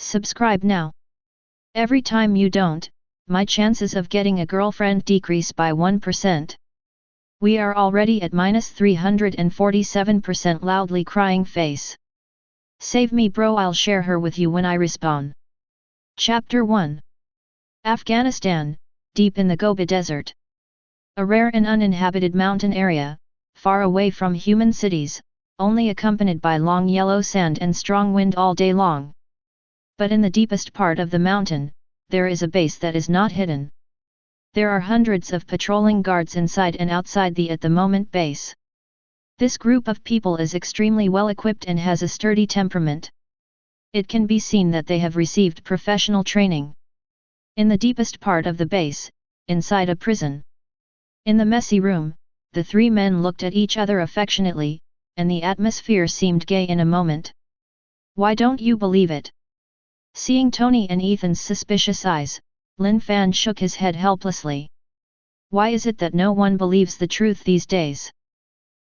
Subscribe now. Every time you don't, my chances of getting a girlfriend decrease by 1%. We are already at minus 347%. Loudly crying face. Save me bro, I'll share her with you when I respawn. Chapter 1. Afghanistan, deep in the Gobi Desert. A rare and uninhabited mountain area, far away from human cities, only accompanied by long yellow sand and strong wind all day long. But in the deepest part of the mountain, there is a base that is not hidden. There are hundreds of patrolling guards inside and outside the at the moment base. This group of people is extremely well equipped and has a sturdy temperament. It can be seen that they have received professional training. In the deepest part of the base, inside a prison. In the messy room, the three men looked at each other affectionately, and the atmosphere seemed gay in a moment. Why don't you believe it? Seeing Tony and Ethan's suspicious eyes, Lin Fan shook his head helplessly. Why is it that no one believes the truth these days?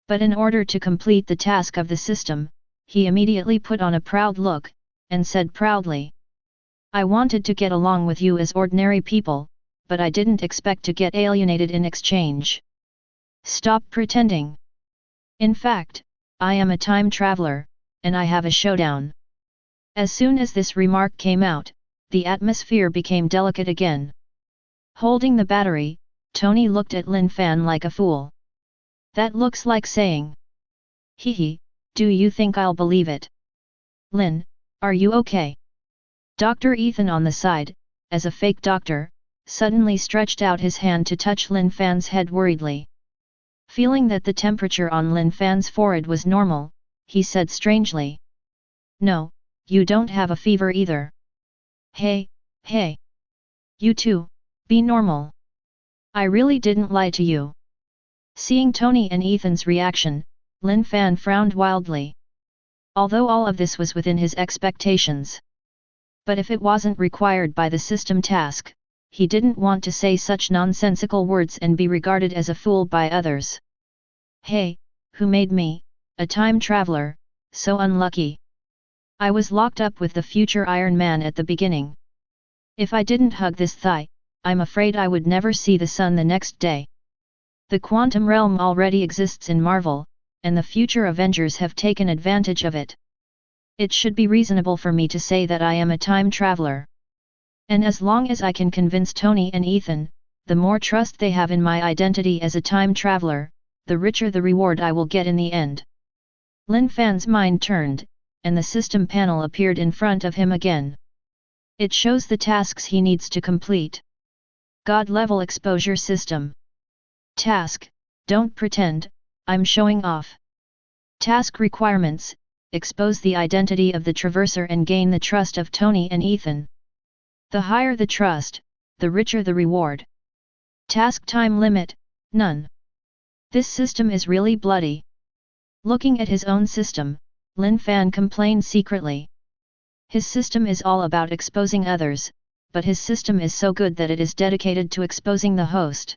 But in order to complete the task of the system, he immediately put on a proud look, and said proudly. I wanted to get along with you as ordinary people, but I didn't expect to get alienated in exchange. Stop pretending. In fact, I am a time traveler, and I have a showdown. As soon as this remark came out, the atmosphere became delicate again. Holding the battery, Tony looked at Lin Fan like a fool. That looks like saying. Hee hee, do you think I'll believe it? Lin, are you okay? Dr. Ethan on the side, as a fake doctor, suddenly stretched out his hand to touch Lin Fan's head worriedly. Feeling that the temperature on Lin Fan's forehead was normal, he said strangely. No, you don't have a fever either. Hey, hey. You too, be normal. I really didn't lie to you. Seeing Tony and Ethan's reaction, Lin Fan frowned wildly. Although all of this was within his expectations. But if it wasn't required by the system task, he didn't want to say such nonsensical words and be regarded as a fool by others. Hey, who made me, a time traveler, so unlucky? I was locked up with the future Iron Man at the beginning. If I didn't hug this thigh, I'm afraid I would never see the sun the next day. The quantum realm already exists in Marvel, and the future Avengers have taken advantage of it. It should be reasonable for me to say that I am a time traveler. And as long as I can convince Tony and Ethan, the more trust they have in my identity as a time traveler, the richer the reward I will get in the end. Lin Fan's mind turned, and the system panel appeared in front of him again. It shows the tasks he needs to complete. God-level exposure system. Task, don't pretend, I'm showing off. Task requirements, expose the identity of the traverser and gain the trust of Tony and Ethan. The higher the trust, the richer the reward. Task time limit, none. This system is really bloody. Looking at his own system, Lin Fan complained secretly. His system is all about exposing others, but his system is so good that it is dedicated to exposing the host.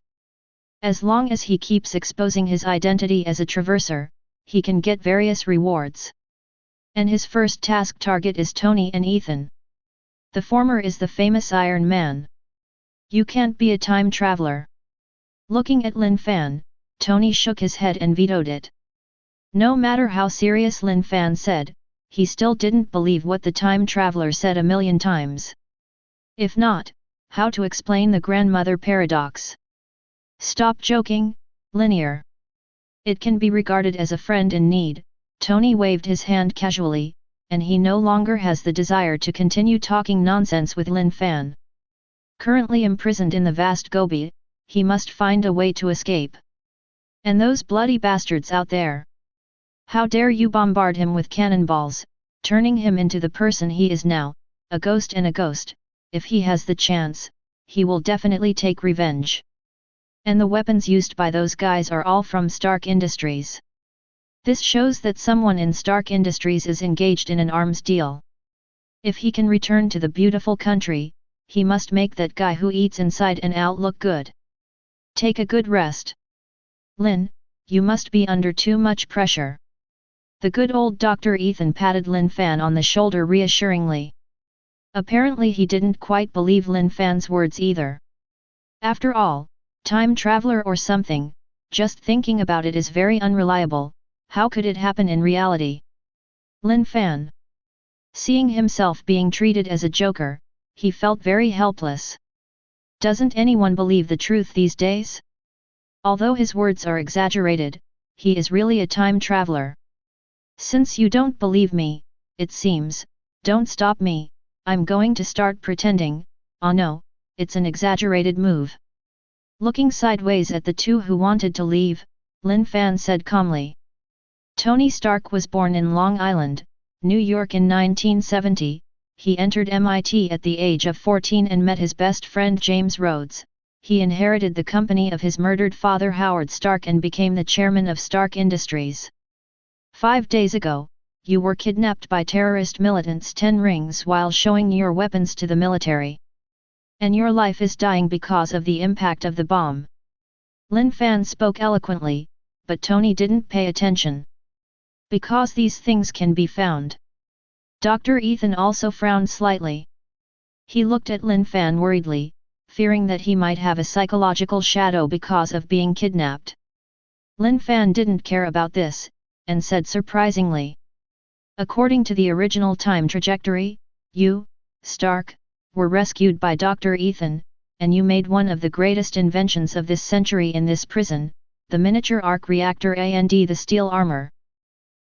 As long as he keeps exposing his identity as a traverser, he can get various rewards. And his first task target is Tony and Ethan. The former is the famous Iron Man. You can't be a time traveler. Looking at Lin Fan, Tony shook his head and vetoed it. No matter how serious Lin Fan said, he still didn't believe what the time traveler said a million times. If not, how to explain the grandmother paradox? Stop joking, Linear. It can be regarded as a friend in need. Tony waved his hand casually, and he no longer has the desire to continue talking nonsense with Lin Fan. Currently imprisoned in the vast Gobi, he must find a way to escape. And those bloody bastards out there. How dare you bombard him with cannonballs, turning him into the person he is now, a ghost and a ghost. If he has the chance, he will definitely take revenge. And the weapons used by those guys are all from Stark Industries. This shows that someone in Stark Industries is engaged in an arms deal. If he can return to the beautiful country, he must make that guy who eats inside and out look good. Take a good rest. Lin, you must be under too much pressure. The good old Dr. Ethan patted Lin Fan on the shoulder reassuringly. Apparently he didn't quite believe Lin Fan's words either. After all, time traveler or something, just thinking about it is very unreliable. How could it happen in reality? Lin Fan. Seeing himself being treated as a joker, he felt very helpless. Doesn't anyone believe the truth these days? Although his words are exaggerated, he is really a time traveler. Since you don't believe me, it seems, don't stop me, I'm going to start pretending. Oh no, it's an exaggerated move. Looking sideways at the two who wanted to leave, Lin Fan said calmly. Tony Stark was born in Long Island, New York in 1970, he entered MIT at the age of 14 and met his best friend James Rhodes. He inherited the company of his murdered father Howard Stark and became the chairman of Stark Industries. 5 days ago, you were kidnapped by terrorist militants 10 rings while showing your weapons to the military. And your life is dying because of the impact of the bomb. Lin Fan spoke eloquently, but Tony didn't pay attention. Because these things can be found. Dr. Ethan also frowned slightly. He looked at Lin Fan worriedly, fearing that he might have a psychological shadow because of being kidnapped. Lin Fan didn't care about this, and said surprisingly. According to the original time trajectory, you, Stark, were rescued by Dr. Ethan, and you made one of the greatest inventions of this century in this prison, the miniature arc reactor and the steel armor.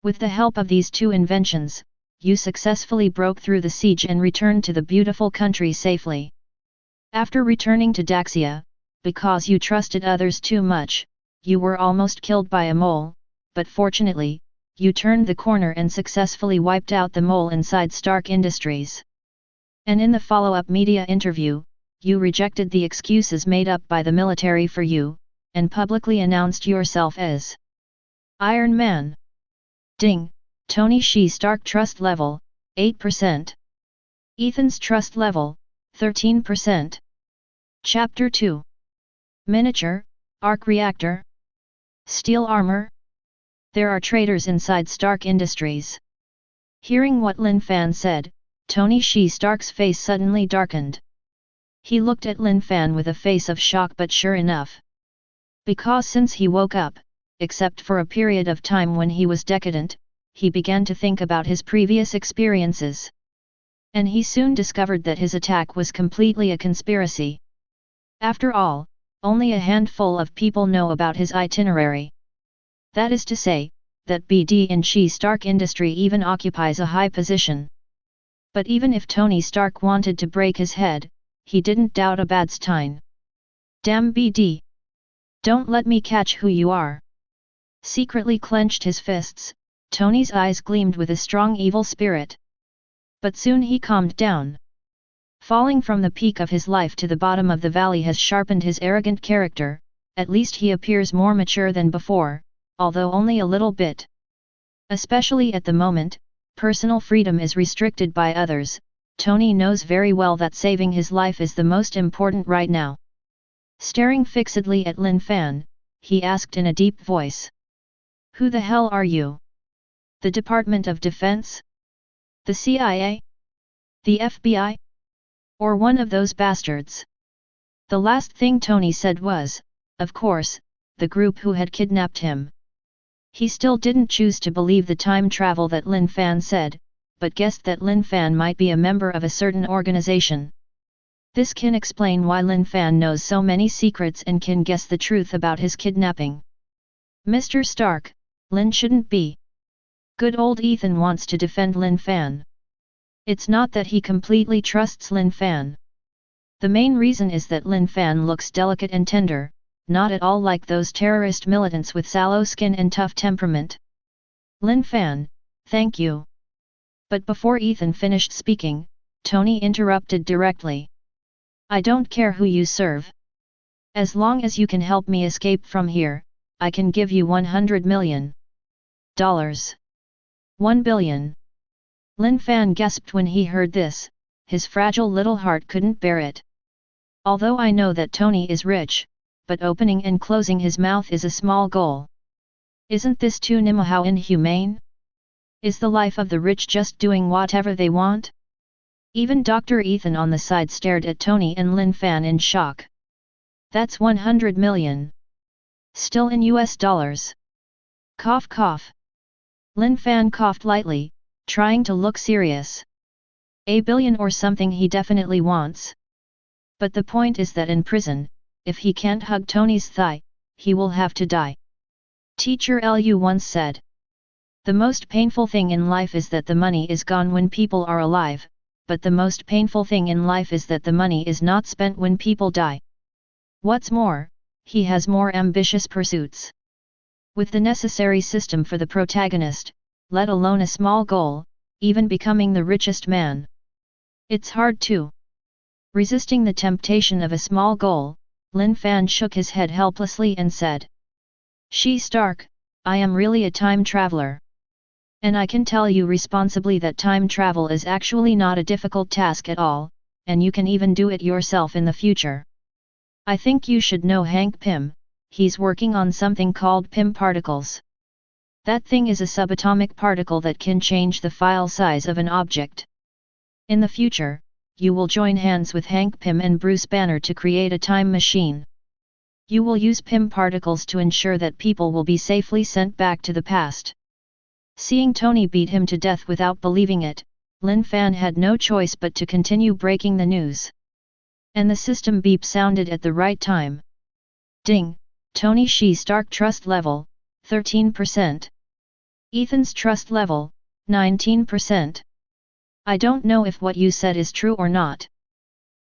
With the help of these two inventions, you successfully broke through the siege and returned to the beautiful country safely. After returning to Daxia, because you trusted others too much, you were almost killed by a mole, but fortunately, you turned the corner and successfully wiped out the mole inside Stark Industries. And in the follow-up media interview, you rejected the excuses made up by the military for you, and publicly announced yourself as Iron Man. Ding, Tony Shi Stark trust level, 8%. Ethan's trust level, 13%. Chapter 2. Miniature, arc reactor, steel armor. There are traitors inside Stark Industries. Hearing what Lin Fan said, Tony Shi Stark's face suddenly darkened. He looked at Lin Fan with a face of shock, but sure enough. Because since he woke up, except for a period of time when he was decadent, he began to think about his previous experiences. And he soon discovered that his attack was completely a conspiracy. After all, only a handful of people know about his itinerary. That is to say, that BD in Shi Stark Industry even occupies a high position. But even if Tony Stark wanted to break his head, he didn't doubt a bad time. Damn BD! Don't let me catch who you are! Secretly clenched his fists, Tony's eyes gleamed with a strong evil spirit. But soon he calmed down. Falling from the peak of his life to the bottom of the valley has sharpened his arrogant character, at least he appears more mature than before, although only a little bit. Especially at the moment, personal freedom is restricted by others. Tony knows very well that saving his life is the most important right now. Staring fixedly at Lin Fan, he asked in a deep voice. Who the hell are you? The Department of Defense? The CIA? The FBI? Or one of those bastards? The last thing Tony said was, of course, the group who had kidnapped him. He still didn't choose to believe the time travel that Lin Fan said, but guessed that Lin Fan might be a member of a certain organization. This can explain why Lin Fan knows so many secrets and can guess the truth about his kidnapping. Mr. Stark, Lin shouldn't be. Good old Ethan wants to defend Lin Fan. It's not that he completely trusts Lin Fan. The main reason is that Lin Fan looks delicate and tender, not at all like those terrorist militants with sallow skin and tough temperament. Lin Fan, thank you. But before Ethan finished speaking, Tony interrupted directly. I don't care who you serve. As long as you can help me escape from here, I can give you $100 million. $1 billion. Lin Fan gasped when he heard this, his fragile little heart couldn't bear it. Although I know that Tony is rich, but opening and closing his mouth is a small goal. Isn't this too inhumane? Is the life of the rich just doing whatever they want? Even Dr. Ethan on the side stared at Tony and Lin Fan in shock. That's 100 million. Still in US dollars. Cough cough. Lin Fan coughed lightly, trying to look serious. A billion or something he definitely wants. But the point is that in prison, if he can't hug Tony's thigh, he will have to die. Teacher Lu once said. The most painful thing in life is that the money is gone when people are alive, but the most painful thing in life is that the money is not spent when people die. What's more, he has more ambitious pursuits. With the necessary system for the protagonist, let alone a small goal, even becoming the richest man. It's hard to. Resisting the temptation of a small goal, Lin Fan shook his head helplessly and said. Shi Stark, I am really a time traveler. And I can tell you responsibly that time travel is actually not a difficult task at all, and you can even do it yourself in the future. I think you should know Hank Pym, he's working on something called Pym particles. That thing is a subatomic particle that can change the file size of an object. In the future, you will join hands with Hank Pym and Bruce Banner to create a time machine. You will use Pym particles to ensure that people will be safely sent back to the past. Seeing Tony beat him to death without believing it, Lin Fan had no choice but to continue breaking the news. And the system beep sounded at the right time. Ding! Tony Shi Stark trust level, 13%. Ethan's trust level, 19%. I don't know if what you said is true or not.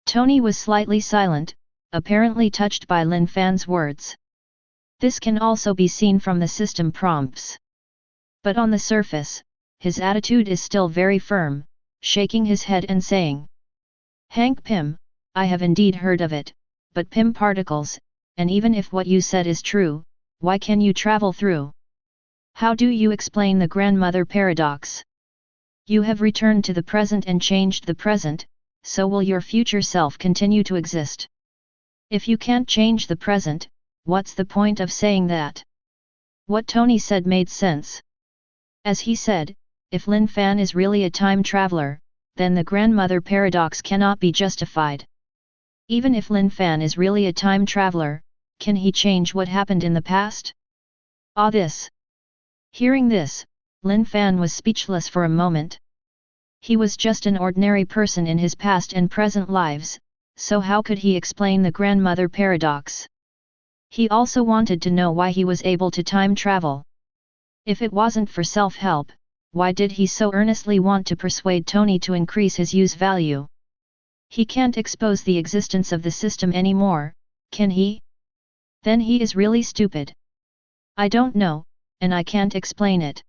Tony was slightly silent, apparently touched by Lin Fan's words. This can also be seen from the system prompts. But on the surface, his attitude is still very firm, shaking his head and saying. Hank Pym, I have indeed heard of it, but Pym particles, and even if what you said is true, why can you travel through? How do you explain the grandmother paradox? You have returned to the present and changed the present, so will your future self continue to exist. If you can't change the present, what's the point of saying that? What Tony said made sense. As he said, if Lin Fan is really a time traveler, then the grandmother paradox cannot be justified. Even if Lin Fan is really a time traveler, can he change what happened in the past? This. Hearing this, Lin Fan was speechless for a moment. He was just an ordinary person in his past and present lives, so how could he explain the grandmother paradox? He also wanted to know why he was able to time travel. If it wasn't for self-help, why did he so earnestly want to persuade Tony to increase his use value? He can't expose the existence of the system anymore, can he? Then he is really stupid. I don't know, and I can't explain it.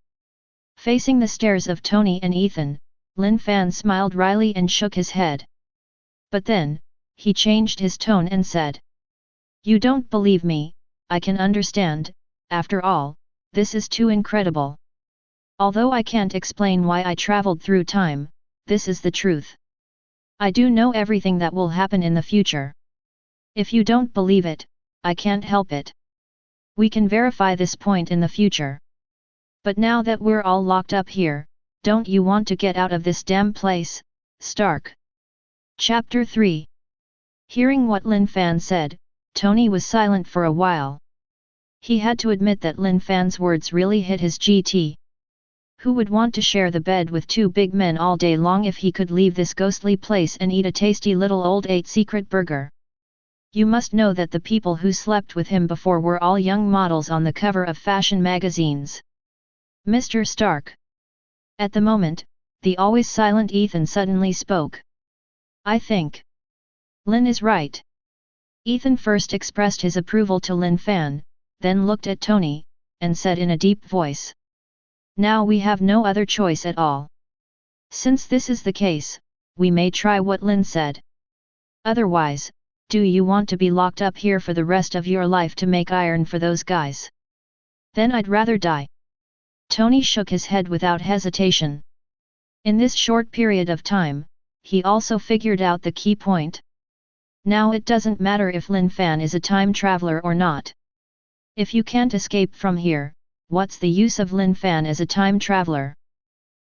Facing the stares of Tony and Ethan, Lin Fan smiled wryly and shook his head. But then, he changed his tone and said. You don't believe me, I can understand, after all, this is too incredible. Although I can't explain why I traveled through time, this is the truth. I do know everything that will happen in the future. If you don't believe it, I can't help it. We can verify this point in the future. But now that we're all locked up here, don't you want to get out of this damn place, Stark? Chapter 3. Hearing what Lin Fan said, Tony was silent for a while. He had to admit that Lin Fan's words really hit his GT. Who would want to share the bed with two big men all day long if he could leave this ghostly place and eat a tasty little old 8-secret burger? You must know that the people who slept with him before were all young models on the cover of fashion magazines. Mr. Stark. At the moment, the always silent Ethan suddenly spoke. I think Lin is right. Ethan first expressed his approval to Lin Fan, then looked at Tony, and said in a deep voice. Now we have no other choice at all. Since this is the case, we may try what Lin said. Otherwise, do you want to be locked up here for the rest of your life to make iron for those guys? Then I'd rather die. Tony shook his head without hesitation. In this short period of time, he also figured out the key point. Now it doesn't matter if Lin Fan is a time traveler or not. If you can't escape from here, what's the use of Lin Fan as a time traveler?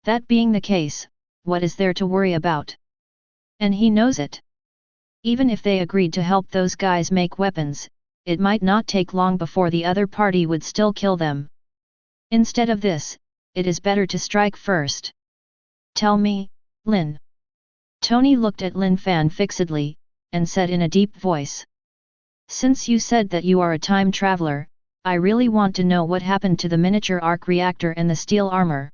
That being the case, what is there to worry about? And he knows it. Even if they agreed to help those guys make weapons, it might not take long before the other party would still kill them. Instead of this, it is better to strike first. Tell me, Lin. Tony looked at Lin Fan fixedly, and said in a deep voice. Since you said that you are a time traveler, I really want to know what happened to the miniature arc reactor and the steel armor.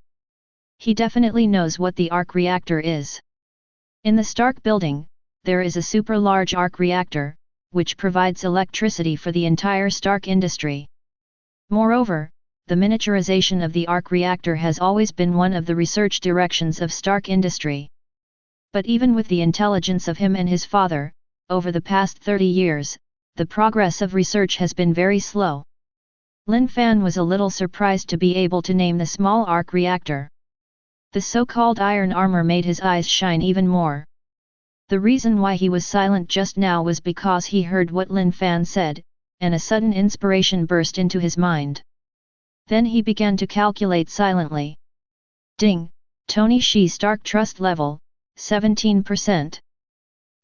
He definitely knows what the arc reactor is. In the Stark building, there is a super large arc reactor, which provides electricity for the entire Stark industry. Moreover, the miniaturization of the arc reactor has always been one of the research directions of Stark industry. But even with the intelligence of him and his father, over the past 30 years, the progress of research has been very slow. Lin Fan was a little surprised to be able to name the small arc reactor. The so-called iron armor made his eyes shine even more. The reason why he was silent just now was because he heard what Lin Fan said, and a sudden inspiration burst into his mind. Then he began to calculate silently. Ding! Tony Shi Stark trust level, 17%.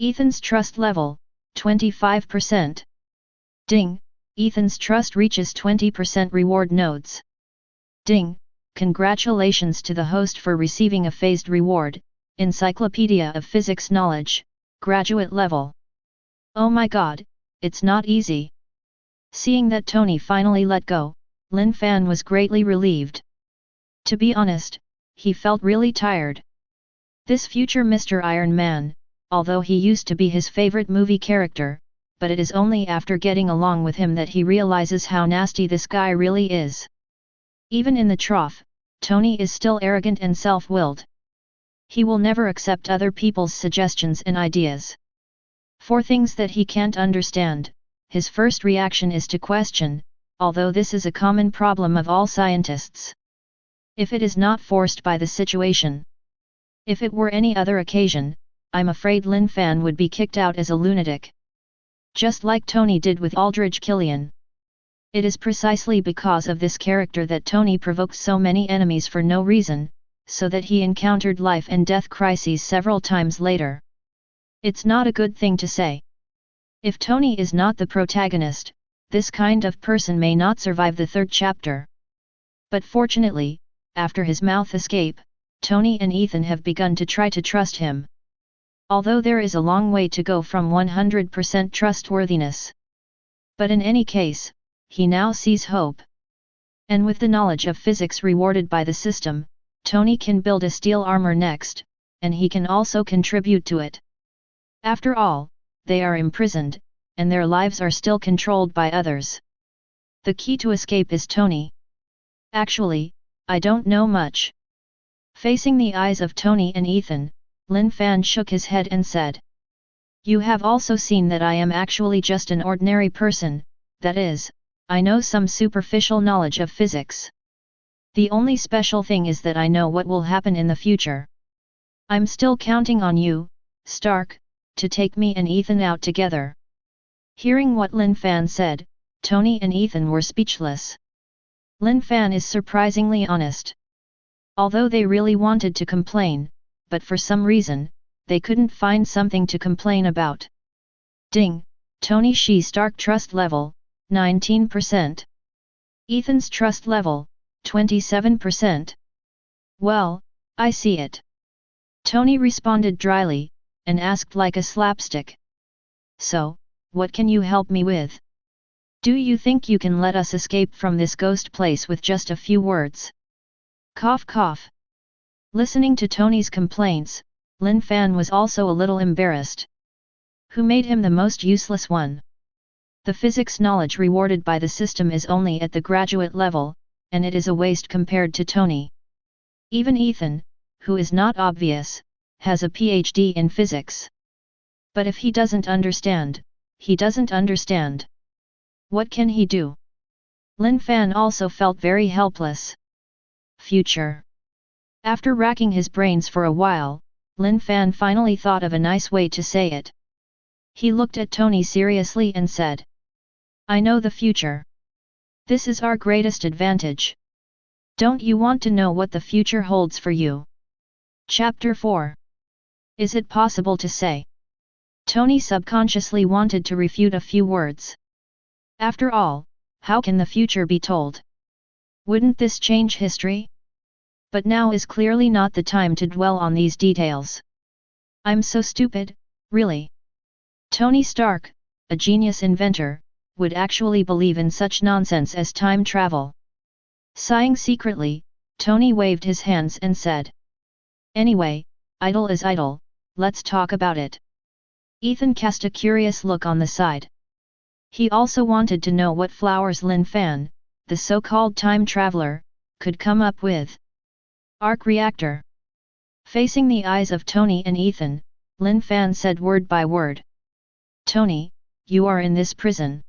Ethan's trust level, 25%. Ding! Ethan's trust reaches 20% reward nodes. Ding! Congratulations to the host for receiving a phased reward, Encyclopedia of Physics Knowledge, graduate level. Oh my god, it's not easy. Seeing that Tony finally let go, Lin Fan was greatly relieved. To be honest, he felt really tired. This future Mr. Iron Man, although he used to be his favorite movie character, but it is only after getting along with him that he realizes how nasty this guy really is. Even in the trough, Tony is still arrogant and self-willed. He will never accept other people's suggestions and ideas. For things that he can't understand, his first reaction is to question, although this is a common problem of all scientists. If it is not forced by the situation. If it were any other occasion, I'm afraid Lin Fan would be kicked out as a lunatic. Just like Tony did with Aldridge Killian. It is precisely because of this character that Tony provoked so many enemies for no reason, so that he encountered life and death crises several times later. It's not a good thing to say. If Tony is not the protagonist, this kind of person may not survive the third chapter. But fortunately, after his mouth escape, Tony and Ethan have begun to try to trust him. Although there is a long way to go from 100% trustworthiness. But in any case, he now sees hope. And with the knowledge of physics rewarded by the system, Tony can build a steel armor next, and he can also contribute to it. After all, they are imprisoned, and their lives are still controlled by others. The key to escape is Tony. Actually, I don't know much. Facing the eyes of Tony and Ethan, Lin Fan shook his head and said. You have also seen that I am actually just an ordinary person, that is, I know some superficial knowledge of physics. The only special thing is that I know what will happen in the future. I'm still counting on you, Stark, to take me and Ethan out together. Hearing what Lin Fan said, Tony and Ethan were speechless. Lin Fan is surprisingly honest. Although they really wanted to complain, but for some reason, they couldn't find something to complain about. Ding! Tony Shi Stark trust level, 19%. Ethan's trust level, 27%. Well, I see it. Tony responded dryly, and asked like a slapstick. So, what can you help me with? Do you think you can let us escape from this ghost place with just a few words? Cough cough. Listening to Tony's complaints, Lin Fan was also a little embarrassed. Who made him the most useless one? The physics knowledge rewarded by the system is only at the graduate level, and it is a waste compared to Tony. Even Ethan, who is not obvious, has a PhD in physics. But if he doesn't understand, he doesn't understand. What can he do? Lin Fan also felt very helpless. Future. After racking his brains for a while, Lin Fan finally thought of a nice way to say it. He looked at Tony seriously and said. I know the future. This is our greatest advantage. Don't you want to know what the future holds for you? Chapter 4. Is it possible to say? Tony subconsciously wanted to refute a few words. After all, how can the future be told? Wouldn't this change history? But now is clearly not the time to dwell on these details. I'm so stupid, really. Tony Stark, a genius inventor, would actually believe in such nonsense as time travel. Sighing secretly, Tony waved his hands and said, "Anyway, idle is idle, let's talk about it." Ethan cast a curious look on the side. He also wanted to know what flowers Lin Fan, the so-called time traveler, could come up with. Arc reactor. Facing the eyes of Tony and Ethan, Lin Fan said word by word. "Tony, you are in this prison.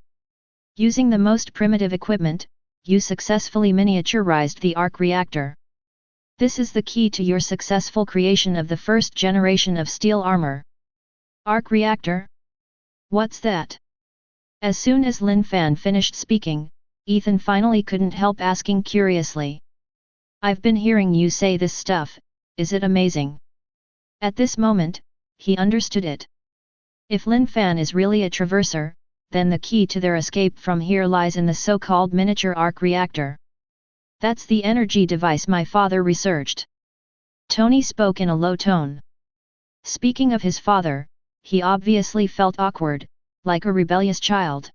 Using the most primitive equipment, you successfully miniaturized the arc reactor. This is the key to your successful creation of the first generation of steel armor." Arc reactor? What's that? As soon as Lin Fan finished speaking, Ethan finally couldn't help asking curiously. "I've been hearing you say this stuff, is it amazing?" At this moment, he understood it. If Lin Fan is really a traverser, then the key to their escape from here lies in the so-called miniature arc reactor. That's the energy device my father researched. Tony spoke in a low tone. Speaking of his father, he obviously felt awkward, like a rebellious child.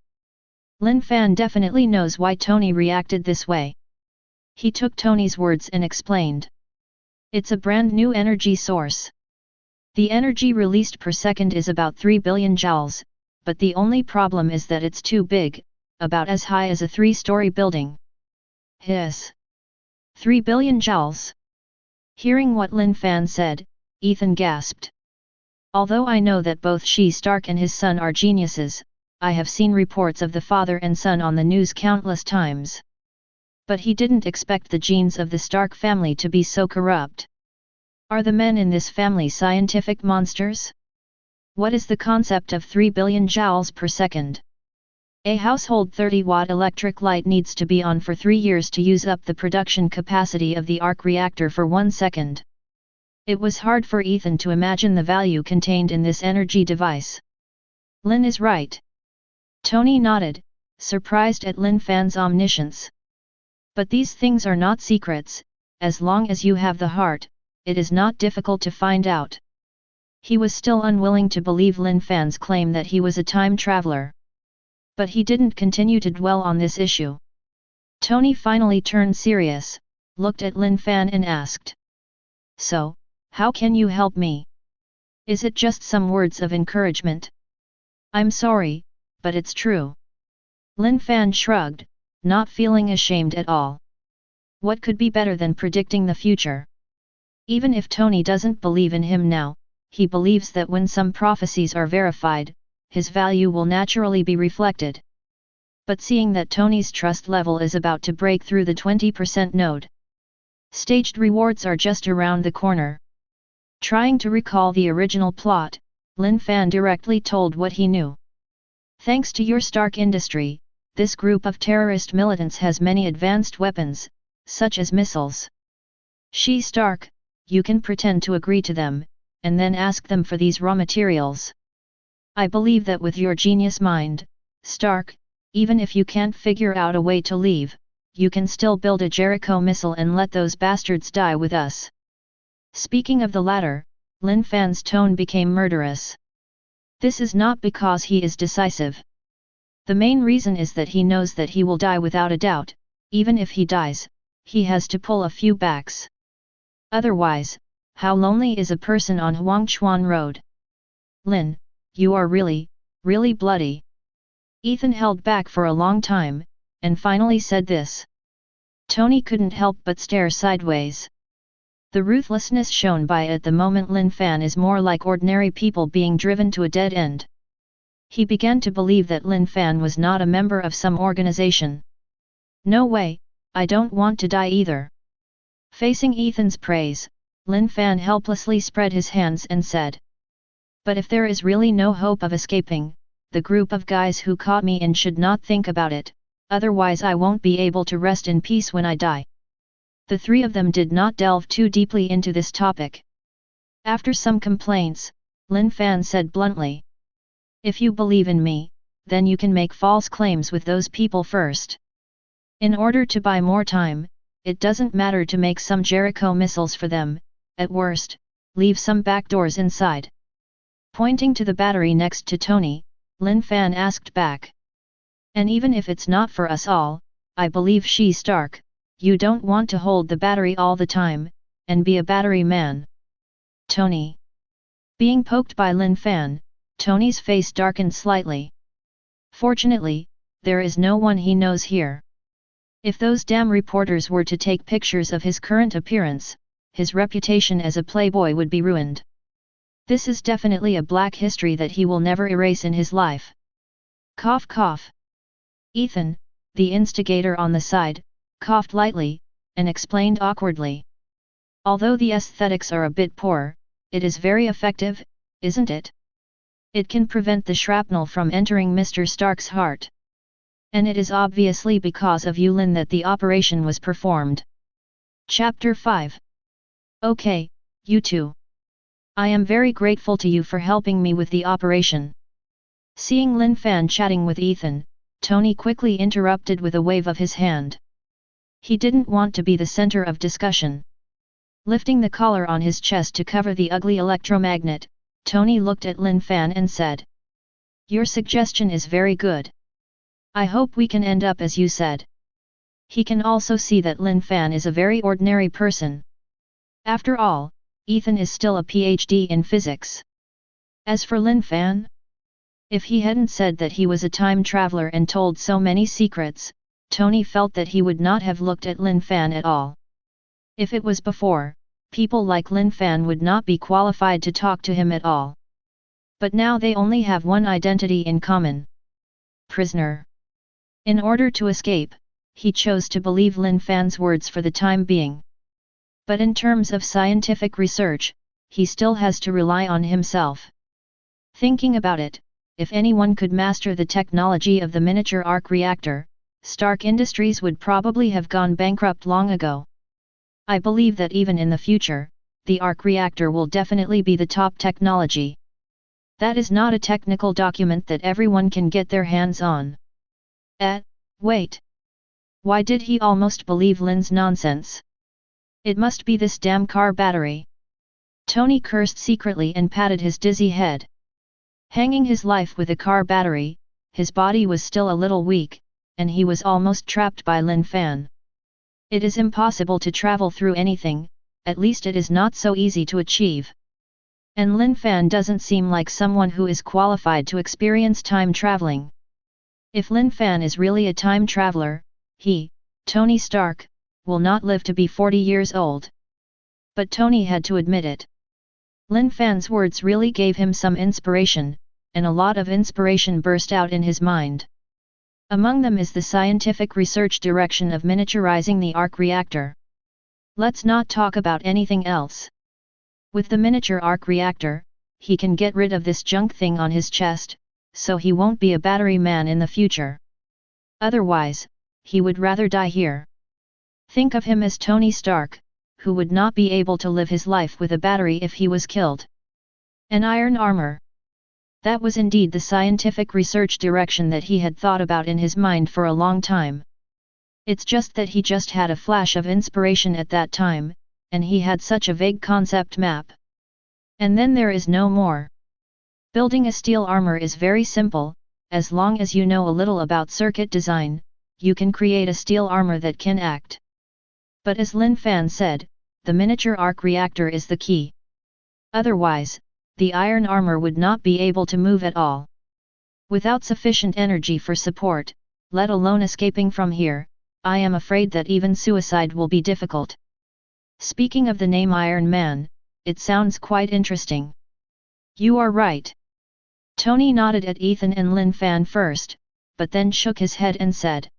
Lin Fan definitely knows why Tony reacted this way. He took Tony's words and explained. "It's a brand new energy source. The energy released per second is about 3 billion joules, but the only problem is that it's too big, about as high as a 3-story building." Hiss! 3 billion joules! Hearing what Lin Fan said, Ethan gasped. "Although I know that both Shi Stark and his son are geniuses, I have seen reports of the father and son on the news countless times. But he didn't expect the genes of the Stark family to be so corrupt. Are the men in this family scientific monsters? What is the concept of 3 billion joules per second? A household 30-watt electric light needs to be on for 3 years to use up the production capacity of the arc reactor for 1 second. It was hard for Ethan to imagine the value contained in this energy device. Lin is right. Tony nodded, surprised at Lin Fan's omniscience. But these things are not secrets, as long as you have the heart, it is not difficult to find out. He was still unwilling to believe Lin Fan's claim that he was a time traveler. But he didn't continue to dwell on this issue. Tony finally turned serious, looked at Lin Fan and asked. "So, how can you help me? Is it just some words of encouragement?" "I'm sorry, but it's true." Lin Fan shrugged, not feeling ashamed at all. What could be better than predicting the future? Even if Tony doesn't believe in him now, he believes that when some prophecies are verified, his value will naturally be reflected. But seeing that Tony's trust level is about to break through the 20% node, staged rewards are just around the corner. Trying to recall the original plot, Lin Fan directly told what he knew. "Thanks to your Stark industry, this group of terrorist militants has many advanced weapons, such as missiles. Shi Stark, you can pretend to agree to them, and then ask them for these raw materials. I believe that with your genius mind, Stark, even if you can't figure out a way to leave, you can still build a Jericho missile and let those bastards die with us." Speaking of the latter, Lin Fan's tone became murderous. This is not because he is decisive. The main reason is that he knows that he will die without a doubt. Even if he dies, he has to pull a few backs. Otherwise, how lonely is a person on Huangchuan Road? "Lin, you are really, really bloody." Ethan held back for a long time, and finally said this. Tony couldn't help but stare sideways. The ruthlessness shown by at the moment Lin Fan is more like ordinary people being driven to a dead end. He began to believe that Lin Fan was not a member of some organization. "No way, I don't want to die either." Facing Ethan's praise, Lin Fan helplessly spread his hands and said. "But if there is really no hope of escaping, the group of guys who caught me in should not think about it, otherwise I won't be able to rest in peace when I die." The three of them did not delve too deeply into this topic. After some complaints, Lin Fan said bluntly. If you believe in me, then you can make false claims with those people first. In order to buy more time, it doesn't matter to make some Jericho missiles for them, at worst, leave some backdoors inside. Pointing to the battery next to Tony, Lin Fan asked back. And even if it's not for us all, I believe Shi Stark, you don't want to hold the battery all the time, and be a battery man. Tony. Being poked by Lin Fan, Tony's face darkened slightly. Fortunately, there is no one he knows here. If those damn reporters were to take pictures of his current appearance, his reputation as a playboy would be ruined. This is definitely a black history that he will never erase in his life. Cough cough. Ethan, the instigator on the side, coughed lightly, and explained awkwardly. Although the aesthetics are a bit poor, it is very effective, isn't it? It can prevent the shrapnel from entering Mr. Stark's heart. And it is obviously because of you, Lin, that the operation was performed. Chapter 5. Okay, you two. I am very grateful to you for helping me with the operation. Seeing Lin Fan chatting with Ethan, Tony quickly interrupted with a wave of his hand. He didn't want to be the center of discussion. Lifting the collar on his chest to cover the ugly electromagnet, Tony looked at Lin Fan and said. Your suggestion is very good. I hope we can end up as you said. He can also see that Lin Fan is a very ordinary person. After all, Ethan is still a PhD in physics. As for Lin Fan, if he hadn't said that he was a time traveler and told so many secrets, Tony felt that he would not have looked at Lin Fan at all. If it was before, people like Lin Fan would not be qualified to talk to him at all. But now they only have one identity in common. Prisoner. In order to escape, he chose to believe Lin Fan's words for the time being. But in terms of scientific research, he still has to rely on himself. Thinking about it, if anyone could master the technology of the miniature arc reactor, Stark Industries would probably have gone bankrupt long ago. I believe that even in the future, the arc reactor will definitely be the top technology. That is not a technical document that everyone can get their hands on. Wait. Why did he almost believe Lin's nonsense? It must be this damn car battery. Tony cursed secretly and patted his dizzy head. Hanging his life with a car battery, his body was still a little weak, and he was almost trapped by Lin Fan. It is impossible to travel through anything, at least it is not so easy to achieve. And Lin Fan doesn't seem like someone who is qualified to experience time traveling. If Lin Fan is really a time traveler, he, Tony Stark, will not live to be 40 years old. But Tony had to admit it. Lin Fan's words really gave him some inspiration, and a lot of inspiration burst out in his mind. Among them is the scientific research direction of miniaturizing the arc reactor. Let's not talk about anything else. With the miniature arc reactor, he can get rid of this junk thing on his chest, so he won't be a battery man in the future. Otherwise, he would rather die here. Think of him as Tony Stark, who would not be able to live his life with a battery if he was killed. An iron armor. That was indeed the scientific research direction that he had thought about in his mind for a long time. It's just that he just had a flash of inspiration at that time, and he had such a vague concept map. And then there is no more. Building a steel armor is very simple, as long as you know a little about circuit design, you can create a steel armor that can act. But as Lin Fan said, the miniature arc reactor is the key. Otherwise, the iron armor would not be able to move at all. Without sufficient energy for support, let alone escaping from here, I am afraid that even suicide will be difficult. Speaking of the name Iron Man, it sounds quite interesting. You are right. Tony nodded at Ethan and Lin Fan first, but then shook his head and said.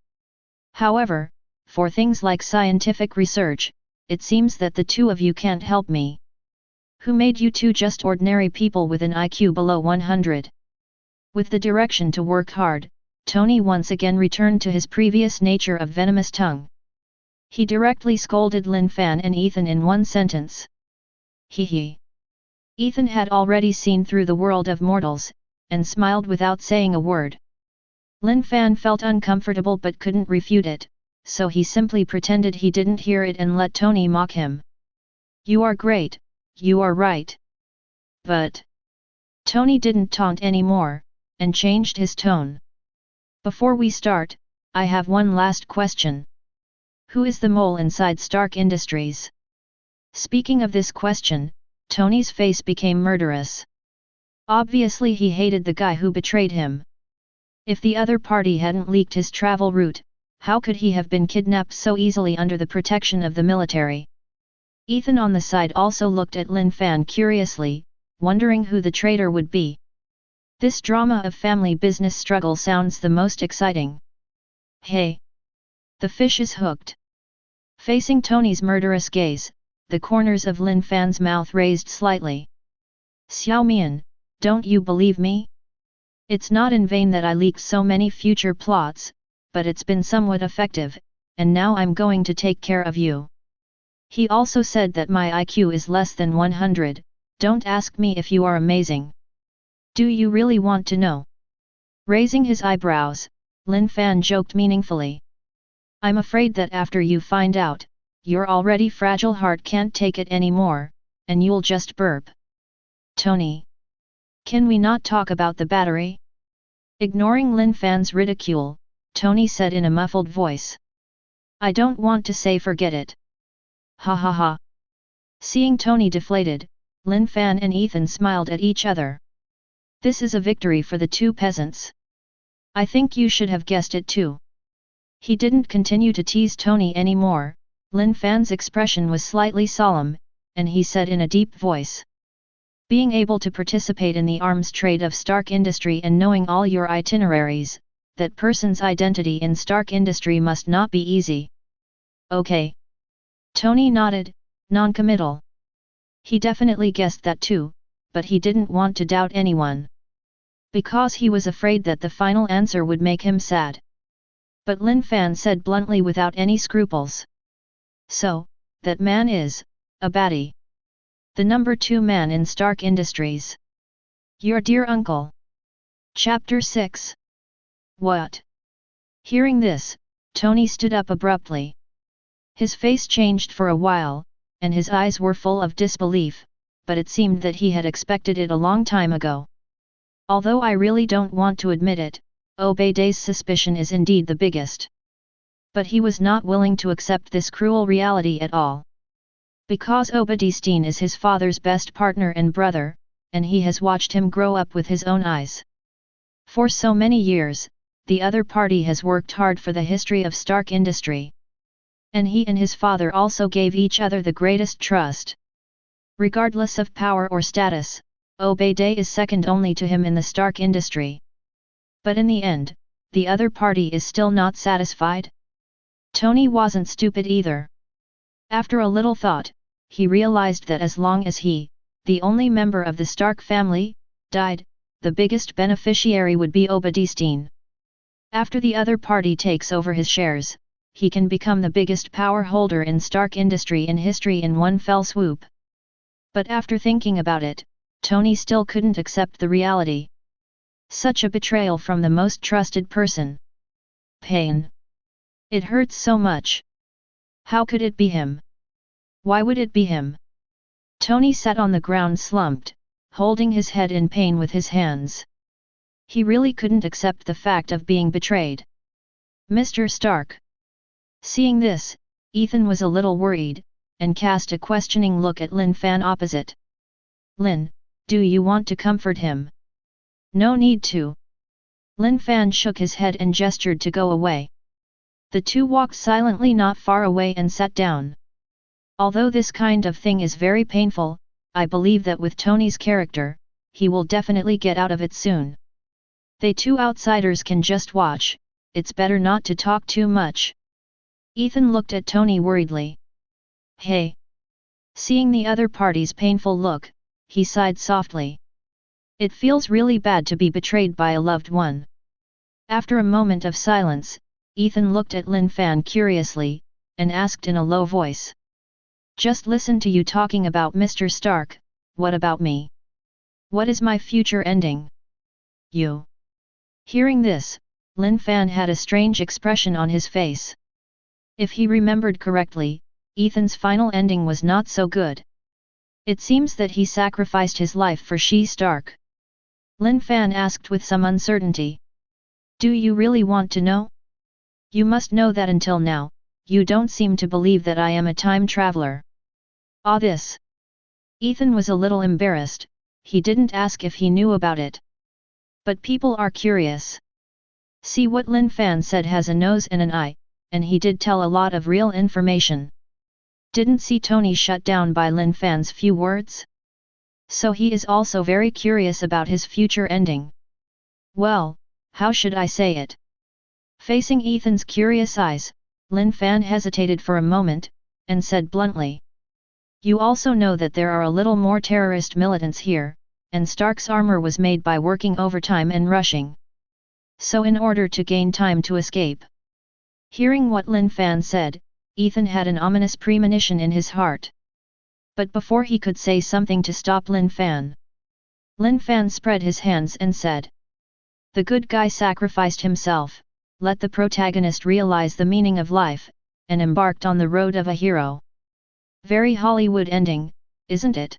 However, for things like scientific research, it seems that the two of you can't help me. Who made you two just ordinary people with an IQ below 100? With the direction to work hard, Tony once again returned to his previous nature of venomous tongue. He directly scolded Lin Fan and Ethan in one sentence. Hee hee. Ethan had already seen through the world of mortals, and smiled without saying a word. Lin Fan felt uncomfortable but couldn't refute it, so he simply pretended he didn't hear it and let Tony mock him. "You are great, you are right. But..." Tony didn't taunt anymore, and changed his tone. "Before we start, I have one last question. Who is the mole inside Stark Industries?" Speaking of this question, Tony's face became murderous. Obviously he hated the guy who betrayed him. If the other party hadn't leaked his travel route, how could he have been kidnapped so easily under the protection of the military? Ethan on the side also looked at Lin Fan curiously, wondering who the traitor would be. This drama of family business struggle sounds the most exciting. "Hey! The fish is hooked." Facing Tony's murderous gaze, the corners of Lin Fan's mouth raised slightly. "Xiaomian, don't you believe me? It's not in vain that I leaked so many future plots, but it's been somewhat effective, and now I'm going to take care of you. He also said that my IQ is less than 100, don't ask me if you are amazing. Do you really want to know?" Raising his eyebrows, Lin Fan joked meaningfully. "I'm afraid that after you find out, your already fragile heart can't take it anymore, and you'll just burp." "Tony! Can we not talk about the battery?" Ignoring Lin Fan's ridicule, Tony said in a muffled voice. "I don't want to say forget it." "Ha ha ha." Seeing Tony deflated, Lin Fan and Ethan smiled at each other. This is a victory for the two peasants. "I think you should have guessed it too." He didn't continue to tease Tony anymore. Lin Fan's expression was slightly solemn, and he said in a deep voice. "Being able to participate in the arms trade of Stark Industry and knowing all your itineraries, that person's identity in Stark Industry must not be easy." "Okay." Tony nodded, non-committal. He definitely guessed that too, but he didn't want to doubt anyone. Because he was afraid that the final answer would make him sad. But Lin Fan said bluntly without any scruples. "So, that man is a baddie. The number 2 man in Stark Industries. Your dear uncle." Chapter 6. What? Hearing this, Tony stood up abruptly. His face changed for a while, and his eyes were full of disbelief, but it seemed that he had expected it a long time ago. "Although I really don't want to admit it, Obeide's suspicion is indeed the biggest." But he was not willing to accept this cruel reality at all. Because Obeide's is his father's best partner and brother, and he has watched him grow up with his own eyes. For so many years, the other party has worked hard for the history of Stark Industry. And he and his father also gave each other the greatest trust. Regardless of power or status, Obeide is second only to him in the Stark Industry. But in the end, the other party is still not satisfied? Tony wasn't stupid either. After a little thought, he realized that as long as he, the only member of the Stark family, died, the biggest beneficiary would be Obeide's. After the other party takes over his shares, he can become the biggest power holder in Stark Industry in history in one fell swoop. But after thinking about it, Tony still couldn't accept the reality. Such a betrayal from the most trusted person. Pain. It hurts so much. How could it be him? Why would it be him? Tony sat on the ground slumped, holding his head in pain with his hands. He really couldn't accept the fact of being betrayed. "Mr. Stark." Seeing this, Ethan was a little worried, and cast a questioning look at Lin Fan opposite. "Lin, do you want to comfort him?" "No need to." Lin Fan shook his head and gestured to go away. The two walked silently not far away and sat down. "Although this kind of thing is very painful, I believe that with Tony's character, he will definitely get out of it soon. They two outsiders can just watch, it's better not to talk too much." Ethan looked at Tony worriedly. "Hey!" Seeing the other party's painful look, he sighed softly. It feels really bad to be betrayed by a loved one. After a moment of silence, Ethan looked at Lin Fan curiously, and asked in a low voice. "Just listen to you talking about Mr. Stark, what about me? What is my future ending? You. Hearing this, Lin Fan had a strange expression on his face. If he remembered correctly, Ethan's final ending was not so good. It seems that he sacrificed his life for Shi Stark. Lin Fan asked with some uncertainty. Do you really want to know? You must know that until now, you don't seem to believe that I am a time traveler. Ah, this. Ethan was a little embarrassed, he didn't ask if he knew about it. But people are curious. See what Lin Fan said has a nose and an eye, and he did tell a lot of real information. Didn't see Tony shut down by Lin Fan's few words? So he is also very curious about his future ending. Well, how should I say it? Facing Ethan's curious eyes, Lin Fan hesitated for a moment, and said bluntly. You also know that there are a little more terrorist militants here, and Stark's armor was made by working overtime and rushing. So in order to gain time to escape. Hearing what Lin Fan said, Ethan had an ominous premonition in his heart. But before he could say something to stop Lin Fan spread his hands and said. The good guy sacrificed himself, let the protagonist realize the meaning of life, and embarked on the road of a hero. Very Hollywood ending, isn't it?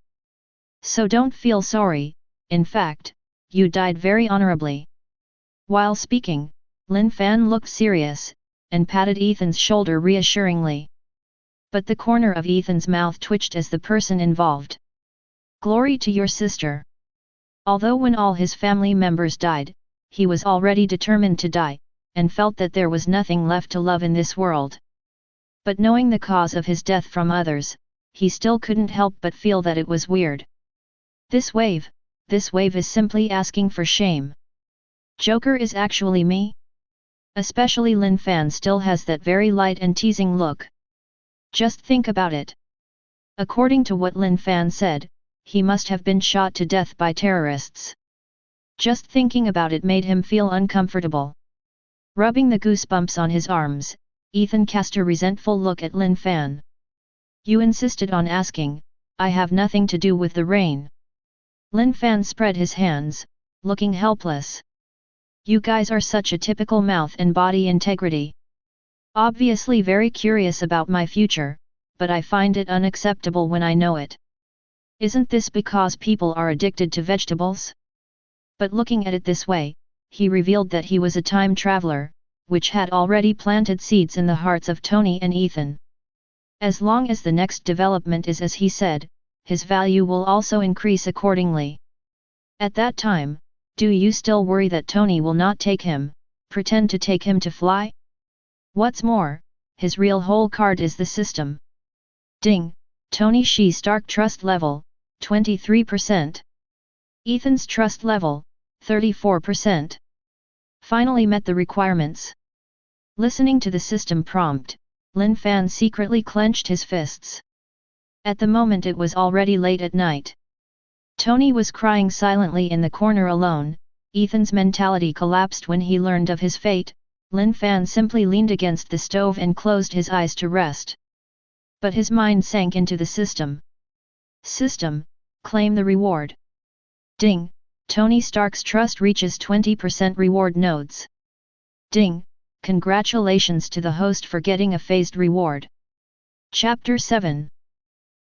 So don't feel sorry, in fact, you died very honorably. While speaking, Lin Fan looked serious, and patted Ethan's shoulder reassuringly. But the corner of Ethan's mouth twitched as the person involved. Glory to your sister. Although when all his family members died, he was already determined to die, and felt that there was nothing left to love in this world. But knowing the cause of his death from others, he still couldn't help but feel that it was weird. This wave is simply asking for shame. Joker is actually me? Especially Lin Fan still has that very light and teasing look. Just think about it. According to what Lin Fan said, he must have been shot to death by terrorists. Just thinking about it made him feel uncomfortable. Rubbing the goosebumps on his arms, Ethan cast a resentful look at Lin Fan. You insisted on asking, I have nothing to do with the rain. Lin Fan spread his hands, looking helpless. You guys are such a typical mouth and body integrity. Obviously very curious about my future, but I find it unacceptable when I know it. Isn't this because people are addicted to vegetables? But looking at it this way, he revealed that he was a time traveler, which had already planted seeds in the hearts of Tony and Ethan. As long as the next development is as he said, his value will also increase accordingly. At that time, do you still worry that Tony will not take him, pretend to take him to fly? What's more, his real whole card is the system. Ding, Tony Shi Stark trust level, 23%. Ethan's trust level, 34%. Finally met the requirements. Listening to the system prompt, Lin Fan secretly clenched his fists. At the moment it was already late at night. Tony was crying silently in the corner alone. Ethan's mentality collapsed when he learned of his fate. Lin Fan simply leaned against the stove and closed his eyes to rest. But his mind sank into the system. System, claim the reward. Ding, Tony Stark's trust reaches 20% reward nodes. Ding, congratulations to the host for getting a phased reward. Chapter 7.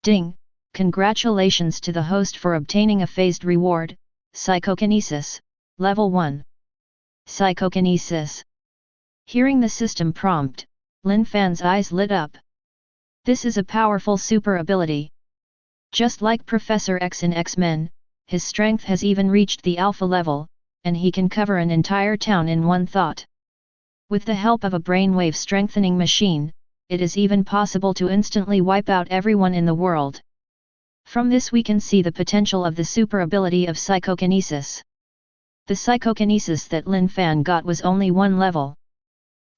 Ding, congratulations to the host for obtaining a phased reward, Psychokinesis, Level 1. Psychokinesis. Hearing the system prompt, Lin Fan's eyes lit up. This is a powerful super ability. Just like Professor X in X-Men, his strength has even reached the alpha level, and he can cover an entire town in one thought. With the help of a brainwave strengthening machine, it is even possible to instantly wipe out everyone in the world. From this we can see the potential of the super ability of psychokinesis. The psychokinesis that Lin Fan got was only one level.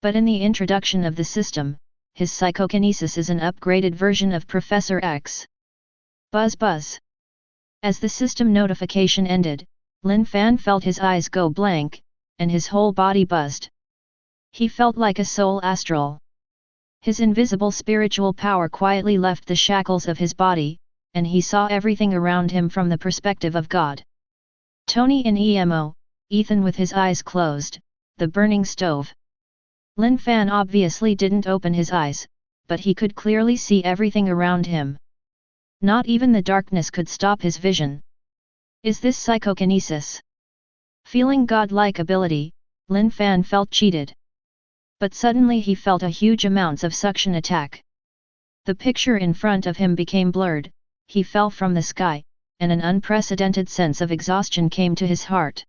But in the introduction of the system, his psychokinesis is an upgraded version of Professor X. Buzz buzz. As the system notification ended, Lin Fan felt his eyes go blank, and his whole body buzzed. He felt like a soul astral. His invisible spiritual power quietly left the shackles of his body, and he saw everything around him from the perspective of God. Tony in EMO, Ethan with his eyes closed, the burning stove. Lin Fan obviously didn't open his eyes, but he could clearly see everything around him. Not even the darkness could stop his vision. Is this psychokinesis? Feeling godlike ability, Lin Fan felt cheated. But suddenly he felt a huge amounts of suction attack. The picture in front of him became blurred, he fell from the sky, and an unprecedented sense of exhaustion came to his heart.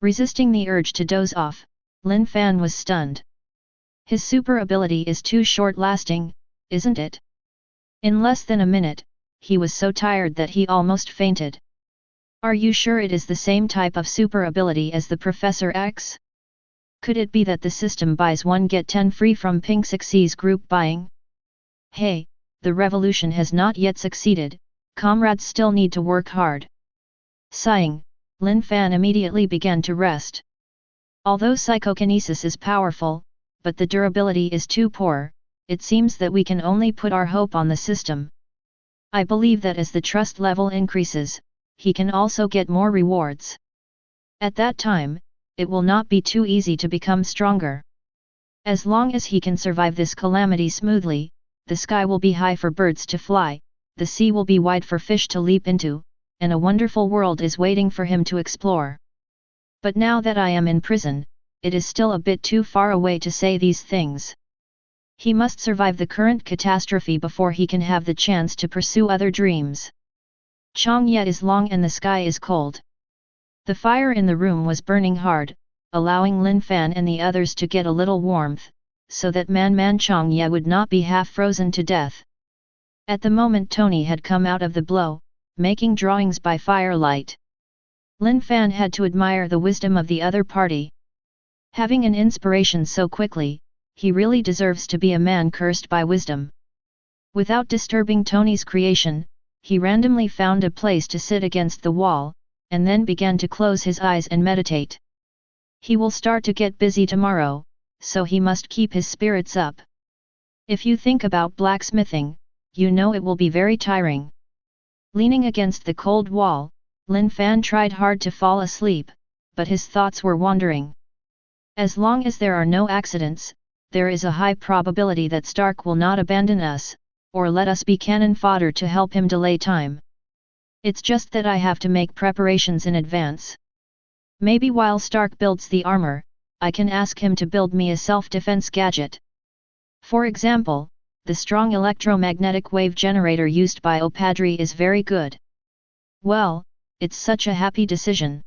Resisting the urge to doze off, Lin Fan was stunned. His super ability is too short-lasting, isn't it? In less than a minute, he was so tired that he almost fainted. Are you sure it is the same type of super ability as the Professor X? Could it be that the system buys 1 get 10 free from Pink 6C's group buying? Hey, the revolution has not yet succeeded, comrades still need to work hard. Sighing, Lin Fan immediately began to rest. Although psychokinesis is powerful, but the durability is too poor, it seems that we can only put our hope on the system. I believe that as the trust level increases, he can also get more rewards. At that time, it will not be too easy to become stronger. As long as he can survive this calamity smoothly, the sky will be high for birds to fly, the sea will be wide for fish to leap into, and a wonderful world is waiting for him to explore. But now that I am in prison, it is still a bit too far away to say these things. He must survive the current catastrophe before he can have the chance to pursue other dreams. Changye is long and the sky is cold. The fire in the room was burning hard, allowing Lin Fan and the others to get a little warmth, so that Man Changye would not be half frozen to death. At the moment Tony had come out of the blow, making drawings by firelight. Lin Fan had to admire the wisdom of the other party. Having an inspiration so quickly, he really deserves to be a man cursed by wisdom. Without disturbing Tony's creation, he randomly found a place to sit against the wall, and then began to close his eyes and meditate. He will start to get busy tomorrow, so he must keep his spirits up. If you think about blacksmithing, you know it will be very tiring. Leaning against the cold wall, Lin Fan tried hard to fall asleep, but his thoughts were wandering. As long as there are no accidents, there is a high probability that Stark will not abandon us, or let us be cannon fodder to help him delay time. It's just that I have to make preparations in advance. Maybe while Stark builds the armor, I can ask him to build me a self-defense gadget. For example, the strong electromagnetic wave generator used by Opadri is very good. Well, it's such a happy decision.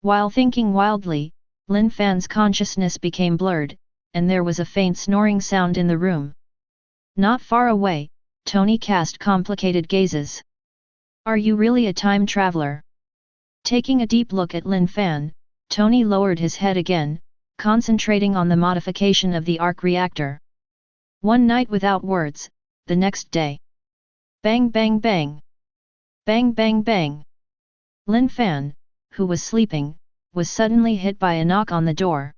While thinking wildly, Lin Fan's consciousness became blurred, and there was a faint snoring sound in the room. Not far away, Tony cast complicated gazes. Are you really a time traveler? Taking a deep look at Lin Fan, Tony lowered his head again, concentrating on the modification of the arc reactor. One night without words, the next day. Bang bang bang. Bang bang bang. Lin Fan, who was sleeping, was suddenly hit by a knock on the door.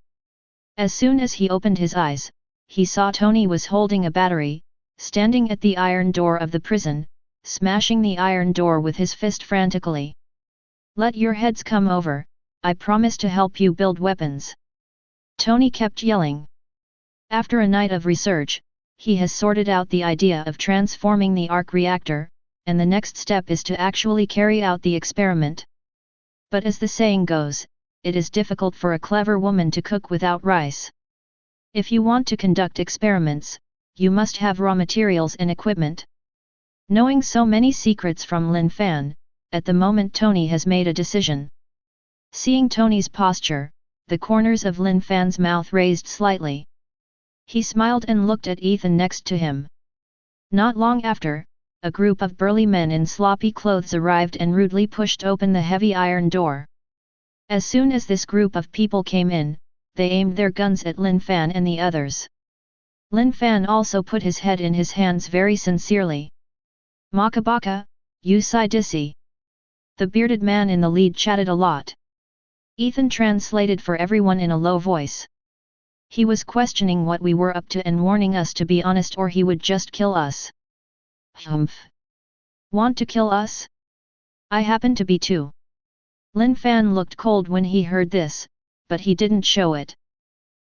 As soon as he opened his eyes, he saw Tony was holding a battery, standing at the iron door of the prison, smashing the iron door with his fist frantically. Let your heads come over, I promise to help you build weapons. Tony kept yelling. After a night of research, he has sorted out the idea of transforming the arc reactor, and the next step is to actually carry out the experiment. But as the saying goes, it is difficult for a clever woman to cook without rice. If you want to conduct experiments, you must have raw materials and equipment. Knowing so many secrets from Lin Fan, at the moment Tony has made a decision. Seeing Tony's posture, the corners of Lin Fan's mouth raised slightly. He smiled and looked at Ethan next to him. Not long after, a group of burly men in sloppy clothes arrived and rudely pushed open the heavy iron door. As soon as this group of people came in, they aimed their guns at Lin Fan and the others. Lin Fan also put his head in his hands very sincerely. Makabaka, Usai Disi. The bearded man in the lead chatted a lot. Ethan translated for everyone in a low voice. He was questioning what we were up to and warning us to be honest or he would just kill us. Humph. Want to kill us? I happen to be too. Lin Fan looked cold when he heard this, but he didn't show it.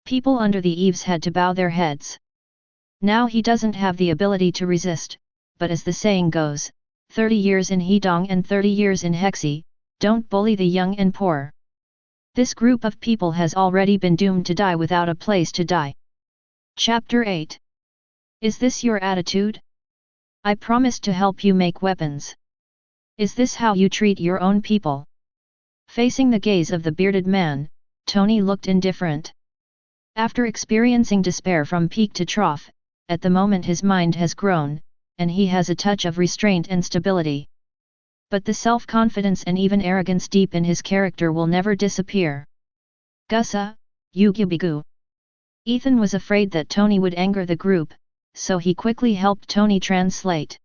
People under the eaves had to bow their heads. Now he doesn't have the ability to resist, but as the saying goes, 30 years in Hedong and 30 years in Hexi, don't bully the young and poor. This group of people has already been doomed to die without a place to die. Chapter 8. Is this your attitude? I promised to help you make weapons. Is this how you treat your own people? Facing the gaze of the bearded man, Tony looked indifferent. After experiencing despair from peak to trough, at the moment his mind has grown, and he has a touch of restraint and stability. But the self-confidence and even arrogance deep in his character will never disappear. Gussa, Yugibigu. Ethan was afraid that Tony would anger the group, so he quickly helped Tony translate.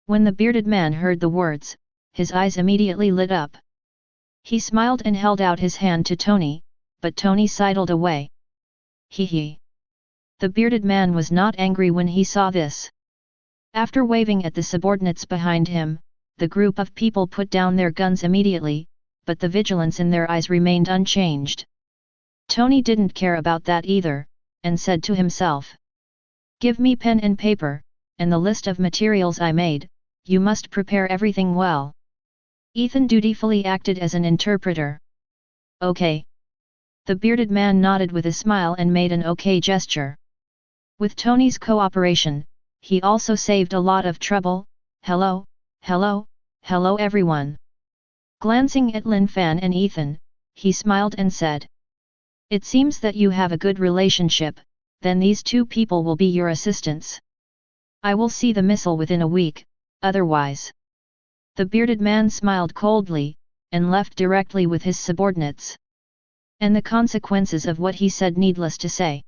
When the bearded man heard the words, his eyes immediately lit up. He smiled and held out his hand to Tony, but Tony sidled away. Hee. The bearded man was not angry when he saw this. After waving at the subordinates behind him, the group of people put down their guns immediately, but the vigilance in their eyes remained unchanged. Tony didn't care about that either, and said to himself. Give me pen and paper, and the list of materials I made, you must prepare everything well. Ethan dutifully acted as an interpreter. Okay. The bearded man nodded with a smile and made an okay gesture. With Tony's cooperation, he also saved a lot of trouble. Hello everyone. Glancing at Lin Fan and Ethan, he smiled and said. It seems that you have a good relationship, then these two people will be your assistants. I will see the missile within a week, otherwise. The bearded man smiled coldly, and left directly with his subordinates. And the consequences of what he said needless to say.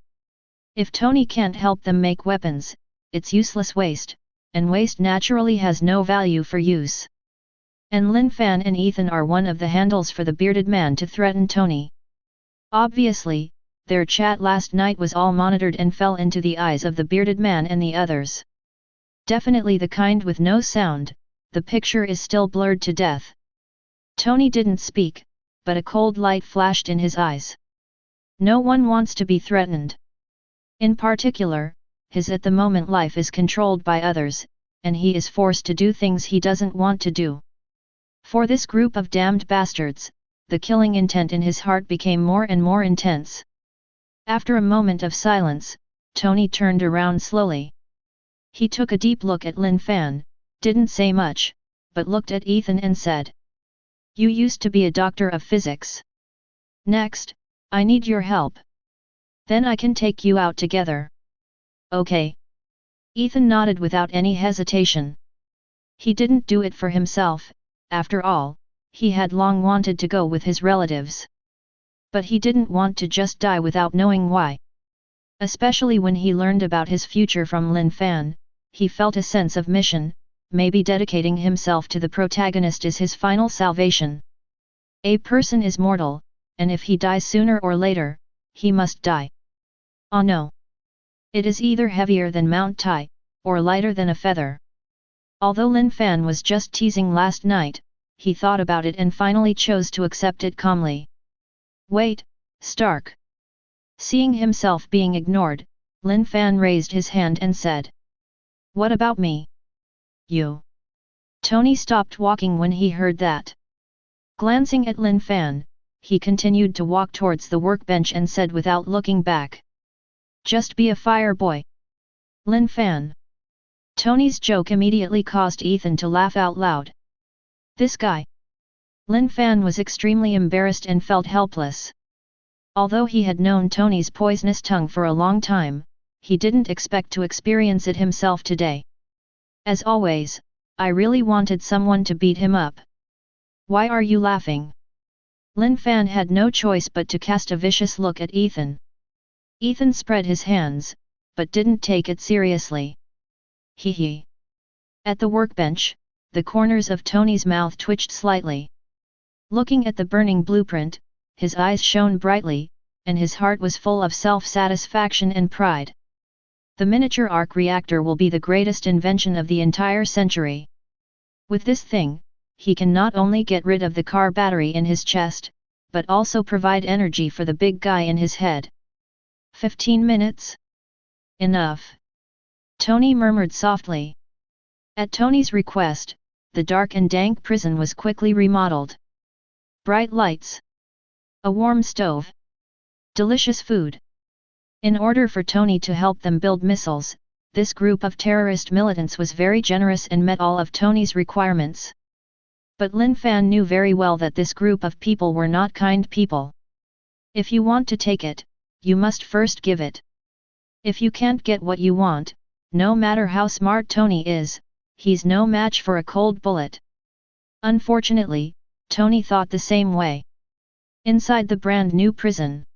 If Tony can't help them make weapons, it's useless waste, and waste naturally has no value for use. And Lin Fan and Ethan are one of the handles for the bearded man to threaten Tony. Obviously, their chat last night was all monitored and fell into the eyes of the bearded man and the others. Definitely the kind with no sound, the picture is still blurred to death. Tony didn't speak, but a cold light flashed in his eyes. No one wants to be threatened. In particular, his at the moment life is controlled by others, and he is forced to do things he doesn't want to do. For this group of damned bastards, the killing intent in his heart became more and more intense. After a moment of silence, Tony turned around slowly. He took a deep look at Lin Fan, didn't say much, but looked at Ethan and said. You used to be a doctor of physics. Next, I need your help. Then I can take you out together. Okay. Ethan nodded without any hesitation. He didn't do it for himself, after all, he had long wanted to go with his relatives. But he didn't want to just die without knowing why. Especially when he learned about his future from Lin Fan, he felt a sense of mission, maybe dedicating himself to the protagonist is his final salvation. A person is mortal, and if he dies sooner or later, he must die. Oh no! It is either heavier than Mount Tai, or lighter than a feather. Although Lin Fan was just teasing last night, he thought about it and finally chose to accept it calmly. Wait, Stark. Seeing himself being ignored, Lin Fan raised his hand and said. What about me? You. Tony stopped walking when he heard that. Glancing at Lin Fan, he continued to walk towards the workbench and said without looking back. Just be a fire boy. Lin Fan. Tony's joke immediately caused Ethan to laugh out loud. This guy. Lin Fan was extremely embarrassed and felt helpless. Although he had known Tony's poisonous tongue for a long time, he didn't expect to experience it himself today. As always, I really wanted someone to beat him up. Why are you laughing? Lin Fan had no choice but to cast a vicious look at Ethan. Ethan spread his hands, but didn't take it seriously. Hee. At the workbench, the corners of Tony's mouth twitched slightly. Looking at the burning blueprint, his eyes shone brightly, and his heart was full of self-satisfaction and pride. The miniature arc reactor will be the greatest invention of the entire century. With this thing, he can not only get rid of the car battery in his chest, but also provide energy for the big guy in his head. 15 minutes? Enough. Tony murmured softly. At Tony's request, the dark and dank prison was quickly remodeled. Bright lights. A warm stove. Delicious food. In order for Tony to help them build missiles, this group of terrorist militants was very generous and met all of Tony's requirements. But Lin Fan knew very well that this group of people were not kind people. If you want to take it, you must first give it. If you can't get what you want, no matter how smart Tony is, he's no match for a cold bullet. Unfortunately, Tony thought the same way. Inside the brand new prison.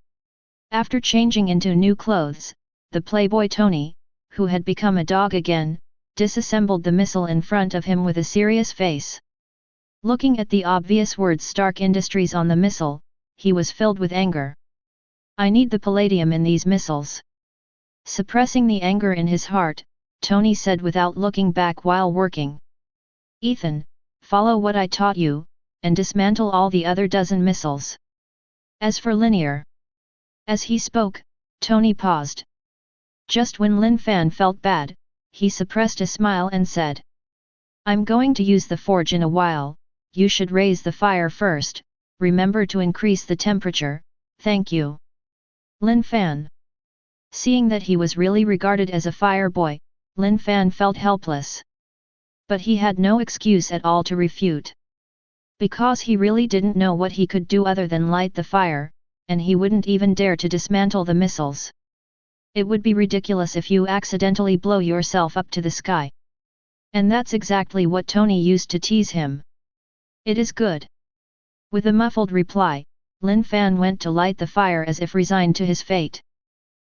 After changing into new clothes, the playboy Tony, who had become a dog again, disassembled the missile in front of him with a serious face. Looking at the obvious words Stark Industries on the missile, he was filled with anger. I need the palladium in these missiles. Suppressing the anger in his heart, Tony said without looking back while working. Ethan, follow what I taught you, and dismantle all the other dozen missiles. As for Linear. As he spoke, Tony paused. Just when Lin Fan felt bad, he suppressed a smile and said. I'm going to use the forge in a while, you should raise the fire first, remember to increase the temperature, thank you. Lin Fan. Seeing that he was really regarded as a fire boy, Lin Fan felt helpless. But he had no excuse at all to refute. Because he really didn't know what he could do other than light the fire, and he wouldn't even dare to dismantle the missiles. It would be ridiculous if you accidentally blow yourself up to the sky. And that's exactly what Tony used to tease him. It is good. With a muffled reply, Lin Fan went to light the fire as if resigned to his fate.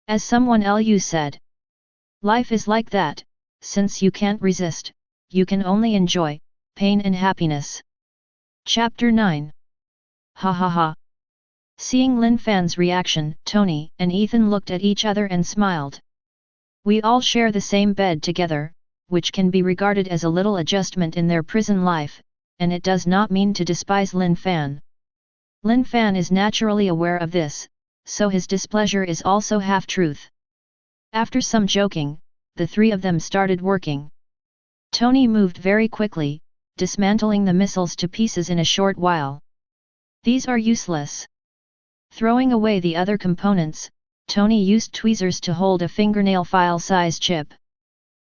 As someone else said. Life is like that, since you can't resist, you can only enjoy, pain and happiness. Chapter 9. Ha ha ha. Seeing Lin Fan's reaction, Tony and Ethan looked at each other and smiled. We all share the same bed together, which can be regarded as a little adjustment in their prison life, and it does not mean to despise Lin Fan. Lin Fan is naturally aware of this, so his displeasure is also half-truth. After some joking, the three of them started working. Tony moved very quickly, dismantling the missiles to pieces in a short while. These are useless. Throwing away the other components, Tony used tweezers to hold a fingernail file-size chip.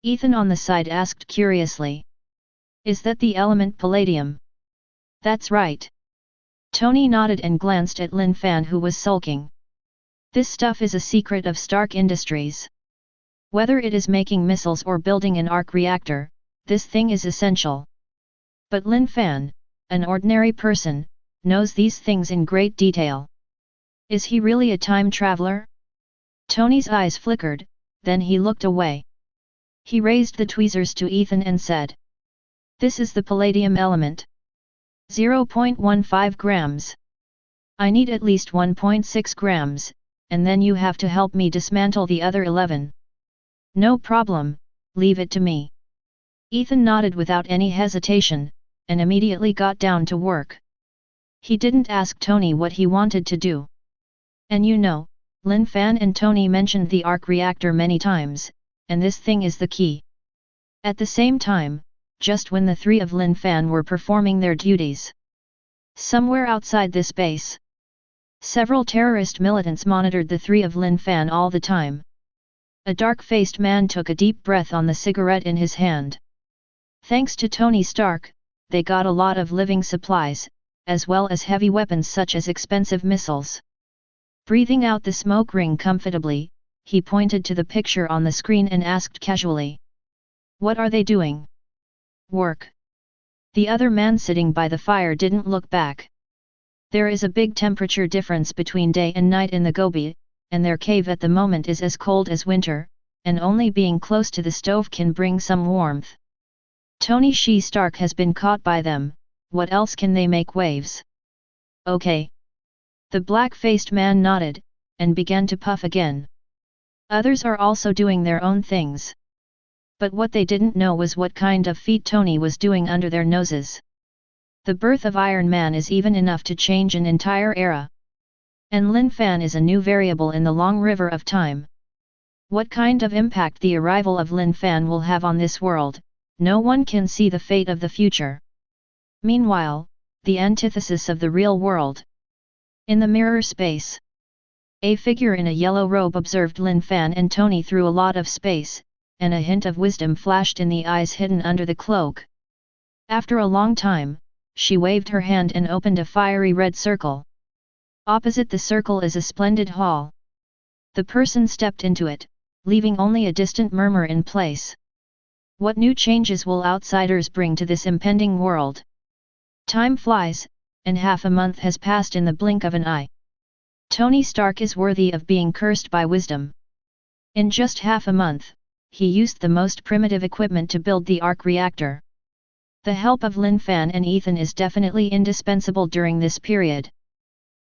Ethan on the side asked curiously. Is that the element palladium? That's right. Tony nodded and glanced at Lin Fan who was sulking. This stuff is a secret of Stark Industries. Whether it is making missiles or building an arc reactor, this thing is essential. But Lin Fan, an ordinary person, knows these things in great detail. Is he really a time traveler? Tony's eyes flickered, then he looked away. He raised the tweezers to Ethan and said. This is the palladium element. 0.15 grams. I need at least 1.6 grams, and then you have to help me dismantle the other 11. No problem, leave it to me. Ethan nodded without any hesitation, and immediately got down to work. He didn't ask Tony what he wanted to do. And you know, Lin Fan and Tony mentioned the arc reactor many times, and this thing is the key. At the same time, just when the three of Lin Fan were performing their duties. Somewhere outside this base. Several terrorist militants monitored the three of Lin Fan all the time. A dark-faced man took a deep breath on the cigarette in his hand. Thanks to Tony Stark, they got a lot of living supplies, as well as heavy weapons such as expensive missiles. Breathing out the smoke ring comfortably, he pointed to the picture on the screen and asked casually. What are they doing? Work. The other man sitting by the fire didn't look back. There is a big temperature difference between day and night in the Gobi, and their cave at the moment is as cold as winter, and only being close to the stove can bring some warmth. Tony Shi Stark has been caught by them, what else can they make waves? Okay. The black-faced man nodded, and began to puff again. Others are also doing their own things. But what they didn't know was what kind of feat Tony was doing under their noses. The birth of Iron Man is even enough to change an entire era. And Lin Fan is a new variable in the long river of time. What kind of impact the arrival of Lin Fan will have on this world, no one can see the fate of the future. Meanwhile, the antithesis of the real world. In the mirror space, a figure in a yellow robe observed Lin Fan and Tony through a lot of space, and a hint of wisdom flashed in the eyes hidden under the cloak. After a long time, she waved her hand and opened a fiery red circle. Opposite the circle is a splendid hall. The person stepped into it, leaving only a distant murmur in place. What new changes will outsiders bring to this impending world? Time flies, and half a month has passed in the blink of an eye. Tony Stark is worthy of being cursed by wisdom. In just half a month, he used the most primitive equipment to build the arc reactor. The help of Lin Fan and Ethan is definitely indispensable during this period.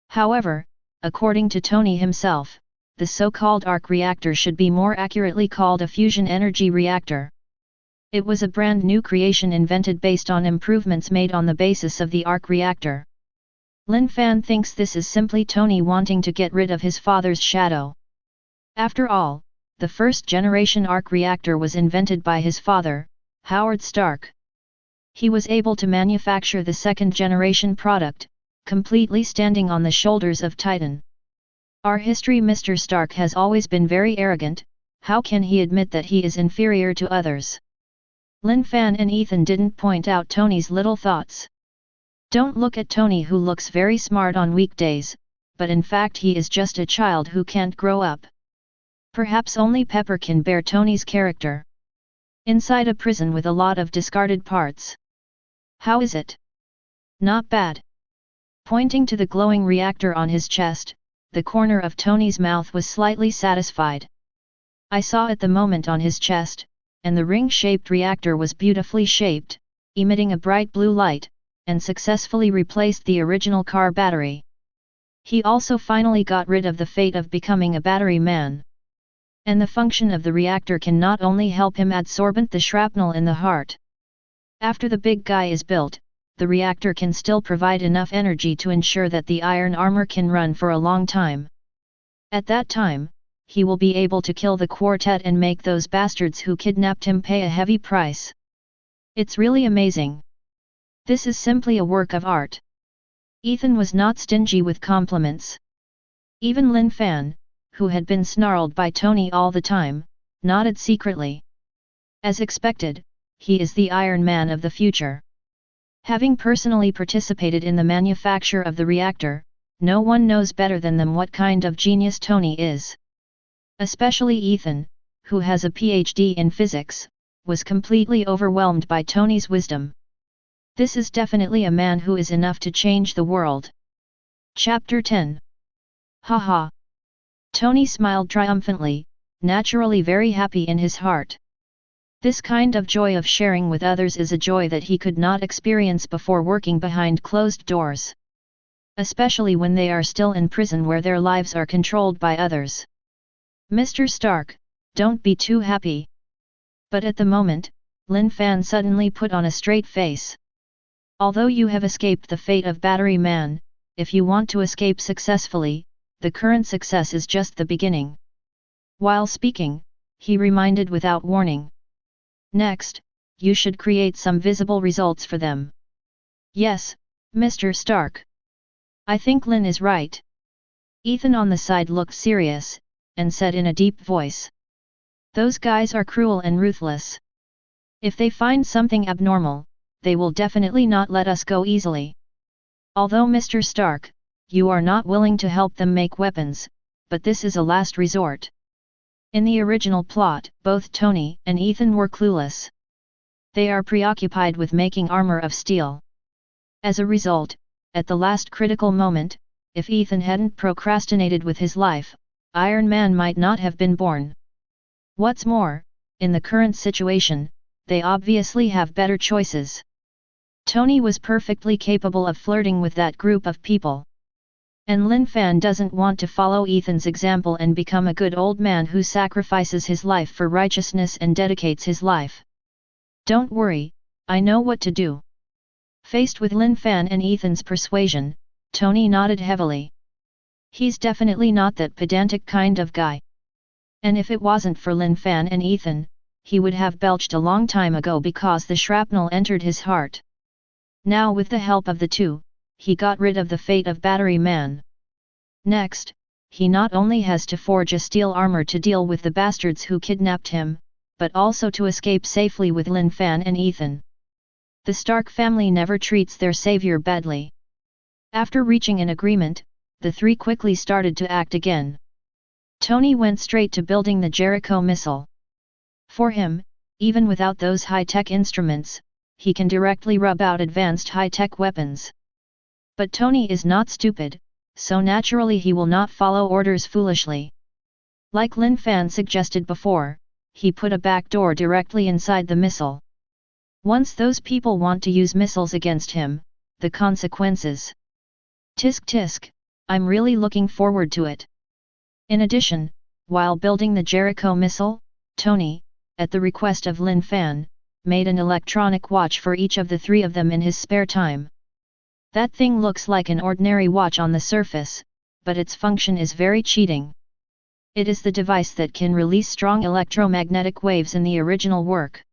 However, according to Tony himself, the so-called arc reactor should be more accurately called a fusion energy reactor. It was a brand new creation invented based on improvements made on the basis of the arc reactor. Lin Fan thinks this is simply Tony wanting to get rid of his father's shadow. After all, the first-generation arc reactor was invented by his father, Howard Stark. He was able to manufacture the second-generation product, completely standing on the shoulders of Titan. Our history Mr. Stark has always been very arrogant, how can he admit that he is inferior to others? Lin Fan and Ethan didn't point out Tony's little thoughts. Don't look at Tony who looks very smart on weekdays, but in fact he is just a child who can't grow up. Perhaps only Pepper can bear Tony's character. Inside a prison with a lot of discarded parts. How is it? Not bad. Pointing to the glowing reactor on his chest, the corner of Tony's mouth was slightly satisfied. I saw at the moment on his chest, and the ring-shaped reactor was beautifully shaped, emitting a bright blue light, and successfully replaced the original car battery. He also finally got rid of the fate of becoming a battery man. And the function of the reactor can not only help him adsorbent the shrapnel in the heart. After the big guy is built, the reactor can still provide enough energy to ensure that the iron armor can run for a long time. At that time, he will be able to kill the quartet and make those bastards who kidnapped him pay a heavy price. It's really amazing. This is simply a work of art. Ethan was not stingy with compliments. Even Lin Fan, who had been snarled by Tony all the time, nodded secretly. As expected, he is the Iron Man of the future. Having personally participated in the manufacture of the reactor, no one knows better than them what kind of genius Tony is. Especially Ethan, who has a PhD in physics, was completely overwhelmed by Tony's wisdom. This is definitely a man who is enough to change the world. Chapter 10. Haha. Tony smiled triumphantly, naturally very happy in his heart. This kind of joy of sharing with others is a joy that he could not experience before working behind closed doors. Especially when they are still in prison where their lives are controlled by others. Mr. Stark, don't be too happy. But at the moment, Lin Fan suddenly put on a straight face. Although you have escaped the fate of Battery Man, if you want to escape successfully, the current success is just the beginning. While speaking, he reminded without warning. Next, you should create some visible results for them. Yes, Mr. Stark. I think Lin is right. Ethan on the side looked serious, and said in a deep voice. Those guys are cruel and ruthless. If they find something abnormal, they will definitely not let us go easily. Although Mr. Stark, you are not willing to help them make weapons, but this is a last resort. In the original plot, both Tony and Ethan were clueless. They are preoccupied with making armor of steel. As a result, at the last critical moment, if Ethan hadn't procrastinated with his life, Iron Man might not have been born. What's more, in the current situation, they obviously have better choices. Tony was perfectly capable of flirting with that group of people. And Lin Fan doesn't want to follow Ethan's example and become a good old man who sacrifices his life for righteousness and dedicates his life. Don't worry, I know what to do. Faced with Lin Fan and Ethan's persuasion, Tony nodded heavily. He's definitely not that pedantic kind of guy. And if it wasn't for Lin Fan and Ethan, he would have belched a long time ago because the shrapnel entered his heart. Now with the help of the two, he got rid of the fate of Battery Man. Next, he not only has to forge a steel armor to deal with the bastards who kidnapped him, but also to escape safely with Lin Fan and Ethan. The Stark family never treats their savior badly. After reaching an agreement, the three quickly started to act again. Tony went straight to building the Jericho missile. For him, even without those high-tech instruments, he can directly rub out advanced high-tech weapons. But Tony is not stupid, so naturally he will not follow orders foolishly. Like Lin Fan suggested before, he put a back door directly inside the missile. Once those people want to use missiles against him, the consequences. Tisk tisk, I'm really looking forward to it. In addition, while building the Jericho missile, Tony, at the request of Lin Fan, made an electronic watch for each of the three of them in his spare time. That thing looks like an ordinary watch on the surface, but its function is very cheating. It is the device that can release strong electromagnetic waves in the original work.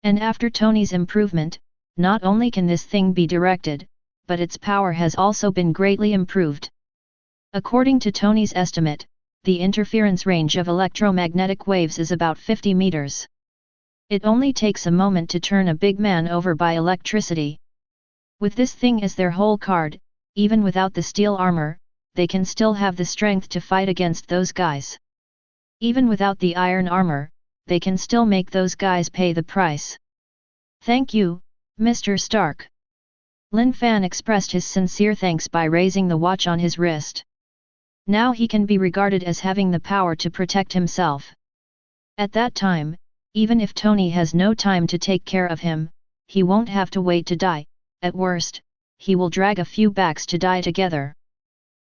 And after Tony's improvement, not only can this thing be directed, but its power has also been greatly improved. According to Tony's estimate, the interference range of electromagnetic waves is about 50 meters. It only takes a moment to turn a big man over by electricity. With this thing as their whole card, even without the steel armor, they can still have the strength to fight against those guys. Even without the iron armor, they can still make those guys pay the price. Thank you, Mr. Stark. Lin Fan expressed his sincere thanks by raising the watch on his wrist. Now he can be regarded as having the power to protect himself. At that time, even if Tony has no time to take care of him, he won't have to wait to die. At worst, he will drag a few backs to die together.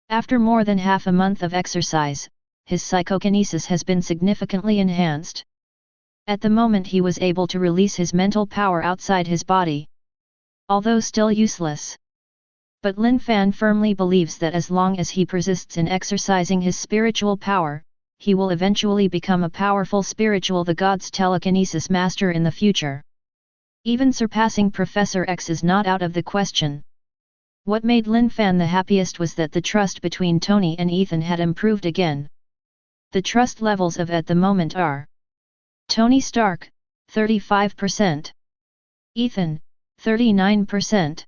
After more than half a month of exercise, his psychokinesis has been significantly enhanced. At the moment he was able to release his mental power outside his body. Although still useless. But Lin Fan firmly believes that as long as he persists in exercising his spiritual power, he will eventually become a powerful spiritual the gods' telekinesis master in the future. Even surpassing Professor X is not out of the question. What made Lin Fan the happiest was that the trust between Tony and Ethan had improved again. The trust levels of at the moment are: Tony Stark, 35%. Ethan, 39%.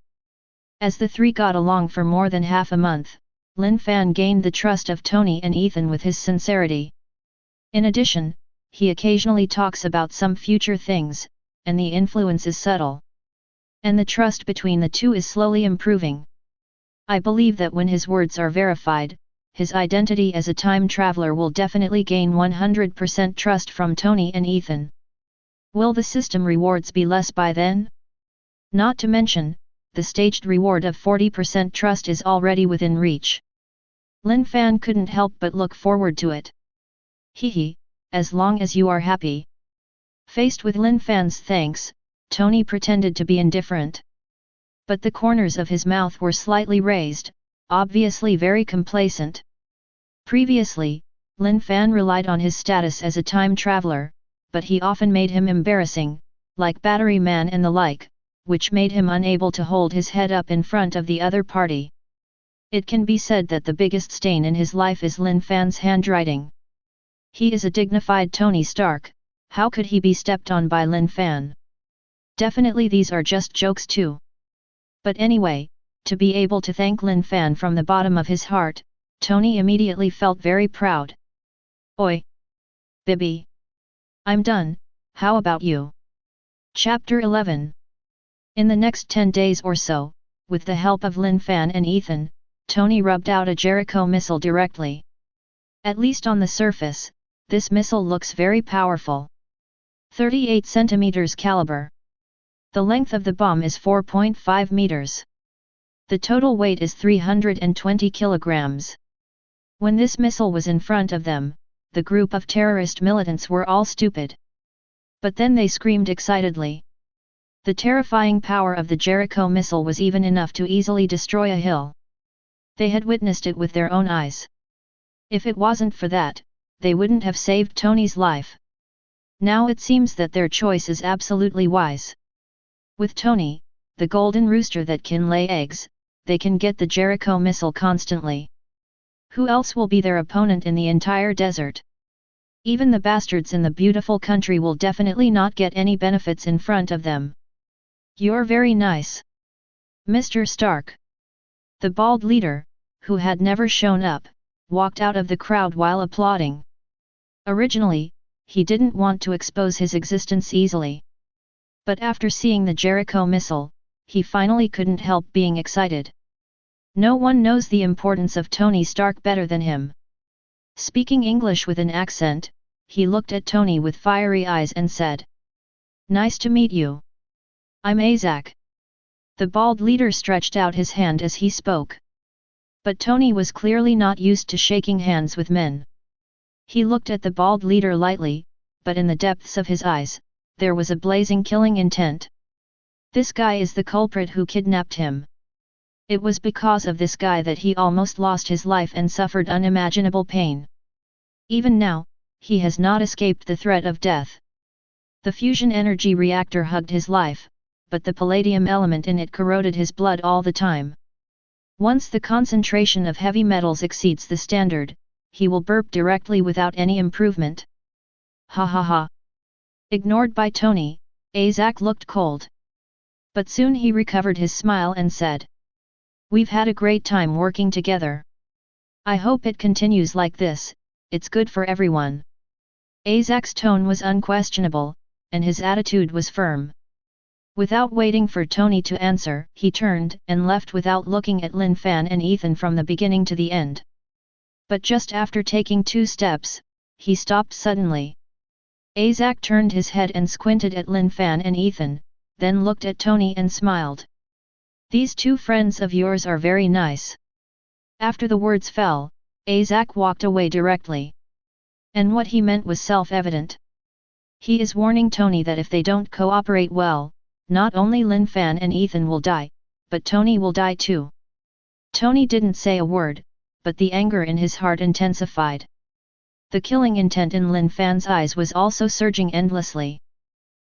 As the three got along for more than half a month, Lin Fan gained the trust of Tony and Ethan with his sincerity. In addition, he occasionally talks about some future things, and the influence is subtle. And the trust between the two is slowly improving. I believe that when his words are verified, his identity as a time traveler will definitely gain 100% trust from Tony and Ethan. Will the system rewards be less by then? Not to mention, the staged reward of 40% trust is already within reach. Lin Fan couldn't help but look forward to it. Hehe, as long as you are happy. Faced with Lin Fan's thanks, Tony pretended to be indifferent. But the corners of his mouth were slightly raised, obviously very complacent. Previously, Lin Fan relied on his status as a time traveler, but he often made him embarrassing, like Battery Man and the like, which made him unable to hold his head up in front of the other party. It can be said that the biggest stain in his life is Lin Fan's handwriting. He is a dignified Tony Stark, how could he be stepped on by Lin Fan? Definitely these are just jokes too. But anyway, to be able to thank Lin Fan from the bottom of his heart, Tony immediately felt very proud. Oi! Bibi! I'm done, how about you? Chapter 11. In the next 10 days or so, with the help of Lin Fan and Ethan, Tony rubbed out a Jericho missile directly. At least on the surface, this missile looks very powerful. 38 centimeters caliber. The length of the bomb is 4.5 meters. The total weight is 320 kilograms. When this missile was in front of them, the group of terrorist militants were all stupid. But then they screamed excitedly. The terrifying power of the Jericho missile was even enough to easily destroy a hill. They had witnessed it with their own eyes. If it wasn't for that, they wouldn't have saved Tony's life. Now it seems that their choice is absolutely wise. With Tony, the golden rooster that can lay eggs, they can get the Jericho missile constantly. Who else will be their opponent in the entire desert? Even the bastards in the beautiful country will definitely not get any benefits in front of them. You're very nice, Mr. Stark. The bald leader, who had never shown up, walked out of the crowd while applauding. Originally, he didn't want to expose his existence easily. But after seeing the Jericho missile, he finally couldn't help being excited. No one knows the importance of Tony Stark better than him. Speaking English with an accent, he looked at Tony with fiery eyes and said, "Nice to meet you. I'm Isaac." The bald leader stretched out his hand as he spoke. But Tony was clearly not used to shaking hands with men. He looked at the bald leader lightly, but in the depths of his eyes, there was a blazing killing intent. This guy is the culprit who kidnapped him. It was because of this guy that he almost lost his life and suffered unimaginable pain. Even now, he has not escaped the threat of death. The fusion energy reactor hugged his life, but the palladium element in it corroded his blood all the time. Once the concentration of heavy metals exceeds the standard, he will burp directly without any improvement. Ha ha ha. Ignored by Tony, Isaac looked cold. But soon he recovered his smile and said, "We've had a great time working together. I hope it continues like this, it's good for everyone." Isaac's tone was unquestionable, and his attitude was firm. Without waiting for Tony to answer, he turned and left without looking at Lin Fan and Ethan from the beginning to the end. But just after taking 2 steps, he stopped suddenly. Isaac turned his head and squinted at Lin Fan and Ethan, then looked at Tony and smiled. "These 2 friends of yours are very nice." After the words fell, Isaac walked away directly. And what he meant was self-evident. He is warning Tony that if they don't cooperate well, not only Lin Fan and Ethan will die, but Tony will die too. Tony didn't say a word, but the anger in his heart intensified. The killing intent in Lin Fan's eyes was also surging endlessly.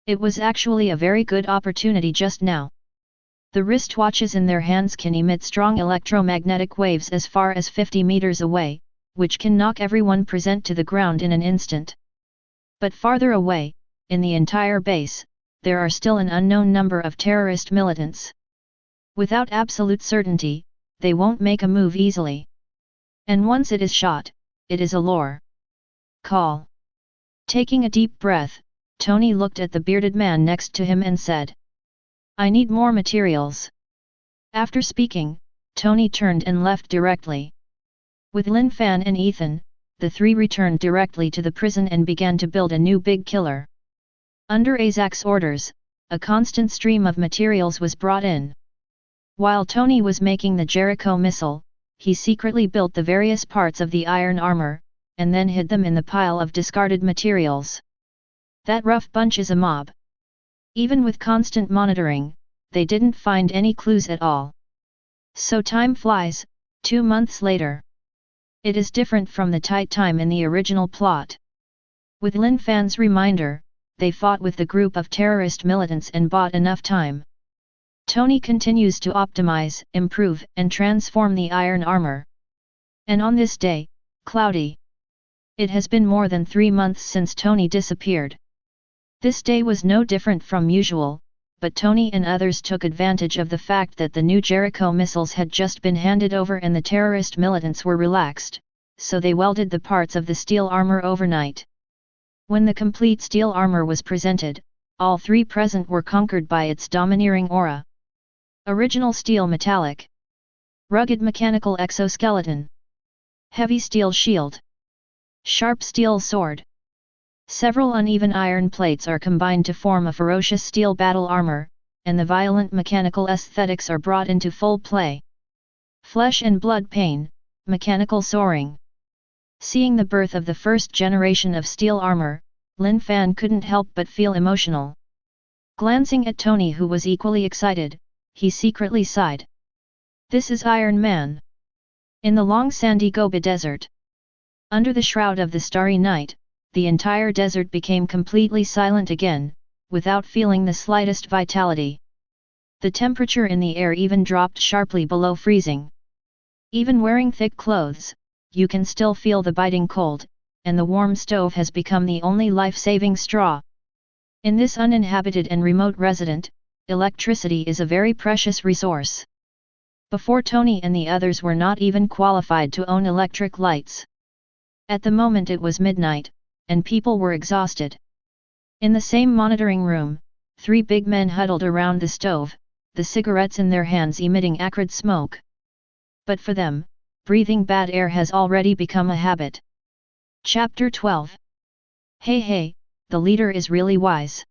It was actually a very good opportunity just now. The wristwatches in their hands can emit strong electromagnetic waves as far as 50 meters away, which can knock everyone present to the ground in an instant. But farther away, in the entire base, there are still an unknown number of terrorist militants. Without absolute certainty, they won't make a move easily. And once it is shot, it is a lure call. Taking a deep breath, Tony looked at the bearded man next to him and said, "I need more materials." After speaking, Tony turned and left directly. With Lin Fan and Ethan, the 3 returned directly to the prison and began to build a new big killer. Under Isaac's orders, a constant stream of materials was brought in. While Tony was making the Jericho missile, he secretly built the various parts of the iron armor, and then hid them in the pile of discarded materials. That rough bunch is a mob. Even with constant monitoring, they didn't find any clues at all. So time flies, 2 months later. It is different from the tight time in the original plot. With Lin Fan's reminder, they fought with the group of terrorist militants and bought enough time. Tony continues to optimize, improve, and transform the iron armor. And on this day, cloudy. It has been more than 3 months since Tony disappeared. This day was no different from usual, but Tony and others took advantage of the fact that the new Jericho missiles had just been handed over and the terrorist militants were relaxed, so they welded the parts of the steel armor overnight. When the complete steel armor was presented, all 3 present were conquered by its domineering aura. Original steel metallic. Rugged mechanical exoskeleton. Heavy steel shield. Sharp steel sword. Several uneven iron plates are combined to form a ferocious steel battle armor, and the violent mechanical aesthetics are brought into full play. Flesh and blood pain, mechanical soaring. Seeing the birth of the first generation of steel armor, Lin Fan couldn't help but feel emotional. Glancing at Tony, who was equally excited, he secretly sighed. This is Iron Man. In the long sandy Gobi Desert. Under the shroud of the starry night, the entire desert became completely silent again, without feeling the slightest vitality. The temperature in the air even dropped sharply below freezing. Even wearing thick clothes, you can still feel the biting cold, and the warm stove has become the only life-saving straw. In this uninhabited and remote residence, electricity is a very precious resource. Before, Tony and the others were not even qualified to own electric lights. At the moment it was midnight, and people were exhausted. In the same monitoring room, 3 big men huddled around the stove, the cigarettes in their hands emitting acrid smoke. But for them, breathing bad air has already become a habit. Chapter 12. Hey, the leader is really wise.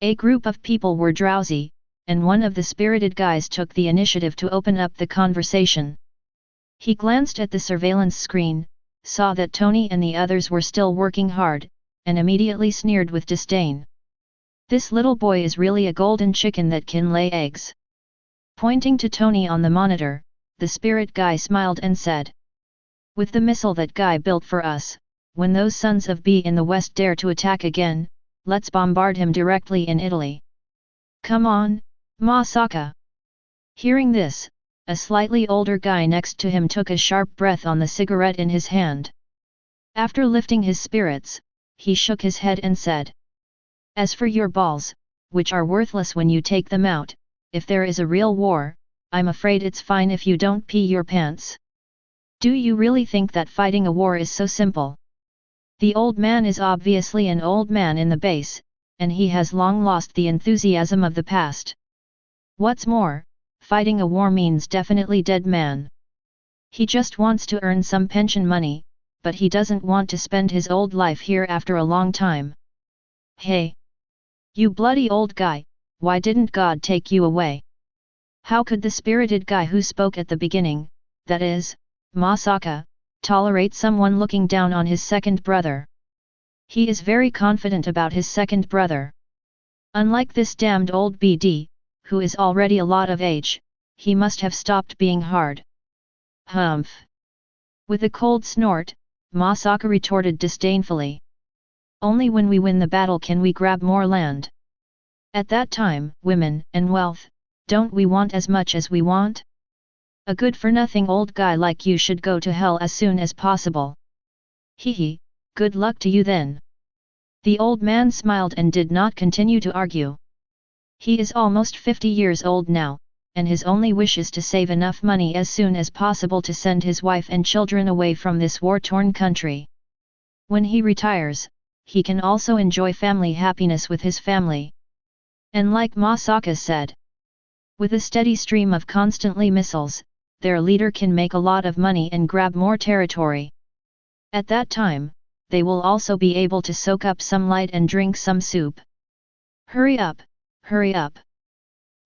A group of people were drowsy, and one of the spirited guys took the initiative to open up the conversation. He glanced at the surveillance screen, saw that Tony and the others were still working hard, and immediately sneered with disdain. This little boy is really a golden chicken that can lay eggs. Pointing to Tony on the monitor, the spirit guy smiled and said, with the missile that guy built for us, when those sons of B in the west dare to attack again, let's bombard him directly in Italy. Come on, Masaka. Hearing this, a slightly older guy next to him took a sharp breath on the cigarette in his hand. After lifting his spirits, he shook his head and said, as for your balls, which are worthless when you take them out, if there is a real war, I'm afraid it's fine if you don't pee your pants. Do you really think that fighting a war is so simple? The old man is obviously an old man in the base, and he has long lost the enthusiasm of the past. What's more, fighting a war means definitely dead man. He just wants to earn some pension money, but he doesn't want to spend his old life here after a long time. Hey! You bloody old guy, why didn't God take you away? How could the spirited guy who spoke at the beginning, that is, Masaka, tolerate someone looking down on his second brother? He is very confident about his second brother. Unlike this damned old BD, who is already a lot of age, he must have stopped being hard. Humph! With a cold snort, Masaka retorted disdainfully. Only when we win the battle can we grab more land. At that time, women and wealth, don't we want as much as we want? A good-for-nothing old guy like you should go to hell as soon as possible. Hee, good luck to you then. The old man smiled and did not continue to argue. He is almost 50 years old now, and his only wish is to save enough money as soon as possible to send his wife and children away from this war-torn country. When he retires, he can also enjoy family happiness with his family. And like Masaka said, with a steady stream of constantly missiles, their leader can make a lot of money and grab more territory. At that time, they will also be able to soak up some light and drink some soup. Hurry up, hurry up.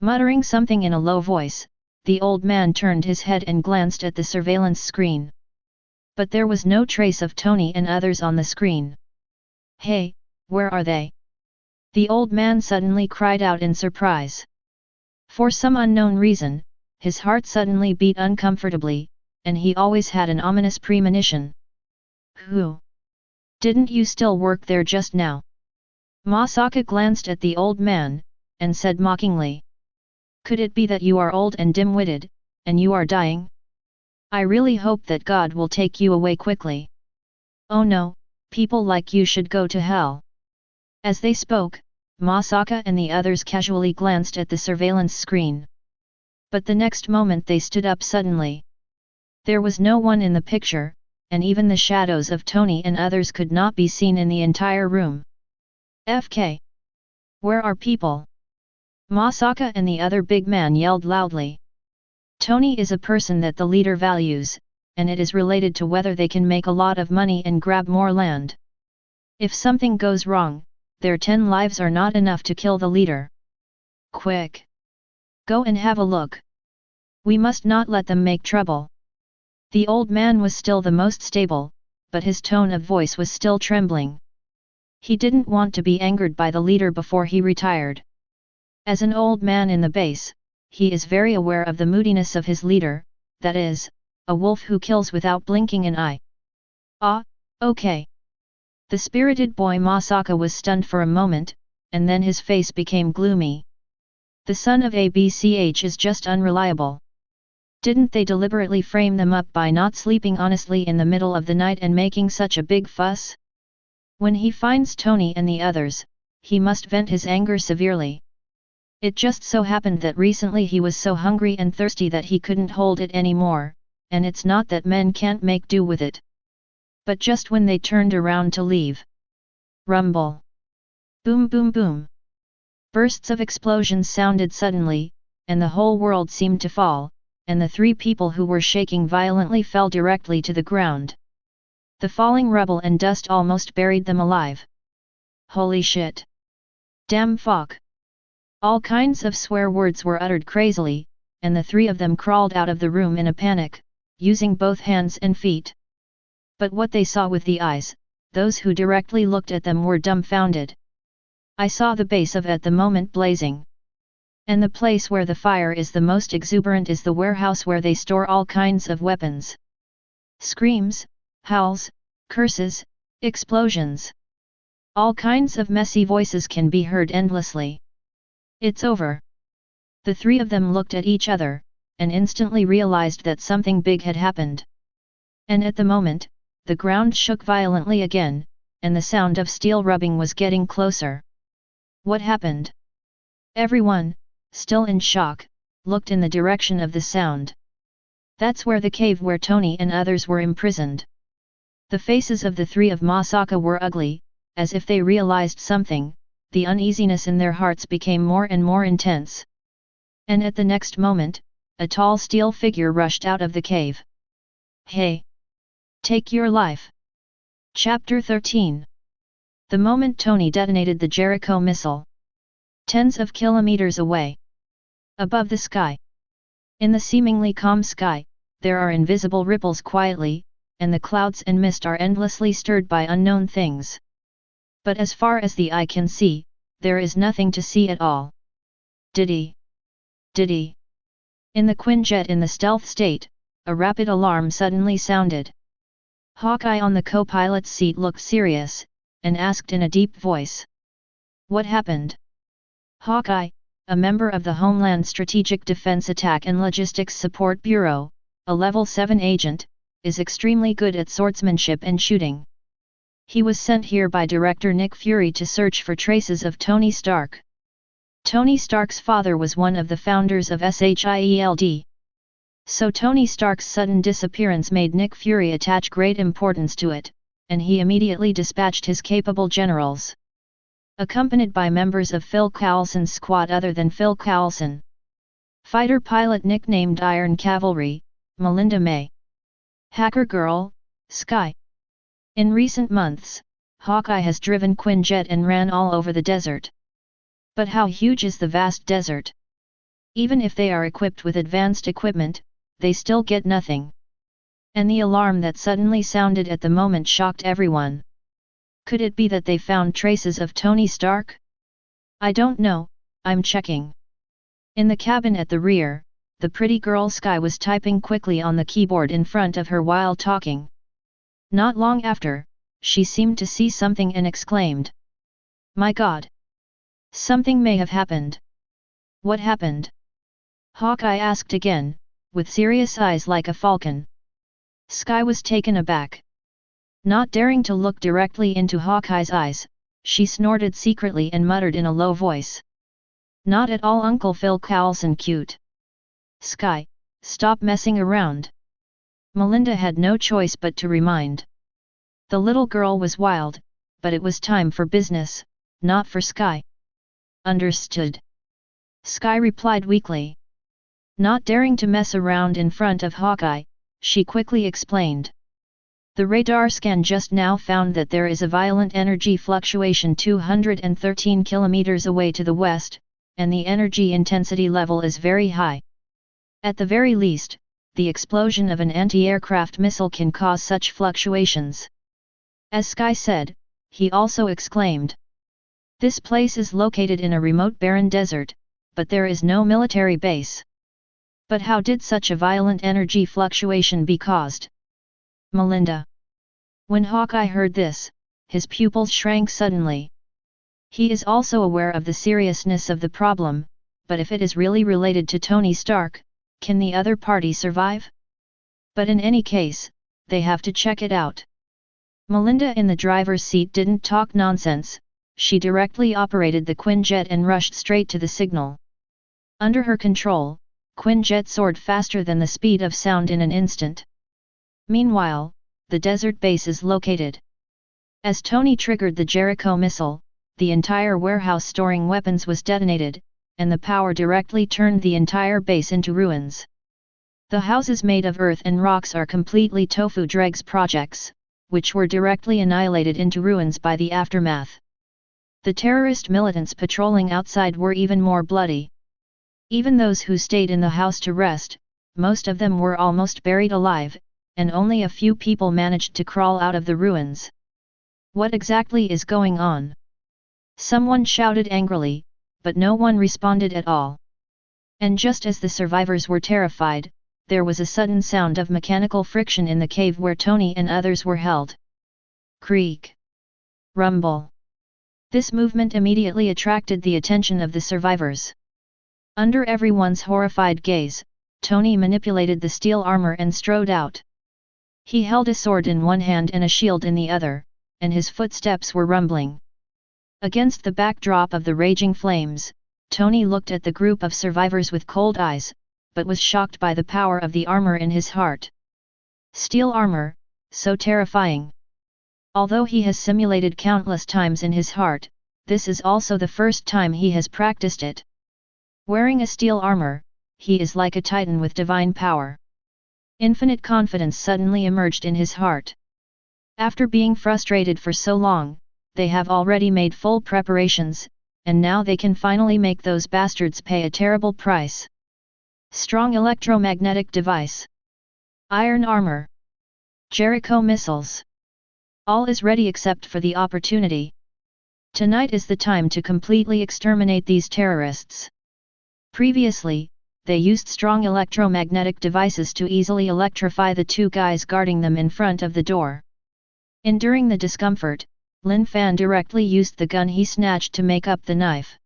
Muttering something in a low voice, the old man turned his head and glanced at the surveillance screen. But there was no trace of Tony and others on the screen. Hey, where are they? The old man suddenly cried out in surprise. For some unknown reason, his heart suddenly beat uncomfortably, and he always had an ominous premonition. Who? Didn't you still work there just now? Masaka glanced at the old man, and said mockingly. Could it be that you are old and dim-witted, and you are dying? I really hope that God will take you away quickly. Oh no, people like you should go to hell. As they spoke, Masaka and the others casually glanced at the surveillance screen. But the next moment they stood up suddenly. There was no one in the picture, and even the shadows of Tony and others could not be seen in the entire room. FK. Where are people? Masaka and the other big man yelled loudly. Tony is a person that the leader values, and it is related to whether they can make a lot of money and grab more land. If something goes wrong, their 10 lives are not enough to kill the leader. Quick! Go and have a look. We must not let them make trouble. The old man was still the most stable, but his tone of voice was still trembling. He didn't want to be angered by the leader before he retired. As an old man in the base, he is very aware of the moodiness of his leader, that is, a wolf who kills without blinking an eye. Ah, okay. The spirited boy Masaka was stunned for a moment, and then his face became gloomy. The son of ABCH is just unreliable. Didn't they deliberately frame them up by not sleeping honestly in the middle of the night and making such a big fuss? When he finds Tony and the others, he must vent his anger severely. It just so happened that recently he was so hungry and thirsty that he couldn't hold it anymore, and it's not that men can't make do with it. But just when they turned around to leave. Rumble. Boom boom boom. Bursts of explosions sounded suddenly, and the whole world seemed to fall, and the three people who were shaking violently fell directly to the ground. The falling rubble and dust almost buried them alive. Holy shit! Damn fuck! All kinds of swear words were uttered crazily, and the three of them crawled out of the room in a panic, using both hands and feet. But what they saw with the eyes, those who directly looked at them were dumbfounded. I saw the base of at the moment blazing. And the place where the fire is the most exuberant is the warehouse where they store all kinds of weapons. Screams, howls, curses, explosions. All kinds of messy voices can be heard endlessly. It's over. The three of them looked at each other, and instantly realized that something big had happened. And at the moment, the ground shook violently again, and the sound of steel rubbing was getting closer. What happened? Everyone, still in shock, looked in the direction of the sound. That's where the cave where Tony and others were imprisoned. The faces of the three of Masaka were ugly, as if they realized something. The uneasiness in their hearts became more and more intense. And at the next moment, a tall steel figure rushed out of the cave. Hey! Take your life! Chapter 13. The moment Tony detonated the Jericho missile. Tens of kilometers away. Above the sky. In the seemingly calm sky, there are invisible ripples quietly, and the clouds and mist are endlessly stirred by unknown things. But as far as the eye can see, there is nothing to see at all. Diddy! Diddy! In the Quinjet in the stealth state, a rapid alarm suddenly sounded. Hawkeye on the co-pilot's seat looked serious, and asked in a deep voice. What happened? Hawkeye, a member of the Homeland Strategic Defense Attack and Logistics Support Bureau, a Level 7 agent, is extremely good at swordsmanship and shooting. He was sent here by director Nick Fury to search for traces of Tony Stark. Tony Stark's father was one of the founders of SHIELD. So Tony Stark's sudden disappearance made Nick Fury attach great importance to it, and he immediately dispatched his capable generals. Accompanied by members of Phil Coulson's squad other than Phil Coulson. Fighter pilot nicknamed Iron Cavalry, Melinda May. Hacker Girl, Sky. In recent months, Hawkeye has driven Quinjet and ran all over the desert. But how huge is the vast desert? Even if they are equipped with advanced equipment, they still get nothing. And the alarm that suddenly sounded at the moment shocked everyone. Could it be that they found traces of Tony Stark? I don't know, I'm checking. In the cabin at the rear, the pretty girl Sky was typing quickly on the keyboard in front of her while talking. Not long after, she seemed to see something and exclaimed. My God! Something may have happened. What happened? Hawkeye asked again, with serious eyes like a falcon. Sky was taken aback. Not daring to look directly into Hawkeye's eyes, she snorted secretly and muttered in a low voice. Not at all Uncle Phil Coulson cute. Sky, stop messing around. Melinda had no choice but to remind. The little girl was wild, but it was time for business, not for Sky. Understood. Sky replied weakly. Not daring to mess around in front of Hawkeye, she quickly explained. The radar scan just now found that there is a violent energy fluctuation 213 kilometers away to the west, and the energy intensity level is very high. At the very least, the explosion of an anti-aircraft missile can cause such fluctuations. As Sky said, he also exclaimed. This place is located in a remote barren desert, but there is no military base. But how did such a violent energy fluctuation be caused? Melinda. When Hawkeye heard this, his pupils shrank suddenly. He is also aware of the seriousness of the problem, but if it is really related to Tony Stark, can the other party survive? But in any case, they have to check it out. Melinda in the driver's seat didn't talk nonsense, she directly operated the Quinjet and rushed straight to the signal. Under her control, Quinjet soared faster than the speed of sound in an instant. Meanwhile, the desert base is located. As Tony triggered the Jericho missile, the entire warehouse storing weapons was detonated, and the power directly turned the entire base into ruins. The houses made of earth and rocks are completely tofu dregs projects, which were directly annihilated into ruins by the aftermath. The terrorist militants patrolling outside were even more bloody. Even those who stayed in the house to rest, most of them were almost buried alive, and only a few people managed to crawl out of the ruins. What exactly is going on? Someone shouted angrily, but no one responded at all. And just as the survivors were terrified, there was a sudden sound of mechanical friction in the cave where Tony and others were held. Creak. Rumble. This movement immediately attracted the attention of the survivors. Under everyone's horrified gaze, Tony manipulated the steel armor and strode out. He held a sword in one hand and a shield in the other, and his footsteps were rumbling. Against the backdrop of the raging flames, Tony looked at the group of survivors with cold eyes, but was shocked by the power of the armor in his heart. Steel armor, so terrifying. Although he has simulated countless times in his heart, this is also the first time he has practiced it. Wearing a steel armor, he is like a titan with divine power. Infinite confidence suddenly emerged in his heart. After being frustrated for so long, they have already made full preparations, and now they can finally make those bastards pay a terrible price. Strong electromagnetic device. Iron armor. Jericho missiles. All is ready except for the opportunity. Tonight is the time to completely exterminate these terrorists. Previously, they used strong electromagnetic devices to easily electrify the two guys guarding them in front of the door. Enduring the discomfort, Lin Fan directly used the gun he snatched to make up the knife.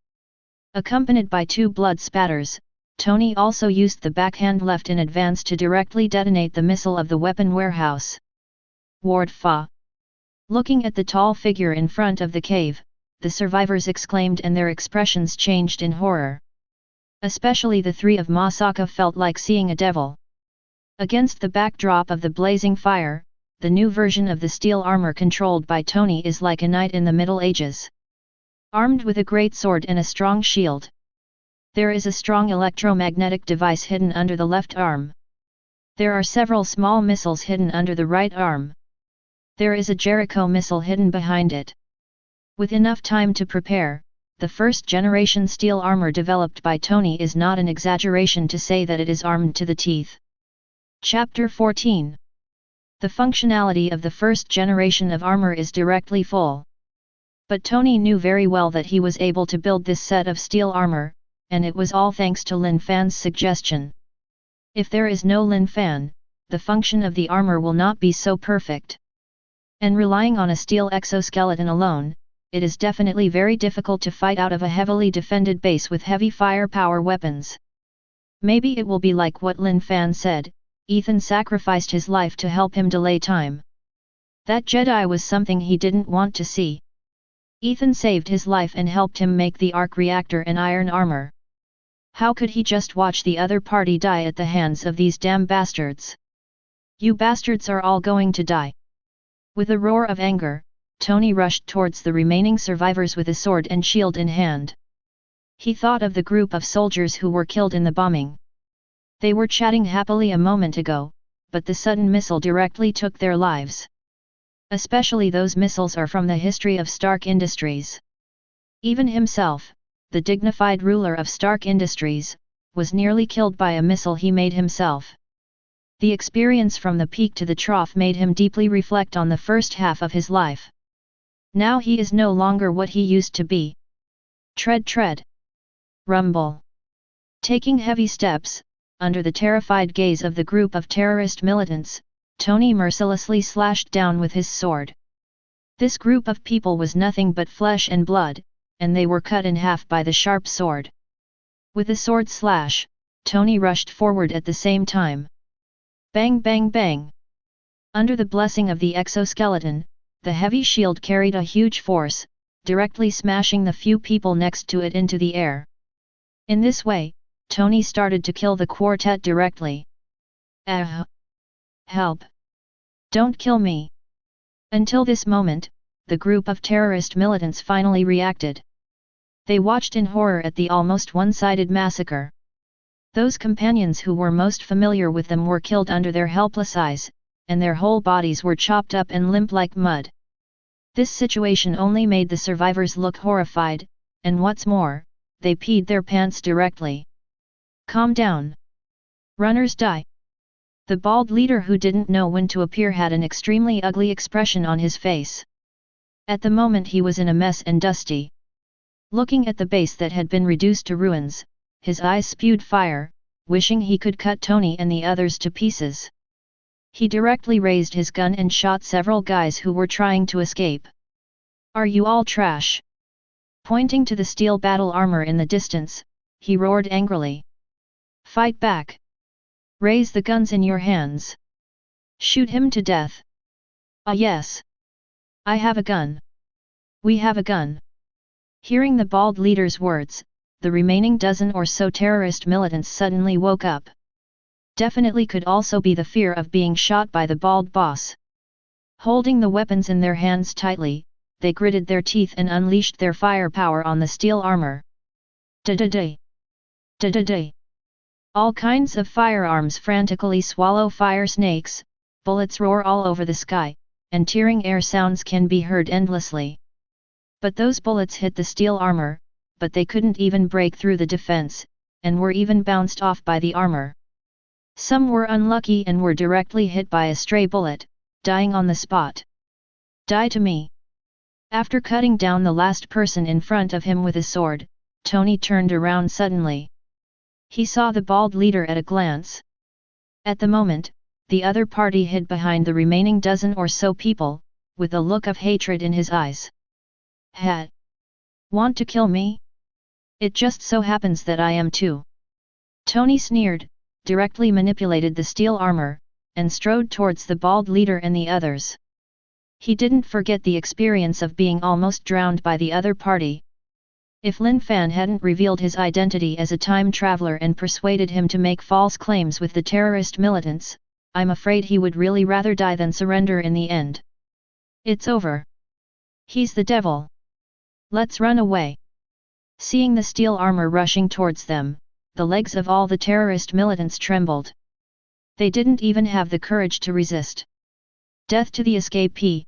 Accompanied by two blood spatters, Tony also used the backhand left in advance to directly detonate the missile of the weapon warehouse. Ward Fa. Looking at the tall figure in front of the cave, the survivors exclaimed and their expressions changed in horror. Especially the three of Masaka felt like seeing a devil. Against the backdrop of the blazing fire, the new version of the steel armor controlled by Tony is like a knight in the Middle Ages. Armed with a great sword and a strong shield. There is a strong electromagnetic device hidden under the left arm. There are several small missiles hidden under the right arm. There is a Jericho missile hidden behind it. With enough time to prepare, the first-generation steel armor developed by Tony is not an exaggeration to say that it is armed to the teeth. Chapter 14. The functionality of the first generation of armor is directly full. But Tony knew very well that he was able to build this set of steel armor, and it was all thanks to Lin Fan's suggestion. If there is no Lin Fan, the function of the armor will not be so perfect. And relying on a steel exoskeleton alone, it is definitely very difficult to fight out of a heavily defended base with heavy firepower weapons. Maybe it will be like what Lin Fan said, Ethan sacrificed his life to help him delay time. That Jedi was something he didn't want to see. Ethan saved his life and helped him make the arc reactor and iron armor. How could he just watch the other party die at the hands of these damn bastards? You bastards are all going to die. With a roar of anger, Tony rushed towards the remaining survivors with a sword and shield in hand. He thought of the group of soldiers who were killed in the bombing. They were chatting happily a moment ago, but the sudden missile directly took their lives. Especially those missiles are from the history of Stark Industries. Even himself, the dignified ruler of Stark Industries, was nearly killed by a missile he made himself. The experience from the peak to the trough made him deeply reflect on the first half of his life. Now he is no longer what he used to be. Tread, tread. Rumble. Taking heavy steps, under the terrified gaze of the group of terrorist militants, Tony mercilessly slashed down with his sword. This group of people was nothing but flesh and blood, and they were cut in half by the sharp sword. With the sword slash, Tony rushed forward at the same time. Bang bang bang! Under the blessing of the exoskeleton, the heavy shield carried a huge force, directly smashing the few people next to it into the air. In this way, Tony started to kill the quartet directly. Ah! Help! Don't kill me! Until this moment, the group of terrorist militants finally reacted. They watched in horror at the almost one-sided massacre. Those companions who were most familiar with them were killed under their helpless eyes, and their whole bodies were chopped up and limp like mud. This situation only made the survivors look horrified, and what's more, they peed their pants directly. Calm down. Runners die. The bald leader who didn't know when to appear had an extremely ugly expression on his face. At the moment he was in a mess and dusty. Looking at the base that had been reduced to ruins, his eyes spewed fire, wishing he could cut Tony and the others to pieces. He directly raised his gun and shot several guys who were trying to escape. Are you all trash? Pointing to the steel battle armor in the distance, he roared angrily. Fight back! Raise the guns in your hands! Shoot him to death! Ah yes! I have a gun! We have a gun! Hearing the bald leader's words, the remaining dozen or so terrorist militants suddenly woke up. Definitely could also be the fear of being shot by the bald boss. Holding the weapons in their hands tightly, they gritted their teeth and unleashed their firepower on the steel armor. Da-da-day! Da-da-day! All kinds of firearms frantically swallow fire snakes, bullets roar all over the sky, and tearing air sounds can be heard endlessly. But those bullets hit the steel armor, but they couldn't even break through the defense, and were even bounced off by the armor. Some were unlucky and were directly hit by a stray bullet, dying on the spot. Die to me! After cutting down the last person in front of him with a sword, Tony turned around suddenly. He saw the bald leader at a glance. At the moment, the other party hid behind the remaining dozen or so people, with a look of hatred in his eyes. "Ha! Want to kill me? It just so happens that I am too." Tony sneered, directly manipulated the steel armor, and strode towards the bald leader and the others. He didn't forget the experience of being almost drowned by the other party. If Lin Fan hadn't revealed his identity as a time traveler and persuaded him to make false claims with the terrorist militants, I'm afraid he would really rather die than surrender in the end. It's over. He's the devil. Let's run away. Seeing the steel armor rushing towards them, the legs of all the terrorist militants trembled. They didn't even have the courage to resist. Death to the escapee.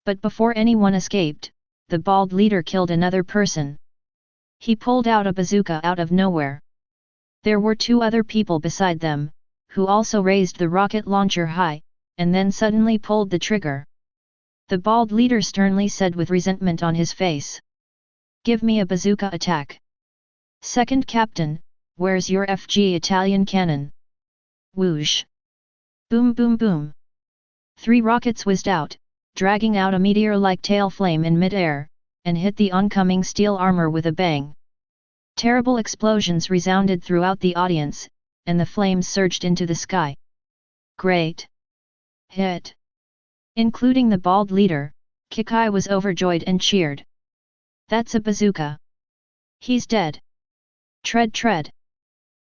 But before anyone escaped, the bald leader killed another person. He pulled out a bazooka out of nowhere. There were two other people beside them, who also raised the rocket launcher high, and then suddenly pulled the trigger. The bald leader sternly said with resentment on his face. "Give me a bazooka attack. Second captain, where's your FG Italian cannon?" Whoosh! Boom boom boom! 3 rockets whizzed out, dragging out a meteor-like tail flame in mid-air, and hit the oncoming steel armor with a bang. Terrible explosions resounded throughout the audience, and the flames surged into the sky. Great hit! Including the bald leader, Kikai was overjoyed and cheered. That's a bazooka. He's dead. Tread, tread.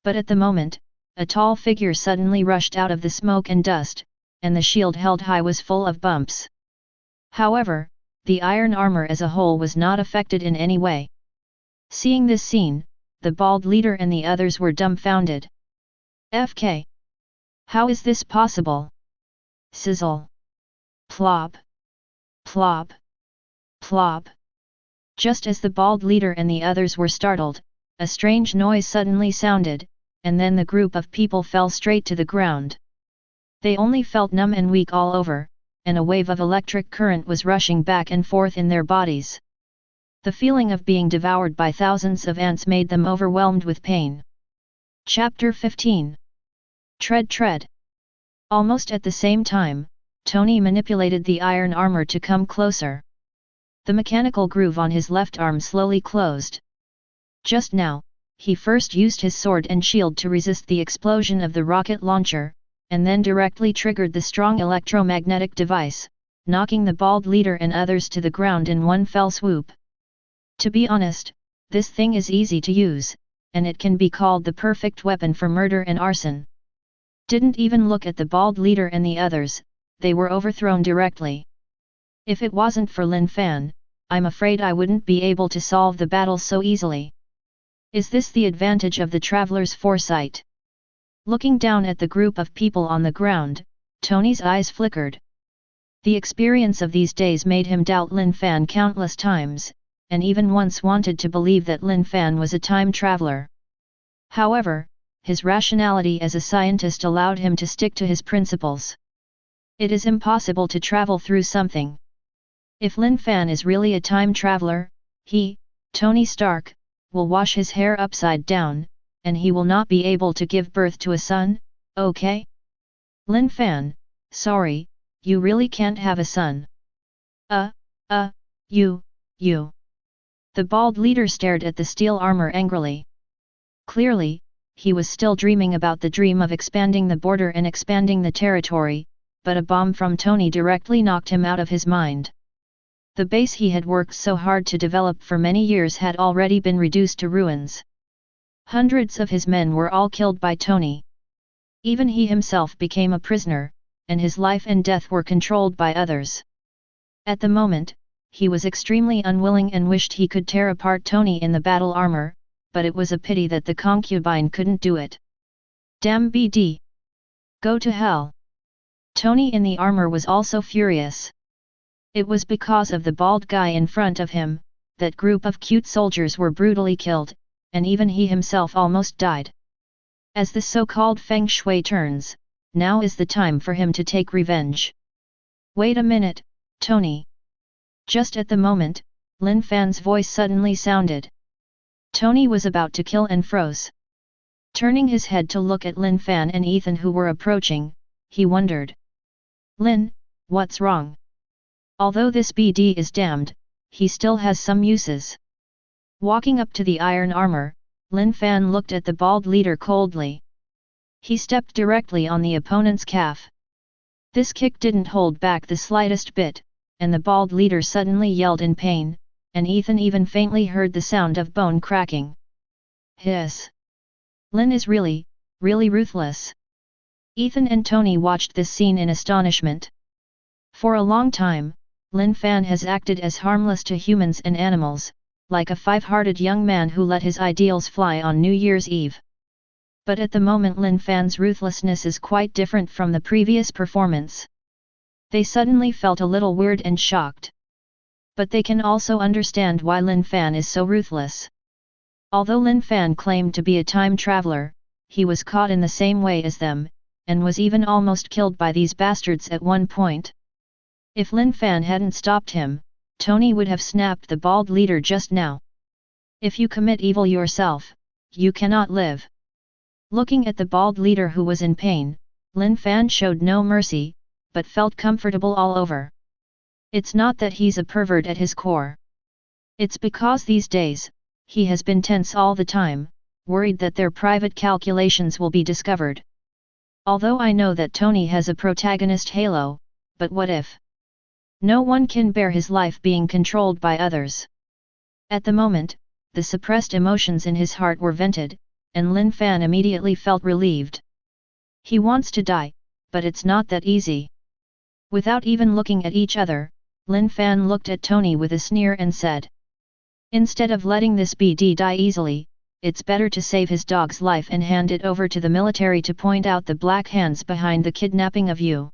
But at the moment, a tall figure suddenly rushed out of the smoke and dust, and the shield held high was full of bumps. However, the iron armor as a whole was not affected in any way. Seeing this scene, the bald leader and the others were dumbfounded. FK! How is this possible? Sizzle! Plop! Plop! Plop! Just as the bald leader and the others were startled, a strange noise suddenly sounded, and then the group of people fell straight to the ground. They only felt numb and weak all over, and a wave of electric current was rushing back and forth in their bodies. The feeling of being devoured by thousands of ants made them overwhelmed with pain. Chapter 15. Tread, tread. Almost at the same time, Tony manipulated the iron armor to come closer. The mechanical groove on his left arm slowly closed. Just now, he first used his sword and shield to resist the explosion of the rocket launcher, and then directly triggered the strong electromagnetic device, knocking the bald leader and others to the ground in one fell swoop. To be honest, this thing is easy to use, and it can be called the perfect weapon for murder and arson. Didn't even look at the bald leader and the others, they were overthrown directly. If it wasn't for Lin Fan, I'm afraid I wouldn't be able to solve the battle so easily. Is this the advantage of the traveler's foresight? Looking down at the group of people on the ground, Tony's eyes flickered. The experience of these days made him doubt Lin Fan countless times, and even once wanted to believe that Lin Fan was a time traveler. However, his rationality as a scientist allowed him to stick to his principles. It is impossible to travel through something. If Lin Fan is really a time traveler, he, Tony Stark, will wash his hair upside down, and he will not be able to give birth to a son, okay? Lin Fan, sorry, you really can't have a son. You. The bald leader stared at the steel armor angrily. Clearly, he was still dreaming about the dream of expanding the border and expanding the territory, but a bomb from Tony directly knocked him out of his mind. The base he had worked so hard to develop for many years had already been reduced to ruins. Hundreds of his men were all killed by Tony. Even he himself became a prisoner, and his life and death were controlled by others. At the moment, he was extremely unwilling and wished he could tear apart Tony in the battle armor, but it was a pity that the concubine couldn't do it. Damn BD! Go to hell! Tony in the armor was also furious. It was because of the bald guy in front of him, that group of cute soldiers were brutally killed, and even he himself almost died. As the so-called feng shui turns, now is the time for him to take revenge. Wait a minute, Tony. Just at the moment, Lin Fan's voice suddenly sounded. Tony was about to kill and froze. Turning his head to look at Lin Fan and Ethan who were approaching, he wondered. Lin, what's wrong? Although this BD is damned, he still has some uses. Walking up to the iron armor, Lin Fan looked at the bald leader coldly. He stepped directly on the opponent's calf. This kick didn't hold back the slightest bit, and the bald leader suddenly yelled in pain, and Ethan even faintly heard the sound of bone cracking. Hiss! Lin is really ruthless. Ethan and Tony watched this scene in astonishment. For a long time, Lin Fan has acted as harmless to humans and animals, like a five-hearted young man who let his ideals fly on New Year's Eve. But at the moment Lin Fan's ruthlessness is quite different from the previous performance. They suddenly felt a little weird and shocked. But they can also understand why Lin Fan is so ruthless. Although Lin Fan claimed to be a time traveler, he was caught in the same way as them, and was even almost killed by these bastards at one point. If Lin Fan hadn't stopped him, Tony would have snapped the bald leader just now. If you commit evil yourself, you cannot live. Looking at the bald leader who was in pain, Lin Fan showed no mercy, but felt comfortable all over. It's not that he's a pervert at his core. It's because these days, he has been tense all the time, worried that their private calculations will be discovered. Although I know that Tony has a protagonist halo, but what if? No one can bear his life being controlled by others. At the moment, the suppressed emotions in his heart were vented, and Lin Fan immediately felt relieved. He wants to die, but it's not that easy. Without even looking at each other, Lin Fan looked at Tony with a sneer and said. Instead of letting this BD die easily, it's better to save his dog's life and hand it over to the military to point out the black hands behind the kidnapping of you.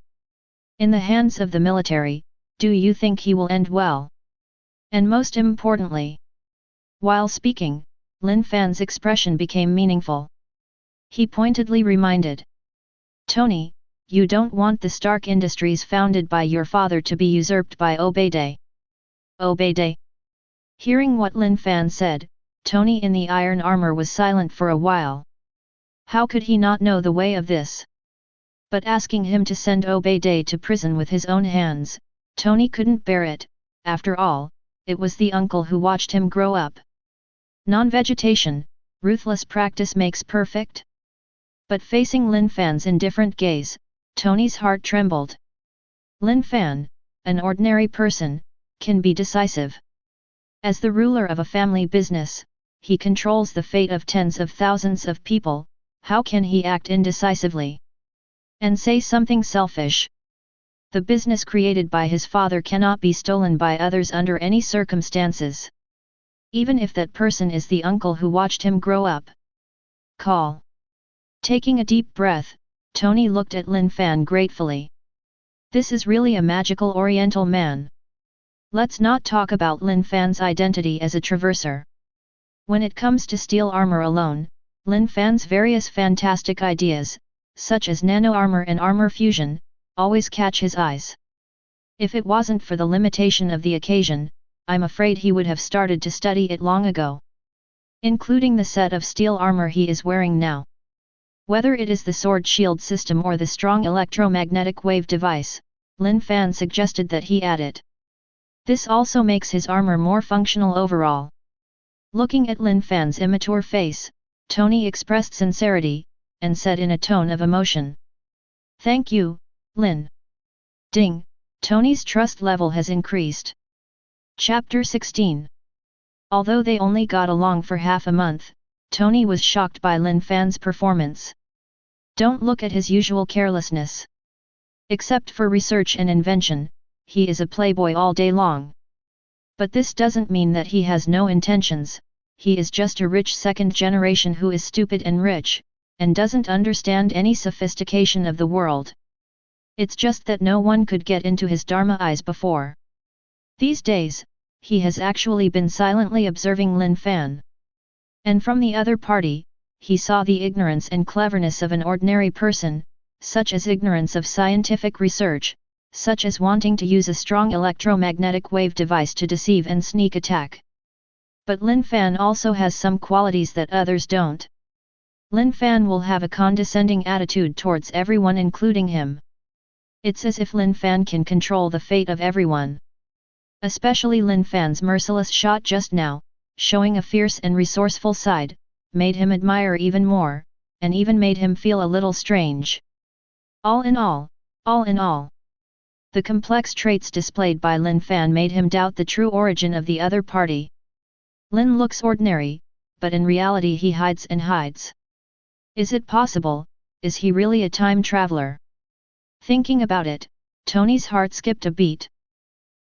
In the hands of the military, do you think he will end well? And most importantly. While speaking, Lin Fan's expression became meaningful. He pointedly reminded Tony, you don't want the Stark Industries founded by your father to be usurped by Obeiday. Obeiday? Hearing what Lin Fan said, Tony in the iron armor was silent for a while. How could he not know the way of this? But asking him to send Obeiday to prison with his own hands, Tony couldn't bear it. After all, it was the uncle who watched him grow up. Non-vegetation, ruthless practice makes perfect. But facing Lin Fan's indifferent gaze, Tony's heart trembled. Lin Fan, an ordinary person, can be decisive. As the ruler of a family business, he controls the fate of tens of thousands of people. How can he act indecisively and say something selfish? The business created by his father cannot be stolen by others under any circumstances. Even if that person is the uncle who watched him grow up. Call. Taking a deep breath, Tony looked at Lin Fan gratefully. This is really a magical oriental man. Let's not talk about Lin Fan's identity as a traverser. When it comes to steel armor alone, Lin Fan's various fantastic ideas, such as nano armor and armor fusion, always catch his eyes. If it wasn't for the limitation of the occasion, I'm afraid he would have started to study it long ago. Including the set of steel armor he is wearing now. Whether it is the sword shield system or the strong electromagnetic wave device, Lin Fan suggested that he add it. This also makes his armor more functional overall. Looking at Lin Fan's immature face, Tony expressed sincerity, and said in a tone of emotion. Thank you, Lin. Ding, Tony's trust level has increased. Chapter 16. Although they only got along for half a month, Tony was shocked by Lin Fan's performance. Don't look at his usual carelessness. Except for research and invention, he is a playboy all day long. But this doesn't mean that he has no intentions. He is just a rich second generation who is stupid and rich, and doesn't understand any sophistication of the world. It's just that no one could get into his Dharma eyes before. These days, he has actually been silently observing Lin Fan. And from the other party, he saw the ignorance and cleverness of an ordinary person, such as ignorance of scientific research, such as wanting to use a strong electromagnetic wave device to deceive and sneak attack. But Lin Fan also has some qualities that others don't. Lin Fan will have a condescending attitude towards everyone including him. It's as if Lin Fan can control the fate of everyone. Especially Lin Fan's merciless shot just now, showing a fierce and resourceful side, made him admire even more, and even made him feel a little strange. All in all, the complex traits displayed by Lin Fan made him doubt the true origin of the other party. Lin looks ordinary, but in reality he hides and hides. Is it possible? Is he really a time traveler? Thinking about it, Tony's heart skipped a beat.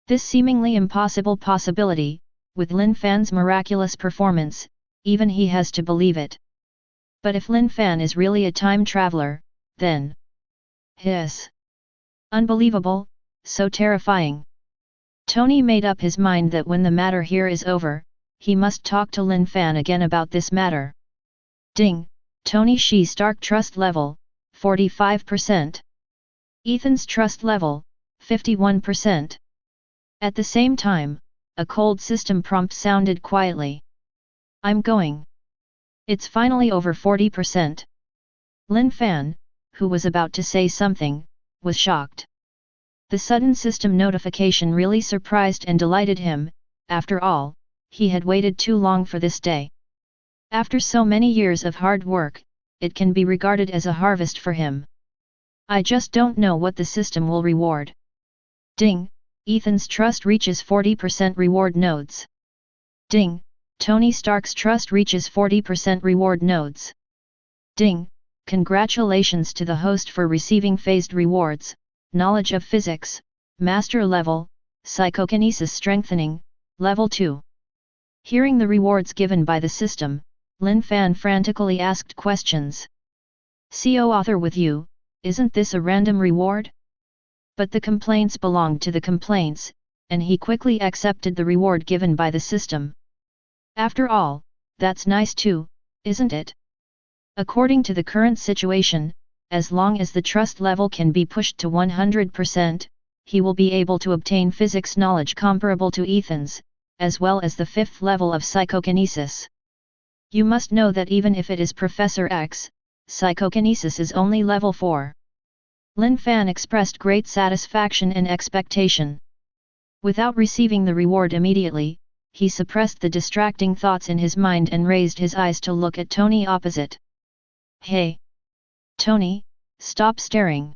This seemingly impossible possibility, with Lin Fan's miraculous performance, even he has to believe it. But if Lin Fan is really a time traveler, then... Hiss! Unbelievable, so terrifying. Tony made up his mind that when the matter here is over, he must talk to Lin Fan again about this matter. Ding, Tony Shi Stark trust level, 45%. Ethan's trust level, 51%. At the same time, a cold system prompt sounded quietly. I'm going. It's finally over 40%. Lin Fan, who was about to say something, was shocked. The sudden system notification really surprised and delighted him. After all, he had waited too long for this day. After so many years of hard work, it can be regarded as a harvest for him. I just don't know what the system will reward. Ding, Ethan's trust reaches 40% reward nodes. Ding, Tony Stark's trust reaches 40% reward nodes. Ding, congratulations to the host for receiving phased rewards, knowledge of physics, master level, psychokinesis strengthening, level 2. Hearing the rewards given by the system, Lin Fan frantically asked questions. CO author with you, isn't this a random reward? But the complaints belonged to the complaints, and he quickly accepted the reward given by the system. After all, That's nice too, isn't it? According to the current situation, as long as the trust level can be pushed to 100%, he will be able to obtain physics knowledge comparable to Ethan's, as well as the 5th level of psychokinesis. You must know that even if it is Professor X, psychokinesis is only level 4. Lin Fan expressed great satisfaction and expectation. Without receiving the reward immediately, he suppressed the distracting thoughts in his mind and raised his eyes to look at Tony opposite. Hey! Tony, stop staring.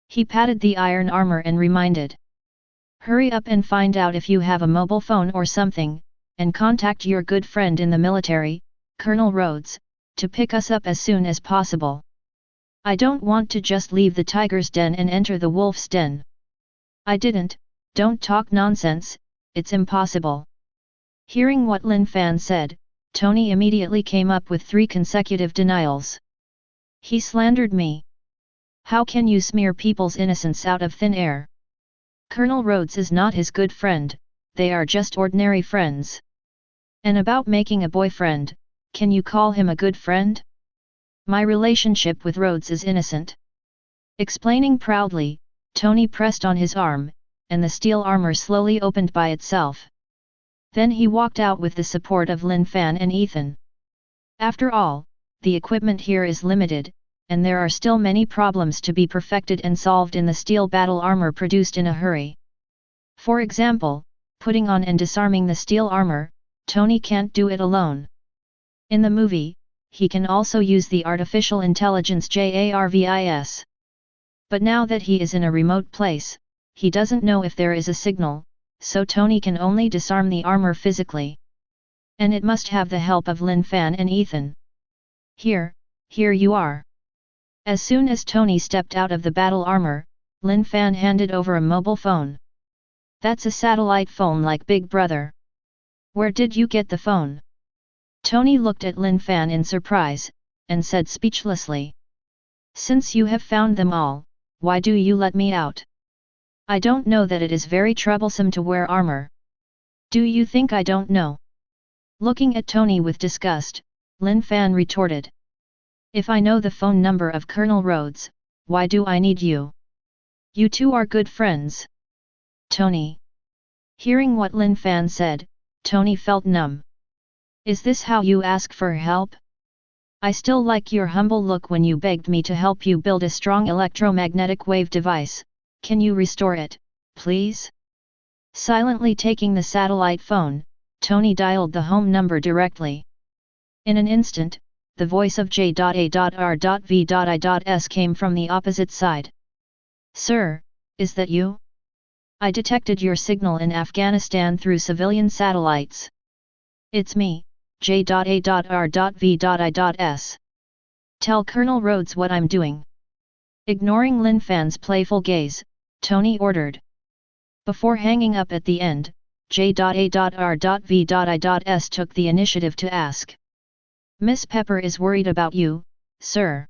He patted the iron armor and reminded. Hurry up and find out if you have a mobile phone or something, and contact your good friend in the military, Colonel Rhodes, to pick us up as soon as possible. I don't want to just leave the tiger's den and enter the wolf's den. I didn't, don't talk nonsense, it's impossible. Hearing what Lin Fan said, Tony immediately came up with 3 consecutive denials. He slandered me. How can you smear people's innocence out of thin air? Colonel Rhodes is not his good friend, they are just ordinary friends. And about making a boyfriend, can you call him a good friend? My relationship with Rhodes is innocent. Explaining proudly, Tony pressed on his arm, and the steel armor slowly opened by itself. Then he walked out with the support of Lin Fan and Ethan. After all, the equipment here is limited, and there are still many problems to be perfected and solved in the steel battle armor produced in a hurry. For example, putting on and disarming the steel armor, Tony can't do it alone. In the movie, he can also use the artificial intelligence JARVIS. But now that he is in a remote place, he doesn't know if there is a signal, so Tony can only disarm the armor physically. And it must have the help of Lin Fan and Ethan. Here you are. As soon as Tony stepped out of the battle armor, Lin Fan handed over a mobile phone. That's a satellite phone like Big Brother. Where did you get the phone? Tony looked at Lin Fan in surprise, and said speechlessly. Since you have found them all, why do you let me out? I don't know that it is very troublesome to wear armor. Do you think I don't know? Looking at Tony with disgust, Lin Fan retorted. If I know the phone number of Colonel Rhodes, why do I need you? You two are good friends. Tony. Hearing what Lin Fan said, Tony felt numb. Is this how you ask for help? I still like your humble look when you begged me to help you build a strong electromagnetic wave device. Can you restore it, please? Silently taking the satellite phone, Tony dialed the home number directly. In an instant, the voice of J.A.R.V.I.S came from the opposite side. Sir, is that you? I detected your signal in Afghanistan through civilian satellites. It's me, J.A.R.V.I.S. Tell Colonel Rhodes what I'm doing. Ignoring Lin Fan's playful gaze, Tony ordered. Before hanging up at the end, J.A.R.V.I.S took the initiative to ask. Miss Pepper is worried about you, sir.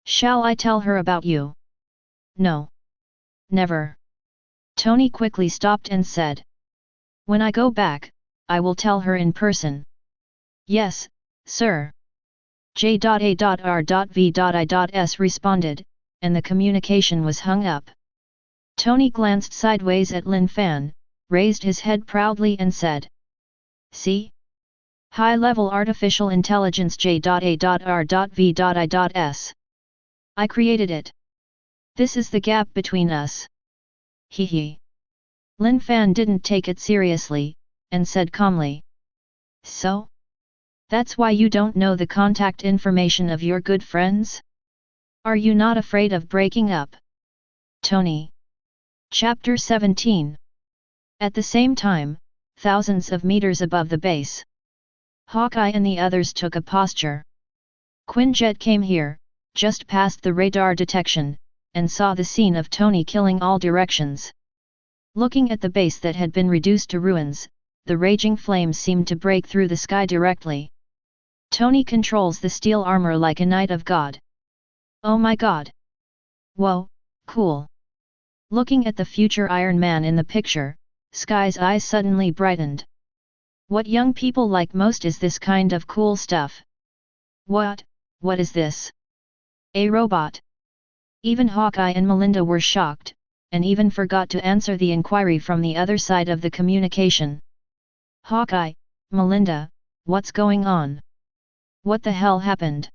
Shall I tell her about you? No. Never. Tony quickly stopped and said. When I go back, I will tell her in person. Yes, sir. J.A.R.V.I.S responded, and the communication was hung up. Tony glanced sideways at Lin Fan, raised his head proudly and said. See? High-level artificial intelligence J.A.R.V.I.S. I created it. This is the gap between us. Hee hee. Lin Fan didn't take it seriously, and said calmly. So? That's why you don't know the contact information of your good friends? Are you not afraid of breaking up? Tony. Chapter 17. At the same time, thousands of meters above the base, Hawkeye and the others took a posture. Quinjet came here, just past the radar detection, and saw the scene of Tony killing all directions. Looking at the base that had been reduced to ruins, the raging flames seemed to break through the sky directly. Tony controls the steel armor like a knight of God. Oh my god! Whoa, cool! Looking at the future Iron Man in the picture, Sky's eyes suddenly brightened. What young people like most is this kind of cool stuff. What is this? A robot? Even Hawkeye and Melinda were shocked, and even forgot to answer the inquiry from the other side of the communication. Hawkeye, Melinda, what's going on? What the hell happened?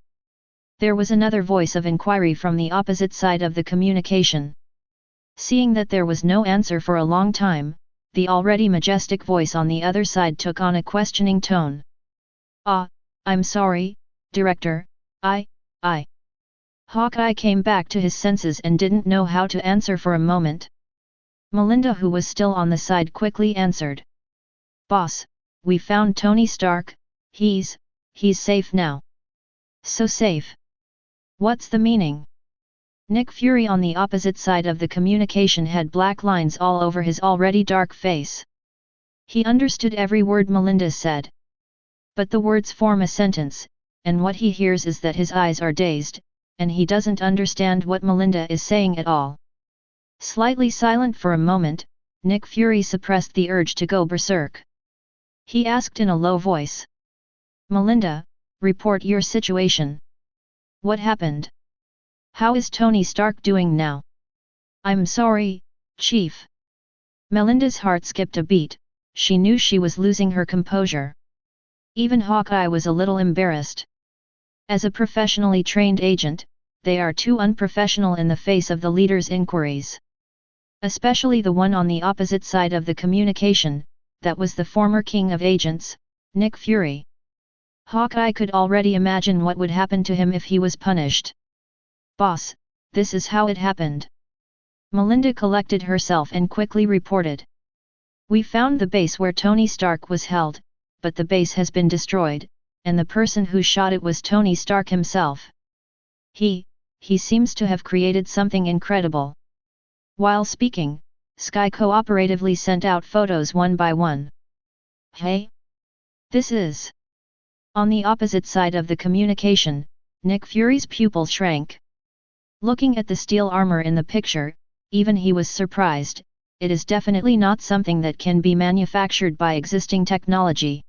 There was another voice of inquiry from the opposite side of the communication. Seeing that there was no answer for a long time, the already majestic voice on the other side took on a questioning tone. I'm sorry, Director, I. Hawkeye came back to his senses and didn't know how to answer for a moment. Melinda, who was still on the side, quickly answered. Boss, we found Tony Stark, he's safe now. So safe? What's the meaning? Nick Fury on the opposite side of the communication had black lines all over his already dark face. He understood every word Melinda said. But the words form a sentence, and what he hears is that his eyes are dazed, and he doesn't understand what Melinda is saying at all. Slightly silent for a moment, Nick Fury suppressed the urge to go berserk. He asked in a low voice. Melinda, report your situation. What happened? How is Tony Stark doing now? I'm sorry, Chief. Melinda's heart skipped a beat. She knew she was losing her composure. Even Hawkeye was a little embarrassed. As a professionally trained agent, they are too unprofessional in the face of the leader's inquiries. Especially the one on the opposite side of the communication, that was the former king of agents, Nick Fury. Hawkeye could already imagine what would happen to him if he was punished. Boss, this is how it happened. Melinda collected herself and quickly reported. We found the base where Tony Stark was held, but the base has been destroyed, and the person who shot it was Tony Stark himself. He seems to have created something incredible. While speaking, Sky cooperatively sent out photos one by one. Hey? This is... On the opposite side of the communication, Nick Fury's pupils shrank. Looking at the steel armor in the picture, even he was surprised. It is definitely not something that can be manufactured by existing technology.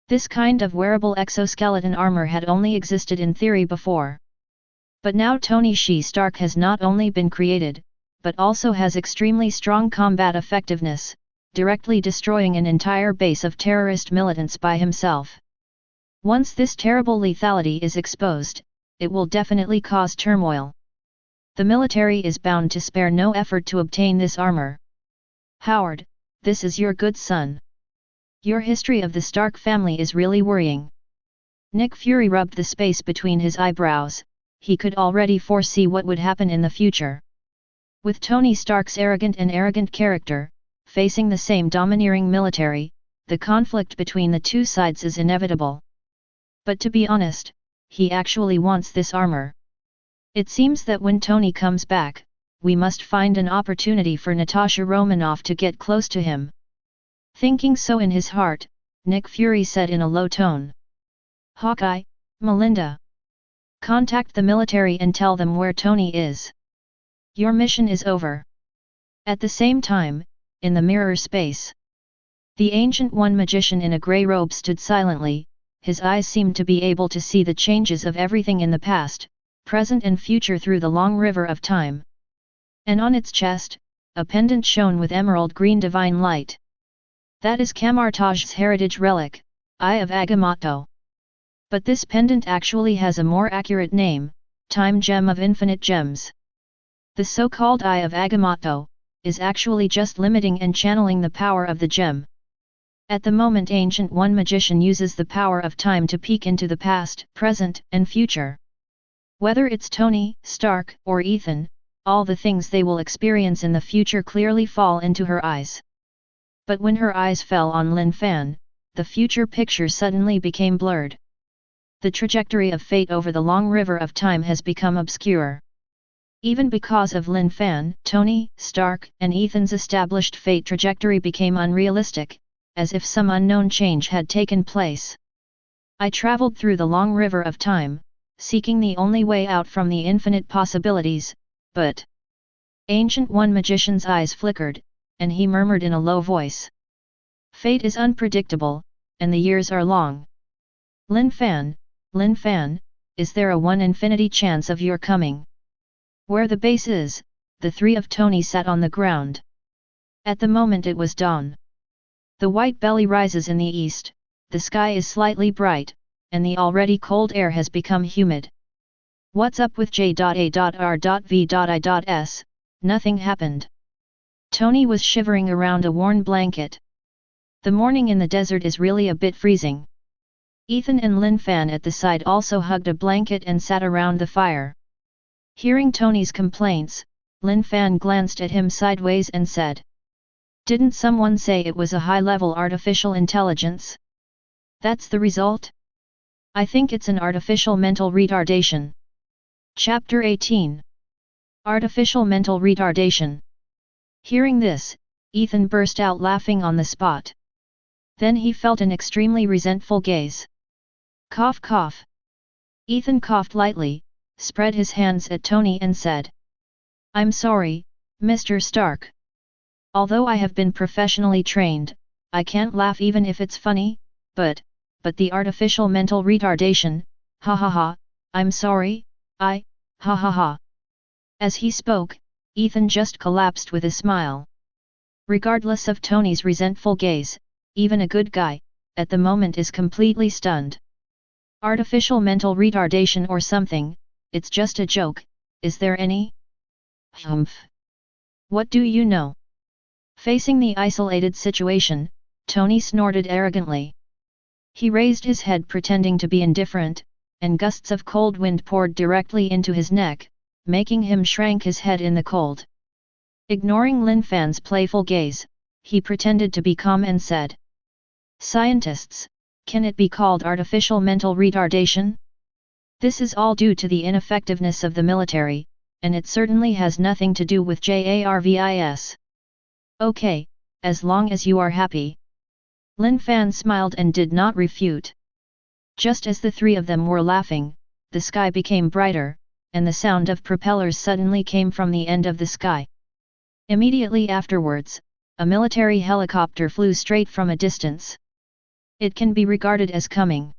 This kind of wearable exoskeleton armor had only existed in theory before. But now Tony Shi Stark has not only been created, but also has extremely strong combat effectiveness, directly destroying an entire base of terrorist militants by himself. Once this terrible lethality is exposed, it will definitely cause turmoil. The military is bound to spare no effort to obtain this armor. Howard, this is your good son. Your history of the Stark family is really worrying. Nick Fury rubbed the space between his eyebrows. He could already foresee what would happen in the future. With Tony Stark's arrogant character, facing the same domineering military, the conflict between the two sides is inevitable. But to be honest, he actually wants this armor. It seems that when Tony comes back, we must find an opportunity for Natasha Romanoff to get close to him. Thinking so in his heart, Nick Fury said in a low tone. Hawkeye, Melinda. Contact the military and tell them where Tony is. Your mission is over. At the same time, in the mirror space, the Ancient One magician in a grey robe stood silently. His eyes seemed to be able to see the changes of everything in the past, present and future through the long river of time. And on its chest, a pendant shone with emerald green divine light. That is Kamartaj's heritage relic, Eye of Agamotto. But this pendant actually has a more accurate name, Time Gem of Infinite Gems. The so-called Eye of Agamotto is actually just limiting and channeling the power of the gem. At the moment Ancient One magician uses the power of time to peek into the past, present, and future. Whether it's Tony, Stark, or Ethan, all the things they will experience in the future clearly fall into her eyes. But when her eyes fell on Lin Fan, the future picture suddenly became blurred. The trajectory of fate over the long river of time has become obscure. Even because of Lin Fan, Tony, Stark, and Ethan's established fate trajectory became unrealistic, as if some unknown change had taken place. I traveled through the long river of time, seeking the only way out from the infinite possibilities, but... Ancient One magician's eyes flickered, and he murmured in a low voice. Fate is unpredictable, and the years are long. Lin Fan, is there a 1 in chance of your coming? Where the base is, the three of Tony sat on the ground. At the moment it was dawn. The white belly rises in the east, the sky is slightly bright, and the already cold air has become humid. What's up with J.A.R.V.I.S? Nothing happened. Tony was shivering around a worn blanket. The morning in the desert is really a bit freezing. Ethan and Lin Fan at the side also hugged a blanket and sat around the fire. Hearing Tony's complaints, Lin Fan glanced at him sideways and said, "Didn't someone say it was a high-level artificial intelligence? That's the result? I think it's an artificial mental retardation." Chapter 18. Artificial mental retardation. Hearing this, Ethan burst out laughing on the spot. Then he felt an extremely resentful gaze. Cough cough. Ethan coughed lightly, spread his hands at Tony and said, "I'm sorry, Mr. Stark. Although I have been professionally trained, I can't laugh even if it's funny, but the artificial mental retardation, ha ha ha, I'm sorry, ha ha ha." As he spoke, Ethan just collapsed with a smile. Regardless of Tony's resentful gaze, even a good guy, at the moment is completely stunned. Artificial mental retardation or something, it's just a joke, is there any? Humph. What do you know? Facing the isolated situation, Tony snorted arrogantly. He raised his head pretending to be indifferent, and gusts of cold wind poured directly into his neck, making him shrank his head in the cold. Ignoring Lin Fan's playful gaze, he pretended to be calm and said, "Scientists, can it be called artificial mental retardation? This is all due to the ineffectiveness of the military, and it certainly has nothing to do with JARVIS. Okay, as long as you are happy." Lin Fan smiled and did not refute. Just as the three of them were laughing, the sky became brighter, and the sound of propellers suddenly came from the end of the sky. Immediately afterwards, a military helicopter flew straight from a distance. It can be regarded as coming.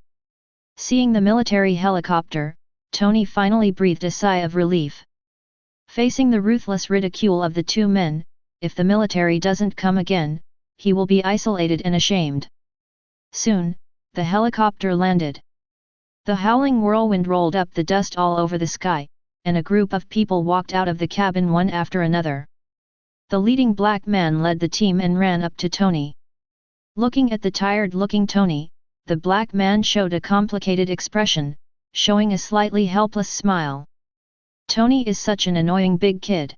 Seeing the military helicopter, Tony finally breathed a sigh of relief. Facing the ruthless ridicule of the two men, if the military doesn't come again, he will be isolated and ashamed. Soon, the helicopter landed. The howling whirlwind rolled up the dust all over the sky, and a group of people walked out of the cabin one after another. The leading black man led the team and ran up to Tony. Looking at the tired-looking Tony, the black man showed a complicated expression, showing a slightly helpless smile. Tony is such an annoying big kid.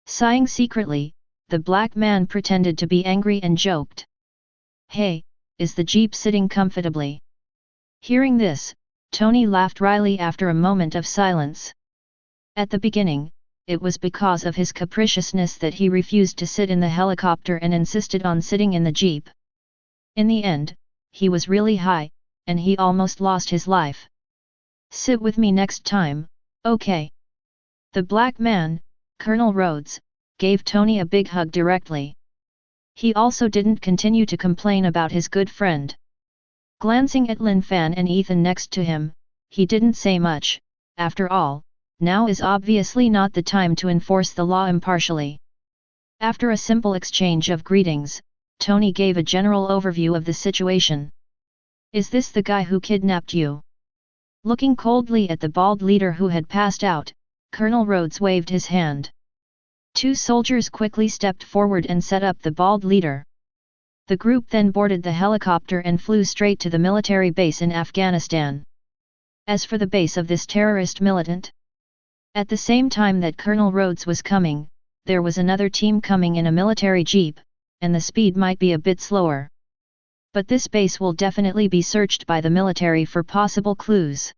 Sighing secretly, the black man pretended to be angry and joked, "Hey, is the jeep sitting comfortably?" Hearing this, Tony laughed wryly after a moment of silence. At the beginning, it was because of his capriciousness that he refused to sit in the helicopter and insisted on sitting in the jeep. In the end, he was really high, and he almost lost his life. "Sit with me next time, okay?" The black man, Colonel Rhodes, gave Tony a big hug directly. He also didn't continue to complain about his good friend. Glancing at Lin Fan and Ethan next to him, he didn't say much. After all, now is obviously not the time to enforce the law impartially. After a simple exchange of greetings, Tony gave a general overview of the situation. "Is this the guy who kidnapped you?" Looking coldly at the bald leader who had passed out, Colonel Rhodes waved his hand. Two soldiers quickly stepped forward and set up the bald leader. The group then boarded the helicopter and flew straight to the military base in Afghanistan. As for the base of this terrorist militant, at the same time that Colonel Rhodes was coming, there was another team coming in a military jeep, and the speed might be a bit slower. But this base will definitely be searched by the military for possible clues.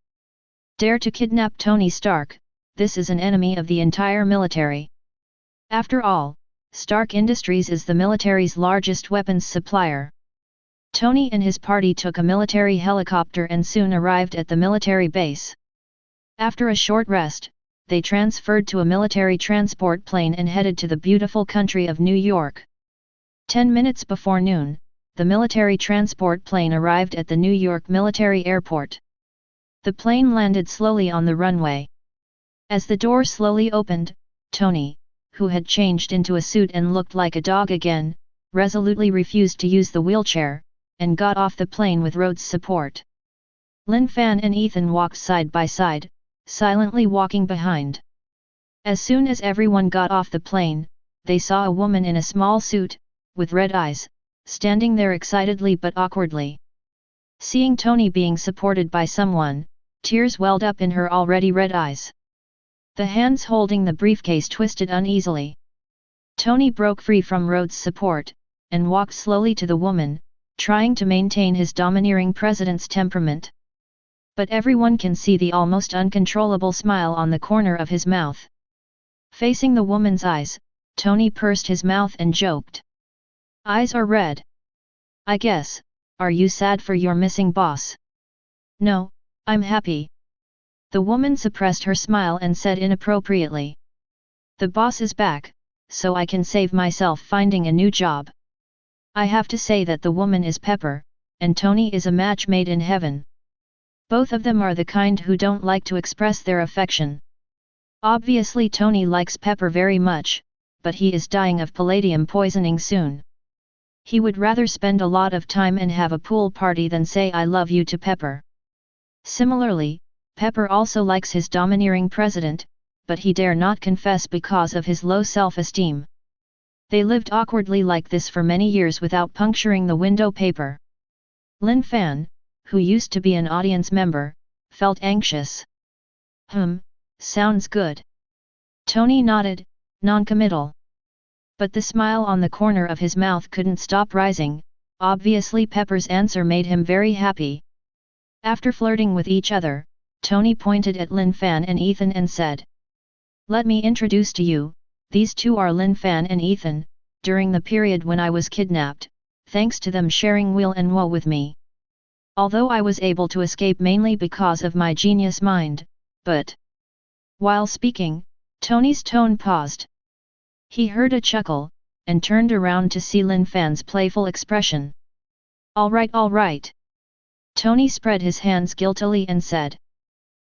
Dare to kidnap Tony Stark, this is an enemy of the entire military. After all, Stark Industries is the military's largest weapons supplier. Tony and his party took a military helicopter and soon arrived at the military base. After a short rest, they transferred to a military transport plane and headed to the beautiful country of New York. 10 minutes before noon, the military transport plane arrived at the New York Military Airport. The plane landed slowly on the runway. As the door slowly opened, Tony, who had changed into a suit and looked like a dog again, resolutely refused to use the wheelchair, and got off the plane with Rhodes' support. Lin Fan and Ethan walked side by side, silently walking behind. As soon as everyone got off the plane, they saw a woman in a small suit, with red eyes, standing there excitedly but awkwardly. Seeing Tony being supported by someone, tears welled up in her already red eyes. The hands holding the briefcase twisted uneasily. Tony broke free from Rhodes' support, and walked slowly to the woman, trying to maintain his domineering president's temperament. But everyone can see the almost uncontrollable smile on the corner of his mouth. Facing the woman's eyes, Tony pursed his mouth and joked. "Eyes are red. I guess, are you sad for your missing boss?" "No, I'm happy." The woman suppressed her smile and said inappropriately. "The boss is back, so I can save myself finding a new job." I have to say that the woman is Pepper, and Tony is a match made in heaven. Both of them are the kind who don't like to express their affection. Obviously Tony likes Pepper very much, but he is dying of palladium poisoning soon. He would rather spend a lot of time and have a pool party than say "I love you" to Pepper. Similarly, Pepper also likes his domineering president, but he dare not confess because of his low self-esteem. They lived awkwardly like this for many years without puncturing the window paper. Lin Fan, who used to be an audience member, felt anxious. Sounds good." Tony nodded, non-committal. But the smile on the corner of his mouth couldn't stop rising. Obviously Pepper's answer made him very happy. After flirting with each other, Tony pointed at Lin Fan and Ethan and said, "Let me introduce to you, these two are Lin Fan and Ethan. During the period when I was kidnapped, thanks to them sharing weal and woe with me. Although I was able to escape mainly because of my genius mind, but..." While speaking, Tony's tone paused. He heard a chuckle, and turned around to see Lin Fan's playful expression. All right. Tony spread his hands guiltily and said.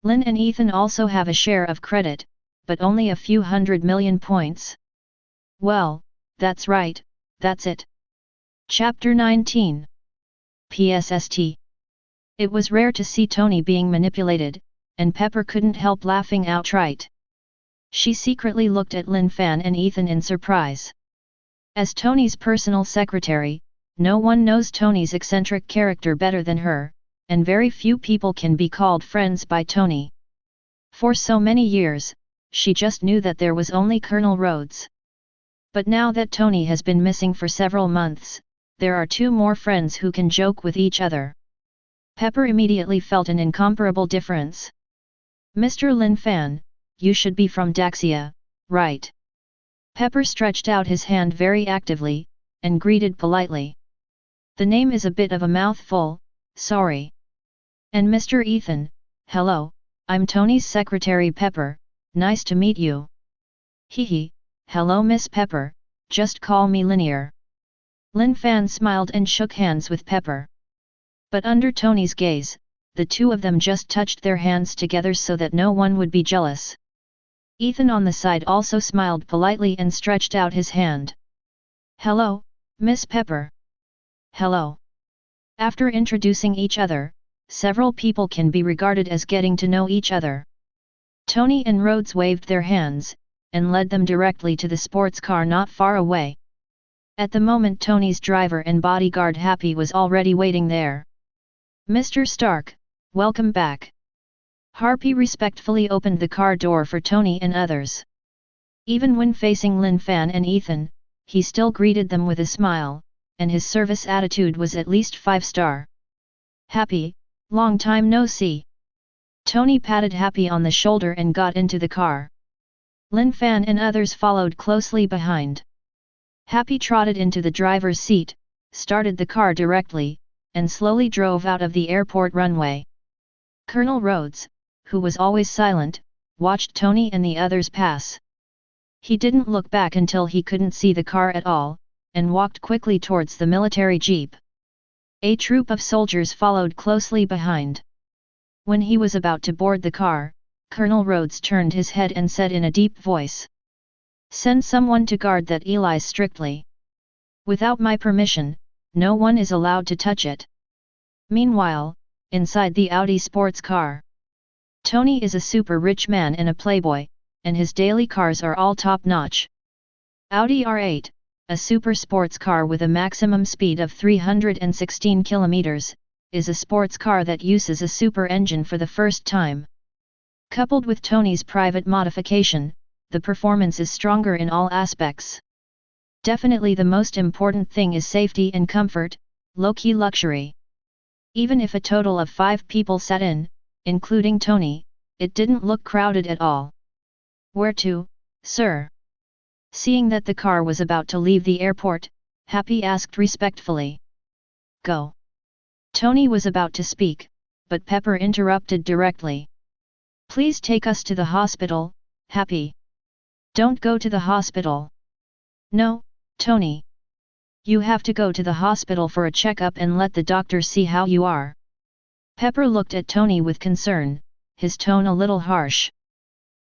Lin and Ethan also have a share of credit, but only a few 100 million points. Well, that's right, that's it. Chapter 19. PSST. It was rare to see Tony being manipulated, and Pepper couldn't help laughing outright. She secretly looked at Lin Fan and Ethan in surprise. As Tony's personal secretary, no one knows Tony's eccentric character better than her, and very few people can be called friends by Tony. For so many years, she just knew that there was only Colonel Rhodes. But now that Tony has been missing for several months, there are two more friends who can joke with each other. Pepper immediately felt an incomparable difference. "Mr. Lin Fan, you should be from Daxia, right?" Pepper stretched out his hand very actively, and greeted politely. "The name is a bit of a mouthful, sorry." "And Mr. Ethan, hello, I'm Tony's secretary Pepper, nice to meet you." "Hee, hello Miss Pepper, just call me Linear." Lin Fan smiled and shook hands with Pepper. But under Tony's gaze, the two of them just touched their hands together so that no one would be jealous. Ethan on the side also smiled politely and stretched out his hand. "Hello, Miss Pepper." "Hello." After introducing each other, several people can be regarded as getting to know each other. Tony and Rhodes waved their hands, and led them directly to the sports car not far away. At the moment Tony's driver and bodyguard Happy was already waiting there. "Mr. Stark, welcome back." Harpy respectfully opened the car door for Tony and others. Even when facing Lin Fan and Ethan, he still greeted them with a smile, and his service attitude was at least 5-star. "Happy, long time no see." Tony patted Happy on the shoulder and got into the car. Lin Fan and others followed closely behind. Happy trotted into the driver's seat, started the car directly, and slowly drove out of the airport runway. Colonel Rhodes, who was always silent, watched Tony and the others pass. He didn't look back until he couldn't see the car at all, and walked quickly towards the military jeep. A troop of soldiers followed closely behind. When he was about to board the car, Colonel Rhodes turned his head and said in a deep voice, "Send someone to guard that Eli strictly. Without my permission, no one is allowed to touch it." Meanwhile, inside the Audi sports car, Tony is a super rich man and a playboy, and his daily cars are all top-notch. Audi R8, a super sports car with a maximum speed of 316 km, is a sports car that uses a super engine for the first time. Coupled with Tony's private modification, the performance is stronger in all aspects. Definitely the most important thing is safety and comfort, low-key luxury. Even if a total of 5 people sat in, including Tony, it didn't look crowded at all. "Where to, sir?" Seeing that the car was about to leave the airport, Happy asked respectfully. "Go." Tony was about to speak, but Pepper interrupted directly. "Please take us to the hospital, Happy." "Don't go to the hospital." "No, Tony. You have to go to the hospital for a checkup and let the doctor see how you are." Pepper looked at Tony with concern, his tone a little harsh.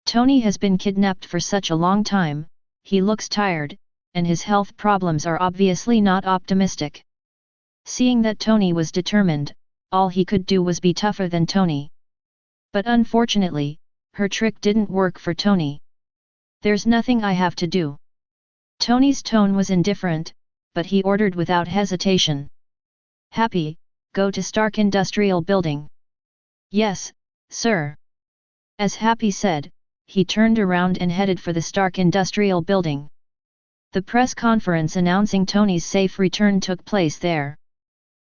Tony has been kidnapped for such a long time, he looks tired, and his health problems are obviously not optimistic. Seeing that Tony was determined, all he could do was be tougher than Tony. But unfortunately, her trick didn't work for Tony. "There's nothing I have to do." Tony's tone was indifferent, but he ordered without hesitation. "Happy, go to Stark Industrial Building." "Yes, sir." As Happy said, he turned around and headed for the Stark Industrial Building. The press conference announcing Tony's safe return took place there.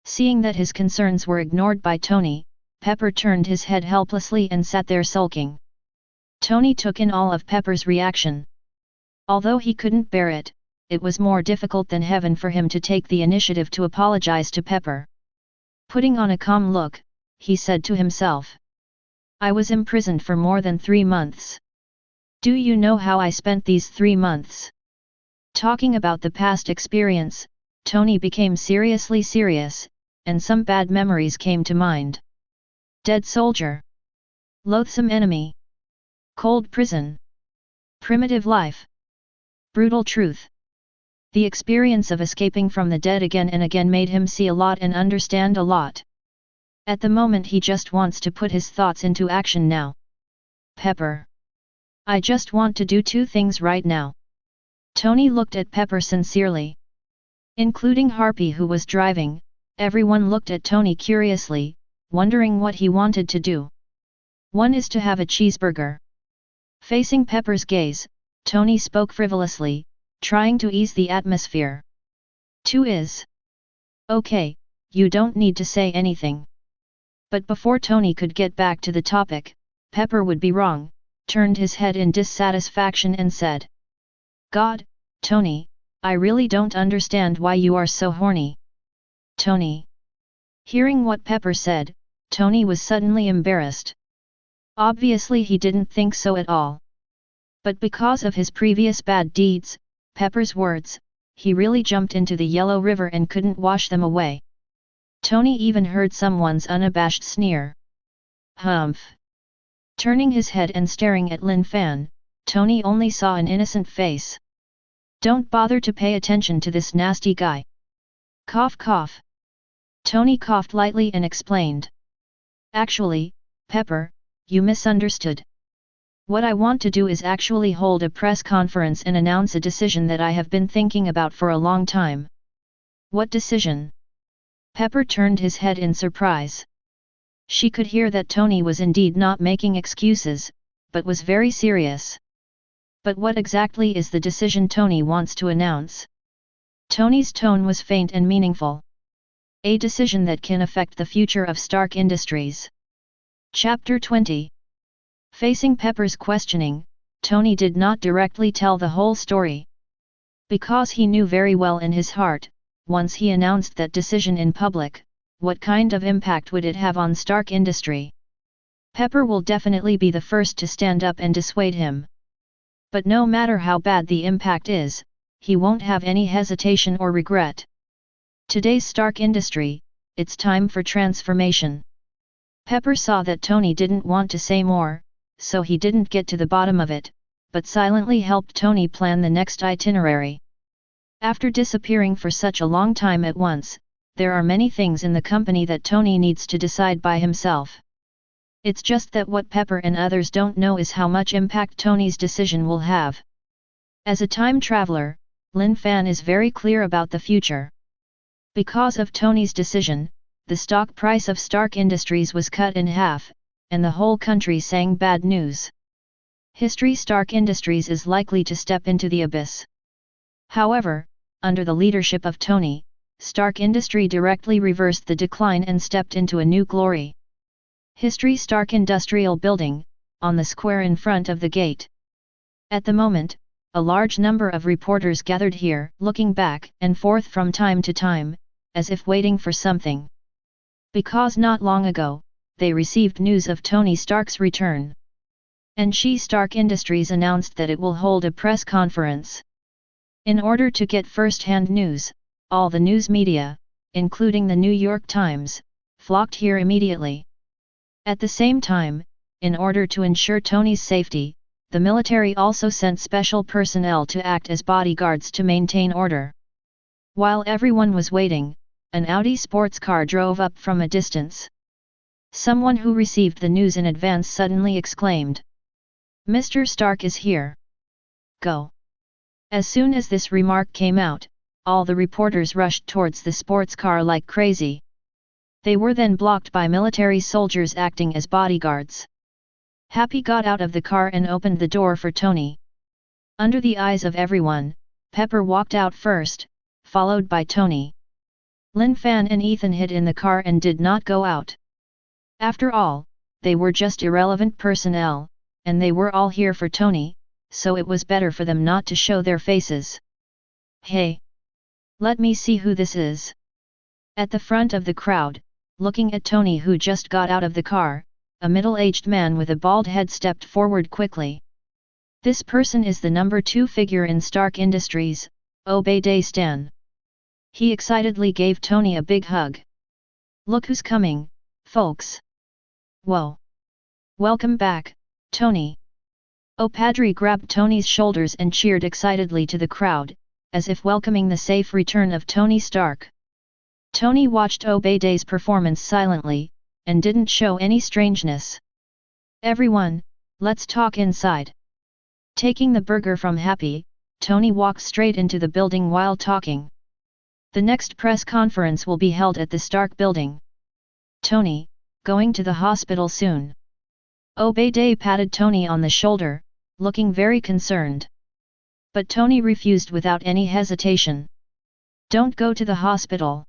Seeing that his concerns were ignored by Tony, Pepper turned his head helplessly and sat there sulking. Tony took in all of Pepper's reaction. Although he couldn't bear it, it was more difficult than heaven for him to take the initiative to apologize to Pepper. Putting on a calm look, he said to himself, "I was imprisoned for more than 3 months. Do you know how I spent these 3 months?" Talking about the past experience, Tony became seriously serious, and some bad memories came to mind. Dead soldier. Loathsome enemy. Cold prison. Primitive life. Brutal truth. The experience of escaping from the dead again and again made him see a lot and understand a lot. At the moment he just wants to put his thoughts into action now. "Pepper. I just want to do 2 things right now." Tony looked at Pepper sincerely. Including Harpy who was driving, everyone looked at Tony curiously, wondering what he wanted to do. "One is to have a cheeseburger." Facing Pepper's gaze, Tony spoke frivolously, trying to ease the atmosphere. "2 is..." "Okay, you don't need to say anything." But before Tony could get back to the topic, Pepper would be wrong, turned his head in dissatisfaction and said, "God, Tony, I really don't understand why you are so horny." "Tony." Hearing what Pepper said, Tony was suddenly embarrassed. Obviously he didn't think so at all. But because of his previous bad deeds, Pepper's words, he really jumped into the yellow river and couldn't wash them away. Tony even heard someone's unabashed sneer. "Humph." Turning his head and staring at Lin Fan, Tony only saw an innocent face. "Don't bother to pay attention to this nasty guy." Cough cough. Tony coughed lightly and explained. "Actually, Pepper, you misunderstood. What I want to do is actually hold a press conference and announce a decision that I have been thinking about for a long time." "What decision?" Pepper turned his head in surprise. She could hear that Tony was indeed not making excuses, but was very serious. "But what exactly is the decision Tony wants to announce?" Tony's tone was faint and meaningful. "A decision that can affect the future of Stark Industries." Chapter 20. Facing Pepper's questioning, Tony did not directly tell the whole story. Because he knew very well in his heart, once he announced that decision in public, what kind of impact would it have on Stark Industry? Pepper will definitely be the first to stand up and dissuade him. But no matter how bad the impact is, he won't have any hesitation or regret. Today's Stark Industry, it's time for transformation. Pepper saw that Tony didn't want to say more, so he didn't get to the bottom of it, but silently helped Tony plan the next itinerary. After disappearing for such a long time at once, there are many things in the company that Tony needs to decide by himself. It's just that what Pepper and others don't know is how much impact Tony's decision will have. As a time traveler, Lin Fan is very clear about the future. Because of Tony's decision, the stock price of Stark Industries was cut in half, and the whole country sang bad news. History Stark Industries is likely to step into the abyss. However, under the leadership of Tony, Stark Industry directly reversed the decline and stepped into a new glory. History Stark Industrial Building, on the square in front of the gate. At the moment, a large number of reporters gathered here, looking back and forth from time to time, as if waiting for something. Because not long ago, they received news of Tony Stark's return. And Shi Stark Industries announced that it will hold a press conference. In order to get first-hand news, all the news media, including the New York Times, flocked here immediately. At the same time, in order to ensure Tony's safety, the military also sent special personnel to act as bodyguards to maintain order. While everyone was waiting, an Audi sports car drove up from a distance. Someone who received the news in advance suddenly exclaimed, "Mr. Stark is here. Go." As soon as this remark came out, all the reporters rushed towards the sports car like crazy. They were then blocked by military soldiers acting as bodyguards. Happy got out of the car and opened the door for Tony. Under the eyes of everyone, Pepper walked out first, followed by Tony. Lin Fan and Ethan hid in the car and did not go out. After all, they were just irrelevant personnel, and they were all here for Tony, so it was better for them not to show their faces. "Hey! Let me see who this is." At the front of the crowd, looking at Tony who just got out of the car, a middle-aged man with a bald head stepped forward quickly. This person is the number 2 figure in Stark Industries, Obey Stan. He excitedly gave Tony a big hug. "Look who's coming, folks. Whoa! Welcome back, Tony." Padre grabbed Tony's shoulders and cheered excitedly to the crowd, as if welcoming the safe return of Tony Stark. Tony watched Obey's performance silently, and didn't show any strangeness. "Everyone, let's talk inside." Taking the burger from Happy, Tony walked straight into the building while talking. "The next press conference will be held at the Stark building. Tony, going to the hospital soon." Obey patted Tony on the shoulder, looking very concerned. But Tony refused without any hesitation. "Don't go to the hospital."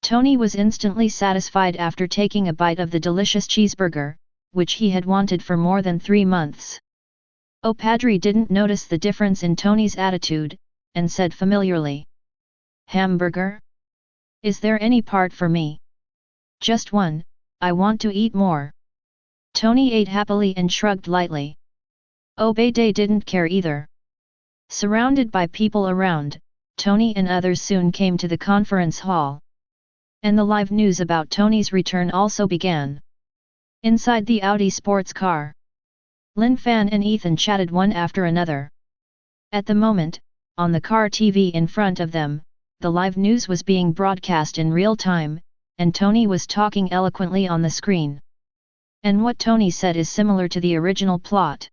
Tony was instantly satisfied after taking a bite of the delicious cheeseburger, which he had wanted for more than 3 months. Padre didn't notice the difference in Tony's attitude, and said familiarly, "Hamburger? Is there any part for me?" "Just one, I want to eat more." Tony ate happily and shrugged lightly. Obey didn't care either. Surrounded by people around, Tony and others soon came to the conference hall. And the live news about Tony's return also began. Inside the Audi sports car, Lin Fan and Ethan chatted one after another. At the moment, on the car TV in front of them, the live news was being broadcast in real time, and Tony was talking eloquently on the screen. And what Tony said is similar to the original plot.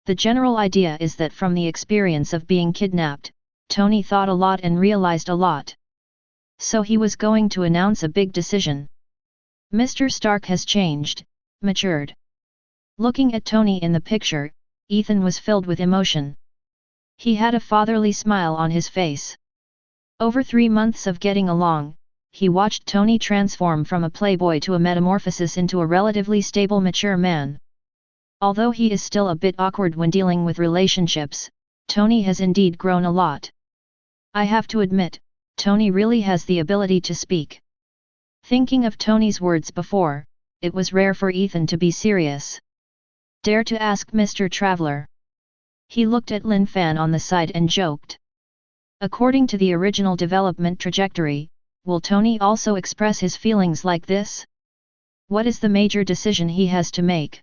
The general idea is that from the experience of being kidnapped, Tony thought a lot and realized a lot. So he was going to announce a big decision. Mr. Stark has changed, matured. Looking at Tony in the picture, Ethan was filled with emotion. He had a fatherly smile on his face. Over 3 months of getting along, he watched Tony transform from a playboy to a metamorphosis into a relatively stable mature man. Although he is still a bit awkward when dealing with relationships, Tony has indeed grown a lot. I have to admit, Tony really has the ability to speak. Thinking of Tony's words before, it was rare for Ethan to be serious. Dare to ask Mr. Traveler. He looked at Lin Fan on the side and joked. According to the original development trajectory, will Tony also express his feelings like this? What is the major decision he has to make?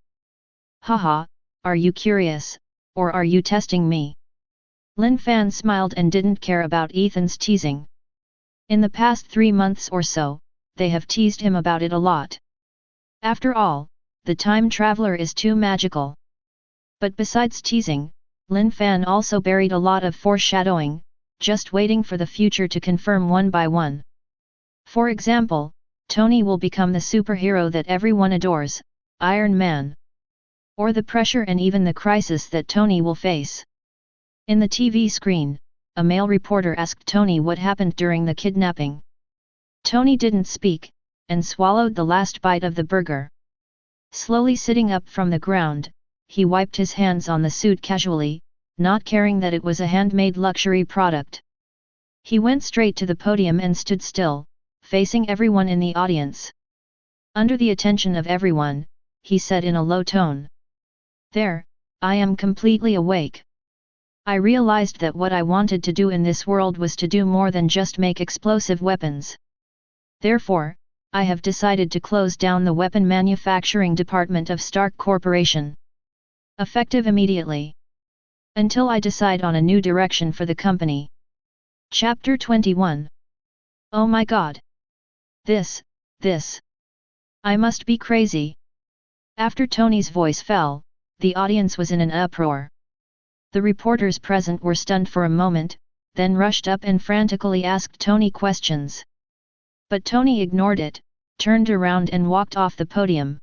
Haha, are you curious, or are you testing me? Lin Fan smiled and didn't care about Ethan's teasing. In the past 3 months or so, they have teased him about it a lot. After all, the time traveler is too magical. But besides teasing, Lin Fan also buried a lot of foreshadowing, just waiting for the future to confirm one by one. For example, Tony will become the superhero that everyone adores, Iron Man. Or the pressure and even the crisis that Tony will face. In the TV screen, a male reporter asked Tony what happened during the kidnapping. Tony didn't speak, and swallowed the last bite of the burger. Slowly sitting up from the ground, he wiped his hands on the suit casually, not caring that it was a handmade luxury product. He went straight to the podium and stood still, facing everyone in the audience. Under the attention of everyone, he said in a low tone. There, I am completely awake. I realized that what I wanted to do in this world was to do more than just make explosive weapons. Therefore, I have decided to close down the weapon manufacturing department of Stark Corporation. Effective immediately. Until I decide on a new direction for the company. Chapter 21. Oh my god. This. I must be crazy. After Tony's voice fell, the audience was in an uproar. The reporters present were stunned for a moment, then rushed up and frantically asked Tony questions. But Tony ignored it, turned around and walked off the podium,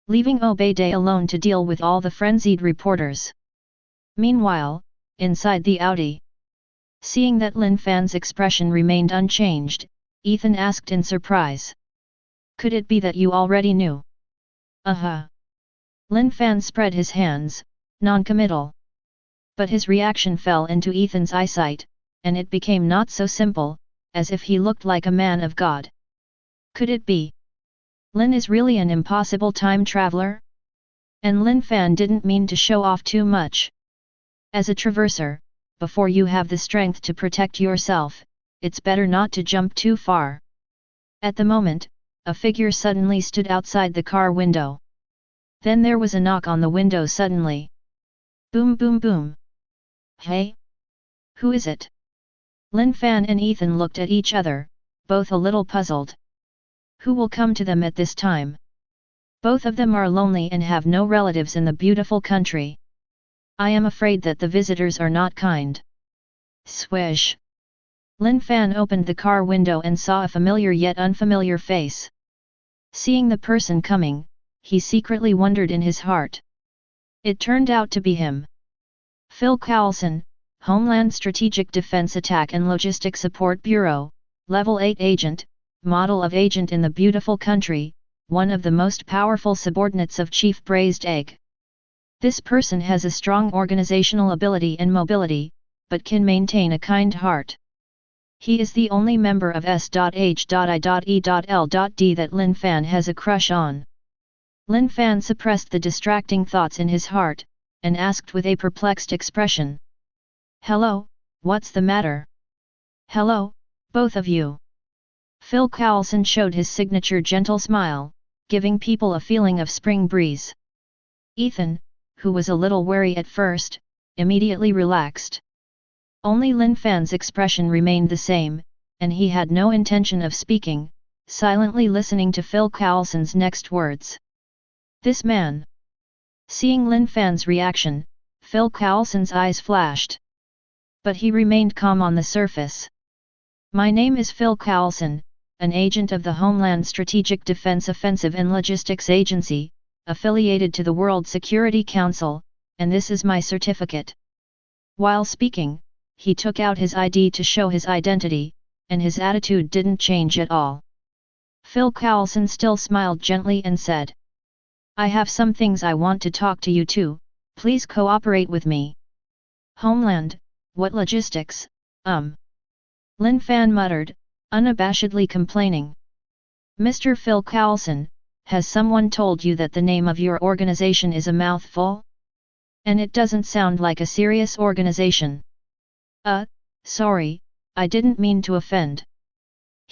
leaving Obeyday alone to deal with all the frenzied reporters. Meanwhile, inside the Audi, seeing that Lin Fan's expression remained unchanged, Ethan asked in surprise. Could it be that you already knew? Lin Fan spread his hands, non-committal. But his reaction fell into Ethan's eyesight, and it became not so simple, as if he looked like a man of God. Could it be? Lin is really an impossible time traveler? And Lin Fan didn't mean to show off too much. As a traverser, before you have the strength to protect yourself, it's better not to jump too far. At the moment, a figure suddenly stood outside the car window. Then there was a knock on the window suddenly. Boom boom boom. Hey? Who is it? Lin Fan and Ethan looked at each other, both a little puzzled. Who will come to them at this time? Both of them are lonely and have no relatives in the beautiful country. I am afraid that the visitors are not kind. Swish. Lin Fan opened the car window and saw a familiar yet unfamiliar face. Seeing the person coming, he secretly wondered in his heart. It turned out to be him. Phil Coulson, Homeland Strategic Defense Attack and Logistic Support Bureau, Level 8 Agent, Model of Agent in the beautiful country, one of the most powerful subordinates of Chief Braised Egg. This person has a strong organizational ability and mobility, but can maintain a kind heart. He is the only member of S.H.I.E.L.D. that Lin Fan has a crush on. Lin Fan suppressed the distracting thoughts in his heart, and asked with a perplexed expression. Hello, what's the matter? Hello, both of you. Phil Coulson showed his signature gentle smile, giving people a feeling of spring breeze. Ethan, who was a little wary at first, immediately relaxed. Only Lin Fan's expression remained the same, and he had no intention of speaking, silently listening to Phil Coulson's next words. This man. Seeing Lin Fan's reaction, Phil Coulson's eyes flashed. But he remained calm on the surface. My name is Phil Coulson, an agent of the Homeland Strategic Defense Offensive and Logistics Agency, affiliated to the World Security Council, and this is my certificate. While speaking, he took out his ID to show his identity, and his attitude didn't change at all. Phil Coulson still smiled gently and said, I have some things I want to talk to you too, please cooperate with me. Homeland, what logistics, Lin Fan muttered, unabashedly complaining. Mr. Phil Coulson, has someone told you that the name of your organization is a mouthful? And it doesn't sound like a serious organization. Sorry, I didn't mean to offend.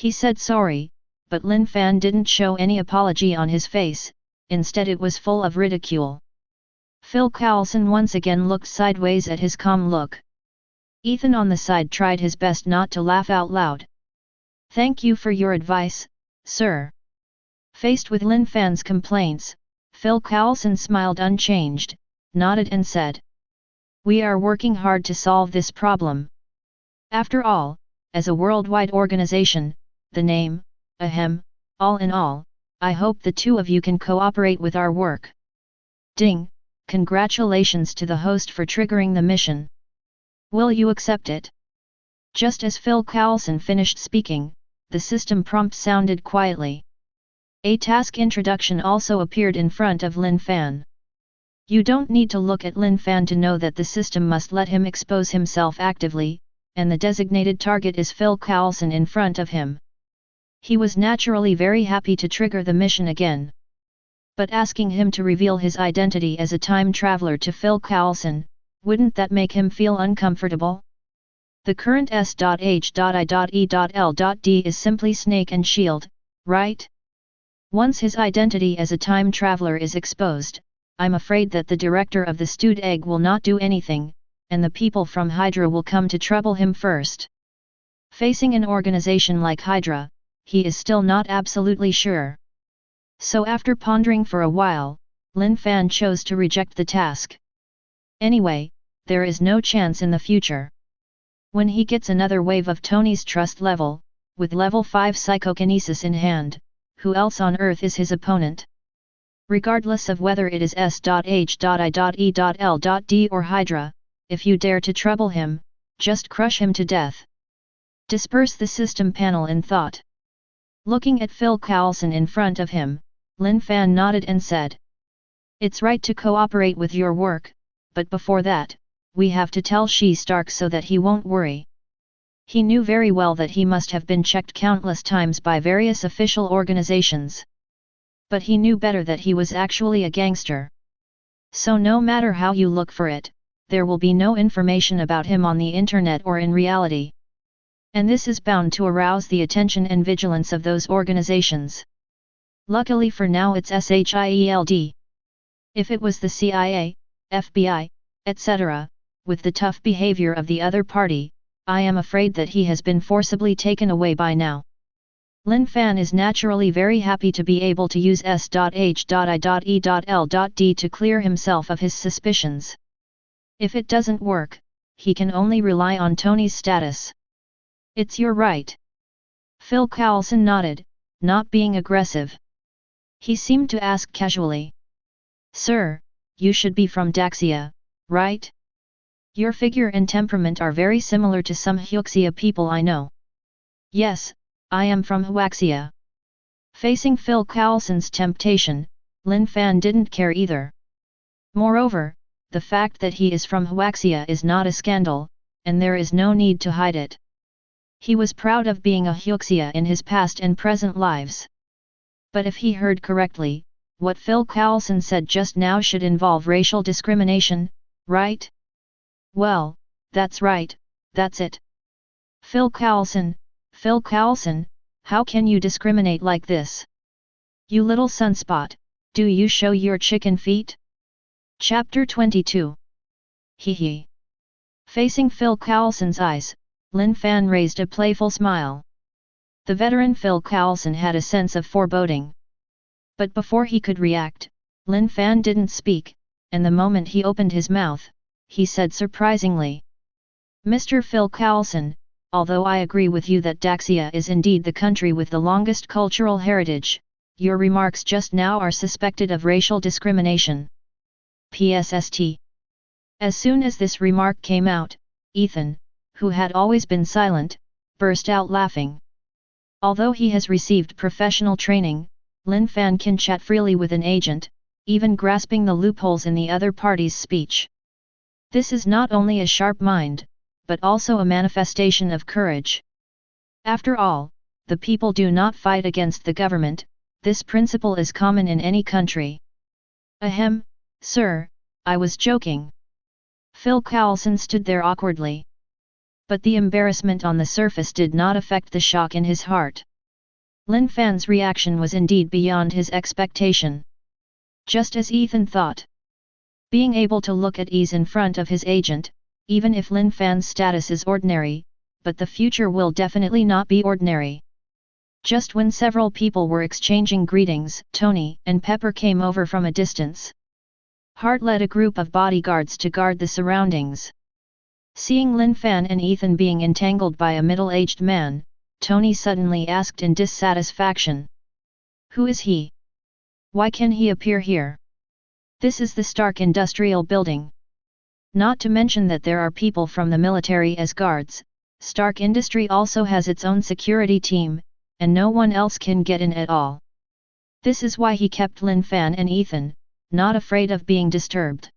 He said sorry, but Lin Fan didn't show any apology on his face, instead it was full of ridicule. Phil Coulson once again looked sideways at his calm look. Ethan on the side tried his best not to laugh out loud. "Thank you for your advice, sir." Faced with Lin Fan's complaints, Phil Coulson smiled unchanged, nodded and said, "We are working hard to solve this problem. After all, as a worldwide organization, the name, ahem, all in all, I hope the two of you can cooperate with our work." Ding! Congratulations to the host for triggering the mission. Will you accept it? Just as Phil Coulson finished speaking, the system prompt sounded quietly. A task introduction also appeared in front of Lin Fan. You don't need to look at Lin Fan to know that the system must let him expose himself actively, and the designated target is Phil Coulson in front of him. He was naturally very happy to trigger the mission again. But asking him to reveal his identity as a time traveler to Phil Coulson, wouldn't that make him feel uncomfortable? The current S.H.I.E.L.D. is simply Snake and Shield, right? Once his identity as a time traveler is exposed, I'm afraid that the director of the stewed egg will not do anything, and the people from Hydra will come to trouble him first. Facing an organization like Hydra, he is still not absolutely sure. So after pondering for a while, Lin Fan chose to reject the task. Anyway, there is no chance in the future. When he gets another wave of Tony's trust level, with level 5 psychokinesis in hand, who else on earth is his opponent? Regardless of whether it is S.H.I.E.L.D. or Hydra, if you dare to trouble him, just crush him to death. Disperse the system panel in thought. Looking at Phil Coulson in front of him, Lin Fan nodded and said, "It's right to cooperate with your work, but before that, we have to tell Shi Stark so that he won't worry." He knew very well that he must have been checked countless times by various official organizations. But he knew better that he was actually a gangster. So no matter how you look for it, there will be no information about him on the internet or in reality. And this is bound to arouse the attention and vigilance of those organizations. Luckily for now it's SHIELD. If it was the CIA, FBI, etc., with the tough behavior of the other party, I am afraid that he has been forcibly taken away by now. Lin Fan is naturally very happy to be able to use S.H.I.E.L.D. to clear himself of his suspicions. If it doesn't work, he can only rely on Tony's status. "It's your right." Phil Coulson nodded, not being aggressive. He seemed to ask casually. "Sir, you should be from Daxia, right? Your figure and temperament are very similar to some Huaxia people I know." "Yes, I am from Huaxia." Facing Phil Coulson's temptation, Lin Fan didn't care either. Moreover, the fact that he is from Huaxia is not a scandal, and there is no need to hide it. He was proud of being a Huaxia in his past and present lives. But if he heard correctly, what Phil Coulson said just now should involve racial discrimination, right? Well, that's right, that's it. Phil Coulson, how can you discriminate like this? You little sunspot, do you show your chicken feet? Chapter 22. Hee. Facing Phil Coulson's eyes, Lin Fan raised a playful smile. The veteran Phil Coulson had a sense of foreboding. But before he could react, Lin Fan didn't speak, and the moment he opened his mouth, he said surprisingly, "Mr. Phil Coulson, although I agree with you that Daxia is indeed the country with the longest cultural heritage, your remarks just now are suspected of racial discrimination. PSST." As soon as this remark came out, Ethan, who had always been silent, burst out laughing. Although he has received professional training, Lin Fan can chat freely with an agent, even grasping the loopholes in the other party's speech. This is not only a sharp mind, but also a manifestation of courage. After all, the people do not fight against the government, this principle is common in any country. Ahem, sir, I was joking. Phil Coulson stood there awkwardly. But the embarrassment on the surface did not affect the shock in his heart. Lin Fan's reaction was indeed beyond his expectation. Just as Ethan thought. Being able to look at ease in front of his agent, even if Lin Fan's status is ordinary, but the future will definitely not be ordinary. Just when several people were exchanging greetings, Tony and Pepper came over from a distance. Hart led a group of bodyguards to guard the surroundings. Seeing Lin Fan and Ethan being entangled by a middle-aged man, Tony suddenly asked in dissatisfaction. Who is he? Why can he appear here? This is the Stark Industrial Building. Not to mention that there are people from the military as guards, Stark Industry also has its own security team, and no one else can get in at all. This is why he kept Lin Fan and Ethan, not afraid of being disturbed.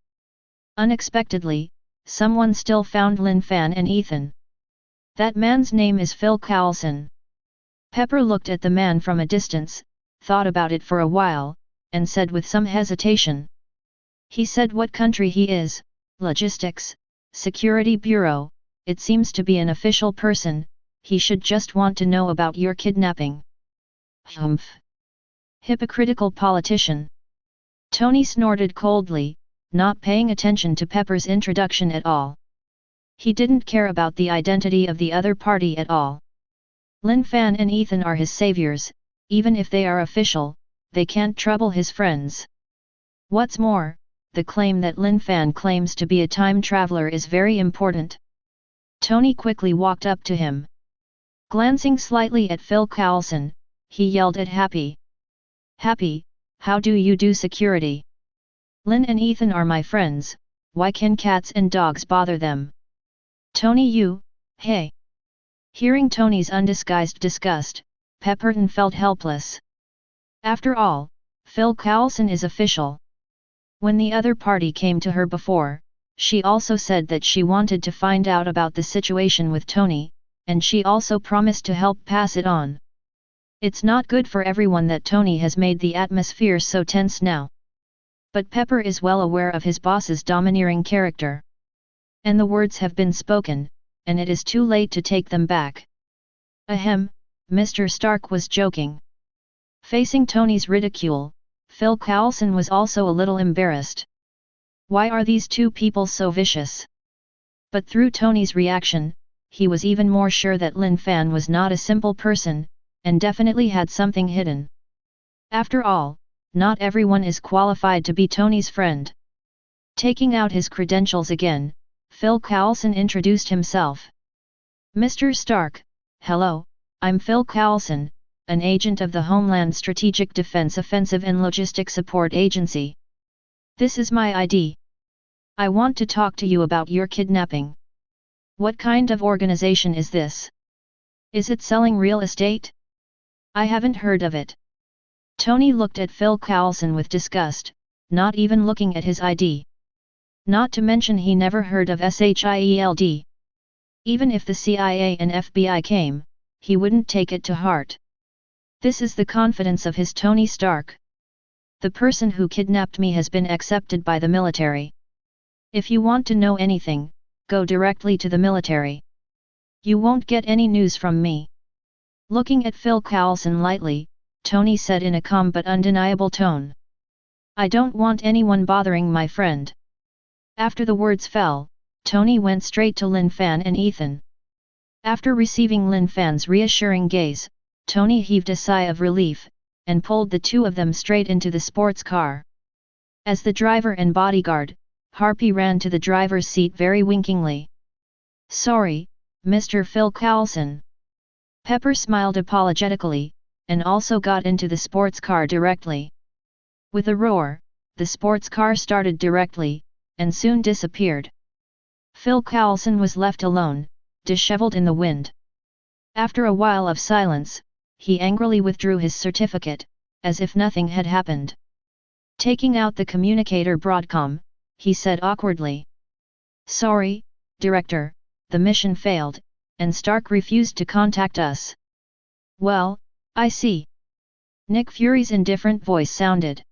Unexpectedly, someone still found Lin Fan and Ethan. That man's name is Phil Coulson. Pepper looked at the man from a distance, thought about it for a while, and said with some hesitation. He said what country he is, logistics, security bureau, it seems to be an official person, he should just want to know about your kidnapping. Humph. Hypocritical politician. Tony snorted coldly, not paying attention to Pepper's introduction at all. He didn't care about the identity of the other party at all. Lin Fan and Ethan are his saviors, even if they are official, they can't trouble his friends. What's more, the claim that Lin Fan claims to be a time traveler is very important. Tony quickly walked up to him. Glancing slightly at Phil Coulson, he yelled at Happy. Happy, how do you do security? Lin and Ethan are my friends, why can cats and dogs bother them? Tony hey. Hearing Tony's undisguised disgust, Pepperton felt helpless. After all, Phil Coulson is official. When the other party came to her before, she also said that she wanted to find out about the situation with Tony, and she also promised to help pass it on. It's not good for everyone that Tony has made the atmosphere so tense now. But Pepper is well aware of his boss's domineering character. And the words have been spoken, and it is too late to take them back. Ahem, Mr. Stark was joking. Facing Tony's ridicule, Phil Coulson was also a little embarrassed. Why are these two people so vicious? But through Tony's reaction, he was even more sure that Lin Fan was not a simple person, and definitely had something hidden. After all, not everyone is qualified to be Tony's friend. Taking out his credentials again, Phil Coulson introduced himself. Mr. Stark, hello, I'm Phil Coulson, an agent of the Homeland Strategic Defense Offensive and Logistics Support Agency. This is my ID. I want to talk to you about your kidnapping. What kind of organization is this? Is it selling real estate? I haven't heard of it. Tony looked at Phil Coulson with disgust, not even looking at his ID. Not to mention he never heard of SHIELD. Even if the CIA and FBI came, he wouldn't take it to heart. This is the confidence of his Tony Stark. The person who kidnapped me has been accepted by the military. If you want to know anything, go directly to the military. You won't get any news from me. Looking at Phil Coulson lightly, Tony said in a calm but undeniable tone. I don't want anyone bothering my friend. After the words fell, Tony went straight to Lin Fan and Ethan. After receiving Lin Fan's reassuring gaze, Tony heaved a sigh of relief, and pulled the two of them straight into the sports car. As the driver and bodyguard, Harpy ran to the driver's seat very winkingly. Sorry, Mr. Phil Coulson. Pepper smiled apologetically, and also got into the sports car directly. With a roar, the sports car started directly, and soon disappeared. Phil Coulson was left alone, disheveled in the wind. After a while of silence, he angrily withdrew his certificate, as if nothing had happened. Taking out the communicator Broadcom, he said awkwardly. Sorry, Director, the mission failed, and Stark refused to contact us. Well, I see. Nick Fury's indifferent voice sounded.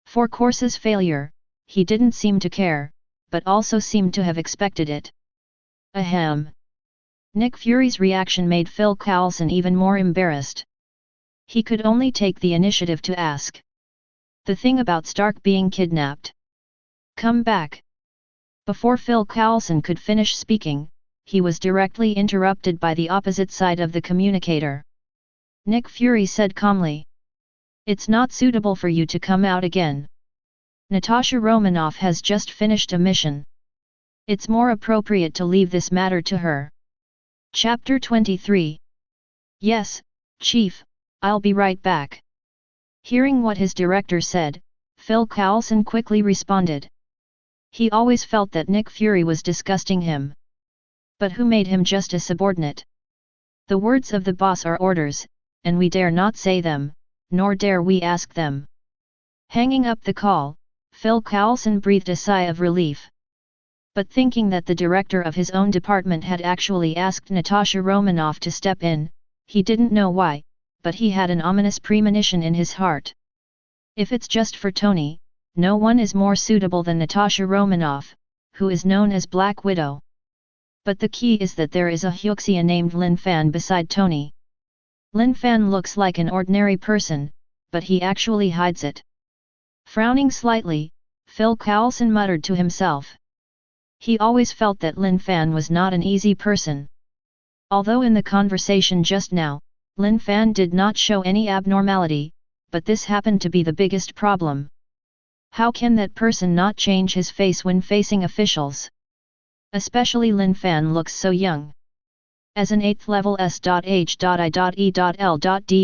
For course's failure, he didn't seem to care, but also seemed to have expected it. Ahem. Nick Fury's reaction made Phil Coulson even more embarrassed. He could only take the initiative to ask. The thing about Stark being kidnapped. Come back. Before Phil Coulson could finish speaking, he was directly interrupted by the opposite side of the communicator. Nick Fury said calmly. It's not suitable for you to come out again. Natasha Romanoff has just finished a mission. It's more appropriate to leave this matter to her. Chapter 23. Yes, Chief, I'll be right back. Hearing what his director said, Phil Coulson quickly responded. He always felt that Nick Fury was disgusting him. But who made him just a subordinate? The words of the boss are orders, and we dare not say them, nor dare we ask them. Hanging up the call, Phil Coulson breathed a sigh of relief. But thinking that the director of his own department had actually asked Natasha Romanoff to step in, he didn't know why, but he had an ominous premonition in his heart. If it's just for Tony, no one is more suitable than Natasha Romanoff, who is known as Black Widow. But the key is that there is a Hyuxia named Lin Fan beside Tony. Lin Fan looks like an ordinary person, but he actually hides it. Frowning slightly, Phil Coulson muttered to himself. He always felt that Lin Fan was not an easy person. Although in the conversation just now, Lin Fan did not show any abnormality, but this happened to be the biggest problem. How can that person not change his face when facing officials? Especially Lin Fan looks so young. As an 8th level S.H.I.E.L.D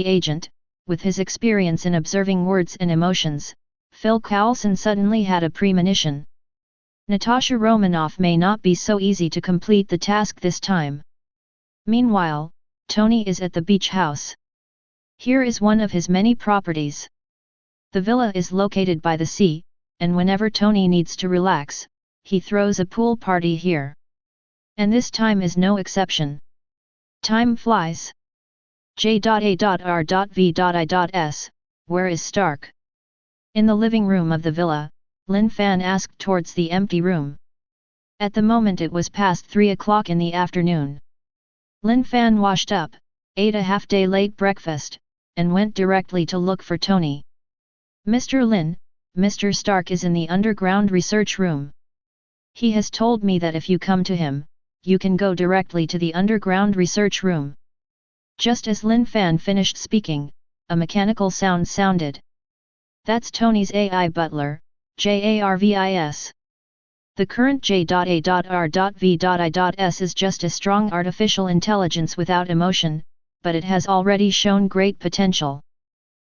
agent, with his experience in observing words and emotions, Phil Coulson suddenly had a premonition. Natasha Romanoff may not be so easy to complete the task this time. Meanwhile, Tony is at the beach house. Here is one of his many properties. The villa is located by the sea, and whenever Tony needs to relax, he throws a pool party here. And this time is no exception. Time flies. J.A.R.V.I.S, where is Stark? In the living room of the villa, Lin Fan asked towards the empty room. At the moment it was past 3 o'clock in the afternoon. Lin Fan washed up, ate a half-day late breakfast, and went directly to look for Tony. Mr. Lin, Mr. Stark is in the underground research room. He has told me that if you come to him, you can go directly to the underground research room. Just as Lin Fan finished speaking, a mechanical sound sounded. That's Tony's AI butler, JARVIS. The current J.A.R.V.I.S is just a strong artificial intelligence without emotion, but it has already shown great potential.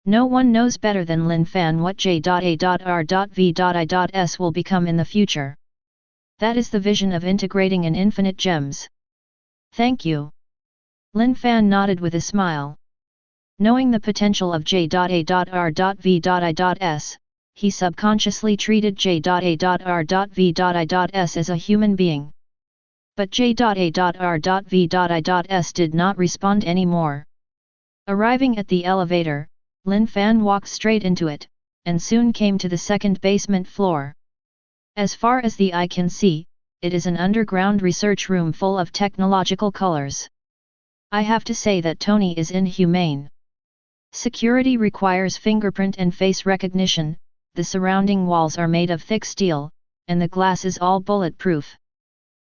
No one knows better than Lin Fan what J.A.R.V.I.S will become in the future. That is the vision of integrating an infinite gems. Thank you. Lin Fan nodded with a smile. Knowing the potential of J.A.R.V.I.S, he subconsciously treated J.A.R.V.I.S as a human being. But J.A.R.V.I.S did not respond anymore. Arriving at the elevator, Lin Fan walked straight into it, and soon came to the second basement floor. As far as the eye can see, it is an underground research room full of technological colors. I have to say that Tony is inhumane. Security requires fingerprint and face recognition, the surrounding walls are made of thick steel, and the glass is all bulletproof.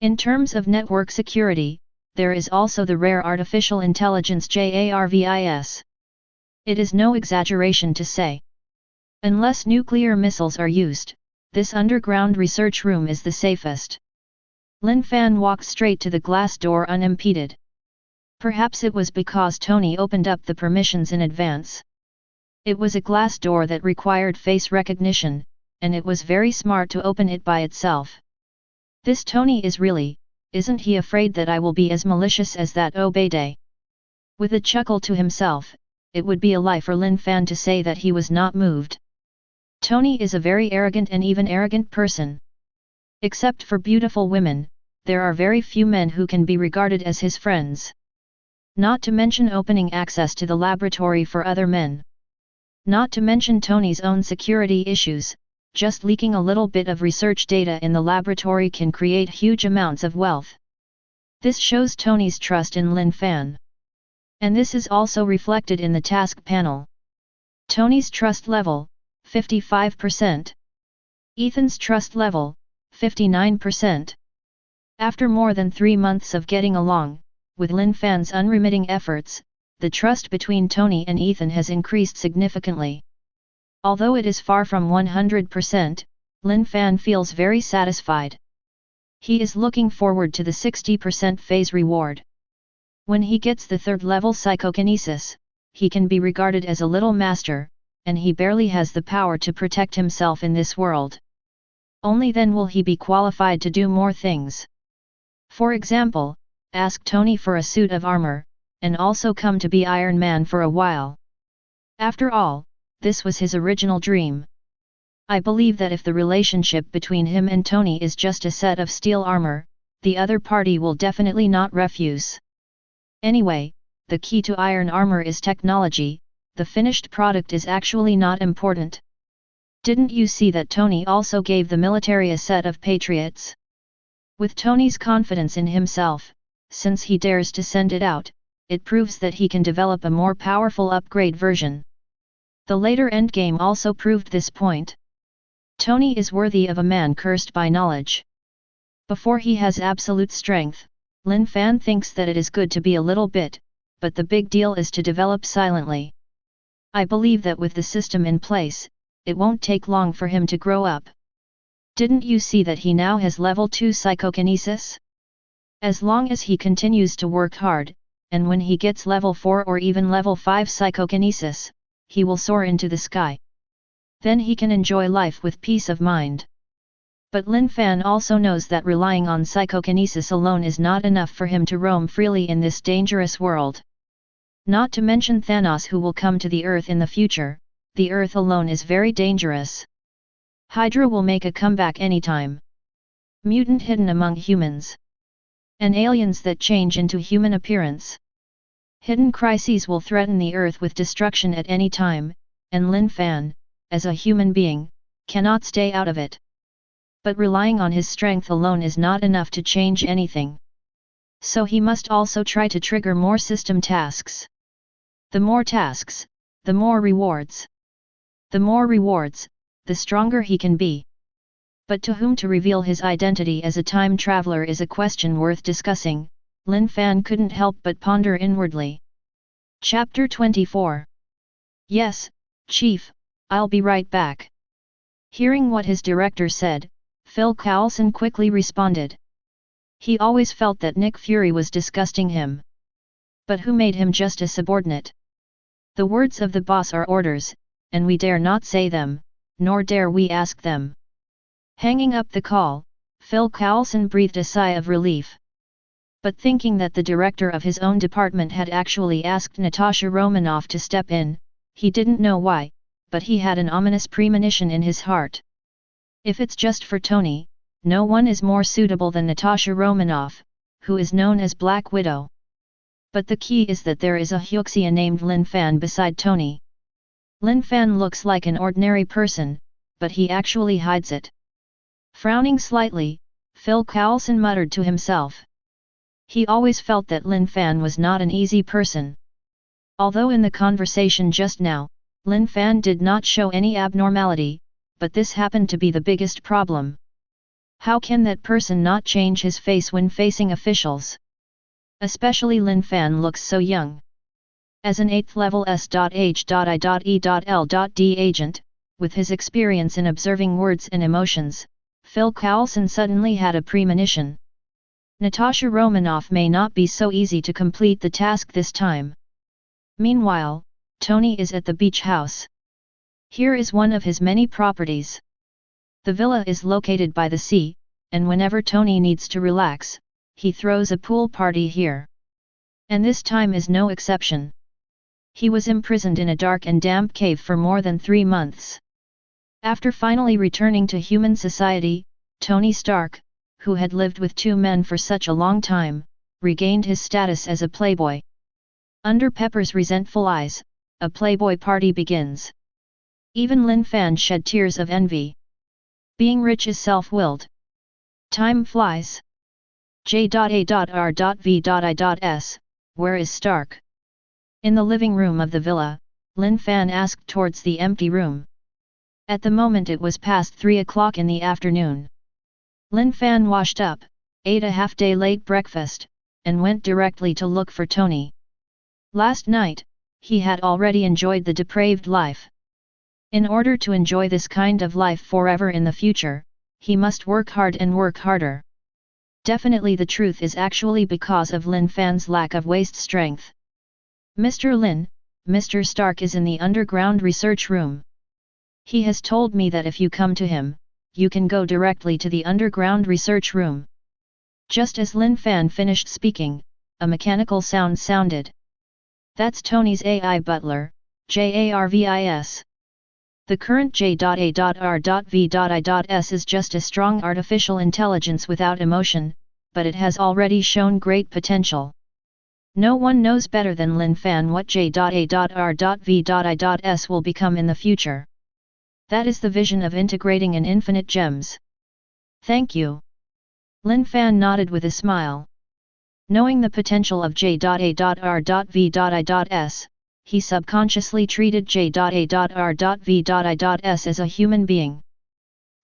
In terms of network security, there is also the rare artificial intelligence JARVIS. It is no exaggeration to say. Unless nuclear missiles are used, this underground research room is the safest. Lin Fan walked straight to the glass door unimpeded. Perhaps it was because Tony opened up the permissions in advance. It was a glass door that required face recognition, and it was very smart to open it by itself. This Tony isn't he afraid that I will be as malicious as that Obede? With a chuckle to himself, it would be a lie for Lin Fan to say that he was not moved. Tony is a very arrogant and even arrogant person. Except for beautiful women, there are very few men who can be regarded as his friends. Not to mention opening access to the laboratory for other men. Not to mention Tony's own security issues, just leaking a little bit of research data in the laboratory can create huge amounts of wealth. This shows Tony's trust in Lin Fan. And this is also reflected in the task panel. Tony's trust level, 55%. Ethan's trust level, 59%. After more than 3 months of getting along, with Lin Fan's unremitting efforts, the trust between Tony and Ethan has increased significantly. Although it is far from 100%, Lin Fan feels very satisfied. He is looking forward to the 60% phase reward. When he gets the 3rd level psychokinesis, he can be regarded as a little master, and he barely has the power to protect himself in this world. Only then will he be qualified to do more things. For example, ask Tony for a suit of armor, and also come to be Iron Man for a while. After all, this was his original dream. I believe that if the relationship between him and Tony is just a set of steel armor, the other party will definitely not refuse. Anyway, the key to iron armor is technology, the finished product is actually not important. Didn't you see that Tony also gave the military a set of Patriots? With Tony's confidence in himself, since he dares to send it out, it proves that he can develop a more powerful upgrade version. The later endgame also proved this point. Tony is worthy of a man cursed by knowledge. Before he has absolute strength, Lin Fan thinks that it is good to be a little bit, but the big deal is to develop silently. I believe that with the system in place, it won't take long for him to grow up. Didn't you see that he now has level 2 psychokinesis? As long as he continues to work hard, and when he gets level 4 or even level 5 psychokinesis, he will soar into the sky. Then he can enjoy life with peace of mind. But Lin Fan also knows that relying on psychokinesis alone is not enough for him to roam freely in this dangerous world. Not to mention Thanos, who will come to the Earth in the future. The Earth alone is very dangerous. Hydra will make a comeback anytime. Mutant hidden among humans. And aliens that change into human appearance. Hidden crises will threaten the Earth with destruction at any time, and Lin Fan, as a human being, cannot stay out of it. But relying on his strength alone is not enough to change anything. So he must also try to trigger more system tasks. The more tasks, the more rewards. The more rewards, the stronger he can be. But to whom to reveal his identity as a time traveler is a question worth discussing. Lin Fan couldn't help but ponder inwardly. Chapter 24. Yes, Chief, I'll be right back. Hearing what his director said, Phil Coulson quickly responded. He always felt that Nick Fury was disgusting him. But who made him just a subordinate? The words of the boss are orders, and we dare not say them, nor dare we ask them. Hanging up the call, Phil Coulson breathed a sigh of relief. But thinking that the director of his own department had actually asked Natasha Romanoff to step in, he didn't know why, but he had an ominous premonition in his heart. If it's just for Tony, no one is more suitable than Natasha Romanoff, who is known as Black Widow. But the key is that there is a Hyuxia named Lin Fan beside Tony. Lin Fan looks like an ordinary person, but he actually hides it. Frowning slightly, Phil Coulson muttered to himself. He always felt that Lin Fan was not an easy person. Although in the conversation just now, Lin Fan did not show any abnormality, but this happened to be the biggest problem. How can that person not change his face when facing officials? Especially Lin Fan looks so young. As an 8th level S.H.I.E.L.D agent, with his experience in observing words and emotions, Phil Coulson suddenly had a premonition. Natasha Romanoff may not be so easy to complete the task this time. Meanwhile, Tony is at the beach house. Here is one of his many properties. The villa is located by the sea, and whenever Tony needs to relax, he throws a pool party here. And this time is no exception. He was imprisoned in a dark and damp cave for more than 3 months. After finally returning to human society, Tony Stark, who had lived with 2 men for such a long time, regained his status as a playboy. Under Pepper's resentful eyes, a playboy party begins. Even Lin Fan shed tears of envy. Being rich is self-willed. Time flies. J.A.R.V.I.S, where is Stark? In the living room of the villa, Lin Fan asked towards the empty room. At the moment it was past 3 o'clock in the afternoon. Lin Fan washed up, ate a half-day late breakfast, and went directly to look for Tony. Last night, he had already enjoyed the depraved life. In order to enjoy this kind of life forever in the future, he must work hard and work harder. Definitely the truth is actually because of Lin Fan's lack of waist strength. Mr. Lin, Mr. Stark is in the underground research room. He has told me that if you come to him, you can go directly to the underground research room. Just as Lin Fan finished speaking, a mechanical sound sounded. That's Tony's AI butler, JARVIS. The current J.A.R.V.I.S is just a strong artificial intelligence without emotion, but it has already shown great potential. No one knows better than Lin Fan what J.A.R.V.I.S will become in the future. That is the vision of integrating in infinite gems. Thank you. Lin Fan nodded with a smile. Knowing the potential of J.A.R.V.I.S, he subconsciously treated J.A.R.V.I.S as a human being.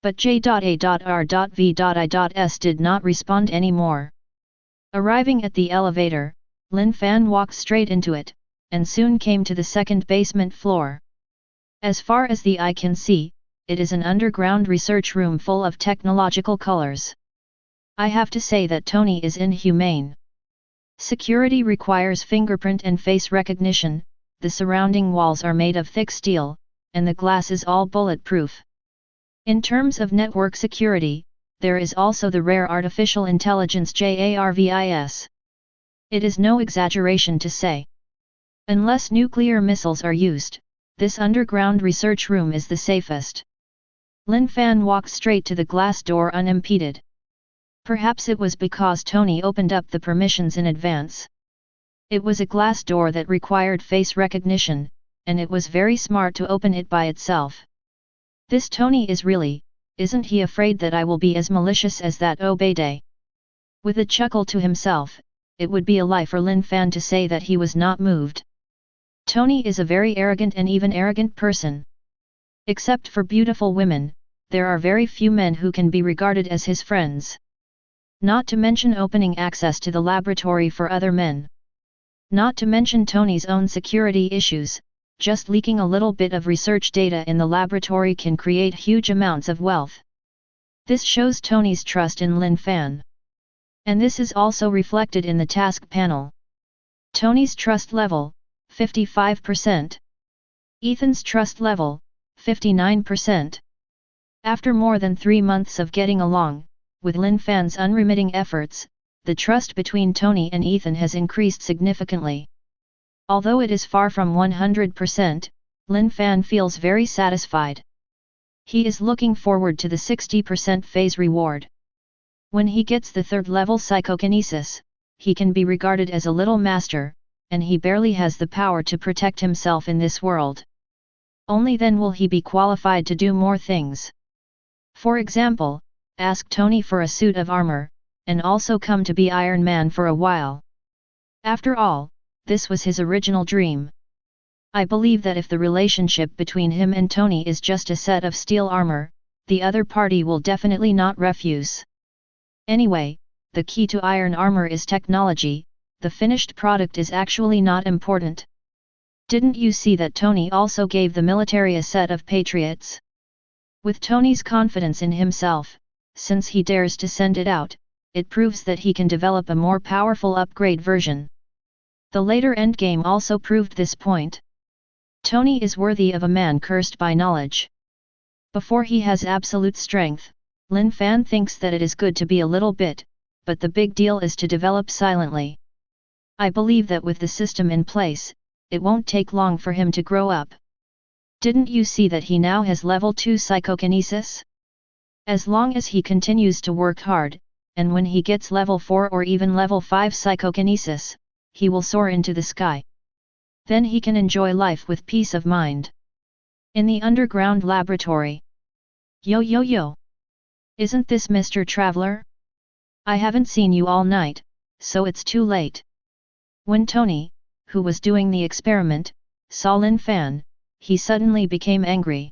But J.A.R.V.I.S did not respond anymore. Arriving at the elevator, Lin Fan walked straight into it, and soon came to the second basement floor. As far as the eye can see, it is an underground research room full of technological colors. I have to say that Tony is inhumane. Security requires fingerprint and face recognition, the surrounding walls are made of thick steel, and the glass is all bulletproof. In terms of network security, there is also the rare artificial intelligence JARVIS. It is no exaggeration to say. Unless nuclear missiles are used, this underground research room is the safest. Lin Fan walked straight to the glass door unimpeded. Perhaps it was because Tony opened up the permissions in advance. It was a glass door that required face recognition, and it was very smart to open it by itself. This Tony isn't he afraid that I will be as malicious as that Obede? With a chuckle to himself, it would be a lie for Lin Fan to say that he was not moved. Tony is a very arrogant and even arrogant person. Except for beautiful women, there are very few men who can be regarded as his friends. Not to mention opening access to the laboratory for other men. Not to mention Tony's own security issues, just leaking a little bit of research data in the laboratory can create huge amounts of wealth. This shows Tony's trust in Lin Fan. And this is also reflected in the task panel. Tony's trust level, 55%. Ethan's trust level, 59%. After more than 3 months of getting along, with Lin Fan's unremitting efforts, the trust between Tony and Ethan has increased significantly. Although it is far from 100%, Lin Fan feels very satisfied. He is looking forward to the 60% phase reward. When he gets the 3rd level psychokinesis, he can be regarded as a little master, and he barely has the power to protect himself in this world. Only then will he be qualified to do more things. For example, ask Tony for a suit of armor, and also come to be Iron Man for a while. After all, this was his original dream. I believe that if the relationship between him and Tony is just a set of steel armor, the other party will definitely not refuse. Anyway, the key to iron armor is technology, the finished product is actually not important. Didn't you see that Tony also gave the military a set of Patriots? With Tony's confidence in himself, since he dares to send it out, it proves that he can develop a more powerful upgrade version. The later endgame also proved this point. Tony is worthy of a man cursed by knowledge. Before he has absolute strength, Lin Fan thinks that it is good to be a little bit, but the big deal is to develop silently. I believe that with the system in place, it won't take long for him to grow up. Didn't you see that he now has level 2 psychokinesis? As long as he continues to work hard, and when he gets level 4 or even level 5 psychokinesis, he will soar into the sky. Then he can enjoy life with peace of mind. In the underground laboratory. Yo. Isn't this Mr. Traveler? I haven't seen you all night, so it's too late. When Tony, who was doing the experiment, saw Lin Fan, he suddenly became angry.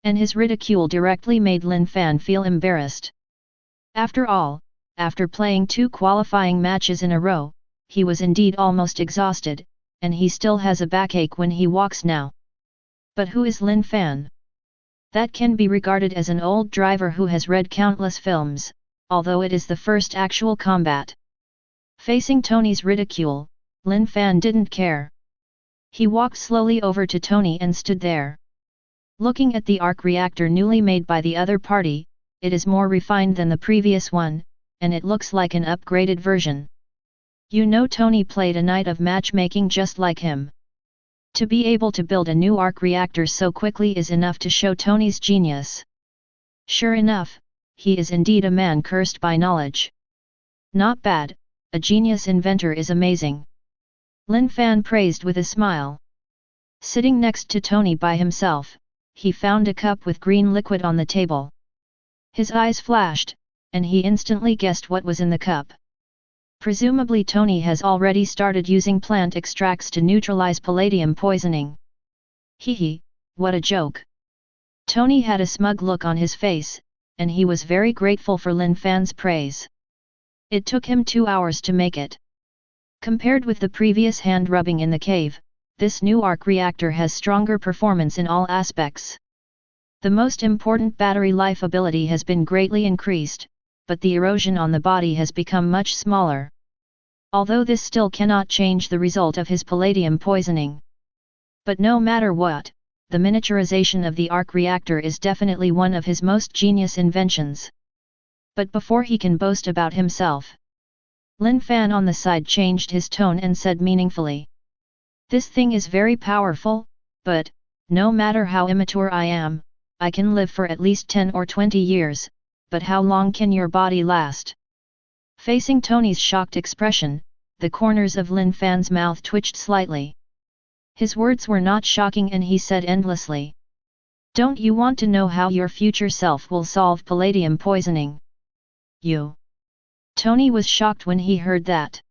And his ridicule directly made Lin Fan feel embarrassed. After all, after playing 2 qualifying matches in a row, he was indeed almost exhausted, and he still has a backache when he walks now. But who is Lin Fan? That can be regarded as an old driver who has read countless films, although it is the first actual combat. Facing Tony's ridicule, Lin Fan didn't care. He walked slowly over to Tony and stood there. Looking at the arc reactor newly made by the other party, it is more refined than the previous one, and it looks like an upgraded version. You know, Tony played a night of matchmaking just like him. To be able to build a new arc reactor so quickly is enough to show Tony's genius. Sure enough, he is indeed a man cursed by knowledge. Not bad, a genius inventor is amazing. Lin Fan praised with a smile. Sitting next to Tony by himself, he found a cup with green liquid on the table. His eyes flashed, and he instantly guessed what was in the cup. Presumably Tony has already started using plant extracts to neutralize palladium poisoning. Hehe, what a joke. Tony had a smug look on his face, and he was very grateful for Lin Fan's praise. It took him 2 hours to make it. Compared with the previous hand rubbing in the cave, this new arc reactor has stronger performance in all aspects. The most important battery life ability has been greatly increased, but the erosion on the body has become much smaller. Although this still cannot change the result of his palladium poisoning. But no matter what, the miniaturization of the arc reactor is definitely one of his most genius inventions. But before he can boast about himself, Lin Fan on the side changed his tone and said meaningfully. This thing is very powerful, but, no matter how immature I am, I can live for at least 10 or 20 years, but how long can your body last? Facing Tony's shocked expression, the corners of Lin Fan's mouth twitched slightly. His words were not shocking and he said endlessly. Don't you want to know how your future self will solve palladium poisoning? You. Tony was shocked when he heard that.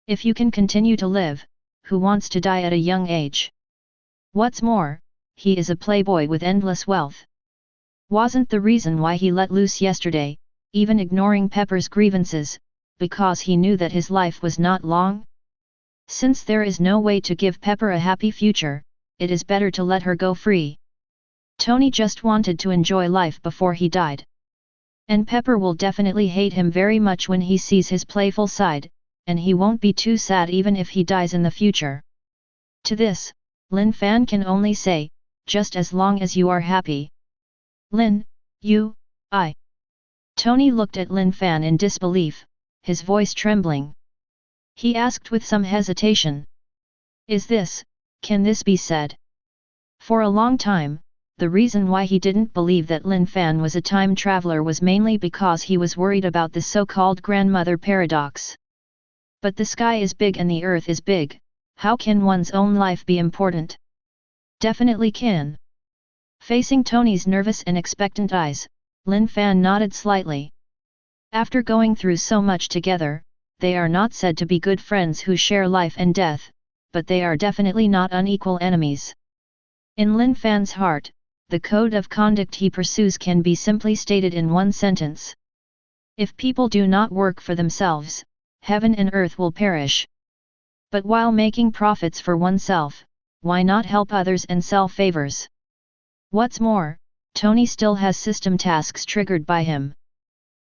If you can continue to live, who wants to die at a young age? What's more, he is a playboy with endless wealth. Wasn't the reason why he let loose yesterday, even ignoring Pepper's grievances, because he knew that his life was not long? Since there is no way to give Pepper a happy future, it is better to let her go free. Tony just wanted to enjoy life before he died. And Pepper will definitely hate him very much when he sees his playful side, and he won't be too sad even if he dies in the future. To this, Lin Fan can only say, just as long as you are happy. Lin, I. Tony looked at Lin Fan in disbelief, his voice trembling. He asked with some hesitation. Can this be said? For a long time, the reason why he didn't believe that Lin Fan was a time traveler was mainly because he was worried about the so-called grandmother paradox. But the sky is big and the earth is big, how can one's own life be important? Definitely can. Facing Tony's nervous and expectant eyes, Lin Fan nodded slightly. After going through so much together, they are not said to be good friends who share life and death, but they are definitely not unequal enemies. In Lin Fan's heart, the code of conduct he pursues can be simply stated in one sentence. If people do not work for themselves, heaven and earth will perish. But while making profits for oneself, why not help others and sell favors? What's more, Tony still has system tasks triggered by him.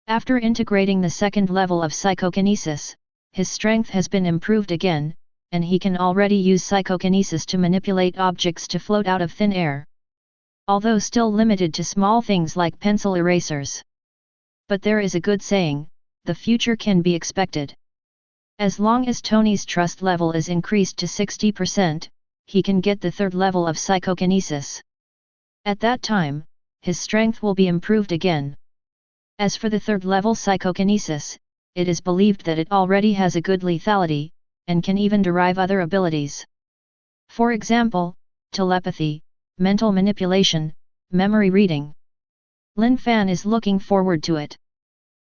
After integrating the second level of psychokinesis, his strength has been improved again, and he can already use psychokinesis to manipulate objects to float out of thin air. Although still limited to small things like pencil erasers. But there is a good saying, the future can be expected. As long as Tony's trust level is increased to 60%, he can get the third level of psychokinesis. At that time, his strength will be improved again. As for the third level psychokinesis, it is believed that it already has a good lethality, and can even derive other abilities. For example, telepathy, mental manipulation, memory reading. Lin Fan is looking forward to it.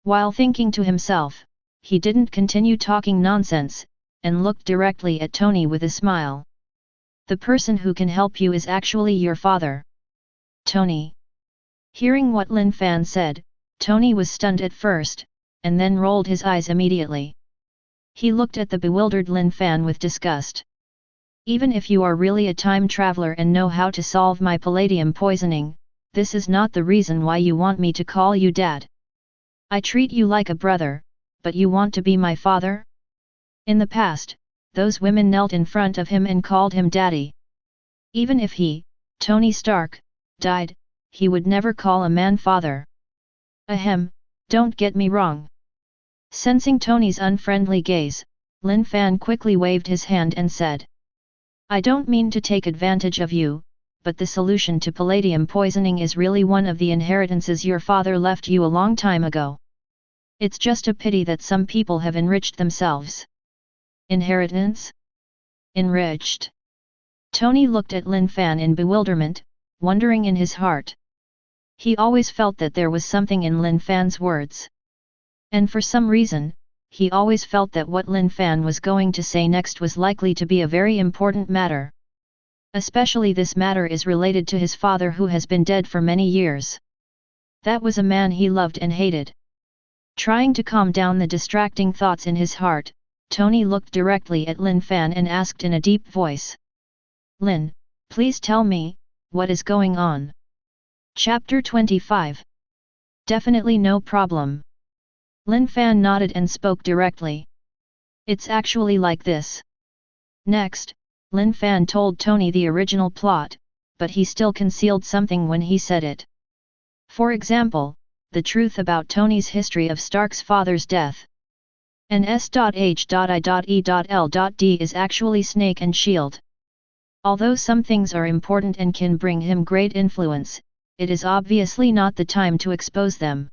While thinking to himself, he didn't continue talking nonsense, and looked directly at Tony with a smile. The person who can help you is actually your father. Tony. Hearing what Lin Fan said, Tony was stunned at first, and then rolled his eyes immediately. He looked at the bewildered Lin Fan with disgust. Even if you are really a time traveler and know how to solve my palladium poisoning, this is not the reason why you want me to call you Dad. I treat you like a brother, but you want to be my father? In the past, those women knelt in front of him and called him Daddy. Even if he, Tony Stark, died, he would never call a man father. Ahem, don't get me wrong. Sensing Tony's unfriendly gaze, Lin Fan quickly waved his hand and said, I don't mean to take advantage of you, but the solution to palladium poisoning is really one of the inheritances your father left you a long time ago. It's just a pity that some people have enriched themselves. Inheritance? Enriched? Tony looked at Lin Fan in bewilderment, wondering in his heart. He always felt that there was something in Lin Fan's words. And for some reason, he always felt that what Lin Fan was going to say next was likely to be a very important matter. Especially this matter is related to his father who has been dead for many years. That was a man he loved and hated. Trying to calm down the distracting thoughts in his heart, Tony looked directly at Lin Fan and asked in a deep voice. Lin, please tell me, what is going on? Chapter 25. Definitely no problem. Lin Fan nodded and spoke directly. It's actually like this. Next, Lin Fan told Tony the original plot, but he still concealed something when he said it. For example, the truth about Tony's history of Stark's father's death. And S.H.I.E.L.D. is actually Snake and Shield. Although some things are important and can bring him great influence, it is obviously not the time to expose them.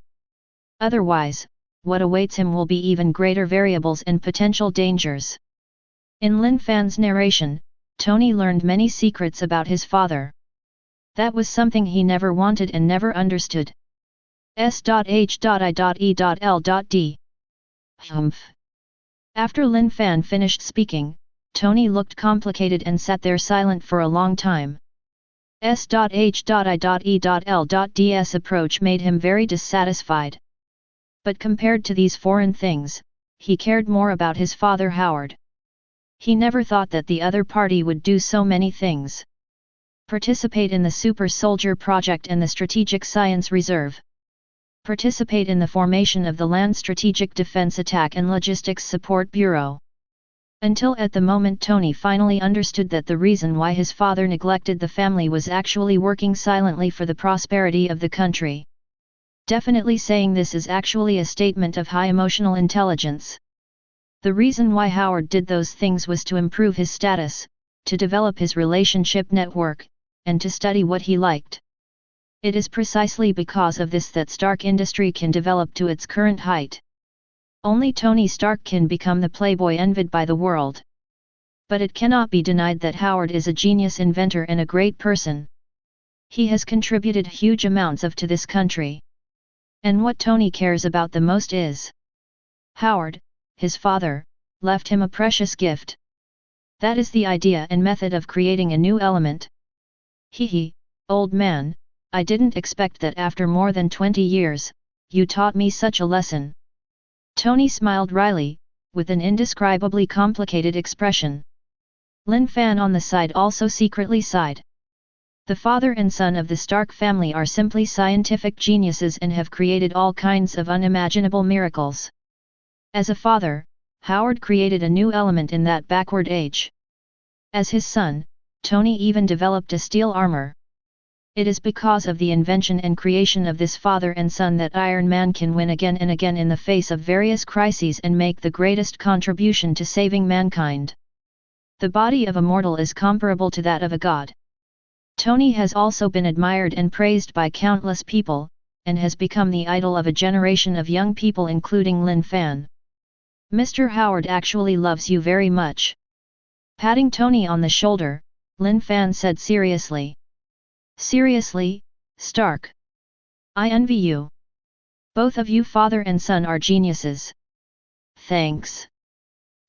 Otherwise, what awaits him will be even greater variables and potential dangers. In Lin Fan's narration, Tony learned many secrets about his father. That was something he never wanted and never understood. S.H.I.E.L.D. Humph. After Lin Fan finished speaking, Tony looked complicated and sat there silent for a long time. S.H.I.E.L.D.'s approach made him very dissatisfied. But compared to these foreign things, he cared more about his father Howard. He never thought that the other party would do so many things. Participate in the Super Soldier Project and the Strategic Science Reserve. Participate in the formation of the Land Strategic Defense Attack and Logistics Support Bureau. Until at the moment Tony finally understood that the reason why his father neglected the family was actually working silently for the prosperity of the country. Definitely saying this is actually a statement of high emotional intelligence. The reason why Howard did those things was to improve his status, to develop his relationship network, and to study what he liked. It is precisely because of this that Stark Industry can develop to its current height. Only Tony Stark can become the playboy envied by the world. But it cannot be denied that Howard is a genius inventor and a great person. He has contributed huge amounts to this country. And what Tony cares about the most is Howard, his father, left him a precious gift. That is the idea and method of creating a new element. Hee, old man, I didn't expect that after more than 20 years, you taught me such a lesson. Tony smiled wryly, with an indescribably complicated expression. Lin Fan on the side also secretly sighed. The father and son of the Stark family are simply scientific geniuses and have created all kinds of unimaginable miracles. As a father, Howard created a new element in that backward age. As his son, Tony even developed a steel armor. It is because of the invention and creation of this father and son that Iron Man can win again and again in the face of various crises and make the greatest contribution to saving mankind. The body of a mortal is comparable to that of a god. Tony has also been admired and praised by countless people, and has become the idol of a generation of young people including Lin Fan. Mr. Howard actually loves you very much. Patting Tony on the shoulder, Lin Fan said seriously. Seriously, Stark? I envy you. Both of you father and son are geniuses. Thanks.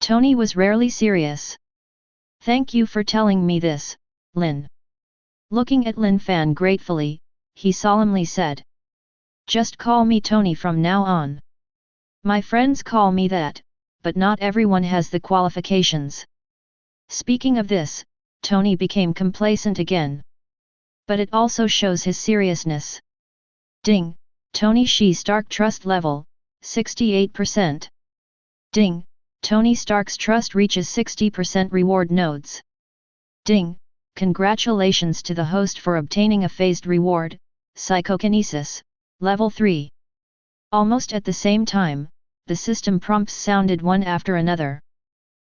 Tony was rarely serious. Thank you for telling me this, Lin. Looking at Lin Fan gratefully, he solemnly said. Just call me Tony from now on. My friends call me that, but not everyone has the qualifications. Speaking of this, Tony became complacent again. But it also shows his seriousness. Ding, Tony Shi Stark trust level, 68%. Ding, Tony Stark's trust reaches 60% reward nodes. Ding, congratulations to the host for obtaining a phased reward, Psychokinesis, level 3. Almost at the same time, the system prompts sounded one after another.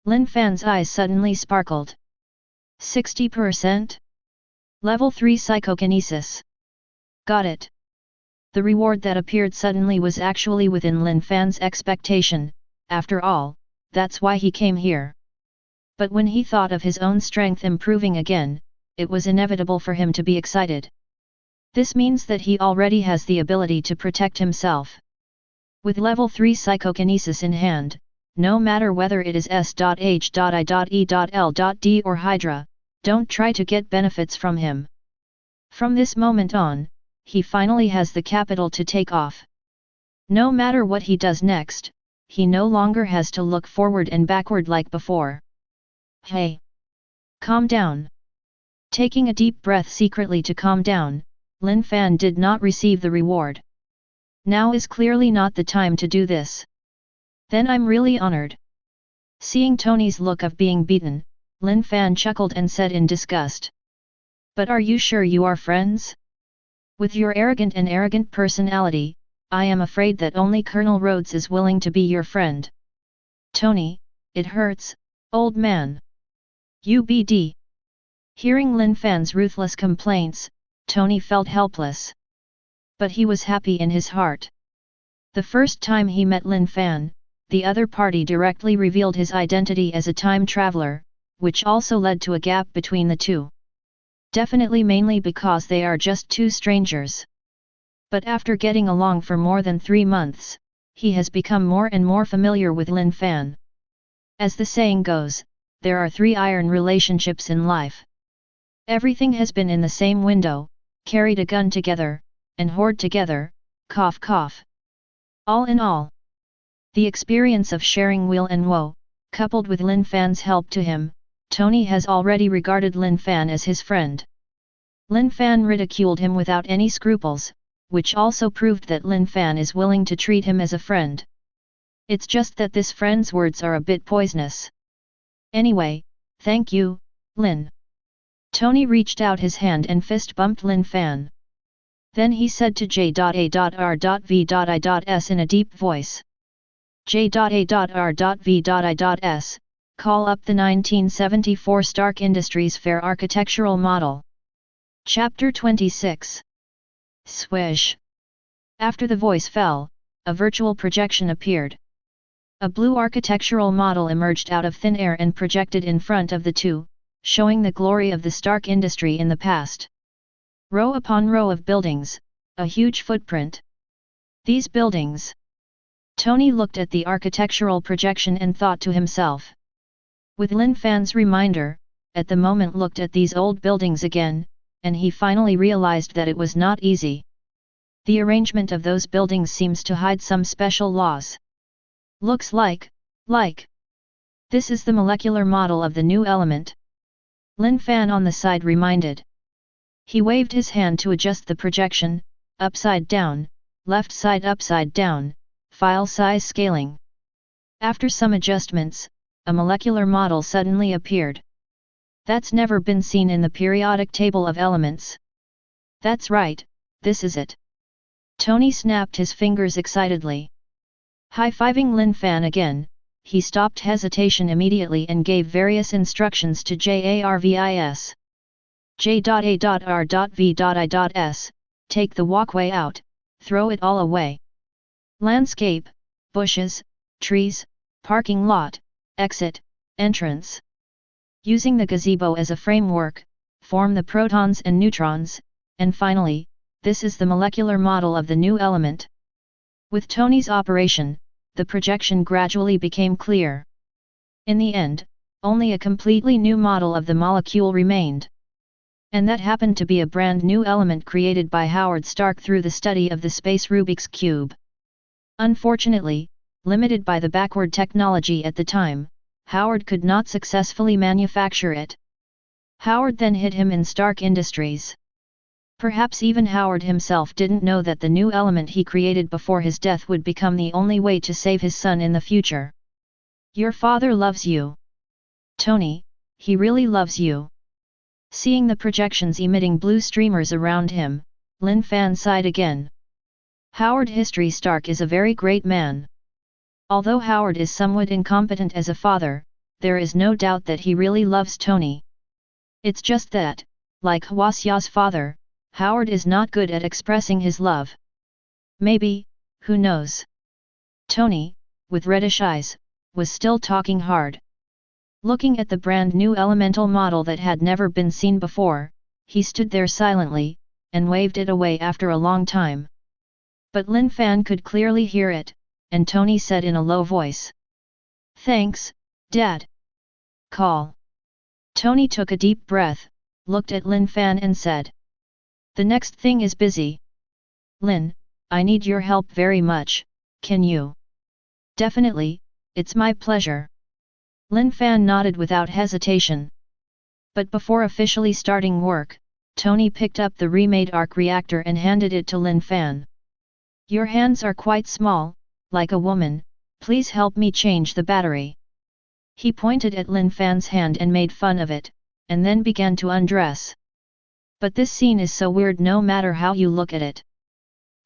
Lin Fan's eyes suddenly sparkled. 60%? Level 3 Psychokinesis. Got it. The reward that appeared suddenly was actually within Lin Fan's expectation, after all, that's why he came here. But when he thought of his own strength improving again, it was inevitable for him to be excited. This means that he already has the ability to protect himself. With level 3 psychokinesis in hand, no matter whether it is S.H.I.E.L.D or Hydra, don't try to get benefits from him. From this moment on, he finally has the capital to take off. No matter what he does next, he no longer has to look forward and backward like before. Hey! Calm down. Taking a deep breath secretly to calm down, Lin Fan did not receive the reward. Now is clearly not the time to do this. Then I'm really honored. Seeing Tony's look of being beaten, Lin Fan chuckled and said in disgust. But are you sure you are friends? With your arrogant personality, I am afraid that only Colonel Rhodes is willing to be your friend. Tony, it hurts, old man. UBD. Hearing Lin Fan's ruthless complaints, Tony felt helpless. But he was happy in his heart. The first time he met Lin Fan, the other party directly revealed his identity as a time traveler, which also led to a gap between the two. Definitely mainly because they are just two strangers. But after getting along for more than 3 months, he has become more and more familiar with Lin Fan. As the saying goes, there are 3 iron relationships in life. Everything has been in the same window, carried a gun together, and hoard together, cough cough. All in all, the experience of sharing weal and woe, coupled with Lin Fan's help to him, Tony has already regarded Lin Fan as his friend. Lin Fan ridiculed him without any scruples, which also proved that Lin Fan is willing to treat him as a friend. It's just that this friend's words are a bit poisonous. Anyway, thank you, Lin. Tony reached out his hand and fist bumped Lin Fan. Then he said to J.A.R.V.I.S in a deep voice. J.A.R.V.I.S, call up the 1974 Stark Industries Fair Architectural Model. Chapter 26. Swish. After the voice fell, a virtual projection appeared. A blue architectural model emerged out of thin air and projected in front of the two, showing the glory of the Stark industry in the past. Row upon row of buildings, a huge footprint. These buildings. Tony looked at the architectural projection and thought to himself. With Lin Fan's reminder, at the moment looked at these old buildings again, and he finally realized that it was not easy. The arrangement of those buildings seems to hide some special laws. Looks like. This is the molecular model of the new element. Lin Fan on the side reminded. He waved his hand to adjust the projection, upside down, left side upside down, file size scaling. After some adjustments, a molecular model suddenly appeared. That's never been seen in the periodic table of elements. That's right, this is it. Tony snapped his fingers excitedly. High-fiving Lin Fan again, he stopped hesitation immediately and gave various instructions to JARVIS. J.A.R.V.I.S, take the walkway out, throw it all away. Landscape, bushes, trees, parking lot, exit, entrance. Using the gazebo as a framework, form the protons and neutrons, and finally, this is the molecular model of the new element. With Tony's operation, the projection gradually became clear. In the end, only a completely new model of the molecule remained. And that happened to be a brand new element created by Howard Stark through the study of the space Rubik's Cube. Unfortunately, limited by the backward technology at the time, Howard could not successfully manufacture it. Howard then hid him in Stark Industries. Perhaps even Howard himself didn't know that the new element he created before his death would become the only way to save his son in the future. Your father loves you. Tony, he really loves you. Seeing the projections emitting blue streamers around him, Lin Fan sighed again. Howard History Stark is a very great man. Although Howard is somewhat incompetent as a father, there is no doubt that he really loves Tony. It's just that, like Hwasea's father, Howard is not good at expressing his love. Maybe, who knows? Tony, with reddish eyes, was still talking hard. Looking at the brand new elemental model that had never been seen before, he stood there silently, and waved it away after a long time. But Lin Fan could clearly hear it, and Tony said in a low voice. Thanks, Dad. Call. Tony took a deep breath, looked at Lin Fan and said. The next thing is busy. Lin, I need your help very much, can you? Definitely, it's my pleasure. Lin Fan nodded without hesitation. But before officially starting work, Tony picked up the remade arc reactor and handed it to Lin Fan. Your hands are quite small, like a woman, please help me change the battery. He pointed at Lin Fan's hand and made fun of it, and then began to undress. But this scene is so weird no matter how you look at it.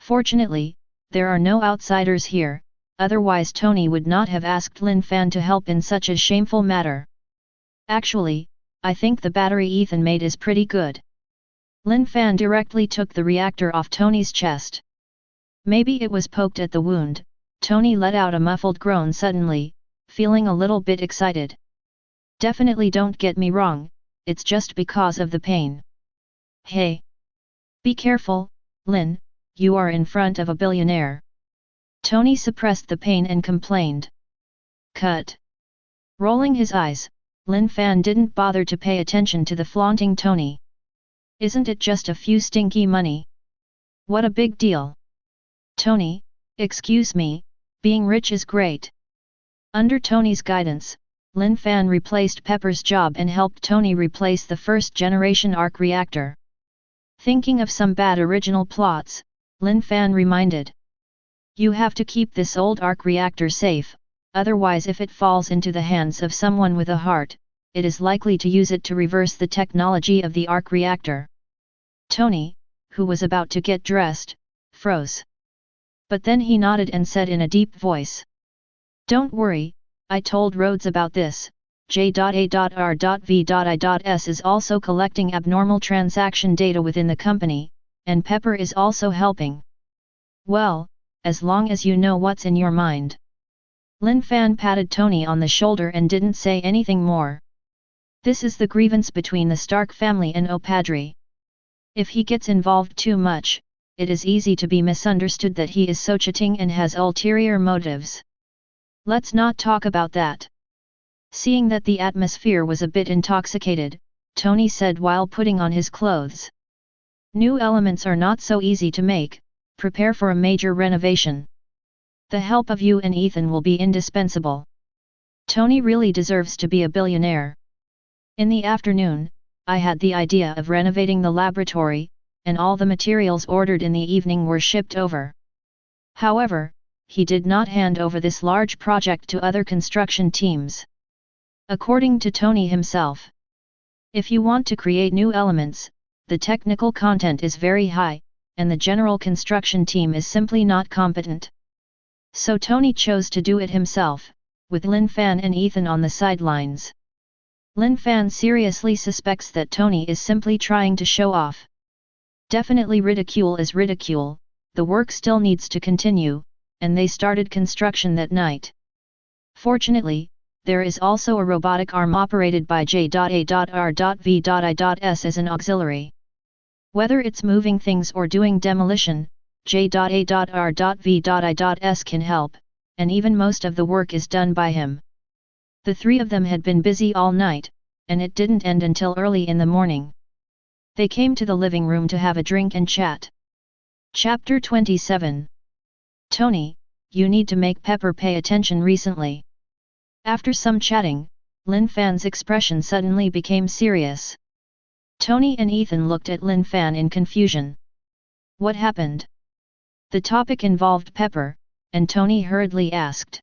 Fortunately, there are no outsiders here, otherwise Tony would not have asked Lin Fan to help in such a shameful matter. Actually, I think the battery Ethan made is pretty good. Lin Fan directly took the reactor off Tony's chest. Maybe it was poked at the wound. Tony let out a muffled groan suddenly, feeling a little bit excited. Definitely don't get me wrong, it's just because of the pain. Hey! Be careful, Lin, you are in front of a billionaire. Tony suppressed the pain and complained. Cut! Rolling his eyes, Lin Fan didn't bother to pay attention to the flaunting Tony. Isn't it just a few stinky money? What a big deal! Tony, excuse me, being rich is great. Under Tony's guidance, Lin Fan replaced Pepper's job and helped Tony replace the first-generation arc reactor. Thinking of some bad original plots, Lin Fan reminded. You have to keep this old arc reactor safe, otherwise if it falls into the hands of someone with a heart, it is likely to use it to reverse the technology of the arc reactor. Tony, who was about to get dressed, froze. But then he nodded and said in a deep voice. Don't worry, I told Rhodes about this. J.A.R.V.I.S is also collecting abnormal transaction data within the company, and Pepper is also helping. Well, as long as you know what's in your mind. Lin Fan patted Tony on the shoulder and didn't say anything more. This is the grievance between the Stark family and Opadri. If he gets involved too much, it is easy to be misunderstood that he is so cheating and has ulterior motives. Let's not talk about that. Seeing that the atmosphere was a bit intoxicated, Tony said while putting on his clothes. New elements are not so easy to make, prepare for a major renovation. The help of you and Ethan will be indispensable. Tony really deserves to be a billionaire. In the afternoon, I had the idea of renovating the laboratory, and all the materials ordered in the evening were shipped over. However, he did not hand over this large project to other construction teams. According to Tony himself, if you want to create new elements, the technical content is very high, and the general construction team is simply not competent. So Tony chose to do it himself, with Lin Fan and Ethan on the sidelines. Lin Fan seriously suspects that Tony is simply trying to show off. Definitely ridicule is ridicule, the work still needs to continue, and they started construction that night. Fortunately, there is also a robotic arm operated by J.A.R.V.I.S as an auxiliary. Whether it's moving things or doing demolition, J.A.R.V.I.S can help, and even most of the work is done by him. The three of them had been busy all night, and it didn't end until early in the morning. They came to the living room to have a drink and chat. Chapter 27. Tony, you need to make Pepper pay attention recently. After some chatting, Lin Fan's expression suddenly became serious. Tony and Ethan looked at Lin Fan in confusion. What happened? The topic involved Pepper, and Tony hurriedly asked.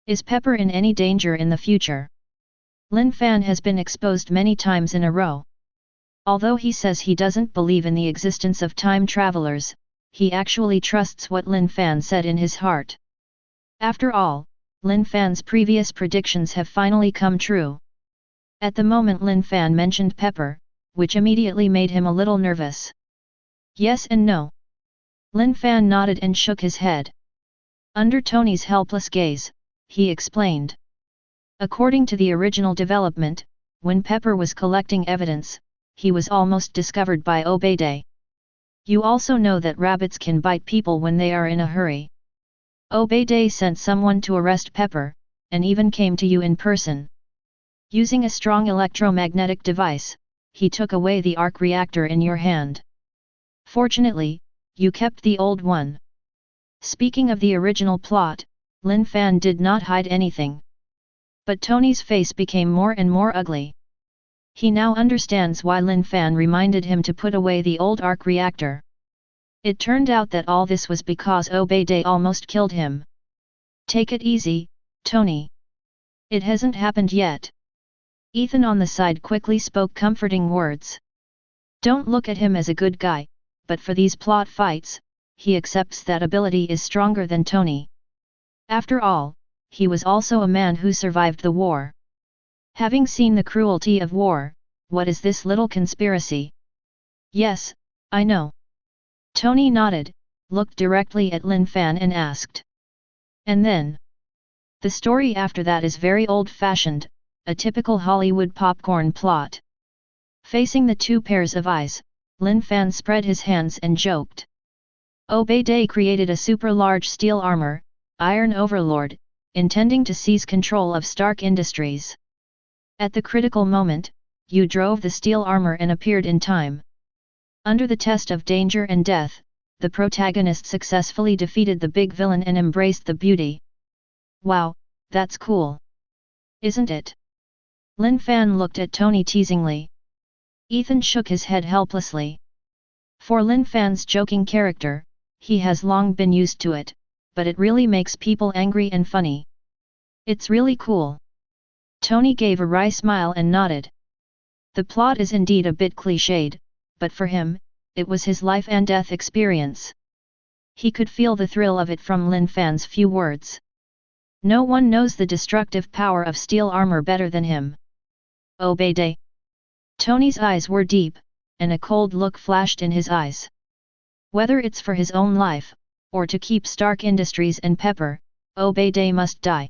Is Pepper in any danger in the future? Lin Fan has been exposed many times in a row. Although he says he doesn't believe in the existence of time travelers, he actually trusts what Lin Fan said in his heart. After all, Lin Fan's previous predictions have finally come true. At the moment Lin Fan mentioned Pepper, which immediately made him a little nervous. Yes and no. Lin Fan nodded and shook his head. Under Tony's helpless gaze, he explained. According to the original development, when Pepper was collecting evidence, he was almost discovered by Obeiday. You also know that rabbits can bite people when they are in a hurry. Obeiday sent someone to arrest Pepper, and even came to you in person. Using a strong electromagnetic device, he took away the arc reactor in your hand. Fortunately, you kept the old one. Speaking of the original plot, Lin Fan did not hide anything. But Tony's face became more and more ugly. He now understands why Lin Fan reminded him to put away the old arc reactor. It turned out that all this was because Obeiday almost killed him. Take it easy, Tony. It hasn't happened yet. Ethan on the side quickly spoke comforting words. Don't look at him as a good guy, but for these plot fights, he accepts that ability is stronger than Tony. After all, he was also a man who survived the war. Having seen the cruelty of war, what is this little conspiracy? Yes, I know. Tony nodded, looked directly at Lin Fan and asked. And then? The story after that is very old-fashioned, a typical Hollywood popcorn plot. Facing the two pairs of eyes, Lin Fan spread his hands and joked. Obeiday created a super-large steel armor, Iron Overlord, intending to seize control of Stark Industries. At the critical moment, you drove the steel armor and appeared in time. Under the test of danger and death, the protagonist successfully defeated the big villain and embraced the beauty. Wow, that's cool. Isn't it? Lin Fan looked at Tony teasingly. Ethan shook his head helplessly. For Lin Fan's joking character, he has long been used to it, but it really makes people angry and funny. It's really cool. Tony gave a wry smile and nodded. The plot is indeed a bit cliched, but for him, it was his life and death experience. He could feel the thrill of it from Lin Fan's few words. No one knows the destructive power of steel armor better than him. Obeiday. Tony's eyes were deep, and a cold look flashed in his eyes. Whether it's for his own life, or to keep Stark Industries and Pepper, Obeiday must die.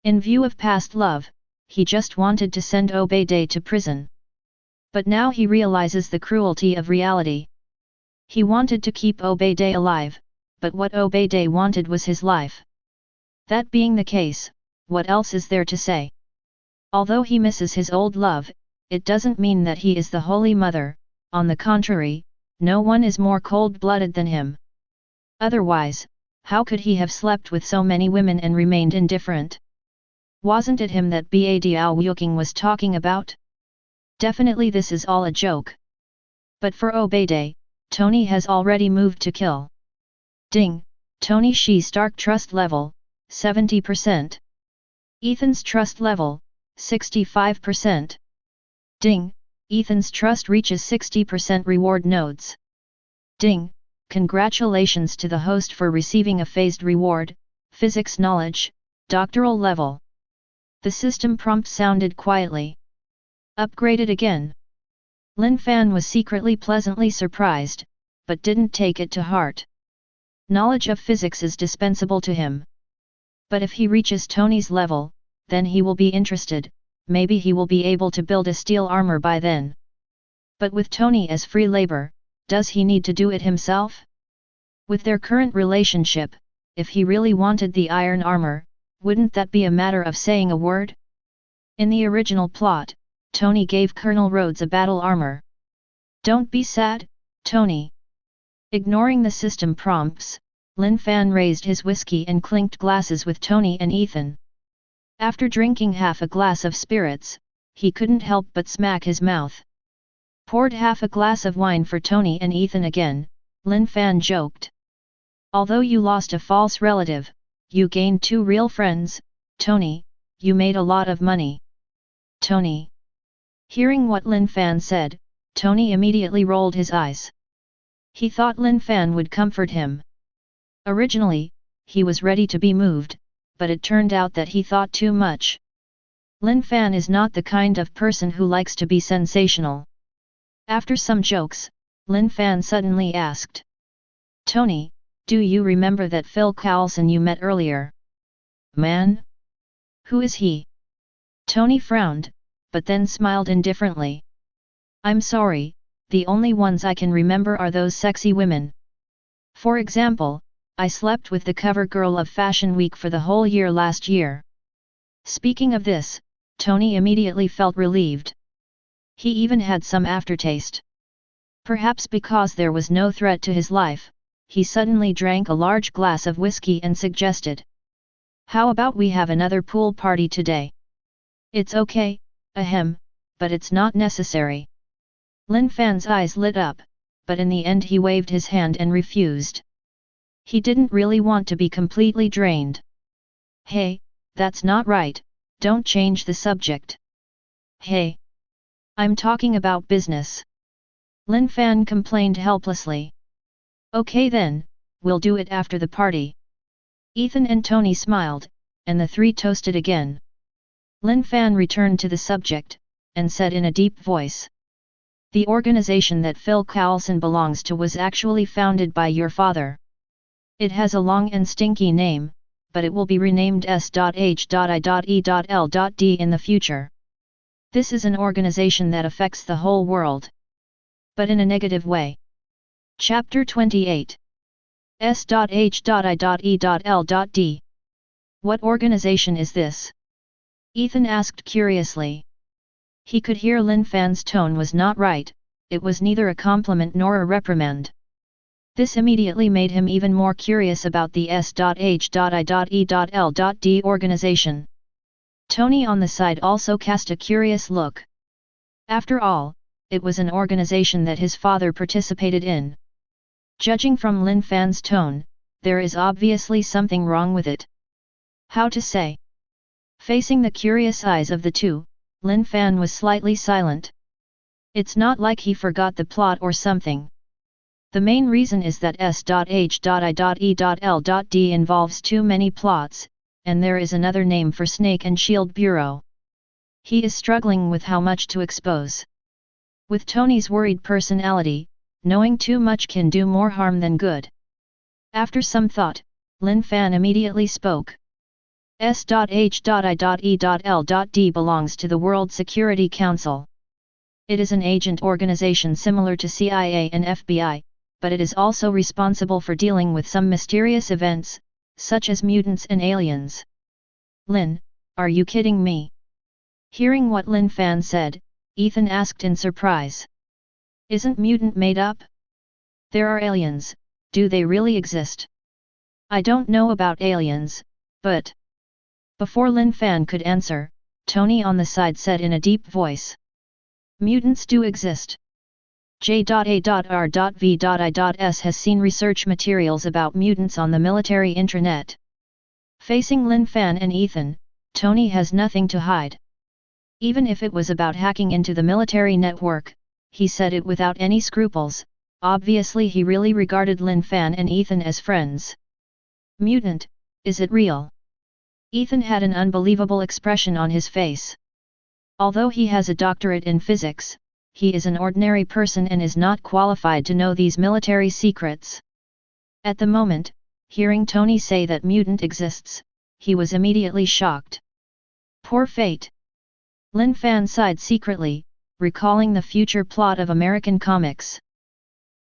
In view of past love, he just wanted to send Obeiday to prison. But now he realizes the cruelty of reality. He wanted to keep Obeiday alive, but what Obeiday wanted was his life. That being the case, what else is there to say? Although he misses his old love, it doesn't mean that he is the Holy Mother, on the contrary, no one is more cold-blooded than him. Otherwise, how could he have slept with so many women and remained indifferent? Wasn't it him that Ba Diao Yuking was talking about? Definitely this is all a joke. But for Obeiday, Tony has already moved to kill. Ding, Tony Shi Stark trust level, 70%. Ethan's trust level, 65%. Ding, Ethan's trust reaches 60% reward nodes. Ding, congratulations to the host for receiving a phased reward, physics knowledge, doctoral level. The system prompt sounded quietly. Upgraded again. Lin Fan was secretly pleasantly surprised, but didn't take it to heart. Knowledge of physics is dispensable to him. But if he reaches Tony's level, then he will be interested, maybe he will be able to build a steel armor by then. But with Tony as free labor, does he need to do it himself? With their current relationship, if he really wanted the iron armor, wouldn't that be a matter of saying a word? In the original plot, Tony gave Colonel Rhodes a battle armor. Don't be sad, Tony. Ignoring the system prompts, Lin Fan raised his whiskey and clinked glasses with Tony and Ethan. After drinking half a glass of spirits, he couldn't help but smack his mouth. Poured half a glass of wine for Tony and Ethan again, Lin Fan joked. Although you lost a false relative, you gained 2 real friends, Tony, you made a lot of money. Tony. Hearing what Lin Fan said, Tony immediately rolled his eyes. He thought Lin Fan would comfort him. Originally, he was ready to be moved, but it turned out that he thought too much. Lin Fan is not the kind of person who likes to be sensational. After some jokes, Lin Fan suddenly asked. Tony, do you remember that Phil Coulson you met earlier? Man? Who is he? Tony frowned, but then smiled indifferently. I'm sorry, the only ones I can remember are those sexy women. For example, I slept with the cover girl of Fashion Week for the whole year last year. Speaking of this, Tony immediately felt relieved. He even had some aftertaste. Perhaps because there was no threat to his life, he suddenly drank a large glass of whiskey and suggested. How about we have another pool party today? It's okay, ahem, but it's not necessary. Lin Fan's eyes lit up, but in the end he waved his hand and refused. He didn't really want to be completely drained. Hey, that's not right, don't change the subject. Hey. I'm talking about business. Lin Fan complained helplessly. Okay then, we'll do it after the party. Ethan and Tony smiled, and the 3 toasted again. Lin Fan returned to the subject, and said in a deep voice. The organization that Phil Coulson belongs to was actually founded by your father. It has a long and stinky name, but it will be renamed S.H.I.E.L.D. in the future. This is an organization that affects the whole world. But in a negative way. Chapter 28. S.H.I.E.L.D. What organization is this? Ethan asked curiously. He could hear Lin Fan's tone was not right, it was neither a compliment nor a reprimand. This immediately made him even more curious about the S.H.I.E.L.D. organization. Tony on the side also cast a curious look. After all, it was an organization that his father participated in. Judging from Lin Fan's tone, there is obviously something wrong with it. How to say? Facing the curious eyes of the 2, Lin Fan was slightly silent. It's not like he forgot the plot or something. The main reason is that S.H.I.E.L.D. involves too many plots, and there is another name for Snake and Shield Bureau. He is struggling with how much to expose. With Tony's worried personality, knowing too much can do more harm than good. After some thought, Lin Fan immediately spoke. S.H.I.E.L.D. belongs to the World Security Council. It is an agent organization similar to CIA and FBI, but it is also responsible for dealing with some mysterious events, such as mutants and aliens. Lin, are you kidding me? Hearing what Lin Fan said, Ethan asked in surprise. Isn't mutant made up? There are aliens, do they really exist? I don't know about aliens, but... Before Lin Fan could answer, Tony on the side said in a deep voice. Mutants do exist. J.A.R.V.I.S. has seen research materials about mutants on the military intranet. Facing Lin Fan and Ethan, Tony has nothing to hide. Even if it was about hacking into the military network, he said it without any scruples. Obviously he really regarded Lin Fan and Ethan as friends. Mutant, is it real? Ethan had an unbelievable expression on his face. Although he has a doctorate in physics, he is an ordinary person and is not qualified to know these military secrets. At the moment, hearing Tony say that mutant exists, he was immediately shocked. Poor fate. Lin Fan sighed secretly, recalling the future plot of American comics.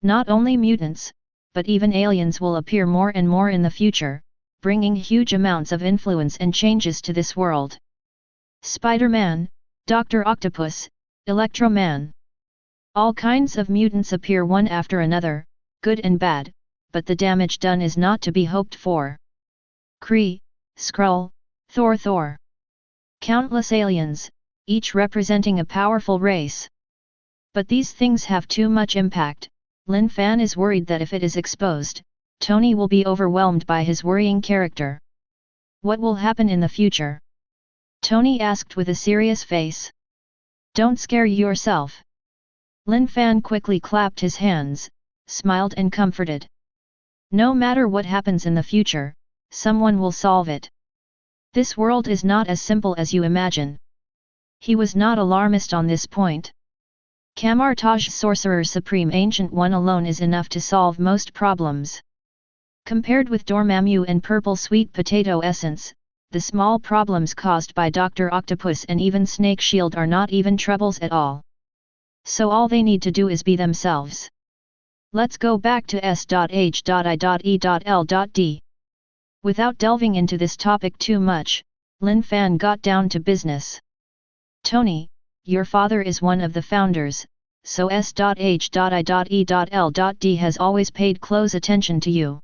Not only mutants, but even aliens will appear more and more in the future, bringing huge amounts of influence and changes to this world. Spider-Man, Dr. Octopus, Electro-Man. All kinds of mutants appear one after another, good and bad, but the damage done is not to be hoped for. Kree, Skrull, Thor. Countless aliens, each representing a powerful race. But these things have too much impact. Lin Fan is worried that if it is exposed, Tony will be overwhelmed by his worrying character. What will happen in the future? Tony asked with a serious face. Don't scare yourself. Lin Fan quickly clapped his hands, smiled and comforted. No matter what happens in the future, someone will solve it. This world is not as simple as you imagine. He was not alarmist on this point. Kamartaj Sorcerer Supreme Ancient One alone is enough to solve most problems. Compared with Dormammu and Purple Sweet Potato Essence, the small problems caused by Dr. Octopus and even Snake Shield are not even troubles at all. So all they need to do is be themselves. Let's go back to S.H.I.E.L.D. Without delving into this topic too much, Lin Fan got down to business. Tony, your father is one of the founders, so S.H.I.E.L.D. has always paid close attention to you.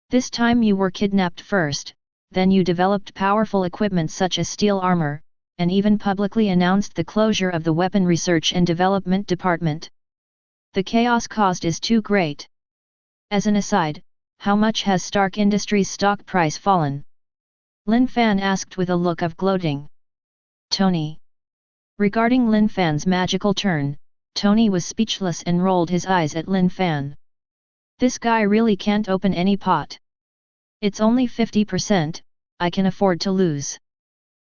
This time you were kidnapped first, then you developed powerful equipment such as steel armor, and even publicly announced the closure of the Weapon Research and Development Department. The chaos caused is too great. As an aside, how much has Stark Industries' stock price fallen? Lin Fan asked with a look of gloating. Tony. Regarding Lin Fan's magical turn, Tony was speechless and rolled his eyes at Lin Fan. This guy really can't open any pot. It's only 50%, I can afford to lose.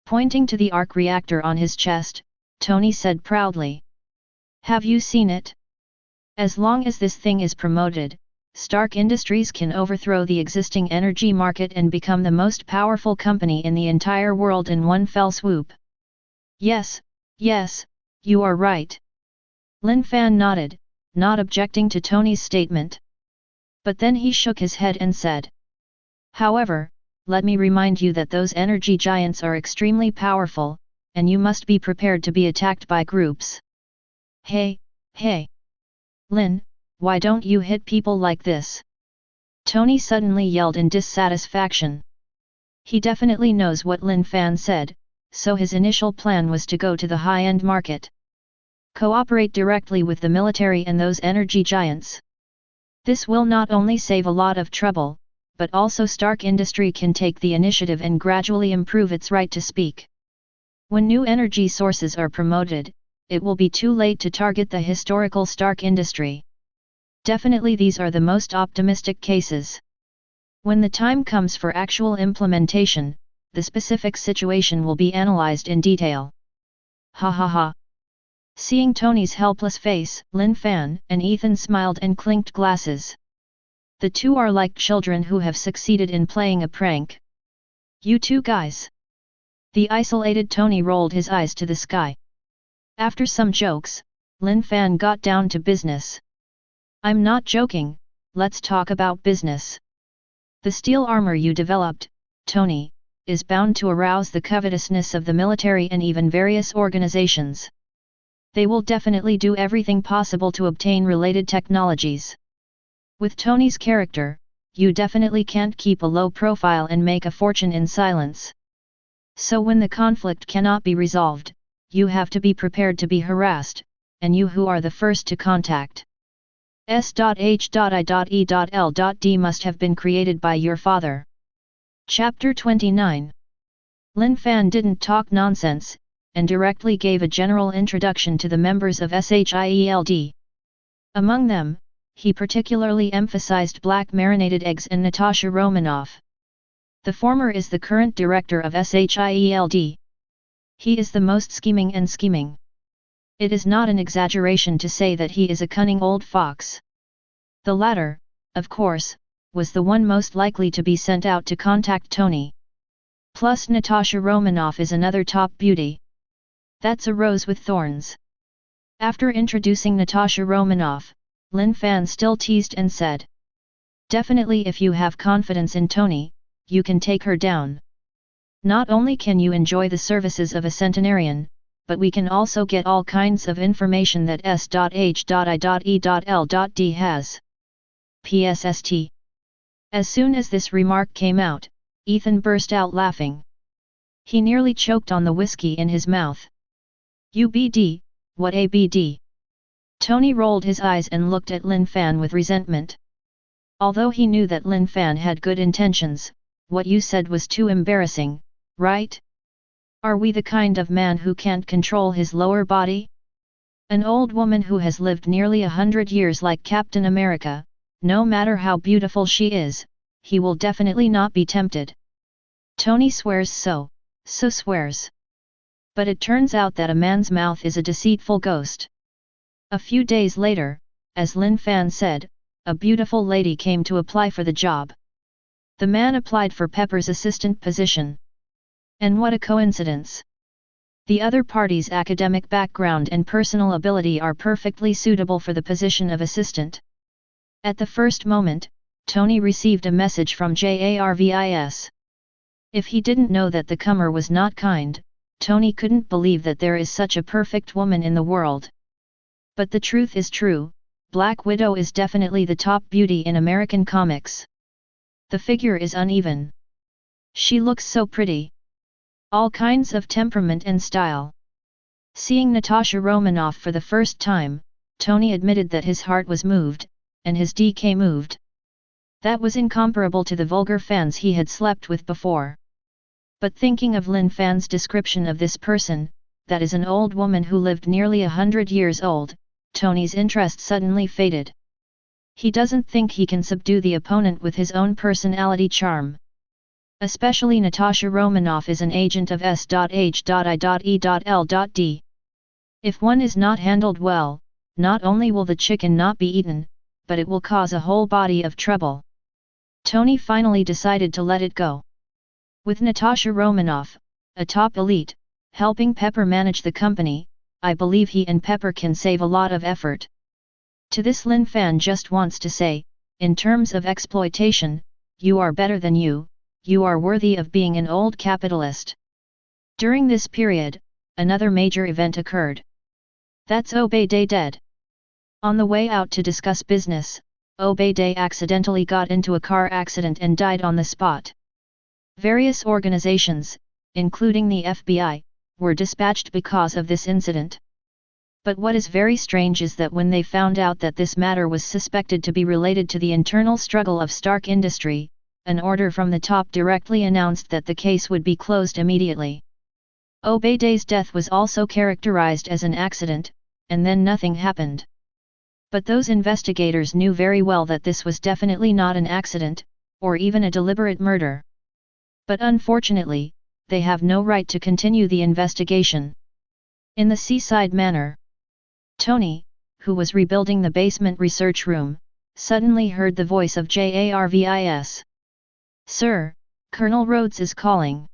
Pointing to the arc reactor on his chest, Tony said proudly. Have you seen it? As long as this thing is promoted, Stark Industries can overthrow the existing energy market and become the most powerful company in the entire world in one fell swoop. Yes, you are right. Lin Fan nodded, not objecting to Tony's statement. But then he shook his head and said. However, let me remind you that those energy giants are extremely powerful, and you must be prepared to be attacked by groups. Hey! Lin, why don't you hit people like this? Tony suddenly yelled in dissatisfaction. He definitely knows what Lin Fan said, so his initial plan was to go to the high-end market. Cooperate directly with the military and those energy giants. This will not only save a lot of trouble, but also Stark Industry can take the initiative and gradually improve its right to speak. When new energy sources are promoted, it will be too late to target the historical Stark Industry. Definitely these are the most optimistic cases. When the time comes for actual implementation, the specific situation will be analyzed in detail. Ha ha ha. Seeing Tony's helpless face, Lin Fan and Ethan smiled and clinked glasses. The two are like children who have succeeded in playing a prank. You two guys. The isolated Tony rolled his eyes to the sky. After some jokes, Lin Fan got down to business. I'm not joking, let's talk about business. The steel armor you developed, Tony, is bound to arouse the covetousness of the military and even various organizations. They will definitely do everything possible to obtain related technologies. With Tony's character, you definitely can't keep a low profile and make a fortune in silence. So when the conflict cannot be resolved, you have to be prepared to be harassed, and you who are the first to contact. S.H.I.E.L.D. must have been created by your father. Chapter 29. Lin Fan didn't talk nonsense, and directly gave a general introduction to the members of SHIELD. Among them, he particularly emphasized Black Marinated Eggs and Natasha Romanoff. The former is the current director of SHIELD. He is the most scheming. It is not an exaggeration to say that he is a cunning old fox. The latter, of course, was the one most likely to be sent out to contact Tony. Plus Natasha Romanoff is another top beauty. That's a rose with thorns. After introducing Natasha Romanoff, Lin Fan still teased and said. Definitely if you have confidence in Tony, you can take her down. Not only can you enjoy the services of a centenarian, but we can also get all kinds of information that S.H.I.E.L.D has. PSST. As soon as this remark came out, Ethan burst out laughing. He nearly choked on the whiskey in his mouth. UBD, what ABD? Tony rolled his eyes and looked at Lin Fan with resentment. Although he knew that Lin Fan had good intentions, what you said was too embarrassing, right? Are we the kind of man who can't control his lower body? An old woman who has lived nearly 100 years like Captain America, no matter how beautiful she is, he will definitely not be tempted. Tony swears so swears. But it turns out that a man's mouth is a deceitful ghost. A few days later, as Lin Fan said, a beautiful lady came to apply for the job. The man applied for Pepper's assistant position. And what a coincidence! The other party's academic background and personal ability are perfectly suitable for the position of assistant. At the first moment, Tony received a message from Jarvis. If he didn't know that the comer was not kind, Tony couldn't believe that there is such a perfect woman in the world. But the truth is true, Black Widow is definitely the top beauty in American comics. The figure is uneven. She looks so pretty. All kinds of temperament and style. Seeing Natasha Romanoff for the first time, Tony admitted that his heart was moved, and his DK moved. That was incomparable to the vulgar fans he had slept with before. But thinking of Lin Fan's description of this person, that is an old woman who lived nearly 100 years old, Tony's interest suddenly faded. He doesn't think he can subdue the opponent with his own personality charm. Especially Natasha Romanoff is an agent of S.H.I.E.L.D. If one is not handled well, not only will the chicken not be eaten, but it will cause a whole body of trouble. Tony finally decided to let it go. With Natasha Romanoff, a top elite, helping Pepper manage the company, I believe he and Pepper can save a lot of effort. To this Lin Fan just wants to say, in terms of exploitation, you are better than you are worthy of being an old capitalist. During this period, another major event occurred. That's Obey dead. On the way out to discuss business, Obey accidentally got into a car accident and died on the spot. Various organizations, including the FBI, were dispatched because of this incident. But what is very strange is that when they found out that this matter was suspected to be related to the internal struggle of Stark Industry, an order from the top directly announced that the case would be closed immediately. Obey's death was also characterized as an accident, and then nothing happened. But those investigators knew very well that this was definitely not an accident, or even a deliberate murder. But unfortunately, they have no right to continue the investigation. In the Seaside Manor, Tony, who was rebuilding the basement research room, suddenly heard the voice of Jarvis. "Sir, Colonel Rhodes is calling."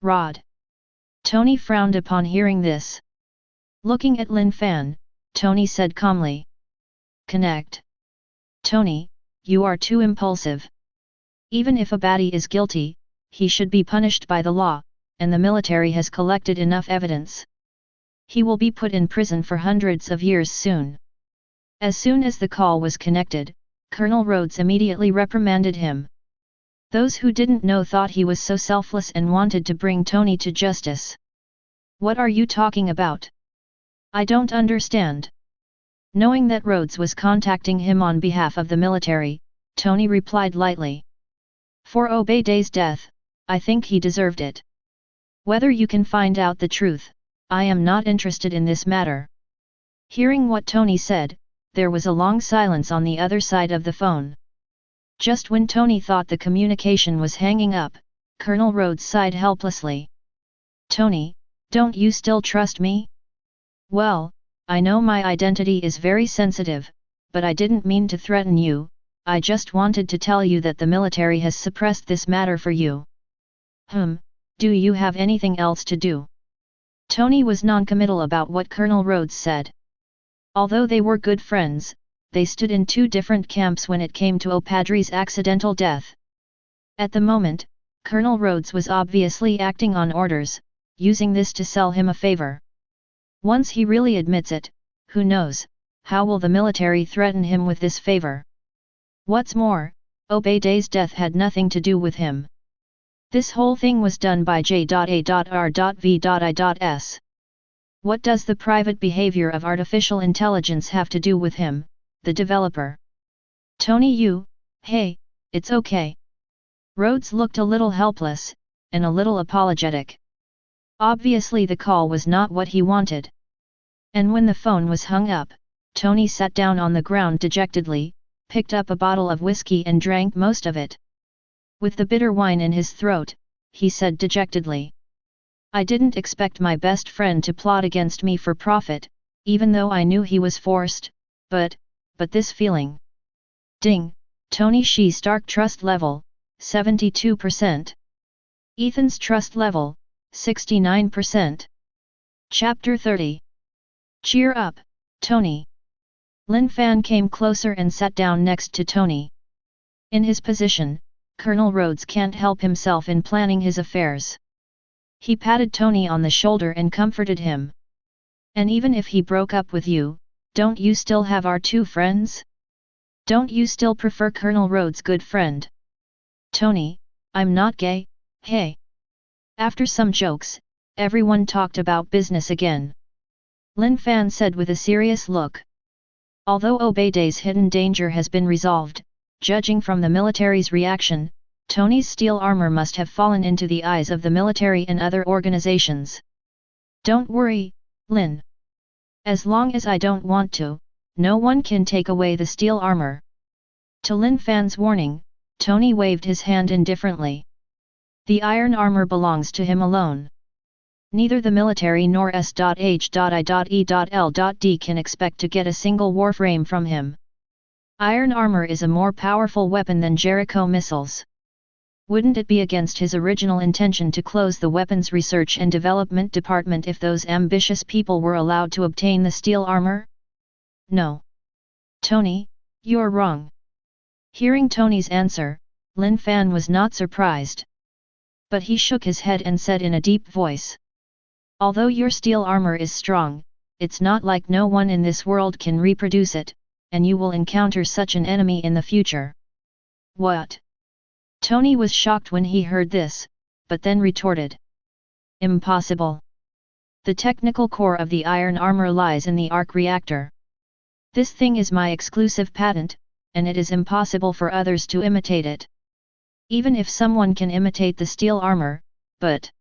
"Rod." Tony frowned upon hearing this. Looking at Lin Fan, Tony said calmly. "Connect." "Tony, you are too impulsive. Even if a baddie is guilty, he should be punished by the law, and the military has collected enough evidence. He will be put in prison for hundreds of years soon." As soon as the call was connected, Colonel Rhodes immediately reprimanded him. Those who didn't know thought he was so selfless and wanted to bring Tony to justice. "What are you talking about? I don't understand." Knowing that Rhodes was contacting him on behalf of the military, Tony replied lightly. "For Obey's death, I think he deserved it. Whether you can find out the truth, I am not interested in this matter." Hearing what Tony said, there was a long silence on the other side of the phone. Just when Tony thought the communication was hanging up, Colonel Rhodes sighed helplessly. "Tony, don't you still trust me?" "Well, I know my identity is very sensitive, but I didn't mean to threaten you, I just wanted to tell you that the military has suppressed this matter for you." Do you have anything else to do?" Tony was non-committal about what Colonel Rhodes said. Although they were good friends, they stood in two different camps when it came to Opadri's accidental death. At the moment, Colonel Rhodes was obviously acting on orders, using this to sell him a favor. Once he really admits it, who knows, how will the military threaten him with this favor? What's more, Obeidei's death had nothing to do with him. This whole thing was done by J.A.R.V.I.S. What does the private behavior of artificial intelligence have to do with him, the developer? Tony, hey, it's okay. Rhodes looked a little helpless, and a little apologetic. Obviously the call was not what he wanted. And when the phone was hung up, Tony sat down on the ground dejectedly, picked up a bottle of whiskey and drank most of it. With the bitter wine in his throat, he said dejectedly, "I didn't expect my best friend to plot against me for profit, even though I knew he was forced, but this feeling." Ding, Tony Shi Stark trust level, 72%. Ethan's trust level, 69%. Chapter 30. Cheer up, Tony. Lin Fan came closer and sat down next to Tony. In his position, Colonel Rhodes can't help himself in planning his affairs. He patted Tony on the shoulder and comforted him. "And even if he broke up with you, don't you still have our two friends? Don't you still prefer Colonel Rhodes' good friend?" "Tony, I'm not gay, hey." After some jokes, everyone talked about business again. Lin Fan said with a serious look. "Although Obeidei's hidden danger has bin resolved, judging from the military's reaction, Tony's steel armor must have fallen into the eyes of the military and other organizations. Don't worry, Lin. As long as I don't want to, no one can take away the steel armor." To Lin Fan's warning, Tony waved his hand indifferently. "The iron armor belongs to him alone. Neither the military nor S.H.I.E.L.D. can expect to get a single warframe from him. Iron armor is a more powerful weapon than Jericho missiles. Wouldn't it be against his original intention to close the Weapons Research and Development Department if those ambitious people were allowed to obtain the steel armor? No. Tony, you're wrong." Hearing Tony's answer, Lin Fan was not surprised. But he shook his head and said in a deep voice, "Although your steel armor is strong, it's not like no one in this world can reproduce it, and you will encounter such an enemy in the future." "What?" Tony was shocked when he heard this, but then retorted, "Impossible. The technical core of the iron armor lies in the arc reactor. This thing is my exclusive patent, and it is impossible for others to imitate it. Even if someone can imitate the steel armor, but..."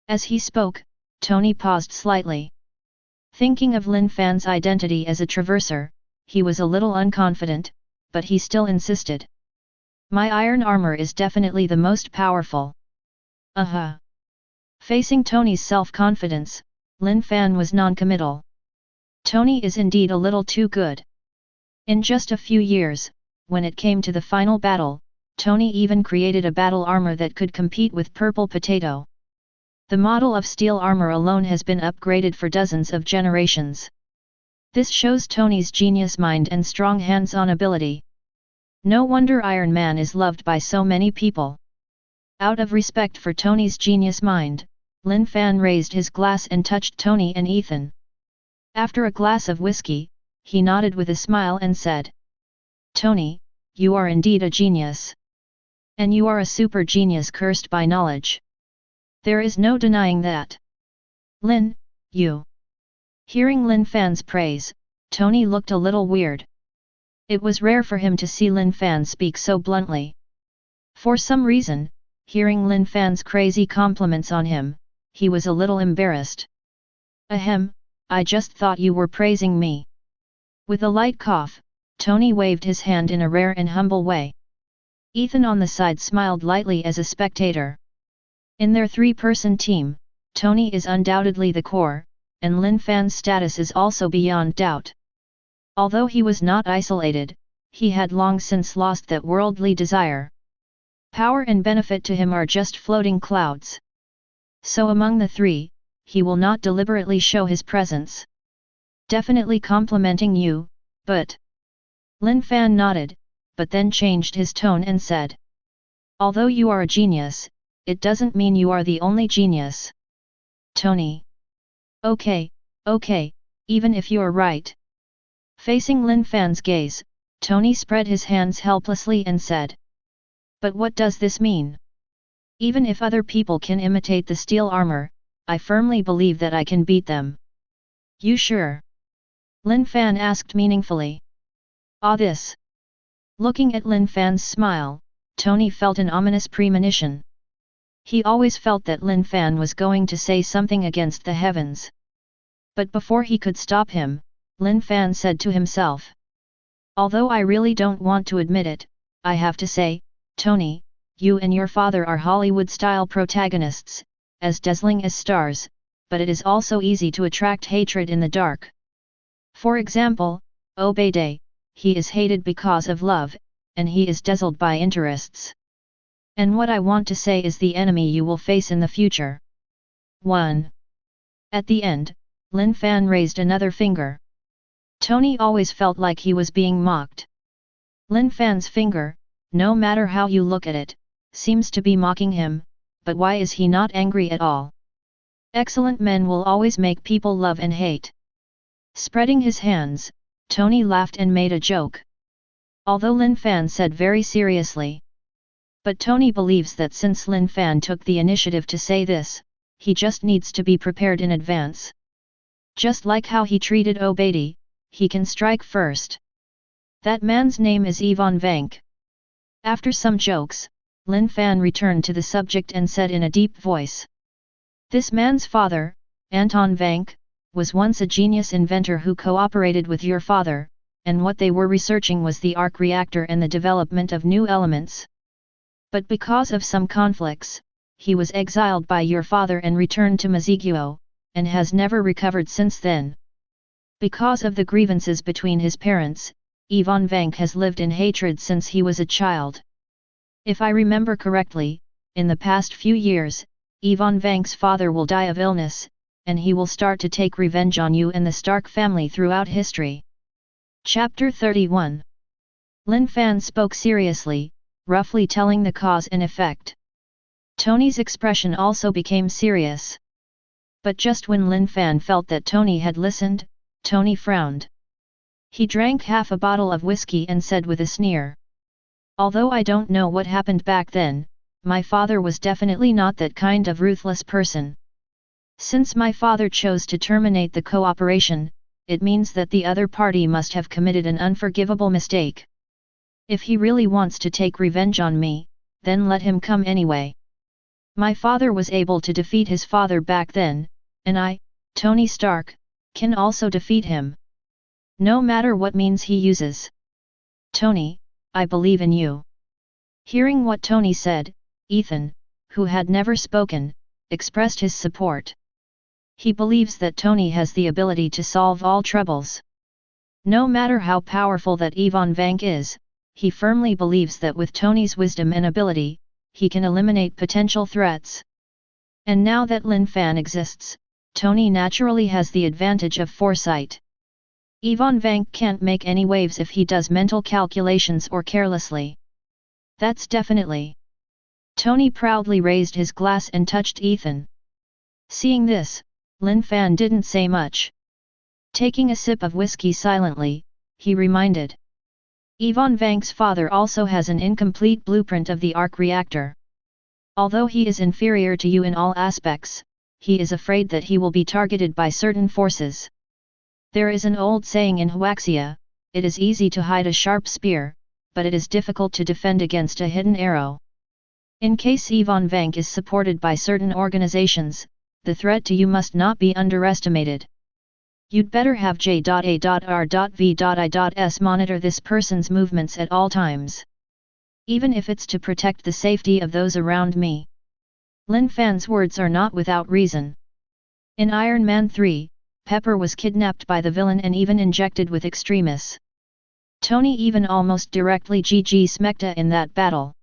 As he spoke, Tony paused slightly. Thinking of Lin Fan's identity as a traverser, he was a little unconfident, but he still insisted. "My iron armor is definitely the most powerful." Facing Tony's self-confidence, Lin Fan was non-committal. Tony is indeed a little too good. In just a few years, when it came to the final battle, Tony even created a battle armor that could compete with Purple Potato. The model of steel armor alone has been upgraded for dozens of generations. This shows Tony's genius mind and strong hands-on ability. No wonder Iron Man is loved by so many people. Out of respect for Tony's genius mind, Lin Fan raised his glass and touched Tony and Ethan. After a glass of whiskey, he nodded with a smile and said, "Tony, you are indeed a genius. And you are a super genius cursed by knowledge. There is no denying that. Lin, you." Hearing Lin Fan's praise, Tony looked a little weird. It was rare for him to see Lin Fan speak so bluntly. For some reason, hearing Lin Fan's crazy compliments on him, he was a little embarrassed. "Ahem, I just thought you were praising me." With a light cough, Tony waved his hand in a rare and humble way. Ethan on the side smiled lightly as a spectator. In their three-person team, Tony is undoubtedly the core, and Lin Fan's status is also beyond doubt. Although he was not isolated, he had long since lost that worldly desire. Power and benefit to him are just floating clouds. So among the three, he will not deliberately show his presence. "Definitely complimenting you, but..." Lin Fan nodded, but then changed his tone and said, "Although you are a genius, it doesn't mean you are the only genius. Tony. Okay, even if you're right. Facing Lin Fan's gaze, Tony spread his hands helplessly and said. But what does this mean? Even if other people can imitate the steel armor, I firmly believe that I can beat them. You sure? Lin Fan asked meaningfully. This. Looking at Lin Fan's smile, Tony felt an ominous premonition. He always felt that Lin Fan was going to say something against the heavens. But before he could stop him, Lin Fan said to himself. Although I really don't want to admit it, I have to say, Tony, you and your father are Hollywood-style protagonists, as dazzling as stars, but it is also easy to attract hatred in the dark. For example, Obede, he is hated because of love, and he is dazzled by interests. And what I want to say is the enemy you will face in the future. 1. At the end, Lin Fan raised another finger. Tony always felt like he was being mocked. Lin Fan's finger, no matter how you look at it, seems to be mocking him, but why is he not angry at all? Excellent men will always make people love and hate. Spreading his hands, Tony laughed and made a joke. Although Lin Fan said very seriously. But Tony believes that since Lin Fan took the initiative to say this, he just needs to be prepared in advance. Just like how he treated Obede, he can strike first. That man's name is Ivan Vank. After some jokes, Lin Fan returned to the subject and said in a deep voice. This man's father, Anton Vank, was once a genius inventor who cooperated with your father, and what they were researching was the arc reactor and the development of new elements. But because of some conflicts, he was exiled by your father and returned to Maziguo, and has never recovered since then. Because of the grievances between his parents, Ivan Vank has lived in hatred since he was a child. If I remember correctly, in the past few years, Ivan Vank's father will die of illness, and he will start to take revenge on you and the Stark family throughout history. Chapter 31. Lin Fan spoke seriously, roughly telling the cause and effect. Tony's expression also became serious. But just when Lin Fan felt that Tony had listened, Tony frowned. He drank half a bottle of whiskey and said with a sneer. Although I don't know what happened back then, my father was definitely not that kind of ruthless person. Since my father chose to terminate the cooperation, it means that the other party must have committed an unforgivable mistake. If he really wants to take revenge on me, then let him come anyway. My father was able to defeat his father back then, and I, Tony Stark, can also defeat him. No matter what means he uses. Tony, I believe in you. Hearing what Tony said, Ethan, who had never spoken, expressed his support. He believes that Tony has the ability to solve all troubles. No matter how powerful that Ivan Vank is, he firmly believes that with Tony's wisdom and ability, he can eliminate potential threats. And now that Lin Fan exists, Tony naturally has the advantage of foresight. Ivan Vank can't make any waves if he does mental calculations or carelessly. That's definitely. Tony proudly raised his glass and touched Ethan. Seeing this, Lin Fan didn't say much. Taking a sip of whiskey silently, he reminded. Ivan Vank's father also has an incomplete blueprint of the arc reactor. Although he is inferior to you in all aspects, he is afraid that he will be targeted by certain forces. There is an old saying in Huaxia, it is easy to hide a sharp spear, but it is difficult to defend against a hidden arrow. In case Ivan Vank is supported by certain organizations, the threat to you must not be underestimated. You'd better have J.A.R.V.I.S monitor this person's movements at all times. Even if it's to protect the safety of those around me. Lin Fan's words are not without reason. In Iron Man 3, Pepper was kidnapped by the villain and even injected with extremis. Tony even almost directly GG Smecta in that battle.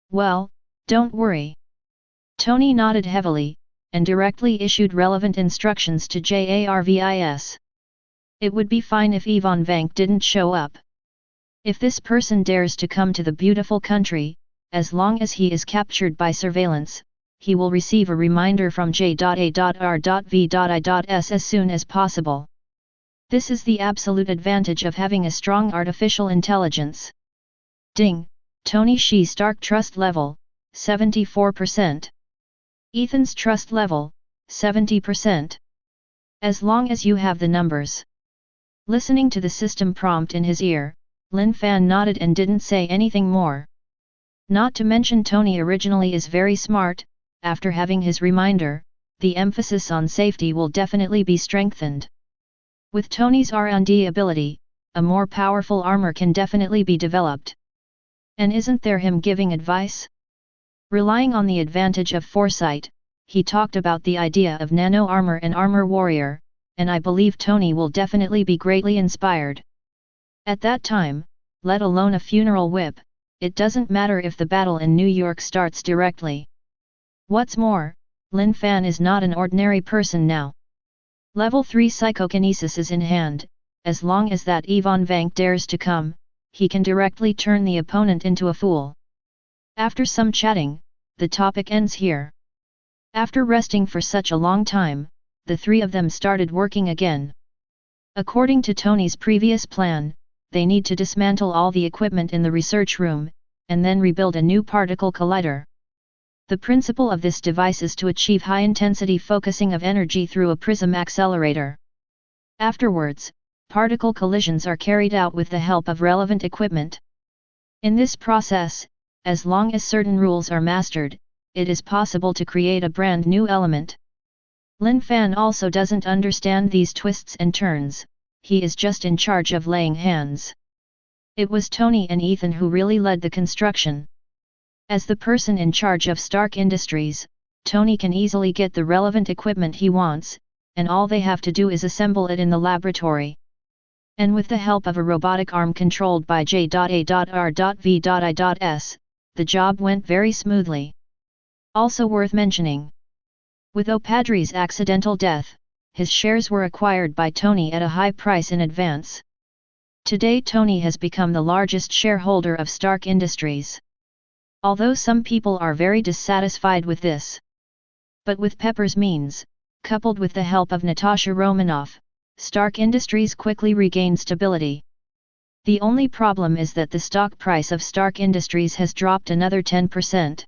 Well, don't worry. Tony nodded heavily, and directly issued relevant instructions to JARVIS. It would be fine if Ivan Vank didn't show up. If this person dares to come to the beautiful country, as long as he is captured by surveillance, he will receive a reminder from J.A.R.V.I.S as soon as possible. This is the absolute advantage of having a strong artificial intelligence. Ding, Tony Shi Stark trust level, 74%. Ethan's trust level, 70%. As long as you have the numbers. Listening to the system prompt in his ear, Lin Fan nodded and didn't say anything more. Not to mention Tony originally is very smart. After having his reminder, the emphasis on safety will definitely be strengthened. With Tony's R&D ability, a more powerful armor can definitely be developed. And isn't there him giving advice? Relying on the advantage of foresight, he talked about the idea of nano armor and armor warrior, and I believe Tony will definitely be greatly inspired. At that time, let alone a funeral whip, it doesn't matter if the battle in New York starts directly. What's more, Lin Fan is not an ordinary person now. Level 3 psychokinesis is in hand. As long as that Ivan Vank dares to come, he can directly turn the opponent into a fool. After some chatting, the topic ends here. After resting for such a long time, the three of them started working again. According to Tony's previous plan, they need to dismantle all the equipment in the research room, and then rebuild a new particle collider. The principle of this device is to achieve high-intensity focusing of energy through a prism accelerator. Afterwards, particle collisions are carried out with the help of relevant equipment. In this process, as long as certain rules are mastered, it is possible to create a brand new element. Lin Fan also doesn't understand these twists and turns, he is just in charge of laying hands. It was Tony and Ethan who really led the construction. As the person in charge of Stark Industries, Tony can easily get the relevant equipment he wants, and all they have to do is assemble it in the laboratory. And with the help of a robotic arm controlled by J.A.R.V.I.S, the job went very smoothly. Also worth mentioning. With Opadri's accidental death, his shares were acquired by Tony at a high price in advance. Today Tony has become the largest shareholder of Stark Industries. Although some people are very dissatisfied with this. But with Pepper's means, coupled with the help of Natasha Romanoff, Stark Industries quickly regained stability. The only problem is that the stock price of Stark Industries has dropped another 10%.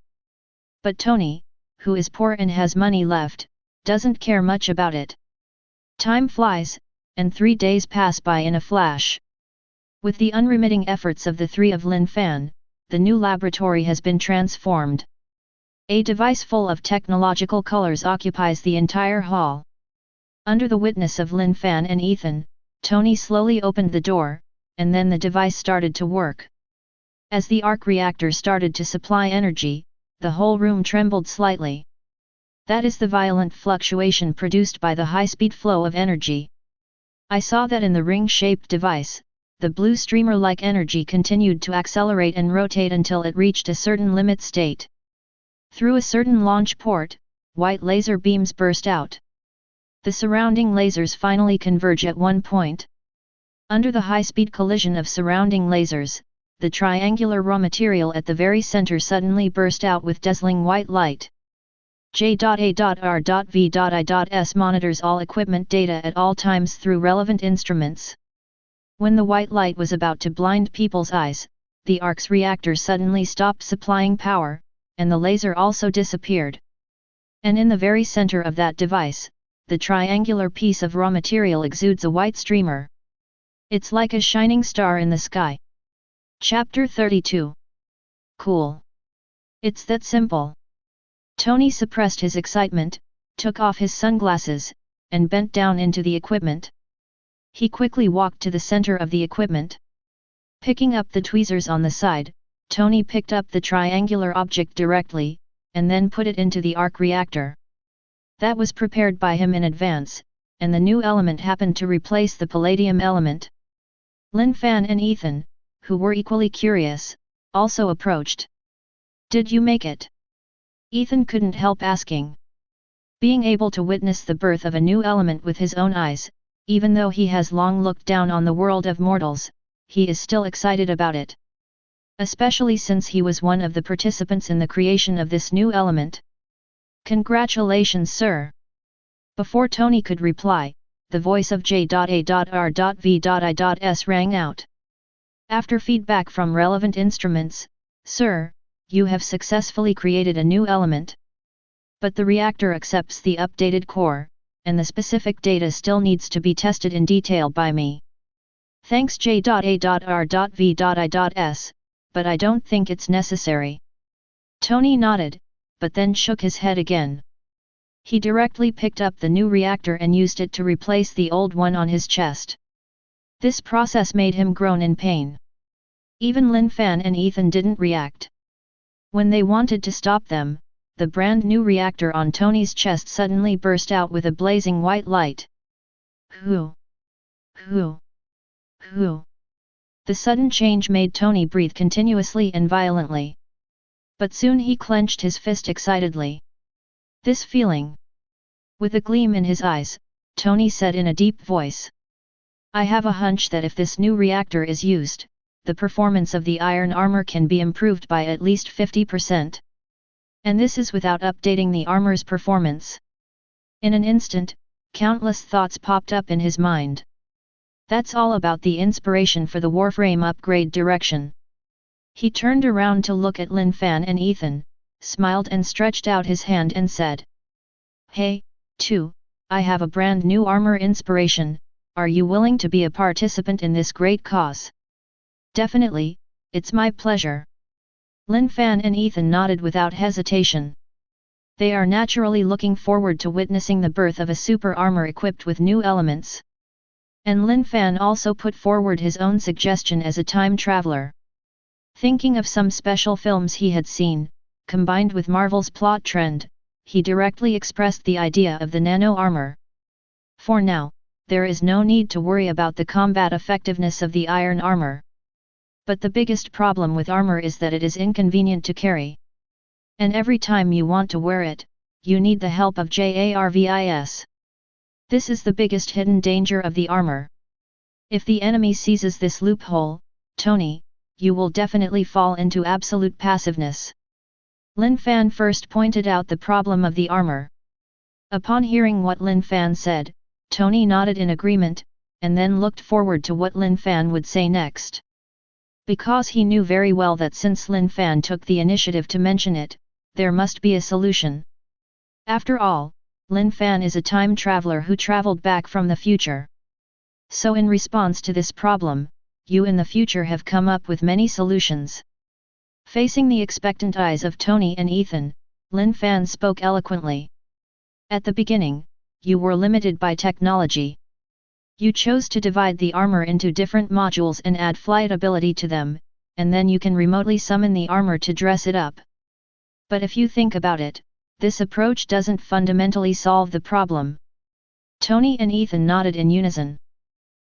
But Tony, who is poor and has money left, doesn't care much about it. Time flies, and 3 days pass by in a flash. With the unremitting efforts of the three of Lin Fan, the new laboratory has been transformed. A device full of technological colors occupies the entire hall. Under the witness of Lin Fan and Ethan, Tony slowly opened the door, and then the device started to work. As the arc reactor started to supply energy, the whole room trembled slightly. That is the violent fluctuation produced by the high-speed flow of energy. I saw that in the ring-shaped device, the blue streamer-like energy continued to accelerate and rotate until it reached a certain limit state. Through a certain launch port, white laser beams burst out. The surrounding lasers finally converge at one point. Under the high-speed collision of surrounding lasers, the triangular raw material at the very center suddenly burst out with dazzling white light. J.A.R.V.I.S monitors all equipment data at all times through relevant instruments. When the white light was about to blind people's eyes, the ARC's reactor suddenly stopped supplying power, and the laser also disappeared. And in the very center of that device, the triangular piece of raw material exudes a white streamer. It's like a shining star in the sky. Chapter 32. Cool. It's that simple. Tony suppressed his excitement, took off his sunglasses, and bent down into the equipment. He quickly walked to the center of the equipment. Picking up the tweezers on the side, Tony picked up the triangular object directly, and then put it into the arc reactor. That was prepared by him in advance, and the new element happened to replace the palladium element. Lin Fan and Ethan, who were equally curious, also approached. "Did you make it?" Ethan couldn't help asking. Being able to witness the birth of a new element with his own eyes, even though he has long looked down on the world of mortals, he is still excited about it. especially since he was one of the participants in the creation of this new element. Congratulations, sir! Before Tony could reply, the voice of J.A.R.V.I.S rang out. After feedback from relevant instruments, sir, you have successfully created a new element. But the reactor accepts the updated core, and the specific data still needs to be tested in detail by me. Thanks J.A.R.V.I.S, but I don't think it's necessary. Tony nodded, but then shook his head again. He directly picked up the new reactor and used it to replace the old one on his chest. This process made him groan in pain. Even Lin Fan and Ethan didn't react. When they wanted to stop them, the brand new reactor on Tony's chest suddenly burst out with a blazing white light. Hoo! Hoo! Hoo! The sudden change made Tony breathe continuously and violently. But soon he clenched his fist excitedly. This feeling. With a gleam in his eyes, Tony said in a deep voice. I have a hunch that if this new reactor is used, the performance of the iron armor can be improved by at least 50%. And this is without updating the armor's performance. In an instant, countless thoughts popped up in his mind. That's all about the inspiration for the Warframe upgrade direction. He turned around to look at Lin Fan and Ethan, smiled and stretched out his hand and said. Hey, two, I have a brand new armor inspiration, are you willing to be a participant in this great cause? Definitely, it's my pleasure. Lin Fan and Ethan nodded without hesitation. They are naturally looking forward to witnessing the birth of a super armor equipped with new elements. And Lin Fan also put forward his own suggestion as a time traveler. Thinking of some special films he had seen, combined with Marvel's plot trend, he directly expressed the idea of the nano armor. For now, there is no need to worry about the combat effectiveness of the iron armor. But the biggest problem with armor is that it is inconvenient to carry. And every time you want to wear it, you need the help of JARVIS. This is the biggest hidden danger of the armor. If the enemy seizes this loophole, Tony, you will definitely fall into absolute passiveness. Lin Fan first pointed out the problem of the armor. Upon hearing what Lin Fan said, Tony nodded in agreement, and then looked forward to what Lin Fan would say next. Because he knew very well that since Lin Fan took the initiative to mention it, there must be a solution. After all, Lin Fan is a time traveler who traveled back from the future. So in response to this problem, you in the future have come up with many solutions. Facing the expectant eyes of Tony and Ethan, Lin Fan spoke eloquently. At the beginning, you were limited by technology. You chose to divide the armor into different modules and add flight ability to them, and then you can remotely summon the armor to dress it up. But if you think about it, this approach doesn't fundamentally solve the problem. Tony and Ethan nodded in unison.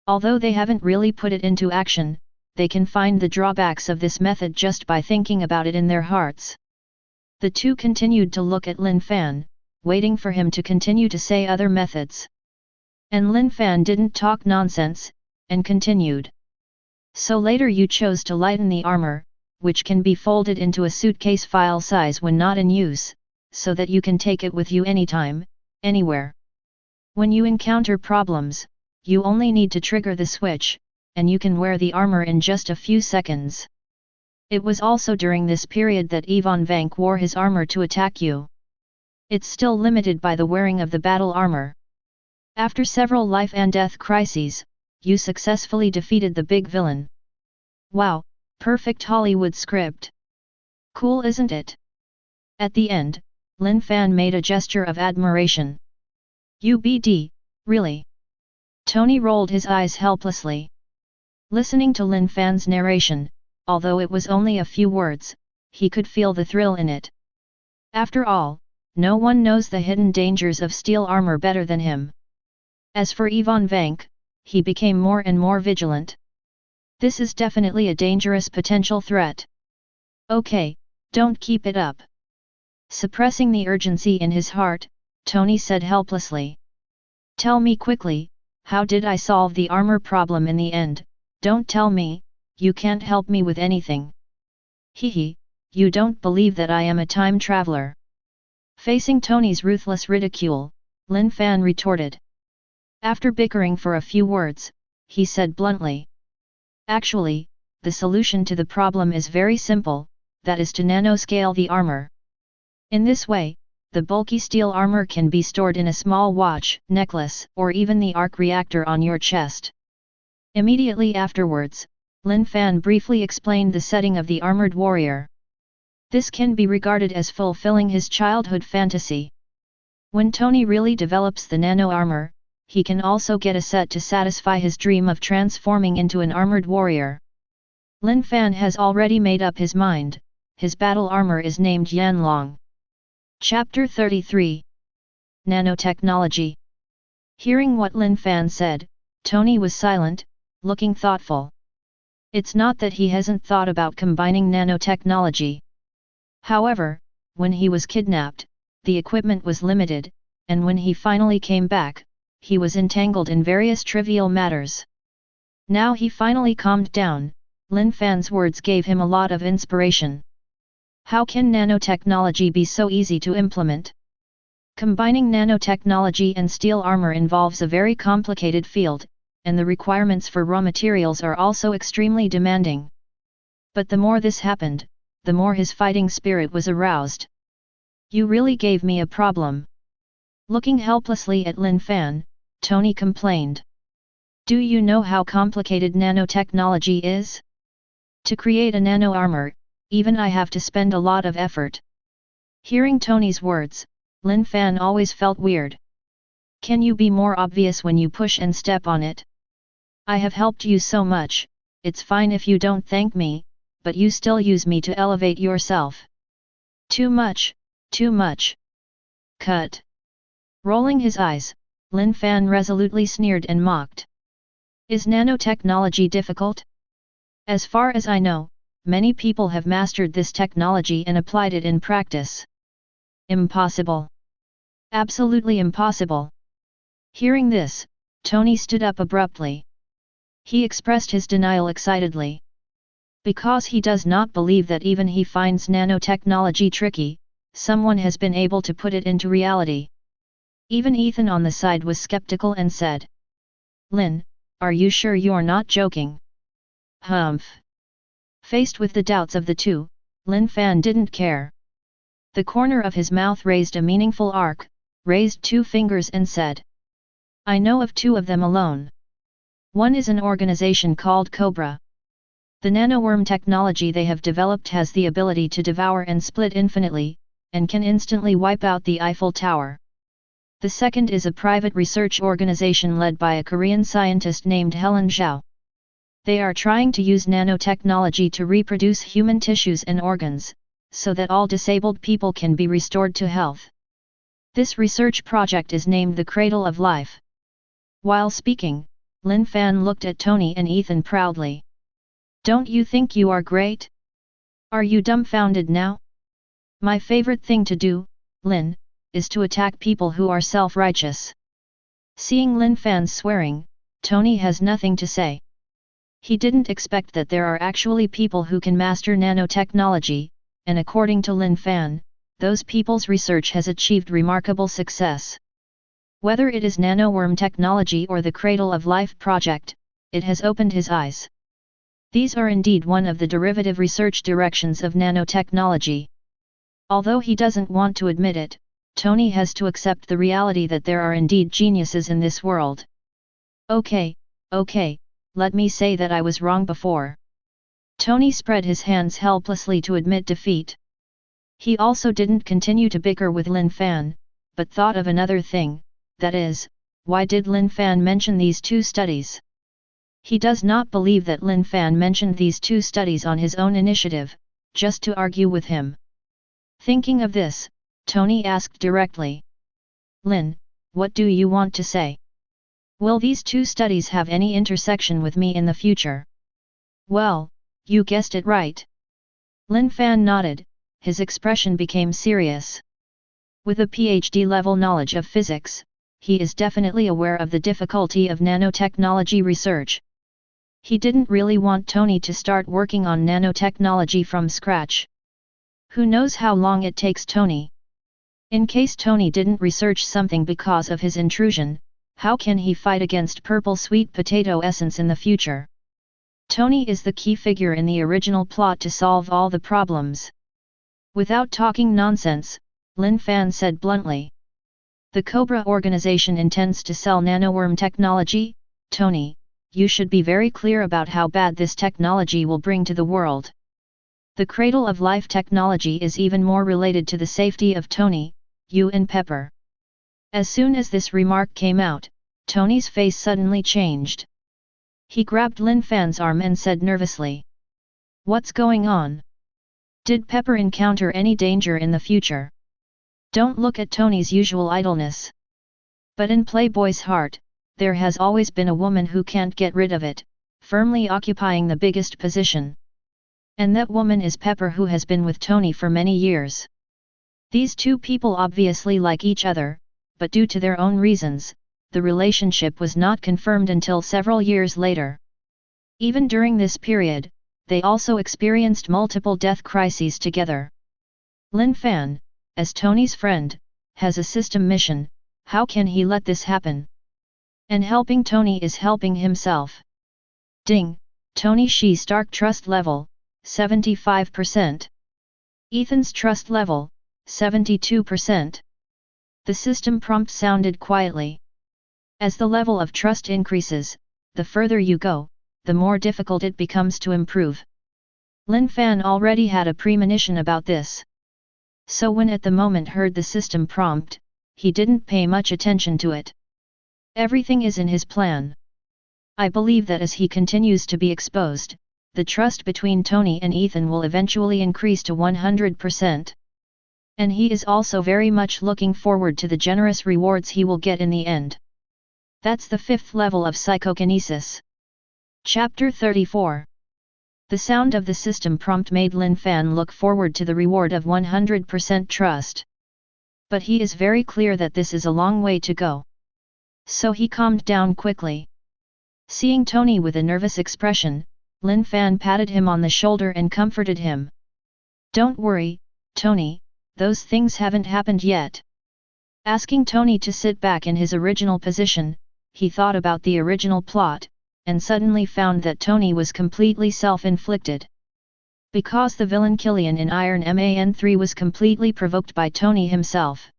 Although they haven't really put it into action, they can find the drawbacks of this method just by thinking about it in their hearts. The two continued to look at Lin Fan, waiting for him to continue to say other methods. And Lin Fan didn't talk nonsense, and continued. So later you chose to lighten the armor, which can be folded into a suitcase file size when not in use, so that you can take it with you anytime, anywhere. When you encounter problems, you only need to trigger the switch, and you can wear the armor in just a few seconds. It was also during this period that Ivan Vank wore his armor to attack you. It's still limited by the wearing of the battle armor. After several life and death crises, you successfully defeated the big villain. Wow, perfect Hollywood script. Cool, isn't it? At the end, Lin Fan made a gesture of admiration. UBD, really? Tony rolled his eyes helplessly. Listening to Lin Fan's narration, although it was only a few words, he could feel the thrill in it. After all, no one knows the hidden dangers of steel armor better than him. As for Ivan Vank, he became more and more vigilant. This is definitely a dangerous potential threat. Okay, don't keep it up. Suppressing the urgency in his heart, Tony said helplessly. Tell me quickly, how did I solve the armor problem in the end? Don't tell me, you can't help me with anything. Hehe, you don't believe that I am a time traveler. Facing Tony's ruthless ridicule, Lin Fan retorted. After bickering for a few words, he said bluntly. Actually, the solution to the problem is very simple, that is to nanoscale the armor. In this way, the bulky steel armor can be stored in a small watch, necklace, or even the arc reactor on your chest. Immediately afterwards, Lin Fan briefly explained the setting of the armored warrior. This can be regarded as fulfilling his childhood fantasy. When Tony really develops the nano armor, he can also get a set to satisfy his dream of transforming into an armored warrior. Lin Fan has already made up his mind, his battle armor is named Yanlong. Chapter 33 Nanotechnology. Hearing what Lin Fan said, Tony was silent, looking thoughtful. It's not that he hasn't thought about combining nanotechnology. However, when he was kidnapped, the equipment was limited, and when he finally came back, he was entangled in various trivial matters. Now he finally calmed down. Lin Fan's words gave him a lot of inspiration. How can nanotechnology be so easy to implement? Combining nanotechnology and steel armor involves a very complicated field, and the requirements for raw materials are also extremely demanding. But the more this happened, the more his fighting spirit was aroused. You really gave me a problem. Looking helplessly at Lin Fan, Tony complained. Do you know how complicated nanotechnology is? To create a nano armor, even I have to spend a lot of effort. Hearing Tony's words, Lin Fan always felt weird. Can you be more obvious when you push and step on it? I have helped you so much, it's fine if you don't thank me, but you still use me to elevate yourself. Too much, too much. Cut. Rolling his eyes, Lin Fan resolutely sneered and mocked. Is nanotechnology difficult? As far as I know, many people have mastered this technology and applied it in practice. Impossible. Absolutely impossible. Hearing this, Tony stood up abruptly. He expressed his denial excitedly. Because he does not believe that even he finds nanotechnology tricky, someone has been able to put it into reality. Even Ethan on the side was skeptical and said, Lin, are you sure you're not joking? Humph. Faced with the doubts of the two, Lin Fan didn't care. The corner of his mouth raised a meaningful arc, raised two fingers and said, I know of two of them alone. One is an organization called Cobra. The nanoworm technology they have developed has the ability to devour and split infinitely, and can instantly wipe out the Eiffel Tower. The second is a private research organization led by a Korean scientist named Helen Zhao. They are trying to use nanotechnology to reproduce human tissues and organs, so that all disabled people can be restored to health. This research project is named the Cradle of Life. While speaking, Lin Fan looked at Tony and Ethan proudly. Don't you think you are great? Are you dumbfounded now? My favorite thing to do, Lin, is to attack people who are self-righteous. Seeing Lin Fan's swearing, Tony has nothing to say. He didn't expect that there are actually people who can master nanotechnology, and according to Lin Fan, those people's research has achieved remarkable success. Whether it is nanoworm technology or the Cradle of Life project, it has opened his eyes. These are indeed one of the derivative research directions of nanotechnology. Although he doesn't want to admit it, Tony has to accept the reality that there are indeed geniuses in this world. Okay, let me say that I was wrong before. Tony spread his hands helplessly to admit defeat. He also didn't continue to bicker with Lin Fan, but thought of another thing, that is, why did Lin Fan mention these two studies? He does not believe that Lin Fan mentioned these two studies on his own initiative, just to argue with him. Thinking of this, Tony asked directly. Lin, what do you want to say? Will these two studies have any intersection with me in the future? Well, you guessed it right. Lin Fan nodded, his expression became serious. With a PhD-level knowledge of physics, he is definitely aware of the difficulty of nanotechnology research. He didn't really want Tony to start working on nanotechnology from scratch. Who knows how long it takes Tony? In case Tony didn't research something because of his intrusion, how can he fight against purple sweet potato essence in the future? Tony is the key figure in the original plot to solve all the problems. Without talking nonsense, Lin Fan said bluntly. The Cobra organization intends to sell nanoworm technology. Tony, you should be very clear about how bad this technology will bring to the world. The cradle of life technology is even more related to the safety of Tony, you and Pepper. As soon as this remark came out, Tony's face suddenly changed. He grabbed Lin Fan's arm and said nervously. What's going on? Did Pepper encounter any danger in the future? Don't look at Tony's usual idleness. But in Playboy's heart, there has always been a woman who can't get rid of it, firmly occupying the biggest position. And that woman is Pepper, who has been with Tony for many years. These two people obviously like each other, but due to their own reasons, the relationship was not confirmed until several years later. Even during this period, they also experienced multiple death crises together. Lin Fan, as Tony's friend, has a system mission. How can he let this happen? And helping Tony is helping himself. Ding, Tony Shi Stark trust level, 75%. Ethan's trust level, 72%. The system prompt sounded quietly. As the level of trust increases, the further you go, the more difficult it becomes to improve. Lin Fan already had a premonition about this. So when at the moment heard the system prompt, he didn't pay much attention to it. Everything is in his plan. I believe that as he continues to be exposed, the trust between Tony and Ethan will eventually increase to 100%. And he is also very much looking forward to the generous rewards he will get in the end. That's the 5th level of psychokinesis. Chapter 34. The sound of the system prompt made Lin Fan look forward to the reward of 100% trust. But he is very clear that this is a long way to go. So he calmed down quickly. Seeing Tony with a nervous expression, Lin Fan patted him on the shoulder and comforted him. Don't worry, Tony, those things haven't happened yet. Asking Tony to sit back in his original position, he thought about the original plot, and suddenly found that Tony was completely self-inflicted. Because the villain Killian in Iron Man 3 was completely provoked by Tony himself.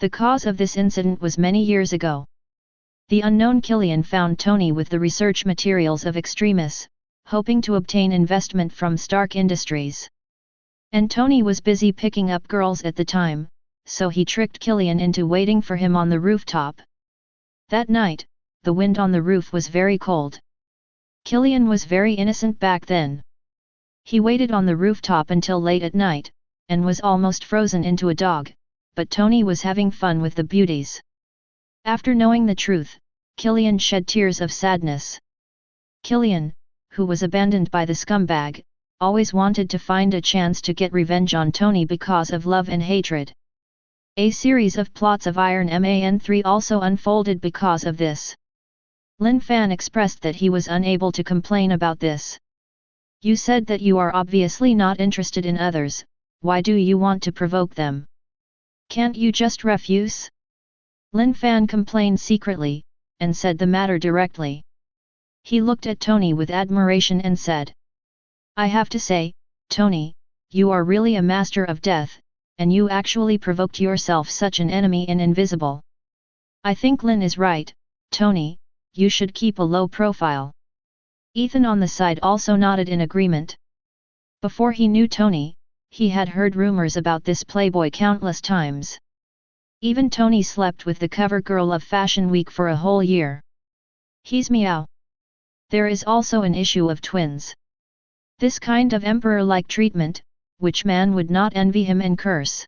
The cause of this incident was many years ago. The unknown Killian found Tony with the research materials of Extremis, hoping to obtain investment from Stark Industries. And Tony was busy picking up girls at the time, so he tricked Killian into waiting for him on the rooftop. That night, the wind on the roof was very cold. Killian was very innocent back then. He waited on the rooftop until late at night, and was almost frozen into a dog, but Tony was having fun with the beauties. After knowing the truth, Killian shed tears of sadness. Killian, who was abandoned by the scumbag, always wanted to find a chance to get revenge on Tony because of love and hatred. A series of plots of Iron Man 3 also unfolded because of this. Lin Fan expressed that he was unable to complain about this. You said that you are obviously not interested in others, why do you want to provoke them? Can't you just refuse? Lin Fan complained secretly, and said the matter directly. He looked at Tony with admiration and said, I have to say, Tony, you are really a master of death, and you actually provoked yourself such an enemy in Invisible. I think Lin is right, Tony, you should keep a low profile. Ethan on the side also nodded in agreement. Before he knew Tony, he had heard rumors about this playboy countless times. Even Tony slept with the cover girl of Fashion Week for a whole year. He's meow. There is also an issue of twins. This kind of emperor-like treatment, which man would not envy him and curse?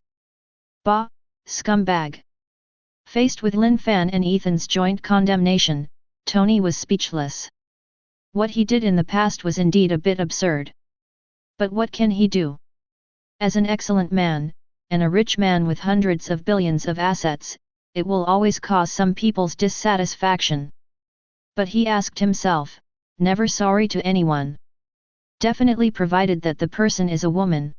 Bah, scumbag. Faced with Lin Fan and Ethan's joint condemnation, Tony was speechless. What he did in the past was indeed a bit absurd. But what can he do? As an excellent man, and a rich man with hundreds of billions of assets, it will always cause some people's dissatisfaction. But he asked himself, never sorry to anyone. Definitely provided that the person is a woman.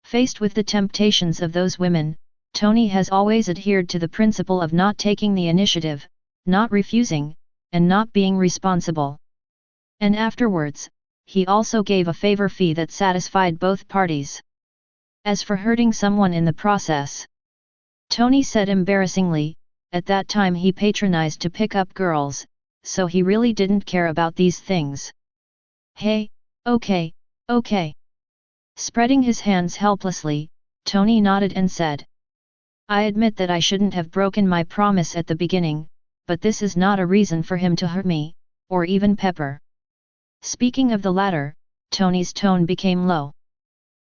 Faced with the temptations of those women, Tony has always adhered to the principle of not taking the initiative, not refusing, and not being responsible. And afterwards, he also gave a favor fee that satisfied both parties. As for hurting someone in the process, Tony said embarrassingly, at that time he patronized to pick up girls, so he really didn't care about these things. Hey, okay. Spreading his hands helplessly, Tony nodded and said, I admit that I shouldn't have broken my promise at the beginning, but this is not a reason for him to hurt me, or even Pepper. Speaking of the latter, Tony's tone became low.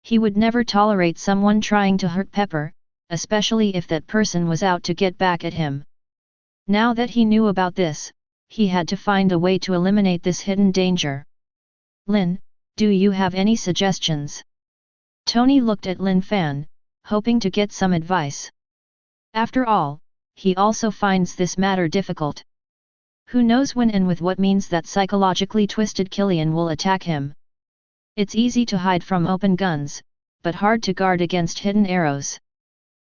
He would never tolerate someone trying to hurt Pepper, especially if that person was out to get back at him. Now that he knew about this, he had to find a way to eliminate this hidden danger. Lin, do you have any suggestions? Tony looked at Lin Fan, hoping to get some advice. After all, he also finds this matter difficult. Who knows when and with what means that psychologically twisted Killian will attack him. It's easy to hide from open guns, but hard to guard against hidden arrows.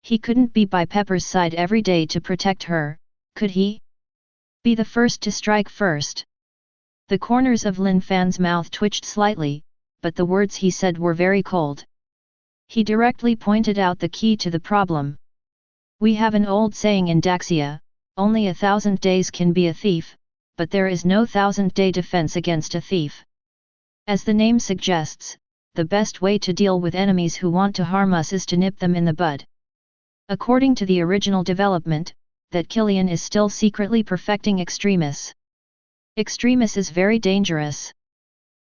He couldn't be by Pepper's side every day to protect her, could he? Be the first to strike first. The corners of Lin Fan's mouth twitched slightly, but the words he said were very cold. He directly pointed out the key to the problem. We have an old saying in Daxia, only 1,000 days can be a thief, but there is no 1,000-day defense against a thief. As the name suggests, the best way to deal with enemies who want to harm us is to nip them in the bud. According to the original development, that Killian is still secretly perfecting Extremis. Extremis is very dangerous.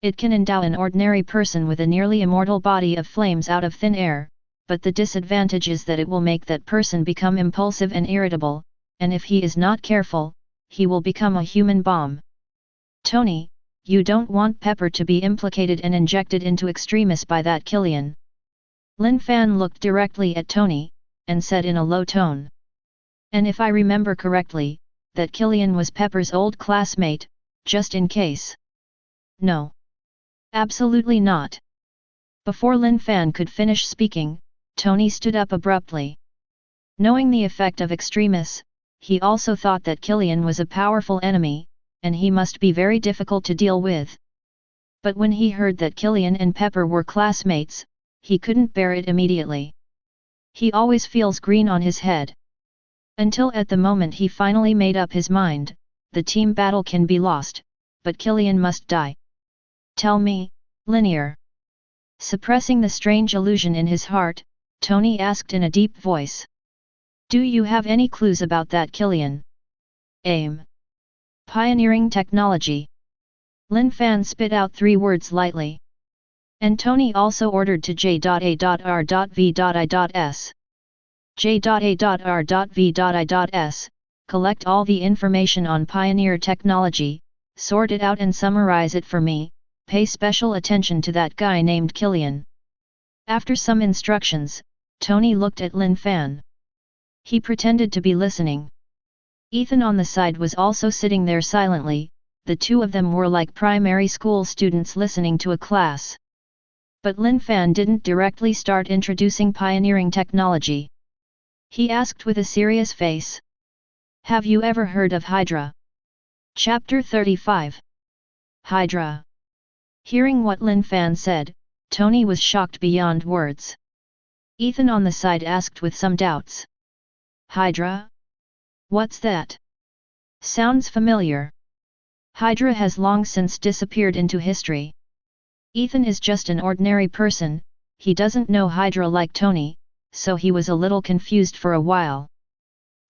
It can endow an ordinary person with a nearly immortal body of flames out of thin air, but the disadvantage is that it will make that person become impulsive and irritable, and if he is not careful, he will become a human bomb. Tony, you don't want Pepper to be implicated and injected into Extremis by that Killian. Lin Fan looked directly at Tony, and said in a low tone. And if I remember correctly, that Killian was Pepper's old classmate, just in case. No. Absolutely not. Before Lin Fan could finish speaking, Tony stood up abruptly. Knowing the effect of Extremis, he also thought that Killian was a powerful enemy, and he must be very difficult to deal with. But when he heard that Killian and Pepper were classmates, he couldn't bear it immediately. He always feels green on his head. Until at the moment he finally made up his mind, the team battle can be lost, but Killian must die. Tell me, Linear. Suppressing the strange illusion in his heart, Tony asked in a deep voice. Do you have any clues about that Killian? Aim. Pioneering technology. Lin Fan spit out 3 words lightly. And Tony also ordered to J.A.R.V.I.S. J.A.R.V.I.S. Collect all the information on Pioneer technology, sort it out and summarize it for me, pay special attention to that guy named Killian. After some instructions, Tony looked at Lin Fan. He pretended to be listening. Ethan on the side was also sitting there silently, the two of them were like primary school students listening to a class. But Lin Fan didn't directly start introducing pioneering technology. He asked with a serious face. Have you ever heard of Hydra? Chapter 35. Hydra. Hearing what Lin Fan said, Tony was shocked beyond words. Ethan on the side asked with some doubts. Hydra? What's that? Sounds familiar. Hydra has long since disappeared into history. Ethan is just an ordinary person, he doesn't know Hydra like Tony, so he was a little confused for a while.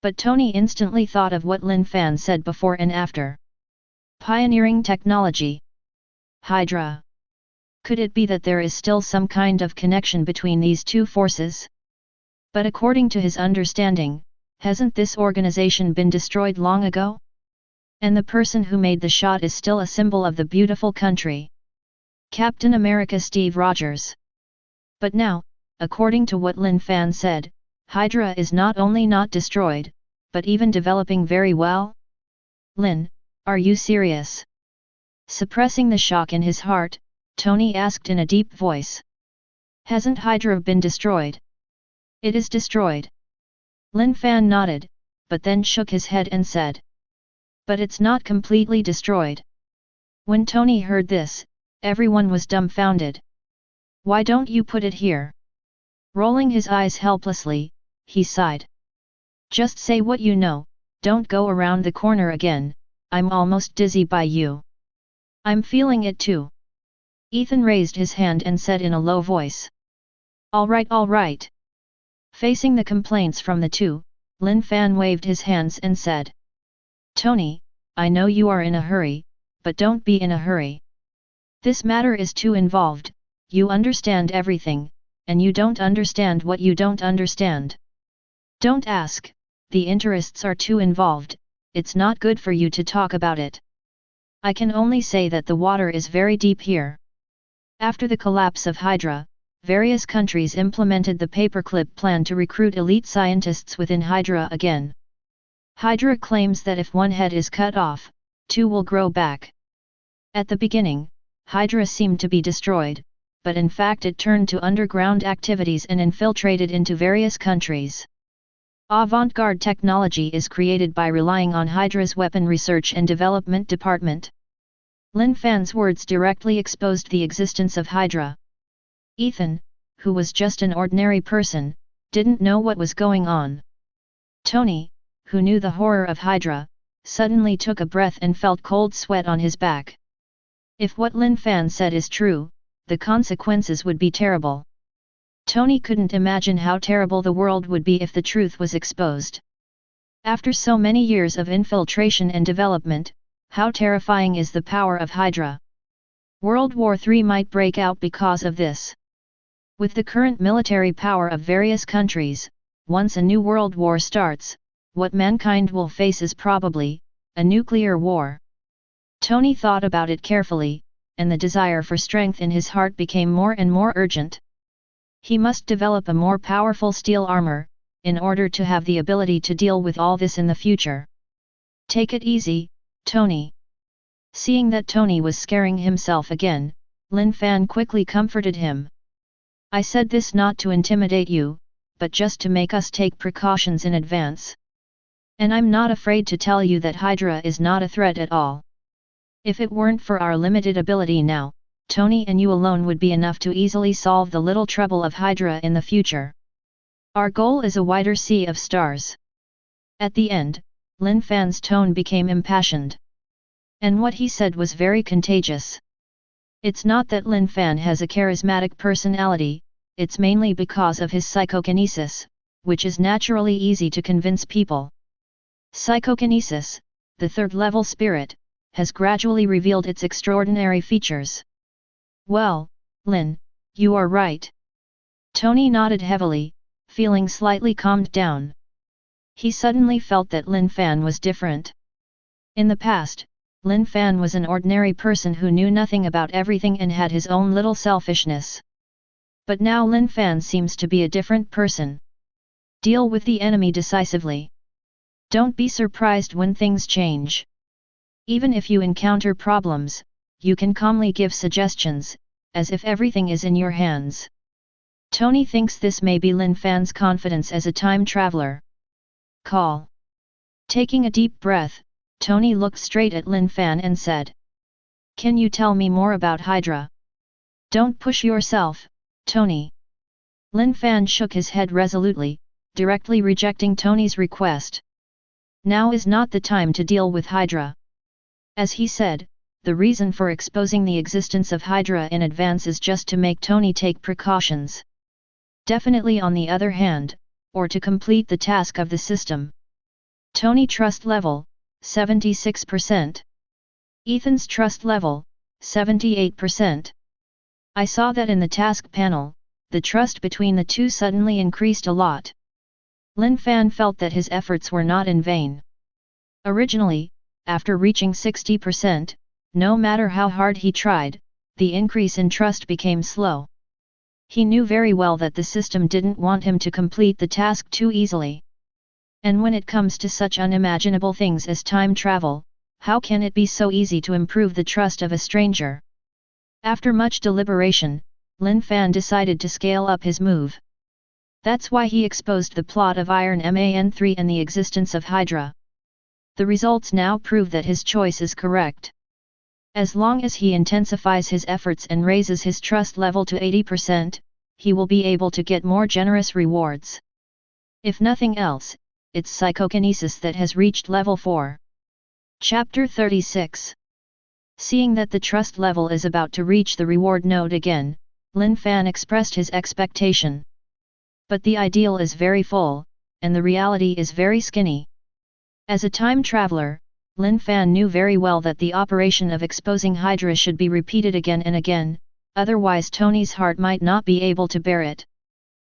But Tony instantly thought of what Lin Fan said before and after. Pioneering technology. Hydra. Could it be that there is still some kind of connection between these two forces? But according to his understanding, hasn't this organization been destroyed long ago? And the person who made the shot is still a symbol of the beautiful country. Captain America Steve Rogers. But now, according to what Lin Fan said, Hydra is not only not destroyed, but even developing very well? Lin, are you serious? Suppressing the shock in his heart, Tony asked in a deep voice. Hasn't Hydra been destroyed? It is destroyed. Lin Fan nodded, but then shook his head and said. But it's not completely destroyed. When Tony heard this, everyone was dumbfounded. Why don't you put it here? Rolling his eyes helplessly, he sighed. Just say what you know, don't go around the corner again, I'm almost dizzy by you. I'm feeling it too. Ethan raised his hand and said in a low voice. All right. Facing the complaints from the two, Lin Fan waved his hands and said. Tony, I know you are in a hurry, but don't be in a hurry. This matter is too involved, you understand everything, and you don't understand what you don't understand. Don't ask, the interests are too involved, it's not good for you to talk about it. I can only say that the water is very deep here. After the collapse of Hydra, various countries implemented the paperclip plan to recruit elite scientists within Hydra again. Hydra claims that if one head is cut off, two will grow back. At the beginning, Hydra seemed to be destroyed, but in fact it turned to underground activities and infiltrated into various countries. Avant-garde technology is created by relying on Hydra's weapon research and development department. Lin Fan's words directly exposed the existence of Hydra. Ethan, who was just an ordinary person, didn't know what was going on. Tony, who knew the horror of Hydra, suddenly took a breath and felt cold sweat on his back. If what Lin Fan said is true, the consequences would be terrible. Tony couldn't imagine how terrible the world would be if the truth was exposed. After so many years of infiltration and development, how terrifying is the power of Hydra? World War III might break out because of this. With the current military power of various countries, once a new world war starts, what mankind will face is probably a nuclear war. Tony thought about it carefully, and the desire for strength in his heart became more and more urgent. He must develop a more powerful steel armor, in order to have the ability to deal with all this in the future. Take it easy, Tony. Seeing that Tony was scaring himself again, Lin Fan quickly comforted him. I said this not to intimidate you, but just to make us take precautions in advance. And I'm not afraid to tell you that Hydra is not a threat at all. If it weren't for our limited ability now, Tony and you alone would be enough to easily solve the little trouble of Hydra in the future. Our goal is a wider sea of stars. At the end, Lin Fan's tone became impassioned. And what he said was very contagious. It's not that Lin Fan has a charismatic personality, it's mainly because of his psychokinesis, which is naturally easy to convince people. Psychokinesis, the third-level spirit, has gradually revealed its extraordinary features. Well, Lin, you are right. Tony nodded heavily, feeling slightly calmed down. He suddenly felt that Lin Fan was different. In the past, Lin Fan was an ordinary person who knew nothing about everything and had his own little selfishness. But now Lin Fan seems to be a different person. Deal with the enemy decisively. Don't be surprised when things change. Even if you encounter problems, you can calmly give suggestions, as if everything is in your hands. Tony thinks this may be Lin Fan's confidence as a time traveler. Call. Taking a deep breath, Tony looked straight at Lin Fan and said. Can you tell me more about Hydra? Don't push yourself, Tony. Lin Fan shook his head resolutely, directly rejecting Tony's request. Now is not the time to deal with Hydra. As he said, the reason for exposing the existence of Hydra in advance is just to make Tony take precautions. Definitely on the other hand, or to complete the task of the system. Tony trust level, 76%. Ethan's trust level, 78%. I saw that in the task panel, the trust between the two suddenly increased a lot. Lin Fan felt that his efforts were not in vain. Originally, after reaching 60%, no matter how hard he tried, the increase in trust became slow. He knew very well that the system didn't want him to complete the task too easily. And when it comes to such unimaginable things as time travel, how can it be so easy to improve the trust of a stranger? After much deliberation, Lin Fan decided to scale up his move. That's why he exposed the plot of Iron Man 3 and the existence of Hydra. The results now prove that his choice is correct. As long as he intensifies his efforts and raises his trust level to 80%, he will be able to get more generous rewards. If nothing else, it's psychokinesis that has reached level 4. Chapter 36. Seeing that the trust level is about to reach the reward node again, Lin Fan expressed his expectation. But the ideal is very full, and the reality is very skinny. As a time traveler, Lin Fan knew very well that the operation of exposing Hydra should be repeated again and again, otherwise Tony's heart might not be able to bear it.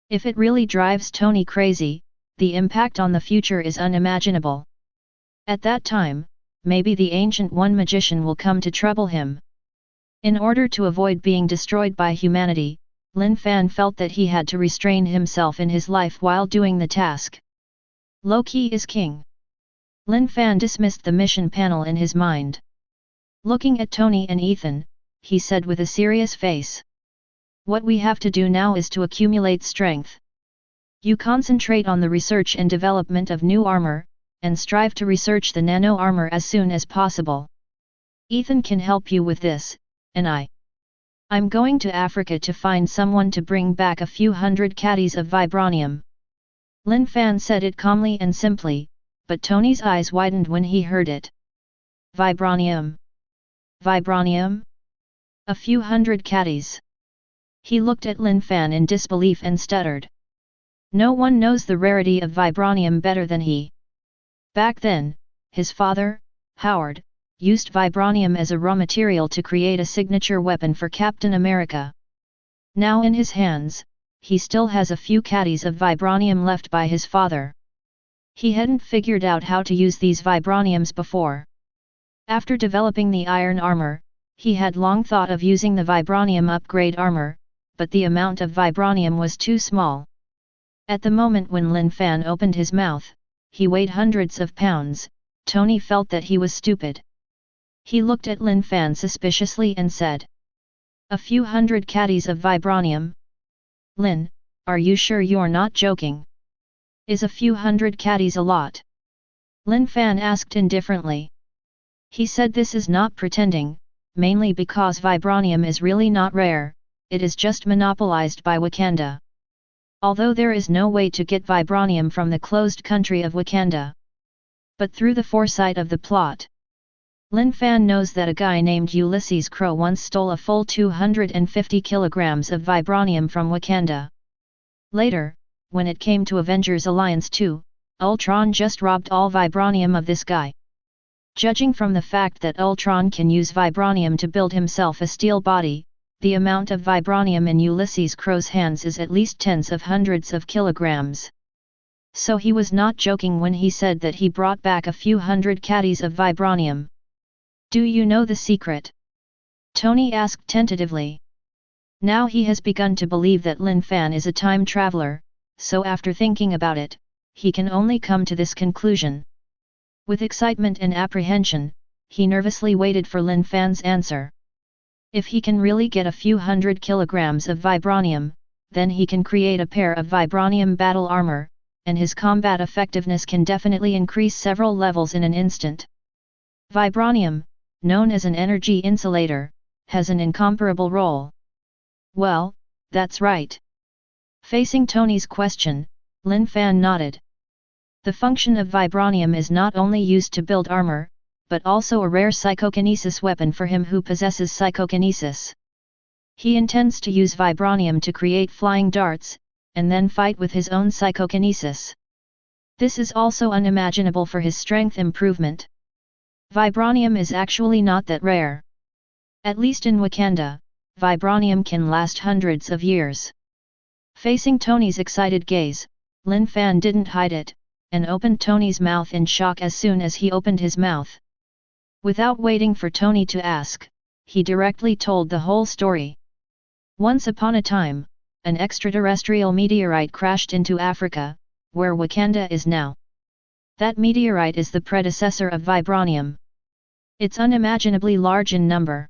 If it really drives Tony crazy, the impact on the future is unimaginable. At that time, maybe the Ancient One magician will come to trouble him. In order to avoid being destroyed by humanity, Lin Fan felt that he had to restrain himself in his life while doing the task. Loki is king. Lin Fan dismissed the mission panel in his mind. Looking at Tony and Ethan, he said with a serious face. What we have to do now is to accumulate strength. You concentrate on the research and development of new armor, and strive to research the nano armor as soon as possible. Ethan can help you with this, and I'm going to Africa to find someone to bring back a few hundred caddies of vibranium. Lin Fan said it calmly and simply, but Tony's eyes widened when he heard it. Vibranium? Vibranium? A few hundred caddies. He looked at Lin Fan in disbelief and stuttered. No one knows the rarity of vibranium better than he. Back then, his father, Howard, used vibranium as a raw material to create a signature weapon for Captain America. Now in his hands, he still has a few caddies of vibranium left by his father. He hadn't figured out how to use these vibraniums before. After developing the iron armor, he had long thought of using the vibranium upgrade armor, but the amount of vibranium was too small. At the moment when Lin Fan opened his mouth, he weighed hundreds of pounds. Tony felt that he was stupid. He looked at Lin Fan suspiciously and said, "A few hundred caddies of vibranium? Lin, are you sure you're not joking? Is a few hundred caddies a lot?" Lin Fan asked indifferently. He said this is not pretending, mainly because vibranium is really not rare, it is just monopolized by Wakanda. Although there is no way to get vibranium from the closed country of Wakanda. But through the foresight of the plot, Lin Fan knows that a guy named Ulysses Crow once stole a full 250 kilograms of vibranium from Wakanda. Later, when it came to Avengers Alliance 2, Ultron just robbed all vibranium of this guy. Judging from the fact that Ultron can use vibranium to build himself a steel body, the amount of vibranium in Ulysses Crow's hands is at least tens of hundreds of kilograms. So he was not joking when he said that he brought back a few hundred caddies of vibranium. Do you know the secret? Tony asked tentatively. Now he has begun to believe that Lin Fan is a time traveler, so after thinking about it, he can only come to this conclusion. With excitement and apprehension, he nervously waited for Lin Fan's answer. If he can really get a few hundred kilograms of vibranium, then he can create a pair of vibranium battle armor, and his combat effectiveness can definitely increase several levels in an instant. Vibranium, known as an energy insulator, has an incomparable role. Well, that's right. Facing Tony's question, Lin Fan nodded. The function of vibranium is not only used to build armor, but also a rare psychokinesis weapon for him who possesses psychokinesis. He intends to use vibranium to create flying darts, and then fight with his own psychokinesis. This is also unimaginable for his strength improvement. Vibranium is actually not that rare. At least in Wakanda, vibranium can last hundreds of years. Facing Tony's excited gaze, Lin Fan didn't hide it, and opened Tony's mouth in shock as soon as he opened his mouth. Without waiting for Tony to ask, he directly told the whole story. Once upon a time, an extraterrestrial meteorite crashed into Africa, where Wakanda is now. That meteorite is the predecessor of vibranium. It's unimaginably large in number.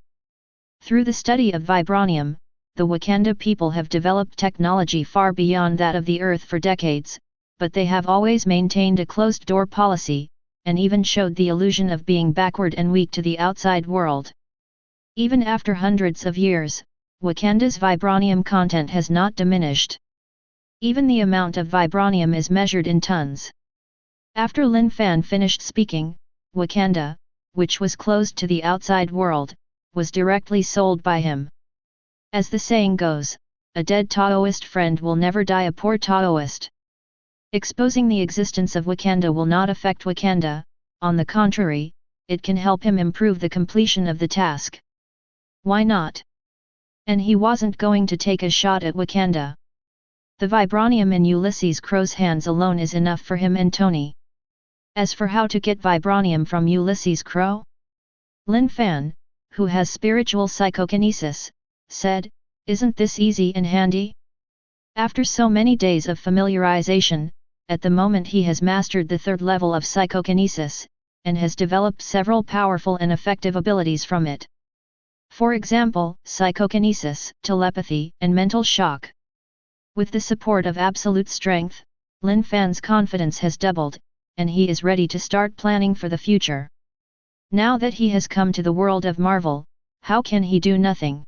Through the study of vibranium, the Wakanda people have developed technology far beyond that of the Earth for decades, but they have always maintained a closed-door policy, and even showed the illusion of being backward and weak to the outside world. Even after hundreds of years, Wakanda's vibranium content has not diminished. Even the amount of vibranium is measured in tons. After Lin Fan finished speaking, Wakanda, which was closed to the outside world, was directly sold by him. As the saying goes, a dead Taoist friend will never die a poor Taoist. Exposing the existence of Wakanda will not affect Wakanda, on the contrary, it can help him improve the completion of the task. Why not? And he wasn't going to take a shot at Wakanda. The vibranium in Ulysses Crow's hands alone is enough for him and Tony. As for how to get vibranium from Ulysses Crow, Lin Fan, who has spiritual psychokinesis, said, "Isn't this easy and handy?" After so many days of familiarization, at the moment he has mastered the third level of psychokinesis, and has developed several powerful and effective abilities from it. For example, psychokinesis, telepathy, and mental shock. With the support of absolute strength, Lin Fan's confidence has doubled, and he is ready to start planning for the future. Now that he has come to the world of Marvel, how can he do nothing?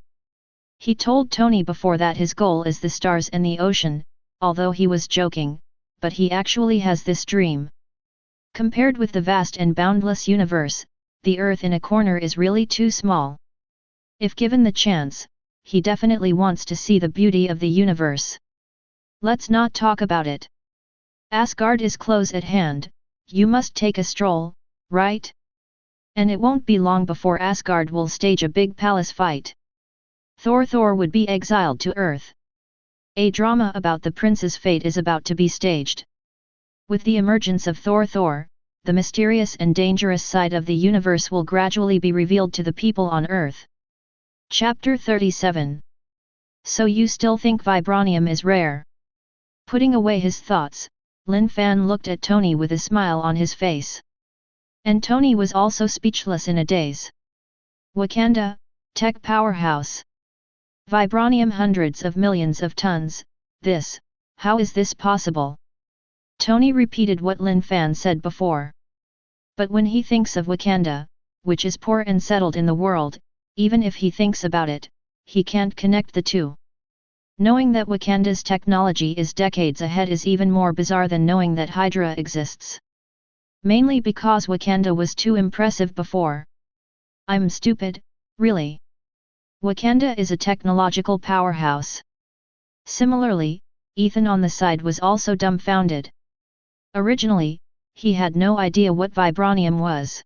He told Tony before that his goal is the stars and the ocean, although he was joking, but he actually has this dream. Compared with the vast and boundless universe, the Earth in a corner is really too small. If given the chance, he definitely wants to see the beauty of the universe. Let's not talk about it. Asgard is close at hand, you must take a stroll, right? And it won't be long before Asgard will stage a big palace fight. Thor would be exiled to Earth. A drama about the prince's fate is about to be staged. With the emergence of Thor, the mysterious and dangerous side of the universe will gradually be revealed to the people on Earth. Chapter 37. So you still think vibranium is rare? Putting away his thoughts, Lin Fan looked at Tony with a smile on his face. And Tony was also speechless in a daze. Wakanda, tech powerhouse. Vibranium hundreds of millions of tons, how is this possible? Tony repeated what Lin Fan said before. But when he thinks of Wakanda, which is poor and settled in the world, even if he thinks about it, he can't connect the two. Knowing that Wakanda's technology is decades ahead is even more bizarre than knowing that Hydra exists. Mainly because Wakanda was too impressive before. I'm stupid, really. Wakanda is a technological powerhouse. Similarly, Ethan on the side was also dumbfounded. Originally, he had no idea what vibranium was.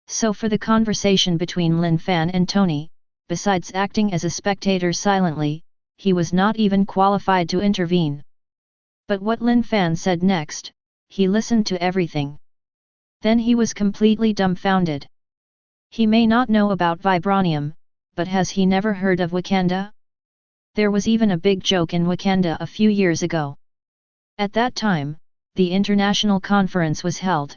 So for the conversation between Lin Fan and Tony, besides acting as a spectator silently, he was not even qualified to intervene. But what Lin Fan said next, he listened to everything. Then he was completely dumbfounded. He may not know about vibranium, but has he never heard of Wakanda? There was even a big joke in Wakanda a few years ago. At that time, the international conference was held.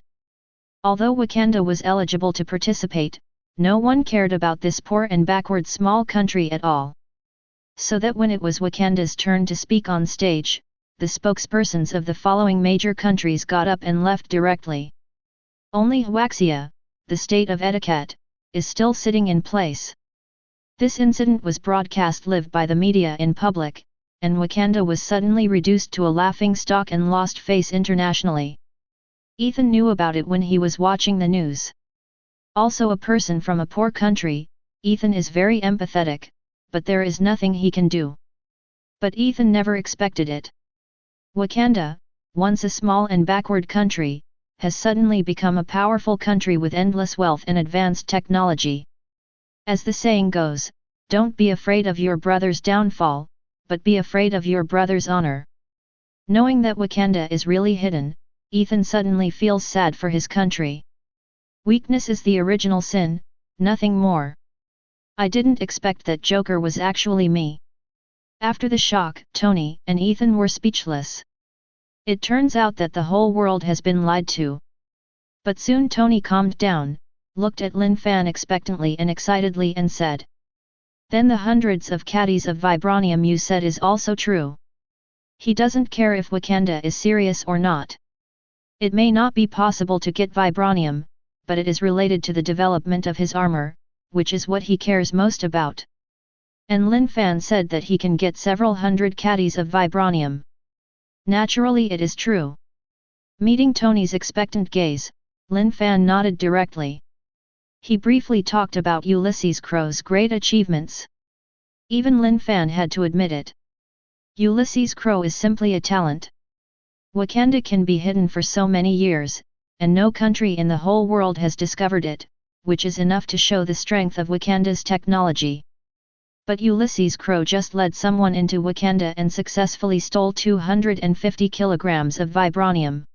Although Wakanda was eligible to participate, no one cared about this poor and backward small country at all. So that when it was Wakanda's turn to speak on stage, the spokespersons of the following major countries got up and left directly. Only Huaxia, the state of etiquette, is still sitting in place. This incident was broadcast live by the media in public, and Wakanda was suddenly reduced to a laughingstock and lost face internationally. Ethan knew about it when he was watching the news. Also a person from a poor country, Ethan is very empathetic, but there is nothing he can do. But Ethan never expected it. Wakanda, once a small and backward country, has suddenly become a powerful country with endless wealth and advanced technology. As the saying goes, don't be afraid of your brother's downfall, but be afraid of your brother's honor. Knowing that Wakanda is really hidden, Ethan suddenly feels sad for his country. Weakness is the original sin, nothing more. I didn't expect that Joker was actually me. After the shock, Tony and Ethan were speechless. It turns out that the whole world has been lied to. But soon Tony calmed down, looked at Lin Fan expectantly and excitedly and said. Then the hundreds of caddies of vibranium you said is also true. He doesn't care if Wakanda is serious or not. It may not be possible to get vibranium, but it is related to the development of his armor, which is what he cares most about. And Lin Fan said that he can get several hundred caddies of vibranium. Naturally it is true. Meeting Tony's expectant gaze, Lin Fan nodded directly. He briefly talked about Ulysses Crow's great achievements. Even Lin Fan had to admit it. Ulysses Crow is simply a talent. Wakanda can be hidden for so many years, and no country in the whole world has discovered it, which is enough to show the strength of Wakanda's technology. But Ulysses Crow just led someone into Wakanda and successfully stole 250 kilograms of vibranium.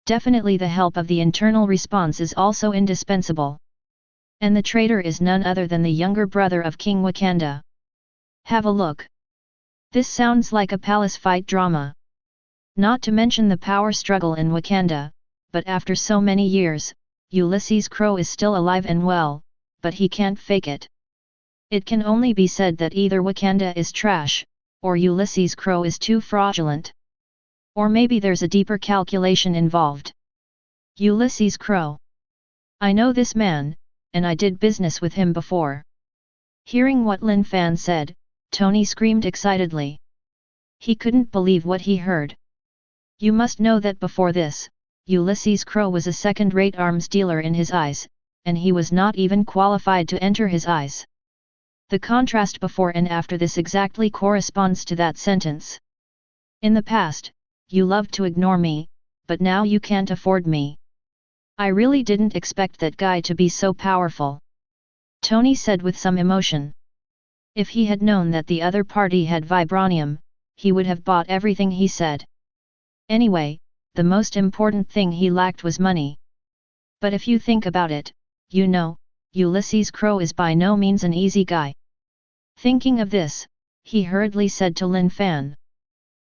Definitely the help of the internal response is also indispensable. And the traitor is none other than the younger brother of King Wakanda. Have a look. This sounds like a palace fight drama. Not to mention the power struggle in Wakanda, but after so many years, Ulysses Crow is still alive and well, but he can't fake it. It can only be said that either Wakanda is trash, or Ulysses Crow is too fraudulent. Or maybe there's a deeper calculation involved. Ulysses Crow. I know this man, and I did business with him before. Hearing what Lin Fan said, Tony screamed excitedly. He couldn't believe what he heard. You must know that before this, Ulysses Crow was a second-rate arms dealer in his eyes, and he was not even qualified to enter his eyes. The contrast before and after this exactly corresponds to that sentence. In the past, you loved to ignore me, but now you can't afford me. I really didn't expect that guy to be so powerful. Tony said with some emotion. If he had known that the other party had vibranium, he would have bought everything he said. Anyway, the most important thing he lacked was money. But if you think about it, you know, Ulysses Crow is by no means an easy guy. Thinking of this, he hurriedly said to Lin Fan.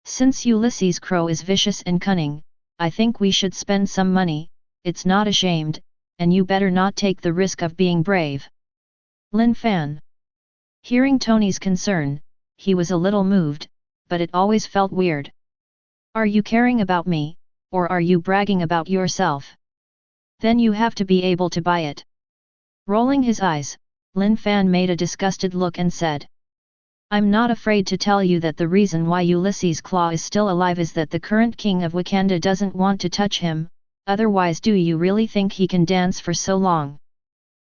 Since Ulysses Crow is vicious and cunning, I think we should spend some money, it's not ashamed, and you better not take the risk of being brave. Lin Fan. Hearing Tony's concern, he was a little moved, but it always felt weird. Are you caring about me, or are you bragging about yourself? Then you have to be able to buy it. Rolling his eyes, Lin Fan made a disgusted look and said. I'm not afraid to tell you that the reason why Ulysses Claw is still alive is that the current king of Wakanda doesn't want to touch him, otherwise do you really think he can dance for so long?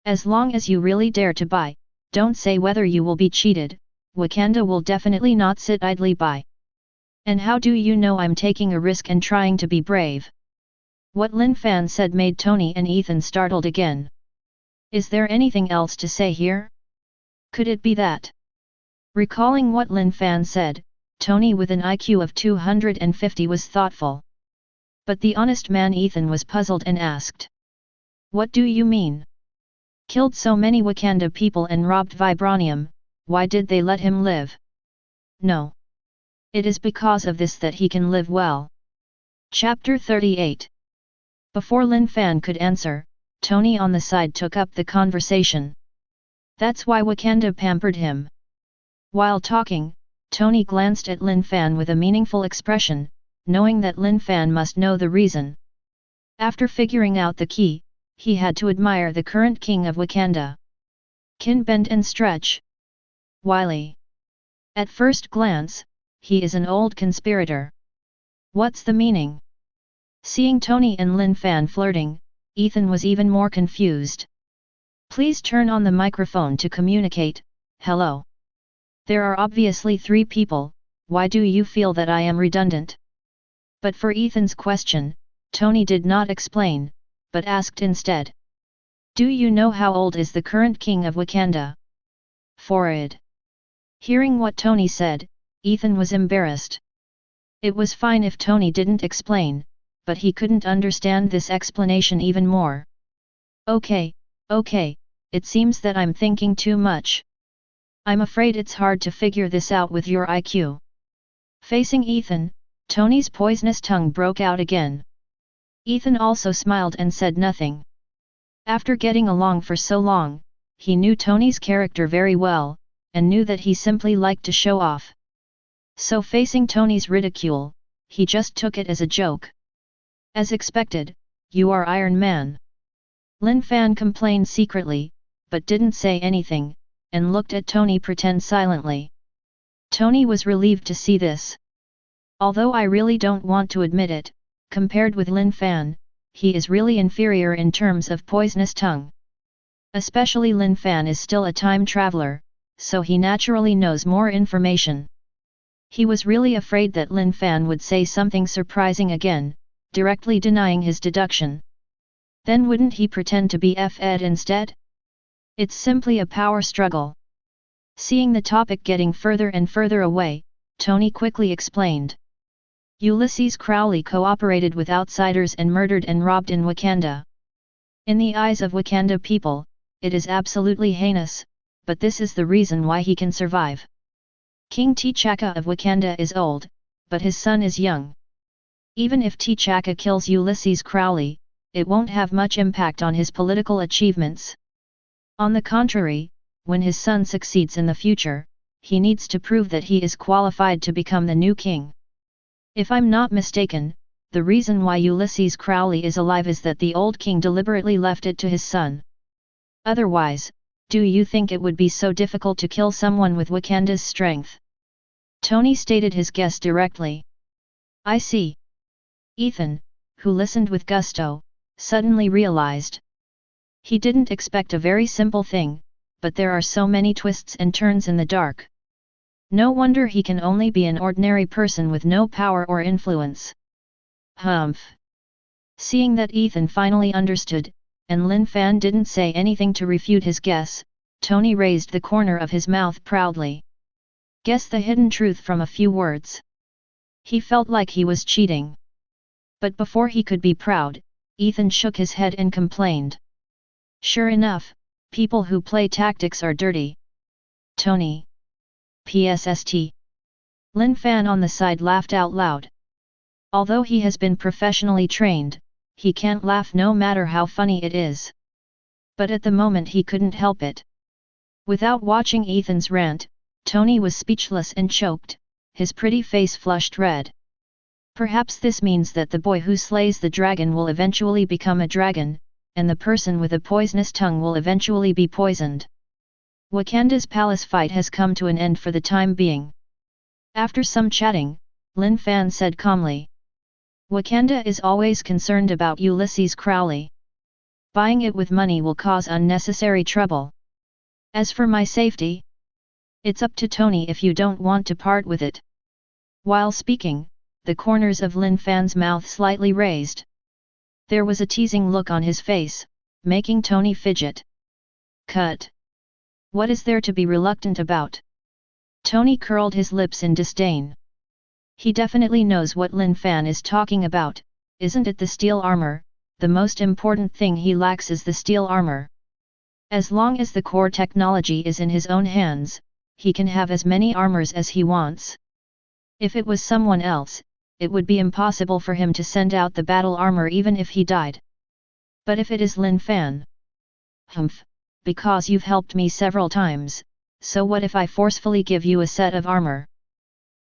As long as you really dare to buy, don't say whether you will be cheated, Wakanda will definitely not sit idly by. And how do you know I'm taking a risk and trying to be brave? What Lin Fan said made Tony and Ethan startled again. Is there anything else to say here? Could it be that? Recalling what Lin Fan said, Tony with an IQ of 250 was thoughtful. But the honest man Ethan was puzzled and asked. What do you mean? Killed so many Wakanda people and robbed vibranium, why did they let him live? No. It is because of this that he can live well. Chapter 38. Before Lin Fan could answer, Tony on the side took up the conversation. That's why Wakanda pampered him. While talking, Tony glanced at Lin Fan with a meaningful expression, knowing that Lin Fan must know the reason. After figuring out the key, he had to admire the current king of Wakanda. Can bend and stretch. Wily. At first glance, he is an old conspirator. What's the meaning? Seeing Tony and Lin Fan flirting, Ethan was even more confused. Please turn on the microphone to communicate. Hello. There are obviously 3 people, why do you feel that I am redundant? But for Ethan's question, Tony did not explain, but asked instead. Do you know how old is the current king of Wakanda? Forward. Hearing what Tony said, Ethan was embarrassed. It was fine if Tony didn't explain, but he couldn't understand this explanation even more. Okay, it seems that I'm thinking too much. I'm afraid it's hard to figure this out with your IQ. Facing Ethan, Tony's poisonous tongue broke out again. Ethan also smiled and said nothing. After getting along for so long, he knew Tony's character very well, and knew that he simply liked to show off. So facing Tony's ridicule, he just took it as a joke. As expected, you are Iron Man. Lin Fan complained secretly, but didn't say anything, and looked at Tony pretend silently. Tony was relieved to see this. Although I really don't want to admit it, compared with Lin Fan, he is really inferior in terms of poisonous tongue. Especially Lin Fan is still a time traveler, so he naturally knows more information. He was really afraid that Lin Fan would say something surprising again, directly denying his deduction. Then wouldn't he pretend to be F-ed instead? It's simply a power struggle. Seeing the topic getting further and further away, Tony quickly explained. Ulysses Crowley cooperated with outsiders and murdered and robbed in Wakanda. In the eyes of Wakanda people, it is absolutely heinous, but this is the reason why he can survive. King T'Chaka of Wakanda is old, but his son is young. Even if T'Chaka kills Ulysses Crowley, it won't have much impact on his political achievements. On the contrary, when his son succeeds in the future, he needs to prove that he is qualified to become the new king. If I'm not mistaken, the reason why Ulysses Crowley is alive is that the old king deliberately left it to his son. Otherwise, do you think it would be so difficult to kill someone with Wakanda's strength? Tony stated his guess directly. I see. Ethan, who listened with gusto, suddenly realized. He didn't expect a very simple thing, but there are so many twists and turns in the dark. No wonder he can only be an ordinary person with no power or influence. Humph. Seeing that Ethan finally understood, and Lin Fan didn't say anything to refute his guess, Tony raised the corner of his mouth proudly. Guess the hidden truth from a few words. He felt like he was cheating. But before he could be proud, Ethan shook his head and complained. Sure enough, people who play tactics are dirty. Tony. PSST. Lin Fan on the side laughed out loud. Although he has been professionally trained, he can't laugh no matter how funny it is. But at the moment he couldn't help it. Without watching Ethan's rant, Tony was speechless and choked, his pretty face flushed red. Perhaps this means that the boy who slays the dragon will eventually become a dragon, and the person with a poisonous tongue will eventually be poisoned. Wakanda's palace fight has come to an end for the time being. After some chatting, Lin Fan said calmly. Wakanda is always concerned about Ulysses Crowley. Buying it with money will cause unnecessary trouble. As for my safety, it's up to Tony if you don't want to part with it. While speaking, the corners of Lin Fan's mouth slightly raised. There was a teasing look on his face, making Tony fidget. Cut. What is there to be reluctant about? Tony curled his lips in disdain. He definitely knows what Lin Fan is talking about, isn't it the steel armor? The most important thing he lacks is the steel armor. As long as the core technology is in his own hands, he can have as many armors as he wants. If it was someone else, it would be impossible for him to send out the battle armor even if he died. But if it is Lin Fan? Humph, because you've helped me several times, so what if I forcefully give you a set of armor?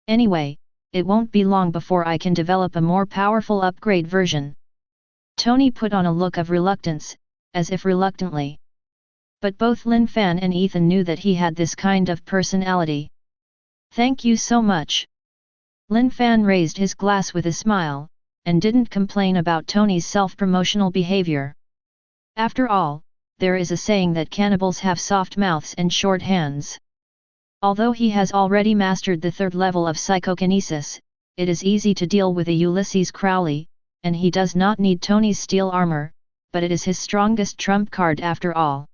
Anyway, it won't be long before I can develop a more powerful upgrade version. Tony put on a look of reluctance, as if reluctantly. But both Lin Fan and Ethan knew that he had this kind of personality. Thank you so much. Lin Fan raised his glass with a smile, and didn't complain about Tony's self-promotional behavior. After all, there is a saying that cannibals have soft mouths and short hands. Although he has already mastered the third level of psychokinesis, it is easy to deal with a Ulysses Crowley, and he does not need Tony's steel armor, but it is his strongest trump card after all.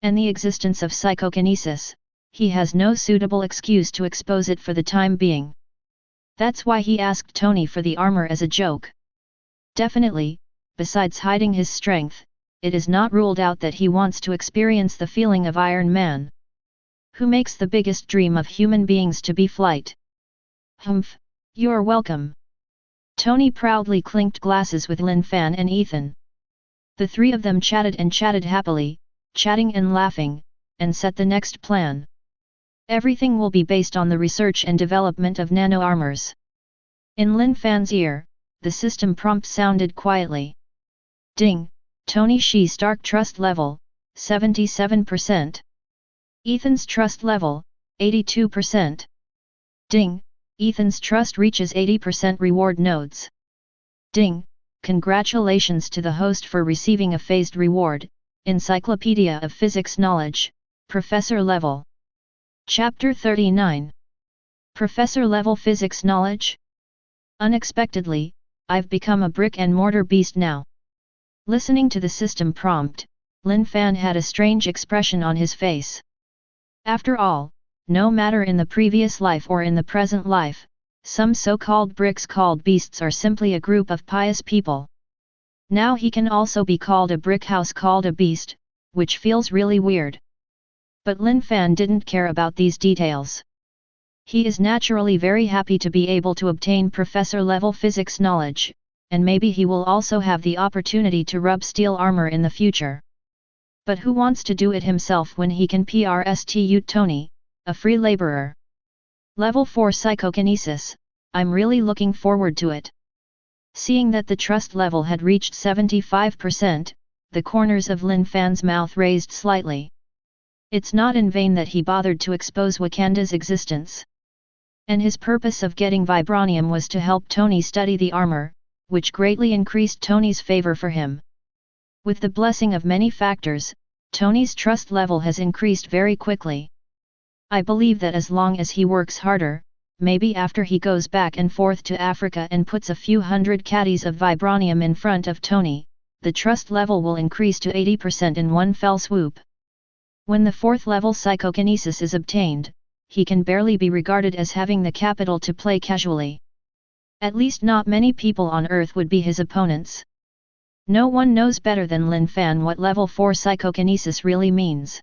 And the existence of psychokinesis, he has no suitable excuse to expose it for the time being. That's why he asked Tony for the armor as a joke. Definitely, besides hiding his strength, it is not ruled out that he wants to experience the feeling of Iron Man. Who makes the biggest dream of human beings to be flight? Humph, you're welcome. Tony proudly clinked glasses with Lin Fan and Ethan. The three of them chatted and chatted happily, chatting and laughing, and set the next plan. Everything will be based on the research and development of nano-armors. In Lin Fan's ear, the system prompt sounded quietly. Ding, Tony Shi Stark trust level, 77%. Ethan's trust level, 82%. Ding, Ethan's trust reaches 80% reward nodes. Ding, congratulations to the host for receiving a phased reward, Encyclopedia of Physics Knowledge, Professor level. Chapter 39. Professor level Physics Knowledge? Unexpectedly, I've become a brick and mortar beast now. Listening to the system prompt, Lin Fan had a strange expression on his face. After all, no matter in the previous life or in the present life, some so-called bricks called beasts are simply a group of pious people. Now he can also be called a brick house called a beast, which feels really weird. But Lin Fan didn't care about these details. He is naturally very happy to be able to obtain professor-level physics knowledge, and maybe he will also have the opportunity to rub steel armor in the future. But who wants to do it himself when he can prstute Tony, a free laborer? Level 4 Psychokinesis, I'm really looking forward to it. Seeing that the trust level had reached 75%, the corners of Lin Fan's mouth raised slightly. It's not in vain that he bothered to expose Wakanda's existence. And his purpose of getting vibranium was to help Tony study the armor, which greatly increased Tony's favor for him. With the blessing of many factors, Tony's trust level has increased very quickly. I believe that as long as he works harder, maybe after he goes back and forth to Africa and puts a few hundred caddies of vibranium in front of Tony, the trust level will increase to 80% in one fell swoop. When the 4th level psychokinesis is obtained, he can barely be regarded as having the capital to play casually. At least not many people on Earth would be his opponents. No one knows better than Lin Fan what level 4 psychokinesis really means.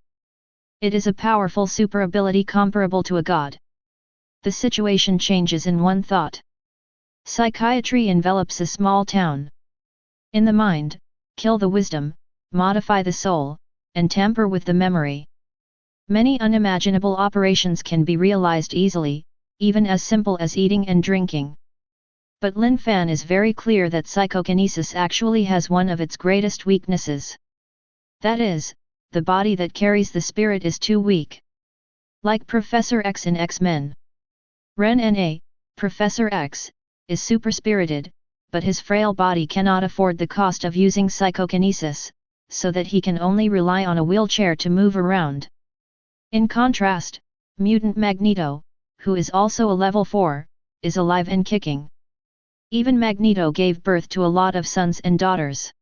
It is a powerful super ability comparable to a god. The situation changes in one thought. Psychiatry envelops a small town. In the mind, kill the wisdom, modify the soul, and tamper with the memory. Many unimaginable operations can be realized easily, even as simple as eating and drinking. But Lin Fan is very clear that psychokinesis actually has one of its greatest weaknesses. That is, the body that carries the spirit is too weak. Like Professor X in X-Men. Ren N.A., Professor X, is super-spirited, but his frail body cannot afford the cost of using psychokinesis, so that he can only rely on a wheelchair to move around. In contrast, Mutant Magneto, who is also a level 4, is alive and kicking. Even Magneto gave birth to a lot of sons and daughters.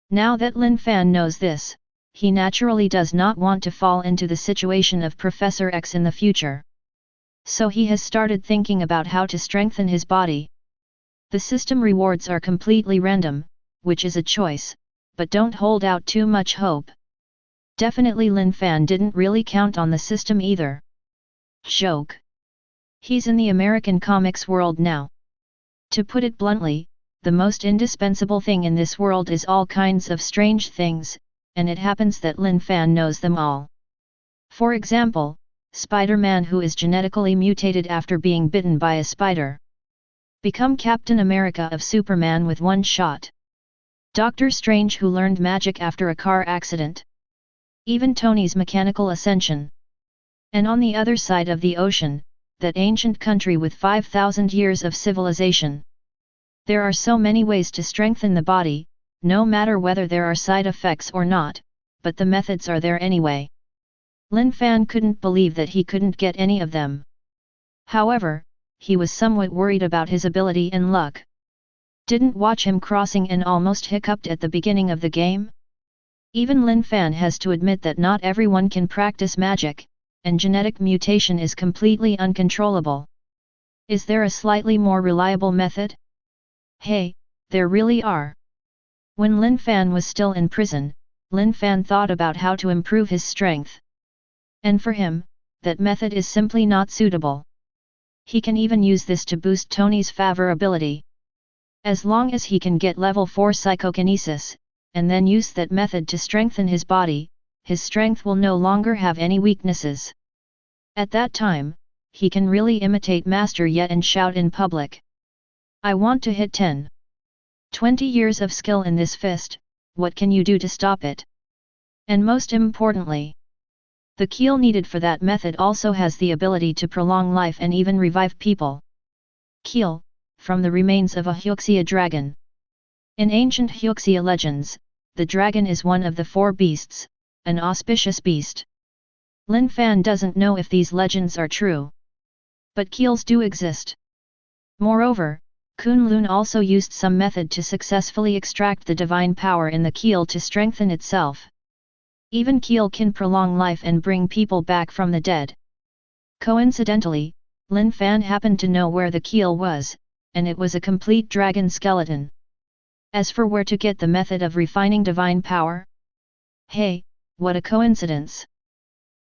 Now that Lin Fan knows this, he naturally does not want to fall into the situation of Professor X in the future. So he has started thinking about how to strengthen his body. The system rewards are completely random, which is a choice, but don't hold out too much hope. Definitely Lin Fan didn't really count on the system either. Joke. He's in the American comics world now. To put it bluntly, the most indispensable thing in this world is all kinds of strange things, and it happens that Lin Fan knows them all. For example, Spider-Man, who is genetically mutated after being bitten by a spider. Become Captain America of Superman with one shot. Doctor Strange, who learned magic after a car accident. Even Tony's mechanical ascension. And on the other side of the ocean, that ancient country with 5,000 years of civilization. There are so many ways to strengthen the body, no matter whether there are side effects or not, but the methods are there anyway. Lin Fan couldn't believe that he couldn't get any of them. However, he was somewhat worried about his ability and luck. Didn't watch him crossing and almost hiccuped at the beginning of the game? Even Lin Fan has to admit that not everyone can practice magic, and genetic mutation is completely uncontrollable. Is there a slightly more reliable method? Hey, there really are. When Lin Fan was still in prison, Lin Fan thought about how to improve his strength. And for him, that method is simply not suitable. He can even use this to boost Tony's favor ability. As long as he can get level 4 psychokinesis, and then use that method to strengthen his body, his strength will no longer have any weaknesses. At that time, he can really imitate Master Yet and shout in public. I want to hit 10. 20 years of skill in this fist, what can you do to stop it? And most importantly, the keel needed for that method also has the ability to prolong life and even revive people. Keel, from the remains of a Hyuxia dragon. In ancient Hyuxia legends, the dragon is one of the 4 beasts, an auspicious beast. Lin Fan doesn't know if these legends are true. But keels do exist. Moreover, Kunlun also used some method to successfully extract the divine power in the keel to strengthen itself. Even keel can prolong life and bring people back from the dead. Coincidentally, Lin Fan happened to know where the keel was, and it was a complete dragon skeleton. As for where to get the method of refining divine power? Hey, what a coincidence!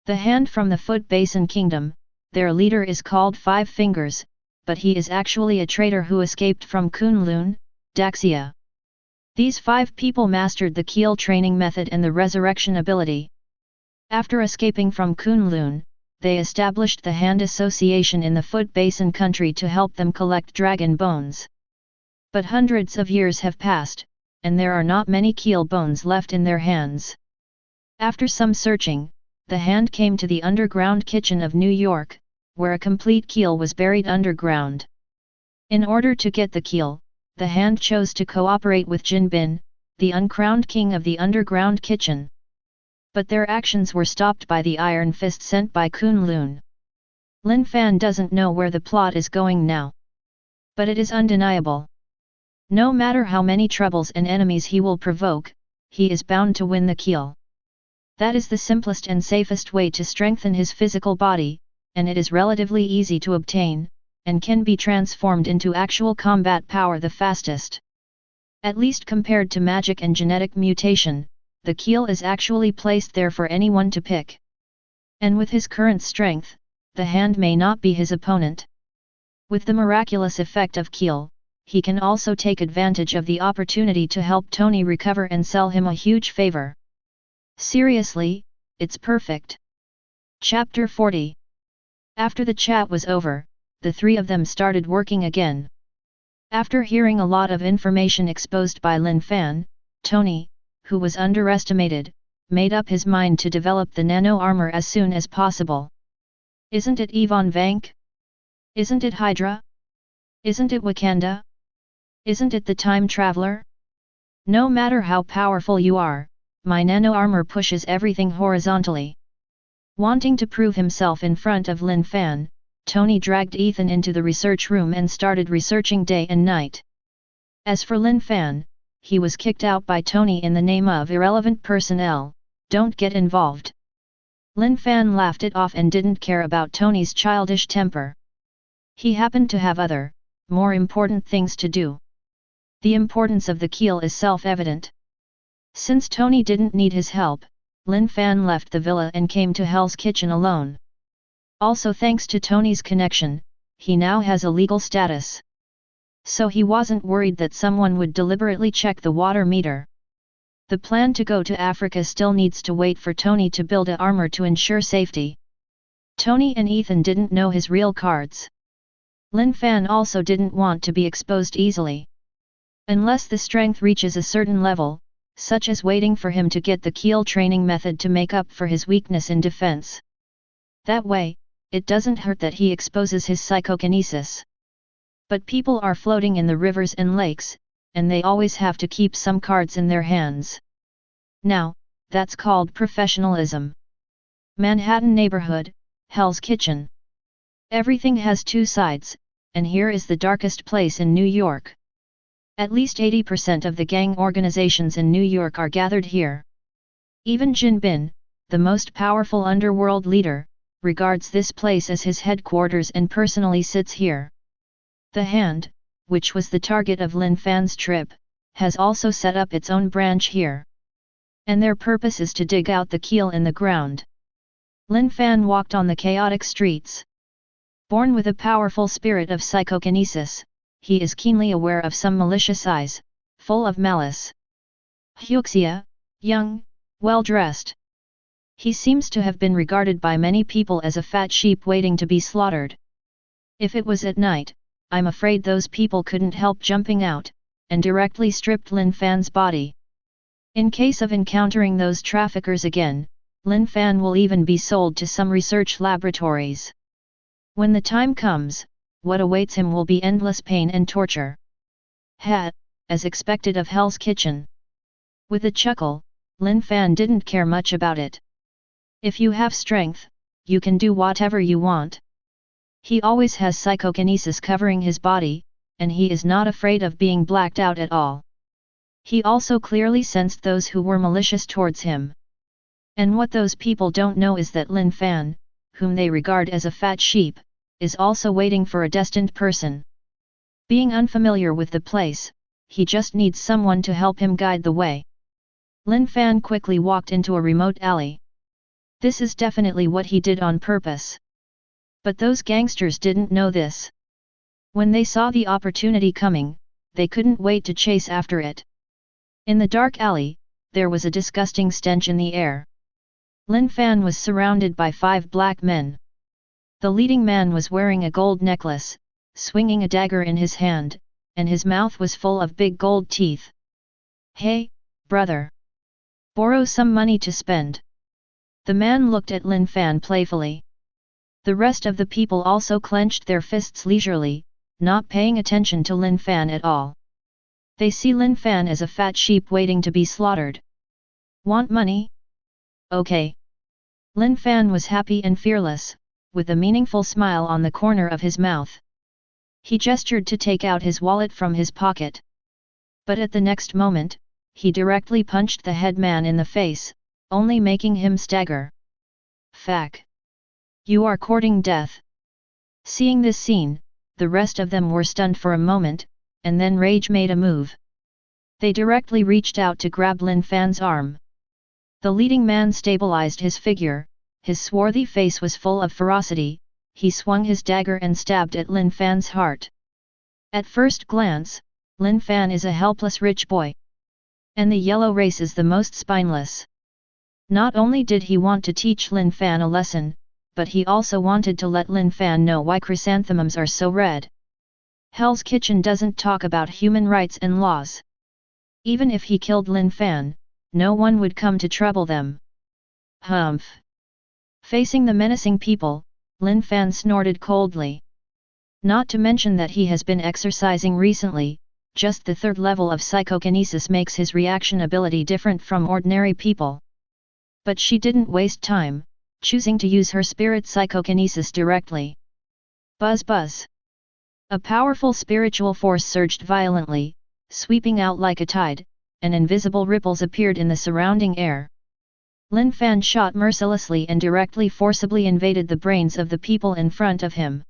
The hand from the Foot Basin Kingdom, their leader is called Five Fingers, but he is actually a traitor who escaped from Kunlun, Daxia. These 5 people mastered the keel training method and the resurrection ability. After escaping from Kunlun, they established the Hand Association in the Foot Basin country to help them collect dragon bones. But hundreds of years have passed, and there are not many keel bones left in their hands. After some searching, the Hand came to the underground kitchen of New York, where a complete keel was buried underground. In order to get the keel, the Hand chose to cooperate with Jinbin, the uncrowned king of the underground kitchen. But their actions were stopped by the iron fist sent by Kunlun. Lin Fan doesn't know where the plot is going now. But it is undeniable. No matter how many troubles and enemies he will provoke, he is bound to win the keel. That is the simplest and safest way to strengthen his physical body, and it is relatively easy to obtain, and can be transformed into actual combat power the fastest. At least compared to magic and genetic mutation, the keel is actually placed there for anyone to pick. And with his current strength, the Hand may not be his opponent. With the miraculous effect of keel, he can also take advantage of the opportunity to help Tony recover and sell him a huge favor. Seriously, it's perfect. Chapter 40. After the chat was over, the 3 of them started working again. After hearing a lot of information exposed by Lin Fan, Tony, who was underestimated, made up his mind to develop the nano armor as soon as possible. Isn't it Yvonne Vank? Isn't it Hydra? Isn't it Wakanda? Isn't it the Time Traveler? No matter how powerful you are, my nano armor pushes everything horizontally. Wanting to prove himself in front of Lin Fan, Tony dragged Ethan into the research room and started researching day and night. As for Lin Fan, he was kicked out by Tony in the name of irrelevant personnel, don't get involved. Lin Fan laughed it off and didn't care about Tony's childish temper. He happened to have other, more important things to do. The importance of the keel is self-evident. Since Tony didn't need his help, Lin Fan left the villa and came to Hell's Kitchen alone. Also thanks to Tony's connection, he now has a legal status. So he wasn't worried that someone would deliberately check the water meter. The plan to go to Africa still needs to wait for Tony to build a armor to ensure safety. Tony and Ethan didn't know his real cards. Lin Fan also didn't want to be exposed easily. Unless the strength reaches a certain level, such as waiting for him to get the keel training method to make up for his weakness in defense. That way, it doesn't hurt that he exposes his psychokinesis. But people are floating in the rivers and lakes, and they always have to keep some cards in their hands. Now, that's called professionalism. Manhattan neighborhood, Hell's Kitchen. Everything has 2 sides, and here is the darkest place in New York. At least 80% of the gang organizations in New York are gathered here. Even Jinbin, the most powerful underworld leader, regards this place as his headquarters and personally sits here. The Hand, which was the target of Lin Fan's trip, has also set up its own branch here. And their purpose is to dig out the keel in the ground. Lin Fan walked on the chaotic streets. Born with a powerful spirit of psychokinesis, he is keenly aware of some malicious eyes, full of malice. Hyuxia, young, well-dressed. He seems to have been regarded by many people as a fat sheep waiting to be slaughtered. If it was at night, I'm afraid those people couldn't help jumping out, and directly stripped Lin Fan's body. In case of encountering those traffickers again, Lin Fan will even be sold to some research laboratories. When the time comes, what awaits him will be endless pain and torture. As expected of Hell's Kitchen. With a chuckle, Lin Fan didn't care much about it. If you have strength, you can do whatever you want. He always has psychokinesis covering his body, and he is not afraid of being blacked out at all. He also clearly sensed those who were malicious towards him. And what those people don't know is that Lin Fan, whom they regard as a fat sheep, is also waiting for a destined person. Being unfamiliar with the place, he just needs someone to help him guide the way. Lin Fan quickly walked into a remote alley. This is definitely what he did on purpose. But those gangsters didn't know this. When they saw the opportunity coming, they couldn't wait to chase after it. In the dark alley, there was a disgusting stench in the air. Lin Fan was surrounded by 5 black men. The leading man was wearing a gold necklace, swinging a dagger in his hand, and his mouth was full of big gold teeth. "Hey, brother! Borrow some money to spend." The man looked at Lin Fan playfully. The rest of the people also clenched their fists leisurely, not paying attention to Lin Fan at all. They see Lin Fan as a fat sheep waiting to be slaughtered. Want money? Okay. Lin Fan was happy and fearless, with a meaningful smile on the corner of his mouth. He gestured to take out his wallet from his pocket. But at the next moment, he directly punched the head man in the face, only making him stagger. "Fuck! You are courting death." Seeing this scene, the rest of them were stunned for a moment, and then rage made a move. They directly reached out to grab Lin Fan's arm. The leading man stabilized his figure, his swarthy face was full of ferocity, he swung his dagger and stabbed at Lin Fan's heart. At first glance, Lin Fan is a helpless rich boy. And the yellow race is the most spineless. Not only did he want to teach Lin Fan a lesson, but he also wanted to let Lin Fan know why chrysanthemums are so red. Hell's Kitchen doesn't talk about human rights and laws. Even if he killed Lin Fan, no one would come to trouble them. Humph! Facing the menacing people, Lin Fan snorted coldly. Not to mention that he has been exercising recently, just the 3rd level of psychokinesis makes his reaction ability different from ordinary people. But she didn't waste time, choosing to use her spirit psychokinesis directly. Buzz buzz! A powerful spiritual force surged violently, sweeping out like a tide, and invisible ripples appeared in the surrounding air. Lin Fan shot mercilessly and directly forcibly invaded the brains of the people in front of him.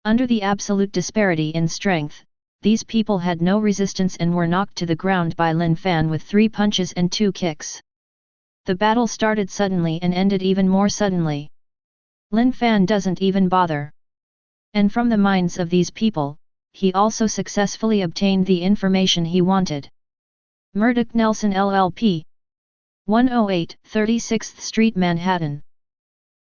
Under the absolute disparity in strength, these people had no resistance and were knocked to the ground by Lin Fan with 3 punches and 2 kicks. The battle started suddenly and ended even more suddenly. Lin Fan doesn't even bother. And from the minds of these people, he also successfully obtained the information he wanted. Murdoch Nelson LLP 108 36th Street Manhattan.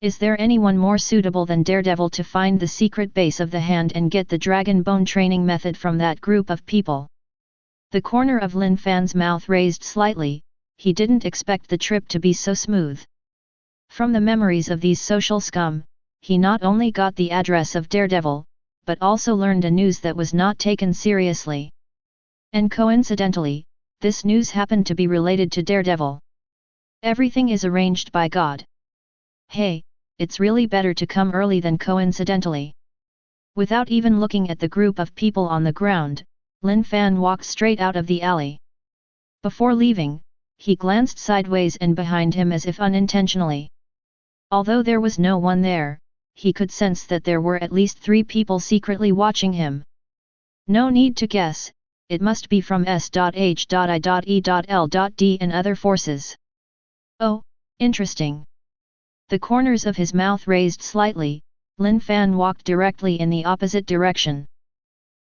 Is there anyone more suitable than Daredevil to find the secret base of the hand and get the dragon bone training method from that group of people? The corner of Lin Fan's mouth raised slightly, he didn't expect the trip to be so smooth. From the memories of these social scum, he not only got the address of Daredevil, but also learned a news that was not taken seriously. And coincidentally, this news happened to be related to Daredevil. Everything is arranged by God. Hey, it's really better to come early than coincidentally. Without even looking at the group of people on the ground, Lin Fan walked straight out of the alley. Before leaving, he glanced sideways and behind him as if unintentionally. Although there was no one there, he could sense that there were at least 3 people secretly watching him. No need to guess, it must be from S.H.I.E.L.D. and other forces. Oh, interesting. The corners of his mouth raised slightly, Lin Fan walked directly in the opposite direction.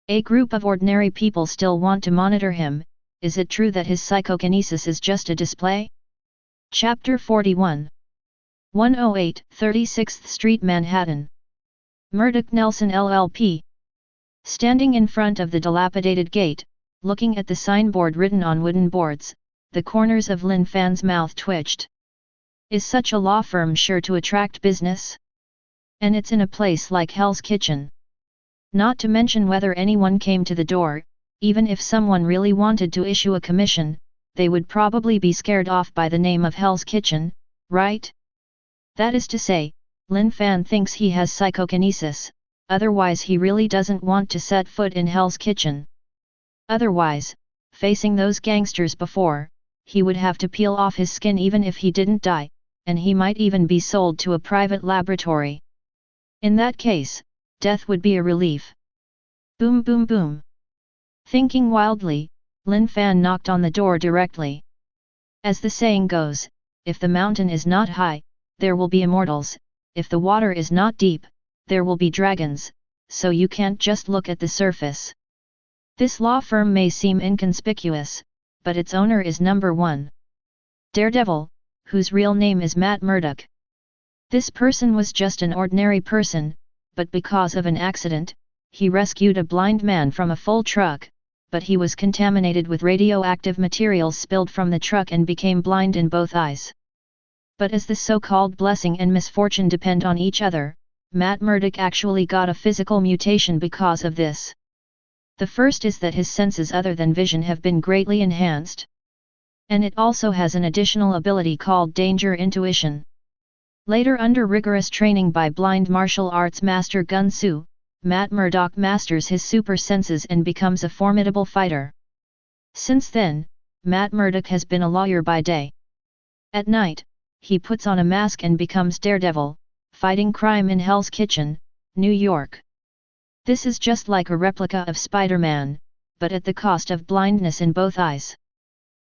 A group of ordinary people still want to monitor him, is it true that his psychokinesis is just a display? Chapter 41 108 36th Street, Manhattan. Murdoch Nelson LLP. Standing in front of the dilapidated gate, looking at the signboard written on wooden boards, the corners of Lin Fan's mouth twitched. Is such a law firm sure to attract business? And it's in a place like Hell's Kitchen. Not to mention whether anyone came to the door, even if someone really wanted to issue a commission, they would probably be scared off by the name of Hell's Kitchen, right? That is to say, Lin Fan thinks he has psychokinesis, otherwise he really doesn't want to set foot in Hell's Kitchen. Otherwise, facing those gangsters before, he would have to peel off his skin even if he didn't die, and he might even be sold to a private laboratory. In that case, death would be a relief. Boom boom boom. Thinking wildly, Lin Fan knocked on the door directly. As the saying goes, if the mountain is not high, there will be immortals, if the water is not deep, there will be dragons, so you can't just look at the surface. This law firm may seem inconspicuous, but its owner is number one. Daredevil, whose real name is Matt Murdock. This person was just an ordinary person, but because of an accident, he rescued a blind man from a full truck, but he was contaminated with radioactive materials spilled from the truck and became blind in both eyes. But as the so-called blessing and misfortune depend on each other, Matt Murdock actually got a physical mutation because of this. The first is that his senses other than vision have been greatly enhanced. And it also has an additional ability called danger intuition. Later, under rigorous training by blind martial arts master Gun Su, Matt Murdock masters his super senses and becomes a formidable fighter. Since then, Matt Murdock has been a lawyer by day. At night, he puts on a mask and becomes Daredevil, fighting crime in Hell's Kitchen, New York. This is just like a replica of Spider-Man, but at the cost of blindness in both eyes.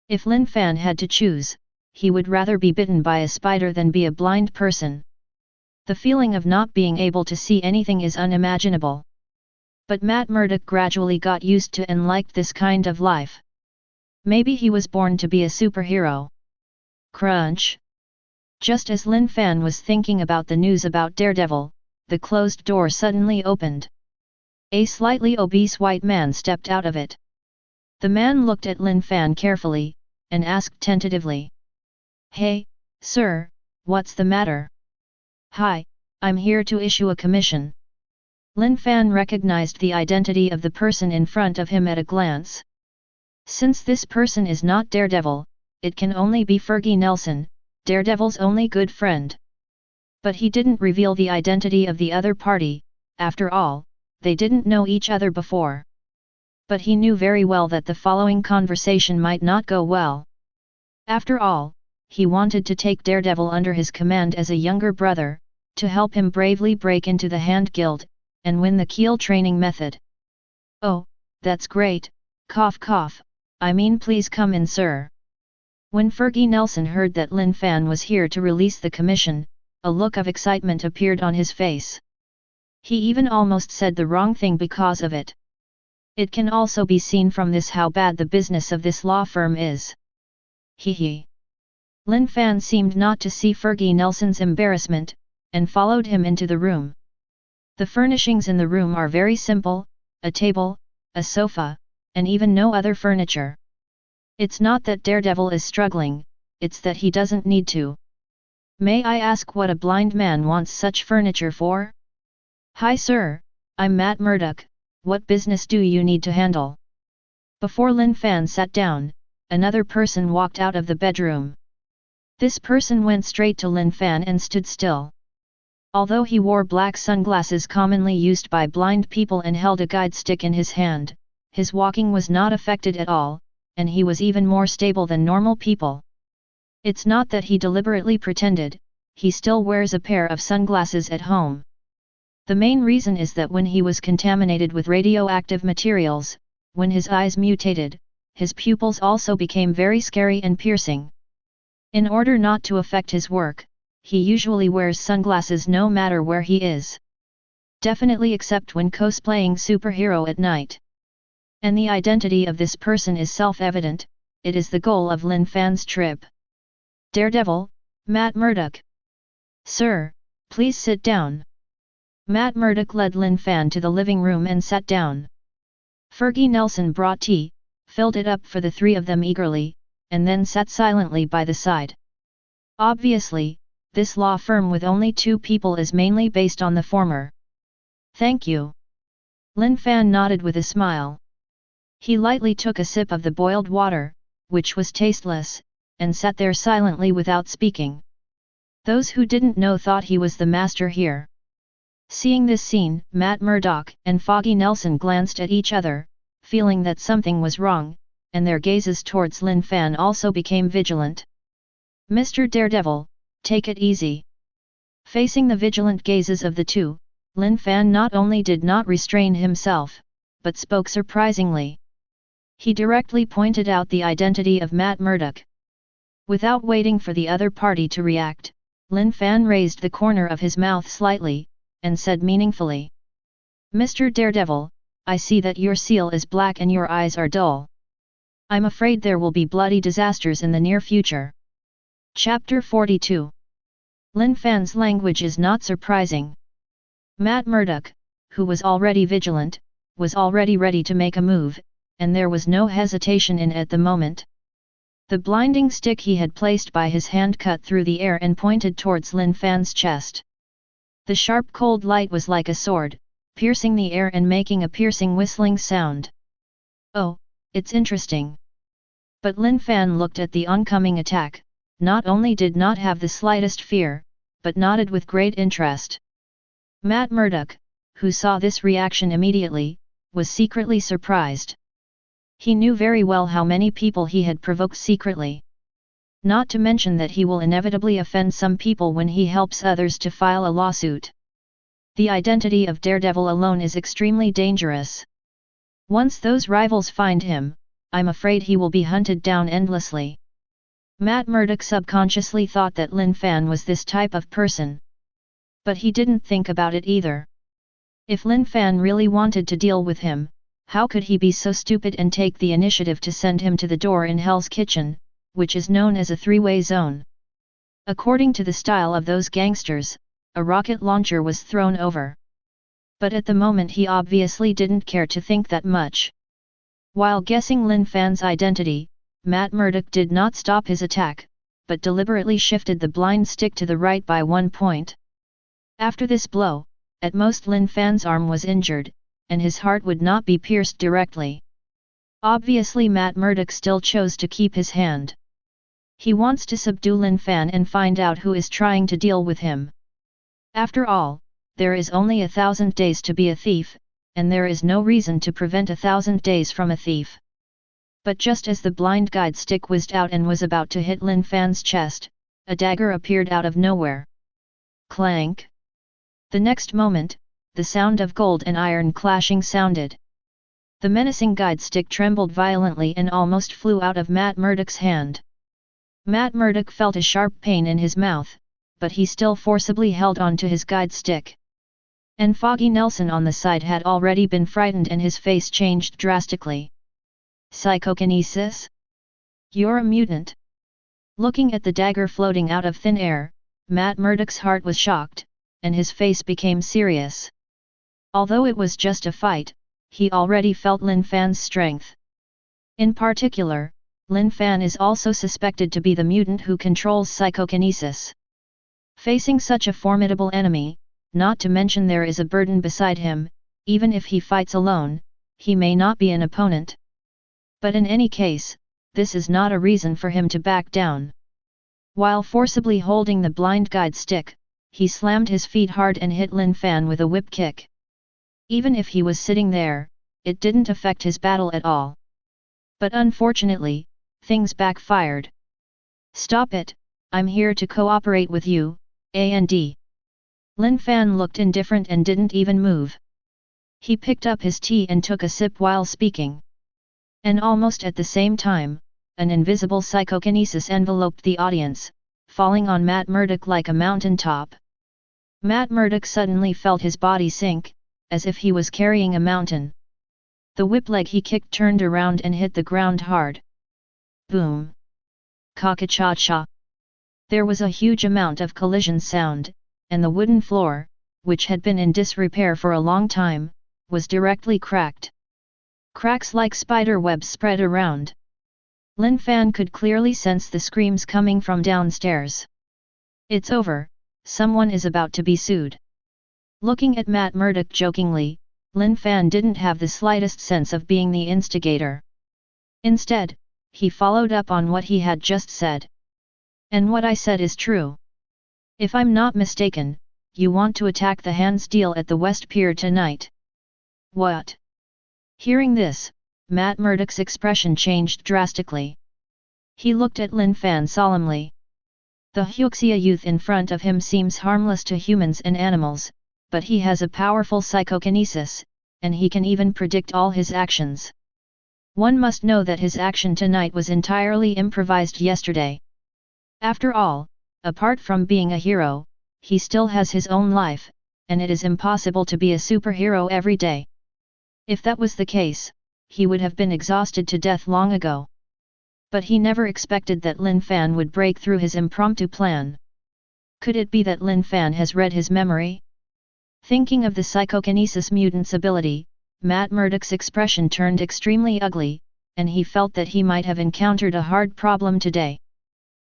If Lin Fan had to choose, he would rather be bitten by a spider than be a blind person. The feeling of not being able to see anything is unimaginable. But Matt Murdock gradually got used to and liked this kind of life. Maybe he was born to be a superhero. Crunch. Just as Lin Fan was thinking about the news about Daredevil, the closed door suddenly opened. A slightly obese white man stepped out of it. The man looked at Lin Fan carefully, and asked tentatively. Hey, sir, what's the matter? Hi, I'm here to issue a commission. Lin Fan recognized the identity of the person in front of him at a glance. Since this person is not Daredevil, it can only be Fergie Nelson, Daredevil's only good friend. But he didn't reveal the identity of the other party, after all, they didn't know each other before. But he knew very well that the following conversation might not go well. After all, he wanted to take Daredevil under his command as a younger brother, to help him bravely break into the Hand Guild, and win the Keel training method. Oh, that's great, cough cough, I mean please come in sir. When Fergie Nelson heard that Lin Fan was here to release the commission, a look of excitement appeared on his face. He even almost said the wrong thing because of it. It can also be seen from this how bad the business of this law firm is. Hee hee. Lin Fan seemed not to see Fergie Nelson's embarrassment, and followed him into the room. The furnishings in the room are very simple, a table, a sofa, and even no other furniture. It's not that Daredevil is struggling, it's that he doesn't need to. May I ask what a blind man wants such furniture for? Hi sir, I'm Matt Murdock, what business do you need to handle? Before Lin Fan sat down, another person walked out of the bedroom. This person went straight to Lin Fan and stood still. Although he wore black sunglasses commonly used by blind people and held a guide stick in his hand, his walking was not affected at all, and he was even more stable than normal people. It's not that he deliberately pretended, he still wears a pair of sunglasses at home. The main reason is that when he was contaminated with radioactive materials, when his eyes mutated, his pupils also became very scary and piercing. In order not to affect his work, he usually wears sunglasses no matter where he is. Definitely except when cosplaying superhero at night. And the identity of this person is self-evident, it is the goal of Lin Fan's trip. Daredevil, Matt Murdock. Sir, please sit down. Matt Murdock led Lin Fan to the living room and sat down. Fergie Nelson brought tea, filled it up for the three of them eagerly, and then sat silently by the side. Obviously, this law firm with only 2 people is mainly based on the former. Thank you. Lin Fan nodded with a smile. He lightly took a sip of the boiled water, which was tasteless, and sat there silently without speaking. Those who didn't know thought he was the master here. Seeing this scene, Matt Murdock and Foggy Nelson glanced at each other, feeling that something was wrong, and their gazes towards Lin Fan also became vigilant. Mr. Daredevil, take it easy. Facing the vigilant gazes of the two, Lin Fan not only did not restrain himself, but spoke surprisingly. He directly pointed out the identity of Matt Murdock. Without waiting for the other party to react, Lin Fan raised the corner of his mouth slightly, and said meaningfully. Mr. Daredevil, I see that your seal is black and your eyes are dull. I'm afraid there will be bloody disasters in the near future. Chapter 42. Lin Fan's language is not surprising. Matt Murdock, who was already vigilant, was already ready to make a move, and there was no hesitation in it at the moment. The blinding stick he had placed by his hand cut through the air and pointed towards Lin Fan's chest. The sharp cold light was like a sword, piercing the air and making a piercing whistling sound. Oh, it's interesting. But Lin Fan looked at the oncoming attack, not only did not have the slightest fear, but nodded with great interest. Matt Murdock, who saw this reaction immediately, was secretly surprised. He knew very well how many people he had provoked secretly. Not to mention that he will inevitably offend some people when he helps others to file a lawsuit. The identity of Daredevil alone is extremely dangerous. Once those rivals find him, I'm afraid he will be hunted down endlessly. Matt Murdock subconsciously thought that Lin Fan was this type of person. But he didn't think about it either. If Lin Fan really wanted to deal with him, how could he be so stupid and take the initiative to send him to the door in Hell's Kitchen, which is known as a three-way zone? According to the style of those gangsters, a rocket launcher was thrown over. But at the moment he obviously didn't care to think that much. While guessing Lin Fan's identity, Matt Murdock did not stop his attack, but deliberately shifted the blind stick to the right by 1 point. After this blow, at most Lin Fan's arm was injured, and his heart would not be pierced directly. Obviously Matt Murdock still chose to keep his hand. He wants to subdue Lin Fan and find out who is trying to deal with him. After all, there is only 1,000 days to be a thief, and there is no reason to prevent 1,000 days from a thief. But just as the blind guide stick whizzed out and was about to hit Lin Fan's chest, a dagger appeared out of nowhere. Clank! The next moment, the sound of gold and iron clashing sounded. The menacing guide stick trembled violently and almost flew out of Matt Murdock's hand. Matt Murdock felt a sharp pain in his mouth, but he still forcibly held on to his guide stick. And Foggy Nelson on the side had already been frightened and his face changed drastically. Psychokinesis? You're a mutant. Looking at the dagger floating out of thin air, Matt Murdock's heart was shocked, and his face became serious. Although it was just a fight, he already felt Lin Fan's strength. In particular, Lin Fan is also suspected to be the mutant who controls psychokinesis. Facing such a formidable enemy, not to mention there is a burden beside him, even if he fights alone, he may not be an opponent. But in any case, this is not a reason for him to back down. While forcibly holding the blind guide stick, he slammed his feet hard and hit Lin Fan with a whip kick. Even if he was sitting there, it didn't affect his battle at all. But unfortunately, things backfired. Stop it, I'm here to cooperate with you, A&D. Lin Fan looked indifferent and didn't even move. He picked up his tea and took a sip while speaking. And almost at the same time, an invisible psychokinesis enveloped the audience, falling on Matt Murdock like a mountain top. Matt Murdock suddenly felt his body sink, as if he was carrying a mountain. The whip leg he kicked turned around and hit the ground hard. Boom! Ka-cha-cha! There was a huge amount of collision sound, and the wooden floor, which had been in disrepair for a long time, was directly cracked. Cracks like spider webs spread around. Lin Fan could clearly sense the screams coming from downstairs. It's over, someone is about to be sued. Looking at Matt Murdock jokingly, Lin Fan didn't have the slightest sense of being the instigator. Instead, he followed up on what he had just said. And what I said is true. If I'm not mistaken, you want to attack the Hands deal at the West Pier tonight. What? Hearing this, Matt Murdock's expression changed drastically. He looked at Lin Fan solemnly. The Huxia youth in front of him seems harmless to humans and animals, but he has a powerful psychokinesis, and he can even predict all his actions. One must know that his action tonight was entirely improvised yesterday. After all, apart from being a hero, he still has his own life, and it is impossible to be a superhero every day. If that was the case, he would have been exhausted to death long ago. But he never expected that Lin Fan would break through his impromptu plan. Could it be that Lin Fan has read his memory? Thinking of the psychokinesis mutant's ability, Matt Murdock's expression turned extremely ugly, and he felt that he might have encountered a hard problem today.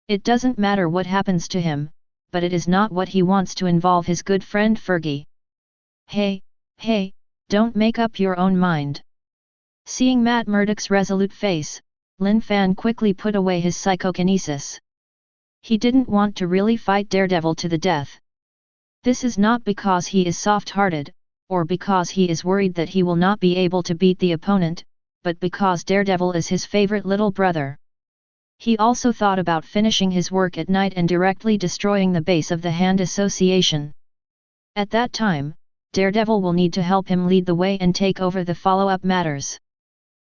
It doesn't matter what happens to him, but it is not what he wants to involve his good friend Fergie. Hey, don't make up your own mind. Seeing Matt Murdock's resolute face, Lin Fan quickly put away his psychokinesis. He didn't want to really fight Daredevil to the death. This is not because he is soft-hearted, or because he is worried that he will not be able to beat the opponent, but because Daredevil is his favorite little brother. He also thought about finishing his work at night and directly destroying the base of the Hand Association. At that time, Daredevil will need to help him lead the way and take over the follow-up matters.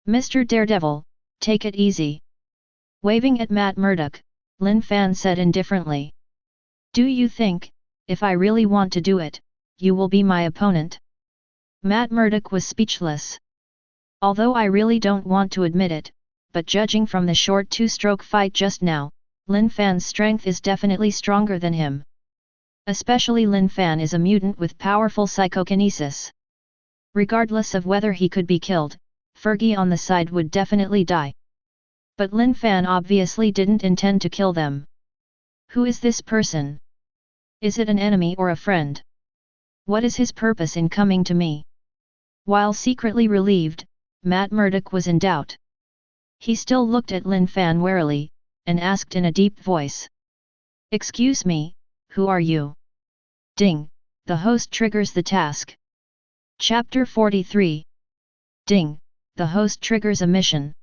Mr. Daredevil, take it easy. Waving at Matt Murdock, Lin Fan said indifferently. Do you think, if I really want to do it, you will be my opponent? Matt Murdock was speechless. Although I really don't want to admit it, but judging from the short two-stroke fight just now, Lin Fan's strength is definitely stronger than him. Especially Lin Fan is a mutant with powerful psychokinesis. Regardless of whether he could be killed, Fergie on the side would definitely die. But Lin Fan obviously didn't intend to kill them. Who is this person? Is it an enemy or a friend? What is his purpose in coming to me? While secretly relieved, Matt Murdock was in doubt. He still looked at Lin Fan warily, and asked in a deep voice. Excuse me, who are you? Ding, the host triggers the task. Chapter 43. Ding, the host triggers a mission.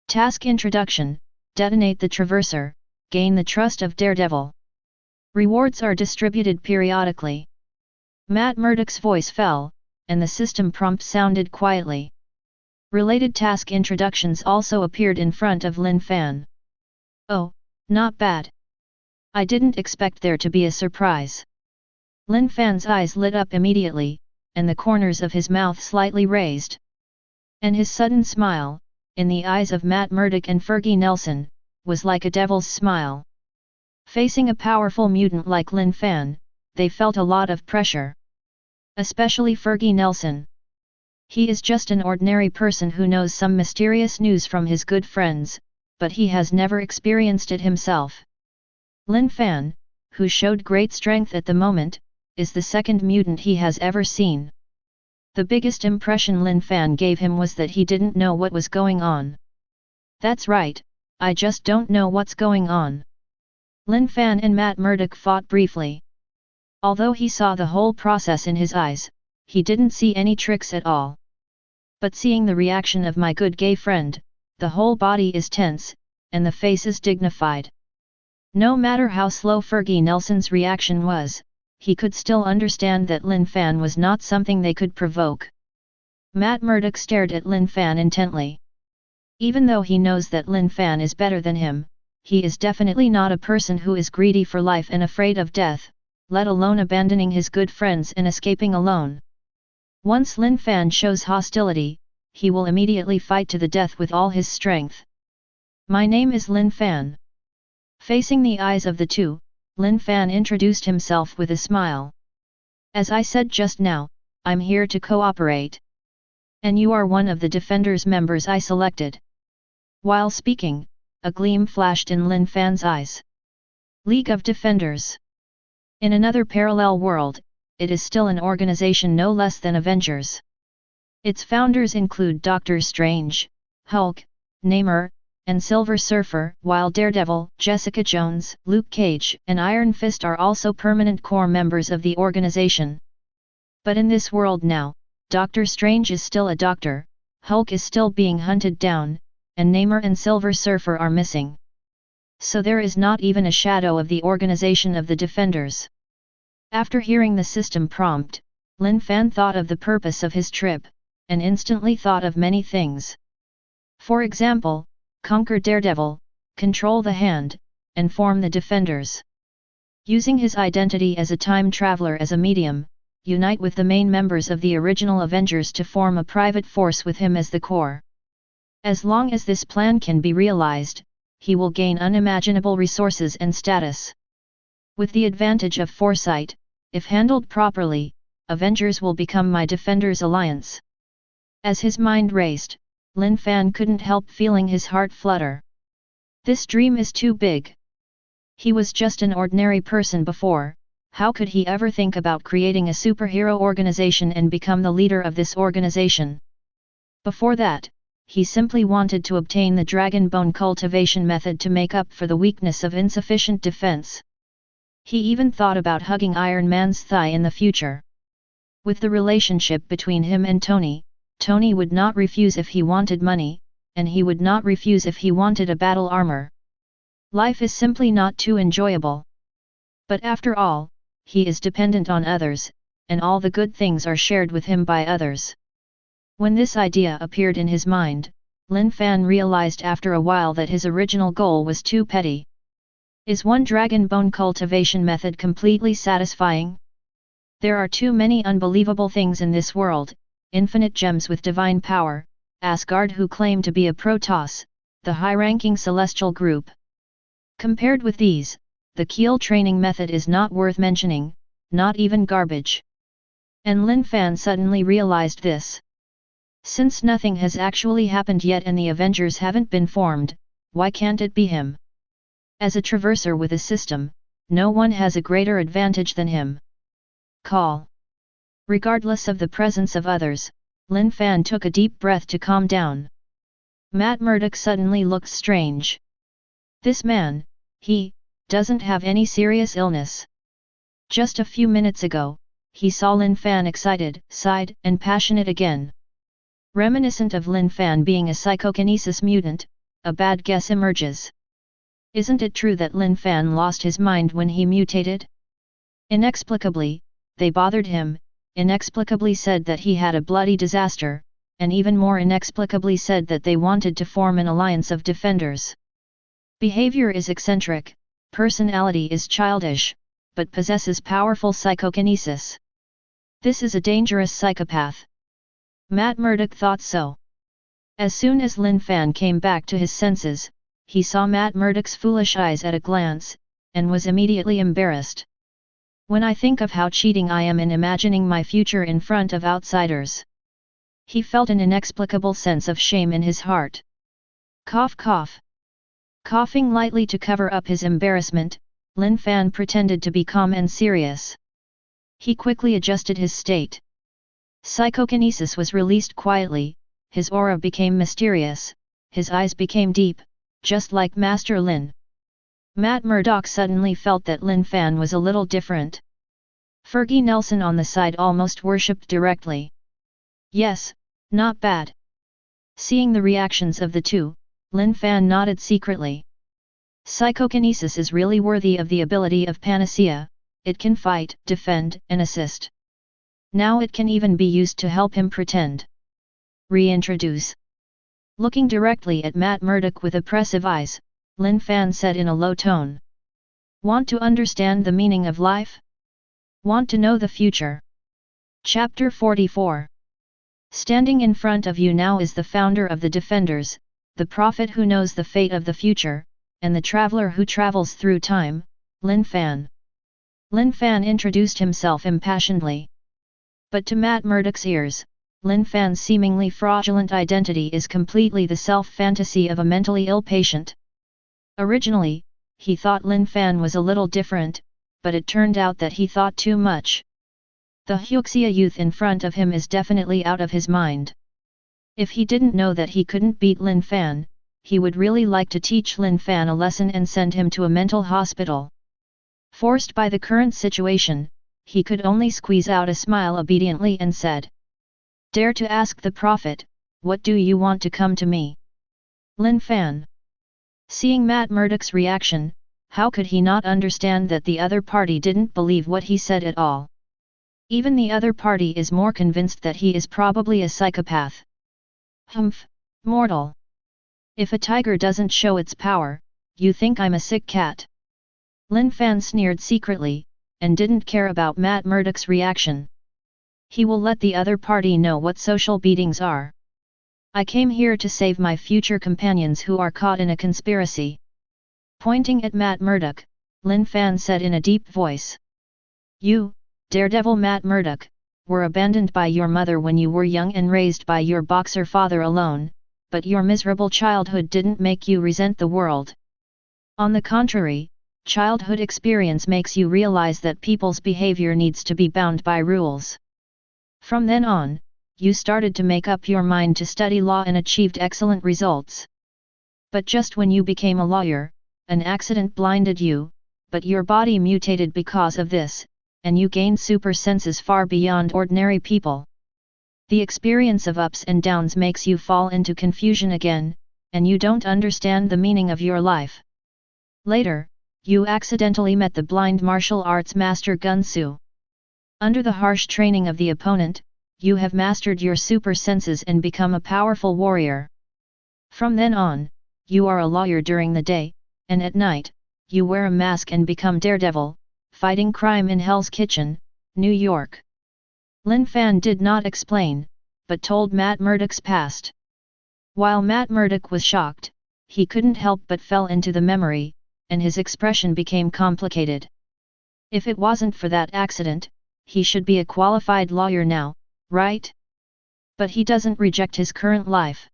Task Introduction, detonate the Traverser, gain the trust of Daredevil. Rewards are distributed periodically. Matt Murdock's voice fell, and the system prompt sounded quietly. Related task introductions also appeared in front of Lin Fan. Oh, not bad. I didn't expect there to be a surprise. Lin Fan's eyes lit up immediately, and the corners of his mouth slightly raised. And his sudden smile, in the eyes of Matt Murdock and Fergie Nelson, was like a devil's smile. Facing a powerful mutant like Lin Fan, they felt a lot of pressure. Especially Fergie Nelson. He is just an ordinary person who knows some mysterious news from his good friends, but he has never experienced it himself. Lin Fan, who showed great strength at the moment, is the second mutant he has ever seen. The biggest impression Lin Fan gave him was that he didn't know what was going on. That's right, I just don't know what's going on. Lin Fan and Matt Murdock fought briefly. Although he saw the whole process in his eyes, he didn't see any tricks at all. But seeing the reaction of my good gay friend, the whole body is tense, and the face is dignified. No matter how slow Fergie Nelson's reaction was, he could still understand that Lin Fan was not something they could provoke. Matt Murdock stared at Lin Fan intently. Even though he knows that Lin Fan is better than him, he is definitely not a person who is greedy for life and afraid of death, let alone abandoning his good friends and escaping alone. Once Lin Fan shows hostility, he will immediately fight to the death with all his strength. My name is Lin Fan. Facing the eyes of the two, Lin Fan introduced himself with a smile. As I said just now, I'm here to cooperate. And you are one of the Defenders members I selected. While speaking, a gleam flashed in Lin Fan's eyes. League of Defenders. In another parallel world, it is still an organization no less than Avengers. Its founders include Doctor Strange, Hulk, Namor, and Silver Surfer, while Daredevil, Jessica Jones, Luke Cage, and Iron Fist are also permanent core members of the organization. But in this world now, Doctor Strange is still a doctor, Hulk is still being hunted down, and Namor and Silver Surfer are missing. So there is not even a shadow of the organization of the Defenders. After hearing the system prompt, Lin Fan thought of the purpose of his trip, and instantly thought of many things. For example, conquer Daredevil, control the Hand, and form the Defenders. Using his identity as a time traveler as a medium, unite with the main members of the original Avengers to form a private force with him as the core. As long as this plan can be realized, he will gain unimaginable resources and status. With the advantage of foresight, if handled properly, Avengers will become my Defenders alliance. As his mind raced, Lin Fan couldn't help feeling his heart flutter. This dream is too big. He was just an ordinary person before, how could he ever think about creating a superhero organization and become the leader of this organization? Before that, he simply wanted to obtain the dragon bone cultivation method to make up for the weakness of insufficient defense. He even thought about hugging Iron Man's thigh in the future. With the relationship between him and Tony, Tony would not refuse if he wanted money, and he would not refuse if he wanted a battle armor. Life is simply not too enjoyable. But after all, he is dependent on others, and all the good things are shared with him by others. When this idea appeared in his mind, Lin Fan realized after a while that his original goal was too petty. Is one dragon bone cultivation method completely satisfying? There are too many unbelievable things in this world, infinite gems with divine power, Asgard who claim to be a Protoss, the high-ranking celestial group. Compared with these, the Keel training method is not worth mentioning, not even garbage. And Lin Fan suddenly realized this. Since nothing has actually happened yet and the Avengers haven't been formed, why can't it be him? As a traverser with a system, no one has a greater advantage than him. Call. Regardless of the presence of others, Lin Fan took a deep breath to calm down. Matt Murdock suddenly looked strange. This man, he, doesn't have any serious illness. Just a few minutes ago, he saw Lin Fan excited, sighed, and passionate again. Reminiscent of Lin Fan being a psychokinesis mutant, a bad guess emerges. Isn't it true that Lin Fan lost his mind when he mutated? Inexplicably, they bothered him, inexplicably said that he had a bloody disaster, and even more inexplicably said that they wanted to form an alliance of defenders. Behavior is eccentric, personality is childish, but possesses powerful psychokinesis. This is a dangerous psychopath. Matt Murdock thought so. As soon as Lin Fan came back to his senses, he saw Matt Murdock's foolish eyes at a glance, and was immediately embarrassed. When I think of how cheating I am in imagining my future in front of outsiders. He felt an inexplicable sense of shame in his heart. Cough cough. Coughing lightly to cover up his embarrassment, Lin Fan pretended to be calm and serious. He quickly adjusted his state. Psychokinesis was released quietly, his aura became mysterious, his eyes became deep, just like Master Lin. Matt Murdock suddenly felt that Lin Fan was a little different. Fergie Nelson on the side almost worshipped directly. Yes, not bad. Seeing the reactions of the two, Lin Fan nodded secretly. Psychokinesis is really worthy of the ability of Panacea, it can fight, defend, and assist. Now it can even be used to help him pretend. Reintroduce. Looking directly at Matt Murdock with oppressive eyes, Lin Fan said in a low tone. Want to understand the meaning of life? Want to know the future? Chapter 44. Standing in front of you now is the founder of the Defenders, the prophet who knows the fate of the future, and the traveler who travels through time, Lin Fan. Lin Fan introduced himself impassionedly. But to Matt Murdock's ears, Lin Fan's seemingly fraudulent identity is completely the self-fantasy of a mentally ill patient. Originally, he thought Lin Fan was a little different, but it turned out that he thought too much. The Huxia youth in front of him is definitely out of his mind. If he didn't know that he couldn't beat Lin Fan, he would really like to teach Lin Fan a lesson and send him to a mental hospital. Forced by the current situation, he could only squeeze out a smile obediently and said, "Dare to ask the prophet, what do you want to come to me?" Lin Fan. Seeing Matt Murdock's reaction, how could he not understand that the other party didn't believe what he said at all? Even the other party is more convinced that he is probably a psychopath. Humph, mortal. If a tiger doesn't show its power, you think I'm a sick cat? Lin Fan sneered secretly, and didn't care about Matt Murdock's reaction. He will let the other party know what social beatings are. I came here to save my future companions who are caught in a conspiracy. Pointing at Matt Murdock, Lin Fan said in a deep voice. You, daredevil Matt Murdock, were abandoned by your mother when you were young and raised by your boxer father alone, but your miserable childhood didn't make you resent the world. On the contrary, childhood experience makes you realize that people's behavior needs to be bound by rules. From then on, you started to make up your mind to study law and achieved excellent results. But just when you became a lawyer, an accident blinded you, but your body mutated because of this, and you gained super senses far beyond ordinary people. The experience of ups and downs makes you fall into confusion again, and you don't understand the meaning of your life. Later, you accidentally met the blind martial arts master Gunsu. Under the harsh training of the opponent, you have mastered your super senses and become a powerful warrior. From then on, you are a lawyer during the day, and at night, you wear a mask and become Daredevil, fighting crime in Hell's Kitchen, New York. Lin Fan did not explain, but told Matt Murdock's past. While Matt Murdock was shocked, he couldn't help but fell into the memory, and his expression became complicated. If it wasn't for that accident, he should be a qualified lawyer now, right? But he doesn't reject his current life.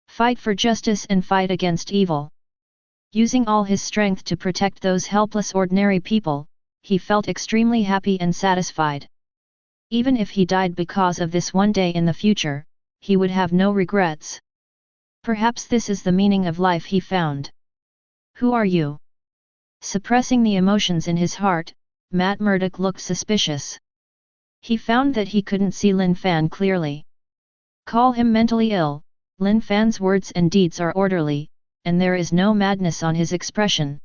Fight for justice and fight against evil. Using all his strength to protect those helpless ordinary people, he felt extremely happy and satisfied. Even if he died because of this one day in the future, he would have no regrets. Perhaps this is the meaning of life he found. Who are you? Suppressing the emotions in his heart, Matt Murdock looked suspicious. He found that he couldn't see Lin Fan clearly. Call him mentally ill, Lin Fan's words and deeds are orderly, and there is no madness on his expression.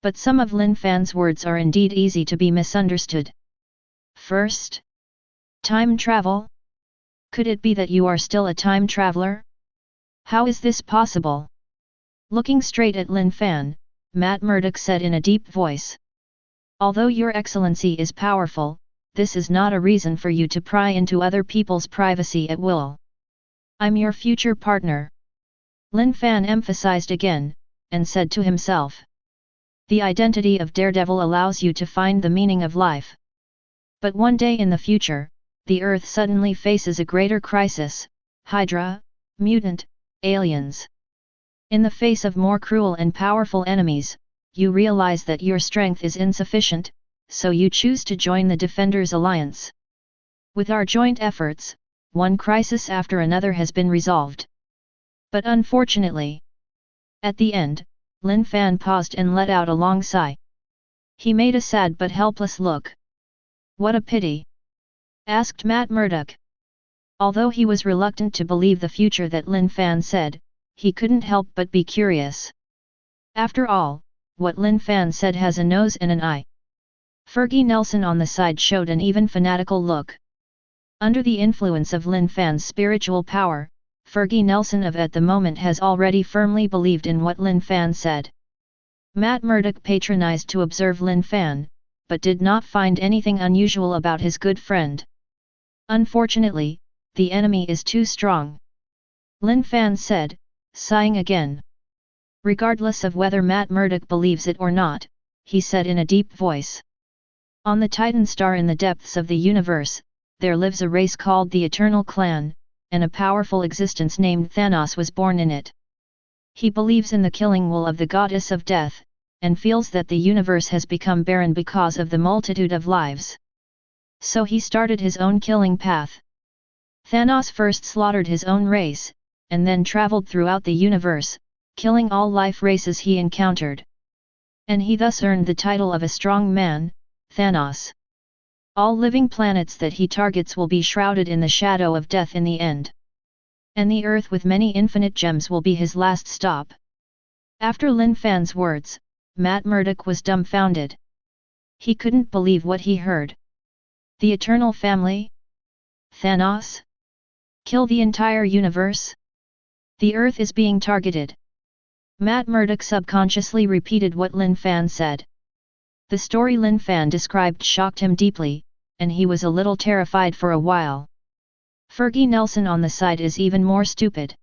But some of Lin Fan's words are indeed easy to be misunderstood. First, time travel? Could it be that you are still a time traveler? How is this possible? Looking straight at Lin Fan, Matt Murdock said in a deep voice. Although your excellency is powerful, this is not a reason for you to pry into other people's privacy at will. I'm your future partner. Lin Fan emphasized again, and said to himself. The identity of Daredevil allows you to find the meaning of life. But one day in the future, the Earth suddenly faces a greater crisis, Hydra, mutant, aliens. In the face of more cruel and powerful enemies, you realize that your strength is insufficient, so you choose to join the Defenders Alliance. With our joint efforts, one crisis after another has been resolved. But unfortunately, at the end, Lin Fan paused and let out a long sigh. He made a sad but helpless look. What a pity! Asked Matt Murdock. Although he was reluctant to believe the future that Lin Fan said, he couldn't help but be curious. After all, what Lin Fan said has a nose and an eye. Fergie Nelson on the side showed an even fanatical look. Under the influence of Lin Fan's spiritual power, Fergie Nelson of at the moment has already firmly believed in what Lin Fan said. Matt Murdock patronized to observe Lin Fan, but did not find anything unusual about his good friend. Unfortunately, the enemy is too strong. Lin Fan said, sighing again. Regardless of whether Matt Murdock believes it or not, he said in a deep voice. On the Titan star in the depths of the universe, there lives a race called the Eternal Clan, and a powerful existence named Thanos was born in it. He believes in the killing will of the goddess of death, and feels that the universe has become barren because of the multitude of lives. So he started his own killing path. Thanos first slaughtered his own race, and then traveled throughout the universe, killing all life races he encountered. And he thus earned the title of a strong man, Thanos. All living planets that he targets will be shrouded in the shadow of death in the end. And the Earth with many infinite gems will be his last stop. After Lin Fan's words, Matt Murdock was dumbfounded. He couldn't believe what he heard. The Eternal Family? Thanos? Kill the entire universe? The Earth is being targeted. Matt Murdock subconsciously repeated what Lin Fan said. The story Lin Fan described shocked him deeply, and he was a little terrified for a while. Fergie Nelson on the side is even more stupid.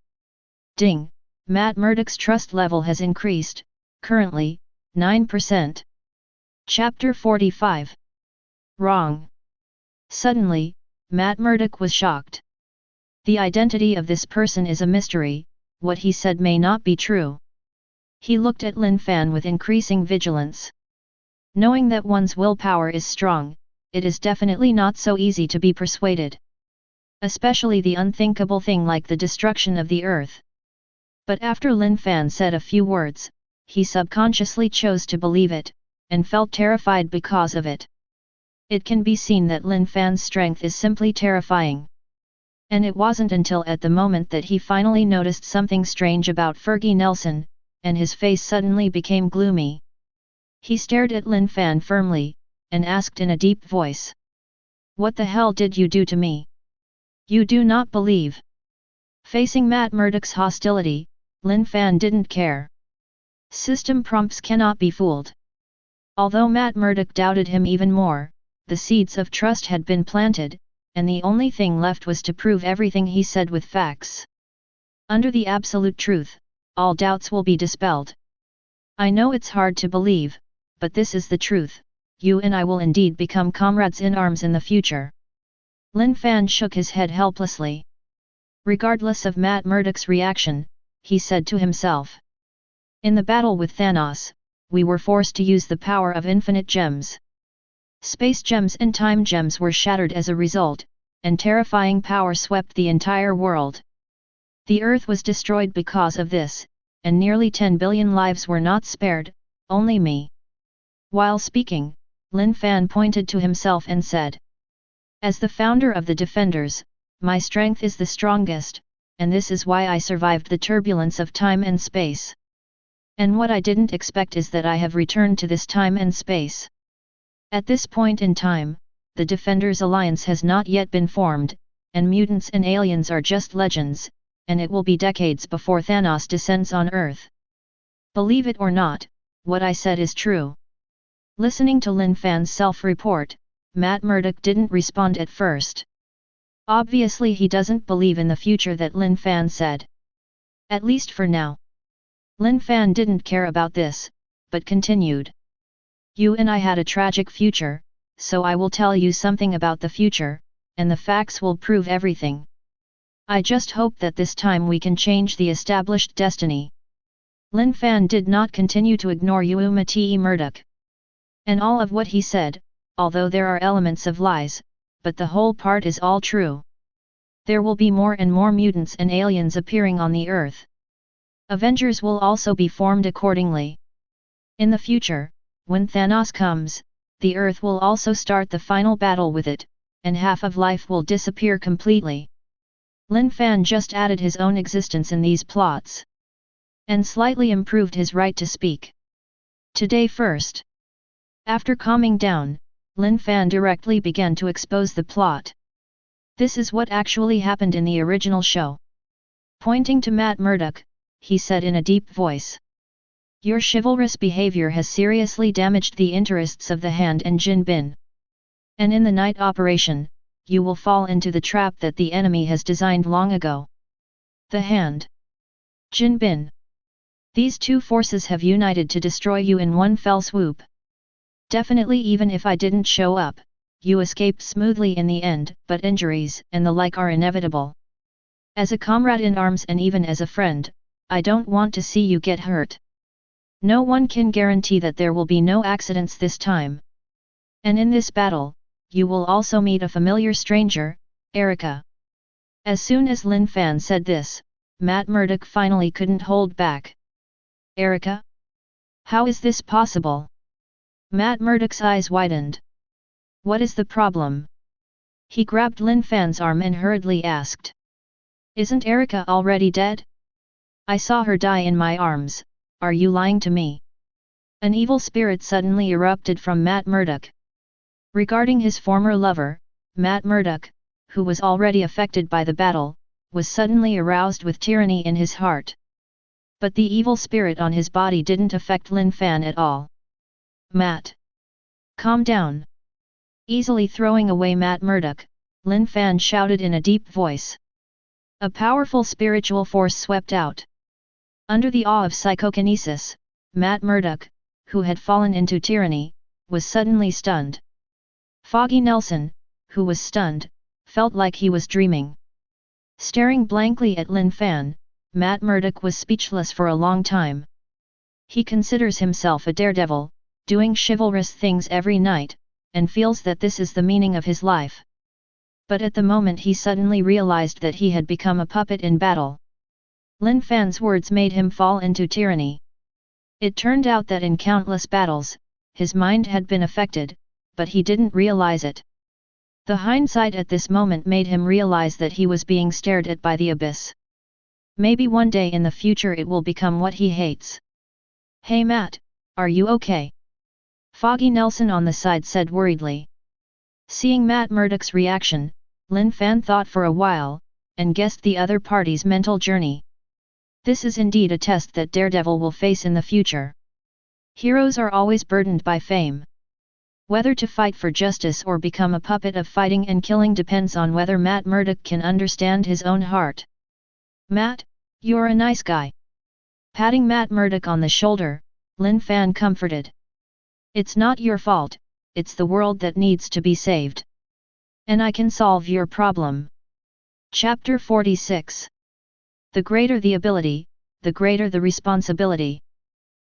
Ding, Matt Murdock's trust level has increased, currently, 9%. Chapter 45. Wrong. Suddenly, Matt Murdock was shocked. The identity of this person is a mystery, what he said may not be true. He looked at Lin Fan with increasing vigilance. Knowing that one's willpower is strong, it is definitely not so easy to be persuaded. Especially the unthinkable thing like the destruction of the Earth. But after Lin Fan said a few words, he subconsciously chose to believe it, and felt terrified because of it. It can be seen that Lin Fan's strength is simply terrifying. And it wasn't until at the moment that he finally noticed something strange about Fergie Nelson, and his face suddenly became gloomy. He stared at Lin Fan firmly, and asked in a deep voice. What the hell did you do to me? You do not believe. Facing Matt Murdock's hostility, Lin Fan didn't care. System prompts cannot be fooled. Although Matt Murdock doubted him even more, the seeds of trust had been planted, and the only thing left was to prove everything he said with facts. Under the absolute truth, all doubts will be dispelled. I know it's hard to believe, but this is the truth, you and I will indeed become comrades in arms in the future. Lin Fan shook his head helplessly. Regardless of Matt Murdock's reaction, he said to himself. In the battle with Thanos, we were forced to use the power of infinite gems. Space gems and time gems were shattered as a result, and terrifying power swept the entire world. The Earth was destroyed because of this, and nearly 10 billion lives were not spared, only me. While speaking, Lin Fan pointed to himself and said. As the founder of the Defenders, my strength is the strongest, and this is why I survived the turbulence of time and space. And what I didn't expect is that I have returned to this time and space. At this point in time, the Defenders Alliance has not yet been formed, and mutants and aliens are just legends, and it will be decades before Thanos descends on Earth. Believe it or not, what I said is true. Listening to Lin Fan's self-report, Matt Murdock didn't respond at first. Obviously he doesn't believe in the future that Lin Fan said. At least for now. Lin Fan didn't care about this, but continued. You and I had a tragic future, so I will tell you something about the future, and the facts will prove everything. I just hope that this time we can change the established destiny. Lin Fan did not continue to ignore T. Murdock. And all of what he said, although there are elements of lies, but the whole part is all true. There will be more and more mutants and aliens appearing on the Earth. Avengers will also be formed accordingly. In the future, when Thanos comes, the Earth will also start the final battle with it, and half of life will disappear completely. Lin Fan just added his own existence in these plots. And slightly improved his right to speak. Today first. After calming down, Lin Fan directly began to expose the plot. This is what actually happened in the original show. Pointing to Matt Murdock, he said in a deep voice. Your chivalrous behavior has seriously damaged the interests of the Hand and Jin Bin. And in the night operation, you will fall into the trap that the enemy has designed long ago. The Hand. Jin Bin. These two forces have united to destroy you in one fell swoop. Definitely, even if I didn't show up, you escaped smoothly in the end, but injuries and the like are inevitable. As a comrade in arms and even as a friend, I don't want to see you get hurt. No one can guarantee that there will be no accidents this time. And in this battle, you will also meet a familiar stranger, Erica. As soon as Lin Fan said this, Matt Murdock finally couldn't hold back. Erica? How is this possible? Matt Murdock's eyes widened. What is the problem? He grabbed Lin Fan's arm and hurriedly asked. Isn't Erica already dead? I saw her die in my arms, are you lying to me? An evil spirit suddenly erupted from Matt Murdock. Regarding his former lover, Matt Murdock, who was already affected by the battle, was suddenly aroused with tyranny in his heart. But the evil spirit on his body didn't affect Lin Fan at all. Matt! Calm down! Easily throwing away Matt Murdock, Lin Fan shouted in a deep voice. A powerful spiritual force swept out. Under the awe of psychokinesis, Matt Murdock, who had fallen into tyranny, was suddenly stunned. Foggy Nelson, who was stunned, felt like he was dreaming. Staring blankly at Lin Fan, Matt Murdock was speechless for a long time. He considers himself a daredevil, doing chivalrous things every night, and feels that this is the meaning of his life. But at the moment he suddenly realized that he had become a puppet in battle. Lin Fan's words made him fall into tyranny. It turned out that in countless battles, his mind had been affected, but he didn't realize it. The hindsight at this moment made him realize that he was being stared at by the abyss. Maybe one day in the future it will become what he hates. Hey Matt, are you okay? Foggy Nelson on the side said worriedly. Seeing Matt Murdock's reaction, Lin Fan thought for a while, and guessed the other party's mental journey. This is indeed a test that Daredevil will face in the future. Heroes are always burdened by fame. Whether to fight for justice or become a puppet of fighting and killing depends on whether Matt Murdock can understand his own heart. Matt, you're a nice guy. Patting Matt Murdock on the shoulder, Lin Fan comforted. It's not your fault, it's the world that needs to be saved. And I can solve your problem. Chapter 46. The greater the ability, the greater the responsibility.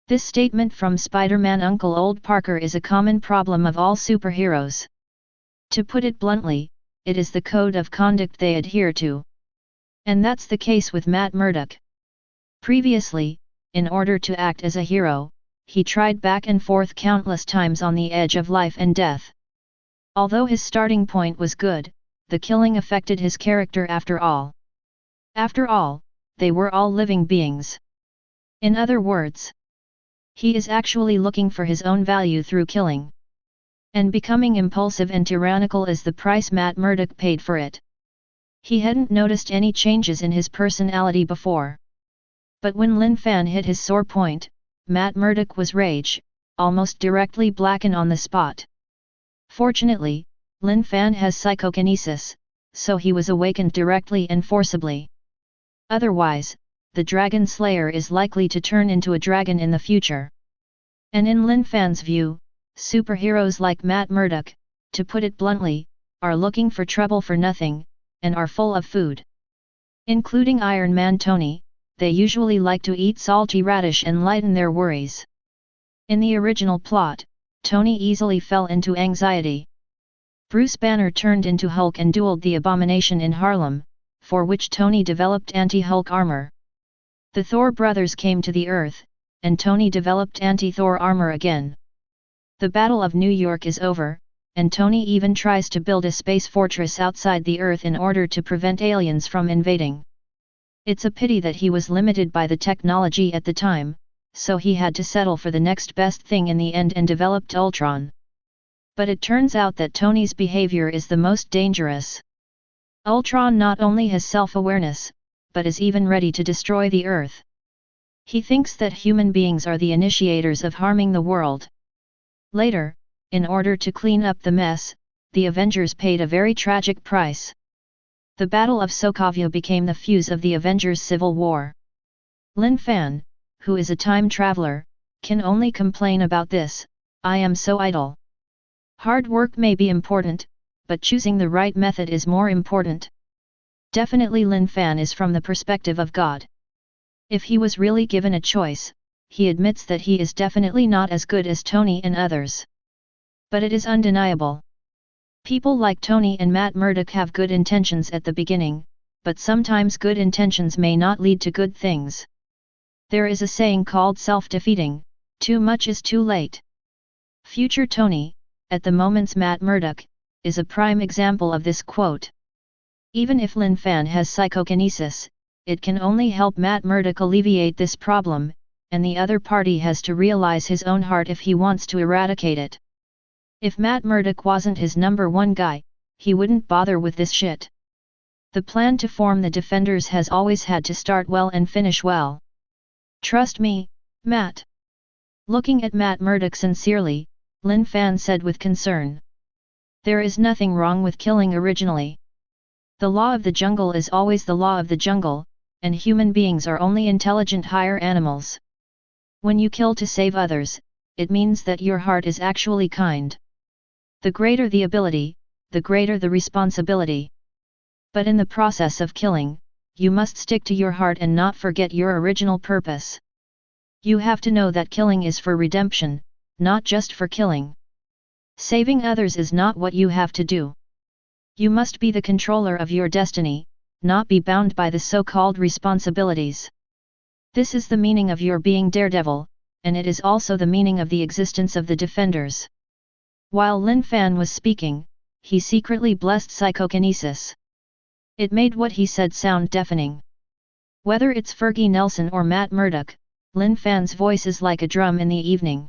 This statement from Spider-Man Uncle Old Parker is a common problem of all superheroes. To put it bluntly, it is the code of conduct they adhere to. And that's the case with Matt Murdock. Previously, in order to act as a hero, he tried back and forth countless times on the edge of life and death. Although his starting point was good, the killing affected his character after all. After all, they were all living beings. In other words, he is actually looking for his own value through killing. And becoming impulsive and tyrannical is the price Matt Murdock paid for it. He hadn't noticed any changes in his personality before. But when Lin Fan hit his sore point, Matt Murdock was rage, almost directly blackened on the spot. Fortunately, Lin Fan has psychokinesis, so he was awakened directly and forcibly. Otherwise, the Dragon Slayer is likely to turn into a dragon in the future. And in Lin Fan's view, superheroes like Matt Murdock, to put it bluntly, are looking for trouble for nothing, and are full of food. Including Iron Man Tony, they usually like to eat salty radish and lighten their worries. In the original plot, Tony easily fell into anxiety. Bruce Banner turned into Hulk and dueled the Abomination in Harlem, for which Tony developed anti-Hulk armor. The Thor brothers came to the Earth, and Tony developed anti-Thor armor again. The Battle of New York is over, and Tony even tries to build a space fortress outside the Earth in order to prevent aliens from invading. It's a pity that he was limited by the technology at the time, so he had to settle for the next best thing in the end and developed Ultron. But it turns out that Tony's behavior is the most dangerous. Ultron not only has self-awareness, but is even ready to destroy the Earth. He thinks that human beings are the initiators of harming the world. Later, in order to clean up the mess, the Avengers paid a very tragic price. The Battle of Sokovia became the fuse of the Avengers' civil war. Lin Fan, who is a time traveler, can only complain about this, "I am so idle." Hard work may be important, but choosing the right method is more important. Definitely Lin Fan is from the perspective of God. If he was really given a choice, he admits that he is definitely not as good as Tony and others. But it is undeniable. People like Tony and Matt Murdock have good intentions at the beginning, but sometimes good intentions may not lead to good things. There is a saying called self-defeating, "Too much is too late." Future Tony, at the moment's Matt Murdock, is a prime example of this quote. Even if Lin Fan has psychokinesis, it can only help Matt Murdock alleviate this problem, and the other party has to realize his own heart if he wants to eradicate it. If Matt Murdock wasn't his number one guy, he wouldn't bother with this shit. The plan to form the Defenders has always had to start well and finish well. Trust me, Matt. Looking at Matt Murdock sincerely, Lin Fan said with concern. There is nothing wrong with killing originally. The law of the jungle is always the law of the jungle, and human beings are only intelligent higher animals. When you kill to save others, it means that your heart is actually kind. The greater the ability, the greater the responsibility. But in the process of killing, you must stick to your heart and not forget your original purpose. You have to know that killing is for redemption, not just for killing. Saving others is not what you have to do. You must be the controller of your destiny, not be bound by the so-called responsibilities. This is the meaning of your being Daredevil, and it is also the meaning of the existence of the Defenders. While Lin Fan was speaking, he secretly blessed psychokinesis. It made what he said sound deafening. Whether it's Fergie Nelson or Matt Murdock, Lin Fan's voice is like a drum in the evening.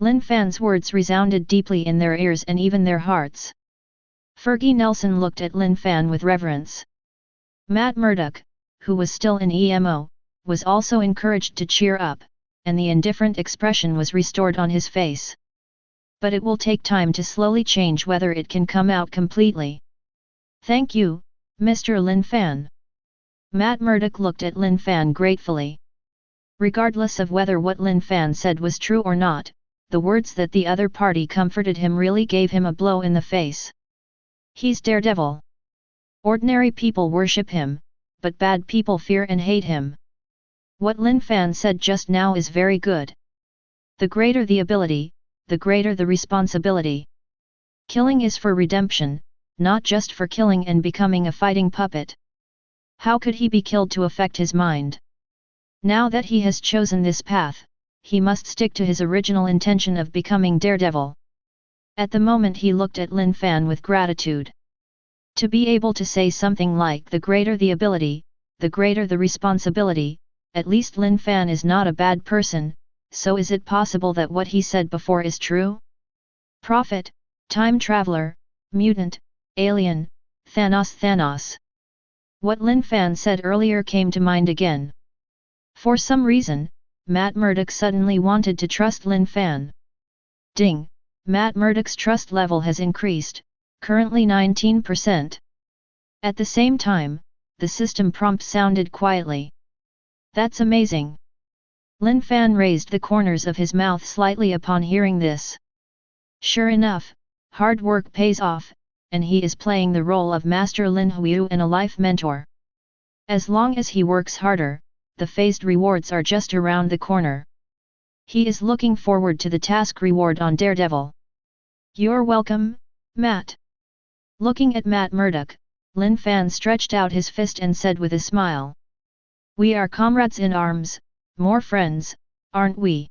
Lin Fan's words resounded deeply in their ears and even their hearts. Fergie Nelson looked at Lin Fan with reverence. Matt Murdock, who was still in EMO, was also encouraged to cheer up, and the indifferent expression was restored on his face. But it will take time to slowly change whether it can come out completely. Thank you, Mr. Lin Fan. Matt Murdock looked at Lin Fan gratefully. Regardless of whether what Lin Fan said was true or not, the words that the other party comforted him really gave him a blow in the face. He's Daredevil. Ordinary people worship him, but bad people fear and hate him. What Lin Fan said just now is very good. The greater the ability, the greater the responsibility. Killing is for redemption, not just for killing and becoming a fighting puppet. How could he be killed to affect his mind? Now that he has chosen this path, he must stick to his original intention of becoming Daredevil. At the moment he looked at Lin Fan with gratitude. To be able to say something like the greater the ability, the greater the responsibility, at least Lin Fan is not a bad person, so is it possible that what he said before is true? Prophet, time traveler, mutant, alien, Thanos. What Lin Fan said earlier came to mind again. For some reason, Matt Murdock suddenly wanted to trust Lin Fan. Ding! Matt Murdock's trust level has increased, currently 19%. At the same time, the system prompt sounded quietly. That's amazing. Lin Fan raised the corners of his mouth slightly upon hearing this. Sure enough, hard work pays off, and he is playing the role of Master Lin Huiyu and a life mentor. As long as he works harder, the phased rewards are just around the corner. He is looking forward to the task reward on Daredevil. You're welcome, Matt. Looking at Matt Murdock, Lin Fan stretched out his fist and said with a smile. We are comrades in arms, more friends, aren't we?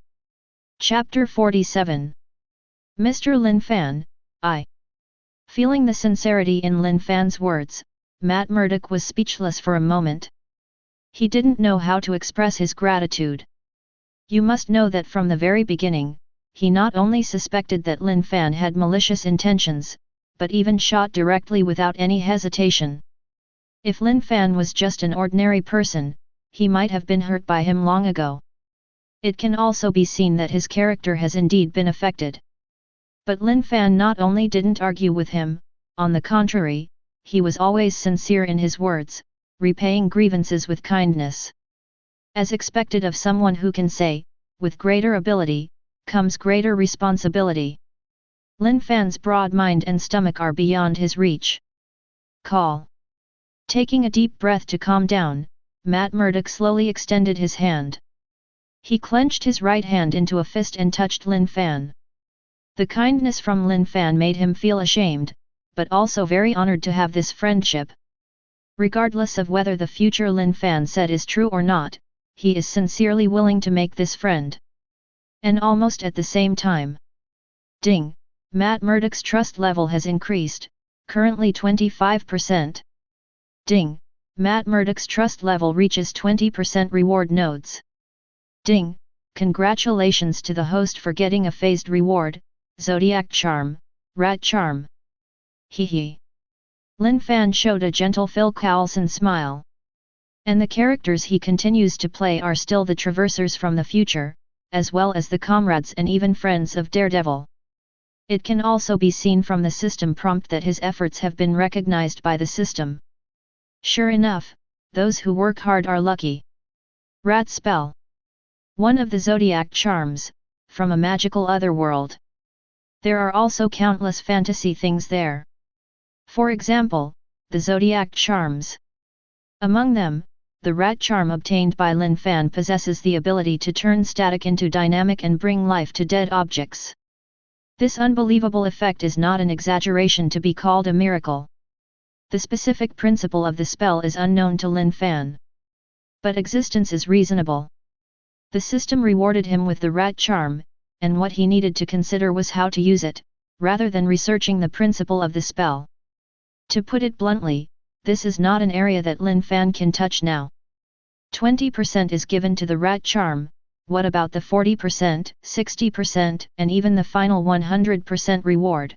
Chapter 47. Mr. Lin Fan, I. Feeling the sincerity in Lin Fan's words, Matt Murdock was speechless for a moment. He didn't know how to express his gratitude. You must know that from the very beginning, he not only suspected that Lin Fan had malicious intentions, but even shot directly without any hesitation. If Lin Fan was just an ordinary person, he might have been hurt by him long ago. It can also be seen that his character has indeed been affected. But Lin Fan not only didn't argue with him, on the contrary, he was always sincere in his words, repaying grievances with kindness. As expected of someone who can say, with greater ability, comes greater responsibility. Lin Fan's broad mind and stomach are beyond his reach. Call. Taking a deep breath to calm down, Matt Murdock slowly extended his hand. He clenched his right hand into a fist and touched Lin Fan. The kindness from Lin Fan made him feel ashamed, but also very honored to have this friendship. Regardless of whether the future Lin Fan said is true or not, he is sincerely willing to make this friend. And almost at the same time. Ding! Matt Murdock's trust level has increased, currently 25%. Ding! Matt Murdock's trust level reaches 20% reward nodes. Ding! Congratulations to the host for getting a phased reward, Zodiac Charm, Rat Charm. Hee. Lin Fan showed a gentle Phil Coulson smile. And the characters he continues to play are still the traversers from the future, as well as the comrades and even friends of Daredevil. It can also be seen from the system prompt that his efforts have been recognized by the system. Sure enough, those who work hard are lucky. Rat spell. One of the Zodiac charms, from a magical otherworld. There are also countless fantasy things there. For example, the Zodiac charms. Among them, the Rat charm obtained by Lin Fan possesses the ability to turn static into dynamic and bring life to dead objects. This unbelievable effect is not an exaggeration to be called a miracle. The specific principle of the spell is unknown to Lin Fan. But existence is reasonable. The system rewarded him with the Rat charm, and what he needed to consider was how to use it, rather than researching the principle of the spell. To put it bluntly, this is not an area that Lin Fan can touch now. 20% is given to the Rat charm, what about the 40%, 60%, and even the final 100% reward?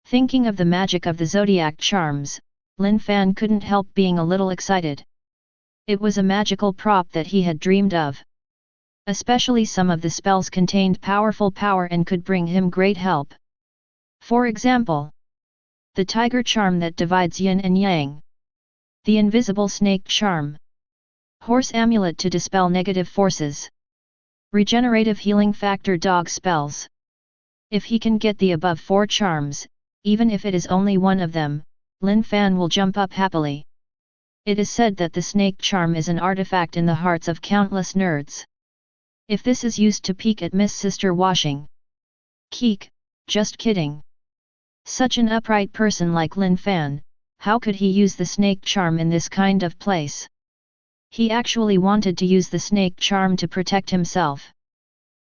Thinking of the magic of the Zodiac charms, Lin Fan couldn't help being a little excited. It was a magical prop that he had dreamed of. Especially some of the spells contained powerful power and could bring him great help. For example, the Tiger charm that divides yin and yang. The Invisible Snake charm. Horse amulet to dispel negative forces. Regenerative healing factor dog spells. If he can get the above 4 charms, even if it is only one of them, Lin Fan will jump up happily. It is said that the snake charm is an artifact in the hearts of countless nerds. If this is used to peek at Miss Sister washing. Keek, just kidding. Such an upright person like Lin Fan, how could he use the snake charm in this kind of place? He actually wanted to use the snake charm to protect himself.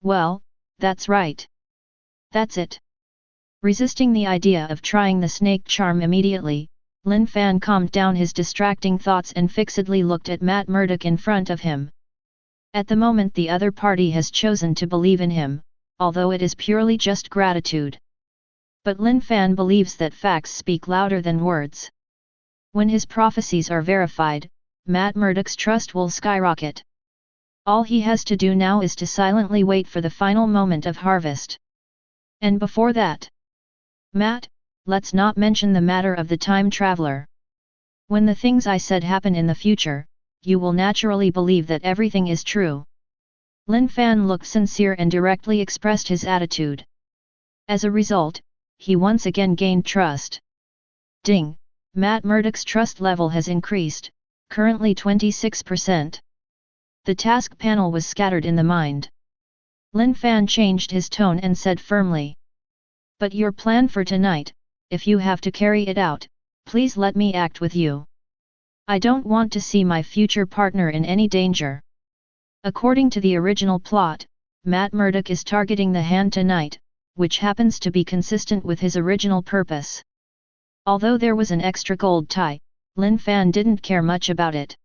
Well, that's right. That's it. Resisting the idea of trying the snake charm immediately, Lin Fan calmed down his distracting thoughts and fixedly looked at Matt Murdock in front of him. At the moment the other party has chosen to believe in him, although it is purely just gratitude. But Lin Fan believes that facts speak louder than words. When his prophecies are verified, Matt Murdock's trust will skyrocket. All he has to do now is to silently wait for the final moment of harvest. And before that, Matt, let's not mention the matter of the time traveler. When the things I said happen in the future, you will naturally believe that everything is true. Lin Fan looked sincere and directly expressed his attitude. As a result, he once again gained trust. Ding! Matt Murdock's trust level has increased, currently 26%. The task panel was scattered in the mind. Lin Fan changed his tone and said firmly. But your plan for tonight, if you have to carry it out, please let me act with you. I don't want to see my future partner in any danger. According to the original plot, Matt Murdock is targeting the hand tonight, which happens to be consistent with his original purpose. Although there was an extra gold tie, Lin Fan didn't care much about it.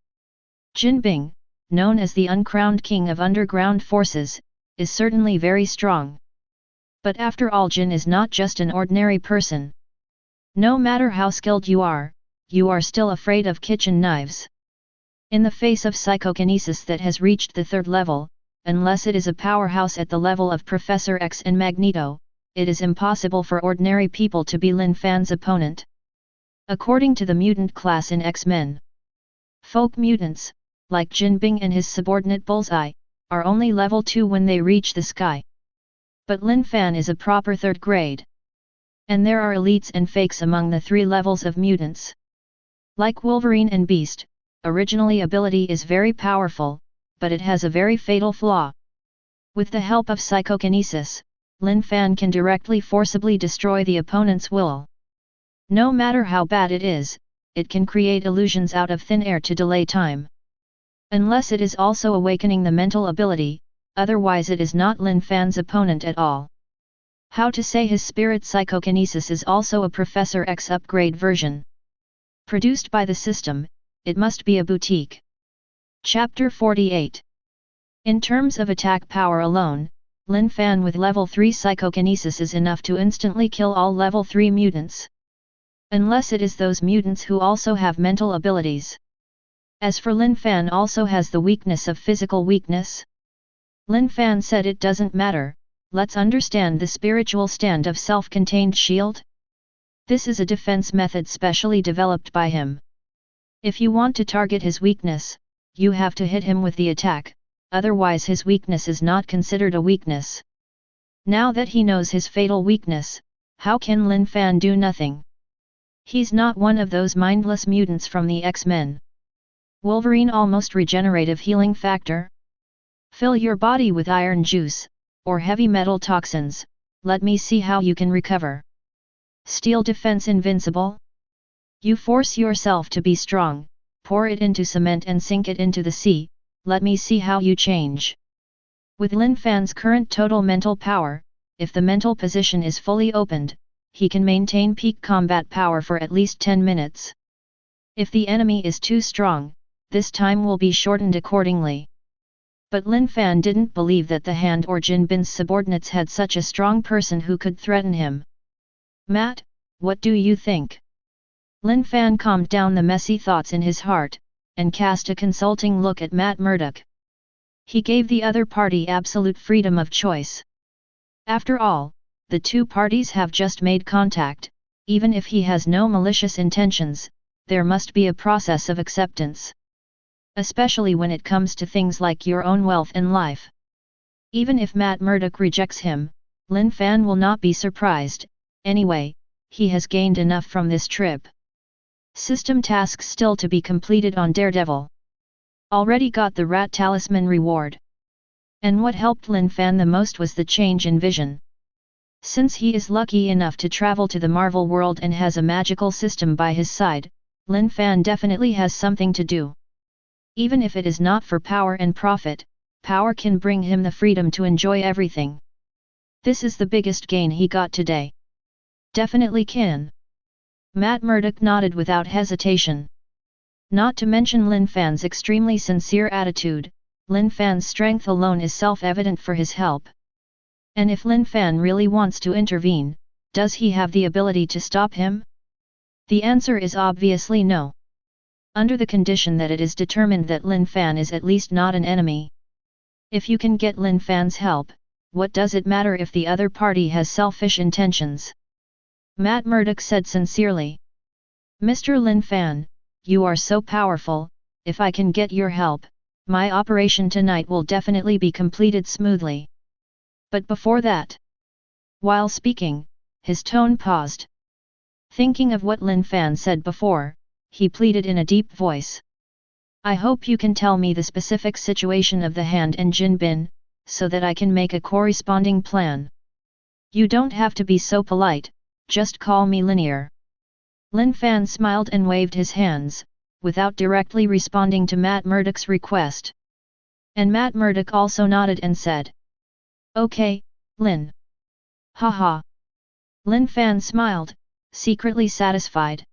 Jin Bing, known as the uncrowned king of underground forces, is certainly very strong. But after all, Jin is not just an ordinary person. No matter how skilled you are still afraid of kitchen knives. In the face of psychokinesis that has reached the 3rd level, unless it is a powerhouse at the level of Professor X and Magneto, it is impossible for ordinary people to be Lin Fan's opponent. According to the mutant class in X-Men, folk mutants, like Jin Bing and his subordinate Bullseye, are only level 2 when they reach the sky. But Lin Fan is a proper 3rd grade. And there are elites and fakes among the 3 levels of mutants. Like Wolverine and Beast, originally ability is very powerful, but it has a very fatal flaw. With the help of psychokinesis, Lin Fan can directly forcibly destroy the opponent's will. No matter how bad it is, it can create illusions out of thin air to delay time. Unless it is also awakening the mental ability, otherwise it is not Lin Fan's opponent at all. How to say his spirit psychokinesis is also a Professor X upgrade version. Produced by the system, it must be a boutique. Chapter 48. In terms of attack power alone, Lin Fan with level 3 psychokinesis is enough to instantly kill all level 3 mutants. Unless it is those mutants who also have mental abilities. As for Lin Fan also has the weakness of physical weakness. Lin Fan said it doesn't matter, let's understand the spiritual stand of self-contained shield. This is a defense method specially developed by him. If you want to target his weakness, you have to hit him with the attack, otherwise his weakness is not considered a weakness. Now that he knows his fatal weakness, how can Lin Fan do nothing? He's not one of those mindless mutants from the X-Men. Wolverine almost regenerative healing factor? Fill your body with iron juice, or heavy metal toxins, let me see how you can recover. Steel defense invincible? You force yourself to be strong, pour it into cement and sink it into the sea, let me see how you change. With Lin Fan's current total mental power, if the mental position is fully opened, he can maintain peak combat power for at least 10 minutes. If the enemy is too strong, this time will be shortened accordingly. But Lin Fan didn't believe that the Hand or Jin Bin's subordinates had such a strong person who could threaten him. Matt, what do you think? Lin Fan calmed down the messy thoughts in his heart, and cast a consulting look at Matt Murdock. He gave the other party absolute freedom of choice. After all, the 2 parties have just made contact, even if he has no malicious intentions, there must be a process of acceptance. Especially when it comes to things like your own wealth and life. Even if Matt Murdock rejects him, Lin Fan will not be surprised, anyway, he has gained enough from this trip. System tasks still to be completed on Daredevil. Already got the Rat Talisman reward. And what helped Lin Fan the most was the change in vision. Since he is lucky enough to travel to the Marvel world and has a magical system by his side, Lin Fan definitely has something to do. Even if it is not for power and profit, power can bring him the freedom to enjoy everything. This is the biggest gain he got today. Definitely can. Matt Murdock nodded without hesitation. Not to mention Lin Fan's extremely sincere attitude, Lin Fan's strength alone is self-evident for his help. And if Lin Fan really wants to intervene, does he have the ability to stop him? The answer is obviously no. Under the condition that it is determined that Lin Fan is at least not an enemy. If you can get Lin Fan's help, what does it matter if the other party has selfish intentions? Matt Murdock said sincerely. Mr. Lin Fan, you are so powerful, if I can get your help, my operation tonight will definitely be completed smoothly. But before that. While speaking, his tone paused. Thinking of what Lin Fan said before, he pleaded in a deep voice. I hope you can tell me the specific situation of the Hand and Jin Bin, so that I can make a corresponding plan. You don't have to be so polite, just call me Linear. Lin Fan smiled and waved his hands, without directly responding to Matt Murdock's request. And Matt Murdock also nodded and said. Okay, Lin. Haha. Lin Fan smiled, secretly satisfied.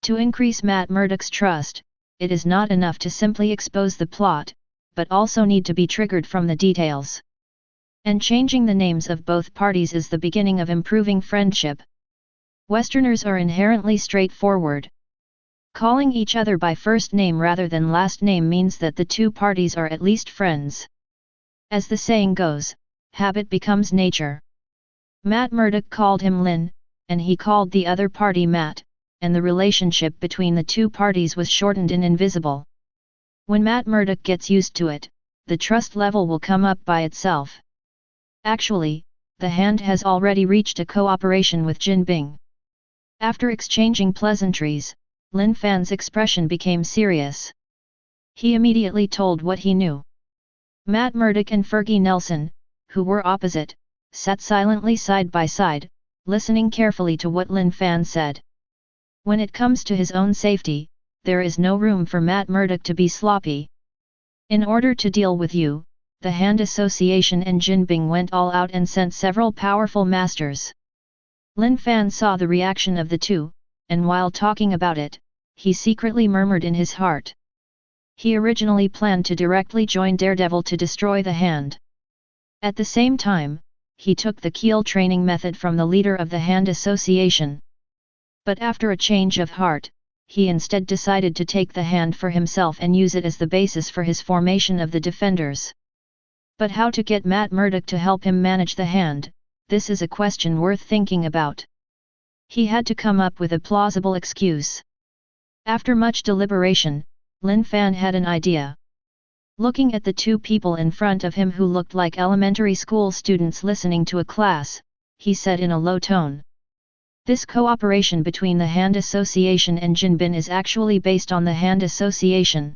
To increase Matt Murdock's trust, it is not enough to simply expose the plot, but also need to be triggered from the details. And changing the names of both parties is the beginning of improving friendship. Westerners are inherently straightforward. Calling each other by first name rather than last name means that the 2 parties are at least friends. As the saying goes, habit becomes nature. Matt Murdock called him Lin, and he called the other party Matt, and the relationship between the two parties was shortened and invisible. When Matt Murdock gets used to it, the trust level will come up by itself. Actually, the hand has already reached a cooperation with Jin Bing. After exchanging pleasantries, Lin Fan's expression became serious. He immediately told what he knew. Matt Murdock and Fergie Nelson, who were opposite, sat silently side by side, listening carefully to what Lin Fan said. When it comes to his own safety, there is no room for Matt Murdock to be sloppy. In order to deal with you, the Hand Association and Jin Bing went all out and sent several powerful masters. Lin Fan saw the reaction of the two, and while talking about it, he secretly murmured in his heart. He originally planned to directly join Daredevil to destroy the Hand. At the same time, he took the Keel training method from the leader of the Hand Association. But after a change of heart, he instead decided to take the Hand for himself and use it as the basis for his formation of the Defenders. But how to get Matt Murdock to help him manage the Hand, this is a question worth thinking about. He had to come up with a plausible excuse. After much deliberation, Lin Fan had an idea. Looking at the two people in front of him who looked like elementary school students listening to a class, he said in a low tone. This cooperation between the Hand Association and Jin Bing is actually based on the Hand Association.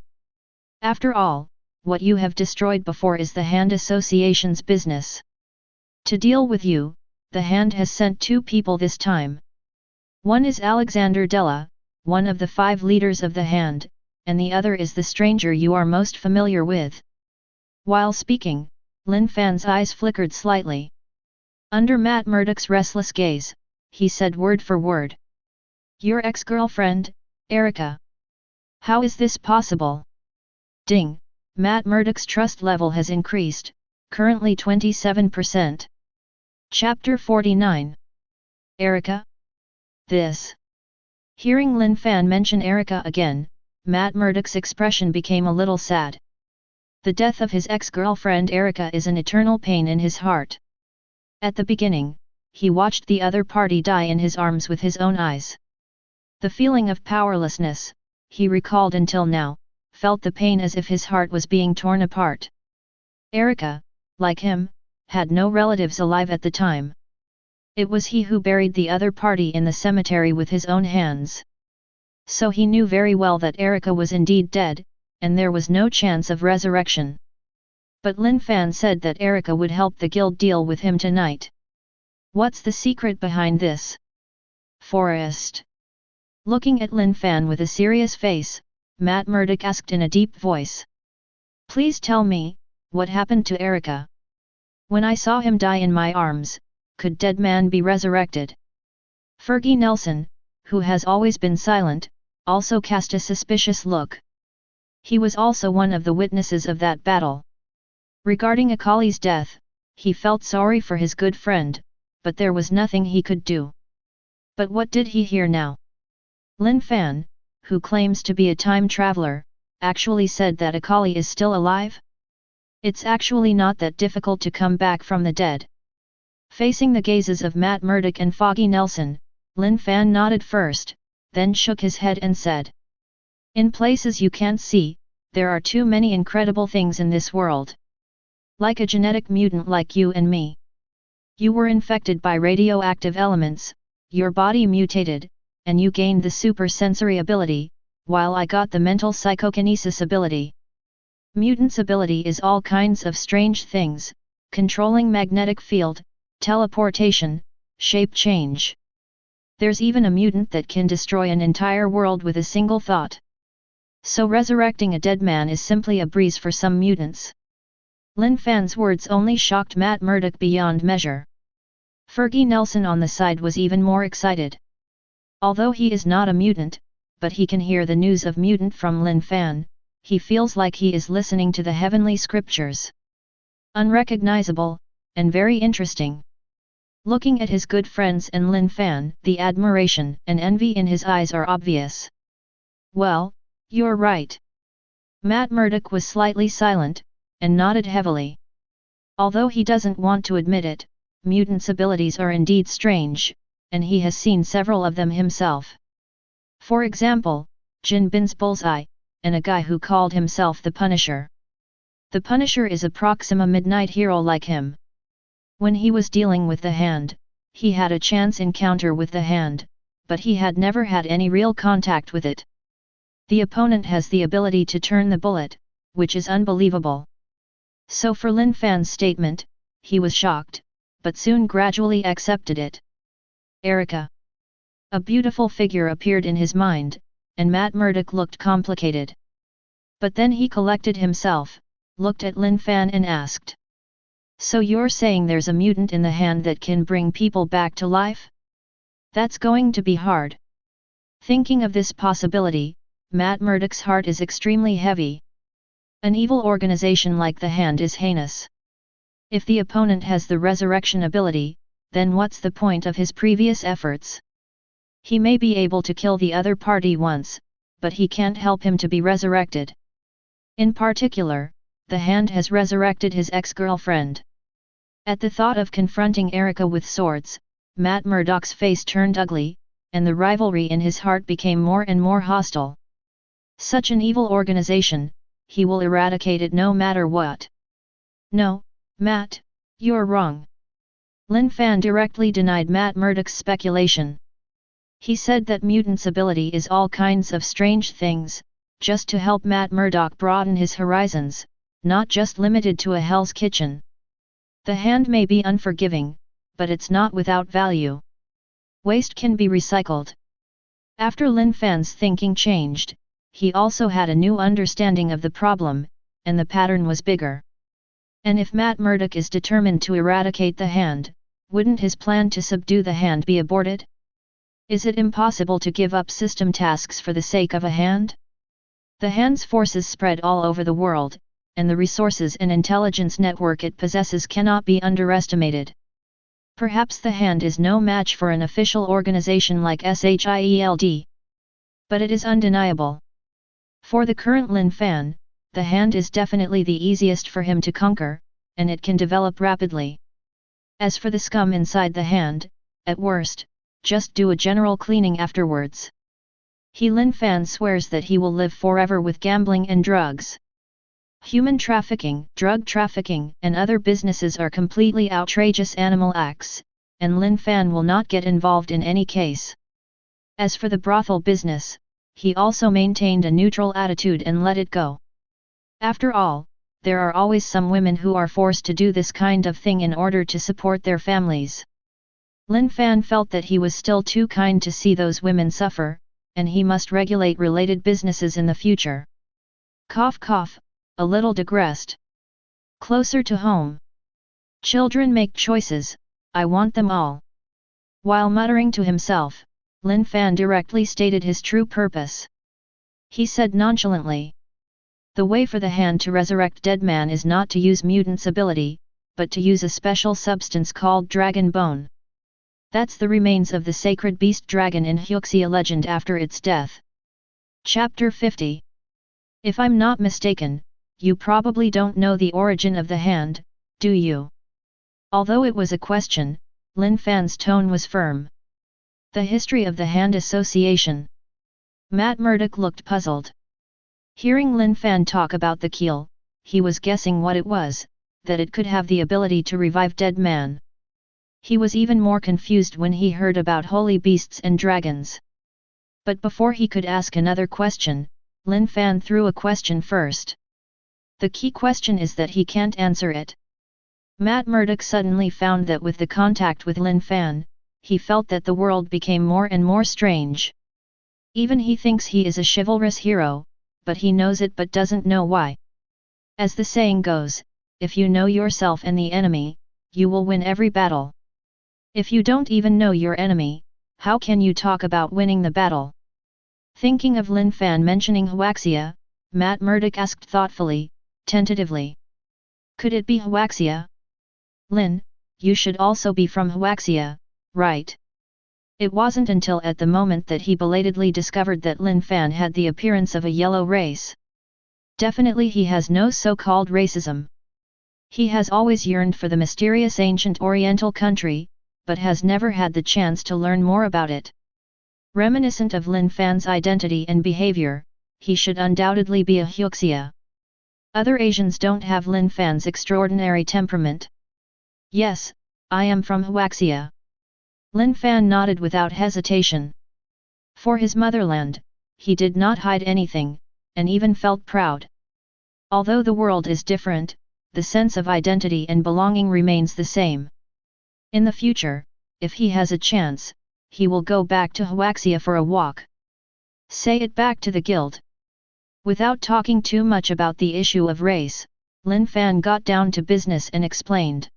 After all, what you have destroyed before is the Hand Association's business. To deal with you, the Hand has sent two people this time. One is Alexander Della, one of the 5 leaders of the Hand, and the other is the stranger you are most familiar with. While speaking, Lin Fan's eyes flickered slightly. Under Matt Murdock's restless gaze, he said word for word. Your ex-girlfriend, Erica. How is this possible? Ding, Matt Murdock's trust level has increased, currently 27%. Chapter 49. Erica? This. Hearing Lin Fan mention Erica again, Matt Murdock's expression became a little sad. The death of his ex-girlfriend Erica is an eternal pain in his heart. At the beginning, he watched the other party die in his arms with his own eyes. The feeling of powerlessness, he recalled until now, felt the pain as if his heart was being torn apart. Erica, like him, had no relatives alive at the time. It was he who buried the other party in the cemetery with his own hands. So he knew very well that Erica was indeed dead, and there was no chance of resurrection. But Lin Fan said that Erica would help the guild deal with him tonight. What's the secret behind this? Forrest. Looking at Lin Fan with a serious face, Matt Murdock asked in a deep voice. Please tell me, what happened to Erica? When I saw him die in my arms, could dead man be resurrected? Fergie Nelson, who has always been silent, also cast a suspicious look. He was also one of the witnesses of that battle. Regarding Akali's death, he felt sorry for his good friend, but there was nothing he could do. But what did he hear now? Lin Fan, who claims to be a time traveler, actually said that Akali is still alive? It's actually not that difficult to come back from the dead. Facing the gazes of Matt Murdock and Foggy Nelson, Lin Fan nodded first, then shook his head and said. In places you can't see, there are too many incredible things in this world. Like a genetic mutant like you and me. You were infected by radioactive elements, your body mutated, and you gained the super sensory ability, while I got the mental psychokinesis ability. Mutant's ability is all kinds of strange things, controlling magnetic field, teleportation, shape change. There's even a mutant that can destroy an entire world with a single thought. So resurrecting a dead man is simply a breeze for some mutants. Lin Fan's words only shocked Matt Murdock beyond measure. Fergie Nelson on the side was even more excited. Although he is not a mutant, but he can hear the news of mutant from Lin Fan, he feels like he is listening to the heavenly scriptures. Unrecognizable, and very interesting. Looking at his good friends and Lin Fan, the admiration and envy in his eyes are obvious. Well, you're right. Matt Murdock was slightly silent, and nodded heavily. Although he doesn't want to admit it, mutants' abilities are indeed strange, and he has seen several of them himself. For example, Jin Bin's Bullseye, and a guy who called himself the Punisher. The Punisher is a Proxima Midnight hero like him. When he was dealing with the Hand, he had a chance encounter with the Hand, but he had never had any real contact with it. The opponent has the ability to turn the bullet, which is unbelievable. So for Lin Fan's statement, he was shocked, but soon gradually accepted it. Erica. A beautiful figure appeared in his mind, and Matt Murdock looked complicated. But then he collected himself, looked at Lin Fan and asked. So you're saying there's a mutant in the Hand that can bring people back to life? That's going to be hard. Thinking of this possibility, Matt Murdock's heart is extremely heavy. An evil organization like the Hand is heinous. If the opponent has the resurrection ability, then what's the point of his previous efforts? He may be able to kill the other party once, but he can't help him to be resurrected. In particular, the Hand has resurrected his ex-girlfriend. At the thought of confronting Erica with swords, Matt Murdock's face turned ugly, and the rivalry in his heart became more and more hostile. Such an evil organization, he will eradicate it no matter what. No, Matt, you're wrong. Lin Fan directly denied Matt Murdock's speculation. He said that mutants' ability is all kinds of strange things, just to help Matt Murdock broaden his horizons, not just limited to a Hell's Kitchen. The Hand may be unforgiving, but it's not without value. Waste can be recycled. After Lin Fan's thinking changed, he also had a new understanding of the problem, and the pattern was bigger. And if Matt Murdock is determined to eradicate the Hand, wouldn't his plan to subdue the Hand be aborted? Is it impossible to give up system tasks for the sake of a Hand? The Hand's forces spread all over the world, and the resources and intelligence network it possesses cannot be underestimated. Perhaps the Hand is no match for an official organization like SHIELD. But it is undeniable. For the current Lin Fan, the Hand is definitely the easiest for him to conquer, and it can develop rapidly. As for the scum inside the Hand, at worst, just do a general cleaning afterwards. Lin Fan swears that he will live forever with gambling and drugs. Human trafficking, drug trafficking, and other businesses are completely outrageous animal acts, and Lin Fan will not get involved in any case. As for the brothel business, he also maintained a neutral attitude and let it go. After all, there are always some women who are forced to do this kind of thing in order to support their families. Lin Fan felt that he was still too kind to see those women suffer, and he must regulate related businesses in the future. Cough cough, a little digressed. Closer to home. Children make choices, I want them all. While muttering to himself, Lin Fan directly stated his true purpose. He said nonchalantly. The way for the Hand to resurrect dead man is not to use mutants' ability, but to use a special substance called dragon bone. That's the remains of the sacred beast dragon in Hyuxia legend after its death. Chapter 50. If I'm not mistaken, you probably don't know the origin of the Hand, do you? Although it was a question, Lin Fan's tone was firm. The history of the Hand Association. Matt Murdock looked puzzled. Hearing Lin Fan talk about the keel, he was guessing what it was, that it could have the ability to revive dead man. He was even more confused when he heard about holy beasts and dragons. But before he could ask another question, Lin Fan threw a question first. The key question is that he can't answer it. Matt Murdock suddenly found that with the contact with Lin Fan, he felt that the world became more and more strange. Even he thinks he is a chivalrous hero, but he knows it but doesn't know why. As the saying goes, if you know yourself and the enemy, you will win every battle. If you don't even know your enemy, how can you talk about winning the battle? Thinking of Lin Fan mentioning Hyuxia, Matt Murdock asked thoughtfully, tentatively. Could it be Hyuxia? Lin, you should also be from Hyuxia, right? It wasn't until at the moment that he belatedly discovered that Lin Fan had the appearance of a yellow race. Definitely he has no so-called racism. He has always yearned for the mysterious ancient Oriental country, but has never had the chance to learn more about it. Reminiscent of Lin Fan's identity and behavior, he should undoubtedly be a Huxia. Other Asians don't have Lin Fan's extraordinary temperament. Yes, I am from Huaxia. Lin Fan nodded without hesitation. For his motherland, he did not hide anything, and even felt proud. Although the world is different, the sense of identity and belonging remains the same. In the future, if he has a chance, he will go back to Huaxia for a walk. Say it back to the guild. Without talking too much about the issue of race, Lin Fan got down to business and explained.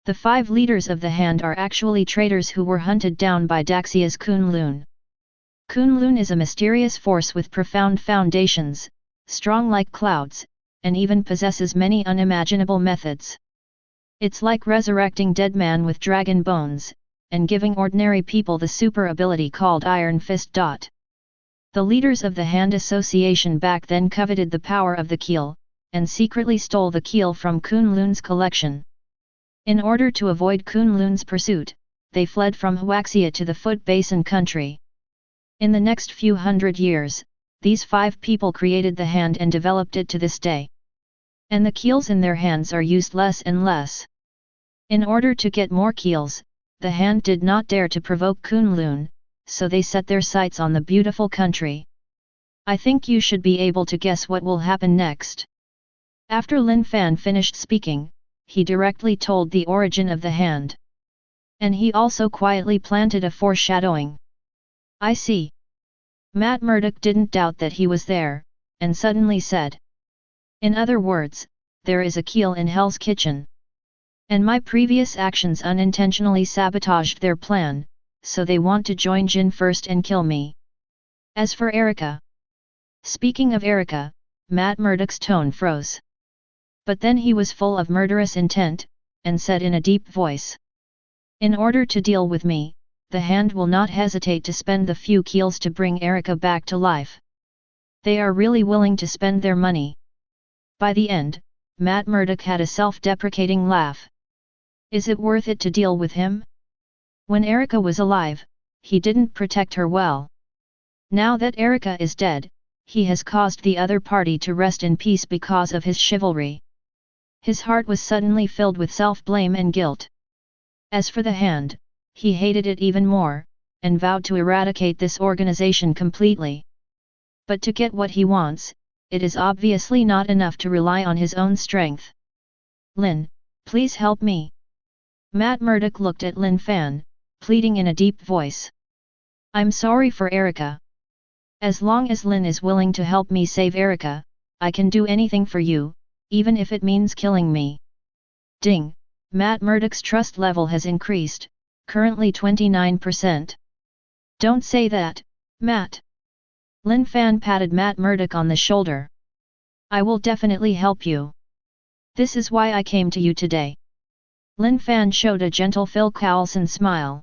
The 5 leaders of the Hand are actually traitors who were hunted down by Daxia's Kunlun. Kunlun is a mysterious force with profound foundations, strong like clouds, and even possesses many unimaginable methods. It's like resurrecting dead man with dragon bones, and giving ordinary people the super ability called Iron Fist. The leaders of the Hand Association back then coveted the power of the Keel, and secretly stole the Keel from Kunlun's collection. In order to avoid Kunlun's pursuit, they fled from Huaxia to the Foot Basin country. In the next few hundred years, these 5 people created the Hand and developed it to this day. And the keels in their hands are used less and less. In order to get more keels, the Hand did not dare to provoke Kunlun, so they set their sights on the beautiful country. I think you should be able to guess what will happen next. After Lin Fan finished speaking, he directly told the origin of the Hand. And he also quietly planted a foreshadowing. I see. Matt Murdock didn't doubt that he was there, and suddenly said. In other words, there is a Keel in Hell's Kitchen. And my previous actions unintentionally sabotaged their plan, so they want to join Jin first and kill me. As for Erica. Speaking of Erica, Matt Murdock's tone froze. But then he was full of murderous intent, and said in a deep voice. In order to deal with me, the Hand will not hesitate to spend the few keels to bring Erica back to life. They are really willing to spend their money. By the end, Matt Murdock had a self-deprecating laugh. Is it worth it to deal with him? When Erica was alive, he didn't protect her well. Now that Erica is dead, he has caused the other party to rest in peace because of his chivalry. His heart was suddenly filled with self-blame and guilt. As for the Hand, he hated it even more, and vowed to eradicate this organization completely. But to get what he wants, it is obviously not enough to rely on his own strength. Lin, please help me. Matt Murdock looked at Lin Fan, pleading in a deep voice. I'm sorry for Erica. As long as Lin is willing to help me save Erica, I can do anything for you, even if it means killing me. Ding! Matt Murdock's trust level has increased, currently 29%. Don't say that, Matt. Lin Fan patted Matt Murdock on the shoulder. I will definitely help you. This is why I came to you today. Lin Fan showed a gentle Phil Coulson smile.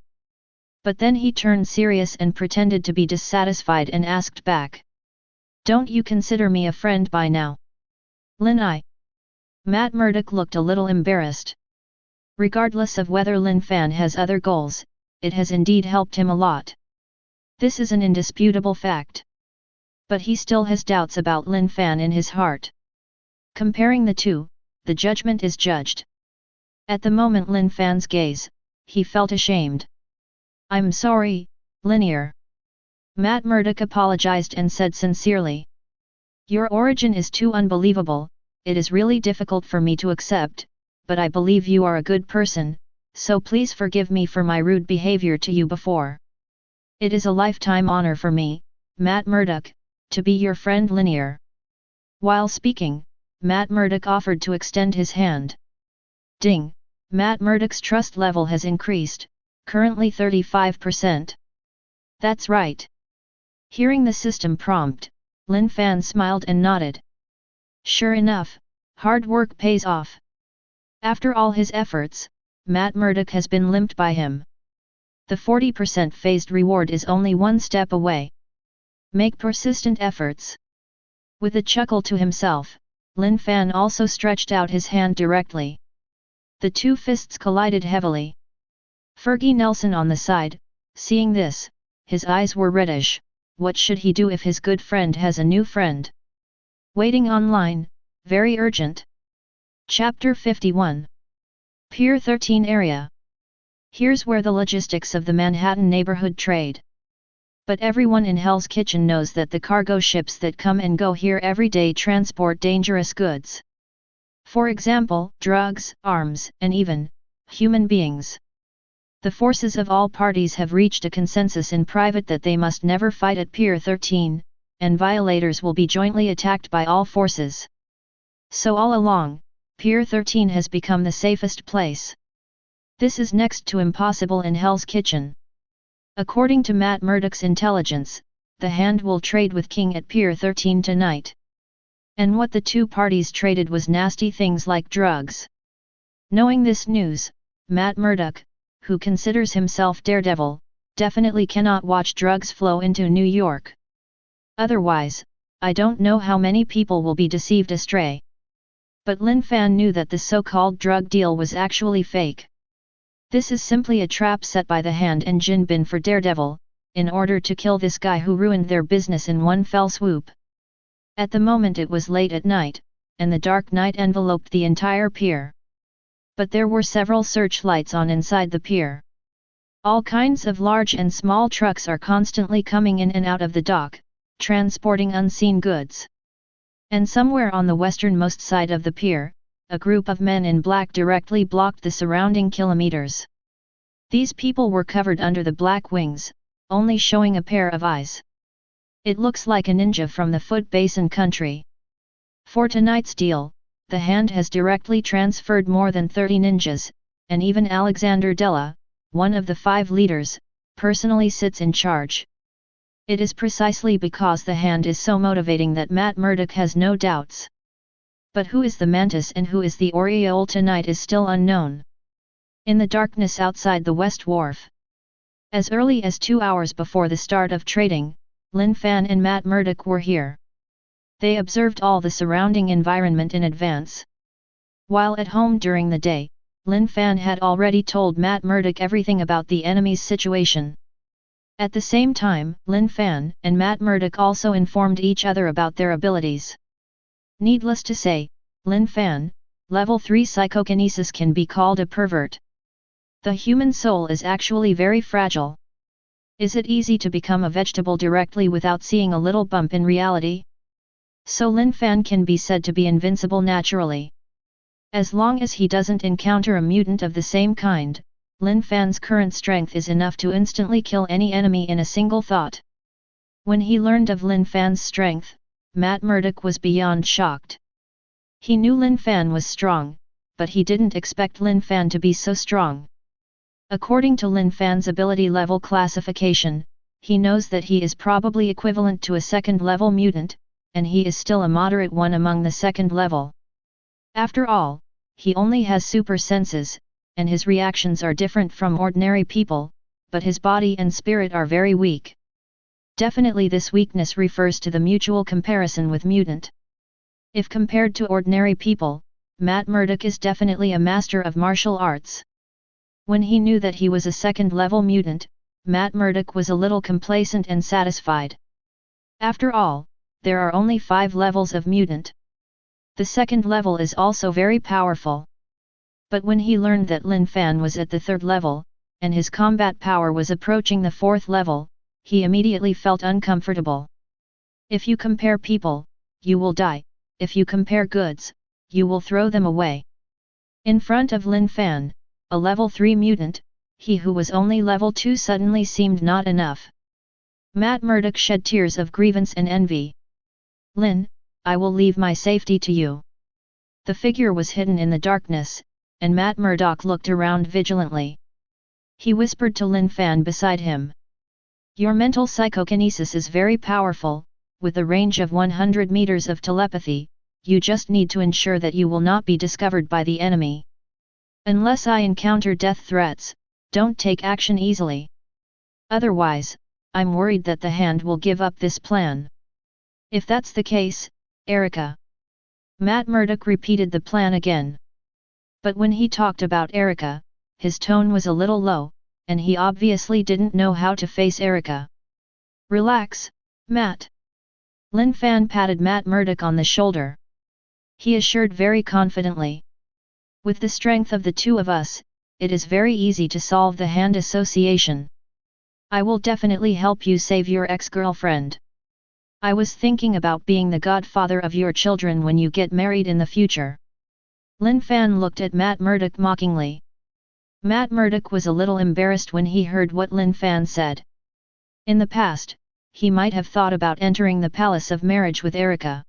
But then he turned serious and pretended to be dissatisfied and asked back. Don't you consider me a friend by now? Lin Matt Murdock looked a little embarrassed. Regardless of whether Lin Fan has other goals, it has indeed helped him a lot. This is an indisputable fact. But he still has doubts about Lin Fan in his heart. Comparing the two, the judgment is judged. At the moment Lin Fan's gaze, he felt ashamed. I'm sorry, Linear. Matt Murdock apologized and said sincerely. Your origin is too unbelievable, it is really difficult for me to accept, but I believe you are a good person, so please forgive me for my rude behavior to you before. It is a lifetime honor for me, Matt Murdock, to be your friend Linear. While speaking, Matt Murdock offered to extend his hand. Ding! Matt Murdock's trust level has increased, currently 35%. That's right. Hearing the system prompt, Lin Fan smiled and nodded. Sure enough, hard work pays off. After all his efforts, Matt Murdock has been limped by him. The 40% phased reward is only one step away. Make persistent efforts. With a chuckle to himself, Lin Fan also stretched out his hand directly. The two fists collided heavily. Fergie Nelson on the side, seeing this, his eyes were reddish. What should he do if his good friend has a new friend? Waiting online, very urgent. Chapter 51. Pier 13 area. Here's where the logistics of the Manhattan neighborhood trade. But everyone in Hell's Kitchen knows that the cargo ships that come and go here every day transport dangerous goods. For example, drugs, arms, and even human beings. The forces of all parties have reached a consensus in private that they must never fight at Pier 13, and violators will be jointly attacked by all forces. So all along, Pier 13 has become the safest place. This is next to impossible in Hell's Kitchen. According to Matt Murdock's intelligence, the Hand will trade with King at Pier 13 tonight. And what the two parties traded was nasty things like drugs. Knowing this news, Matt Murdock, who considers himself Daredevil, definitely cannot watch drugs flow into New York. Otherwise, I don't know how many people will be deceived astray. But Lin Fan knew that the so-called drug deal was actually fake. This is simply a trap set by the Hand and Jin Bin for Daredevil, in order to kill this guy who ruined their business in one fell swoop. At the moment it was late at night, and the dark night enveloped the entire pier. But there were several searchlights on inside the pier. All kinds of large and small trucks are constantly coming in and out of the dock, transporting unseen goods. And somewhere on the westernmost side of the pier, a group of men in black directly blocked the surrounding kilometers. These people were covered under the black wings, only showing a pair of eyes. It looks like a ninja from the Foot Basin country. For tonight's deal, the Hand has directly transferred more than 30 ninjas, and even Alexander Della, one of the 5 leaders, personally sits in charge. It is precisely because the Hand is so motivating that Matt Murdock has no doubts. But who is the Mantis and who is the Oriole tonight is still unknown. In the darkness outside the West Wharf. As early as 2 hours before the start of trading, Lin Fan and Matt Murdock were here. They observed all the surrounding environment in advance. While at home during the day, Lin Fan had already told Matt Murdock everything about the enemy's situation. At the same time, Lin Fan and Matt Murdock also informed each other about their abilities. Needless to say, Lin Fan, level 3 psychokinesis can be called a pervert. The human soul is actually very fragile. Is it easy to become a vegetable directly without seeing a little bump in reality? So Lin Fan can be said to be invincible naturally. As long as he doesn't encounter a mutant of the same kind, Lin Fan's current strength is enough to instantly kill any enemy in a single thought. When he learned of Lin Fan's strength, Matt Murdock was beyond shocked. He knew Lin Fan was strong, but he didn't expect Lin Fan to be so strong. According to Lin Fan's ability level classification, he knows that he is probably equivalent to a second-level mutant, and he is still a moderate one among the second level. After all, he only has super senses, and his reactions are different from ordinary people, but his body and spirit are very weak. Definitely this weakness refers to the mutual comparison with mutant. If compared to ordinary people, Matt Murdock is definitely a master of martial arts. When he knew that he was a second-level mutant, Matt Murdock was a little complacent and satisfied. After all, there are only 5 levels of mutant. The second level is also very powerful. But when he learned that Lin Fan was at the 3rd level, and his combat power was approaching the 4th level, he immediately felt uncomfortable. If you compare people, you will die. If you compare goods, you will throw them away. In front of Lin Fan, a level 3 mutant, he who was only level 2 suddenly seemed not enough. Matt Murdock shed tears of grievance and envy. Lin, I will leave my safety to you. The figure was hidden in the darkness, and Matt Murdock looked around vigilantly. He whispered to Lin Fan beside him. Your mental psychokinesis is very powerful, with a range of 100 meters of telepathy, you just need to ensure that you will not be discovered by the enemy. Unless I encounter death threats, don't take action easily. Otherwise, I'm worried that the Hand will give up this plan. If that's the case, Erica. Matt Murdock repeated the plan again. But when he talked about Erica, his tone was a little low, and he obviously didn't know how to face Erica. Relax, Matt. Lin Fan patted Matt Murdock on the shoulder. He assured very confidently. With the strength of the two of us, it is very easy to solve the hand association. I will definitely help you save your ex-girlfriend. I was thinking about being the godfather of your children when you get married in the future. Lin Fan looked at Matt Murdock mockingly. Matt Murdock was a little embarrassed when he heard what Lin Fan said. In the past, he might have thought about entering the palace of marriage with Erica.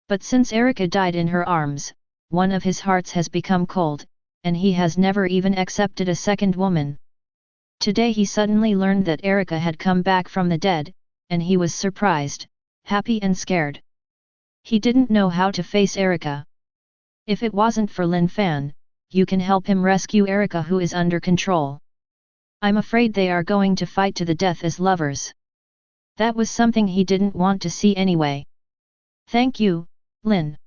But since Erica died in her arms, one of his hearts has become cold, and he has never even accepted a second woman. Today he suddenly learned that Erica had come back from the dead, and he was surprised, happy and scared. He didn't know how to face Erica. If it wasn't for Lin Fan, you can help him rescue Erica who is under control. I'm afraid they are going to fight to the death as lovers. That was something he didn't want to see anyway. Thank you, Lin.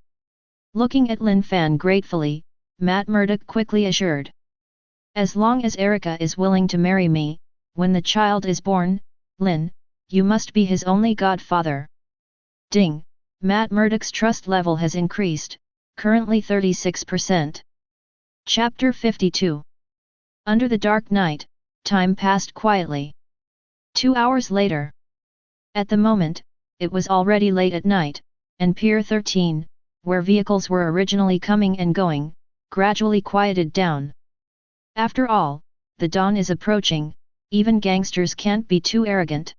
Looking at Lin Fan gratefully, Matt Murdock quickly assured. As long as Erica is willing to marry me, when the child is born, Lin, you must be his only godfather. Ding, Matt Murdock's trust level has increased, currently 36%. Chapter 52. Under the dark night, time passed quietly. 2 hours later. At the moment, it was already late at night, and Pier 13, where vehicles were originally coming and going, gradually quieted down. After all, the dawn is approaching, even gangsters can't be too arrogant.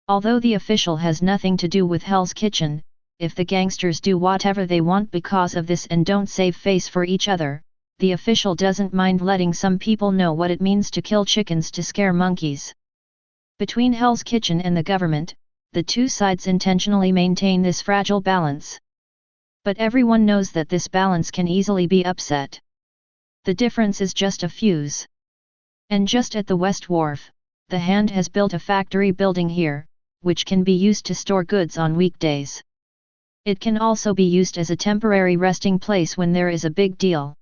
Although the official has nothing to do with Hell's Kitchen, if the gangsters do whatever they want because of this and don't save face for each other, the official doesn't mind letting some people know what it means to kill chickens to scare monkeys. Between Hell's Kitchen and the government, the two sides intentionally maintain this fragile balance. But everyone knows that this balance can easily be upset. The difference is just a fuse. And just at the West Wharf, the Hand has built a factory building here, which can be used to store goods on weekdays. It can also be used as a temporary resting place when there is a big deal.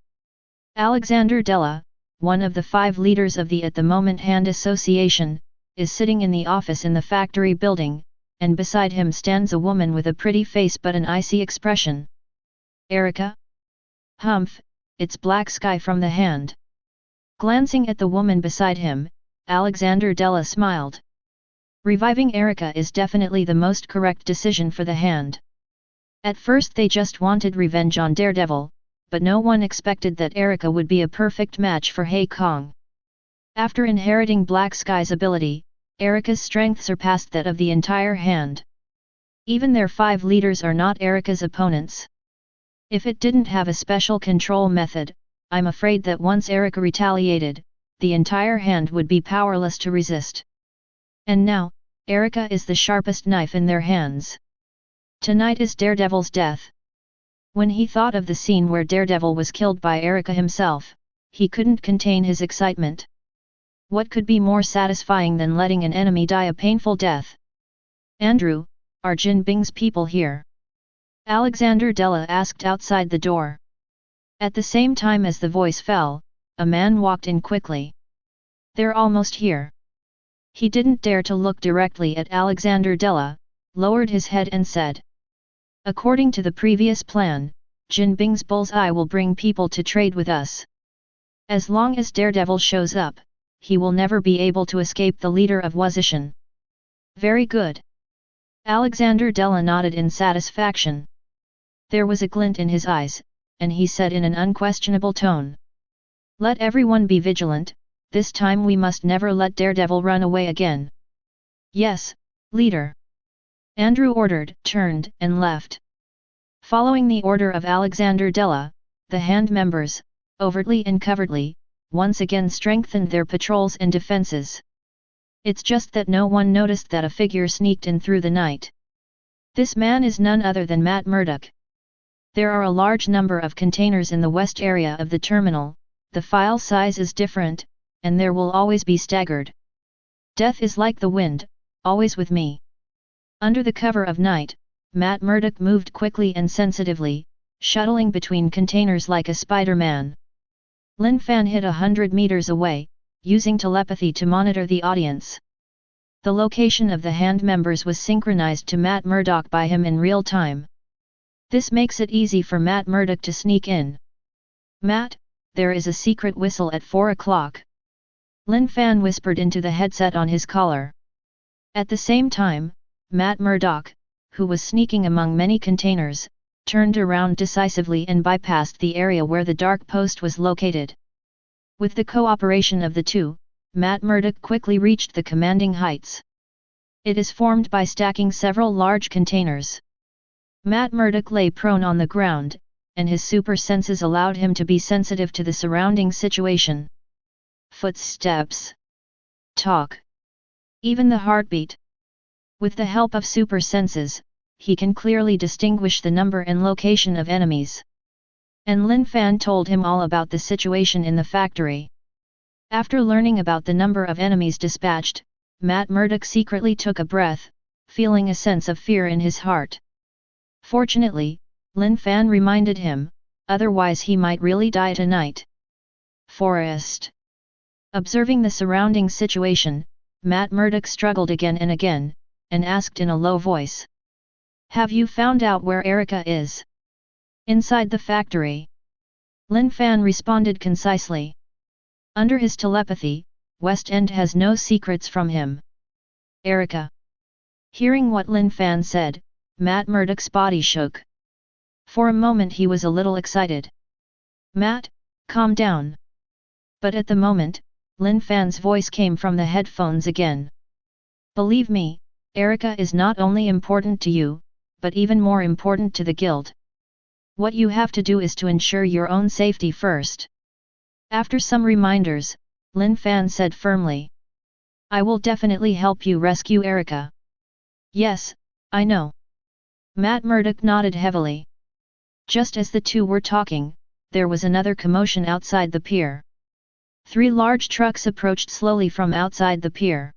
Alexander Della, one of the 5 leaders of the at the moment Hand Association, is sitting in the office in the factory building, and beside him stands a woman with a pretty face but an icy expression. Erica? Humph, it's Black Sky from the Hand. Glancing at the woman beside him, Alexander Della smiled. Reviving Erica is definitely the most correct decision for the Hand. At first they just wanted revenge on Daredevil, but no one expected that Erica would be a perfect match for Hai Kong. After inheriting Black Sky's ability, Erica's strength surpassed that of the entire Hand. Even their 5 leaders are not Erica's opponents. If it didn't have a special control method, I'm afraid that once Erica retaliated, the entire Hand would be powerless to resist. And now, Erica is the sharpest knife in their hands. Tonight is Daredevil's death. When he thought of the scene where Daredevil was killed by Erica himself, he couldn't contain his excitement. What could be more satisfying than letting an enemy die a painful death? Andrew, are Jin Bing's people here? Alexander Della asked outside the door. At the same time as the voice fell, a man walked in quickly. They're almost here. He didn't dare to look directly at Alexander Della, lowered his head and said. According to the previous plan, Jin Bing's bullseye will bring people to trade with us. As long as Daredevil shows up, he will never be able to escape the leader of Wazishan. Very good. Alexander Della nodded in satisfaction. There was a glint in his eyes, and he said in an unquestionable tone. Let everyone be vigilant, this time we must never let Daredevil run away again. Yes, leader. Andrew ordered, turned, and left. Following the order of Alexander Della, the Hand members, overtly and covertly, once again strengthened their patrols and defenses. It's just that no one noticed that a figure sneaked in through the night. This man is none other than Matt Murdock. There are a large number of containers in the west area of the terminal, the file size is different, and there will always be staggered. Death is like the wind, always with me. Under the cover of night, Matt Murdock moved quickly and sensitively, shuttling between containers like a Spider-Man. Lin Fan hid 100 meters away, using telepathy to monitor the audience. The location of the hand members was synchronized to Matt Murdock by him in real time. This makes it easy for Matt Murdock to sneak in. "Matt, there is a secret whistle at 4 o'clock. Lin Fan whispered into the headset on his collar. At the same time, Matt Murdock, who was sneaking among many containers, turned around decisively and bypassed the area where the dark post was located. With the cooperation of the two, Matt Murdock quickly reached the commanding heights. It is formed by stacking several large containers. Matt Murdock lay prone on the ground, and his super senses allowed him to be sensitive to the surrounding situation. Footsteps. Talk. Even the heartbeat. With the help of super senses, he can clearly distinguish the number and location of enemies. And Lin Fan told him all about the situation in the factory. After learning about the number of enemies dispatched, Matt Murdock secretly took a breath, feeling a sense of fear in his heart. Fortunately, Lin Fan reminded him, otherwise he might really die tonight. Forest. Observing the surrounding situation, Matt Murdock struggled again and again, and asked in a low voice. "Have you found out where Erica is?" "Inside the factory." Lin Fan responded concisely. Under his telepathy, West End has no secrets from him. Erica. Hearing what Lin Fan said, Matt Murdock's body shook. For a moment he was a little excited. "Matt, calm down." But at the moment, Lin Fan's voice came from the headphones again. "Believe me, Erica is not only important to you, but even more important to the guild. What you have to do is to ensure your own safety first." After some reminders, Lin Fan said firmly. "I will definitely help you rescue Erica." "Yes, I know." Matt Murdock nodded heavily. Just as the two were talking, there was another commotion outside the pier. 3 large trucks approached slowly from outside the pier.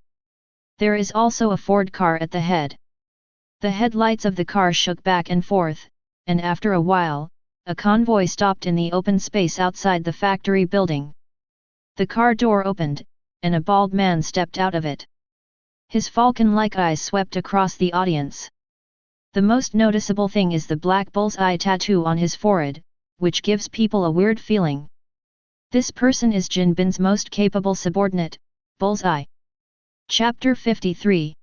There is also a Ford car at the head. The headlights of the car shook back and forth, and after a while, a convoy stopped in the open space outside the factory building. The car door opened, and a bald man stepped out of it. His falcon-like eyes swept across the audience. The most noticeable thing is the black bullseye tattoo on his forehead, which gives people a weird feeling. This person is Jin Bin's most capable subordinate, Bullseye. Chapter 53.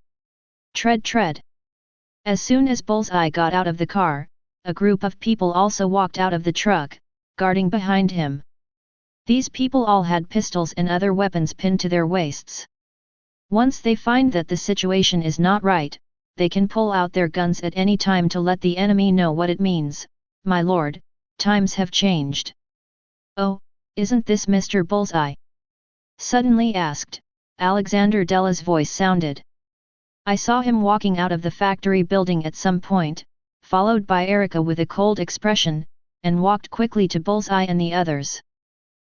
Tread. As soon as Bullseye got out of the car, a group of people also walked out of the truck, guarding behind him. These people all had pistols and other weapons pinned to their waists. Once they find that the situation is not right, they can pull out their guns at any time to let the enemy know what it means. "My lord, times have changed." "Oh, isn't this Mr. Bullseye?" suddenly asked, Alexander Della's voice sounded. "I saw him walking out of the factory building at some point, followed by Erica with a cold expression, and walked quickly to Bullseye and the others."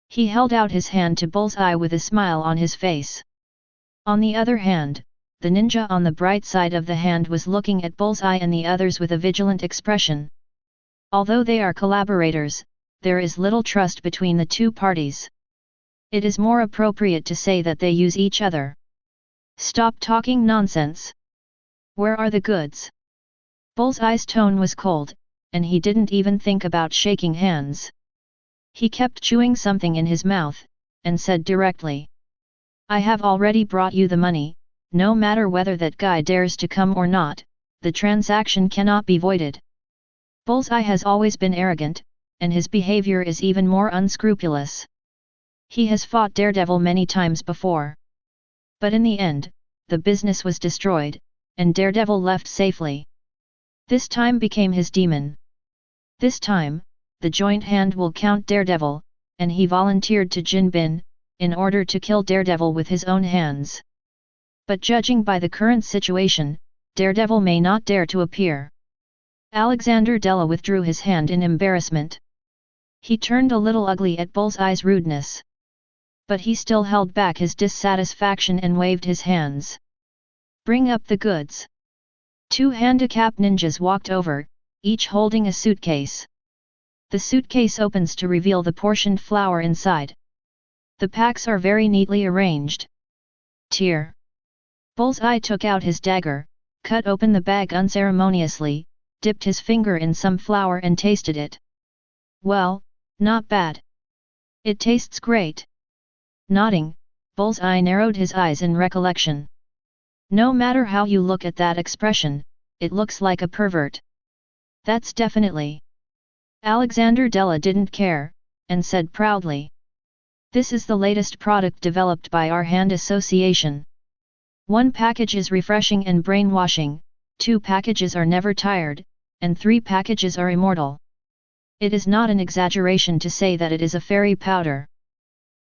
He held out his hand to Bullseye with a smile on his face. On the other hand, the ninja on the bright side of the hand was looking at Bullseye and the others with a vigilant expression. Although they are collaborators, there is little trust between the two parties. It is more appropriate to say that they use each other. "Stop talking nonsense. Where are the goods?" Bullseye's tone was cold, and he didn't even think about shaking hands. He kept chewing something in his mouth, and said directly. "I have already brought you the money, no matter whether that guy dares to come or not, the transaction cannot be voided." Bullseye has always been arrogant, and his behavior is even more unscrupulous. He has fought Daredevil many times before. But in the end, the business was destroyed, and Daredevil left safely. This time became his demon. This time, the joint hand will count Daredevil, and he volunteered to Jin Bin, in order to kill Daredevil with his own hands. But judging by the current situation, Daredevil may not dare to appear. Alexander Della withdrew his hand in embarrassment. He turned a little ugly at Bullseye's rudeness. But he still held back his dissatisfaction and waved his hands. "Bring up the goods." 2 handicapped ninjas walked over, each holding a suitcase. The suitcase opens to reveal the portioned flour inside. The packs are very neatly arranged. Tear. Bullseye took out his dagger, cut open the bag unceremoniously, dipped his finger in some flour and tasted it. Well, not bad. It tastes great. Nodding, Bullseye narrowed his eyes in recollection. No matter how you look at that expression, it looks like a pervert. That's definitely. Alexander Della didn't care, and said proudly. This is the latest product developed by our hand association. 1 package is refreshing and brainwashing, 2 packages are never tired, and 3 packages are immortal. It is not an exaggeration to say that it is a fairy powder.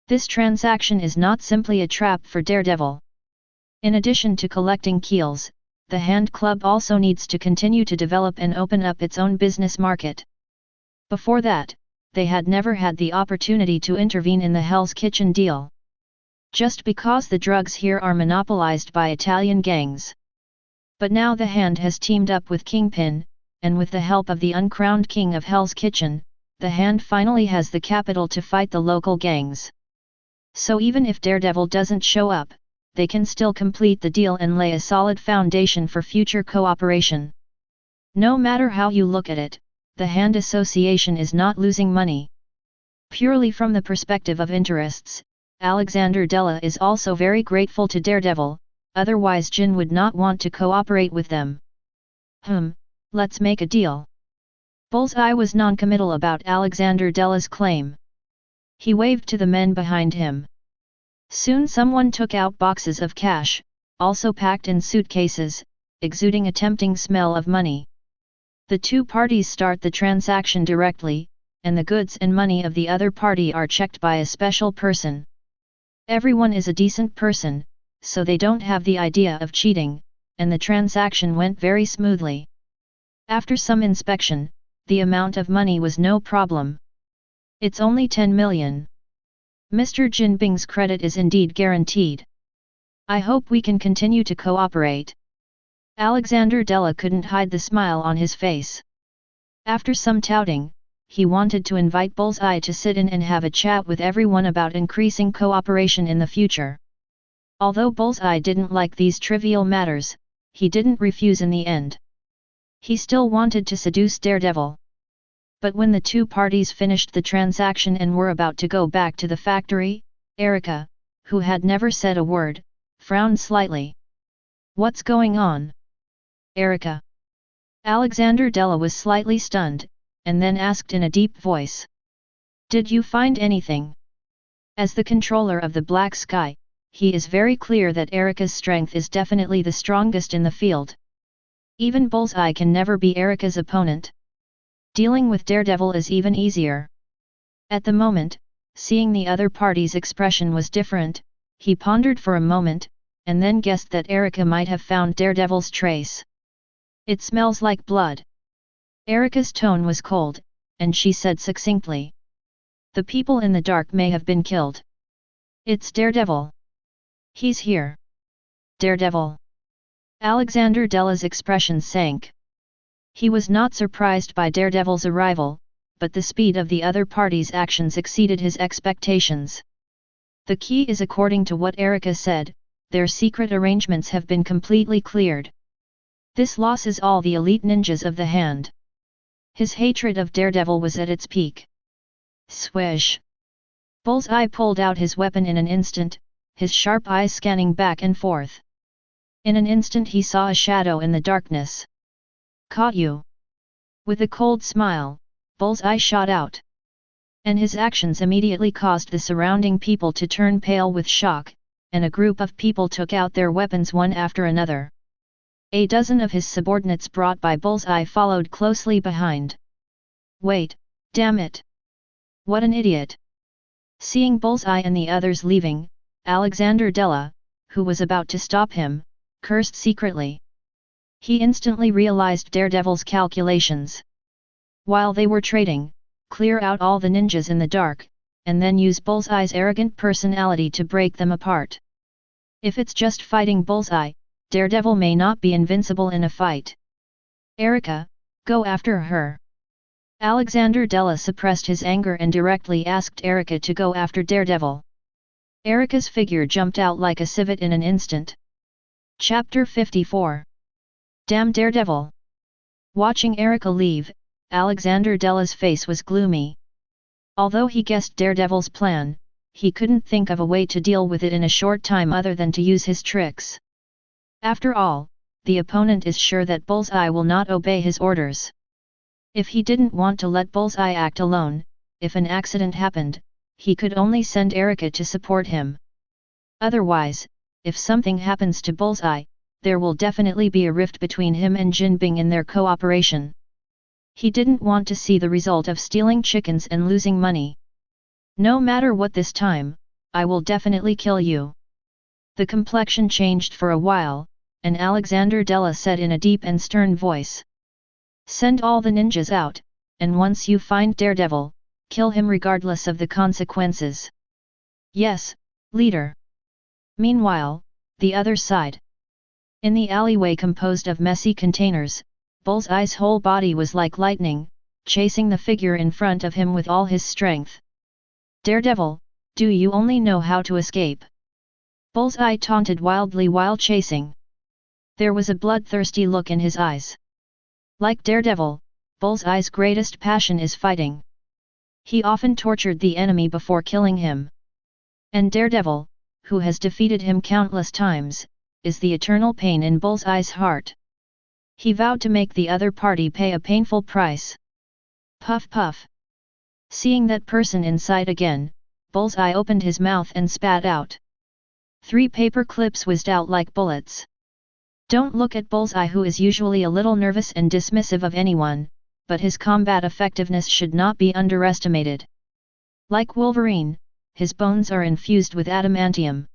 This transaction is not simply a trap for Daredevil. In addition to collecting keels, the Hand Club also needs to continue to develop and open up its own business market. Before that, they had never had the opportunity to intervene in the Hell's Kitchen deal. Just because the drugs here are monopolized by Italian gangs. But now the Hand has teamed up with Kingpin, and with the help of the uncrowned king of Hell's Kitchen, the Hand finally has the capital to fight the local gangs. So even if Daredevil doesn't show up, they can still complete the deal and lay a solid foundation for future cooperation. No matter how you look at it, the Hand Association is not losing money. Purely from the perspective of interests, Alexander Della is also very grateful to Daredevil, otherwise Jin would not want to cooperate with them. Let's make a deal. Bullseye was non-committal about Alexander Della's claim. He waved to the men behind him. Soon someone took out boxes of cash, also packed in suitcases, exuding a tempting smell of money. The 2 parties start the transaction directly, and the goods and money of the other party are checked by a special person. Everyone is a decent person, so they don't have the idea of cheating, and the transaction went very smoothly. After some inspection, the amount of money was no problem. It's only 10 million. Mr. Jinping's credit is indeed guaranteed. I hope we can continue to cooperate. Alexander Della couldn't hide the smile on his face. After some touting, he wanted to invite Bullseye to sit in and have a chat with everyone about increasing cooperation in the future. Although Bullseye didn't like these trivial matters, he didn't refuse in the end. He still wanted to seduce Daredevil. But when the 2 parties finished the transaction and were about to go back to the factory, Erica, who had never said a word, frowned slightly. What's going on? Erica. Alexander Della was slightly stunned, and then asked in a deep voice. Did you find anything? As the controller of the Black Sky, he is very clear that Erica's strength is definitely the strongest in the field. Even Bullseye can never be Erica's opponent. Dealing with Daredevil is even easier. At the moment, seeing the other party's expression was different, he pondered for a moment, and then guessed that Erica might have found Daredevil's trace. It smells like blood. Erica's tone was cold, and she said succinctly. The people in the dark may have been killed. It's Daredevil. He's here. Daredevil. Alexander Della's expression sank. He was not surprised by Daredevil's arrival, but the speed of the other party's actions exceeded his expectations. The key is according to what Erica said, their secret arrangements have been completely cleared. This losses all the elite ninjas of the Hand. His hatred of Daredevil was at its peak. Swish! Bullseye pulled out his weapon in an instant, his sharp eyes scanning back and forth. In an instant he saw a shadow in the darkness. Caught you! With a cold smile, Bullseye shot out. And his actions immediately caused the surrounding people to turn pale with shock, and a group of people took out their weapons one after another. A dozen of his subordinates brought by Bullseye followed closely behind. Wait, damn it! What an idiot! Seeing Bullseye and the others leaving, Alexander Della, who was about to stop him, cursed secretly. He instantly realized Daredevil's calculations. While they were trading, clear out all the ninjas in the dark, and then use Bullseye's arrogant personality to break them apart. If it's just fighting Bullseye, Daredevil may not be invincible in a fight. Erica, go after her. Alexander Della suppressed his anger and directly asked Erica to go after Daredevil. Erica's figure jumped out like a civet in an instant. Chapter 54. Damn Daredevil! Watching Erica leave, Alexander Della's face was gloomy. Although he guessed Daredevil's plan, he couldn't think of a way to deal with it in a short time other than to use his tricks. After all, the opponent is sure that Bullseye will not obey his orders. If he didn't want to let Bullseye act alone, if an accident happened, he could only send Erica to support him. Otherwise, if something happens to Bullseye, there will definitely be a rift between him and Jinbing in their cooperation. He didn't want to see the result of stealing chickens and losing money. No matter what this time, I will definitely kill you. The complexion changed for a while, and Alexander Della said in a deep and stern voice. Send all the ninjas out, and once you find Daredevil, kill him regardless of the consequences. Yes, leader. Meanwhile, the other side. In the alleyway composed of messy containers, Bullseye's whole body was like lightning, chasing the figure in front of him with all his strength. Daredevil, do you only know how to escape? Bullseye taunted wildly while chasing. There was a bloodthirsty look in his eyes. Like Daredevil, Bullseye's greatest passion is fighting. He often tortured the enemy before killing him. And Daredevil, who has defeated him countless times, is the eternal pain in Bullseye's heart. He vowed to make the other party pay a painful price. Puff puff. Seeing that person inside again, Bullseye opened his mouth and spat out. 3 paper clips whizzed out like bullets. Don't look at Bullseye, who is usually a little nervous and dismissive of anyone, but his combat effectiveness should not be underestimated. Like Wolverine, his bones are infused with adamantium.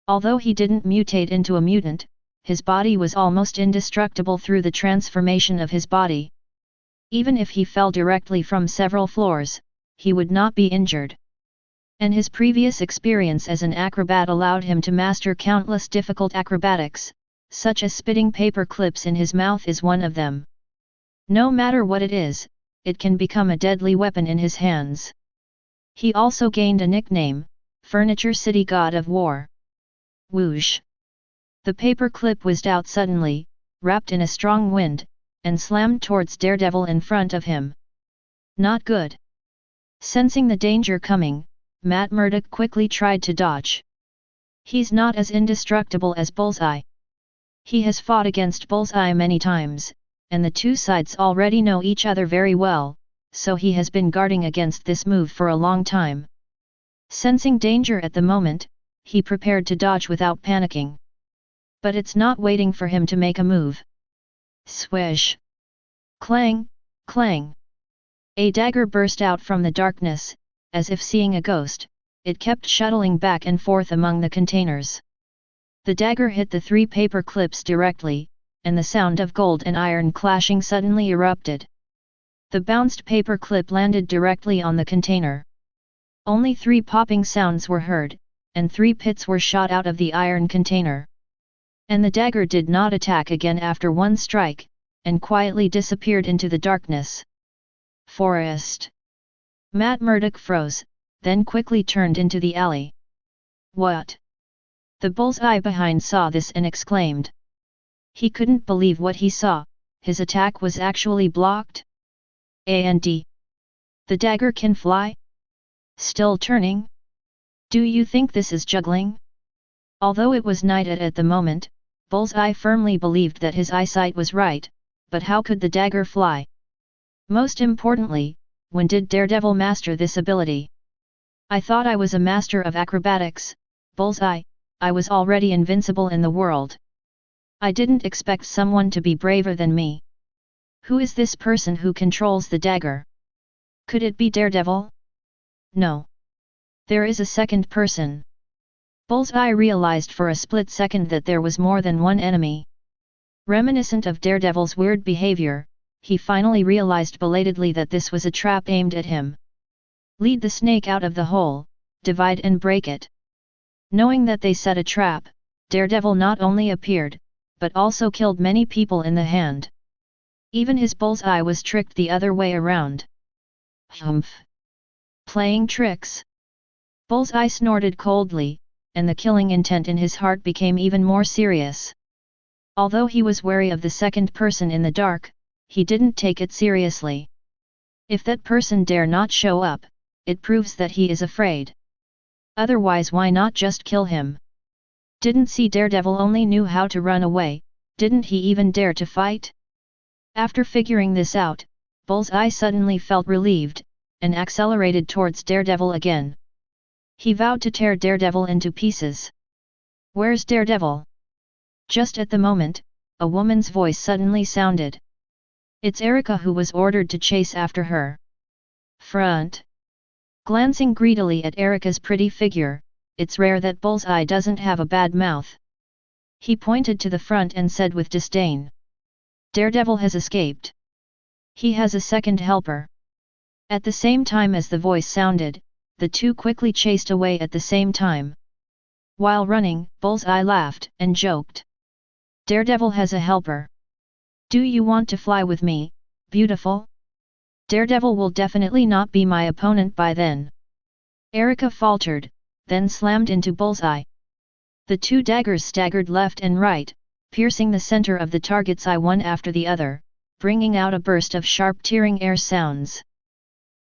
Although he didn't mutate into a mutant, his body was almost indestructible through the transformation of his body. Even if he fell directly from several floors, he would not be injured. And his previous experience as an acrobat allowed him to master countless difficult acrobatics, such as spitting paper clips in his mouth is one of them. No matter what it is, it can become a deadly weapon in his hands. He also gained a nickname, Furniture City God of War. Whoosh! The paper clip whizzed out suddenly, wrapped in a strong wind, and slammed towards Daredevil in front of him. Not good. Sensing the danger coming, Matt Murdock quickly tried to dodge. He's not as indestructible as Bullseye. He has fought against Bullseye many times, and the two sides already know each other very well, so he has been guarding against this move for a long time. Sensing danger at the moment, he prepared to dodge without panicking. But it's not waiting for him to make a move. Swish! Clang! Clang! A dagger burst out from the darkness, as if seeing a ghost. It kept shuttling back and forth among the containers. The dagger hit the 3 paper clips directly, and the sound of gold and iron clashing suddenly erupted. The bounced paper clip landed directly on the container. Only 3 popping sounds were heard, and 3 pits were shot out of the iron container. And the dagger did not attack again after 1 strike, and quietly disappeared into the darkness. Forest. Matt Murdock froze, then quickly turned into the alley. What? The Bullseye behind saw this and exclaimed. He couldn't believe what he saw, his attack was actually blocked. And the dagger can fly? Still turning? Do you think this is juggling? Although it was night at the moment, Bullseye firmly believed that his eyesight was right, but how could the dagger fly? Most importantly, when did Daredevil master this ability? I thought I was a master of acrobatics, Bullseye. I was already invincible in the world. I didn't expect someone to be braver than me. Who is this person who controls the dagger? Could it be Daredevil? No. There is a second person. Bullseye realized for a split second that there was more than one enemy. Reminiscent of Daredevil's weird behavior, he finally realized belatedly that this was a trap aimed at him. Lead the snake out of the hole, divide and break it. Knowing that they set a trap, Daredevil not only appeared, but also killed many people in the hand. Even his bullseye was tricked the other way around. Humph! Playing tricks? Bullseye snorted coldly, and the killing intent in his heart became even more serious. Although he was wary of the second person in the dark, he didn't take it seriously. If that person dare not show up, it proves that he is afraid. Otherwise, why not just kill him? Didn't see Daredevil only knew how to run away, didn't he even dare to fight? After figuring this out, Bullseye suddenly felt relieved, and accelerated towards Daredevil again. He vowed to tear Daredevil into pieces. Where's Daredevil? Just at the moment, a woman's voice suddenly sounded. It's Erica, who was ordered to chase after her. Front. Glancing greedily at Erica's pretty figure, it's rare that Bullseye doesn't have a bad mouth. He pointed to the front and said with disdain. Daredevil has escaped. He has a second helper. At the same time as the voice sounded, the two quickly chased away at the same time. While running, Bullseye laughed and joked. Daredevil has a helper. Do you want to fly with me, beautiful? Daredevil will definitely not be my opponent by then. Erica faltered, then slammed into Bullseye. The two daggers staggered left and right, piercing the center of the target's eye one after the other, bringing out a burst of sharp tearing air sounds.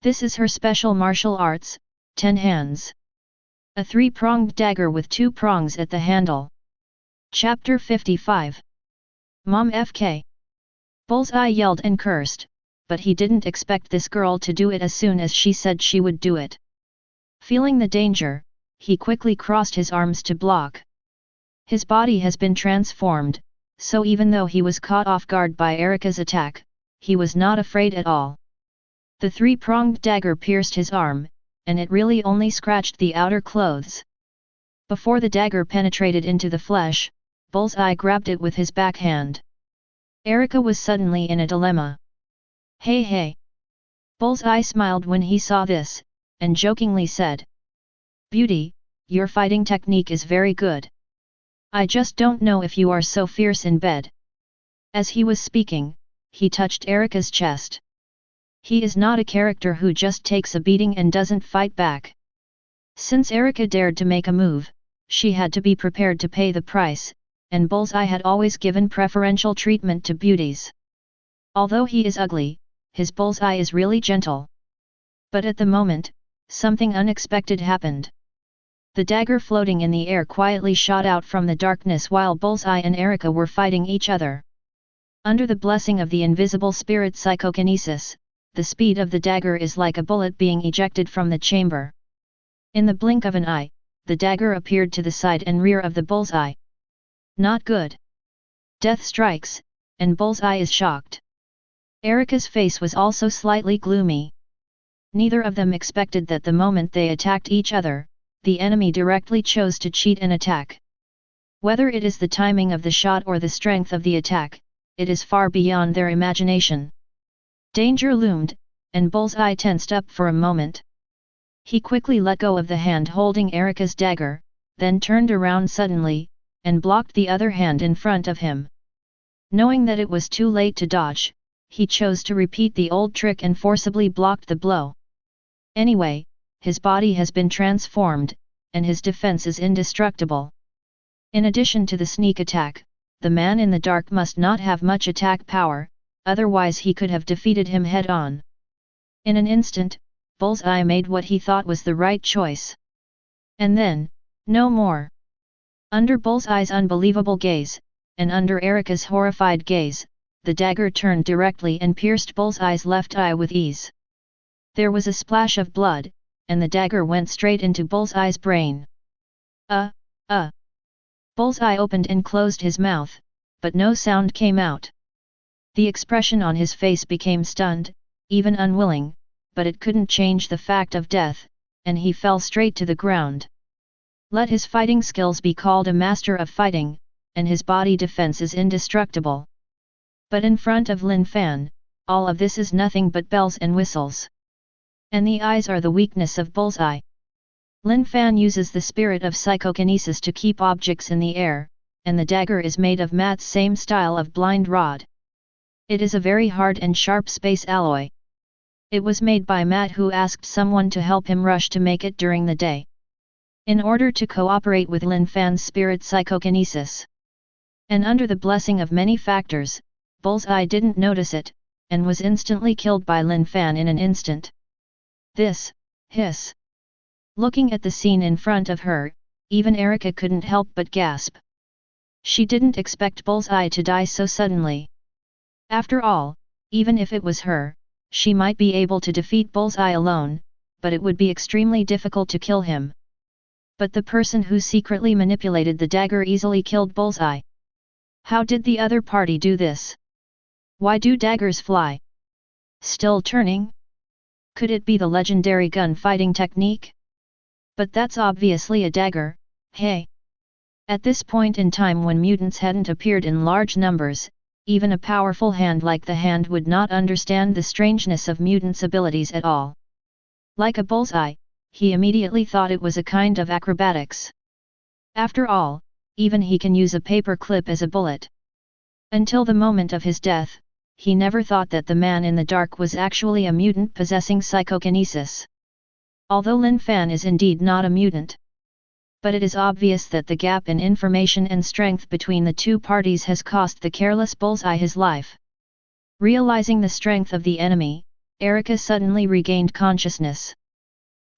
This is her special martial arts, 10 hands. A three-pronged dagger with 2 prongs at the handle. Chapter 55. Mom FK. Bullseye yelled and cursed, but he didn't expect this girl to do it as soon as she said she would do it. Feeling the danger, he quickly crossed his arms to block. His body has been transformed, so even though he was caught off guard by Erica's attack, he was not afraid at all. The three-pronged dagger pierced his arm, and it really only scratched the outer clothes. Before the dagger penetrated into the flesh, Bullseye grabbed it with his backhand. Erica was suddenly in a dilemma. Hey hey! Bullseye smiled when he saw this, and jokingly said. Beauty, your fighting technique is very good. I just don't know if you are so fierce in bed. As he was speaking, he touched Erica's chest. He is not a character who just takes a beating and doesn't fight back. Since Erica dared to make a move, she had to be prepared to pay the price, and Bullseye had always given preferential treatment to beauties. Although he is ugly, his Bullseye is really gentle. But at the moment, something unexpected happened. The dagger floating in the air quietly shot out from the darkness while Bullseye and Erica were fighting each other. Under the blessing of the invisible spirit psychokinesis, the speed of the dagger is like a bullet being ejected from the chamber. In the blink of an eye, the dagger appeared to the side and rear of the Bullseye. Not good. Death strikes, and Bullseye is shocked. Erica's face was also slightly gloomy. Neither of them expected that the moment they attacked each other, the enemy directly chose to cheat and attack. Whether it is the timing of the shot or the strength of the attack, it is far beyond their imagination. Danger loomed, and Bullseye tensed up for a moment. He quickly let go of the hand holding Erica's dagger, then turned around suddenly, and blocked the other hand in front of him. Knowing that it was too late to dodge, he chose to repeat the old trick and forcibly blocked the blow. Anyway, his body has been transformed, and his defense is indestructible. In addition to the sneak attack, the man in the dark must not have much attack power, otherwise he could have defeated him head-on. In an instant, Bullseye made what he thought was the right choice. And then, no more. Under Bullseye's unbelievable gaze, and under Erica's horrified gaze, the dagger turned directly and pierced Bullseye's left eye with ease. There was a splash of blood, and the dagger went straight into Bullseye's brain. Bullseye opened and closed his mouth, but no sound came out. The expression on his face became stunned, even unwilling, but it couldn't change the fact of death, and he fell straight to the ground. Let his fighting skills be called a master of fighting, and his body defense is indestructible. But in front of Lin Fan, all of this is nothing but bells and whistles. And the eyes are the weakness of Bullseye. Lin Fan uses the spirit of psychokinesis to keep objects in the air, and the dagger is made of Matt's same style of blind rod. It is a very hard and sharp space alloy. It was made by Matt, who asked someone to help him rush to make it during the day, in order to cooperate with Lin Fan's spirit psychokinesis. And under the blessing of many factors, Bullseye didn't notice it, and was instantly killed by Lin Fan in an instant. This, hiss. Looking at the scene in front of her, even Erica couldn't help but gasp. She didn't expect Bullseye to die so suddenly. After all, even if it was her, she might be able to defeat Bullseye alone, but it would be extremely difficult to kill him. But the person who secretly manipulated the dagger easily killed Bullseye. How did the other party do this? Why do daggers fly? Still turning? Could it be the legendary gun-fighting technique? But that's obviously a dagger, hey! At this point in time, when mutants hadn't appeared in large numbers, even a powerful hand like the Hand would not understand the strangeness of mutants' abilities at all. Like a bullseye, he immediately thought it was a kind of acrobatics. After all, even he can use a paper clip as a bullet. Until the moment of his death, he never thought that the man in the dark was actually a mutant possessing psychokinesis. Although Lin Fan is indeed not a mutant. But it is obvious that the gap in information and strength between the two parties has cost the careless Bullseye his life. Realizing the strength of the enemy, Erica suddenly regained consciousness.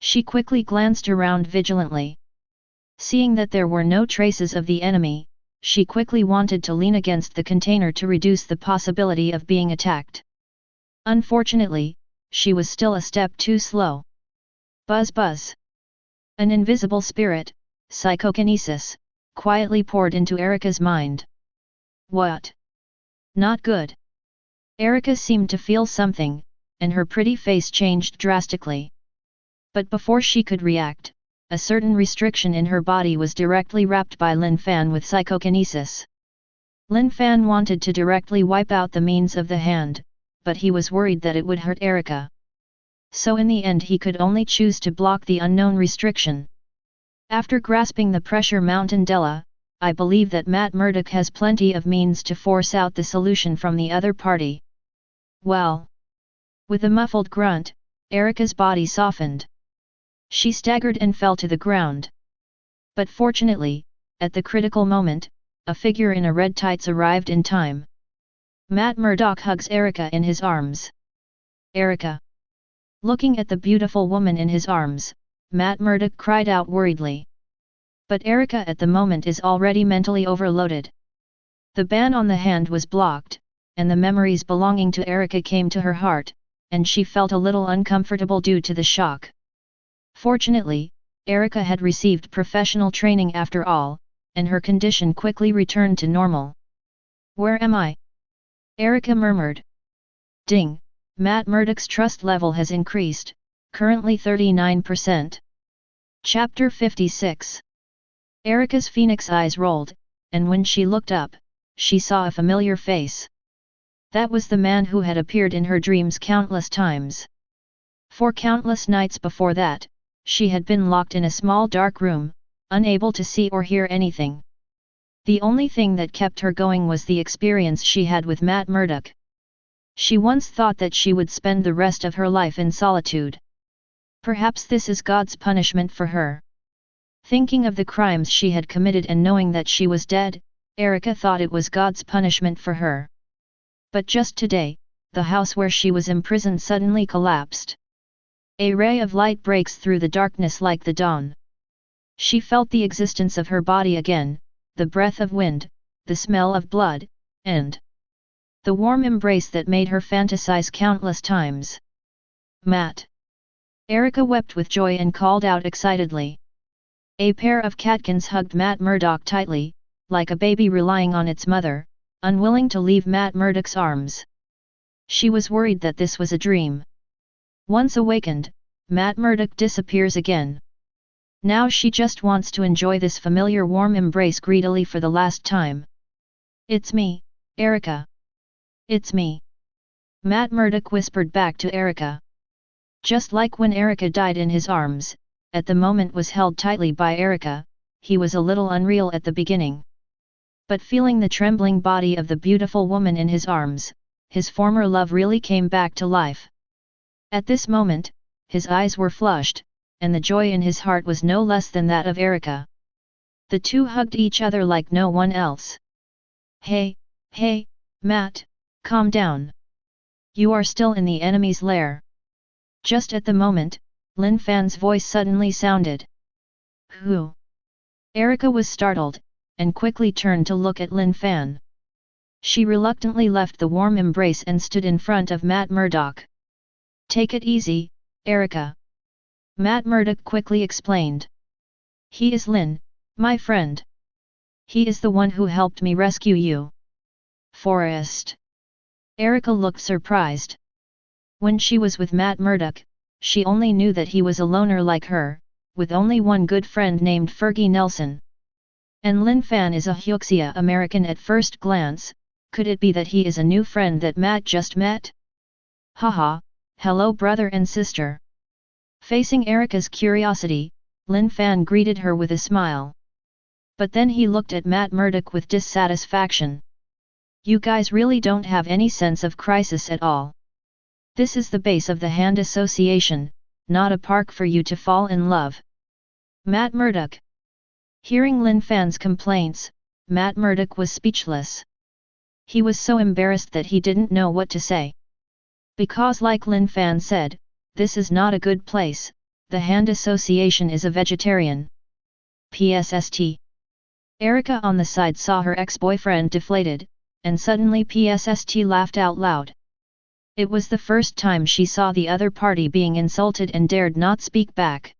She quickly glanced around vigilantly. Seeing that there were no traces of the enemy, she quickly wanted to lean against the container to reduce the possibility of being attacked. Unfortunately, she was still a step too slow. Buzz buzz. An invisible spirit, psychokinesis, quietly poured into Erica's mind. What? Not good. Erica seemed to feel something, and her pretty face changed drastically. But before she could react, a certain restriction in her body was directly wrapped by Lin Fan with psychokinesis. Lin Fan wanted to directly wipe out the means of the Hand, but he was worried that it would hurt Erica. So in the end he could only choose to block the unknown restriction. After grasping the pressure mountain Della, I believe that Matt Murdock has plenty of means to force out the solution from the other party. Well. With a muffled grunt, Erica's body softened. She staggered and fell to the ground. But fortunately, at the critical moment, a figure in a red tights arrived in time. Matt Murdock hugs Erica in his arms. Erica. Looking at the beautiful woman in his arms, Matt Murdock cried out worriedly. But Erica at the moment is already mentally overloaded. The ban on the Hand was blocked, and the memories belonging to Erica came to her heart, and she felt a little uncomfortable due to the shock. Fortunately, Erica had received professional training after all, and her condition quickly returned to normal. Where am I? Erica murmured. Ding, Matt Murdock's trust level has increased, currently 39%. Chapter 56. Erica's phoenix eyes rolled, and when she looked up, she saw a familiar face. That was the man who had appeared in her dreams countless times. For countless nights before that, she had been locked in a small dark room, unable to see or hear anything. The only thing that kept her going was the experience she had with Matt Murdock. She once thought that she would spend the rest of her life in solitude. Perhaps this is God's punishment for her. Thinking of the crimes she had committed and knowing that she was dead, Erica thought it was God's punishment for her. But just today, the house where she was imprisoned suddenly collapsed. A ray of light breaks through the darkness like the dawn. She felt the existence of her body again, the breath of wind, the smell of blood, and the warm embrace that made her fantasize countless times. Matt. Erica wept with joy and called out excitedly. A pair of catkins hugged Matt Murdock tightly, like a baby relying on its mother, unwilling to leave Matt Murdock's arms. She was worried that this was a dream. Once awakened, Matt Murdock disappears again. Now she just wants to enjoy this familiar warm embrace greedily for the last time. It's me, Erica. It's me. Matt Murdock whispered back to Erica. Just like when Erica died in his arms, at the moment was held tightly by Erica, he was a little unreal at the beginning. But feeling the trembling body of the beautiful woman in his arms, his former love really came back to life. At this moment, his eyes were flushed, and the joy in his heart was no less than that of Erica. The two hugged each other like no one else. Hey, Matt, calm down. You are still in the enemy's lair. Just at the moment, Lin Fan's voice suddenly sounded. Who? Erica was startled, and quickly turned to look at Lin Fan. She reluctantly left the warm embrace and stood in front of Matt Murdock. Take it easy, Erica. Matt Murdock quickly explained. He is Lin, my friend. He is the one who helped me rescue you. Forrest. Erica looked surprised. When she was with Matt Murdock, she only knew that he was a loner like her, with only one good friend named Fergie Nelson. And Lin Fan is a Hyuxia American at first glance. Could it be that he is a new friend that Matt just met? Haha, hello brother and sister. Facing Erica's curiosity, Lin Fan greeted her with a smile. But then he looked at Matt Murdock with dissatisfaction. You guys really don't have any sense of crisis at all. This is the base of the Hand Association, not a park for you to fall in love. Matt Murdock. Hearing Lin Fan's complaints, Matt Murdock was speechless. He was so embarrassed that he didn't know what to say. Because like Lin Fan said, this is not a good place, the Hand Association is a vegetarian. PSST. Erica on the side saw her ex-boyfriend deflated, and suddenly PSST laughed out loud. It was the first time she saw the other party being insulted and dared not speak back.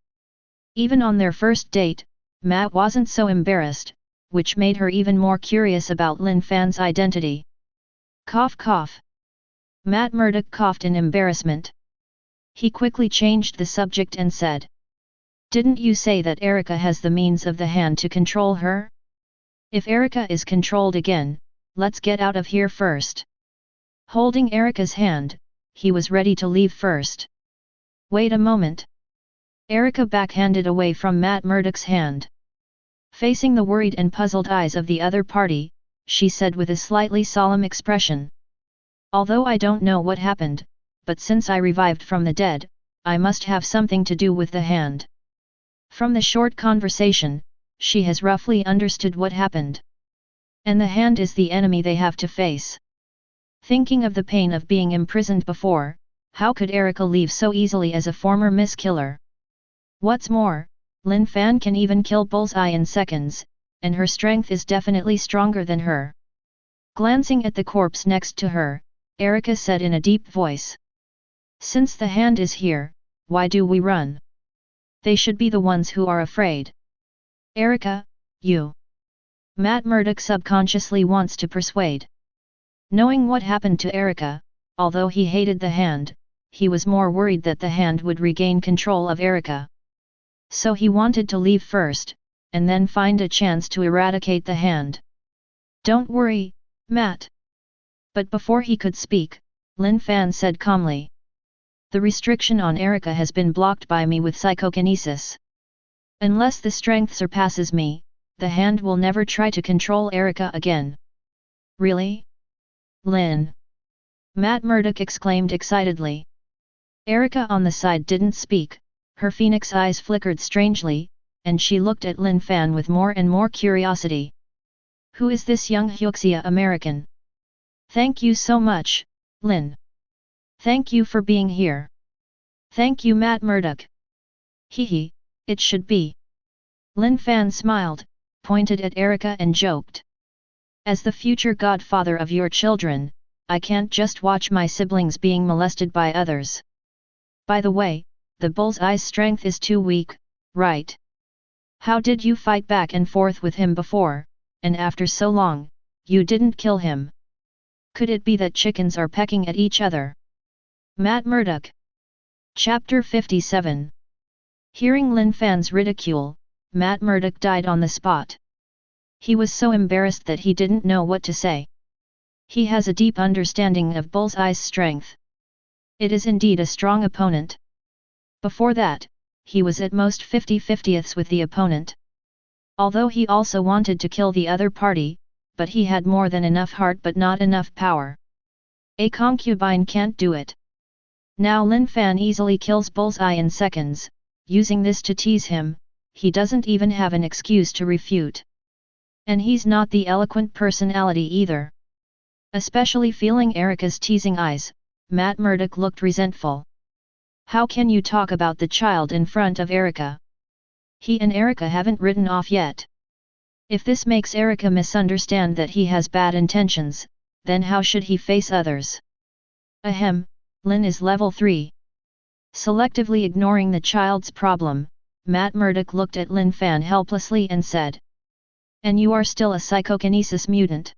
Even on their first date, Matt wasn't so embarrassed, which made her even more curious about Lin Fan's identity. Cough cough. Matt Murdock coughed in embarrassment. He quickly changed the subject and said. Didn't you say that Erica has the means of the hand to control her? If Erica is controlled again, let's get out of here first. Holding Erica's hand, he was ready to leave first. Wait a moment. Erica backhanded away from Matt Murdock's hand. Facing the worried and puzzled eyes of the other party, she said with a slightly solemn expression. Although I don't know what happened, but since I revived from the dead, I must have something to do with the hand. From the short conversation, she has roughly understood what happened. And the hand is the enemy they have to face. Thinking of the pain of being imprisoned before, how could Erica leave so easily as a former Miss Killer? What's more, Lin Fan can even kill Bullseye in seconds, and her strength is definitely stronger than her. Glancing at the corpse next to her, Erica said in a deep voice. Since the hand is here, why do we run? They should be the ones who are afraid. Erica, you. Matt Murdock subconsciously wants to persuade. Knowing what happened to Erica, although he hated the hand, he was more worried that the hand would regain control of Erica. So he wanted to leave first, and then find a chance to eradicate the hand. Don't worry, Matt. But before he could speak, Lin Fan said calmly. The restriction on Erica has been blocked by me with psychokinesis. Unless the strength surpasses me, the hand will never try to control Erica again. Really? Lin? Matt Murdock exclaimed excitedly. Erica on the side didn't speak, her phoenix eyes flickered strangely, and she looked at Lin Fan with more and more curiosity. Who is this young Hyuxia American? Thank you so much, Lin. Thank you for being here. Thank you Matt Murdock. Hehe, it should be. Lin Fan smiled, pointed at Erica and joked. As the future godfather of your children, I can't just watch my siblings being molested by others. By the way, the Bullseye's strength is too weak, right? How did you fight back and forth with him before, and after so long, you didn't kill him? Could it be that chickens are pecking at each other? Matt Murdock. Chapter 57. Hearing Lin Fan's ridicule, Matt Murdock died on the spot. He was so embarrassed that he didn't know what to say. He has a deep understanding of Bullseye's strength. It is indeed a strong opponent. Before that, he was at most 50-50ths with the opponent. Although he also wanted to kill the other party, but he had more than enough heart but not enough power. A concubine can't do it. Now Lin Fan easily kills Bullseye in seconds, using this to tease him, he doesn't even have an excuse to refute. And he's not the eloquent personality either. Especially feeling Erica's teasing eyes, Matt Murdock looked resentful. How can you talk about the child in front of Erica? He and Erica haven't written off yet. If this makes Erica misunderstand that he has bad intentions, then how should he face others? Ahem, Lin is level 3. Selectively ignoring the child's problem, Matt Murdock looked at Lin Fan helplessly and said. And you are still a psychokinesis mutant.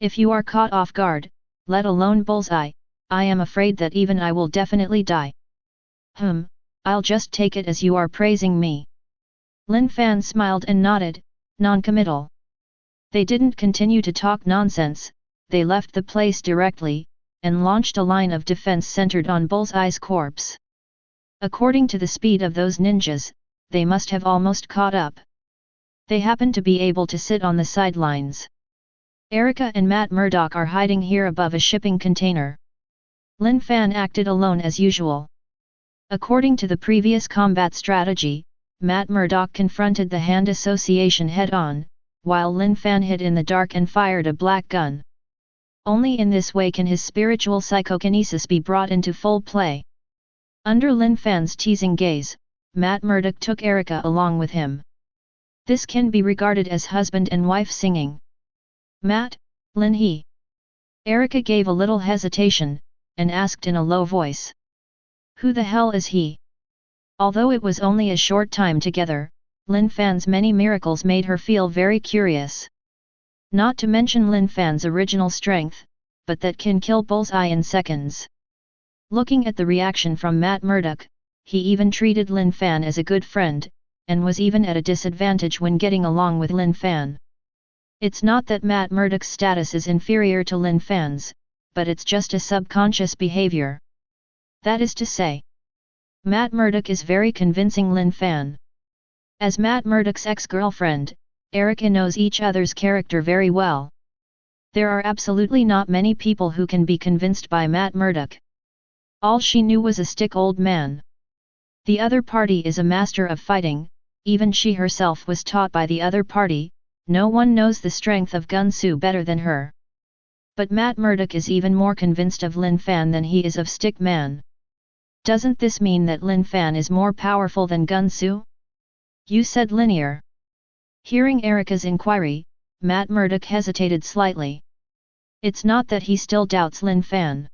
If you are caught off guard, let alone Bullseye, I am afraid that even I will definitely die. I'll just take it as you are praising me. Lin Fan smiled and nodded, non-committal. They didn't continue to talk nonsense, they left the place directly, and launched a line of defense centered on Bullseye's corpse. According to the speed of those ninjas, they must have almost caught up. They happened to be able to sit on the sidelines. Erica and Matt Murdock are hiding here above a shipping container. Lin Fan acted alone as usual. According to the previous combat strategy, Matt Murdock confronted the Hand Association head-on, while Lin Fan hid in the dark and fired a black gun. Only in this way can his spiritual psychokinesis be brought into full play. Under Lin Fan's teasing gaze, Matt Murdock took Erica along with him. This can be regarded as husband and wife singing. Matt, Lin he. Erica gave a little hesitation, and asked in a low voice. Who the hell is he? Although it was only a short time together, Lin Fan's many miracles made her feel very curious. Not to mention Lin Fan's original strength, but that can kill Bullseye in seconds. Looking at the reaction from Matt Murdock, he even treated Lin Fan as a good friend, and was even at a disadvantage when getting along with Lin Fan. It's not that Matt Murdock's status is inferior to Lin Fan's, but it's just a subconscious behavior. That is to say, Matt Murdock is very convincing Lin Fan. As Matt Murdock's ex-girlfriend, Erica knows each other's character very well. There are absolutely not many people who can be convinced by Matt Murdock. All she knew was a stick old man. The other party is a master of fighting, even she herself was taught by the other party, no one knows the strength of Gunsu better than her. But Matt Murdock is even more convinced of Lin Fan than he is of Stick Man. Doesn't this mean that Lin Fan is more powerful than Gunsu? You said linear. Hearing Erica's inquiry, Matt Murdock hesitated slightly. It's not that he still doubts Lin Fan.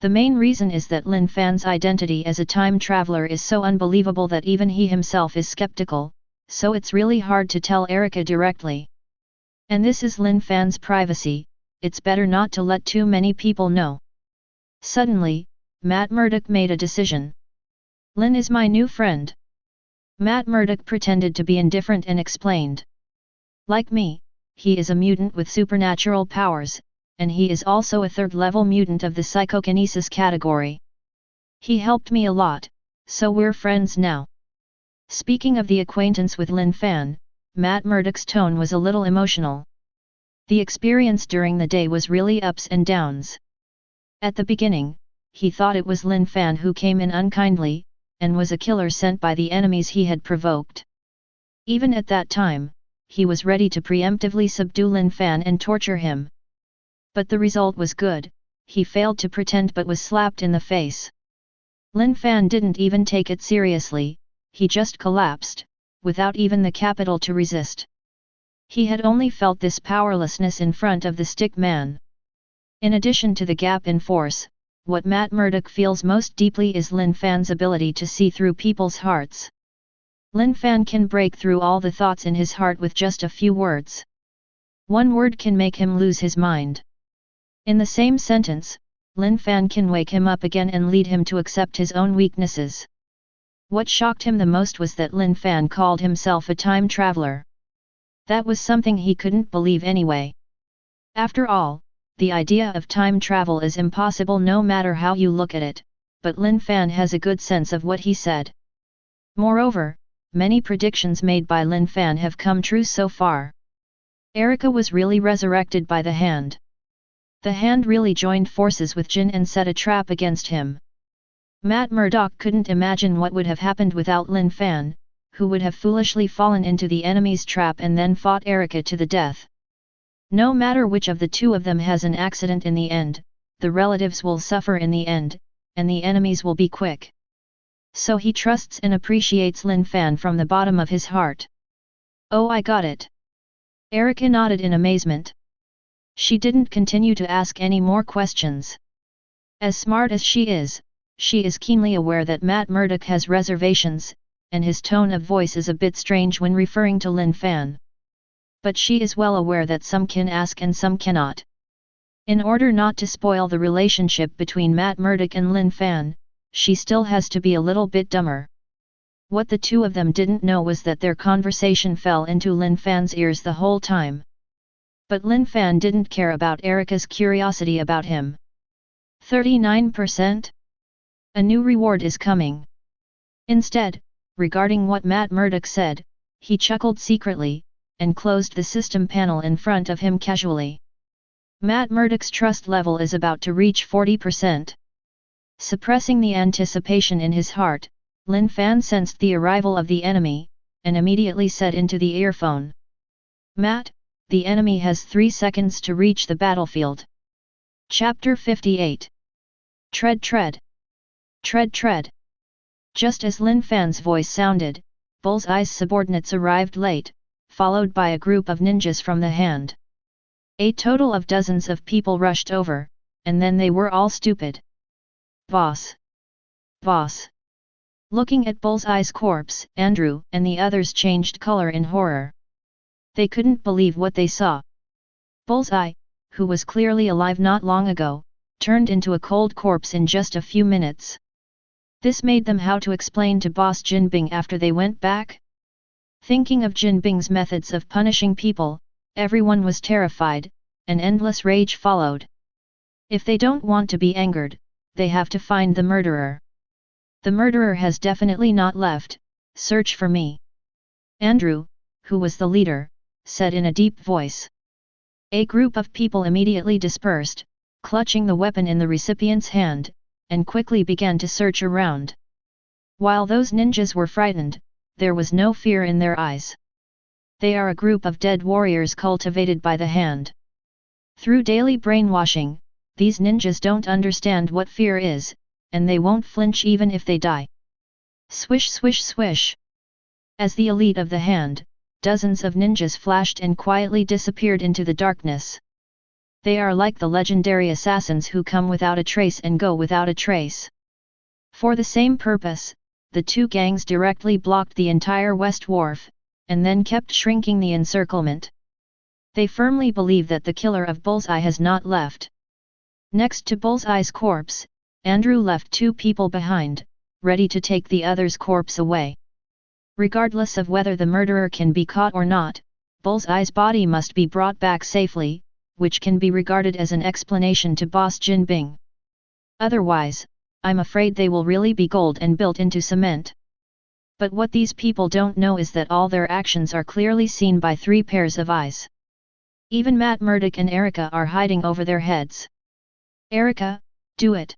The main reason is that Lin Fan's identity as a time traveler is so unbelievable that even he himself is skeptical, so it's really hard to tell Erica directly. And this is Lin Fan's privacy, it's better not to let too many people know. Suddenly, Matt Murdock made a decision. Lin is my new friend. Matt Murdock pretended to be indifferent and explained. Like me, he is a mutant with supernatural powers, and he is also a third-level mutant of the psychokinesis category. He helped me a lot, so we're friends now. Speaking of the acquaintance with Lin Fan, Matt Murdock's tone was a little emotional. The experience during the day was really ups and downs. At the beginning, he thought it was Lin Fan who came in unkindly, and was a killer sent by the enemies he had provoked. Even at that time, he was ready to preemptively subdue Lin Fan and torture him. But the result was good, he failed to pretend but was slapped in the face. Lin Fan didn't even take it seriously, he just collapsed, without even the capital to resist. He had only felt this powerlessness in front of the Stick Man. In addition to the gap in force, what Matt Murdock feels most deeply is Lin Fan's ability to see through people's hearts. Lin Fan can break through all the thoughts in his heart with just a few words. One word can make him lose his mind. In the same sentence, Lin Fan can wake him up again and lead him to accept his own weaknesses. What shocked him the most was that Lin Fan called himself a time traveler. That was something he couldn't believe anyway. After all, the idea of time travel is impossible no matter how you look at it, but Lin Fan has a good sense of what he said. Moreover, many predictions made by Lin Fan have come true so far. Erica was really resurrected by the Hand. The Hand really joined forces with Jin and set a trap against him. Matt Murdock couldn't imagine what would have happened without Lin Fan, who would have foolishly fallen into the enemy's trap and then fought Erica to the death. No matter which of the two of them has an accident in the end, the relatives will suffer in the end, and the enemies will be quick. So he trusts and appreciates Lin Fan from the bottom of his heart. Oh, I got it. Erica nodded in amazement. She didn't continue to ask any more questions. As smart as she is keenly aware that Matt Murdock has reservations, and his tone of voice is a bit strange when referring to Lin Fan. But she is well aware that some can ask and some cannot. In order not to spoil the relationship between Matt Murdock and Lin Fan, she still has to be a little bit dumber. What the two of them didn't know was that their conversation fell into Lin Fan's ears the whole time. But Lin Fan didn't care about Erica's curiosity about him. 39%? A new reward is coming. Instead, regarding what Matt Murdock said, he chuckled secretly, and closed the system panel in front of him casually. Matt Murdock's trust level is about to reach 40%. Suppressing the anticipation in his heart, Lin Fan sensed the arrival of the enemy, and immediately said into the earphone. Matt, the enemy has 3 seconds to reach the battlefield. Chapter 58. Tread tread. Tread tread. Just as Lin Fan's voice sounded, Bullseye's subordinates arrived late, followed by a group of ninjas from the Hand. A total of dozens of people rushed over, and then they were all stupid. Boss! Boss! Looking at Bullseye's corpse, Andrew and the others changed color in horror. They couldn't believe what they saw. Bullseye, who was clearly alive not long ago, turned into a cold corpse in just a few minutes. This made them how to explain to Boss Jinbing after they went back? Thinking of Jinbing's methods of punishing people, everyone was terrified, and endless rage followed. If they don't want to be angered, they have to find the murderer. The murderer has definitely not left, search for me. Andrew, who was the leader, said in a deep voice. A group of people immediately dispersed, clutching the weapon in the recipient's hand, and quickly began to search around. While those ninjas were frightened, there was no fear in their eyes. They are a group of dead warriors cultivated by the Hand. Through daily brainwashing, these ninjas don't understand what fear is, and they won't flinch even if they die. Swish swish swish. As the elite of the Hand, dozens of ninjas flashed and quietly disappeared into the darkness. They are like the legendary assassins who come without a trace and go without a trace. For the same purpose, the two gangs directly blocked the entire West Wharf, and then kept shrinking the encirclement. They firmly believe that the killer of Bullseye has not left. Next to Bullseye's corpse, Andrew left 2 people behind, ready to take the other's corpse away. Regardless of whether the murderer can be caught or not, Bullseye's body must be brought back safely, which can be regarded as an explanation to Boss Jinbing. Otherwise, I'm afraid they will really be gold and built into cement. But what these people don't know is that all their actions are clearly seen by 3 pairs of eyes. Even Matt Murdock and Erica are hiding over their heads. Erica, do it.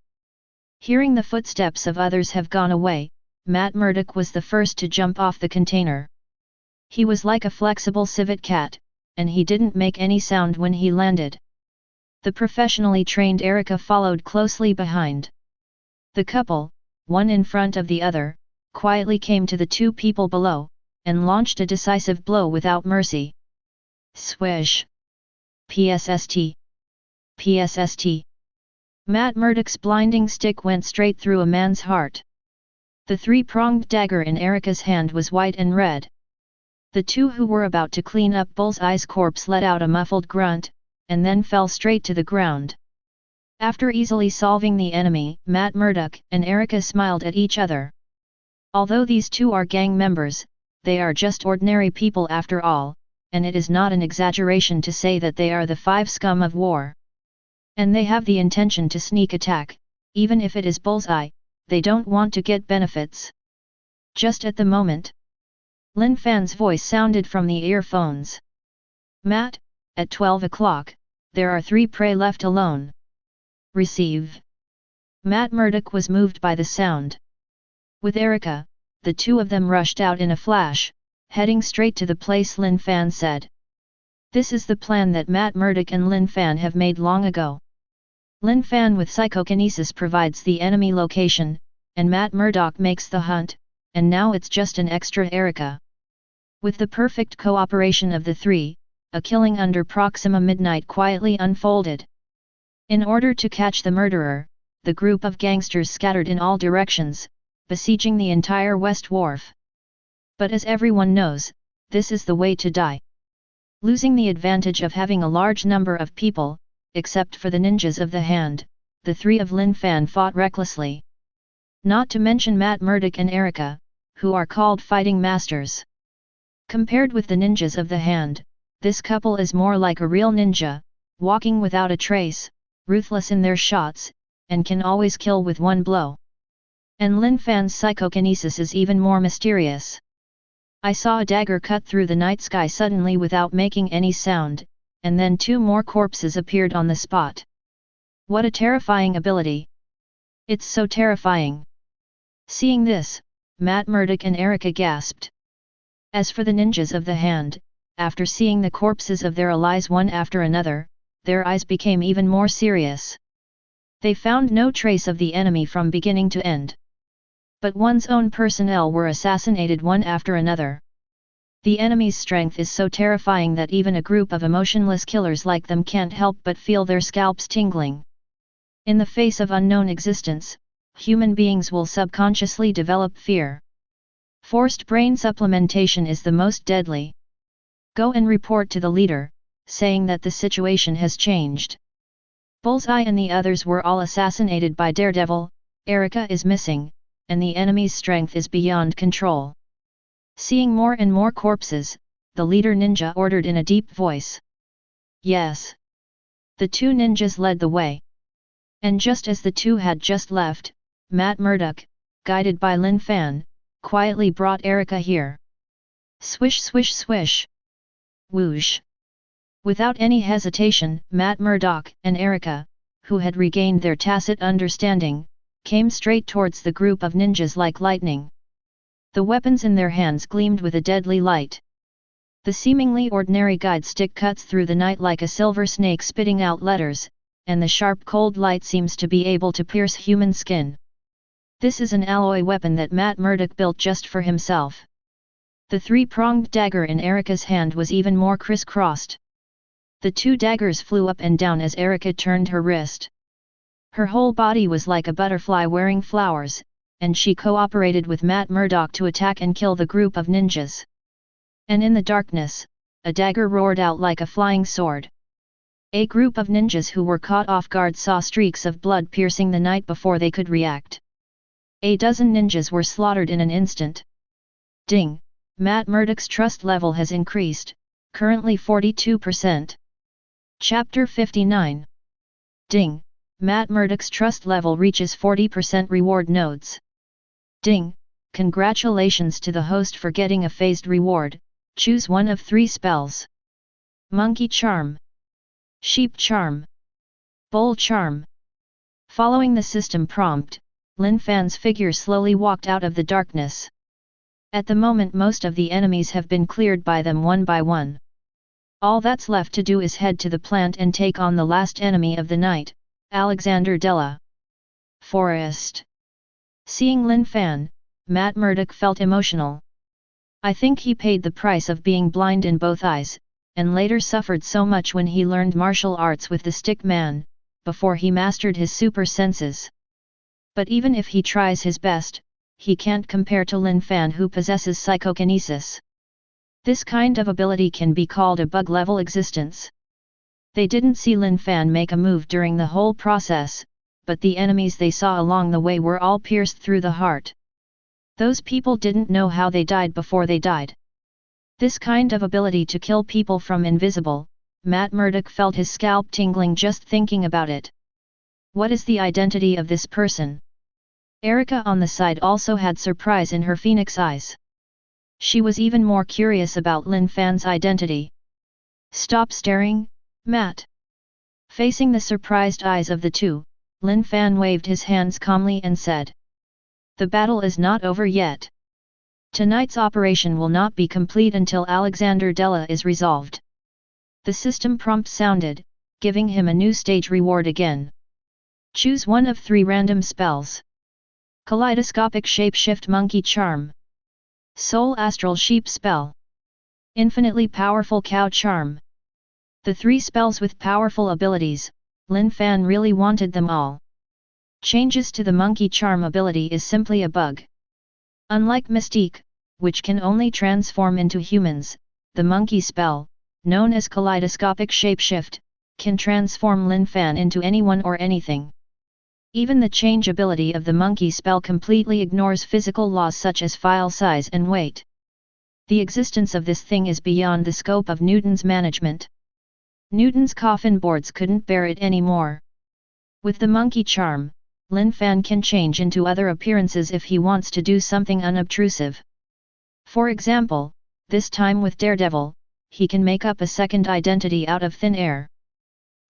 Hearing the footsteps of others have gone away, Matt Murdock was the first to jump off the container. He was like a flexible civet cat, and he didn't make any sound when he landed. The professionally trained Erica followed closely behind. The couple, one in front of the other, quietly came to the 2 people below, and launched a decisive blow without mercy. Swish! PSST! PSST! Matt Murdock's blinding stick went straight through a man's heart. The 3-pronged dagger in Erica's hand was white and red. The 2 who were about to clean up Bullseye's corpse let out a muffled grunt, and then fell straight to the ground. After easily solving the enemy, Matt Murdock and Erica smiled at each other. Although these 2 are gang members, they are just ordinary people after all, and it is not an exaggeration to say that they are the 5 scum of war. And they have the intention to sneak attack, even if it is Bullseye. They don't want to get benefits. Just at the moment, Lin Fan's voice sounded from the earphones. Matt, at 12 o'clock, there are 3 prey left alone. Receive. Matt Murdock was moved by the sound. With Erica, the two of them rushed out in a flash, heading straight to the place Lin Fan said. This is the plan that Matt Murdock and Lin Fan have made long ago. Lin Fan with psychokinesis provides the enemy location, and Matt Murdock makes the hunt, and now it's just an extra Erica. With the perfect cooperation of the three, a killing under Proxima Midnight quietly unfolded. In order to catch the murderer, the group of gangsters scattered in all directions, besieging the entire West Wharf. But as everyone knows, this is the way to die. Losing the advantage of having a large number of people, except for the ninjas of the hand, the three of Lin Fan fought recklessly. Not to mention Matt Murdock and Erica, who are called fighting masters. Compared with the ninjas of the hand, this couple is more like a real ninja, walking without a trace, ruthless in their shots, and can always kill with one blow. And Lin Fan's psychokinesis is even more mysterious. I saw a dagger cut through the night sky suddenly without making any sound, and then 2 more corpses appeared on the spot. What a terrifying ability! It's so terrifying! Seeing this, Matt Murdock and Erica gasped. As for the ninjas of the hand, after seeing the corpses of their allies one after another, their eyes became even more serious. They found no trace of the enemy from beginning to end. But one's own personnel were assassinated one after another. The enemy's strength is so terrifying that even a group of emotionless killers like them can't help but feel their scalps tingling. In the face of unknown existence, human beings will subconsciously develop fear. Forced brain supplementation is the most deadly. Go and report to the leader, saying that the situation has changed. Bullseye and the others were all assassinated by Daredevil, Erica is missing, and the enemy's strength is beyond control. Seeing more and more corpses, the leader ninja ordered in a deep voice. Yes. The 2 ninjas led the way. And just as the 2 had just left, Matt Murdock, guided by Lin Fan, quietly brought Erica here. Swish swish swish. Whoosh. Without any hesitation, Matt Murdock and Erica, who had regained their tacit understanding, came straight towards the group of ninjas like lightning. The weapons in their hands gleamed with a deadly light. The seemingly ordinary guide stick cuts through the night like a silver snake spitting out letters, and the sharp cold light seems to be able to pierce human skin. This is an alloy weapon that Matt Murdock built just for himself. The 3-pronged dagger in Erica's hand was even more crisscrossed. The 2 daggers flew up and down as Erica turned her wrist. Her whole body was like a butterfly wearing flowers, and she cooperated with Matt Murdock to attack and kill the group of ninjas. And in the darkness, a dagger roared out like a flying sword. A group of ninjas who were caught off guard saw streaks of blood piercing the night before they could react. A dozen ninjas were slaughtered in an instant. Ding! Matt Murdock's trust level has increased, currently 42%. Chapter 59. Ding! Matt Murdock's trust level reaches 40% reward nodes. Ding! Congratulations to the host for getting a phased reward, choose one of 3 spells. Monkey Charm. Sheep Charm. Bull Charm. Following the system prompt, Lin Fan's figure slowly walked out of the darkness. At the moment most of the enemies have been cleared by them one by one. All that's left to do is head to the plant and take on the last enemy of the night, Alexander Della. Forest. Seeing Lin Fan, Matt Murdock felt emotional. I think he paid the price of being blind in both eyes, and later suffered so much when he learned martial arts with the stick man, before he mastered his super senses. But even if he tries his best, he can't compare to Lin Fan who possesses psychokinesis. This kind of ability can be called a bug-level existence. They didn't see Lin Fan make a move during the whole process, but the enemies they saw along the way were all pierced through the heart. Those people didn't know how they died before they died. This kind of ability to kill people from invisible, Matt Murdock felt his scalp tingling just thinking about it. What is the identity of this person? Erica on the side also had surprise in her phoenix eyes. She was even more curious about Lin Fan's identity. Stop staring, Matt. Facing the surprised eyes of the two, Lin Fan waved his hands calmly and said, "The battle is not over yet. Tonight's operation will not be complete until Alexander Della is resolved." The system prompt sounded, giving him a new stage reward again. Choose one of 3 random spells. Kaleidoscopic Shapeshift Monkey Charm. Soul Astral Sheep Spell. Infinitely Powerful Cow Charm. The 3 spells with powerful abilities, Lin Fan really wanted them all. Changes to the Monkey Charm ability is simply a bug. Unlike Mystique, which can only transform into humans, the Monkey spell, known as Kaleidoscopic Shapeshift, can transform Lin Fan into anyone or anything. Even the change ability of the Monkey spell completely ignores physical laws such as file size and weight. The existence of this thing is beyond the scope of Newton's management. Newton's coffin boards couldn't bear it anymore. With the Monkey Charm, Lin Fan can change into other appearances if he wants to do something unobtrusive. For example, this time with Daredevil, he can make up a second identity out of thin air.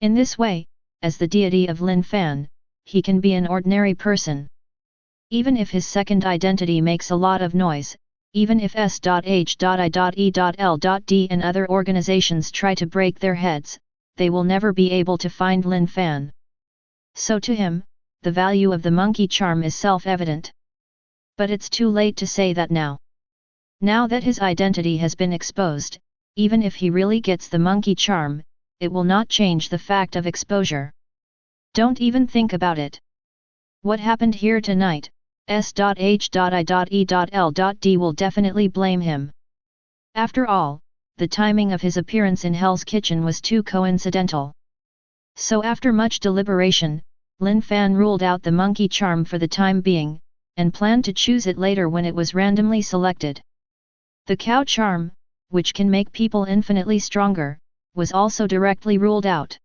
In this way, as the deity of Lin Fan, he can be an ordinary person. Even if his second identity makes a lot of noise, even if S.H.I.E.L.D. and other organizations try to break their heads, they will never be able to find Lin Fan. So to him, the value of the Monkey Charm is self-evident. But it's too late to say that now. Now that his identity has been exposed, even if he really gets the Monkey Charm, it will not change the fact of exposure. Don't even think about it. What happened here tonight, S.H.I.E.L.D. will definitely blame him. After all, the timing of his appearance in Hell's Kitchen was too coincidental. So after much deliberation, Lin Fan ruled out the Monkey Charm for the time being, and planned to choose it later when it was randomly selected. The Cow Charm, which can make people infinitely stronger, was also directly ruled out.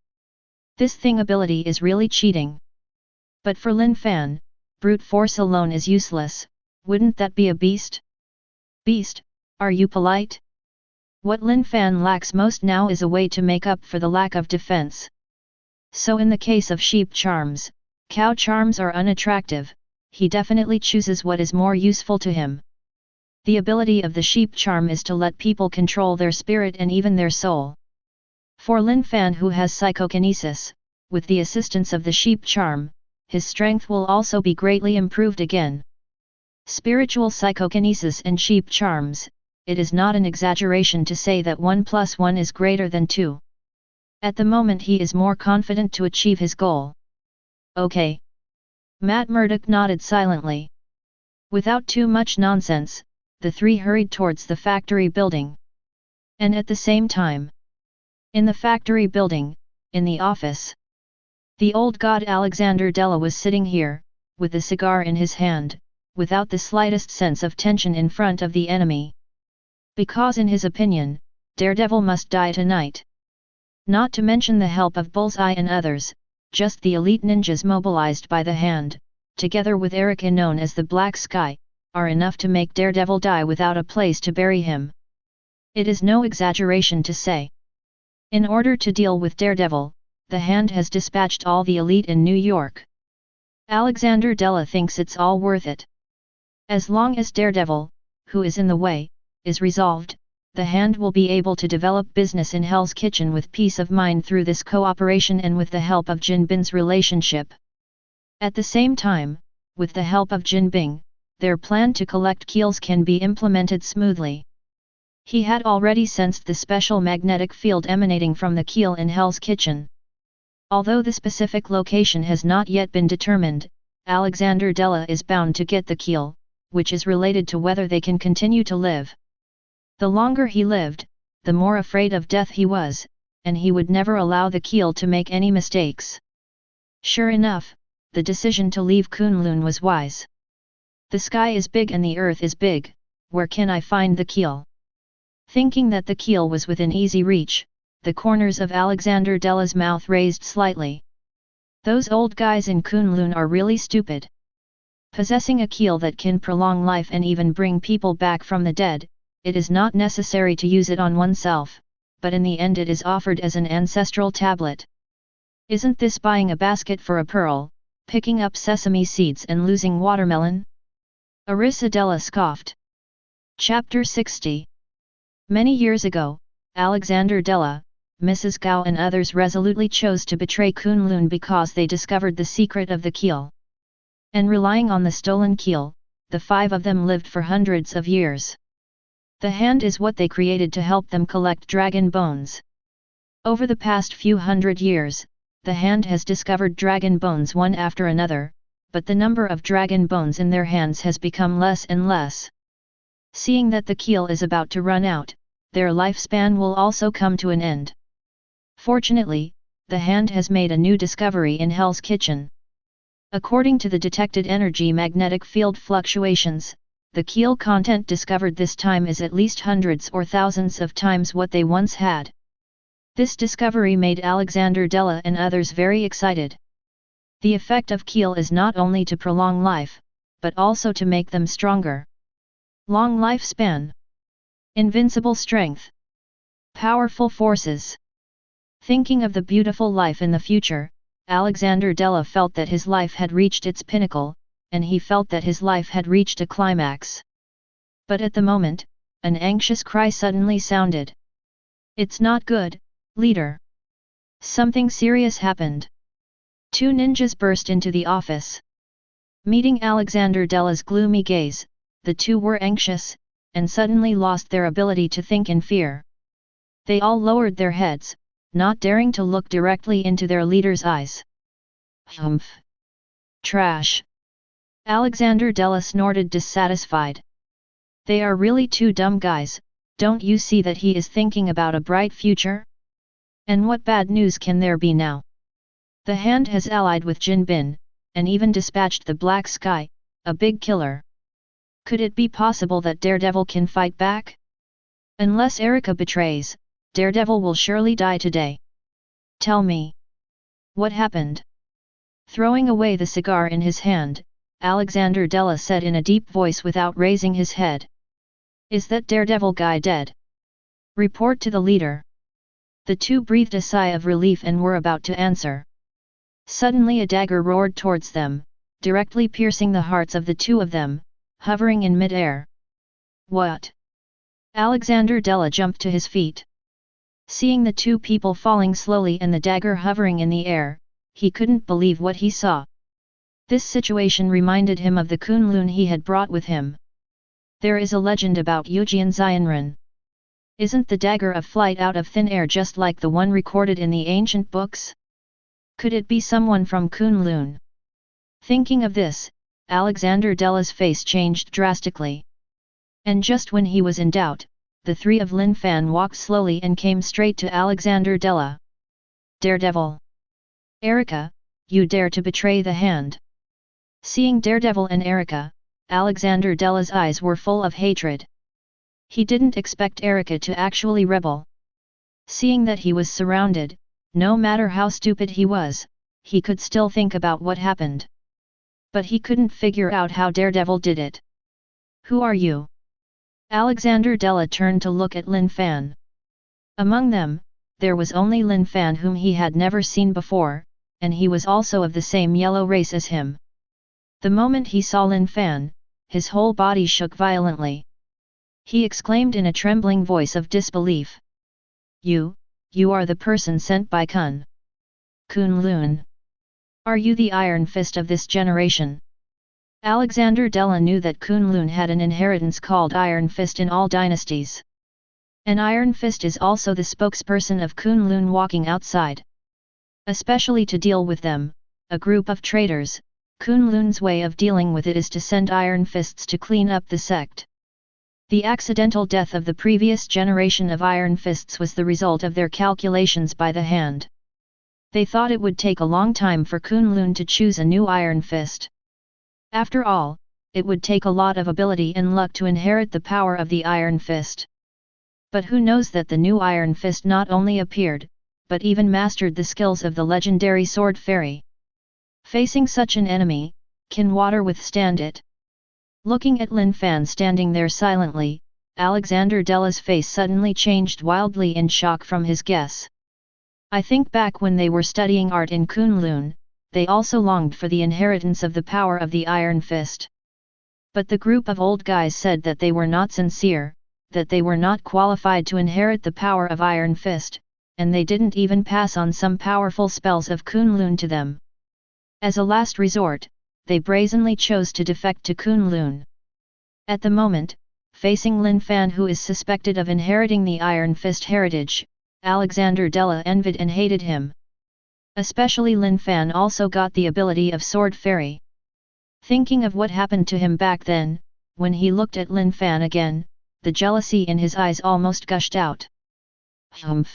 This thing ability is really cheating. But for Lin Fan, brute force alone is useless. Wouldn't that be a beast? Beast, are you polite? What Lin Fan lacks most now is a way to make up for the lack of defense. So in the case of sheep charms, cow charms are unattractive, he definitely chooses what is more useful to him. The ability of the sheep charm is to let people control their spirit and even their soul. For Lin Fan, who has psychokinesis, with the assistance of the sheep charm, his strength will also be greatly improved again. Spiritual psychokinesis and sheep charms, it is not an exaggeration to say that 1 + 1 is greater than 2. At the moment he is more confident to achieve his goal. Okay. Matt Murdock nodded silently. Without too much nonsense, the 3 hurried towards the factory building. And at the same time, in the factory building, in the office, the old god Alexander Della was sitting here, with a cigar in his hand, without the slightest sense of tension in front of the enemy. Because in his opinion, Daredevil must die tonight. Not to mention the help of Bullseye and others, just the elite ninjas mobilized by the Hand, together with Erica known as the Black Sky, are enough to make Daredevil die without a place to bury him. It is no exaggeration to say. In order to deal with Daredevil, the Hand has dispatched all the elite in New York. Alexander Della thinks it's all worth it. As long as Daredevil, who is in the way, is resolved, the Hand will be able to develop business in Hell's Kitchen with peace of mind through this cooperation and with the help of Jin Bin's relationship. At the same time, with the help of Jin Bing, their plan to collect keels can be implemented smoothly. He had already sensed the special magnetic field emanating from the keel in Hell's Kitchen. Although the specific location has not yet been determined, Alexander Della is bound to get the keel, which is related to whether they can continue to live. The longer he lived, the more afraid of death he was, and he would never allow the keel to make any mistakes. Sure enough, the decision to leave Kunlun was wise. The sky is big and the earth is big, where can I find the keel? Thinking that the keel was within easy reach, the corners of Alexander Della's mouth raised slightly. Those old guys in Kunlun are really stupid. Possessing a keel that can prolong life and even bring people back from the dead, it is not necessary to use it on oneself, but in the end it is offered as an ancestral tablet. Isn't this buying a basket for a pearl, picking up sesame seeds and losing watermelon? Arisadella scoffed. Chapter 60. Many years ago, Alexander Della, Mrs. Gao and others resolutely chose to betray Kunlun because they discovered the secret of the keel. And relying on the stolen keel, the 5 of them lived for hundreds of years. The hand is what they created to help them collect dragon bones. Over the past few hundred years, the hand has discovered dragon bones one after another, but the number of dragon bones in their hands has become less and less. Seeing that the keel is about to run out, their lifespan will also come to an end. Fortunately, the hand has made a new discovery in Hell's Kitchen. According to the detected energy magnetic field fluctuations, the keel content discovered this time is at least hundreds or thousands of times what they once had. This discovery made Alexander Della and others very excited. The effect of keel is not only to prolong life, but also to make them stronger. Long lifespan. Invincible strength. Powerful forces. Thinking of the beautiful life in the future, Alexander Della felt that his life had reached its pinnacle, and he felt that his life had reached a climax. But at the moment, an anxious cry suddenly sounded. "It's not good, leader. Something serious happened." 2 ninjas burst into the office. Meeting Alexander Della's gloomy gaze, the 2 were anxious, and suddenly lost their ability to think in fear. They all lowered their heads, not daring to look directly into their leader's eyes. "Humph! Trash!" Alexander Della snorted dissatisfied. "They are really 2 dumb guys, don't you see that he is thinking about a bright future? And what bad news can there be now? The hand has allied with Jin Bin, and even dispatched the Black Sky, a big killer. Could it be possible that Daredevil can fight back? Unless Erica betrays, Daredevil will surely die today. Tell me. What happened?" Throwing away the cigar in his hand, Alexander Della said in a deep voice without raising his head. "Is that Daredevil guy dead? Report to the leader." The 2 breathed a sigh of relief and were about to answer. Suddenly a dagger roared towards them, directly piercing the hearts of the 2 of them, hovering in mid-air. "What?" Alexander Della jumped to his feet. Seeing the 2 people falling slowly and the dagger hovering in the air, he couldn't believe what he saw. This situation reminded him of the Kunlun he had brought with him. There is a legend about Eujian Xianren. Isn't the dagger of flight out of thin air just like the one recorded in the ancient books? Could it be someone from Kunlun? Thinking of this, Alexander Della's face changed drastically. And just when he was in doubt, the 3 of Lin Fan walked slowly and came straight to Alexander Della. "Daredevil! Erica, you dare to betray the hand!" Seeing Daredevil and Erica, Alexander Della's eyes were full of hatred. He didn't expect Erica to actually rebel. Seeing that he was surrounded, no matter how stupid he was, he could still think about what happened. But he couldn't figure out how Daredevil did it. "Who are you?" Alexander Della turned to look at Lin Fan. Among them, there was only Lin Fan whom he had never seen before, and he was also of the same yellow race as him. The moment he saw Lin Fan, his whole body shook violently. He exclaimed in a trembling voice of disbelief. You are the person sent by Kunlun. Are you the Iron Fist of this generation?" Alexander Della knew that Kunlun had an inheritance called Iron Fist in all dynasties. An Iron Fist is also the spokesperson of Kunlun walking outside. Especially to deal with them, a group of traitors, Kunlun's way of dealing with it is to send Iron Fists to clean up the sect. The accidental death of the previous generation of Iron Fists was the result of their calculations by the hand. They thought it would take a long time for Kunlun to choose a new Iron Fist. After all, it would take a lot of ability and luck to inherit the power of the Iron Fist. But who knows that the new Iron Fist not only appeared, but even mastered the skills of the legendary Sword Fairy. Facing such an enemy, can water withstand it? Looking at Lin Fan standing there silently, Alexander Della's face suddenly changed wildly in shock from his guess. I think back when they were studying art in Kunlun, they also longed for the inheritance of the power of the Iron Fist. But the group of old guys said that they were not sincere, that they were not qualified to inherit the power of Iron Fist, and they didn't even pass on some powerful spells of Kunlun to them. As a last resort, they brazenly chose to defect to Kunlun. At the moment, facing Lin Fan, who is suspected of inheriting the Iron Fist heritage, Alexander Della envied and hated him. Especially Lin Fan also got the ability of Sword Fairy. Thinking of what happened to him back then, when he looked at Lin Fan again, the jealousy in his eyes almost gushed out. Humph!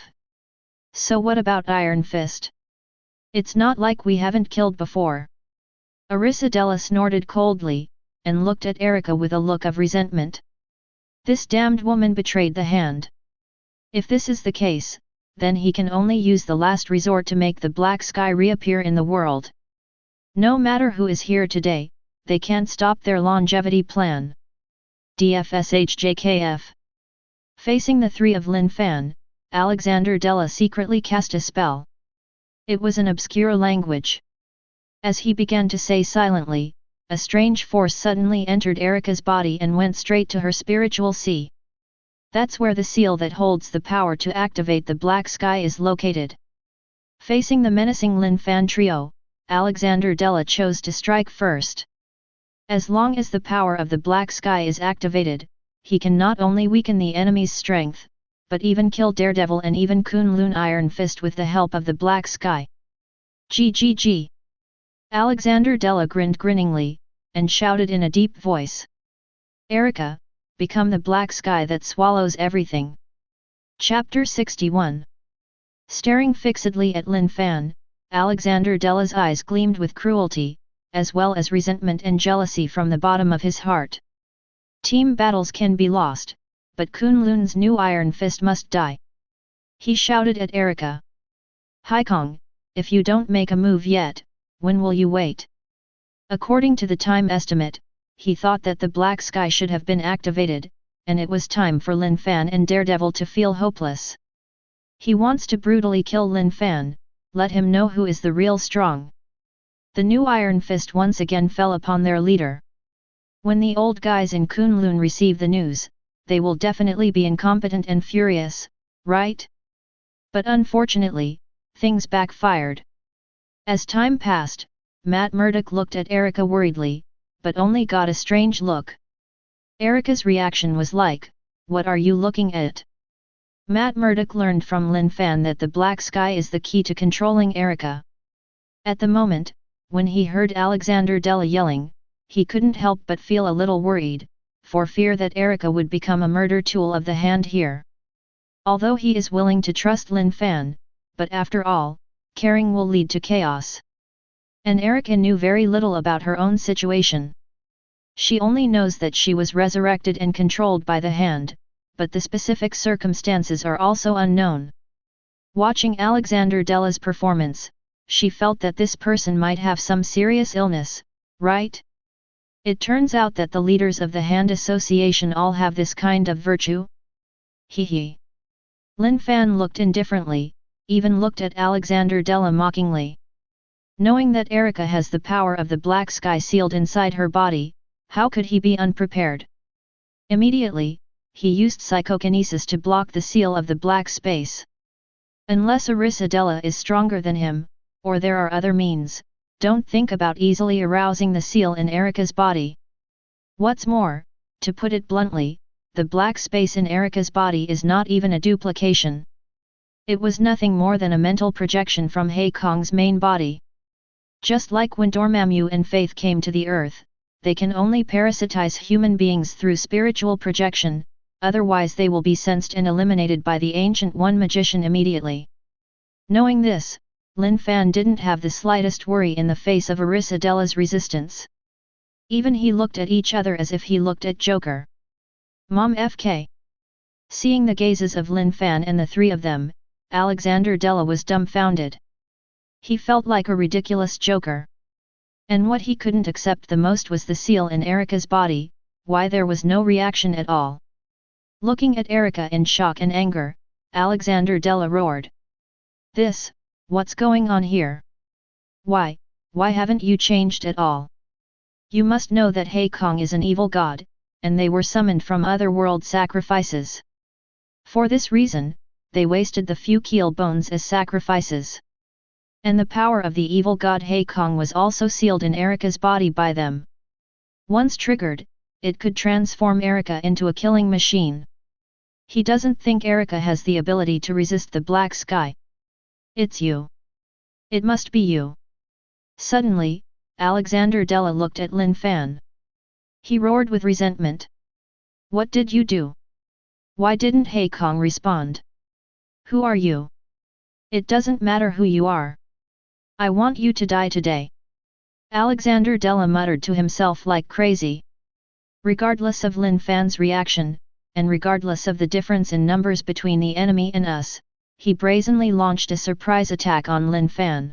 So what about Iron Fist? It's not like we haven't killed before. Arissa Della snorted coldly, and looked at Erica with a look of resentment. This damned woman betrayed the hand. If this is the case, then he can only use the last resort to make the black sky reappear in the world. No matter who is here today, they can't stop their longevity plan. DFSHJKF. Facing the three of Lin Fan, Alexander Della secretly cast a spell. It was an obscure language. As he began to say silently, a strange force suddenly entered Erica's body and went straight to her spiritual sea. That's where the seal that holds the power to activate the black sky is located. Facing the menacing Lin Fan trio, Alexander Della chose to strike first. As long as the power of the black sky is activated, he can not only weaken the enemy's strength, but even kill Daredevil and even Kunlun Iron Fist with the help of the black sky. GGG! Alexander Della grinned grinningly, and shouted in a deep voice. Erica, become the black sky that swallows everything. Chapter 61. Staring fixedly at Lin Fan, Alexander Della's eyes gleamed with cruelty, as well as resentment and jealousy from the bottom of his heart. Team battles can be lost, but Kunlun's new Iron Fist must die. He shouted at Erica. Haikong, if you don't make a move yet, when will you wait? According to the time estimate, he thought that the black sky should have been activated, and it was time for Lin Fan and Daredevil to feel hopeless. He wants to brutally kill Lin Fan, let him know who is the real strong. The new Iron Fist once again fell upon their leader. When the old guys in Kunlun receive the news, they will definitely be incompetent and furious, right? But unfortunately, things backfired. As time passed, Matt Murdock looked at Erica worriedly, but only got a strange look. Erica's reaction was like, "What are you looking at?" Matt Murdock learned from Lin Fan that the black sky is the key to controlling Erica. At the moment, when he heard Alexander Della yelling, he couldn't help but feel a little worried, for fear that Erica would become a murder tool of the hand here. Although he is willing to trust Lin Fan, but after all, caring will lead to chaos. And Erica knew very little about her own situation. She only knows that she was resurrected and controlled by the hand, but the specific circumstances are also unknown. Watching Alexander Della's performance, she felt that this person might have some serious illness, right? It turns out that the leaders of the Hand Association all have this kind of virtue? Hee. Lin Fan looked indifferently, even looked at Alexander Della mockingly. Knowing that Erica has the power of the black sky sealed inside her body, how could he be unprepared? Immediately, he used psychokinesis to block the seal of the black space. Unless Arissa Della is stronger than him, or there are other means, don't think about easily arousing the seal in Erica's body. What's more, to put it bluntly, the black space in Erica's body is not even a duplication. It was nothing more than a mental projection from Haikong's main body. Just like when Dormammu and Faith came to the earth, they can only parasitize human beings through spiritual projection, otherwise they will be sensed and eliminated by the Ancient One magician immediately. Knowing this, Lin Fan didn't have the slightest worry in the face of Arissa Della's resistance. Even he looked at each other as if he looked at Joker. Mom FK. Seeing the gazes of Lin Fan and the three of them, Alexander Della was dumbfounded. He felt like a ridiculous joker. And what he couldn't accept the most was the seal in Erica's body, why there was no reaction at all. Looking at Erica in shock and anger, Alexander Della roared. What's going on here? Why haven't you changed at all? You must know that He Kong is an evil god, and they were summoned from other world sacrifices. For this reason, they wasted the few keel bones as sacrifices. And the power of the evil god He Kong was also sealed in Erica's body by them. Once triggered, it could transform Erica into a killing machine. He doesn't think Erica has the ability to resist the black sky. It's you. It must be you. Suddenly, Alexander Della looked at Lin Fan. He roared with resentment. What did you do? Why didn't He Kong respond? Who are you? It doesn't matter who you are. I want you to die today. Alexander Della muttered to himself like crazy. Regardless of Lin Fan's reaction, and regardless of the difference in numbers between the enemy and us, he brazenly launched a surprise attack on Lin Fan.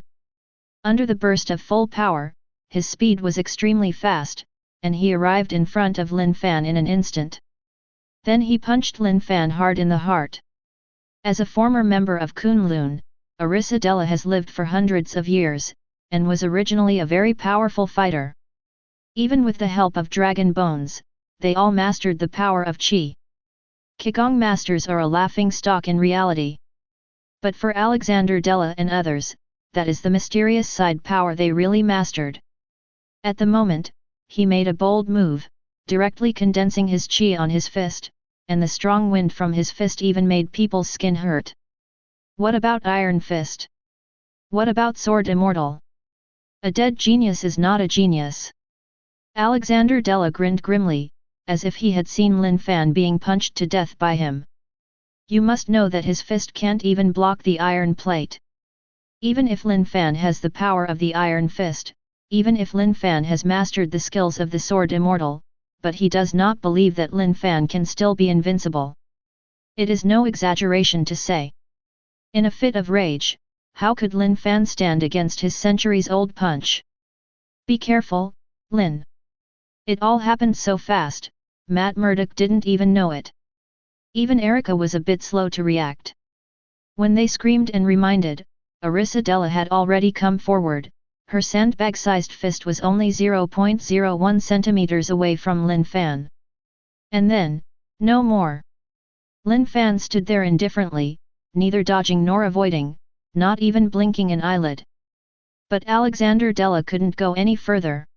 Under the burst of full power, his speed was extremely fast, and he arrived in front of Lin Fan in an instant. Then he punched Lin Fan hard in the heart. As a former member of Kunlun, Arissa Della has lived for hundreds of years, and was originally a very powerful fighter. Even with the help of dragon bones, they all mastered the power of Qi. Qigong masters are a laughing stock in reality. But for Alexander Della and others, that is the mysterious side power they really mastered. At the moment, he made a bold move, directly condensing his Qi on his fist, and the strong wind from his fist even made people's skin hurt. What about Iron Fist? What about Sword Immortal? A dead genius is not a genius. Alexander Della grinned grimly, as if he had seen Lin Fan being punched to death by him. You must know that his fist can't even block the iron plate. Even if Lin Fan has the power of the Iron Fist, even if Lin Fan has mastered the skills of the Sword Immortal, but he does not believe that Lin Fan can still be invincible. It is no exaggeration to say. In a fit of rage, how could Lin Fan stand against his centuries-old punch? Be careful, Lin. It all happened so fast, Matt Murdock didn't even know it. Even Erica was a bit slow to react. When they screamed and reminded, Arissa Della had already come forward. Her sandbag-sized fist was only 0.01 centimeters away from Lin Fan. And then, no more. Lin Fan stood there indifferently, neither dodging nor avoiding, not even blinking an eyelid. But Alexander Della couldn't go any further.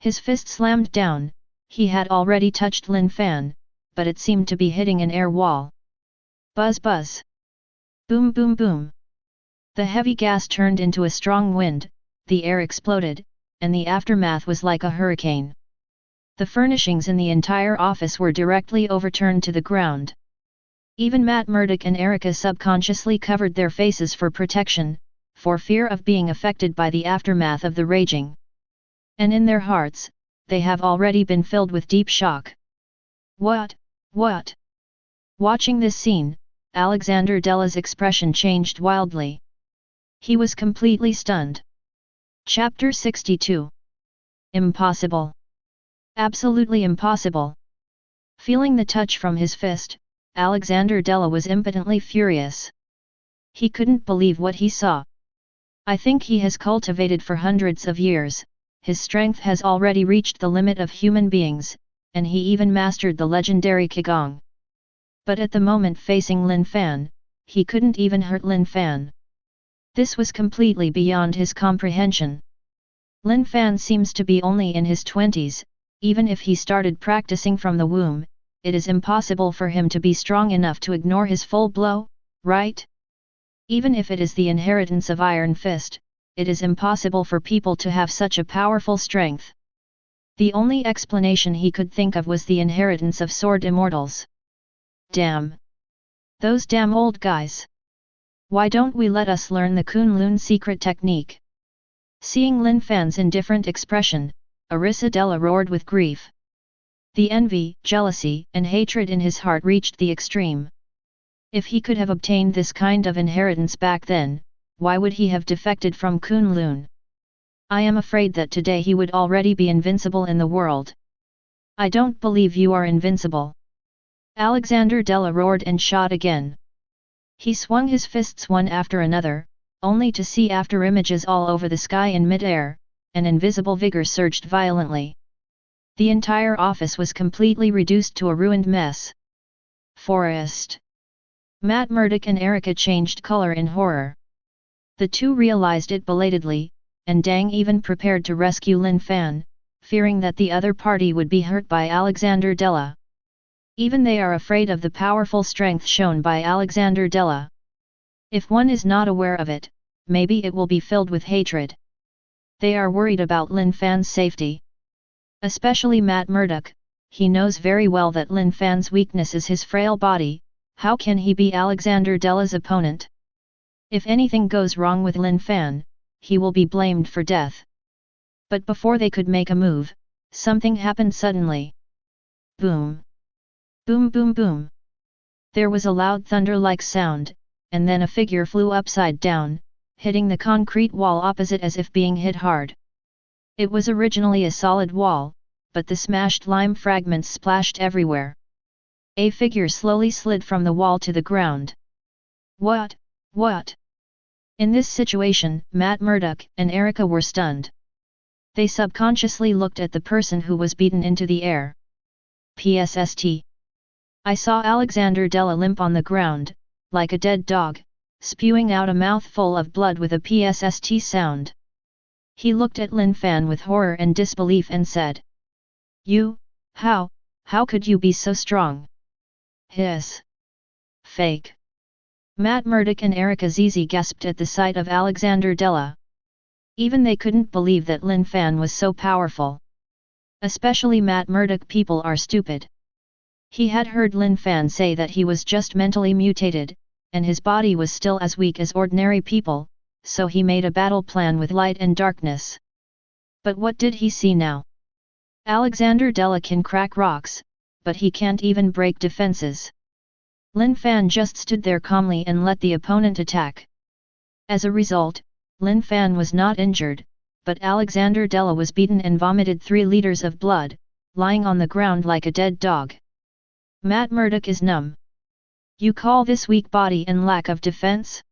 His fist slammed down. He had already touched Lin Fan, but it seemed to be hitting an air wall. Buzz buzz. Boom boom boom. The heavy gas turned into a strong wind, the air exploded, and the aftermath was like a hurricane. The furnishings in the entire office were directly overturned to the ground. Even Matt Murdock and Erica subconsciously covered their faces for protection, for fear of being affected by the aftermath of the raging. And in their hearts, they have already been filled with deep shock. What? Watching this scene, Alexander Della's expression changed wildly. He was completely stunned. Chapter 62. Impossible. Absolutely impossible. Feeling the touch from his fist, Alexander Della was impotently furious. He couldn't believe what he saw. I think he has cultivated for hundreds of years, his strength has already reached the limit of human beings, and he even mastered the legendary Qigong. But at the moment facing Lin Fan, he couldn't even hurt Lin Fan. This was completely beyond his comprehension. Lin Fan seems to be only in his 20s, even if he started practicing from the womb, it is impossible for him to be strong enough to ignore his full blow, right? Even if it is the inheritance of Iron Fist, it is impossible for people to have such a powerful strength. The only explanation he could think of was the inheritance of Sword Immortals. Damn! Those damn old guys! Why don't we let us learn the Kunlun secret technique? Seeing Lin Fan's indifferent expression, Arissa Della roared with grief. The envy, jealousy, and hatred in his heart reached the extreme. If he could have obtained this kind of inheritance back then, why would he have defected from Kunlun? I am afraid that today he would already be invincible in the world. I don't believe you are invincible. Alexander Della roared and shot again. He swung his fists one after another, only to see after images all over the sky in mid-air, an invisible vigor surged violently. The entire office was completely reduced to a ruined mess. Forest. Matt Murdock and Erica changed color in horror. The two realized it belatedly, and Dang even prepared to rescue Lin Fan, fearing that the other party would be hurt by Alexander Della. Even they are afraid of the powerful strength shown by Alexander Della. If one is not aware of it, maybe it will be filled with hatred. They are worried about Lin Fan's safety. Especially Matt Murdock, he knows very well that Lin Fan's weakness is his frail body. How can he be Alexander Della's opponent? If anything goes wrong with Lin Fan, he will be blamed for death. But before they could make a move, something happened suddenly. Boom! Boom boom boom! There was a loud thunder-like sound, and then a figure flew upside down, hitting the concrete wall opposite as if being hit hard. It was originally a solid wall, but the smashed lime fragments splashed everywhere. A figure slowly slid from the wall to the ground. What? What? In this situation, Matt Murdock and Erica were stunned. They subconsciously looked at the person who was beaten into the air. PSST. I saw Alexander Della limp on the ground, like a dead dog, spewing out a mouthful of blood with a PSST sound. He looked at Lin Fan with horror and disbelief and said, "You, how could you be so strong?" Hiss. Fake. Matt Murdock and Erica Zizi gasped at the sight of Alexander Della. Even they couldn't believe that Lin Fan was so powerful. Especially Matt Murdock. People are stupid. He had heard Lin Fan say that he was just mentally mutated, and his body was still as weak as ordinary people, so he made a battle plan with light and darkness. But what did he see now? Alexander Della can crack rocks, but he can't even break defenses. Lin Fan just stood there calmly and let the opponent attack. As a result, Lin Fan was not injured, but Alexander Della was beaten and vomited 3 liters of blood, lying on the ground like a dead dog. Matt Murdock is numb. You call this weak body and lack of defense?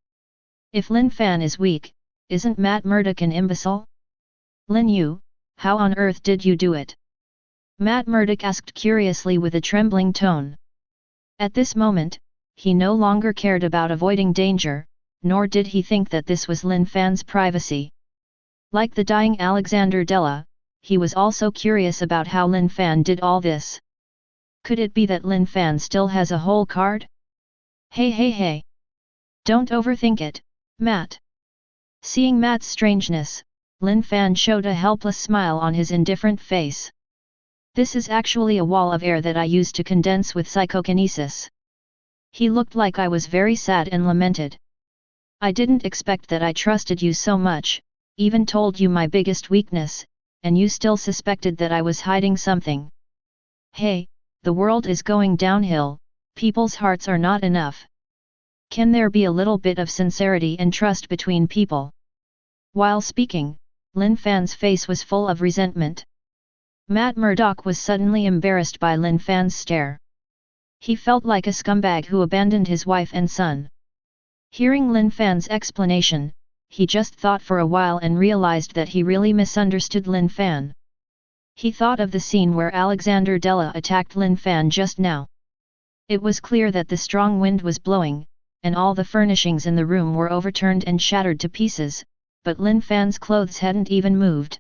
If Lin Fan is weak, isn't Matt Murdock an imbecile? Lin Yu, how on earth did you do it? Matt Murdock asked curiously with a trembling tone. At this moment, he no longer cared about avoiding danger, nor did he think that this was Lin Fan's privacy. Like the dying Alexander Della, he was also curious about how Lin Fan did all this. Could it be that Lin Fan still has a whole card? Hey! Don't overthink it, Matt. Seeing Matt's strangeness, Lin Fan showed a helpless smile on his indifferent face. This is actually a wall of air that I used to condense with psychokinesis. He looked like I was very sad and lamented. I didn't expect that. I trusted you so much, even told you my biggest weakness, and you still suspected that I was hiding something. Hey, the world is going downhill, people's hearts are not enough. Can there be a little bit of sincerity and trust between people? While speaking, Lin Fan's face was full of resentment. Matt Murdock was suddenly embarrassed by Lin Fan's stare. He felt like a scumbag who abandoned his wife and son. Hearing Lin Fan's explanation, he just thought for a while and realized that he really misunderstood Lin Fan. He thought of the scene where Alexander Della attacked Lin Fan just now. It was clear that the strong wind was blowing, and all the furnishings in the room were overturned and shattered to pieces, but Lin Fan's clothes hadn't even moved.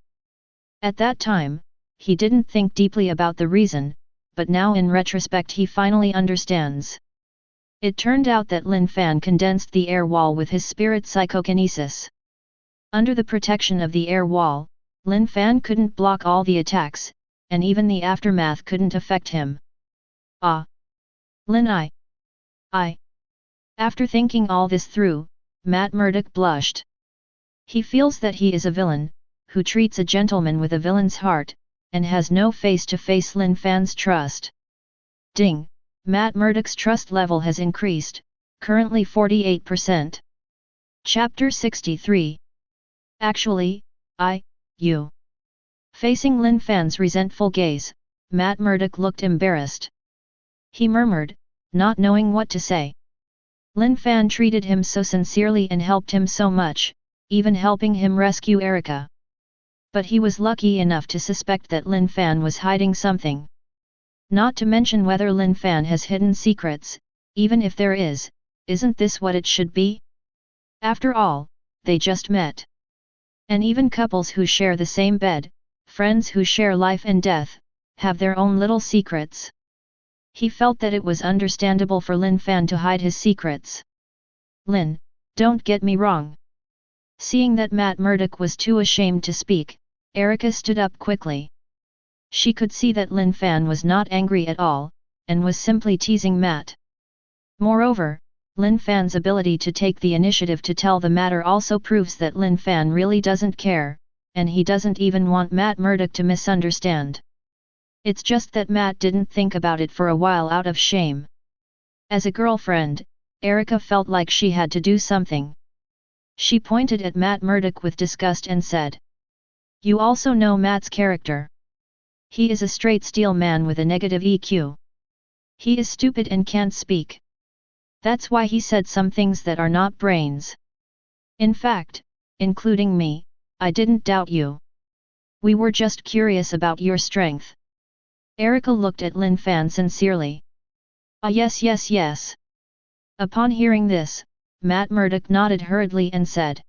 At that time, he didn't think deeply about the reason, but now in retrospect he finally understands. It turned out that Lin Fan condensed the air wall with his spirit psychokinesis. Under the protection of the air wall, Lin Fan couldn't block all the attacks, and even the aftermath couldn't affect him. Ah! Lin I. After thinking all this through, Matt Murdock blushed. He feels that he is a villain, who treats a gentleman with a villain's heart, and has no face-to-face Lin Fan's trust. Ding! Matt Murdock's trust level has increased, currently 48%. Chapter 63. Actually, you. Facing Lin Fan's resentful gaze, Matt Murdock looked embarrassed. He murmured, not knowing what to say. Lin Fan treated him so sincerely and helped him so much, even helping him rescue Erica. But he was lucky enough to suspect that Lin Fan was hiding something. Not to mention whether Lin Fan has hidden secrets, even if there is, isn't this what it should be? After all, they just met. And even couples who share the same bed, friends who share life and death, have their own little secrets. He felt that it was understandable for Lin Fan to hide his secrets. Lin, don't get me wrong. Seeing that Matt Murdock was too ashamed to speak, Erica stood up quickly. She could see that Lin Fan was not angry at all, and was simply teasing Matt. Moreover, Lin Fan's ability to take the initiative to tell the matter also proves that Lin Fan really doesn't care, and he doesn't even want Matt Murdock to misunderstand. It's just that Matt didn't think about it for a while out of shame. As a girlfriend, Erica felt like she had to do something. She pointed at Matt Murdock with disgust and said, "You also know Matt's character. He is a straight steel man with a negative EQ. He is stupid and can't speak. That's why he said some things that are not brains. In fact, including me, I didn't doubt you. We were just curious about your strength." Erica looked at Lin Fan sincerely. "Ah, yes, yes, yes." Upon hearing this, Matt Murdock nodded hurriedly and said,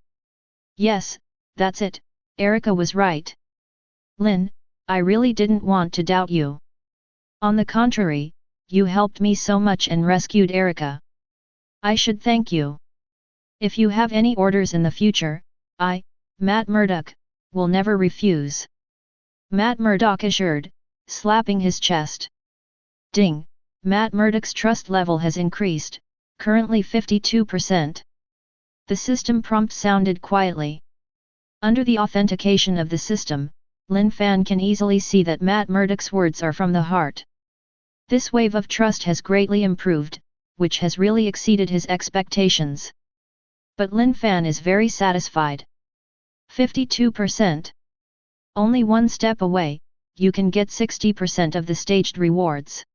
"Yes, that's it, Erica was right. Lin, I really didn't want to doubt you. On the contrary, you helped me so much and rescued Erica. I should thank you. If you have any orders in the future, I, Matt Murdock, will never refuse." Matt Murdock assured, slapping his chest. Ding! Matt Murdock's trust level has increased, currently 52%. The system prompt sounded quietly. Under the authentication of the system, Lin Fan can easily see that Matt Murdock's words are from the heart. This wave of trust has greatly improved, which has really exceeded his expectations. But Lin Fan is very satisfied. 52%. Only one step away, you can get 60% of the staged rewards.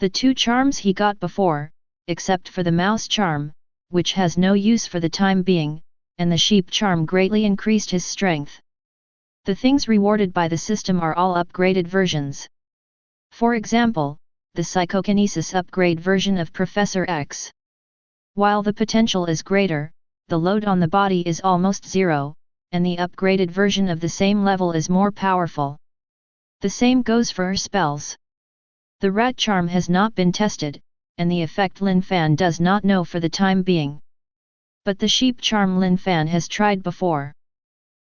The two charms he got before, except for the mouse charm, which has no use for the time being, and the sheep charm greatly increased his strength. The things rewarded by the system are all upgraded versions. For example, the Psychokinesis upgrade version of Professor X. While the potential is greater, the load on the body is almost zero, and the upgraded version of the same level is more powerful. The same goes for her spells. The rat charm has not been tested, and the effect Lin Fan does not know for the time being. But the sheep charm Lin Fan has tried before.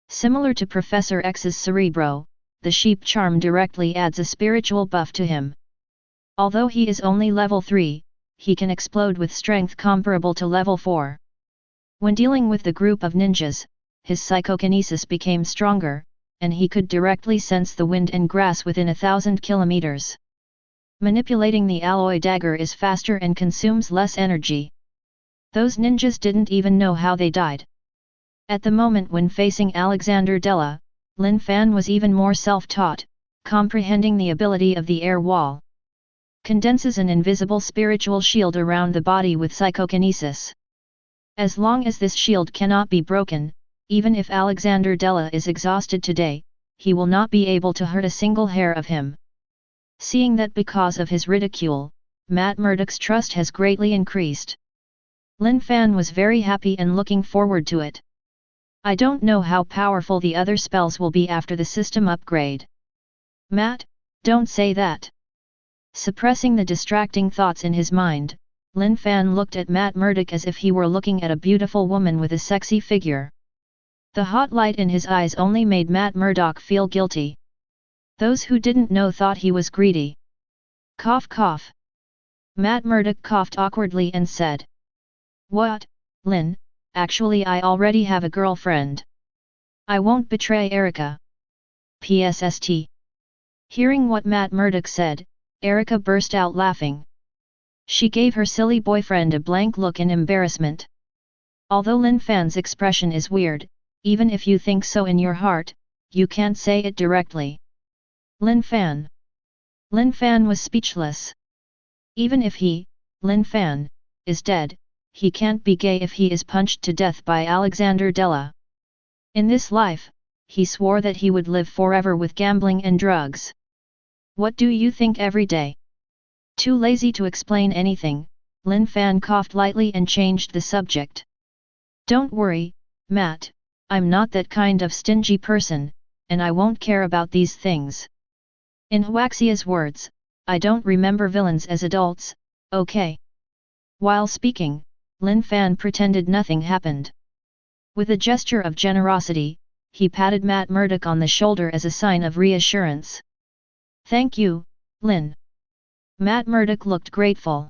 Similar to Professor X's Cerebro, the sheep charm directly adds a spiritual buff to him. Although he is only level 3, he can explode with strength comparable to level 4. When dealing with the group of ninjas, his psychokinesis became stronger, and he could directly sense the wind and grass within 1,000 kilometers. Manipulating the alloy dagger is faster and consumes less energy. Those ninjas didn't even know how they died. At the moment when facing Alexander Della, Lin Fan was even more self-taught, comprehending the ability of the air wall. Condenses an invisible spiritual shield around the body with psychokinesis. As long as this shield cannot be broken, even if Alexander Della is exhausted today, he will not be able to hurt a single hair of him. Seeing that because of his ridicule, Matt Murdock's trust has greatly increased. Lin Fan was very happy and looking forward to it. I don't know how powerful the other spells will be after the system upgrade. Matt, don't say that. Suppressing the distracting thoughts in his mind, Lin Fan looked at Matt Murdock as if he were looking at a beautiful woman with a sexy figure. The hot light in his eyes only made Matt Murdock feel guilty. Those who didn't know thought he was greedy. Cough cough. Matt Murdock coughed awkwardly and said, "What, Lin, actually I already have a girlfriend. I won't betray Erica. PSST." Hearing what Matt Murdock said, Erica burst out laughing. She gave her silly boyfriend a blank look in embarrassment. Although Lin Fan's expression is weird, even if you think so in your heart, you can't say it directly. Lin Fan. Lin Fan was speechless. Even if he, Lin Fan, is dead, he can't be gay if he is punched to death by Alexander Della. In this life, he swore that he would live forever with gambling and drugs. What do you think every day? Too lazy to explain anything, Lin Fan coughed lightly and changed the subject. Don't worry, Matt, I'm not that kind of stingy person, and I won't care about these things. In Huaxia's words, I don't remember villains as adults, okay? While speaking, Lin Fan pretended nothing happened. With a gesture of generosity, he patted Matt Murdock on the shoulder as a sign of reassurance. Thank you, Lin. Matt Murdock looked grateful.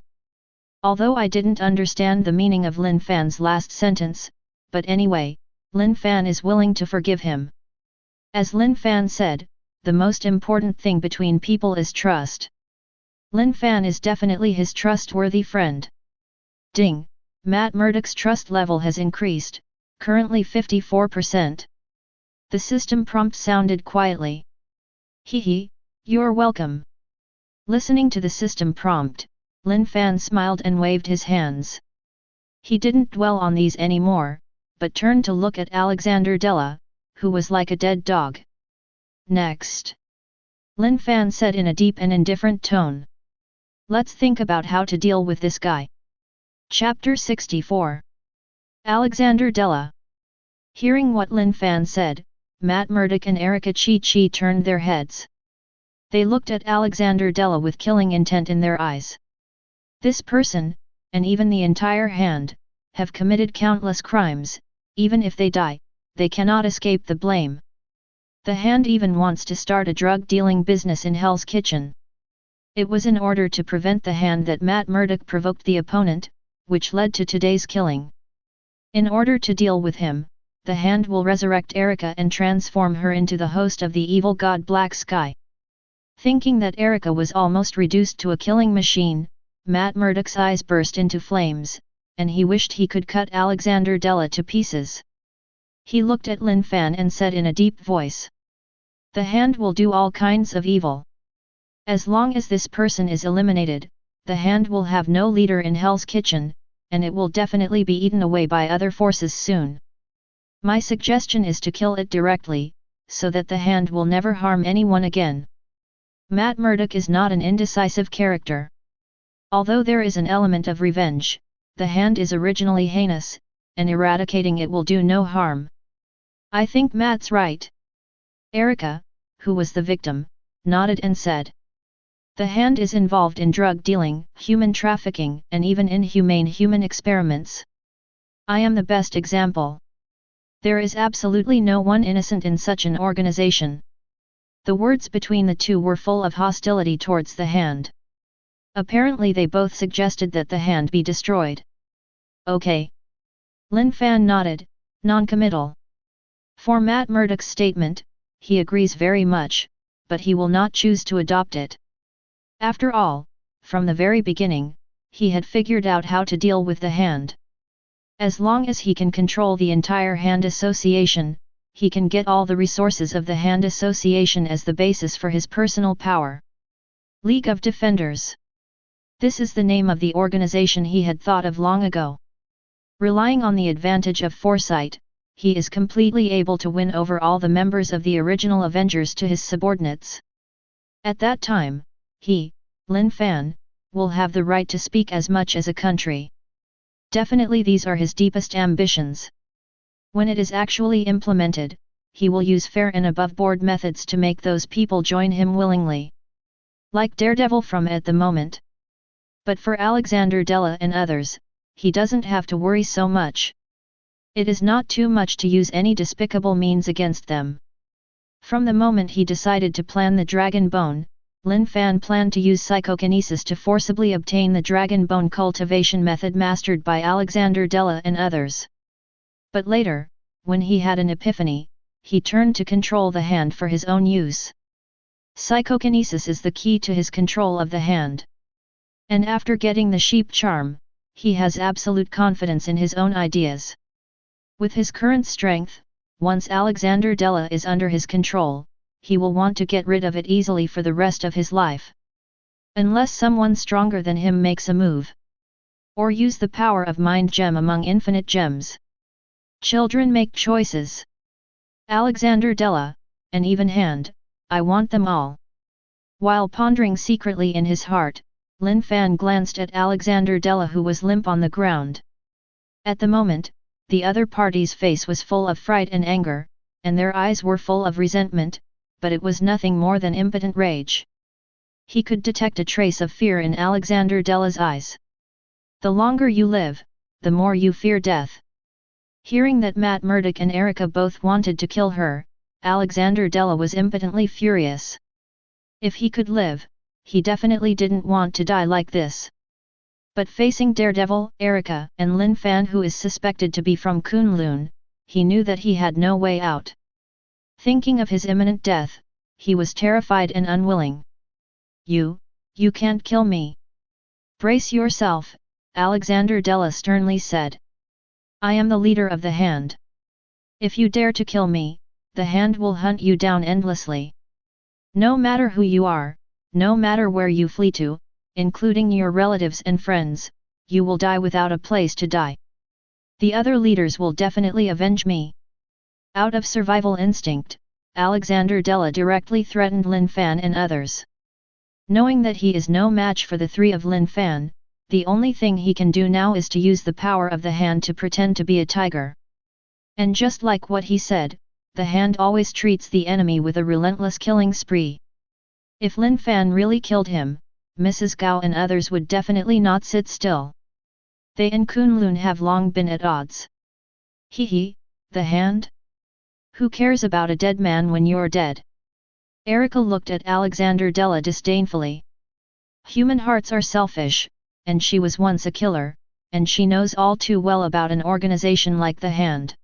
Although I didn't understand the meaning of Lin Fan's last sentence, but anyway, Lin Fan is willing to forgive him. As Lin Fan said, the most important thing between people is trust. Lin Fan is definitely his trustworthy friend. Ding, Matt Murdock's trust level has increased, currently 54%. The system prompt sounded quietly. Hee, you're welcome. Listening to the system prompt, Lin Fan smiled and waved his hands. He didn't dwell on these anymore, but turned to look at Alexander Della, who was like a dead dog. Next. Lin Fan said in a deep and indifferent tone. Let's think about how to deal with this guy. Chapter 64. Alexander Della. Hearing what Lin Fan said, Matt Murdock and Erica Chi turned their heads. They looked at Alexander Della with killing intent in their eyes. This person, and even the entire hand, have committed countless crimes. Even if they die, they cannot escape the blame. The hand even wants to start a drug-dealing business in Hell's Kitchen. It was in order to prevent the hand that Matt Murdock provoked the opponent, which led to today's killing. In order to deal with him, the hand will resurrect Erica and transform her into the host of the evil god Black Sky. Thinking that Erica was almost reduced to a killing machine, Matt Murdock's eyes burst into flames, and he wished he could cut Alexander Della to pieces. He looked at Lin Fan and said in a deep voice. The hand will do all kinds of evil. As long as this person is eliminated, the hand will have no leader in Hell's Kitchen, and it will definitely be eaten away by other forces soon. My suggestion is to kill it directly, so that the hand will never harm anyone again. Matt Murdock is not an indecisive character. Although there is an element of revenge, the hand is originally heinous, and eradicating it will do no harm. I think Matt's right. Erica, who was the victim, nodded and said. The hand is involved in drug dealing, human trafficking, and even inhumane human experiments. I am the best example. There is absolutely no one innocent in such an organization. The words between the two were full of hostility towards the hand. Apparently they both suggested that the hand be destroyed. Okay. Lin Fan nodded, non-committal. For Matt Murdock's statement, he agrees very much, but he will not choose to adopt it. After all, from the very beginning, he had figured out how to deal with the hand. As long as he can control the entire hand association, he can get all the resources of the hand association as the basis for his personal power. League of Defenders. This is the name of the organization he had thought of long ago. Relying on the advantage of foresight, he is completely able to win over all the members of the original Avengers to his subordinates. At that time, he, Lin Fan, will have the right to speak as much as a country. Definitely these are his deepest ambitions. When it is actually implemented, he will use fair and above-board methods to make those people join him willingly. Like Daredevil from at the moment. But for Alexander Della and others, he doesn't have to worry so much. It is not too much to use any despicable means against them. From the moment he decided to plan the Dragon Bone, Lin Fan planned to use psychokinesis to forcibly obtain the Dragon Bone cultivation method mastered by Alexander Della and others. But later, when he had an epiphany, he turned to control the hand for his own use. Psychokinesis is the key to his control of the hand. And after getting the sheep charm, he has absolute confidence in his own ideas. With his current strength, once Alexander Della is under his control, he will want to get rid of it easily for the rest of his life. Unless someone stronger than him makes a move. Or use the power of mind gem among infinite gems. Children make choices. Alexander Della, an even hand, I want them all. While pondering secretly in his heart, Lin Fan glanced at Alexander Della, who was limp on the ground. At the moment, the other party's face was full of fright and anger, and their eyes were full of resentment, but it was nothing more than impotent rage. He could detect a trace of fear in Alexander Della's eyes. The longer you live, the more you fear death. Hearing that Matt Murdock and Erica both wanted to kill her, Alexander Della was impotently furious. If he could live, he definitely didn't want to die like this. But facing Daredevil, Erica, and Lin Fan, who is suspected to be from Kunlun, he knew that he had no way out. Thinking of his imminent death, he was terrified and unwilling. You can't kill me. Brace yourself, Alexander Della sternly said. I am the leader of the Hand. If you dare to kill me, the Hand will hunt you down endlessly. No matter who you are, no matter where you flee to, including your relatives and friends, you will die without a place to die. The other leaders will definitely avenge me. Out of survival instinct, Alexander Della directly threatened Lin Fan and others. Knowing that he is no match for the three of Lin Fan, the only thing he can do now is to use the power of the Hand to pretend to be a tiger. And just like what he said, the Hand always treats the enemy with a relentless killing spree. If Lin Fan really killed him, Mrs. Gao and others would definitely not sit still. They and Kunlun have long been at odds. The Hand? Who cares about a dead man when you're dead? Erica looked at Alexander Della disdainfully. Human hearts are selfish, and she was once a killer, and she knows all too well about an organization like the Hand.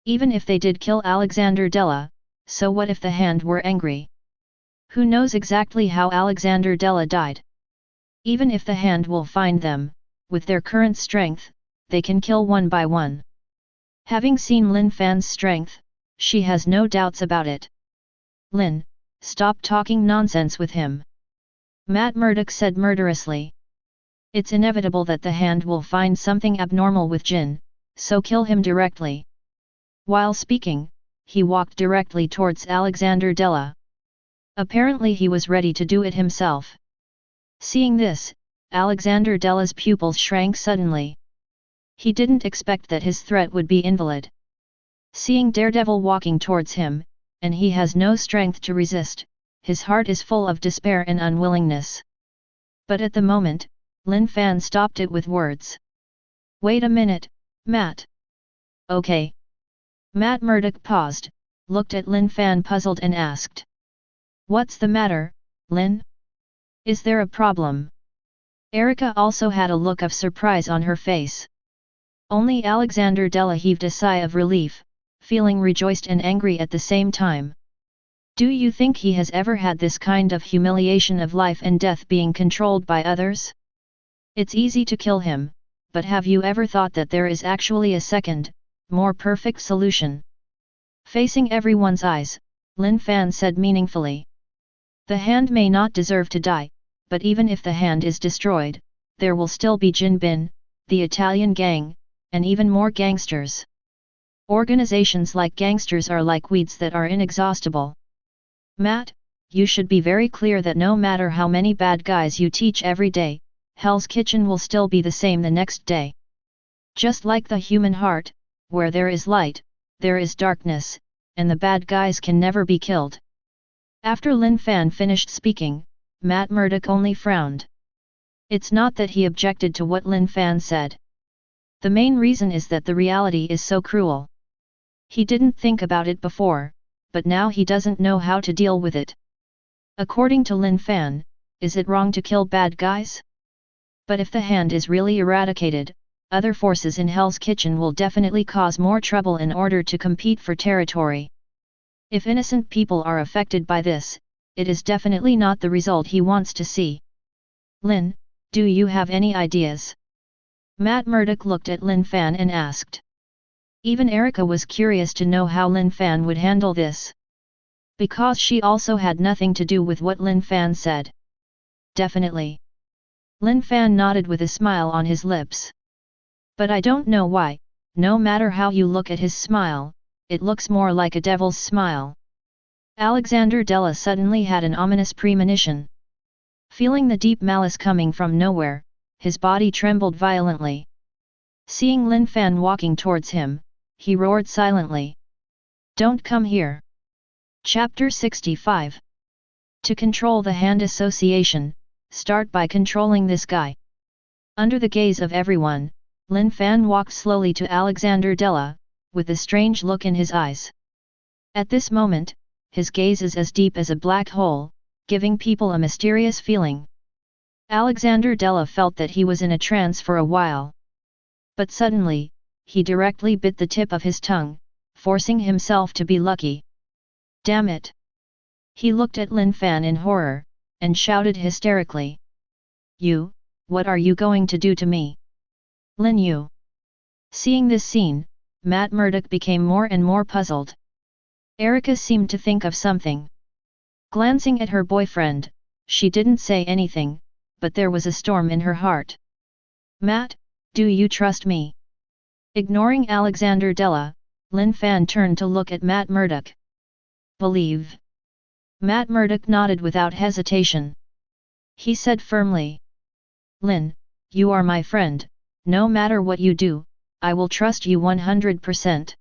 Even if they did kill Alexander Della, so what if the Hand were angry? Who knows exactly how Alexander Della died? Even if the Hand will find them, with their current strength, they can kill one by one. Having seen Lin Fan's strength, she has no doubts about it. Lin, stop talking nonsense with him. Matt Murdock said murderously. It's inevitable that the Hand will find something abnormal with Jin, so kill him directly. While speaking, he walked directly towards Alexander Della. Apparently he was ready to do it himself. Seeing this, Alexander Della's pupils shrank suddenly. He didn't expect that his threat would be invalid. Seeing Daredevil walking towards him, and he has no strength to resist, his heart is full of despair and unwillingness. But at the moment, Lin Fan stopped it with words. Wait a minute, Matt. Okay. Matt Murdock paused, looked at Lin Fan puzzled and asked. What's the matter, Lin? Is there a problem? Erica also had a look of surprise on her face. Only Alexander Della heaved a sigh of relief, feeling rejoiced and angry at the same time. Do you think he has ever had this kind of humiliation of life and death being controlled by others? It's easy to kill him, but have you ever thought that there is actually a second, more perfect solution? Facing everyone's eyes, Lin Fan said meaningfully. The Hand may not deserve to die, but even if the Hand is destroyed, there will still be Jin Bin, the Italian gang, and even more gangsters. Organizations like gangsters are like weeds that are inexhaustible. Matt, you should be very clear that no matter how many bad guys you teach every day, Hell's Kitchen will still be the same the next day. Just like the human heart, where there is light, there is darkness, and the bad guys can never be killed. After Lin Fan finished speaking, Matt Murdock only frowned. It's not that he objected to what Lin Fan said. The main reason is that the reality is so cruel. He didn't think about it before, but now he doesn't know how to deal with it. According to Lin Fan, is it wrong to kill bad guys? But if the Hand is really eradicated, other forces in Hell's Kitchen will definitely cause more trouble in order to compete for territory. If innocent people are affected by this, it is definitely not the result he wants to see. Lin, do you have any ideas? Matt Murdock looked at Lin Fan and asked. Even Erica was curious to know how Lin Fan would handle this. Because she also had nothing to do with what Lin Fan said. Definitely. Lin Fan nodded with a smile on his lips. But I don't know why, no matter how you look at his smile, it looks more like a devil's smile. Alexander Della suddenly had an ominous premonition. Feeling the deep malice coming from nowhere, his body trembled violently. Seeing Lin Fan walking towards him, he roared silently. Don't come here. Chapter 65. To control the hand association, start by controlling this guy. Under the gaze of everyone, Lin Fan walked slowly to Alexander Della, with a strange look in his eyes. At this moment, his gaze is as deep as a black hole, giving people a mysterious feeling. Alexander Della felt that he was in a trance for a while. But suddenly, he directly bit the tip of his tongue, forcing himself to be lucky. Damn it! He looked at Lin Fan in horror, and shouted hysterically. You, what are you going to do to me? Lin Yu. Seeing this scene, Matt Murdock became more and more puzzled. Erica seemed to think of something. Glancing at her boyfriend, she didn't say anything, but there was a storm in her heart. Matt, do you trust me? Ignoring Alexander Della, Lin Fan turned to look at Matt Murdock. Believe. Matt Murdock nodded without hesitation. He said firmly. Lin, you are my friend, no matter what you do, I will trust you 100%.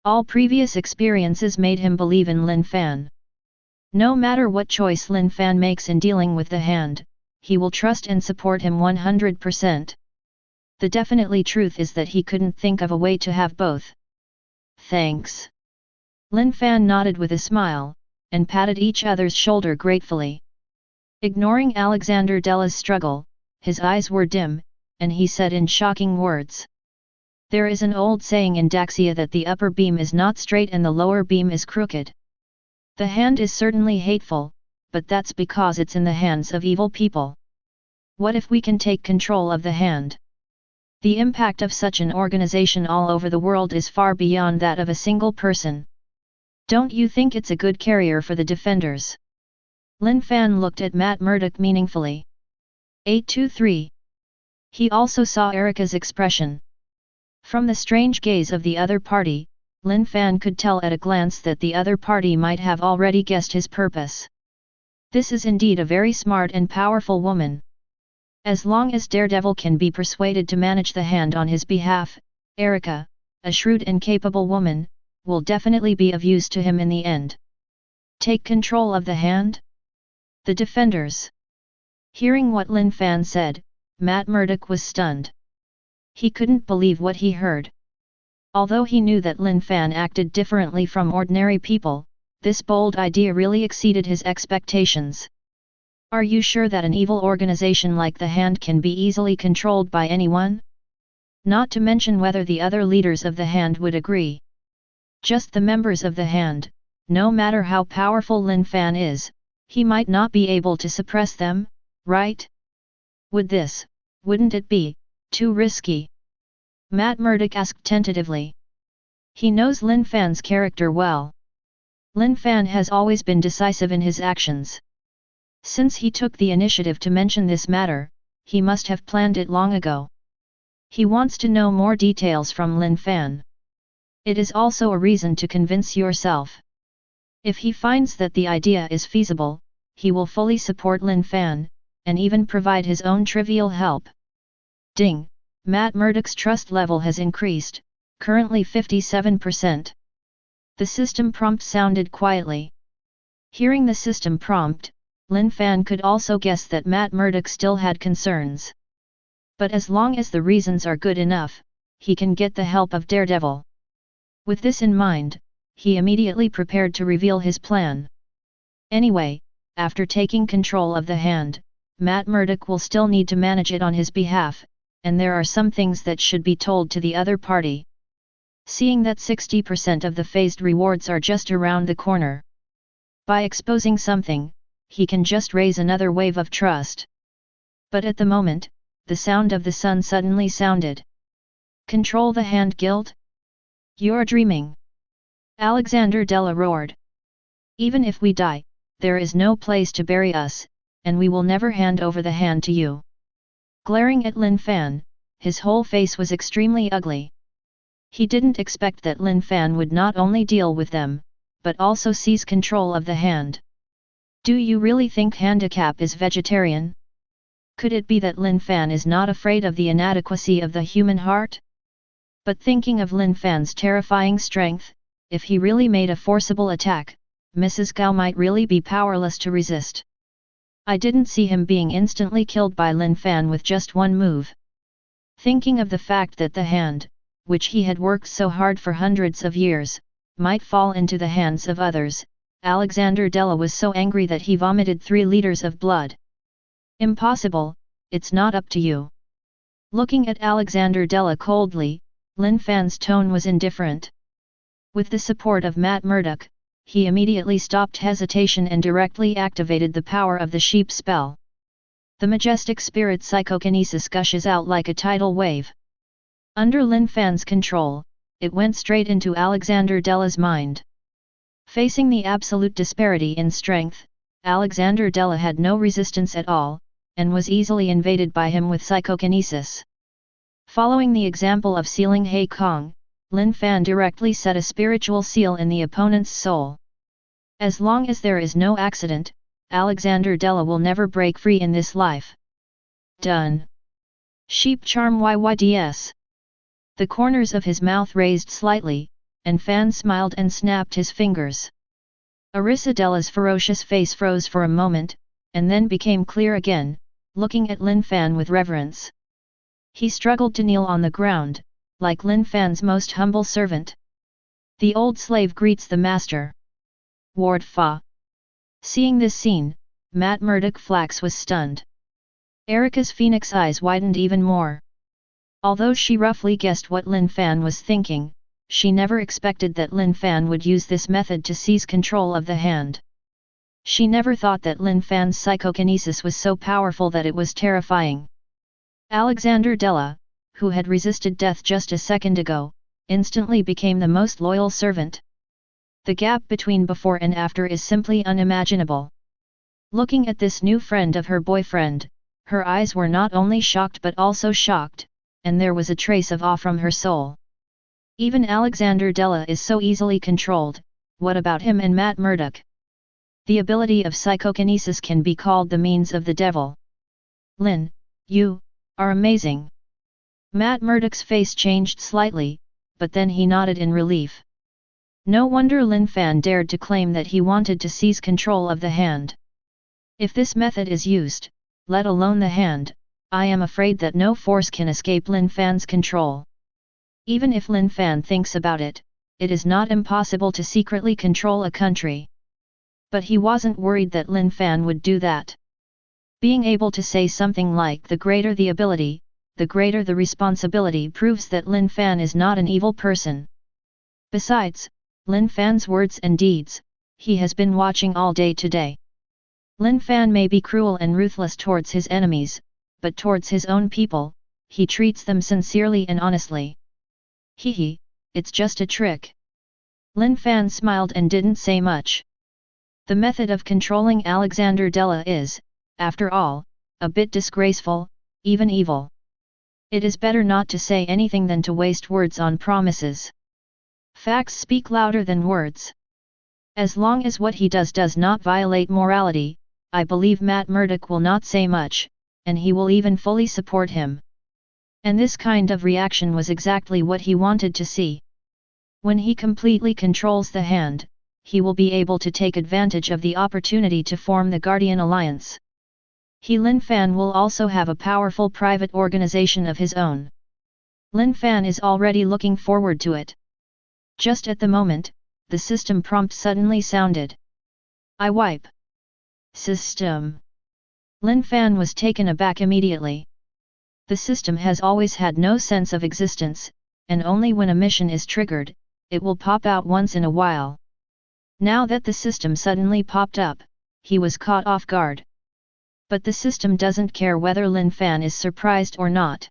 All previous experiences made him believe in Lin Fan. No matter what choice Lin Fan makes in dealing with the hand, he will trust and support him 100%. The definitely truth is that he couldn't think of a way to have both. Thanks. Lin Fan nodded with a smile, and patted each other's shoulder gratefully. Ignoring Alexander Della's struggle, his eyes were dim, and he said in shocking words. There is an old saying in Daxia that the upper beam is not straight and the lower beam is crooked. The hand is certainly hateful, but that's because it's in the hands of evil people. What if we can take control of the hand? The impact of such an organization all over the world is far beyond that of a single person. Don't you think it's a good carrier for the defenders? Lin Fan looked at Matt Murdock meaningfully. 823. He also saw Erica's expression. From the strange gaze of the other party, Lin Fan could tell at a glance that the other party might have already guessed his purpose. This is indeed a very smart and powerful woman. As long as Daredevil can be persuaded to manage the hand on his behalf, Erica, a shrewd and capable woman, will definitely be of use to him in the end. Take control of the hand? The defenders. Hearing what Lin Fan said, Matt Murdock was stunned. He couldn't believe what he heard. Although he knew that Lin Fan acted differently from ordinary people, this bold idea really exceeded his expectations. Are you sure that an evil organization like the Hand can be easily controlled by anyone? Not to mention whether the other leaders of the Hand would agree. Just the members of the Hand, no matter how powerful Lin Fan is, he might not be able to suppress them, right? Wouldn't it be, too risky? Matt Murdock asked tentatively. He knows Lin Fan's character well. Lin Fan has always been decisive in his actions. Since he took the initiative to mention this matter, he must have planned it long ago. He wants to know more details from Lin Fan. It is also a reason to convince yourself. If he finds that the idea is feasible, he will fully support Lin Fan, and even provide his own trivial help. Ding! Matt Murdock's trust level has increased, currently 57%. The system prompt sounded quietly. Hearing the system prompt, Lin Fan could also guess that Matt Murdock still had concerns. But as long as the reasons are good enough, he can get the help of Daredevil. With this in mind, he immediately prepared to reveal his plan. Anyway, after taking control of the Hand, Matt Murdock will still need to manage it on his behalf, and there are some things that should be told to the other party. Seeing that 60% of the phased rewards are just around the corner. By exposing something, he can just raise another wave of trust. But at the moment, the sound of the sun suddenly sounded. Control the Hand Guild? You're dreaming. Alexander Della roared. Even if we die, there is no place to bury us, and we will never hand over the hand to you. Glaring at Lin Fan, his whole face was extremely ugly. He didn't expect that Lin Fan would not only deal with them, but also seize control of the hand. Do you really think handicap is vegetarian? Could it be that Lin Fan is not afraid of the inadequacy of the human heart? But thinking of Lin Fan's terrifying strength, if he really made a forcible attack, Mrs. Gao might really be powerless to resist. I didn't see him being instantly killed by Lin Fan with just one move. Thinking of the fact that the hand, which he had worked so hard for hundreds of years, might fall into the hands of others, Alexander Della was so angry that he vomited 3 liters of blood. Impossible, it's not up to you. Looking at Alexander Della coldly, Lin Fan's tone was indifferent. With the support of Matt Murdock, he immediately stopped hesitation and directly activated the power of the sheep spell. The majestic spirit psychokinesis gushes out like a tidal wave. Under Lin Fan's control, it went straight into Alexander Della's mind. Facing the absolute disparity in strength, Alexander Della had no resistance at all, and was easily invaded by him with psychokinesis. Following the example of sealing He Kong, Lin Fan directly set a spiritual seal in the opponent's soul. As long as there is no accident, Alexander Della will never break free in this life. Done. Sheep charm YYDS. The corners of his mouth raised slightly, and Fan smiled and snapped his fingers. Arissa Della's ferocious face froze for a moment, and then became clear again, looking at Lin Fan with reverence. He struggled to kneel on the ground, like Lin Fan's most humble servant. The old slave greets the master. Ward Fa. Seeing this scene, Matt Murdock Flax was stunned. Erica's phoenix eyes widened even more. Although she roughly guessed what Lin Fan was thinking, she never expected that Lin Fan would use this method to seize control of the hand. She never thought that Lin Fan's psychokinesis was so powerful that it was terrifying. Alexander Della, who had resisted death just a second ago, instantly became the most loyal servant. The gap between before and after is simply unimaginable. Looking at this new friend of her boyfriend, her eyes were not only shocked but also shocked, and there was a trace of awe from her soul. Even Alexander Della is so easily controlled, what about him and Matt Murdock? The ability of psychokinesis can be called the means of the devil. Lin, you are amazing. Matt Murdock's face changed slightly, but then he nodded in relief. No wonder Lin Fan dared to claim that he wanted to seize control of the hand. If this method is used, let alone the hand, I am afraid that no force can escape Lin Fan's control. Even if Lin Fan thinks about it, it is not impossible to secretly control a country. But he wasn't worried that Lin Fan would do that. Being able to say something like the greater the ability, the greater the responsibility proves that Lin Fan is not an evil person. Besides, Lin Fan's words and deeds, he has been watching all day today. Lin Fan may be cruel and ruthless towards his enemies, but towards his own people, he treats them sincerely and honestly. Hehe, it's just a trick. Lin Fan smiled and didn't say much. The method of controlling Alexander Della is, after all, a bit disgraceful, even evil. It is better not to say anything than to waste words on promises. Facts speak louder than words. As long as what he does not violate morality, I believe Matt Murdock will not say much, and he will even fully support him. And this kind of reaction was exactly what he wanted to see. When he completely controls the hand, he will be able to take advantage of the opportunity to form the Guardian Alliance. Lin Fan will also have a powerful private organization of his own. Lin Fan is already looking forward to it. Just at the moment, the system prompt suddenly sounded. I wipe. System. Lin Fan was taken aback immediately. The system has always had no sense of existence, and only when a mission is triggered, it will pop out once in a while. Now that the system suddenly popped up, he was caught off guard. But the system doesn't care whether Lin Fan is surprised or not.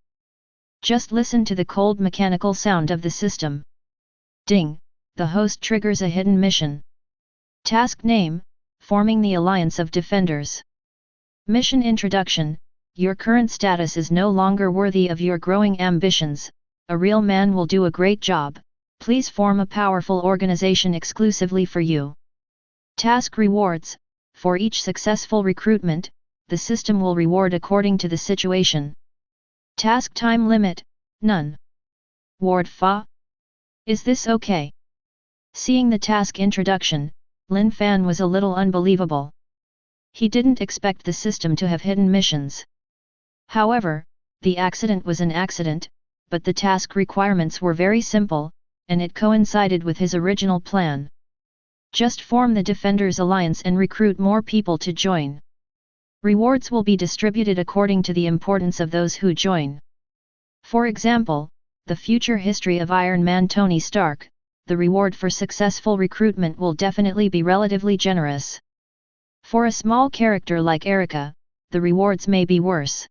Just listen to the cold mechanical sound of the system. Ding, the host triggers a hidden mission. Task name, forming the Alliance of Defenders. Mission introduction, your current status is no longer worthy of your growing ambitions, a real man will do a great job, please form a powerful organization exclusively for you. Task rewards, for each successful recruitment, the system will reward according to the situation. Task time limit, none. Ward Fa? Is this okay? Seeing the task introduction, Lin Fan was a little unbelievable. He didn't expect the system to have hidden missions. However, the accident was an accident, but the task requirements were very simple, and it coincided with his original plan. Just form the Defenders Alliance and recruit more people to join. Rewards will be distributed according to the importance of those who join. For example, the future history of Iron Man Tony Stark, the reward for successful recruitment will definitely be relatively generous. For a small character like Erica, the rewards may be worse.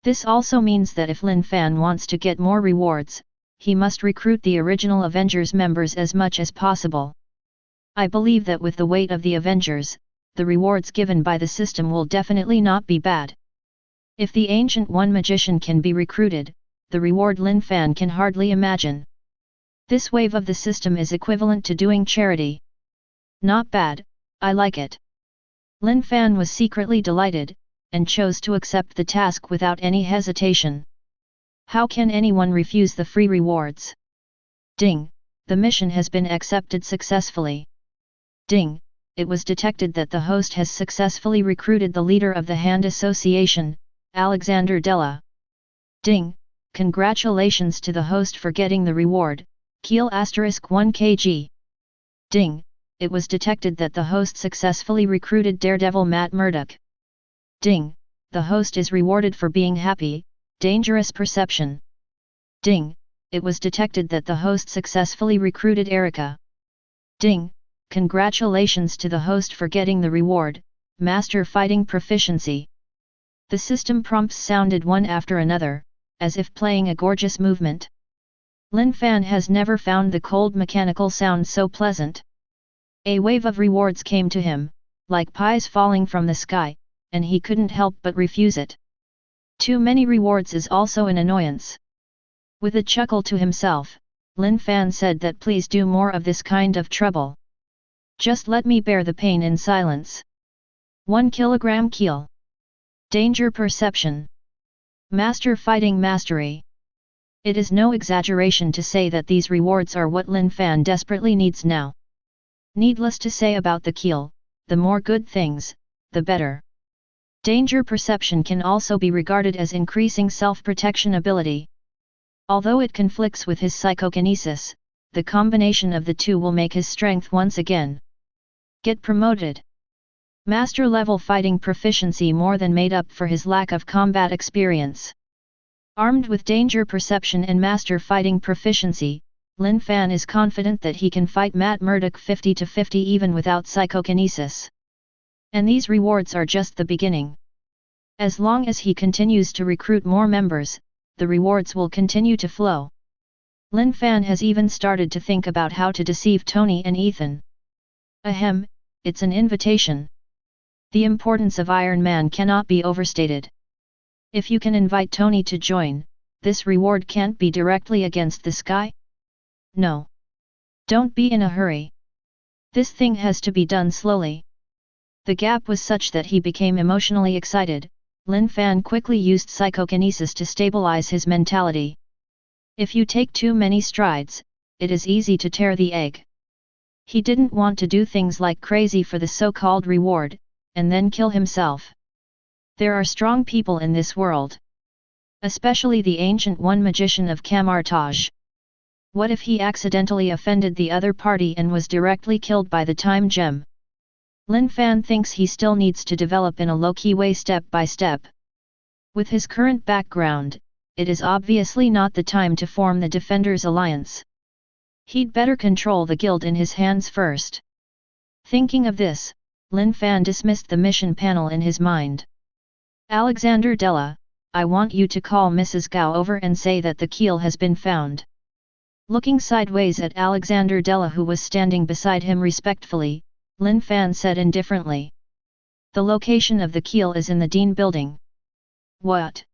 This also means that if Lin Fan wants to get more rewards, he must recruit the original Avengers members as much as possible. I believe that with the weight of the Avengers, the rewards given by the system will definitely not be bad. If the Ancient One magician can be recruited, the reward Lin Fan can hardly imagine. This wave of the system is equivalent to doing charity. Not bad, I like it. Lin Fan was secretly delighted, and chose to accept the task without any hesitation. How can anyone refuse the free rewards? Ding, the mission has been accepted successfully. Ding, it was detected that the host has successfully recruited the leader of the Hand Association, Alexander Della. Ding, congratulations to the host for getting the reward, Keel *1 kg. Ding, it was detected that the host successfully recruited Daredevil Matt Murdock. Ding, the host is rewarded for being happy, dangerous perception. Ding, it was detected that the host successfully recruited Erica. Ding, congratulations to the host for getting the reward, master fighting proficiency. The system prompts sounded one after another, as if playing a gorgeous movement. Lin Fan has never found the cold mechanical sound so pleasant. A wave of rewards came to him, like pies falling from the sky, and he couldn't help but refuse it. Too many rewards is also an annoyance. With a chuckle to himself, Lin Fan said that please do more of this kind of trouble. Just let me bear the pain in silence. 1 kilogram Keel. Danger perception. Master fighting mastery. It is no exaggeration to say that these rewards are what Lin Fan desperately needs now. Needless to say about the Keel, the more good things, the better. Danger perception can also be regarded as increasing self-protection ability. Although it conflicts with his psychokinesis, the combination of the two will make his strength once again get promoted. Master level fighting proficiency more than made up for his lack of combat experience. Armed with danger perception and master fighting proficiency, Lin Fan is confident that he can fight Matt Murdock 50-50 even without psychokinesis. And these rewards are just the beginning. As long as he continues to recruit more members, the rewards will continue to flow. Lin Fan has even started to think about how to deceive Tony and Ethan. Ahem, it's an invitation. The importance of Iron Man cannot be overstated. If you can invite Tony to join, this reward can't be directly against the sky? No. Don't be in a hurry. This thing has to be done slowly. The gap was such that he became emotionally excited. Lin Fan quickly used psychokinesis to stabilize his mentality. If you take too many strides, it is easy to tear the egg. He didn't want to do things like crazy for the so-called reward, and then kill himself. There are strong people in this world. Especially the Ancient One magician of Camartage. What if he accidentally offended the other party and was directly killed by the time gem? Lin Fan thinks he still needs to develop in a low-key way step by step. With his current background, it is obviously not the time to form the Defenders Alliance. He'd better control the guild in his hands first. Thinking of this, Lin Fan dismissed the mission panel in his mind. Alexander Della, I want you to call Mrs. Gao over and say that the Keel has been found. Looking sideways at Alexander Della who was standing beside him respectfully, Lin Fan said indifferently. The location of the Keel is in the Dean building. What?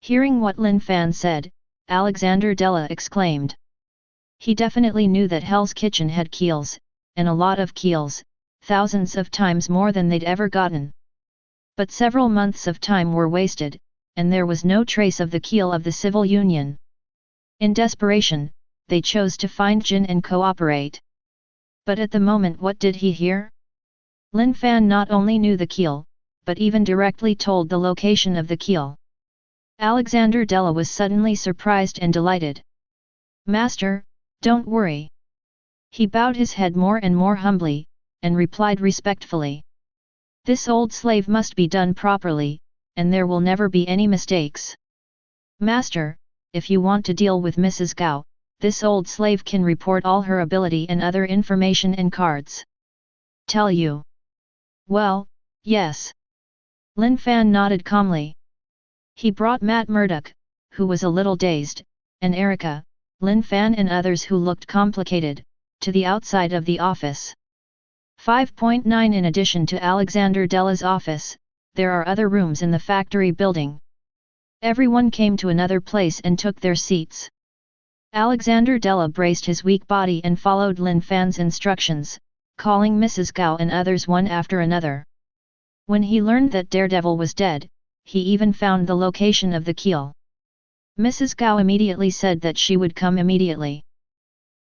Hearing what Lin Fan said, Alexander Della exclaimed. He definitely knew that Hell's Kitchen had keels, and a lot of keels, thousands of times more than they'd ever gotten. But several months of time were wasted, and there was no trace of the keel of the civil union. In desperation, they chose to find Jin and cooperate. But at the moment, what did he hear? Lin Fan not only knew the keel, but even directly told the location of the keel. Alexander Della was suddenly surprised and delighted. Master, don't worry. He bowed his head more and more humbly, and replied respectfully. This old slave must be done properly, and there will never be any mistakes. Master, if you want to deal with Mrs. Gao, this old slave can report all her ability and other information in cards. Tell you? Well, yes. Lin Fan nodded calmly. He brought Matt Murdoch, who was a little dazed, and Erica, Lin Fan and others who looked complicated, to the outside of the office. 5.9 In addition to Alexander Della's office, there are other rooms in the factory building. Everyone came to another place and took their seats. Alexander Della braced his weak body and followed Lin Fan's instructions, calling Mrs. Gao and others one after another. When he learned that Daredevil was dead, he even found the location of the keel. Mrs. Gao immediately said that she would come immediately.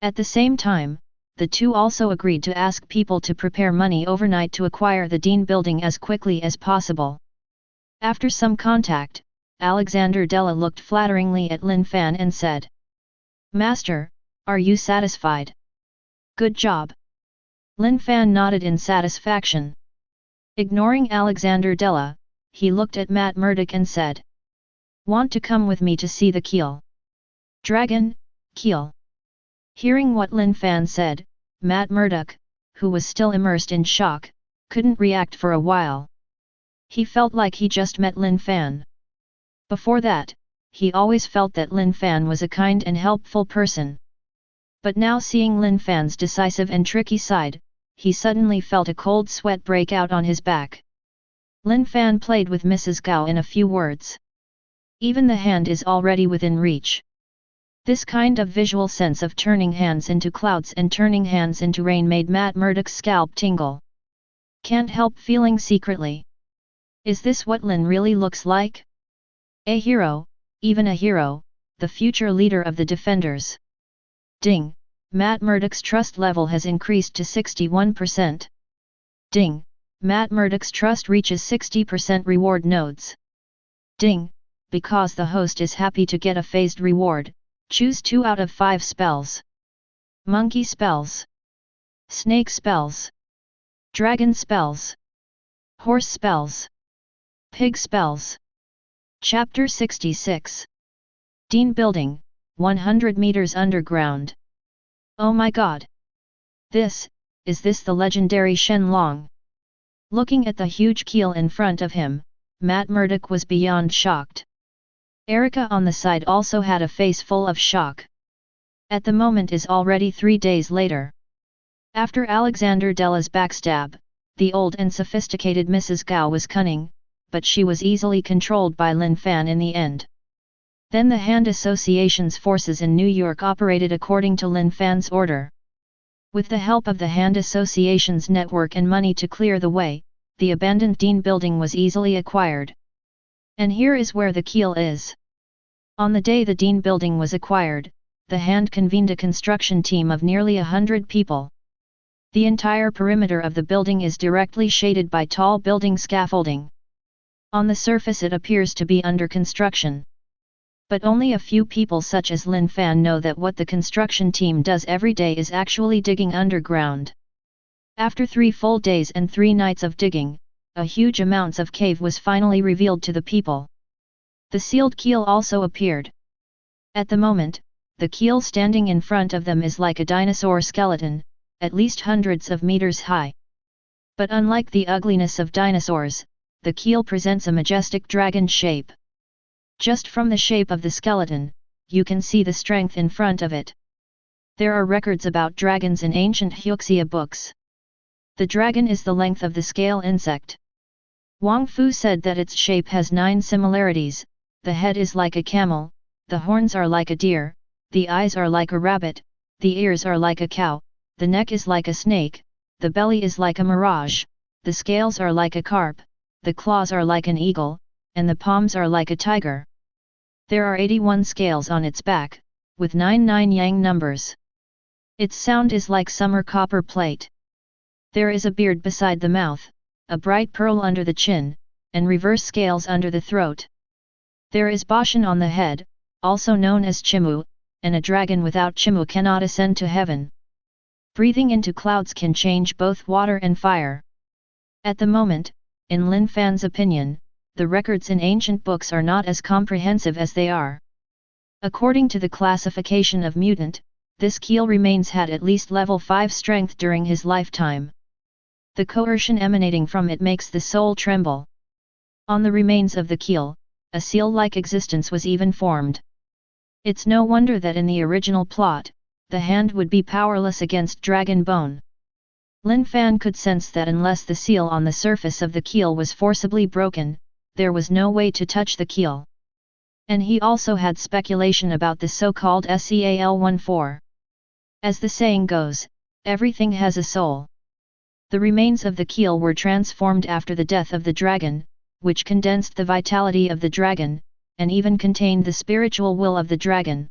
At the same time, the two also agreed to ask people to prepare money overnight to acquire the Dean building as quickly as possible. After some contact, Alexander Della looked flatteringly at Lin Fan and said, Master, are you satisfied? Good job. Lin Fan nodded in satisfaction. Ignoring Alexander Della, he looked at Matt Murdoch and said, Want to come with me to see the keel? Dragon, keel. Hearing what Lin Fan said, Matt Murdoch, who was still immersed in shock, couldn't react for a while. He felt like he just met Lin Fan. Before that, he always felt that Lin Fan was a kind and helpful person. But now seeing Lin Fan's decisive and tricky side, he suddenly felt a cold sweat break out on his back. Lin Fan played with Mrs. Gao in a few words. Even the hand is already within reach. This kind of visual sense of turning hands into clouds and turning hands into rain made Matt Murdoch's scalp tingle. Can't help feeling secretly. Is this what Lin really looks like? A hero, even a hero, the future leader of the Defenders. Ding, Matt Murdoch's trust level has increased to 61%. Ding, Matt Murdoch's trust reaches 60% reward nodes. Ding, because the host is happy to get a phased reward, choose 2 out of 5 spells. Monkey spells. Snake spells. Dragon spells. Horse spells. Pig spells. Chapter 66. Dean Building, 100 meters underground. Oh my god! Is this the legendary Shen Long? Looking at the huge keel in front of him, Matt Murdoch was beyond shocked. Erica on the side also had a face full of shock. At the moment is already 3 days later. After Alexander Della's backstab, the old and sophisticated Mrs. Gao was cunning, but she was easily controlled by Lin Fan in the end. Then the Hand Association's forces in New York operated according to Lin Fan's order. With the help of the Hand Association's network and money to clear the way, the abandoned Dean building was easily acquired. And here is where the keel is. On the day the Dean building was acquired, the Hand convened a construction team of nearly 100 people. The entire perimeter of the building is directly shaded by tall building scaffolding. On the surface it appears to be under construction. But only a few people such as Lin Fan know that what the construction team does every day is actually digging underground. After 3 full days and 3 nights of digging, a huge amount of cave was finally revealed to the people. The sealed keel also appeared. At the moment, the keel standing in front of them is like a dinosaur skeleton, at least hundreds of meters high. But unlike the ugliness of dinosaurs, the keel presents a majestic dragon shape. Just from the shape of the skeleton, you can see the strength in front of it. There are records about dragons in ancient Hyuxia books. The dragon is the length of the scale insect. Wang Fu said that its shape has 9 similarities: the head is like a camel, the horns are like a deer, the eyes are like a rabbit, the ears are like a cow, the neck is like a snake, the belly is like a mirage, the scales are like a carp, the claws are like an eagle, and the palms are like a tiger. There are 81 scales on its back, with 99 yang numbers. Its sound is like summer copper plate. There is a beard beside the mouth, a bright pearl under the chin, and reverse scales under the throat. There is Bashan on the head, also known as Chimu, and a dragon without Chimu cannot ascend to heaven. Breathing into clouds can change both water and fire. At the moment, in Lin Fan's opinion, the records in ancient books are not as comprehensive as they are. According to the classification of mutant, this keel remains had at least level 5 strength during his lifetime. The coercion emanating from it makes the soul tremble. On the remains of the keel, a seal-like existence was even formed. It's no wonder that in the original plot, the hand would be powerless against dragon bone. Lin Fan could sense that unless the seal on the surface of the keel was forcibly broken, there was no way to touch the keel. And he also had speculation about the so-called SEAL-14. As the saying goes, everything has a soul. The remains of the keel were transformed after the death of the dragon, which condensed the vitality of the dragon, and even contained the spiritual will of the dragon.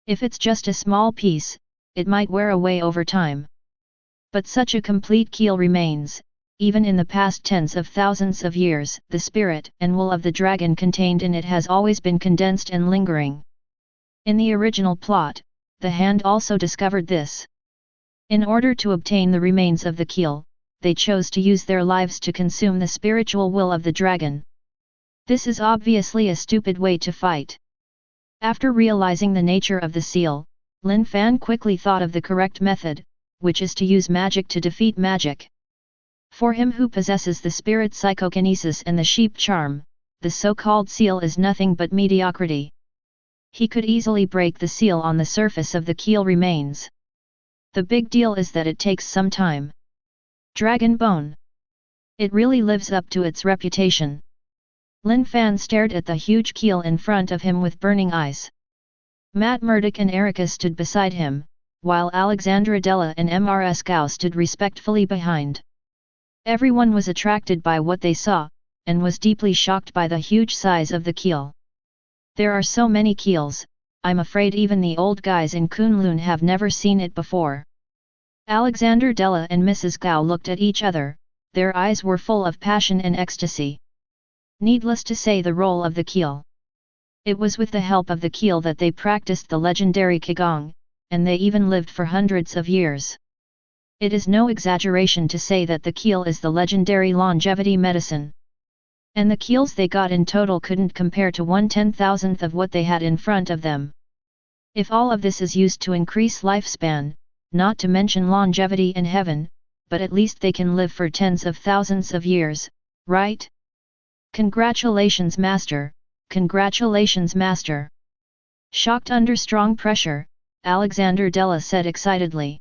If it's just a small piece, it might wear away over time. But such a complete keel remains. Even in the past tens of thousands of years, the spirit and will of the dragon contained in it has always been condensed and lingering. In the original plot, the hand also discovered this. In order to obtain the remains of the keel, they chose to use their lives to consume the spiritual will of the dragon. This is obviously a stupid way to fight. After realizing the nature of the seal, Lin Fan quickly thought of the correct method, which is to use magic to defeat magic. For him who possesses the spirit psychokinesis and the sheep charm, the so-called seal is nothing but mediocrity. He could easily break the seal on the surface of the keel remains. The big deal is that it takes some time. Dragon bone. It really lives up to its reputation. Lin Fan stared at the huge keel in front of him with burning eyes. Matt Murdock and Erica stood beside him, while Alexandra Della and Mrs. Gao stood respectfully behind. Everyone was attracted by what they saw, and was deeply shocked by the huge size of the keel. There are so many keels, I'm afraid even the old guys in Kunlun have never seen it before. Alexander Della and Mrs. Gao looked at each other, their eyes were full of passion and ecstasy. Needless to say the role of the keel. It was with the help of the keel that they practiced the legendary Qigong, and they even lived for hundreds of years. It is no exaggeration to say that the keel is the legendary longevity medicine. And the keels they got in total couldn't compare to 1/10,000th of what they had in front of them. If all of this is used to increase lifespan, not to mention longevity in heaven, but at least they can live for tens of thousands of years, right? Congratulations, Master! Congratulations, Master! Shocked under strong pressure, Alexander Della said excitedly.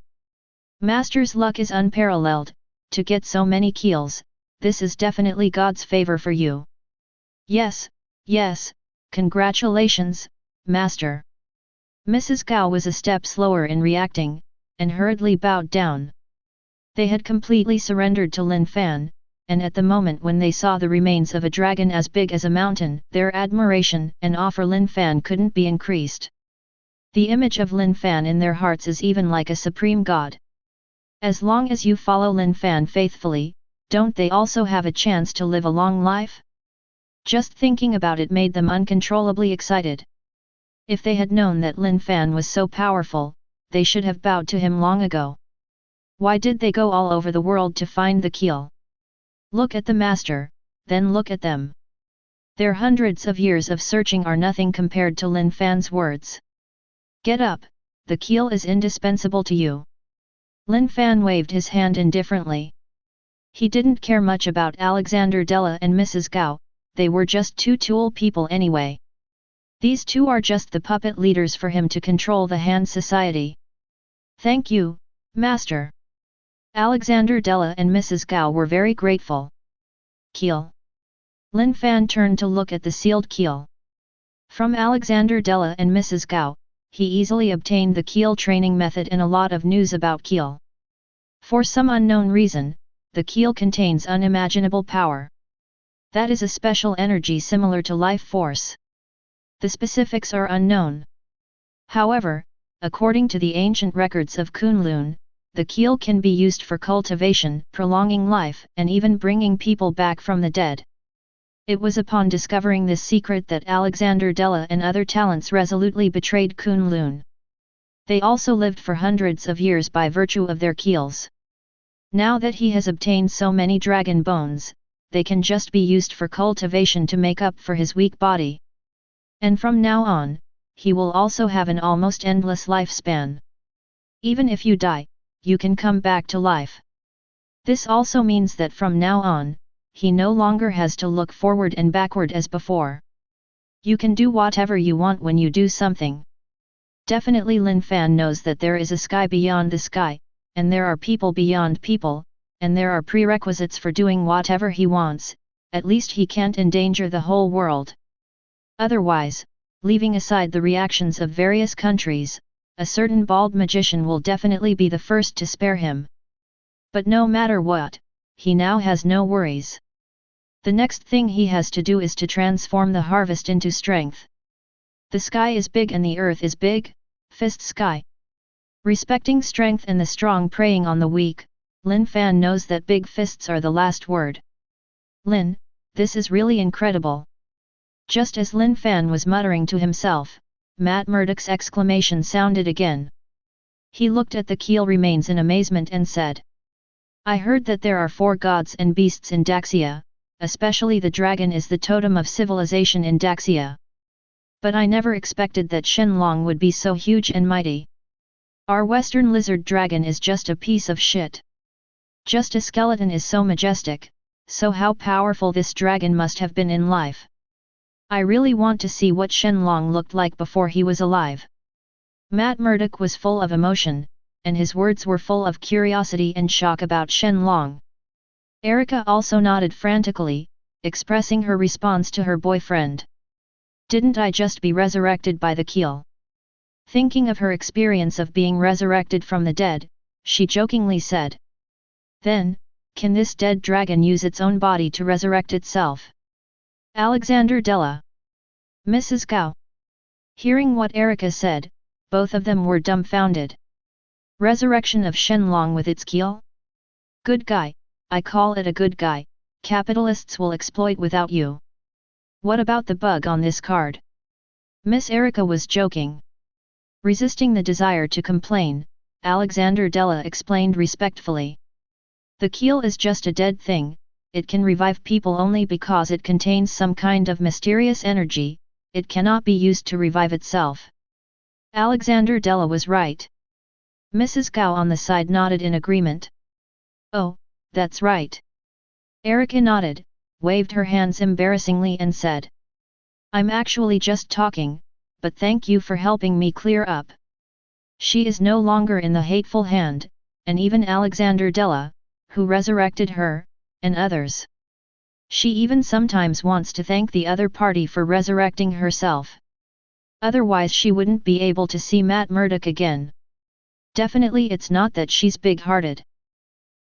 Master's luck is unparalleled, to get so many keels, this is definitely God's favor for you. Yes, yes, congratulations, Master! Mrs. Gao was a step slower in reacting, and hurriedly bowed down. They had completely surrendered to Lin Fan, and at the moment when they saw the remains of a dragon as big as a mountain, their admiration and awe for Lin Fan couldn't be increased. The image of Lin Fan in their hearts is even like a supreme god. As long as you follow Lin Fan faithfully, don't they also have a chance to live a long life? Just thinking about it made them uncontrollably excited. If they had known that Lin Fan was so powerful, they should have bowed to him long ago. Why did they go all over the world to find the keel? Look at the master, then look at them. Their hundreds of years of searching are nothing compared to Lin Fan's words. Get up, the keel is indispensable to you. Lin Fan waved his hand indifferently. He didn't care much about Alexander Della and Mrs. Gao, they were just two tool people anyway. These two are just the puppet leaders for him to control the Han Society. Thank you, Master. Alexander Della and Mrs. Gao were very grateful. Keel. Lin Fan turned to look at the sealed keel. From Alexander Della and Mrs. Gao, he easily obtained the keel training method and a lot of news about keel. For some unknown reason, the keel contains unimaginable power. That is a special energy similar to life force. The specifics are unknown. However, according to the ancient records of Kunlun, the keel can be used for cultivation, prolonging life, and even bringing people back from the dead. It was upon discovering this secret that Alexander Della and other talents resolutely betrayed Kunlun. They also lived for hundreds of years by virtue of their keels. Now that he has obtained so many dragon bones, they can just be used for cultivation to make up for his weak body. And from now on, he will also have an almost endless lifespan. Even if you die, you can come back to life. This also means that from now on, he no longer has to look forward and backward as before. You can do whatever you want when you do something. Definitely Lin Fan knows that there is a sky beyond the sky, and there are people beyond people, and there are prerequisites for doing whatever he wants. At least he can't endanger the whole world. Otherwise, leaving aside the reactions of various countries, a certain bald magician will definitely be the first to spare him. But no matter what, he now has no worries. The next thing he has to do is to transform the harvest into strength. The sky is big and the earth is big, fist sky. Respecting strength and the strong preying on the weak, Lin Fan knows that big fists are the last word. Lin, this is really incredible. Just as Lin Fan was muttering to himself, Matt Murdock's exclamation sounded again. He looked at the keel remains in amazement and said, I heard that there are 4 gods and beasts in Daxia, especially the dragon is the totem of civilization in Daxia. But I never expected that Shenlong would be so huge and mighty. Our western lizard dragon is just a piece of shit. Just a skeleton is so majestic, so how powerful this dragon must have been in life. I really want to see what Shenlong looked like before he was alive. Matt Murdock was full of emotion, and his words were full of curiosity and shock about Shenlong. Erica also nodded frantically, expressing her response to her boyfriend. Didn't I just be resurrected by the keel? Thinking of her experience of being resurrected from the dead, she jokingly said. Then, can this dead dragon use its own body to resurrect itself? Alexander Della. Mrs. Gao. Hearing what Erica said, both of them were dumbfounded. Resurrection of Shenlong with its keel? Good guy, I call it a good guy, capitalists will exploit without you. What about the bug on this card? Miss Erica was joking. Resisting the desire to complain, Alexander Della explained respectfully. The keel is just a dead thing, it can revive people only because it contains some kind of mysterious energy, it cannot be used to revive itself. Alexander Della was right. Mrs. Gao on the side nodded in agreement. Oh, that's right. Erica nodded, waved her hands embarrassingly and said. I'm actually just talking, but thank you for helping me clear up. She is no longer in the hateful hand, and even Alexander Della, who resurrected her, and others. She even sometimes wants to thank the other party for resurrecting herself. Otherwise she wouldn't be able to see Matt Murdock again. Definitely it's not that she's big-hearted.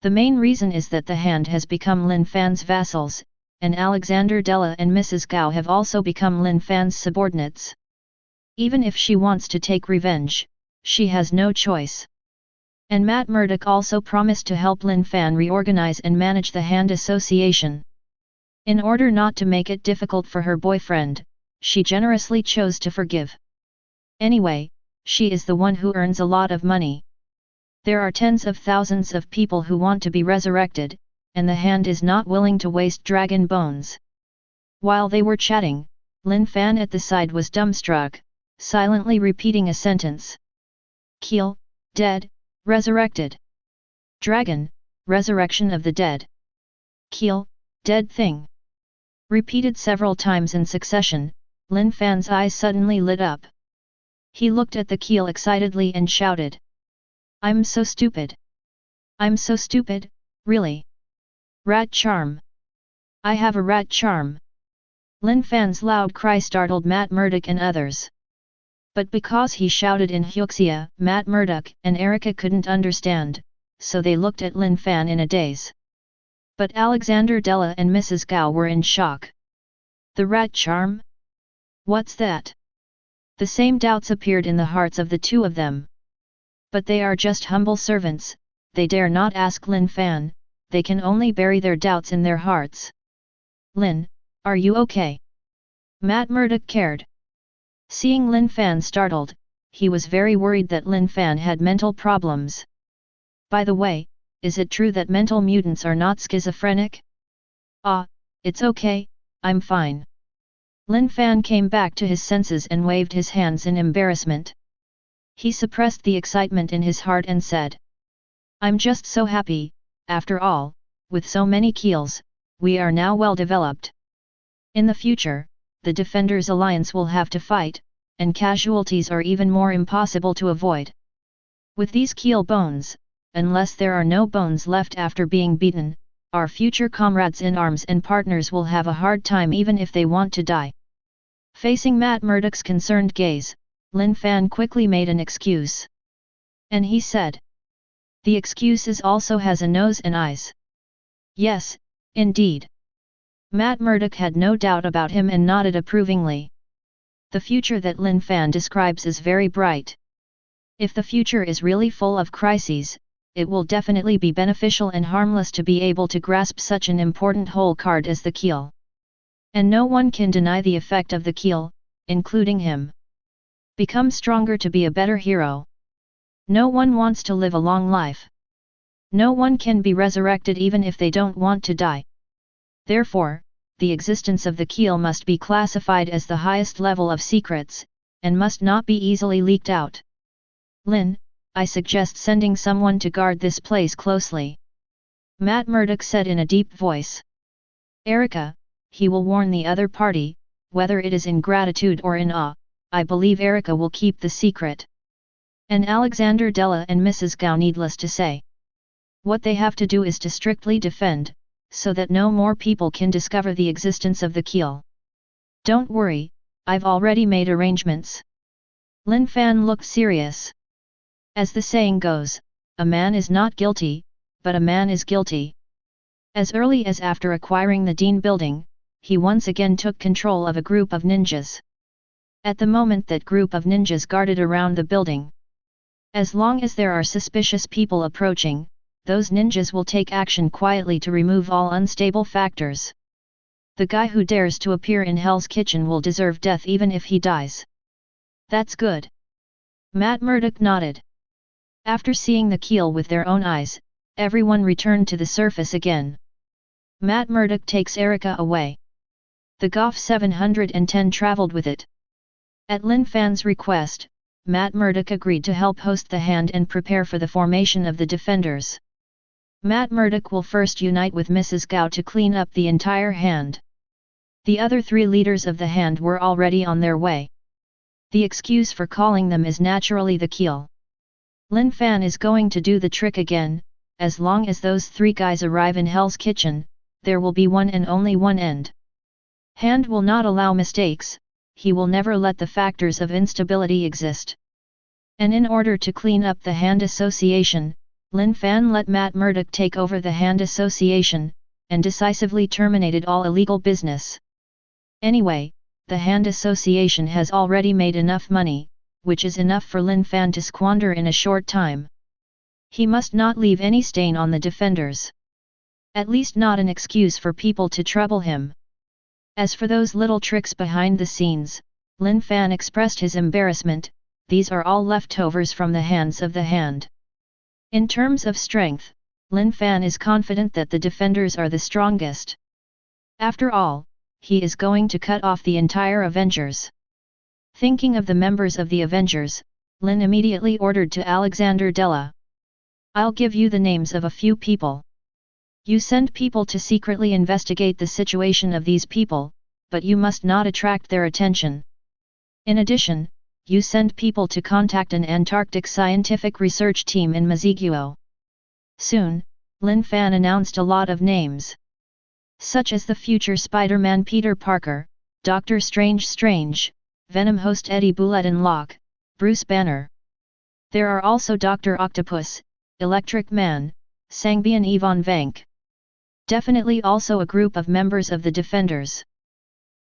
The main reason is that the hand has become Lin Fan's vassals, and Alexander Della and Mrs. Gao have also become Lin Fan's subordinates. Even if she wants to take revenge, she has no choice. And Matt Murdock also promised to help Lin Fan reorganize and manage the Hand Association. In order not to make it difficult for her boyfriend, she generously chose to forgive. Anyway, she is the one who earns a lot of money. There are tens of thousands of people who want to be resurrected, and the Hand is not willing to waste dragon bones. While they were chatting, Lin Fan at the side was dumbstruck, silently repeating a sentence. Keel, dead, resurrected. Dragon, resurrection of the dead. Keel, dead thing. Repeated several times in succession, Lin Fan's eyes suddenly lit up. He looked at the keel excitedly and shouted. I'm so stupid. I'm so stupid, really. Rat charm. I have a rat charm. Lin Fan's loud cry startled Matt Murdock and others. But because he shouted in Hyuxia, Matt Murdock and Erica couldn't understand, so they looked at Lin Fan in a daze. But Alexander Della and Mrs. Gao were in shock. The rat charm? What's that? The same doubts appeared in the hearts of the two of them. But they are just humble servants, they dare not ask Lin Fan, they can only bury their doubts in their hearts. Lin, are you okay? Matt Murdock cared. Seeing Lin Fan startled, he was very worried that Lin Fan had mental problems. By the way, is it true that mental mutants are not schizophrenic? Ah, it's okay, I'm fine. Lin Fan came back to his senses and waved his hands in embarrassment. He suppressed the excitement in his heart and said, I'm just so happy, after all, with so many keels, we are now well developed. In the future, the Defenders Alliance will have to fight, and casualties are even more impossible to avoid. With these keel bones, unless there are no bones left after being beaten, our future comrades in arms and partners will have a hard time even if they want to die. Facing Matt Murdock's concerned gaze, Lin Fan quickly made an excuse. And he said, the excuses also has a nose and eyes. Yes, indeed. Matt Murdock had no doubt about him and nodded approvingly. The future that Lin Fan describes is very bright. If the future is really full of crises, it will definitely be beneficial and harmless to be able to grasp such an important whole card as the keel. And no one can deny the effect of the keel, including him. Become stronger to be a better hero. No one wants to live a long life. No one can be resurrected even if they don't want to die. Therefore, the existence of the keel must be classified as the highest level of secrets, and must not be easily leaked out. Lin, I suggest sending someone to guard this place closely. Matt Murdock said in a deep voice. Erica, he will warn the other party, whether it is in gratitude or in awe, I believe Erica will keep the secret. And Alexander Della and Mrs. Gao needless to say. What they have to do is to strictly defend, so that no more people can discover the existence of the keel. Don't worry, I've already made arrangements. Lin Fan looked serious. As the saying goes, a man is not guilty, but a man is guilty. As early as after acquiring the Dean building, he once again took control of a group of ninjas. At the moment that group of ninjas guarded around the building. As long as there are suspicious people approaching, those ninjas will take action quietly to remove all unstable factors. The guy who dares to appear in Hell's Kitchen will deserve death even if he dies. That's good. Matt Murdock nodded. After seeing the keel with their own eyes, everyone returned to the surface again. Matt Murdock takes Erica away. The Goff 710 traveled with it. At Lin Fan's request, Matt Murdock agreed to help host the Hand and prepare for the formation of the Defenders. Matt Murdock will first unite with Mrs. Gao to clean up the entire Hand. The other three leaders of the Hand were already on their way. The excuse for calling them is naturally the keel. Lin Fan is going to do the trick again. As long as those three guys arrive in Hell's Kitchen, there will be one and only one end. Hand will not allow mistakes, he will never let the factors of instability exist. And in order to clean up the Hand Association, Lin Fan let Matt Murdock take over the Hand Association, and decisively terminated all illegal business. Anyway, the Hand Association has already made enough money, which is enough for Lin Fan to squander in a short time. He must not leave any stain on the Defenders. At least not an excuse for people to trouble him. As for those little tricks behind the scenes, Lin Fan expressed his embarrassment, these are all leftovers from the hands of the Hand. In terms of strength, Lin Fan is confident that the Defenders are the strongest. After all, he is going to cut off the entire Avengers. Thinking of the members of the Avengers, Lin immediately ordered to Alexander Della. I'll give you the names of a few people. You send people to secretly investigate the situation of these people, but you must not attract their attention. In addition, you send people to contact an Antarctic scientific research team in Maziguo. Soon, Lin Fan announced a lot of names. Such as the future Spider-Man Peter Parker, Doctor Strange, Venom host Eddie Bulletin Locke, Bruce Banner. There are also Dr. Octopus, Electric Man, Sangbian Yvonne Vank. Definitely also a group of members of the Defenders,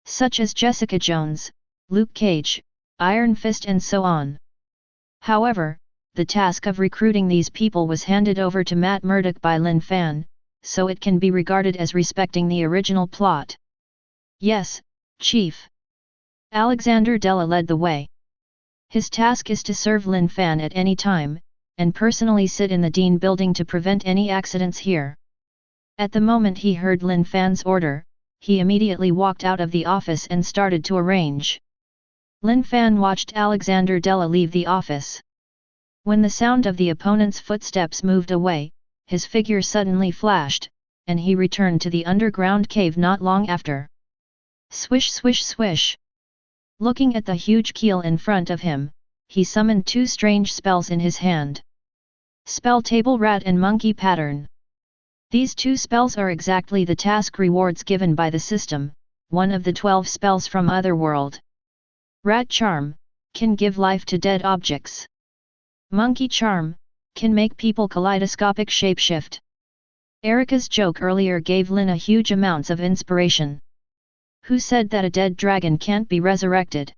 such as Jessica Jones, Luke Cage, Iron Fist and so on. However, the task of recruiting these people was handed over to Matt Murdock by Lin Fan, so it can be regarded as respecting the original plot. Yes, Chief. Alexander Della led the way. His task is to serve Lin Fan at any time, and personally sit in the Dean building to prevent any accidents here. At the moment he heard Lin Fan's order, he immediately walked out of the office and started to arrange. Lin Fan watched Alexander Della leave the office. When the sound of the opponent's footsteps moved away, his figure suddenly flashed, and he returned to the underground cave not long after. Swish swish swish. Looking at the huge keel in front of him, he summoned two strange spells in his hand. Spell Table Rat and Monkey Pattern. These two spells are exactly the task rewards given by the system, one of the 12 spells from Otherworld. Rat Charm can give life to dead objects. Monkey Charm can make people kaleidoscopic shapeshift. Erica's joke earlier gave Lin a huge amounts of inspiration. Who said that a dead dragon can't be resurrected?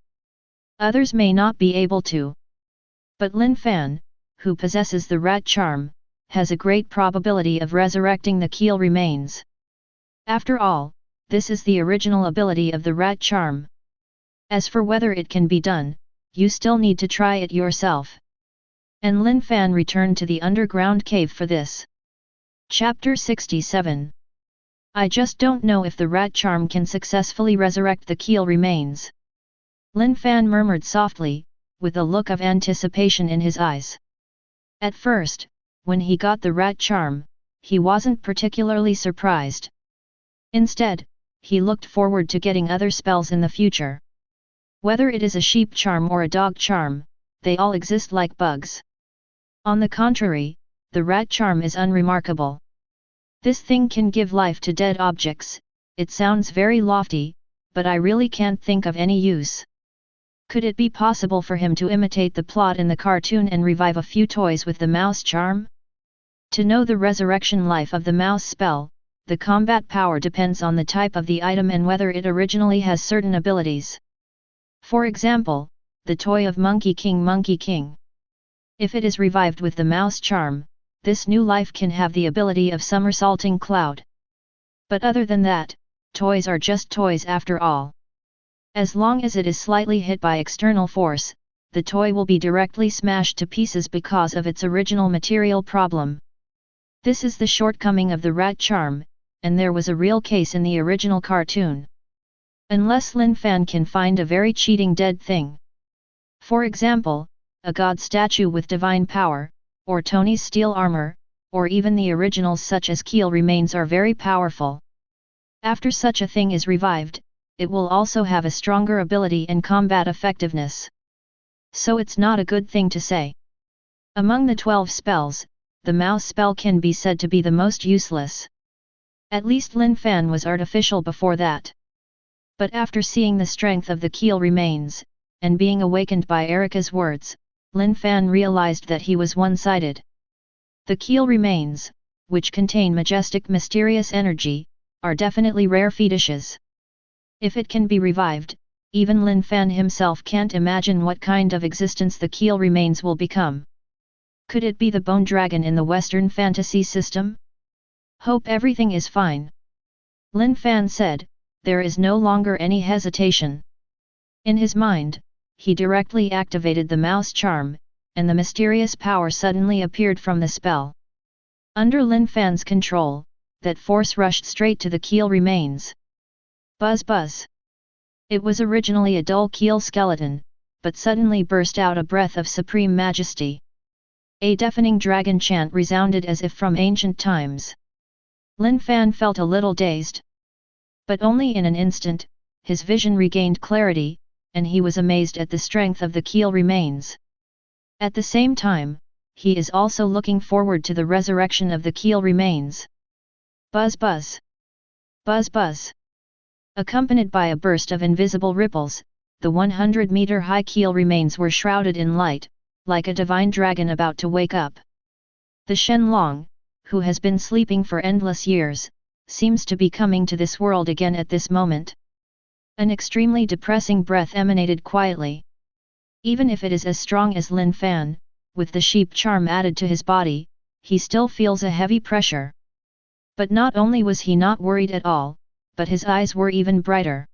Others may not be able to. But Lin Fan, who possesses the rat charm, has a great probability of resurrecting the keel remains. After all, this is the original ability of the rat charm. As for whether it can be done, you still need to try it yourself. And Lin Fan returned to the underground cave for this. Chapter 67. I just don't know if the rat charm can successfully resurrect the keel remains. Lin Fan murmured softly, with a look of anticipation in his eyes. At first, when he got the rat charm, he wasn't particularly surprised. Instead, he looked forward to getting other spells in the future. Whether it is a sheep charm or a dog charm, they all exist like bugs. On the contrary, the rat charm is unremarkable. This thing can give life to dead objects. It sounds very lofty, but I really can't think of any use. Could it be possible for him to imitate the plot in the cartoon and revive a few toys with the mouse charm? To know the resurrection life of the mouse spell, the combat power depends on the type of the item and whether it originally has certain abilities. For example, the toy of Monkey King. If it is revived with the mouse charm, this new life can have the ability of somersaulting cloud. But other than that, toys are just toys after all. As long as it is slightly hit by external force, the toy will be directly smashed to pieces because of its original material problem. This is the shortcoming of the rat charm, and there was a real case in the original cartoon. Unless Lin Fan can find a very cheating dead thing. For example, a god statue with divine power, or Tony's steel armor, or even the originals such as keel remains are very powerful. After such a thing is revived, it will also have a stronger ability and combat effectiveness. So it's not a good thing to say. Among the 12 spells, the mouse spell can be said to be the most useless. At least Lin Fan was artificial before that. But after seeing the strength of the keel remains, and being awakened by Erica's words, Lin Fan realized that he was one-sided. The keel remains, which contain majestic mysterious energy, are definitely rare fetishes. If it can be revived, even Lin Fan himself can't imagine what kind of existence the keel remains will become. Could it be the bone dragon in the Western fantasy system? Hope everything is fine. Lin Fan said, there is no longer any hesitation. In his mind, he directly activated the mouse charm, and the mysterious power suddenly appeared from the spell. Under Lin Fan's control, that force rushed straight to the keel remains. Buzz buzz. It was originally a dull keel skeleton, but suddenly burst out a breath of supreme majesty. A deafening dragon chant resounded as if from ancient times. Lin Fan felt a little dazed. But only in an instant, his vision regained clarity, and he was amazed at the strength of the keel remains. At the same time, he is also looking forward to the resurrection of the keel remains. Buzz buzz. Buzz buzz. Accompanied by a burst of invisible ripples, the 100-meter-high keel remains were shrouded in light, like a divine dragon about to wake up. The Shenlong, who has been sleeping for endless years, seems to be coming to this world again at this moment. An extremely depressing breath emanated quietly. Even if it is as strong as Lin Fan, with the sheep charm added to his body, he still feels a heavy pressure. But not only was he not worried at all, but his eyes were even brighter.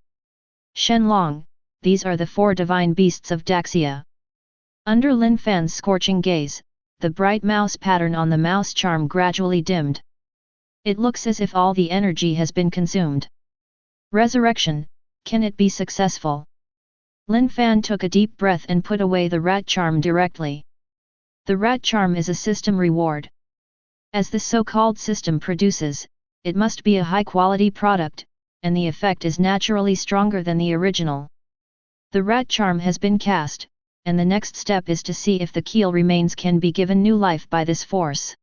Shenlong, these are the 4 divine beasts of Daxia. Under Lin Fan's scorching gaze, the bright mouse pattern on the mouse charm gradually dimmed. It looks as if all the energy has been consumed. Resurrection, can it be successful? Lin Fan took a deep breath and put away the rat charm directly. The rat charm is a system reward. As the so-called system produces, it must be a high-quality product, and the effect is naturally stronger than the original. The rat charm has been cast, and the next step is to see if the keel remains can be given new life by this force.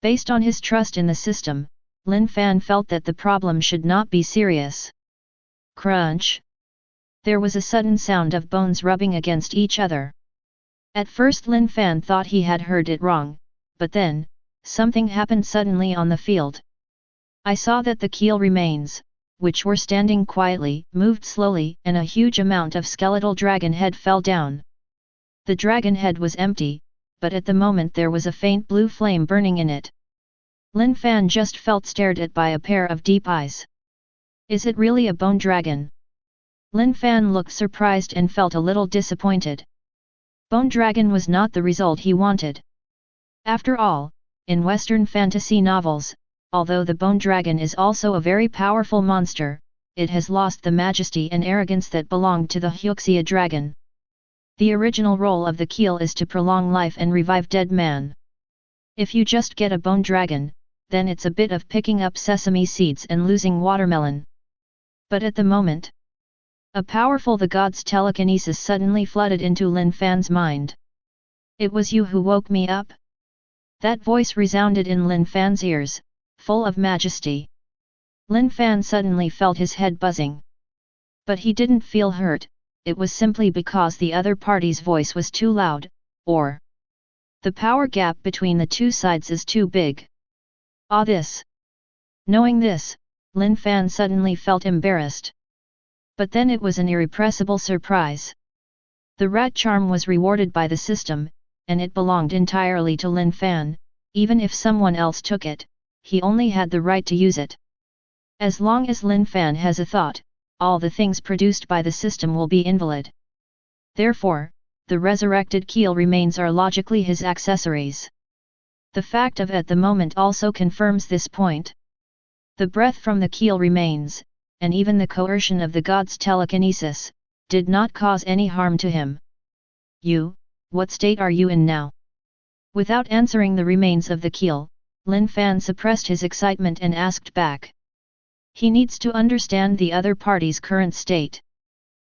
Based on his trust in the system, Lin Fan felt that the problem should not be serious. Crunch! There was a sudden sound of bones rubbing against each other. At first Lin Fan thought he had heard it wrong, but then, something happened suddenly on the field. I saw that the keel remains, which were standing quietly, moved slowly, and a huge amount of skeletal dragon head fell down. The dragon head was empty, but at the moment there was a faint blue flame burning in it. Lin Fan just felt stared at by a pair of deep eyes. Is it really a bone dragon? Lin Fan looked surprised and felt a little disappointed. Bone dragon was not the result he wanted. After all, in Western fantasy novels, although the bone dragon is also a very powerful monster, it has lost the majesty and arrogance that belonged to the Hyuxia dragon. The original role of the keel is to prolong life and revive dead man. If you just get a bone dragon, then it's a bit of picking up sesame seeds and losing watermelon. But at the moment, a powerful the god's telekinesis suddenly flooded into Lin Fan's mind. It was you who woke me up? That voice resounded in Lin Fan's ears, full of majesty. Lin Fan suddenly felt his head buzzing. But he didn't feel hurt. It was simply because the other party's voice was too loud, or the power gap between the two sides is too big. This. Knowing this, Lin Fan suddenly felt embarrassed. But then it was an irrepressible surprise. The rat charm was rewarded by the system, and it belonged entirely to Lin Fan. Even if someone else took it, he only had the right to use it. As long as Lin Fan has a thought, all the things produced by the system will be invalid. Therefore, the resurrected keel remains are logically his accessories. The fact of at the moment also confirms this point. The breath from the keel remains, and even the coercion of the god's telekinesis, did not cause any harm to him. You, what state are you in now? Without answering the remains of the keel, Lin Fan suppressed his excitement and asked back. He needs to understand the other party's current state.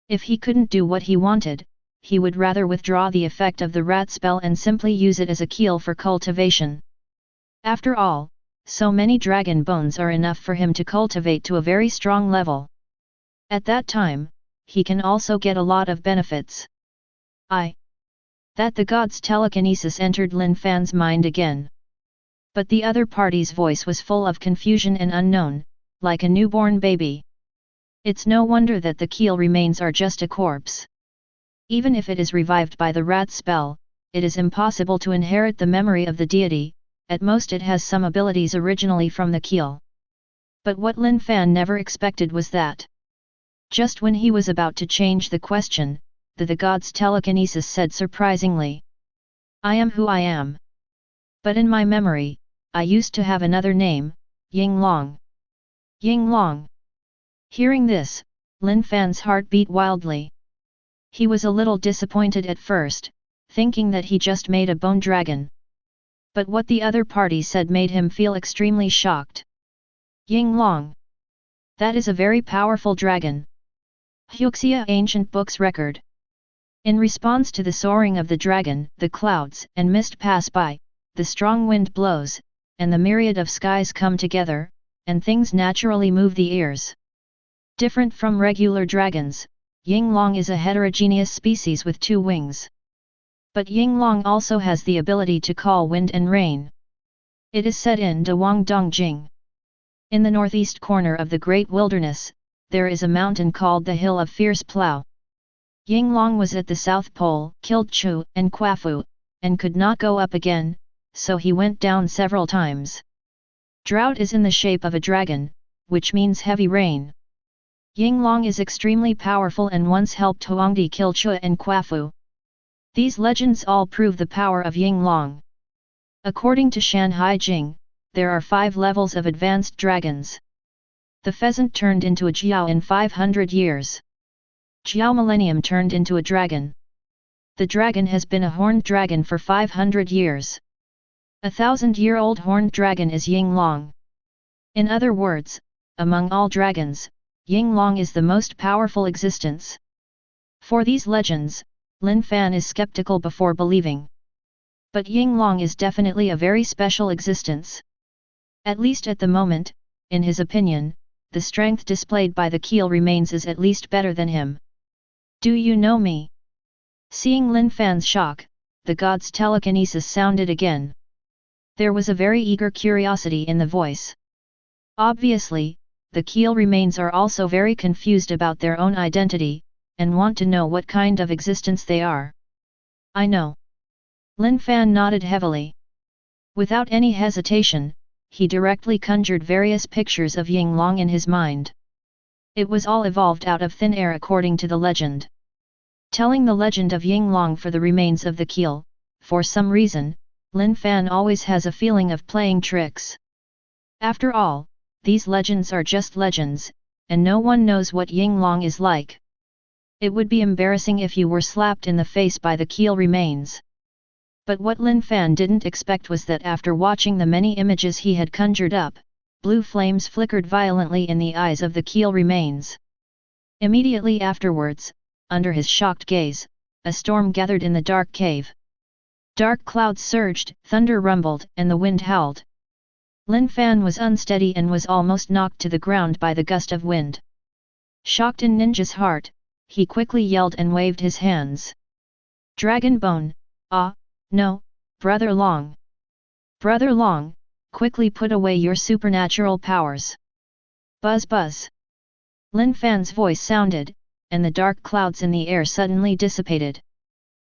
If he couldn't do what he wanted, he would rather withdraw the effect of the rat spell and simply use it as a keel for cultivation. After all, so many dragon bones are enough for him to cultivate to a very strong level. At that time, he can also get a lot of benefits. That the god's telekinesis entered Lin Fan's mind again. But the other party's voice was full of confusion and unknown, like a newborn baby. It's no wonder that the keel remains are just a corpse. Even if it is revived by the rat spell, it is impossible to inherit the memory of the deity. At most it has some abilities originally from the keel. But what Lin Fan never expected was that, just when he was about to change the question, the god's telekinesis said surprisingly, I am who I am. But in my memory, I used to have another name, Yinglong. Yinglong. Hearing this, Lin Fan's heart beat wildly. He was a little disappointed at first, thinking that he just made a bone dragon. But what the other party said made him feel extremely shocked. Yinglong. That is a very powerful dragon. Hyuxia Ancient Books Record. In response to the soaring of the dragon, the clouds and mist pass by, the strong wind blows, and the myriad of skies come together, and things naturally move the ears. Different from regular dragons, Yinglong is a heterogeneous species with 2 wings. But Yinglong also has the ability to call wind and rain. It is said in De Wang Dong Jing. In the northeast corner of the Great Wilderness, there is a mountain called the Hill of Fierce Plough. Yinglong was at the South Pole, killed Chu and Quafu, and could not go up again, so he went down several times. Drought is in the shape of a dragon, which means heavy rain. Yinglong is extremely powerful and once helped Huangdi kill Chu and Quafu. These legends all prove the power of Yinglong. According to Shanhai Jing, there are 5 levels of advanced dragons. The pheasant turned into a jiao in 500 years. Jiao millennium turned into a dragon. The dragon has been a horned dragon for 500 years. A 1000-year-old horned dragon is Yinglong. In other words, among all dragons, Yinglong is the most powerful existence. For these legends, Lin Fan is skeptical before believing. But Yinglong is definitely a very special existence. At least at the moment, in his opinion, the strength displayed by the keel remains is at least better than him. Do you know me? Seeing Lin Fan's shock, the god's telekinesis sounded again. There was a very eager curiosity in the voice. Obviously, the keel remains are also very confused about their own identity, and want to know what kind of existence they are. I know. Lin Fan nodded heavily. Without any hesitation, he directly conjured various pictures of Yinglong in his mind. It was all evolved out of thin air according to the legend. Telling the legend of Yinglong for the remains of the keel, for some reason, Lin Fan always has a feeling of playing tricks. After all, these legends are just legends, and no one knows what Yinglong is like. It would be embarrassing if you were slapped in the face by the keel remains. But what Lin Fan didn't expect was that after watching the many images he had conjured up, blue flames flickered violently in the eyes of the keel remains. Immediately afterwards, under his shocked gaze, a storm gathered in the dark cave. Dark clouds surged, thunder rumbled, and the wind howled. Lin Fan was unsteady and was almost knocked to the ground by the gust of wind. Shocked in Ninja's heart, he quickly yelled and waved his hands. Dragon Bone, ah, no, Brother Long. Brother Long, quickly put away your supernatural powers. Buzz buzz. Lin Fan's voice sounded, and the dark clouds in the air suddenly dissipated.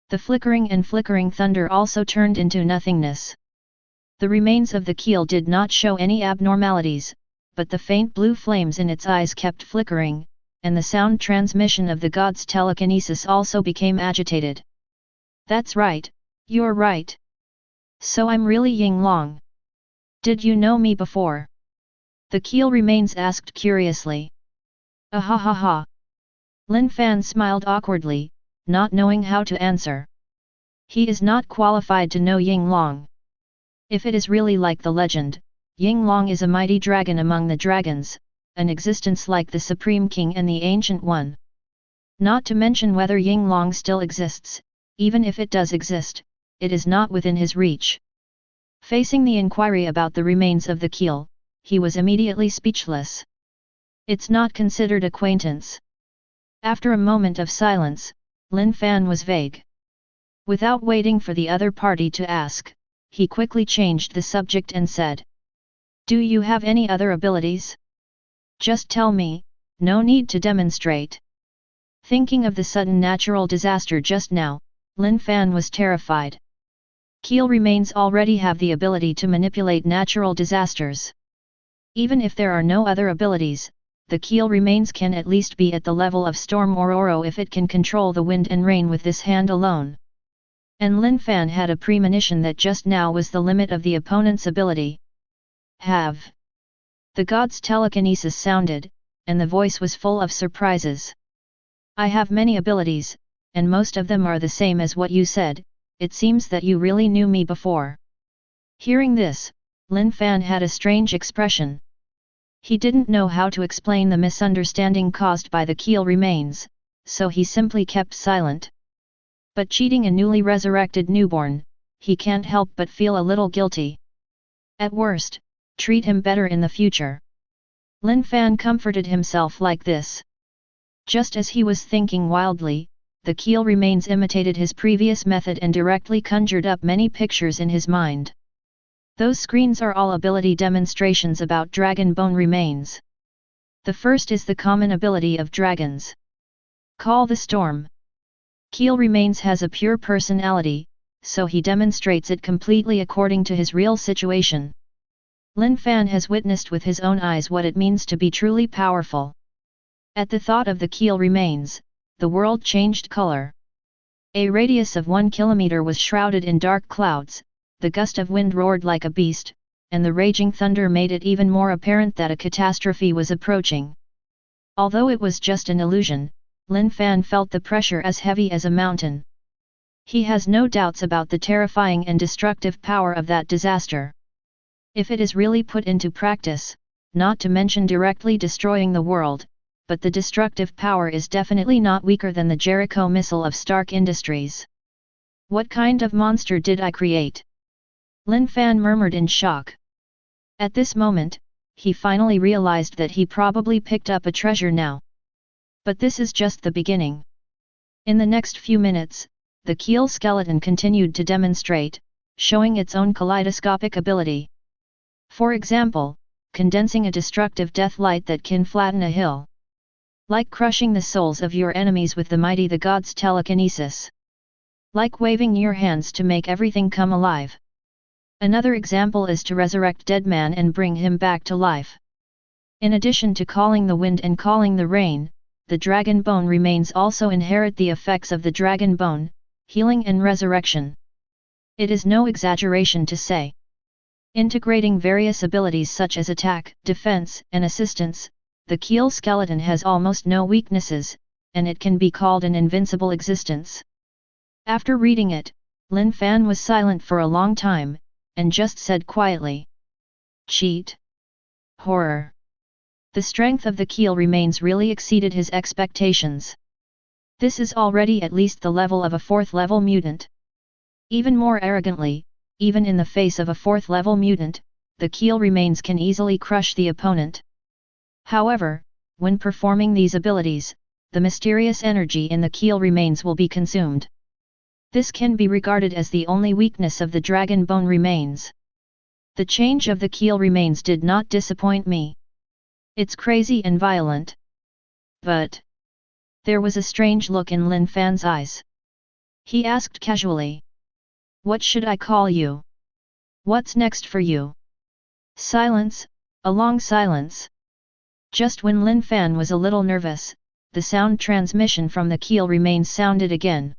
The flickering and flickering thunder also turned into nothingness. The remains of the keel did not show any abnormalities, but the faint blue flames in its eyes kept flickering, and the sound transmission of the god's telekinesis also became agitated. That's right, you're right. So I'm really Yinglong. Did you know me before? The keel remains asked curiously. Ah ha ha. Lin Fan smiled awkwardly, not knowing how to answer. He is not qualified to know Yinglong. If it is really like the legend, Yinglong is a mighty dragon among the dragons, an existence like the Supreme King and the Ancient One. Not to mention whether Yinglong still exists, even if it does exist, it is not within his reach. Facing the inquiry about the remains of the keel, he was immediately speechless. It's not considered acquaintance. After a moment of silence, Lin Fan was vague. Without waiting for the other party to ask, he quickly changed the subject and said, Do you have any other abilities? Just tell me, no need to demonstrate. Thinking of the sudden natural disaster just now, Lin Fan was terrified. Keel remains already have the ability to manipulate natural disasters. Even if there are no other abilities, the keel remains can at least be at the level of Storm Ororo if it can control the wind and rain with this hand alone. And Lin Fan had a premonition that just now was the limit of the opponent's ability. Have. The god's telekinesis sounded, and the voice was full of surprises. I have many abilities, and most of them are the same as what you said. It seems that you really knew me before. Hearing this, Lin Fan had a strange expression. He didn't know how to explain the misunderstanding caused by the keel remains, so he simply kept silent. But cheating a newly resurrected newborn, he can't help but feel a little guilty. At worst, treat him better in the future. Lin Fan comforted himself like this. Just as he was thinking wildly, the keel remains imitated his previous method and directly conjured up many pictures in his mind. Those screens are all ability demonstrations about dragon bone remains. The first is the common ability of dragons. Call the storm. Keel remains has a pure personality, so he demonstrates it completely according to his real situation. Lin Fan has witnessed with his own eyes what it means to be truly powerful. At the thought of the keel remains, the world changed color. A radius of 1 kilometer was shrouded in dark clouds, the gust of wind roared like a beast, and the raging thunder made it even more apparent that a catastrophe was approaching. Although it was just an illusion, Lin Fan felt the pressure as heavy as a mountain. He has no doubts about the terrifying and destructive power of that disaster. If it is really put into practice, not to mention directly destroying the world, but the destructive power is definitely not weaker than the Jericho missile of Stark Industries. What kind of monster did I create? Lin Fan murmured in shock. At this moment, he finally realized that he probably picked up a treasure now. But this is just the beginning. In the next few minutes, the keel skeleton continued to demonstrate, showing its own kaleidoscopic ability. For example, condensing a destructive death light that can flatten a hill. Like crushing the souls of your enemies with the mighty the gods' telekinesis. Like waving your hands to make everything come alive. Another example is to resurrect dead man and bring him back to life. In addition to calling the wind and calling the rain, the dragon bone remains also inherit the effects of the dragon bone, healing and resurrection. It is no exaggeration to say. Integrating various abilities such as attack, defense, and assistance, the keel skeleton has almost no weaknesses, and it can be called an invincible existence. After reading it, Lin Fan was silent for a long time, and just said quietly. Cheat. Horror. The strength of the keel remains really exceeded his expectations. This is already at least the level of a 4th level mutant. Even more arrogantly, even in the face of a 4th level mutant, the keel remains can easily crush the opponent. However, when performing these abilities, the mysterious energy in the keel remains will be consumed. This can be regarded as the only weakness of the dragon bone remains. The change of the keel remains did not disappoint me. It's crazy and violent. But there was a strange look in Lin Fan's eyes. He asked casually. What should I call you? What's next for you? Silence, a long silence. Just when Lin Fan was a little nervous, the sound transmission from the keel remains sounded again.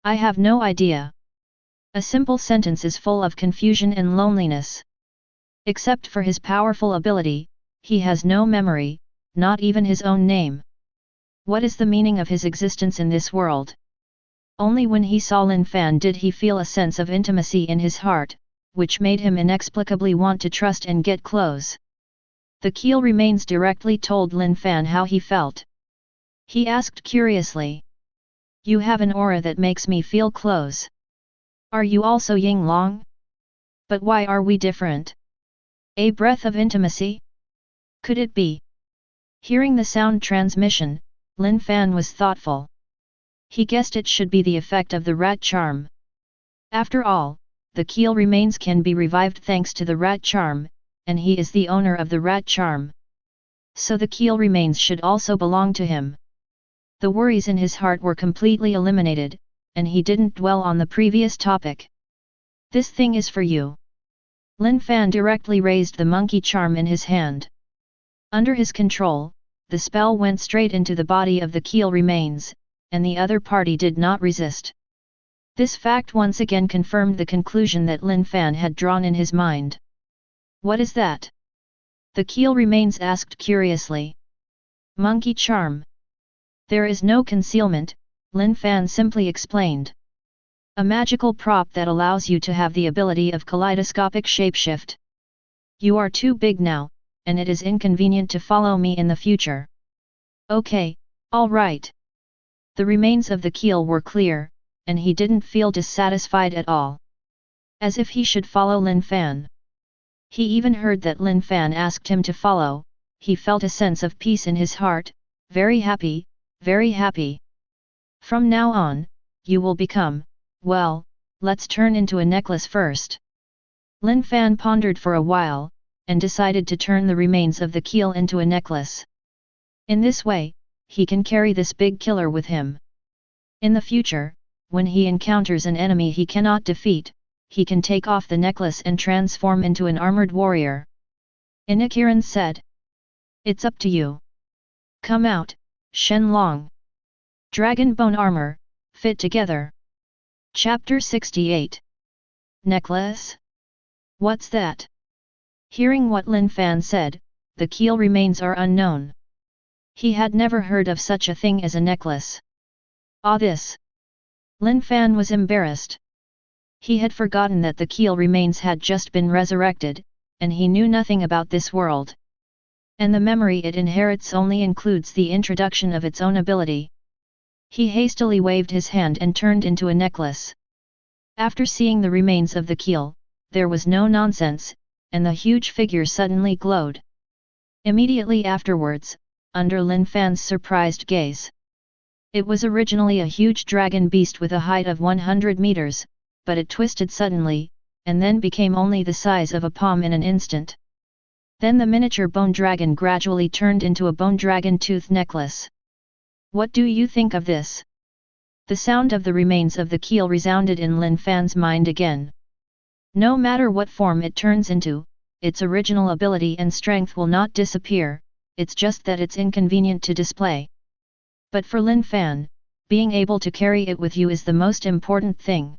I have no idea. A simple sentence is full of confusion and loneliness. Except for his powerful ability, he has no memory, not even his own name. What is the meaning of his existence in this world? Only when he saw Lin Fan did he feel a sense of intimacy in his heart, which made him inexplicably want to trust and get close. The keel remains directly told Lin Fan how he felt. He asked curiously. You have an aura that makes me feel close. Are you also Ying Long? But why are we different? A breath of intimacy? Could it be? Hearing the sound transmission, Lin Fan was thoughtful. He guessed it should be the effect of the rat charm. After all, the keel remains can be revived thanks to the rat charm, and he is the owner of the rat charm. So the keel remains should also belong to him. The worries in his heart were completely eliminated, and he didn't dwell on the previous topic. This thing is for you. Lin Fan directly raised the monkey charm in his hand. Under his control, the spell went straight into the body of the keel remains, and the other party did not resist. This fact once again confirmed the conclusion that Lin Fan had drawn in his mind. What is that? The keel remains asked curiously. Monkey charm. There is no concealment, Lin Fan simply explained. A magical prop that allows you to have the ability of kaleidoscopic shapeshift. You are too big now, and it is inconvenient to follow me in the future. Okay, all right. The remains of the keel were clear, and he didn't feel dissatisfied at all. As if he should follow Lin Fan. He even heard that Lin Fan asked him to follow, he felt a sense of peace in his heart, very happy, very happy. From now on, you will become, well, let's turn into a necklace first. Lin Fan pondered for a while, and decided to turn the remains of the keel into a necklace. In this way, he can carry this big killer with him. In the future, when he encounters an enemy he cannot defeat, he can take off the necklace and transform into an armored warrior. Inikiran said. It's up to you. Come out, Shen Long. Dragon Bone Armor, fit together. Chapter 68. Necklace? What's that? Hearing what Lin Fan said, the keel remains are unknown. He had never heard of such a thing as a necklace. This. Lin Fan was embarrassed. He had forgotten that the keel remains had just been resurrected, and he knew nothing about this world. And the memory it inherits only includes the introduction of its own ability. He hastily waved his hand and turned into a necklace. After seeing the remains of the keel, there was no nonsense, and the huge figure suddenly glowed. Immediately afterwards, under Lin Fan's surprised gaze. It was originally a huge dragon beast with a height of 100 meters, but it twisted suddenly, and then became only the size of a palm in an instant. Then the miniature bone dragon gradually turned into a bone dragon tooth necklace. What do you think of this? The sound of the remains of the keel resounded in Lin Fan's mind again. No matter what form it turns into, its original ability and strength will not disappear, it's just that it's inconvenient to display. But for Lin Fan, being able to carry it with you is the most important thing.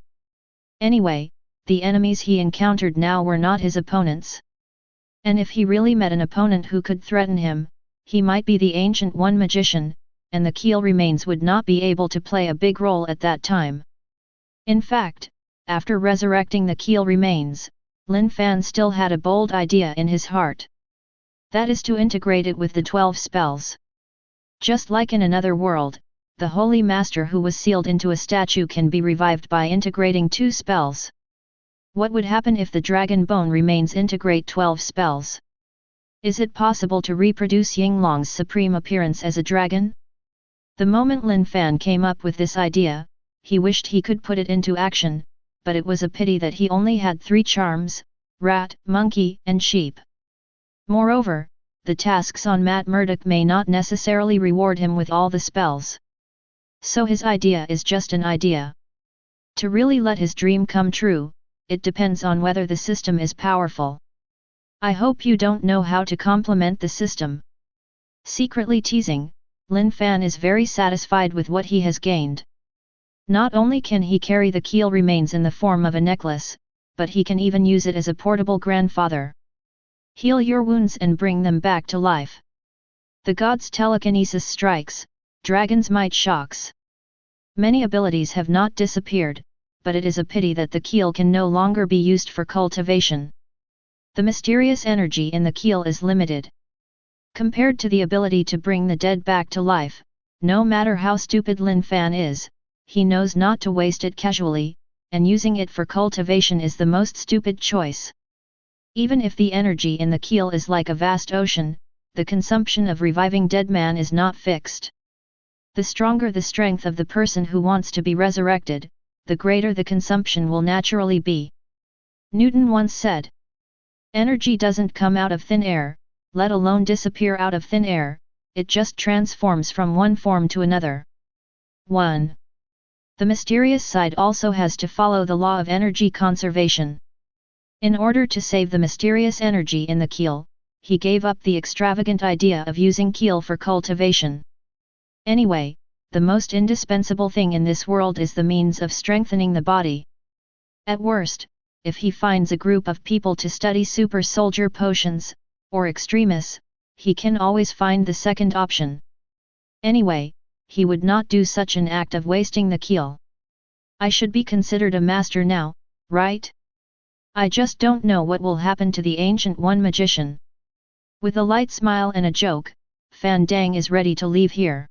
Anyway, the enemies he encountered now were not his opponents. And if he really met an opponent who could threaten him, he might be the Ancient One magician, and the keel remains would not be able to play a big role at that time. In fact, after resurrecting the keel remains, Lin Fan still had a bold idea in his heart. That is to integrate it with the 12 spells. Just like in another world, the Holy Master who was sealed into a statue can be revived by integrating 2 spells. What would happen if the dragon bone remains integrate 12 spells? Is it possible to reproduce Yinglong's supreme appearance as a dragon? The moment Lin Fan came up with this idea, he wished he could put it into action, but it was a pity that he only had 3 charms, rat, monkey, and sheep. Moreover, the tasks on Matt Murdoch may not necessarily reward him with all the spells. So his idea is just an idea. To really let his dream come true, it depends on whether the system is powerful. I hope you don't know how to complement the system. Secretly teasing, Lin Fan is very satisfied with what he has gained. Not only can he carry the keel remains in the form of a necklace, but he can even use it as a portable grandfather. Heal your wounds and bring them back to life. The gods' telekinesis strikes, dragons' might shocks. Many abilities have not disappeared, but it is a pity that the keel can no longer be used for cultivation. The mysterious energy in the keel is limited. Compared to the ability to bring the dead back to life, no matter how stupid Lin Fan is, he knows not to waste it casually, and using it for cultivation is the most stupid choice. Even if the energy in the keel is like a vast ocean, the consumption of reviving dead man is not fixed. The stronger the strength of the person who wants to be resurrected, the greater the consumption will naturally be. Newton once said, "Energy doesn't come out of thin air, let alone disappear out of thin air, it just transforms from one form to another." 1. The mysterious side also has to follow the law of energy conservation. In order to save the mysterious energy in the keel, he gave up the extravagant idea of using keel for cultivation. Anyway, the most indispensable thing in this world is the means of strengthening the body. At worst, if he finds a group of people to study super soldier potions, or extremis, he can always find the second option. Anyway, he would not do such an act of wasting the keel. I should be considered a master now, right? I just don't know what will happen to the Ancient One magician. With a light smile and a joke, Fan Dang is ready to leave here.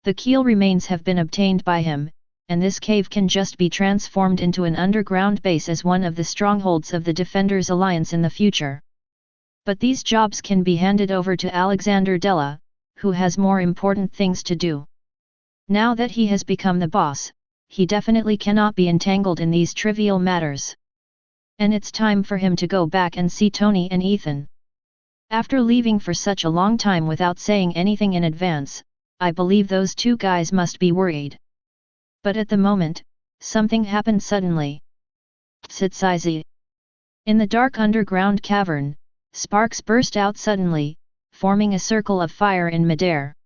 The keel remains have been obtained by him, and this cave can just be transformed into an underground base as one of the strongholds of the Defenders Alliance in the future. But these jobs can be handed over to Alexander Della, who has more important things to do. Now that he has become the boss, he definitely cannot be entangled in these trivial matters. And it's time for him to go back and see Tony and Ethan. After leaving for such a long time without saying anything in advance, I believe those two guys must be worried. But at the moment, something happened suddenly. Tsitsizi. In the dark underground cavern, sparks burst out suddenly, forming a circle of fire in midair.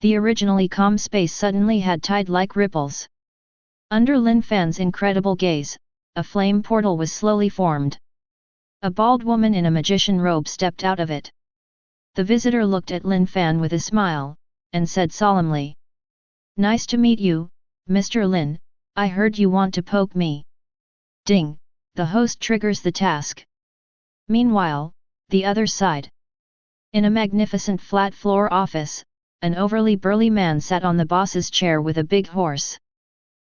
The originally calm space suddenly had tide-like ripples. Under Lin Fan's incredible gaze, a flame portal was slowly formed. A bald woman in a magician robe stepped out of it. The visitor looked at Lin Fan with a smile, and said solemnly, "Nice to meet you, Mr. Lin, I heard you want to poke me." Ding, the host triggers the task. Meanwhile, the other side. In a magnificent flat-floor office, an overly burly man sat on the boss's chair with a big horse.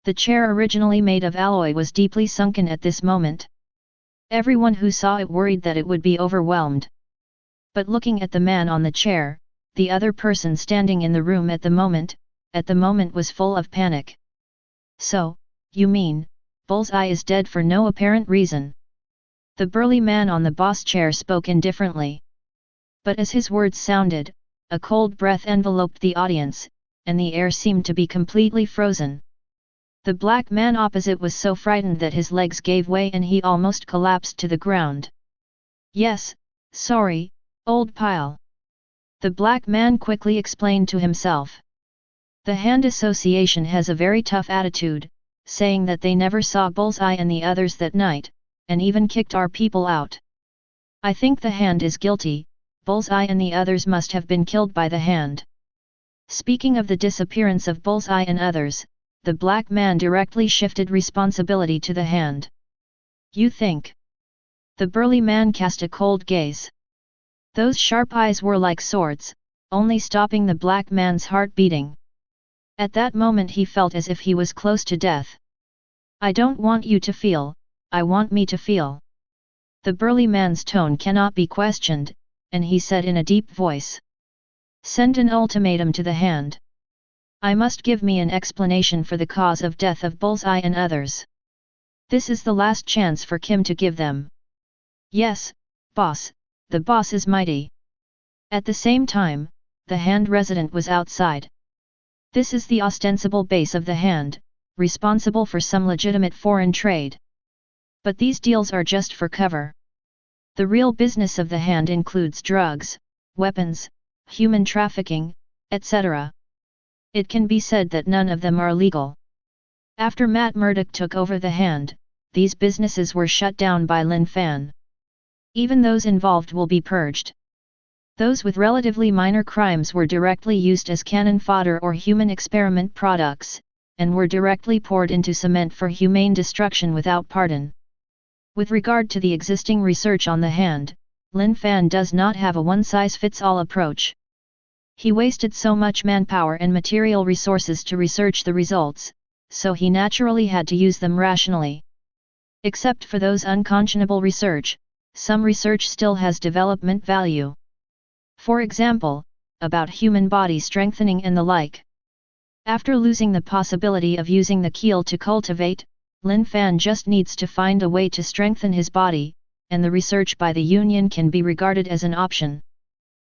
The chair originally made of alloy was deeply sunken at this moment. Everyone who saw it worried that it would be overwhelmed. But looking at the man on the chair, the other person standing in the room at the moment was full of panic. "So, you mean, Bullseye is dead for no apparent reason?" The burly man on the boss chair spoke indifferently. But as his words sounded, a cold breath enveloped the audience, and the air seemed to be completely frozen. The black man opposite was so frightened that his legs gave way and he almost collapsed to the ground. "Yes, sorry, old pile," the black man quickly explained to himself. "The Hand Association has a very tough attitude, saying that they never saw Bullseye and the others that night, and even kicked our people out. I think the Hand is guilty, Bullseye and the others must have been killed by the Hand." Speaking of the disappearance of Bullseye and others, the black man directly shifted responsibility to the Hand. "You think?" The burly man cast a cold gaze. Those sharp eyes were like swords, only stopping the black man's heart beating. At that moment he felt as if he was close to death. "I don't want you to feel, I want me to feel." The burly man's tone cannot be questioned, and he said in a deep voice, "Send an ultimatum to the Hand. I must give me an explanation for the cause of death of Bullseye and others. This is the last chance for Kim to give them." "Yes, boss, the boss is mighty." At the same time, the Hand resident was outside. This is the ostensible base of the Hand, responsible for some legitimate foreign trade. But these deals are just for cover. The real business of the Hand includes drugs, weapons, human trafficking, etc. It can be said that none of them are legal. After Matt Murdock took over the Hand, these businesses were shut down by Lin Fan. Even those involved will be purged. Those with relatively minor crimes were directly used as cannon fodder or human experiment products, and were directly poured into cement for humane destruction without pardon. With regard to the existing research on the Hand, Lin Fan does not have a one-size-fits-all approach. He wasted so much manpower and material resources to research the results, so he naturally had to use them rationally. Except for those unconscionable research, some research still has development value. For example, about human body strengthening and the like. After losing the possibility of using the keel to cultivate, Lin Fan just needs to find a way to strengthen his body, and the research by the Union can be regarded as an option.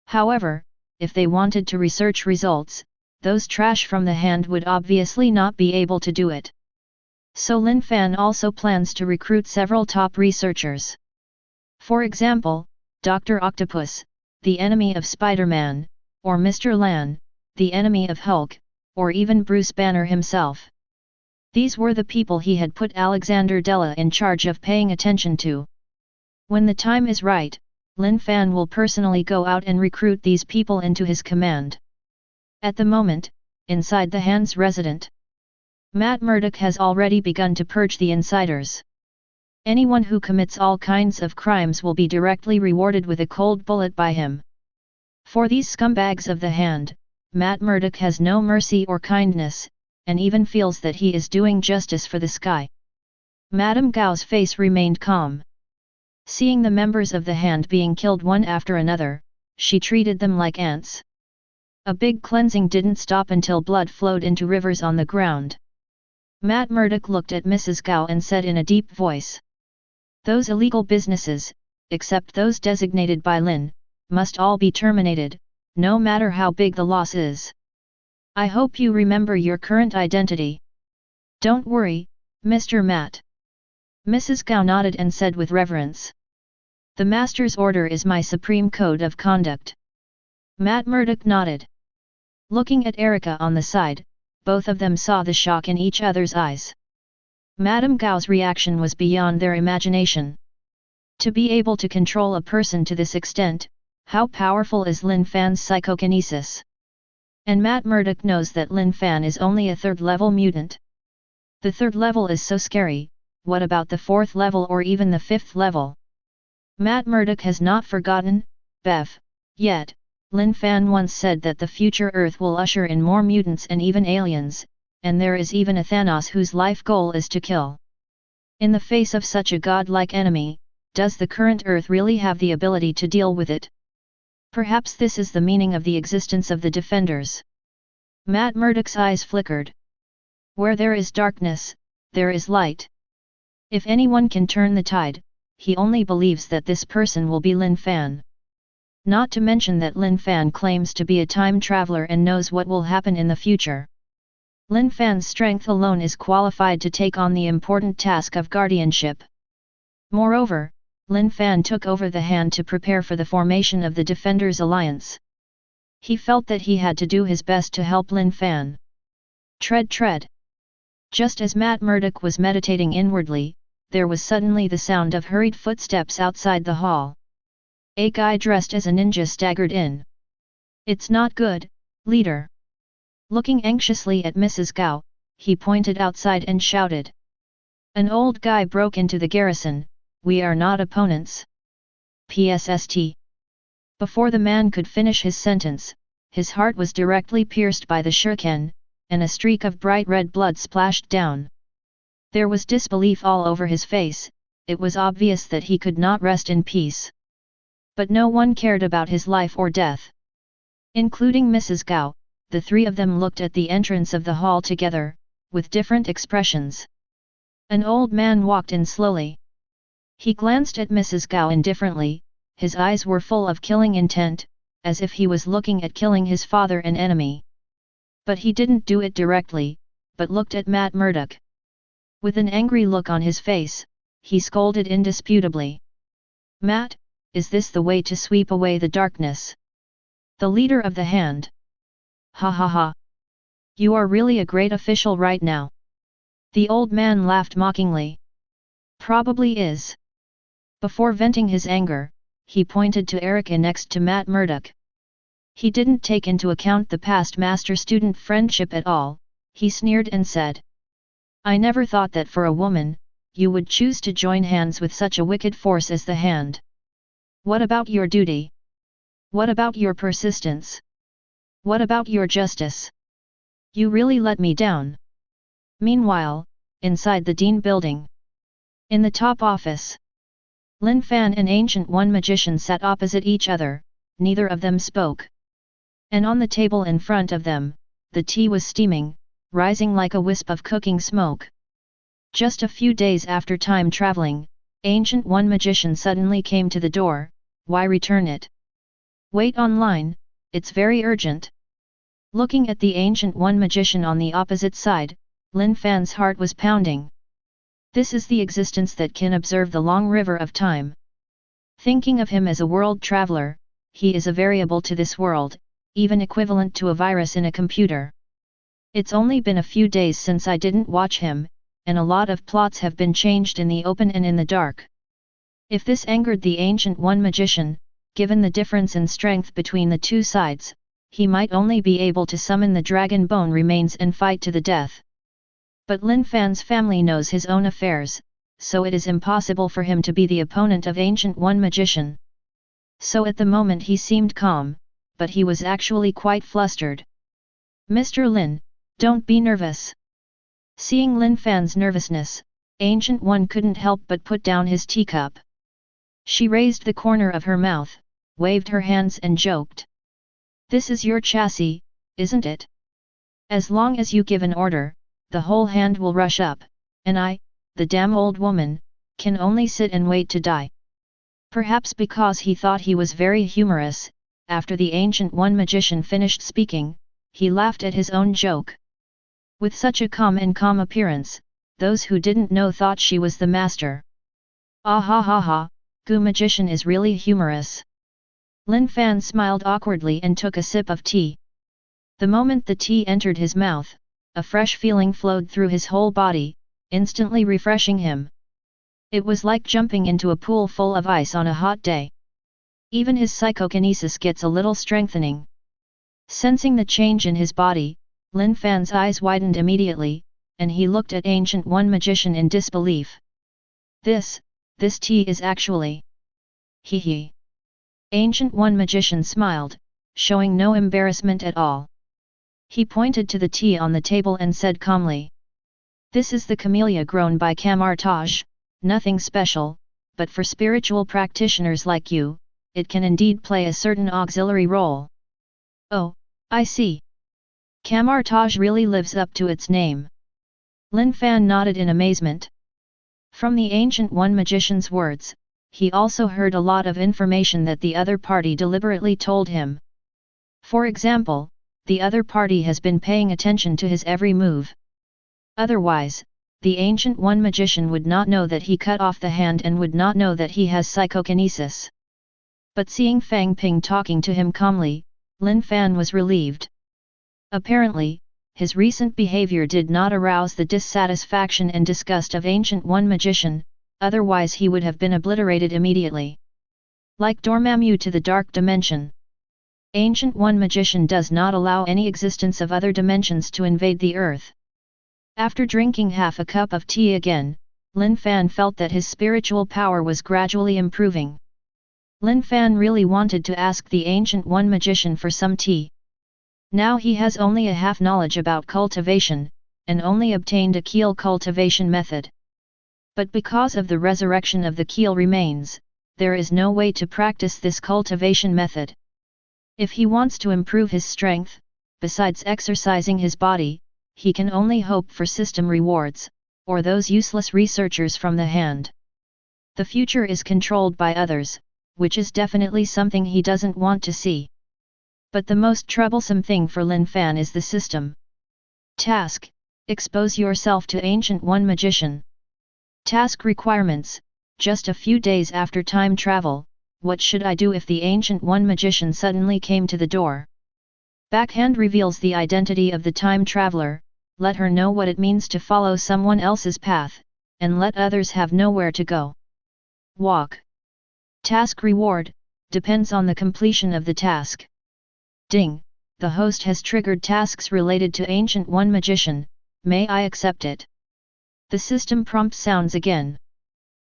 However, if they wanted to research results, those trash from the Hand would obviously not be able to do it. So Lin Fan also plans to recruit several top researchers. For example, Dr. Octopus, the enemy of Spider-Man, or Mr. Lan, the enemy of Hulk, or even Bruce Banner himself. These were the people he had put Alexander Della in charge of paying attention to. When the time is right, Lin Fan will personally go out and recruit these people into his command. At the moment, inside the Hand's resident, Matt Murdock has already begun to purge the insiders. Anyone who commits all kinds of crimes will be directly rewarded with a cold bullet by him. For these scumbags of the Hand, Matt Murdock has no mercy or kindness, and even feels that he is doing justice for the sky. Madame Gao's face remained calm. Seeing the members of the hand being killed one after another, she treated them like ants. A big cleansing didn't stop until blood flowed into rivers on the ground. Matt Murdock looked at Mrs. Gao and said in a deep voice, "Those illegal businesses, except those designated by Lin, must all be terminated, no matter how big the loss is. I hope you remember your current identity." "Don't worry, Mr. Matt." Mrs. Gao nodded and said with reverence, "The Master's order is my supreme code of conduct." Matt Murdock nodded. Looking at Erica on the side, both of them saw the shock in each other's eyes. Madame Gao's reaction was beyond their imagination. To be able to control a person to this extent, how powerful is Lin Fan's psychokinesis? And Matt Murdock knows that Lin Fan is only a third-level mutant. The third level is so scary, what about the fourth level or even the fifth level? Matt Murdock has not forgotten, Bev, yet. Lin Fan once said that the future Earth will usher in more mutants and even aliens, and there is even a Thanos whose life goal is to kill. In the face of such a godlike enemy, does the current Earth really have the ability to deal with it? Perhaps this is the meaning of the existence of the Defenders. Matt Murdock's eyes flickered. Where there is darkness, there is light. If anyone can turn the tide, he only believes that this person will be Lin Fan. Not to mention that Lin Fan claims to be a time traveler and knows what will happen in the future. Lin Fan's strength alone is qualified to take on the important task of guardianship. Moreover, Lin Fan took over the hand to prepare for the formation of the Defenders Alliance. He felt that he had to do his best to help Lin Fan. Tread. Just as Matt Murdock was meditating inwardly, there was suddenly the sound of hurried footsteps outside the hall. A guy dressed as a ninja staggered in. "It's not good, leader." Looking anxiously at Mrs. Gao, he pointed outside and shouted. "An old guy broke into the garrison, we are not opponents. PSST." Before the man could finish his sentence, his heart was directly pierced by the shuriken, and a streak of bright red blood splashed down. There was disbelief all over his face, it was obvious that he could not rest in peace. But no one cared about his life or death. Including Mrs. Gao, the three of them looked at the entrance of the hall together, with different expressions. An old man walked in slowly. He glanced at Mrs. Gao indifferently, his eyes were full of killing intent, as if he was looking at killing his father and enemy. But he didn't do it directly, but looked at Matt Murdock. With an angry look on his face, he scolded indisputably. "Matt, is this the way to sweep away the darkness? The leader of the hand? Ha ha ha! You are really a great official right now." The old man laughed mockingly. "Probably is." Before venting his anger, he pointed to Erica next to Matt Murdock. He didn't take into account the past master-student friendship at all, he sneered and said. "I never thought that for a woman, you would choose to join hands with such a wicked force as the hand. What about your duty? What about your persistence? What about your justice? You really let me down." Meanwhile, inside the Dean building. In the top office. Lin Fan and Ancient One Magician sat opposite each other, neither of them spoke. And on the table in front of them, the tea was steaming, rising like a wisp of cooking smoke. Just a few days after time traveling, Ancient One Magician suddenly came to the door. "Why return it? Wait online, it's very urgent." Looking at the Ancient One Magician on the opposite side, Lin Fan's heart was pounding. This is the existence that can observe the long river of time. Thinking of him as a world traveler, he is a variable to this world, even equivalent to a virus in a computer. It's only been a few days since I didn't watch him, and a lot of plots have been changed in the open and in the dark. If this angered the Ancient One Magician, given the difference in strength between the two sides, he might only be able to summon the dragon bone remains and fight to the death. But Lin Fan's family knows his own affairs, so it is impossible for him to be the opponent of Ancient One Magician. So at the moment he seemed calm, but he was actually quite flustered. "Mr. Lin, don't be nervous." Seeing Lin Fan's nervousness, Ancient One couldn't help but put down his teacup. She raised the corner of her mouth, waved her hands and joked. This is your chassis, isn't it? As long as you give an order, the whole hand will rush up, and I, the damn old woman, can only sit and wait to die. Perhaps because he thought he was very humorous, after the Ancient One magician finished speaking, he laughed at his own joke. With such a calm appearance, those who didn't know thought she was the master. Ah ha ha ha, Gu magician is really humorous. Lin Fan smiled awkwardly and took a sip of tea. The moment the tea entered his mouth, a fresh feeling flowed through his whole body, instantly refreshing him. It was like jumping into a pool full of ice on a hot day. Even his psychokinesis gets a little strengthening. Sensing the change in his body, Lin Fan's eyes widened immediately, and he looked at Ancient One magician in disbelief. This tea is actually... Hee hee. Ancient One magician smiled, showing no embarrassment at all. He pointed to the tea on the table and said calmly. This is the camellia grown by Camartage, nothing special, but for spiritual practitioners like you, it can indeed play a certain auxiliary role. Oh, I see. Camartage really lives up to its name. Lin Fan nodded in amazement. From the Ancient One magician's words, he also heard a lot of information that the other party deliberately told him. For example, the other party has been paying attention to his every move. Otherwise, the Ancient One magician would not know that he cut off the hand and would not know that he has psychokinesis. But seeing Fang Ping talking to him calmly, Lin Fan was relieved. Apparently, his recent behavior did not arouse the dissatisfaction and disgust of Ancient One magician, otherwise he would have been obliterated immediately. Like Dormammu to the dark dimension. Ancient One magician does not allow any existence of other dimensions to invade the earth. After drinking half a cup of tea again, Lin Fan felt that his spiritual power was gradually improving. Lin Fan really wanted to ask the Ancient One magician for some tea. Now he has only a half knowledge about cultivation, and only obtained a keel cultivation method. But because of the resurrection of the keel remains, there is no way to practice this cultivation method. If he wants to improve his strength, besides exercising his body, he can only hope for system rewards, or those useless researchers from the hand. The future is controlled by others, which is definitely something he doesn't want to see. But the most troublesome thing for Lin Fan is the system. Task: expose yourself to Ancient One magician. Task requirements: just a few days after time travel, what should I do if the Ancient One magician suddenly came to the door? Backhand reveals the identity of the time traveler, let her know what it means to follow someone else's path, and let others have nowhere to go. Walk. Task reward: depends on the completion of the task. Ding! The host has triggered tasks related to Ancient One magician, may I accept it? The system prompt sounds again.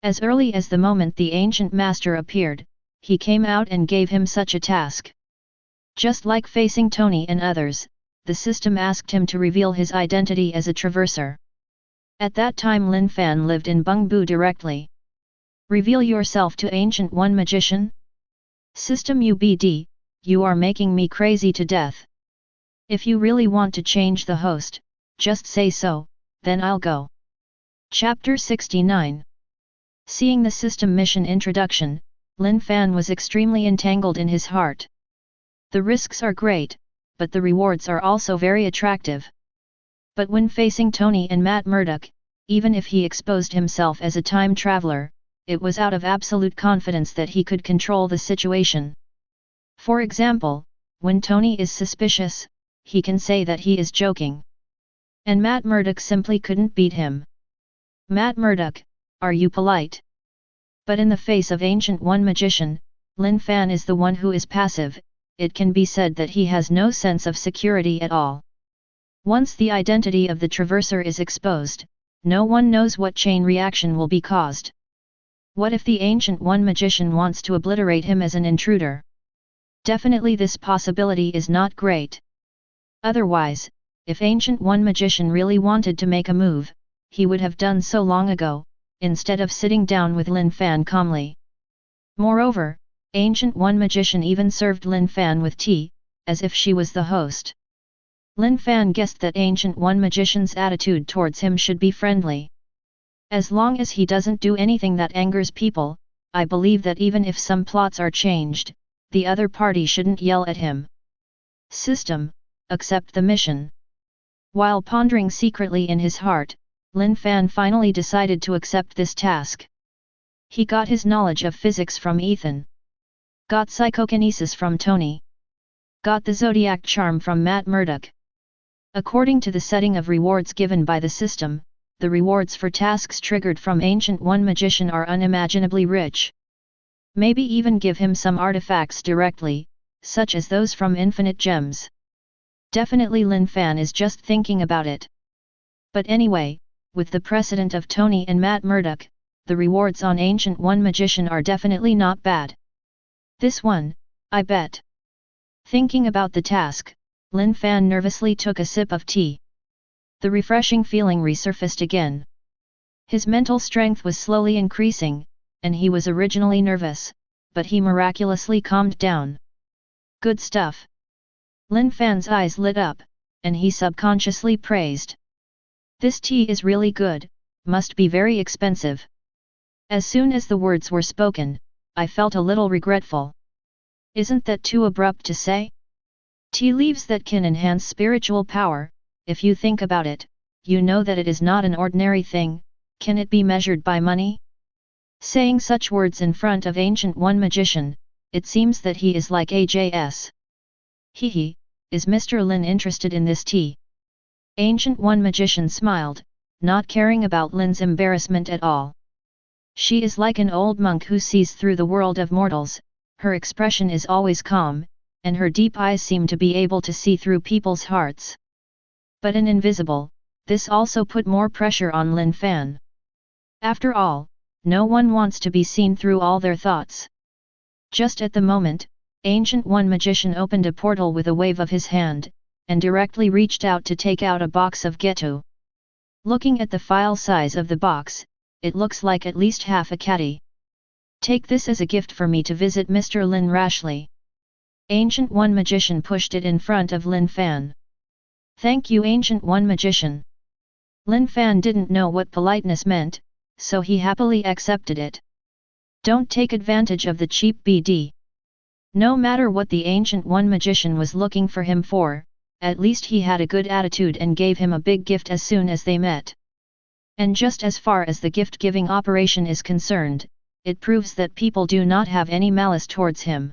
As early as the moment the Ancient Master appeared, he came out and gave him such a task. Just like facing Tony and others, the system asked him to reveal his identity as a traverser. At that time Lin Fan lived in Bungbu directly. Reveal yourself to Ancient One magician? System UBD, you are making me crazy to death. If you really want to change the host, just say so, then I'll go. Chapter 69. Seeing the system mission introduction, Lin Fan was extremely entangled in his heart. The risks are great, but the rewards are also very attractive. But when facing Tony and Matt Murdock, even if he exposed himself as a time traveler, it was out of absolute confidence that he could control the situation. For example, when Tony is suspicious, he can say that he is joking. And Matt Murdock simply couldn't beat him. Matt Murdock, are you polite? But in the face of Ancient One magician, Lin Fan is the one who is passive. It can be said that he has no sense of security at all. Once the identity of the traverser is exposed, no one knows what chain reaction will be caused. What if the Ancient One magician wants to obliterate him as an intruder? Definitely this possibility is not great. Otherwise, if Ancient One magician really wanted to make a move, he would have done so long ago, instead of sitting down with Lin Fan calmly. Moreover, Ancient One Magician even served Lin Fan with tea, as if she was the host. Lin Fan guessed that Ancient One Magician's attitude towards him should be friendly. As long as he doesn't do anything that angers people, I believe that even if some plots are changed, the other party shouldn't yell at him. System, accept the mission. While pondering secretly in his heart, Lin Fan finally decided to accept this task. He got his knowledge of physics from Ethan. Got psychokinesis from Tony. Got the zodiac charm from Matt Murdock. According to the setting of rewards given by the system, the rewards for tasks triggered from Ancient One Magician are unimaginably rich. Maybe even give him some artifacts directly, such as those from Infinite Gems. Definitely Lin Fan is just thinking about it. But anyway, with the precedent of Tony and Matt Murdock, the rewards on Ancient One Magician are definitely not bad. This one, I bet. Thinking about the task, Lin Fan nervously took a sip of tea. The refreshing feeling resurfaced again. His mental strength was slowly increasing, and he was originally nervous, but he miraculously calmed down. Good stuff. Lin Fan's eyes lit up, and he subconsciously praised. This tea is really good, must be very expensive. As soon as the words were spoken, I felt a little regretful. Isn't that too abrupt to say? Tea leaves that can enhance spiritual power. If you think about it, you know that it is not an ordinary thing. Can it be measured by money? Saying such words in front of Ancient One Magician, it seems that he is like AJS. Hehe, is Mr. Lin interested in this tea? Ancient One Magician smiled, not caring about Lin's embarrassment at all. She is like an old monk who sees through the world of mortals, her expression is always calm, and her deep eyes seem to be able to see through people's hearts. But an invisible, this also put more pressure on Lin Fan. After all, no one wants to be seen through all their thoughts. Just at the moment, Ancient One Magician opened a portal with a wave of his hand, and directly reached out to take out a box of Ghetto. Looking at the file size of the box, it looks like at least half a catty. Take this as a gift for me to visit Mr. Lin rashly. Ancient One Magician pushed it in front of Lin Fan. Thank you, Ancient One Magician. Lin Fan didn't know what politeness meant, so he happily accepted it. Don't take advantage of the cheap BD. No matter what the Ancient One Magician was looking for him for, at least he had a good attitude and gave him a big gift as soon as they met. And just as far as the gift-giving operation is concerned, it proves that people do not have any malice towards him.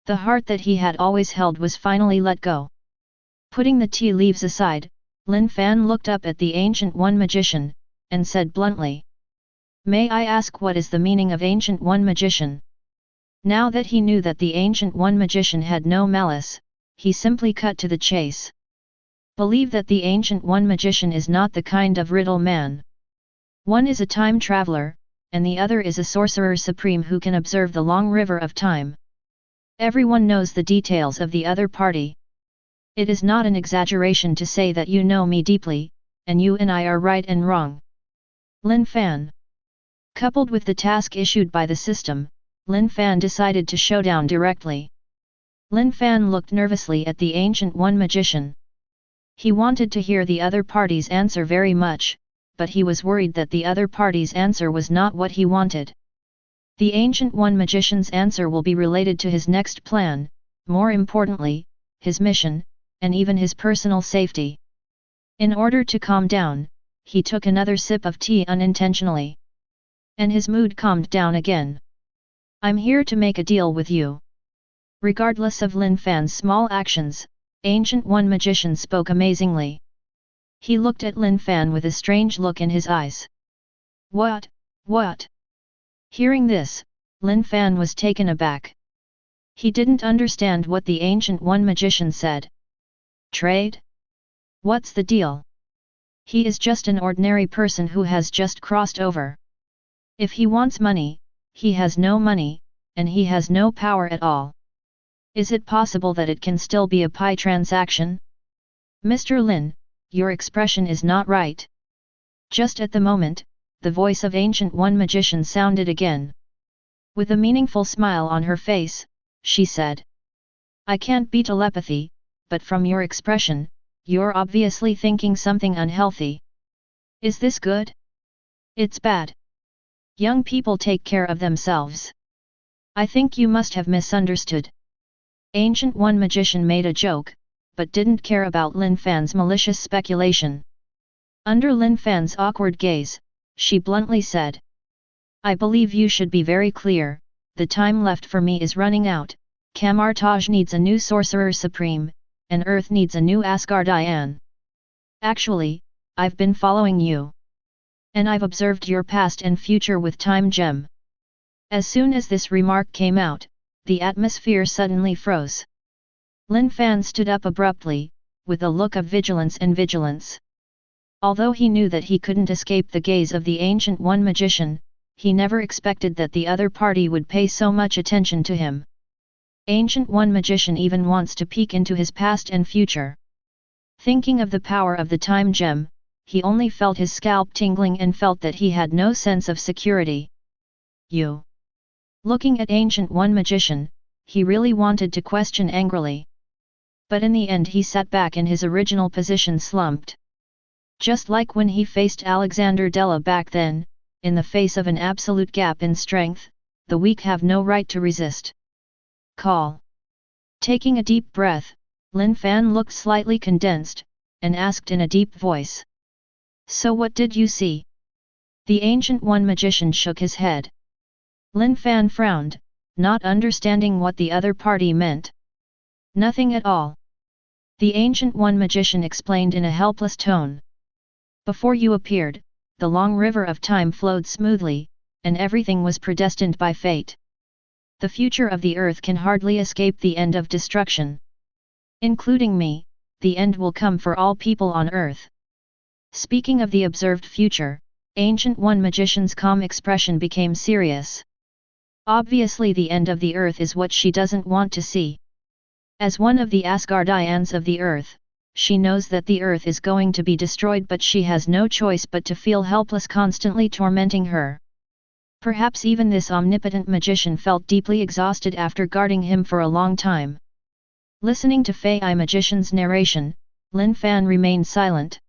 The heart that he had always held was finally let go. Putting the tea leaves aside, Lin Fan looked up at the Ancient One Magician, and said bluntly. May I ask what is the meaning of Ancient One Magician? Now that he knew that the Ancient One Magician had no malice, he simply cut to the chase. Believe that the Ancient One Magician is not the kind of riddle man. One is a time traveler, and the other is a sorcerer supreme who can observe the long river of time. Everyone knows the details of the other party. It is not an exaggeration to say that you know me deeply, and you and I are right and wrong. Lin Fan. Coupled with the task issued by the system, Lin Fan decided to showdown directly. Lin Fan looked nervously at the Ancient One Magician. He wanted to hear the other party's answer very much, but he was worried that the other party's answer was not what he wanted. The Ancient One Magician's answer will be related to his next plan, more importantly, his mission, and even his personal safety. In order to calm down, he took another sip of tea unintentionally. And his mood calmed down again. I'm here to make a deal with you. Regardless of Lin Fan's small actions, Ancient One Magician spoke amazingly. He looked at Lin Fan with a strange look in his eyes. What? Hearing this, Lin Fan was taken aback. He didn't understand what the Ancient One Magician said. Trade? What's the deal? He is just an ordinary person who has just crossed over. If he wants money, he has no money, and he has no power at all. Is it possible that it can still be a pie transaction? Mr. Lin, your expression is not right. Just at the moment, the voice of Ancient One Magician sounded again. With a meaningful smile on her face, she said. I can't be telepathy, but from your expression, you're obviously thinking something unhealthy. Is this good? It's bad. Young people take care of themselves. I think you must have misunderstood. Ancient One Magician made a joke, but didn't care about Lin Fan's malicious speculation. Under Lin Fan's awkward gaze, she bluntly said. I believe you should be very clear, the time left for me is running out, Kamartaj needs a new Sorcerer Supreme, and Earth needs a new Asgardian. Actually, I've been following you. And I've observed your past and future with Time Gem. As soon as this remark came out, the atmosphere suddenly froze. Lin Fan stood up abruptly, with a look of vigilance. Although he knew that he couldn't escape the gaze of the Ancient One Magician, he never expected that the other party would pay so much attention to him. Ancient One Magician even wants to peek into his past and future. Thinking of the power of the Time Gem, he only felt his scalp tingling and felt that he had no sense of security. You. Looking at Ancient One Magician, he really wanted to question angrily. But in the end he sat back in his original position slumped. Just like when he faced Alexander Della back then, in the face of an absolute gap in strength, the weak have no right to resist. Call. Taking a deep breath, Lin Fan looked slightly condensed, and asked in a deep voice. So what did you see? The Ancient One Magician shook his head. Lin Fan frowned, not understanding what the other party meant. Nothing at all. The Ancient One Magician explained in a helpless tone. Before you appeared, the long river of time flowed smoothly, and everything was predestined by fate. The future of the earth can hardly escape the end of destruction. Including me, the end will come for all people on earth. Speaking of the observed future, Ancient One Magician's calm expression became serious. Obviously the end of the earth is what she doesn't want to see. As one of the Asgardians of the earth, she knows that the earth is going to be destroyed, but she has no choice but to feel helpless, constantly tormenting her. Perhaps even this omnipotent magician felt deeply exhausted after guarding him for a long time. Listening to Fei Magician's narration, Lin Fan remained silent.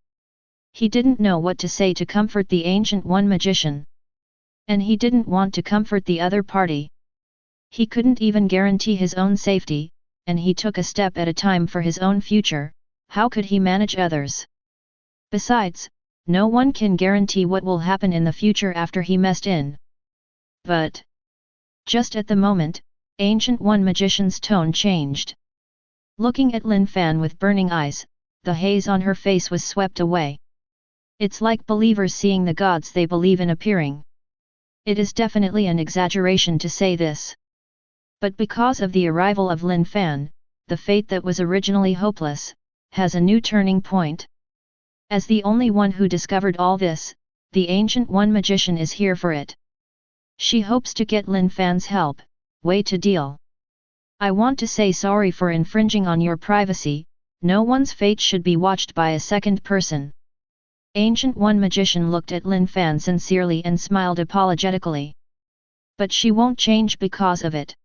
He didn't know what to say to comfort the Ancient One Magician. And he didn't want to comfort the other party. He couldn't even guarantee his own safety, and he took a step at a time for his own future. How could he manage others? Besides, no one can guarantee what will happen in the future after he messed in. But just at the moment, Ancient One Magician's tone changed. Looking at Lin Fan with burning eyes, the haze on her face was swept away. It's like believers seeing the gods they believe in appearing. It is definitely an exaggeration to say this. But because of the arrival of Lin Fan, the fate that was originally hopeless, has a new turning point. As the only one who discovered all this, the Ancient One Magician is here for it. She hopes to get Lin Fan's help. Way to deal. I want to say sorry for infringing on your privacy. No one's fate should be watched by a second person. Ancient One Magician looked at Lin Fan sincerely and smiled apologetically. But she won't change because of it.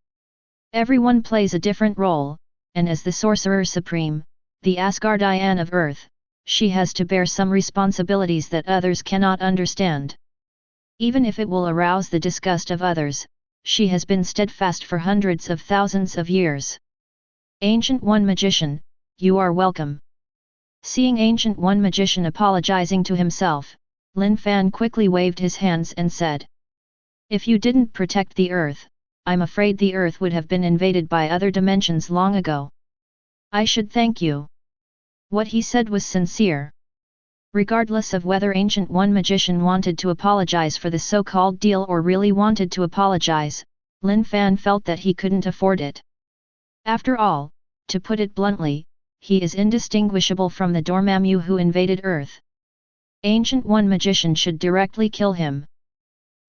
Everyone plays a different role, and as the Sorcerer Supreme, the Asgardian of Earth, she has to bear some responsibilities that others cannot understand. Even if it will arouse the disgust of others, she has been steadfast for hundreds of thousands of years. Ancient One Magician, you are welcome. Seeing Ancient One Magician apologizing to himself, Lin Fan quickly waved his hands and said, If you didn't protect the earth, I'm afraid the earth would have been invaded by other dimensions long ago. I should thank you. What he said was sincere. Regardless of whether Ancient One Magician wanted to apologize for the so-called deal or really wanted to apologize, Lin Fan felt that he couldn't afford it. After all, to put it bluntly, he is indistinguishable from the Dormammu who invaded Earth. Ancient One Magician should directly kill him.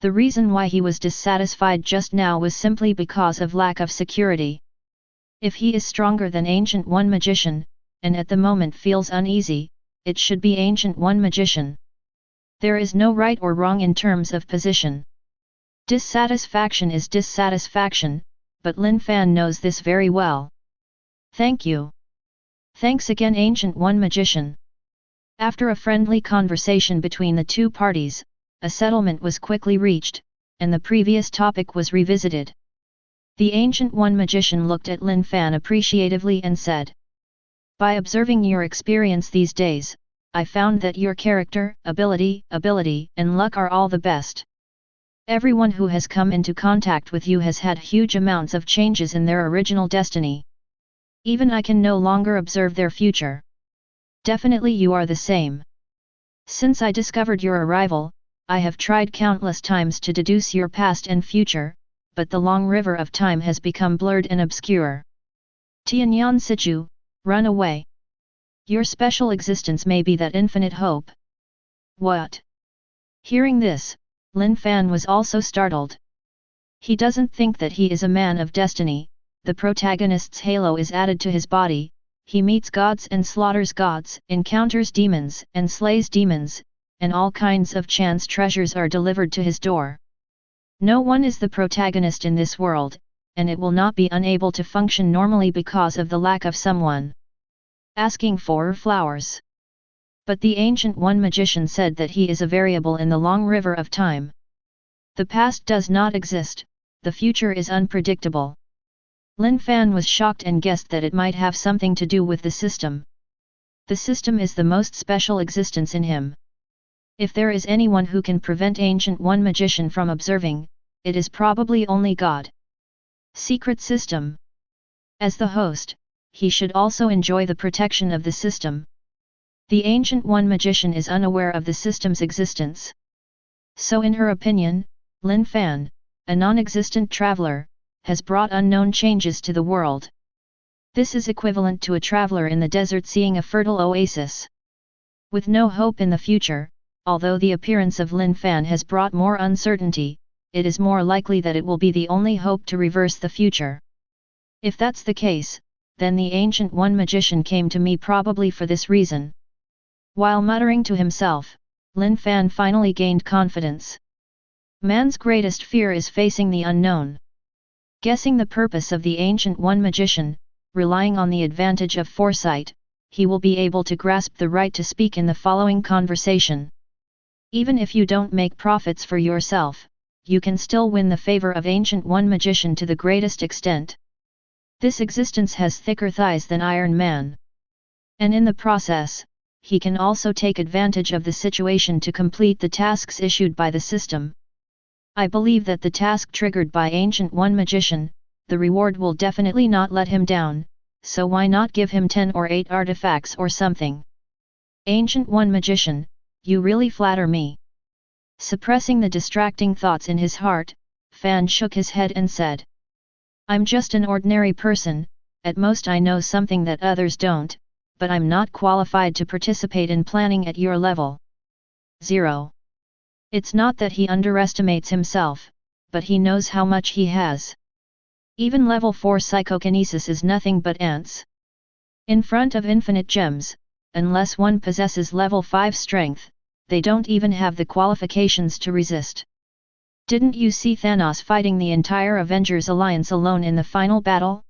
The reason why he was dissatisfied just now was simply because of lack of security. If he is stronger than Ancient One Magician, and at the moment feels uneasy, it should be Ancient One Magician. There is no right or wrong in terms of position. Dissatisfaction is dissatisfaction, but Lin Fan knows this very well. Thank you. Thanks again, Ancient One Magician. After a friendly conversation between the two parties, a settlement was quickly reached, and the previous topic was revisited. The Ancient One Magician looked at Lin Fan appreciatively and said, "By observing your experience these days, I found that your character, ability, and luck are all the best. Everyone who has come into contact with you has had huge amounts of changes in their original destiny. Even I can no longer observe their future. Definitely you are the same. Since I discovered your arrival, I have tried countless times to deduce your past and future, but the long river of time has become blurred and obscure. Tianyan Sichu, run away. Your special existence may be that infinite hope." What? Hearing this, Lin Fan was also startled. He doesn't think that he is a man of destiny. The protagonist's halo is added to his body, he meets gods and slaughters gods, encounters demons and slays demons, and all kinds of chance treasures are delivered to his door. No one is the protagonist in this world, and it will not be unable to function normally because of the lack of someone asking for flowers. But the Ancient One Magician said that he is a variable in the long river of time. The past does not exist, the future is unpredictable. Lin Fan was shocked and guessed that it might have something to do with the system. The system is the most special existence in him. If there is anyone who can prevent Ancient One Magician from observing, it is probably only God. Secret system. As the host, he should also enjoy the protection of the system. The Ancient One Magician is unaware of the system's existence. So in her opinion, Lin Fan, a non-existent traveler, has brought unknown changes to the world. This is equivalent to a traveler in the desert seeing a fertile oasis. With no hope in the future, although the appearance of Lin Fan has brought more uncertainty, it is more likely that it will be the only hope to reverse the future. If that's the case, then the Ancient One Magician came to me probably for this reason. While muttering to himself, Lin Fan finally gained confidence. Man's greatest fear is facing the unknown. Guessing the purpose of the Ancient One Magician, relying on the advantage of foresight, he will be able to grasp the right to speak in the following conversation. Even if you don't make profits for yourself, you can still win the favor of Ancient One Magician to the greatest extent. This existence has thicker thighs than Iron Man. And in the process, he can also take advantage of the situation to complete the tasks issued by the system. I believe that the task triggered by Ancient One Magician, the reward will definitely not let him down, so why not give him 10 or 8 artifacts or something? Ancient One Magician, you really flatter me. Suppressing the distracting thoughts in his heart, Fan shook his head and said, "I'm just an ordinary person, at most I know something that others don't, but I'm not qualified to participate in planning at your level." 0. It's not that he underestimates himself, but he knows how much he has. Even level 4 psychokinesis is nothing but ants. In front of infinite gems, unless one possesses level 5 strength, they don't even have the qualifications to resist. Didn't you see Thanos fighting the entire Avengers alliance alone in the final battle?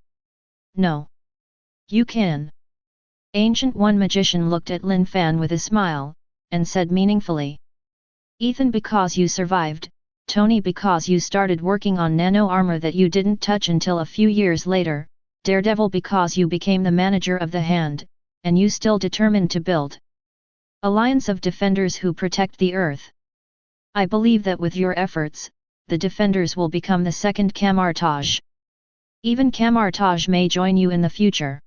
No. You can. Ancient One Magician looked at Lin Fan with a smile, and said meaningfully, "Ethan, because you survived, Tony, because you started working on nano armor that you didn't touch until a few years later, Daredevil because you became the manager of the Hand, and you still determined to build alliance of defenders who protect the Earth. I believe that with your efforts, the defenders will become the second Camartage. Even Camartage may join you in the future."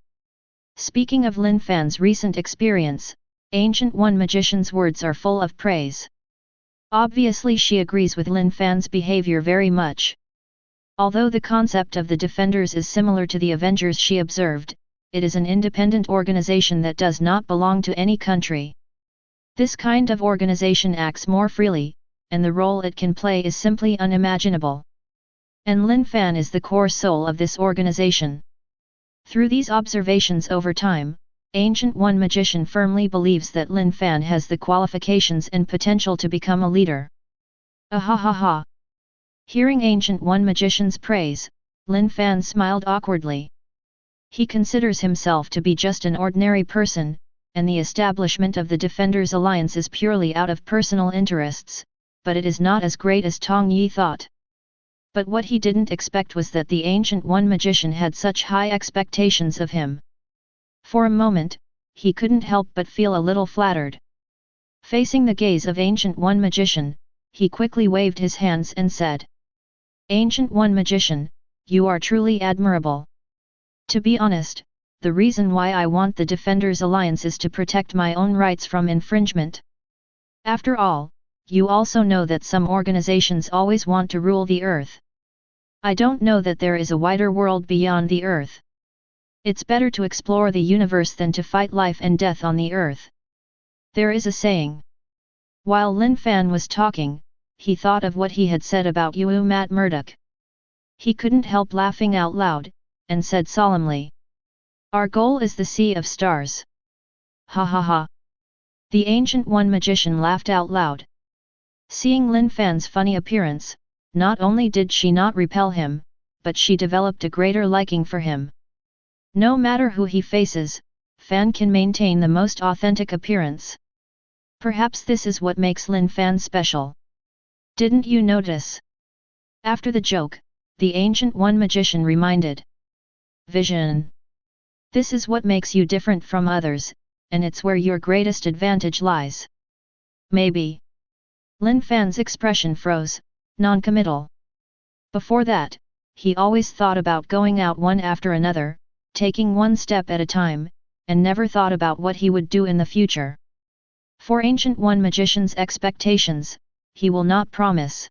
Speaking of Lin Fan's recent experience, Ancient One Magician's words are full of praise. Obviously she agrees with Lin Fan's behavior very much. Although the concept of the Defenders is similar to the Avengers she observed, it is an independent organization that does not belong to any country. This kind of organization acts more freely, and the role it can play is simply unimaginable. And Lin Fan is the core soul of this organization. Through these observations over time, Ancient One Magician firmly believes that Lin Fan has the qualifications and potential to become a leader. Ahahaha! Hearing Ancient One Magician's praise, Lin Fan smiled awkwardly. He considers himself to be just an ordinary person, and the establishment of the Defenders Alliance is purely out of personal interests, but it is not as great as Tong Yi thought. But what he didn't expect was that the Ancient One Magician had such high expectations of him. For a moment, he couldn't help but feel a little flattered. Facing the gaze of Ancient One Magician, he quickly waved his hands and said, "Ancient One Magician, you are truly admirable. To be honest, the reason why I want the Defenders Alliance is to protect my own rights from infringement. After all, you also know that some organizations always want to rule the earth. I don't know that there is a wider world beyond the earth. It's better to explore the universe than to fight life and death on the earth. There is a saying." While Lin Fan was talking, he thought of what he had said about Yu Mat Murdoch. He couldn't help laughing out loud, and said solemnly, "Our goal is the Sea of Stars." Ha ha ha. The Ancient One Magician laughed out loud. Seeing Lin Fan's funny appearance, not only did she not repel him, but she developed a greater liking for him. No matter who he faces, Fan can maintain the most authentic appearance. Perhaps this is what makes Lin Fan special. Didn't you notice? After the joke, the Ancient One Magician reminded. Vision. This is what makes you different from others, and it's where your greatest advantage lies. Maybe. Lin Fan's expression froze, non-committal. Before that, he always thought about going out one after another, taking one step at a time, and never thought about what he would do in the future. For Ancient One Magician's expectations, he will not promise.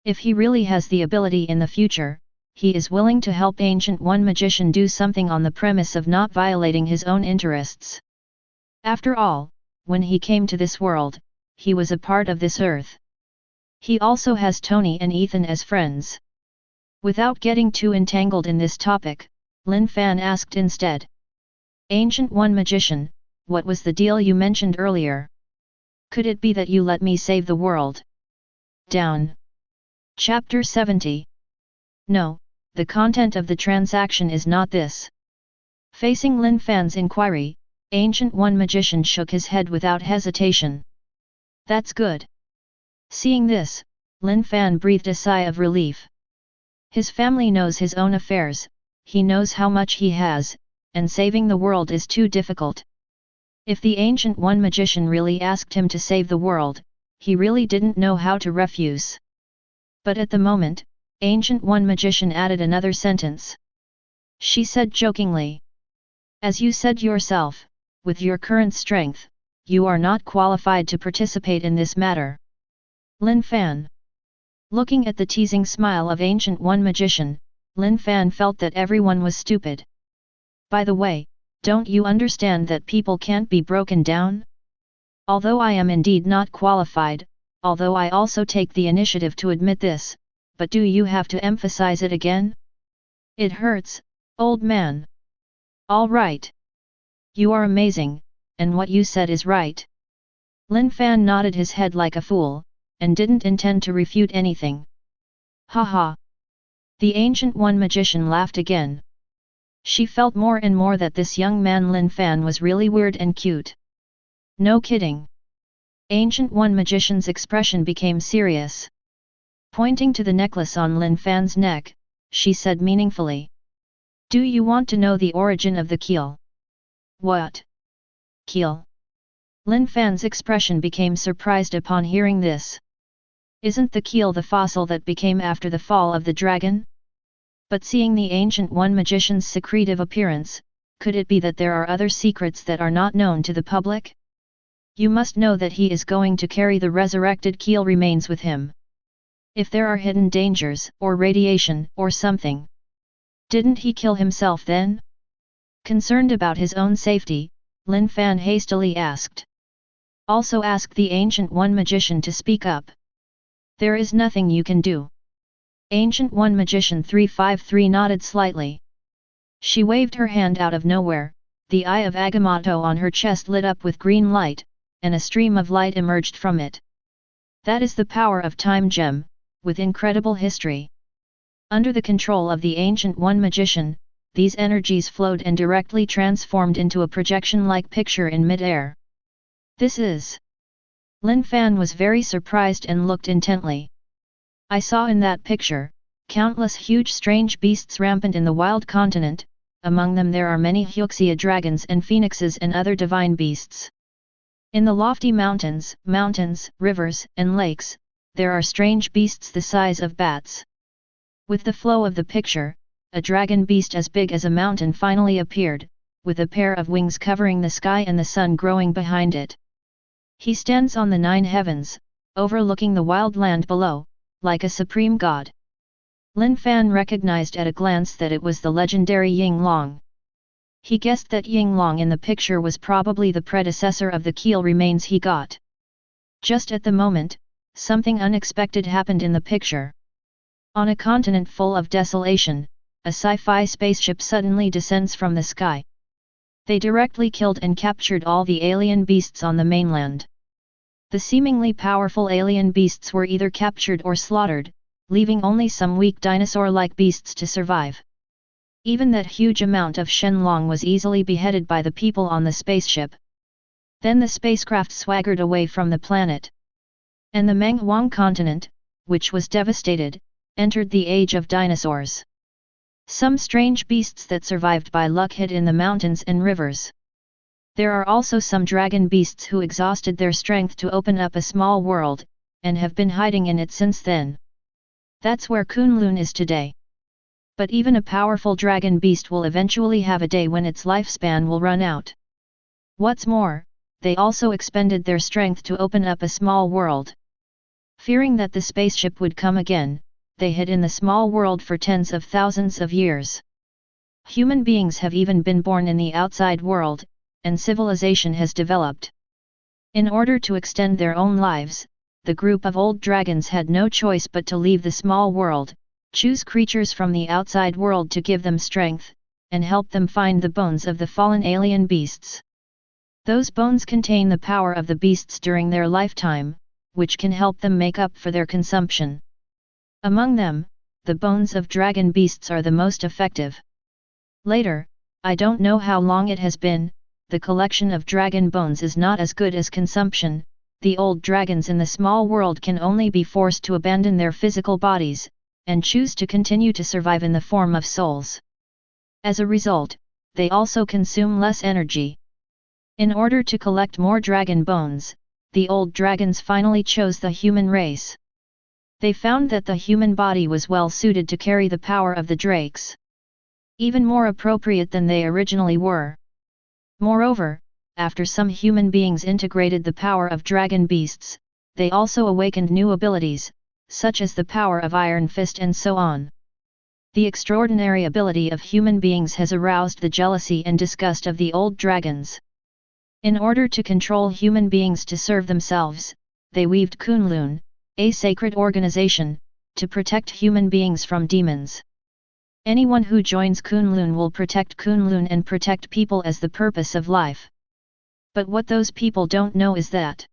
If he really has the ability in the future, he is willing to help Ancient One Magician do something on the premise of not violating his own interests. After all, when he came to this world, he was a part of this earth. He also has Tony and Ethan as friends. Without getting too entangled in this topic, Lin Fan asked instead. Ancient One Magician, what was the deal you mentioned earlier? Could it be that you let me save the world? Down. Chapter 70. No, the content of the transaction is not this. Facing Lin Fan's inquiry, Ancient One Magician shook his head without hesitation. That's good. Seeing this, Lin Fan breathed a sigh of relief. His family knows his own affairs, he knows how much he has, and saving the world is too difficult. If the Ancient One Magician really asked him to save the world, he really didn't know how to refuse. But at the moment, Ancient One Magician added another sentence. She said jokingly. As you said yourself, with your current strength, you are not qualified to participate in this matter. Lin Fan. Looking at the teasing smile of Ancient One Magician, Lin Fan felt that everyone was stupid. By the way, don't you understand that people can't be broken down? Although I am indeed not qualified, although I also take the initiative to admit this, but do you have to emphasize it again? It hurts, old man. All right. You are amazing, and what you said is right. Lin Fan nodded his head like a fool, and didn't intend to refute anything. Ha ha. The Ancient One Magician laughed again. She felt more and more that this young man Lin Fan was really weird and cute. No kidding. Ancient One Magician's expression became serious. Pointing to the necklace on Lin Fan's neck, she said meaningfully. Do you want to know the origin of the keel? What? Keel? Lin Fan's expression became surprised upon hearing this. Isn't the keel the fossil that became after the fall of the dragon? But seeing the Ancient One Magician's secretive appearance, could it be that there are other secrets that are not known to the public? You must know that he is going to carry the resurrected keel remains with him. If there are hidden dangers, or radiation, or something. Didn't he kill himself then? Concerned about his own safety, Lin Fan hastily asked. Also ask the Ancient One Magician to speak up. There is nothing you can do. Ancient One Magician 353 nodded slightly. She waved her hand out of nowhere, the eye of Agamotto on her chest lit up with green light, and a stream of light emerged from it. That is the power of Time Gem, with incredible history. Under the control of the Ancient One magician, these energies flowed and directly transformed into a projection-like picture in mid-air. This is... Lin Fan was very surprised and looked intently. I saw in that picture, countless huge strange beasts rampant in the wild continent, among them there are many Huxia dragons and phoenixes and other divine beasts. In the lofty mountains, rivers, and lakes, there are strange beasts the size of bats. With the flow of the picture, a dragon beast as big as a mountain finally appeared, with a pair of wings covering the sky and the sun growing behind it. He stands on the 9 heavens, overlooking the wild land below, like a supreme god. Lin Fan recognized at a glance that it was the legendary Ying Long. He guessed that Ying Long in the picture was probably the predecessor of the keel remains he got. Just at the moment, something unexpected happened in the picture. On a continent full of desolation, a sci-fi spaceship suddenly descends from the sky. They directly killed and captured all the alien beasts on the mainland. The seemingly powerful alien beasts were either captured or slaughtered, leaving only some weak dinosaur-like beasts to survive. Even that huge amount of Shenlong was easily beheaded by the people on the spaceship. Then the spacecraft swaggered away from the planet. And the Menghuang continent, which was devastated, entered the age of dinosaurs. Some strange beasts that survived by luck hid in the mountains and rivers. There are also some dragon beasts who exhausted their strength to open up a small world, and have been hiding in it since then. That's where Kunlun is today. But even a powerful dragon beast will eventually have a day when its lifespan will run out. What's more, they also expended their strength to open up a small world. Fearing that the spaceship would come again, they hid in the small world for tens of thousands of years. Human beings have even been born in the outside world, and civilization has developed. In order to extend their own lives, the group of old dragons had no choice but to leave the small world, choose creatures from the outside world to give them strength, and help them find the bones of the fallen alien beasts. Those bones contain the power of the beasts during their lifetime, which can help them make up for their consumption. Among them, the bones of dragon beasts are the most effective. Later, I don't know how long it has been, the collection of dragon bones is not as good as consumption. The old dragons in the small world can only be forced to abandon their physical bodies, and choose to continue to survive in the form of souls. As a result, they also consume less energy. In order to collect more dragon bones, the old dragons finally chose the human race. They found that the human body was well suited to carry the power of the drakes. Even more appropriate than they originally were. Moreover, after some human beings integrated the power of dragon beasts, they also awakened new abilities, such as the power of Iron Fist and so on. The extraordinary ability of human beings has aroused the jealousy and disgust of the old dragons. In order to control human beings to serve themselves, they weaved Kunlun, a sacred organization, to protect human beings from demons. Anyone who joins Kunlun will protect Kunlun and protect people as the purpose of life. But what those people don't know is that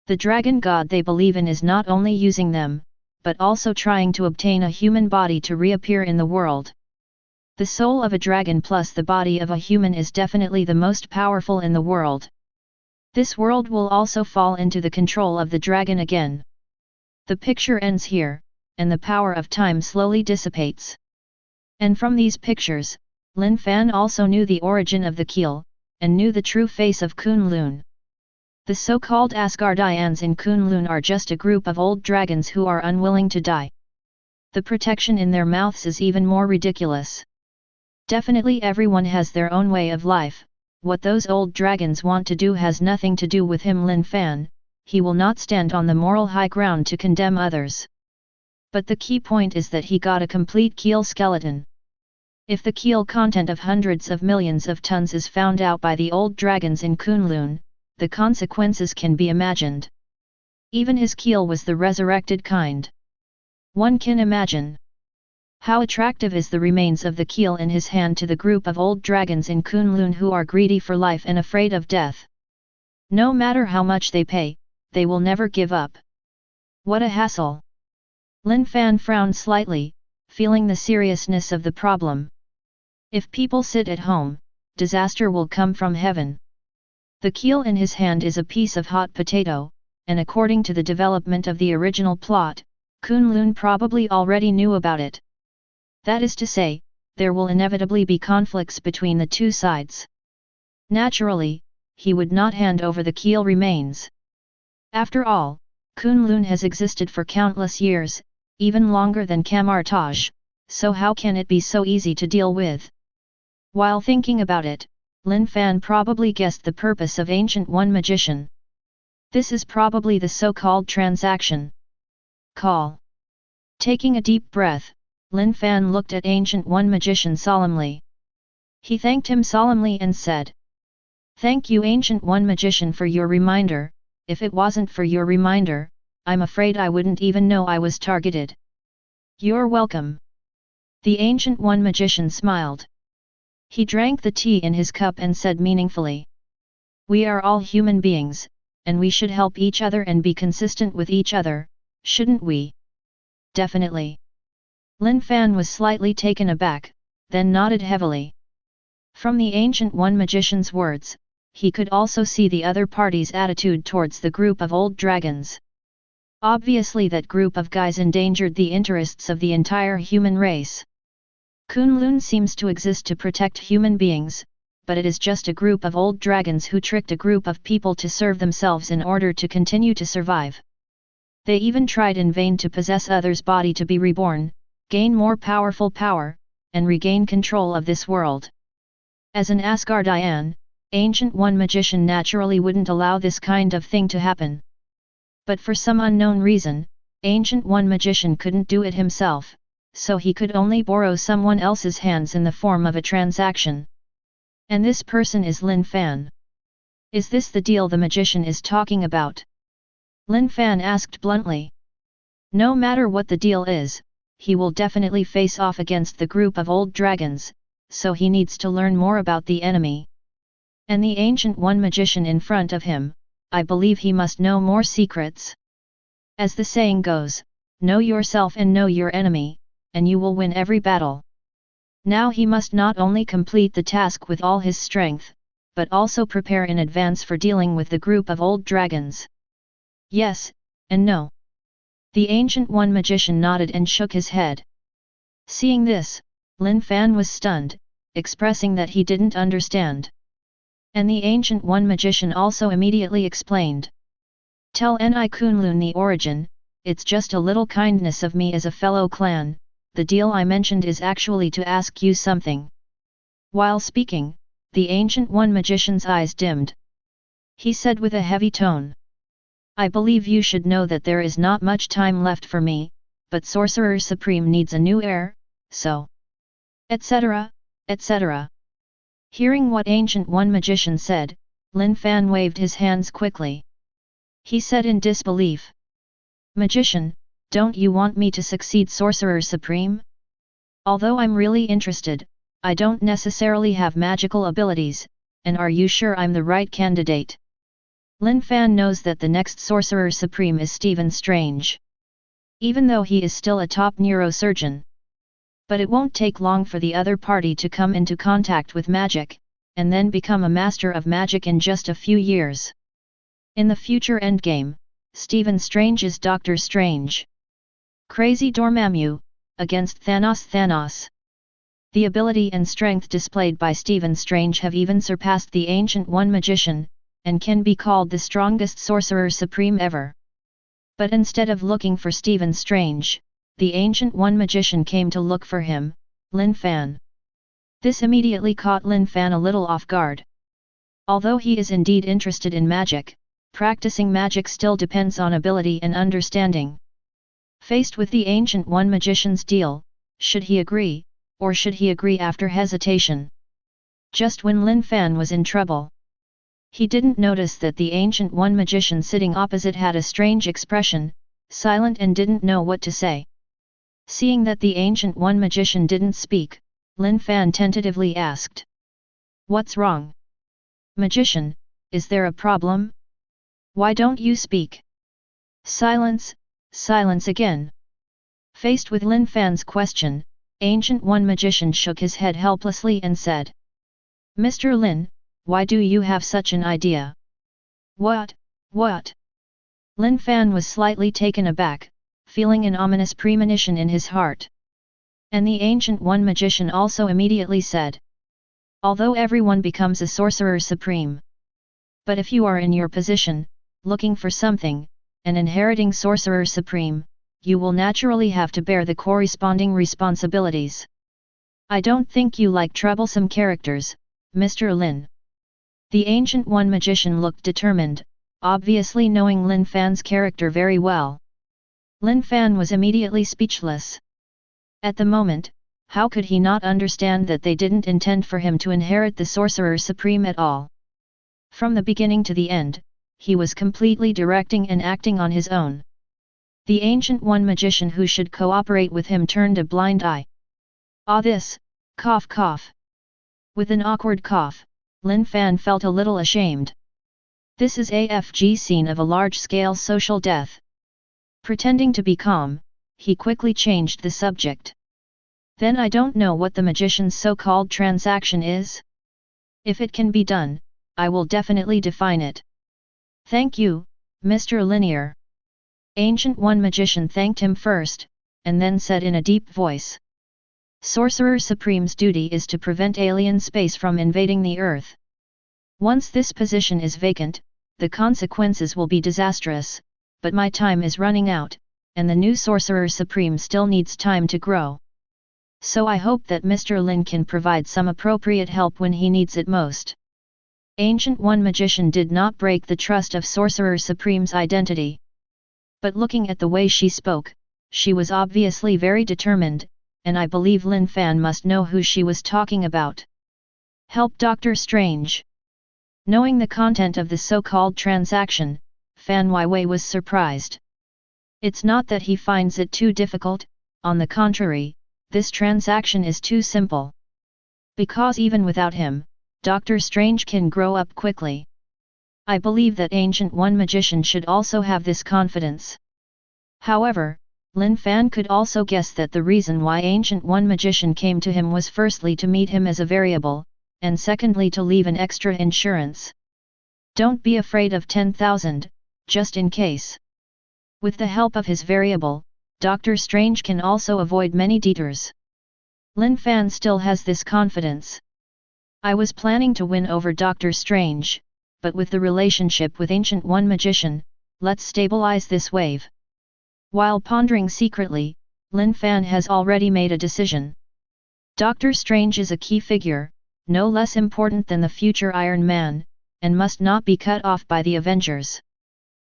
the dragon god they believe in is not only using them, but also trying to obtain a human body to reappear in the world. The soul of a dragon plus the body of a human is definitely the most powerful in the world. This world will also fall into the control of the dragon again. The picture ends here, and the power of time slowly dissipates. And from these pictures, Lin Fan also knew the origin of the keel, and knew the true face of Kunlun. The so-called Asgardians in Kunlun are just a group of old dragons who are unwilling to die. The protection in their mouths is even more ridiculous. Definitely everyone has their own way of life. What those old dragons want to do has nothing to do with him, Lin Fan. He will not stand on the moral high ground to condemn others. But the key point is that he got a complete keel skeleton. If the keel content of hundreds of millions of tons is found out by the old dragons in Kunlun, the consequences can be imagined. Even his keel was the resurrected kind. One can imagine how attractive is the remains of the keel in his hand to the group of old dragons in Kunlun who are greedy for life and afraid of death. No matter how much they pay, they will never give up. What a hassle! Lin Fan frowned slightly, feeling the seriousness of the problem. If people sit at home, disaster will come from heaven. The keel in his hand is a piece of hot potato, and according to the development of the original plot, Kunlun probably already knew about it. That is to say, there will inevitably be conflicts between the two sides. Naturally, he would not hand over the keel remains. After all, Kunlun has existed for countless years, even longer than Kamartaj, so how can it be so easy to deal with? While thinking about it, Lin Fan probably guessed the purpose of Ancient One Magician. This is probably the so-called transaction. Call. Taking a deep breath, Lin Fan looked at Ancient One Magician solemnly. He thanked him solemnly and said, "Thank you Ancient One Magician for your reminder. If it wasn't for your reminder, I'm afraid I wouldn't even know I was targeted." "You're welcome." The Ancient One Magician smiled. He drank the tea in his cup and said meaningfully, "We are all human beings, and we should help each other and be consistent with each other, shouldn't we?" "Definitely." Lin Fan was slightly taken aback, then nodded heavily. From the Ancient One Magician's words, he could also see the other party's attitude towards the group of old dragons. Obviously that group of guys endangered the interests of the entire human race. Kunlun seems to exist to protect human beings, but it is just a group of old dragons who tricked a group of people to serve themselves in order to continue to survive. They even tried in vain to possess others' body to be reborn, gain more powerful power, and regain control of this world. As an Asgardian, Ancient One Magician naturally wouldn't allow this kind of thing to happen. But for some unknown reason, Ancient One Magician couldn't do it himself, so he could only borrow someone else's hands in the form of a transaction. And this person is Lin Fan. Is this the deal the magician is talking about? Lin Fan asked bluntly. No matter what the deal is, he will definitely face off against the group of old dragons, so he needs to learn more about the enemy. And the Ancient One Magician in front of him, I believe he must know more secrets. As the saying goes, know yourself and know your enemy, and you will win every battle. Now he must not only complete the task with all his strength, but also prepare in advance for dealing with the group of old dragons. Yes, and no. The Ancient One Magician nodded and shook his head. Seeing this, Lin Fan was stunned, expressing that he didn't understand. And the Ancient One Magician also immediately explained. Tell Ni Kunlun the origin, it's just a little kindness of me as a fellow clan, the deal I mentioned is actually to ask you something. While speaking, the Ancient One Magician's eyes dimmed. He said with a heavy tone. I believe you should know that there is not much time left for me, but Sorcerer Supreme needs a new heir, so... etc., etc. Hearing what Ancient One Magician said, Lin Fan waved his hands quickly. He said in disbelief. Magician, don't you want me to succeed Sorcerer Supreme? Although I'm really interested, I don't necessarily have magical abilities, and are you sure I'm the right candidate? Lin Fan knows that the next Sorcerer Supreme is Stephen Strange. Even though he is still a top neurosurgeon. But it won't take long for the other party to come into contact with magic, and then become a master of magic in just a few years. In the future endgame, Stephen Strange is Doctor Strange. Crazy Dormammu, against Thanos. The ability and strength displayed by Stephen Strange have even surpassed the Ancient One Magician, and can be called the strongest Sorcerer Supreme ever. But instead of looking for Stephen Strange, the Ancient One Magician came to look for him, Lin Fan. This immediately caught Lin Fan a little off guard. Although he is indeed interested in magic, practicing magic still depends on ability and understanding. Faced with the Ancient One Magician's deal, should he agree, or should he agree after hesitation? Just when Lin Fan was in trouble. He didn't notice that the Ancient One Magician sitting opposite had a strange expression, silent and didn't know what to say. Seeing that the Ancient One Magician didn't speak, Lin Fan tentatively asked. What's wrong? Magician, is there a problem? Why don't you speak? Silence, silence again. Faced with Lin Fan's question, Ancient One Magician shook his head helplessly and said, "Mr. Lin, why do you have such an idea?" What? Lin Fan was slightly taken aback, feeling an ominous premonition in his heart. And the Ancient One Magician also immediately said, "Although everyone becomes a Sorcerer Supreme. But if you are in your position, looking for something, and inheriting Sorcerer Supreme, you will naturally have to bear the corresponding responsibilities. I don't think you like troublesome characters, Mr. Lin." The Ancient One Magician looked determined, obviously knowing Lin Fan's character very well. Lin Fan was immediately speechless. At the moment, how could he not understand that they didn't intend for him to inherit the Sorcerer Supreme at all? From the beginning to the end, he was completely directing and acting on his own. The Ancient One Magician who should cooperate with him turned a blind eye. This, cough cough. With an awkward cough, Lin Fan felt a little ashamed. This is AFG scene of a large-scale social death. Pretending to be calm, he quickly changed the subject. Then I don't know what the magician's so-called transaction is. If it can be done, I will definitely define it. Thank you, Mr. Linear. Ancient One Magician thanked him first, and then said in a deep voice. Sorcerer Supreme's duty is to prevent alien space from invading the Earth. Once this position is vacant, the consequences will be disastrous, but my time is running out, and the new Sorcerer Supreme still needs time to grow. So I hope that Mr. Lin can provide some appropriate help when he needs it most. Ancient One Magician did not break the trust of Sorcerer Supreme's identity. But looking at the way she spoke, she was obviously very determined, and I believe Lin Fan must know who she was talking about. Help Doctor Strange. Knowing the content of the so-called transaction, Fan Weiwei was surprised. It's not that he finds it too difficult, on the contrary, this transaction is too simple. Because even without him, Doctor Strange can grow up quickly. I believe that Ancient One Magician should also have this confidence. However, Lin Fan could also guess that the reason why Ancient One Magician came to him was firstly to meet him as a variable, and secondly to leave an extra insurance. Don't be afraid of 10,000, just in case. With the help of his variable, Doctor Strange can also avoid many detours. Lin Fan still has this confidence. I was planning to win over Doctor Strange, but with the relationship with Ancient One Magician, let's stabilize this wave. While pondering secretly, Lin Fan has already made a decision. Doctor Strange is a key figure, no less important than the future Iron Man, and must not be cut off by the Avengers.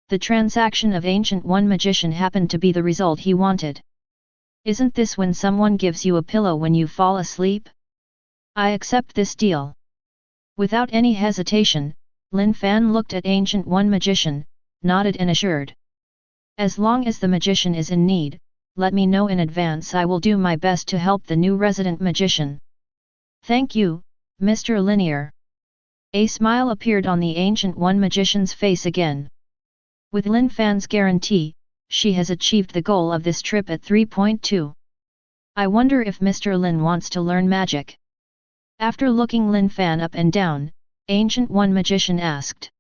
The transaction of Ancient One Magician happened to be the result he wanted. Isn't this when someone gives you a pillow when you fall asleep? I accept this deal. Without any hesitation, Lin Fan looked at Ancient One Magician, nodded and assured. As long as the magician is in need, let me know in advance. I will do my best to help the new resident magician. Thank you, Mr. Linear. A smile appeared on the Ancient One Magician's face again. With Lin Fan's guarantee, she has achieved the goal of this trip at 3.2. I wonder if Mr. Lin wants to learn magic. After looking Lin Fan up and down, Ancient One Magician asked.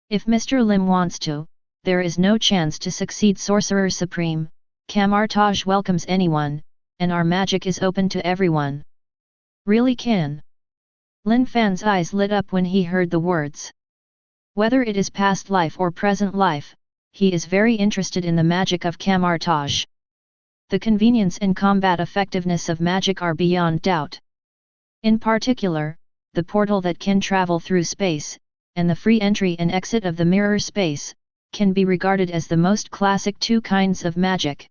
If Mr. Lim wants to, there is no chance to succeed Sorcerer Supreme. Camartage welcomes anyone, and our magic is open to everyone. Really can. Lin Fan's eyes lit up when he heard the words. Whether it is past life or present life, he is very interested in the magic of Camartage. The convenience and combat effectiveness of magic are beyond doubt. In particular, the portal that can travel through space, and the free entry and exit of the mirror space, can be regarded as the most classic two kinds of magic.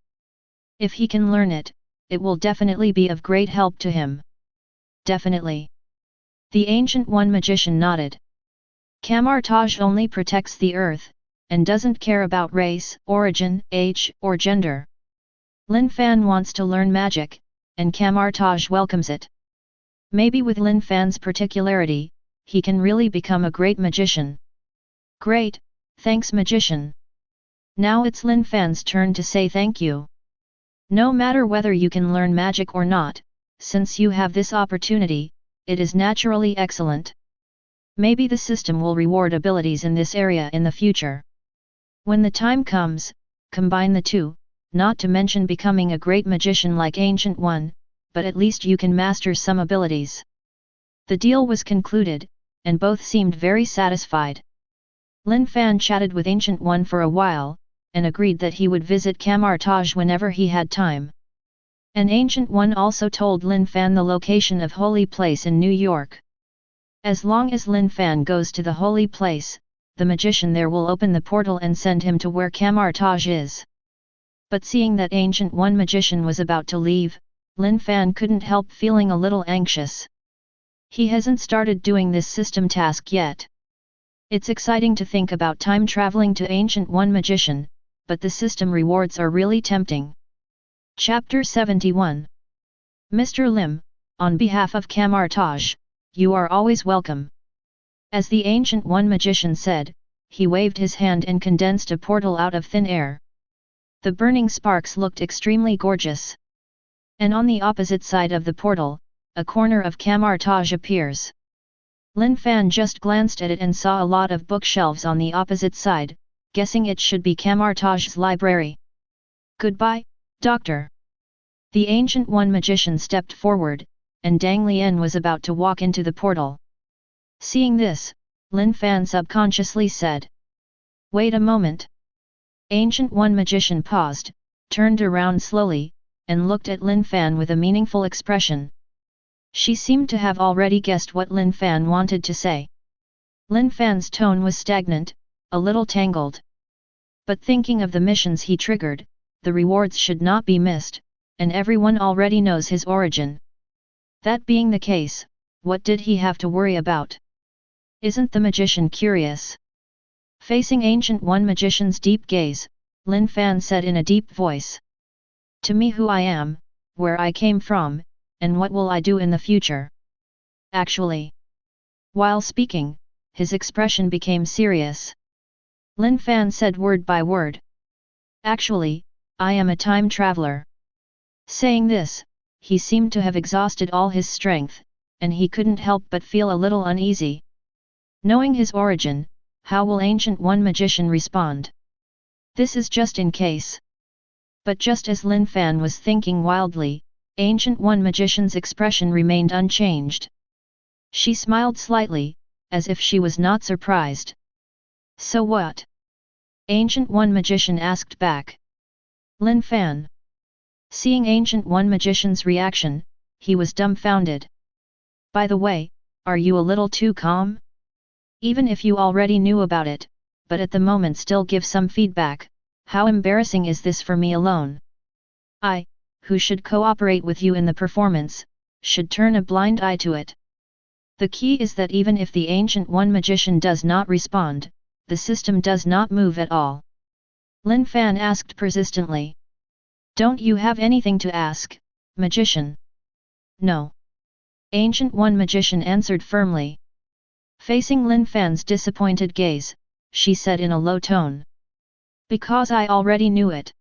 If he can learn it, it will definitely be of great help to him. Definitely. The Ancient One Magician nodded. Camartage only protects the Earth, and doesn't care about race, origin, age, or gender. Lin Fan wants to learn magic, and Camartage welcomes it. Maybe with Lin Fan's particularity, he can really become a great magician. Great, thanks magician. Now it's Lin Fan's turn to say thank you. No matter whether you can learn magic or not, since you have this opportunity, it is naturally excellent. Maybe the system will reward abilities in this area in the future. When the time comes, combine the two, not to mention becoming a great magician like Ancient One, but at least you can master some abilities. The deal was concluded, and both seemed very satisfied. Lin Fan chatted with Ancient One for a while, and agreed that he would visit Camartage whenever he had time. And Ancient One also told Lin Fan the location of Holy Place in New York. As long as Lin Fan goes to the Holy Place, the magician there will open the portal and send him to where Camartage is. But seeing that Ancient One magician was about to leave, Lin Fan couldn't help feeling a little anxious. He hasn't started doing this system task yet. It's exciting to think about time traveling to Ancient One magician, but the system rewards are really tempting. Chapter 71. Mr. Lim, on behalf of Camartage, you are always welcome. As the Ancient One magician said, he waved his hand and condensed a portal out of thin air. The burning sparks looked extremely gorgeous. And on the opposite side of the portal, a corner of Camartage appears. Lin Fan just glanced at it and saw a lot of bookshelves on the opposite side, guessing it should be Camartage's library. Goodbye, Doctor. The Ancient One magician stepped forward, and Dang Lian was about to walk into the portal. Seeing this, Lin Fan subconsciously said, "Wait a moment." Ancient One magician paused, turned around slowly, and looked at Lin Fan with a meaningful expression. She seemed to have already guessed what Lin Fan wanted to say. Lin Fan's tone was stagnant, a little tangled. But thinking of the missions he triggered, the rewards should not be missed, and everyone already knows his origin. That being the case, what did he have to worry about? Isn't the magician curious? Facing Ancient One magician's deep gaze, Lin Fan said in a deep voice. To me who I am, where I came from, and what will I do in the future? Actually. While speaking, his expression became serious. Lin Fan said word by word. Actually, I am a time traveler. Saying this, he seemed to have exhausted all his strength, and he couldn't help but feel a little uneasy. Knowing his origin, how will Ancient One magician respond? This is just in case. But just as Lin Fan was thinking wildly, Ancient One magician's expression remained unchanged. She smiled slightly, as if she was not surprised. So what? Ancient One magician asked back. Lin Fan. Seeing Ancient One magician's reaction, he was dumbfounded. By the way, are you a little too calm? Even if you already knew about it, but at the moment still give some feedback, how embarrassing is this for me alone? I, who should cooperate with you in the performance, should turn a blind eye to it. The key is that even if the Ancient One magician does not respond, the system does not move at all. Lin Fan asked persistently. Don't you have anything to ask, magician? No. Ancient One magician answered firmly. Facing Lin Fan's disappointed gaze, she said in a low tone. Because I already knew it.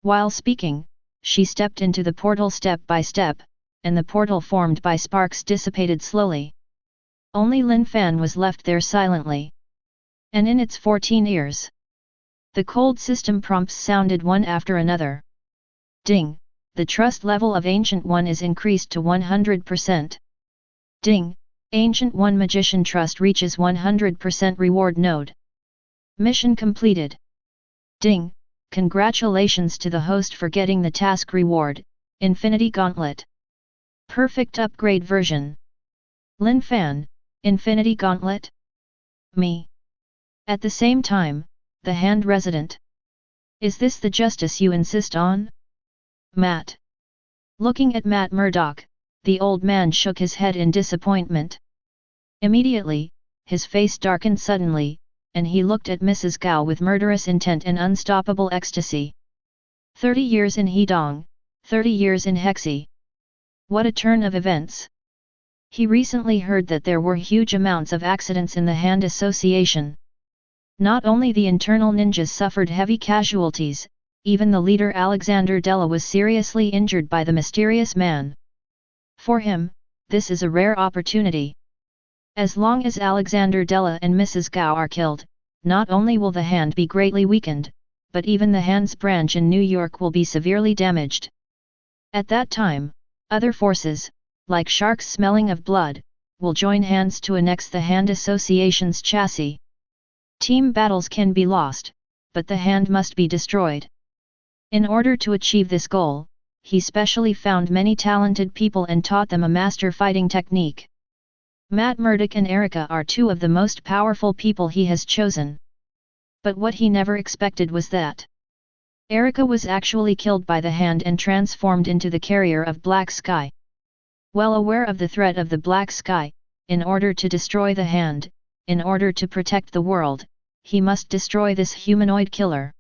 While speaking, she stepped into the portal step by step, and the portal formed by sparks dissipated slowly. Only Lin Fan was left there silently. And in its 14 ears, the cold system prompts sounded one after another. Ding, the trust level of Ancient One is increased to 100%. Ding, Ancient One magician trust reaches 100% reward node. Mission completed. Ding, congratulations to the host for getting the task reward, Infinity Gauntlet. Perfect upgrade version. Lin Fan, Infinity Gauntlet? Me. At the same time, the Hand Resident. Is this the justice you insist on? Matt. Looking at Matt Murdock, the old man shook his head in disappointment. Immediately, his face darkened suddenly, and he looked at Mrs. Gao with murderous intent and unstoppable ecstasy. 30 years in Hedong, 30 years in Hexi. What a turn of events! He recently heard that there were huge amounts of accidents in the Hand Association. Not only the internal ninjas suffered heavy casualties, even the leader Alexander Della was seriously injured by the mysterious man. For him, this is a rare opportunity. As long as Alexander Della and Mrs. Gao are killed, not only will the hand be greatly weakened, but even the hand's branch in New York will be severely damaged. At that time, other forces, like sharks smelling of blood, will join hands to annex the Hand Association's chassis. Team battles can be lost, but the hand must be destroyed. In order to achieve this goal, he specially found many talented people and taught them a master fighting technique. Matt Murdock and Erica are two of the most powerful people he has chosen. But what he never expected was that Erica was actually killed by the hand and transformed into the carrier of Black Sky. Well aware of the threat of the Black Sky, in order to destroy the hand, in order to protect the world, he must destroy this humanoid killer.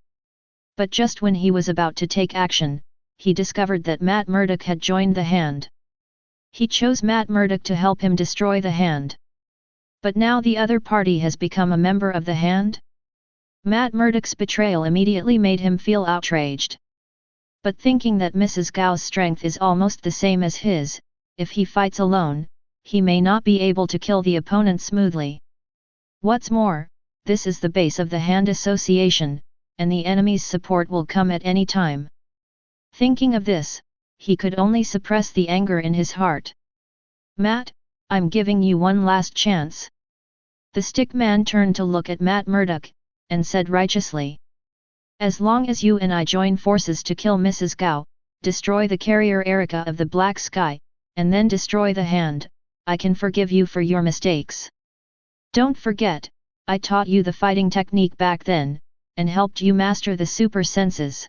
But just when he was about to take action, he discovered that Matt Murdock had joined the hand. He chose Matt Murdock to help him destroy the hand. But now the other party has become a member of the hand? Matt Murdock's betrayal immediately made him feel outraged. But thinking that Mrs. Gao's strength is almost the same as his, if he fights alone, he may not be able to kill the opponent smoothly. What's more, this is the base of the Hand Association, and the enemy's support will come at any time. Thinking of this, he could only suppress the anger in his heart. Matt, I'm giving you one last chance. The stick man turned to look at Matt Murdock, and said righteously. As long as you and I join forces to kill Mrs. Gao, destroy the carrier Erica of the Black Sky, and then destroy the hand, I can forgive you for your mistakes. Don't forget, I taught you the fighting technique back then, and helped you master the super senses.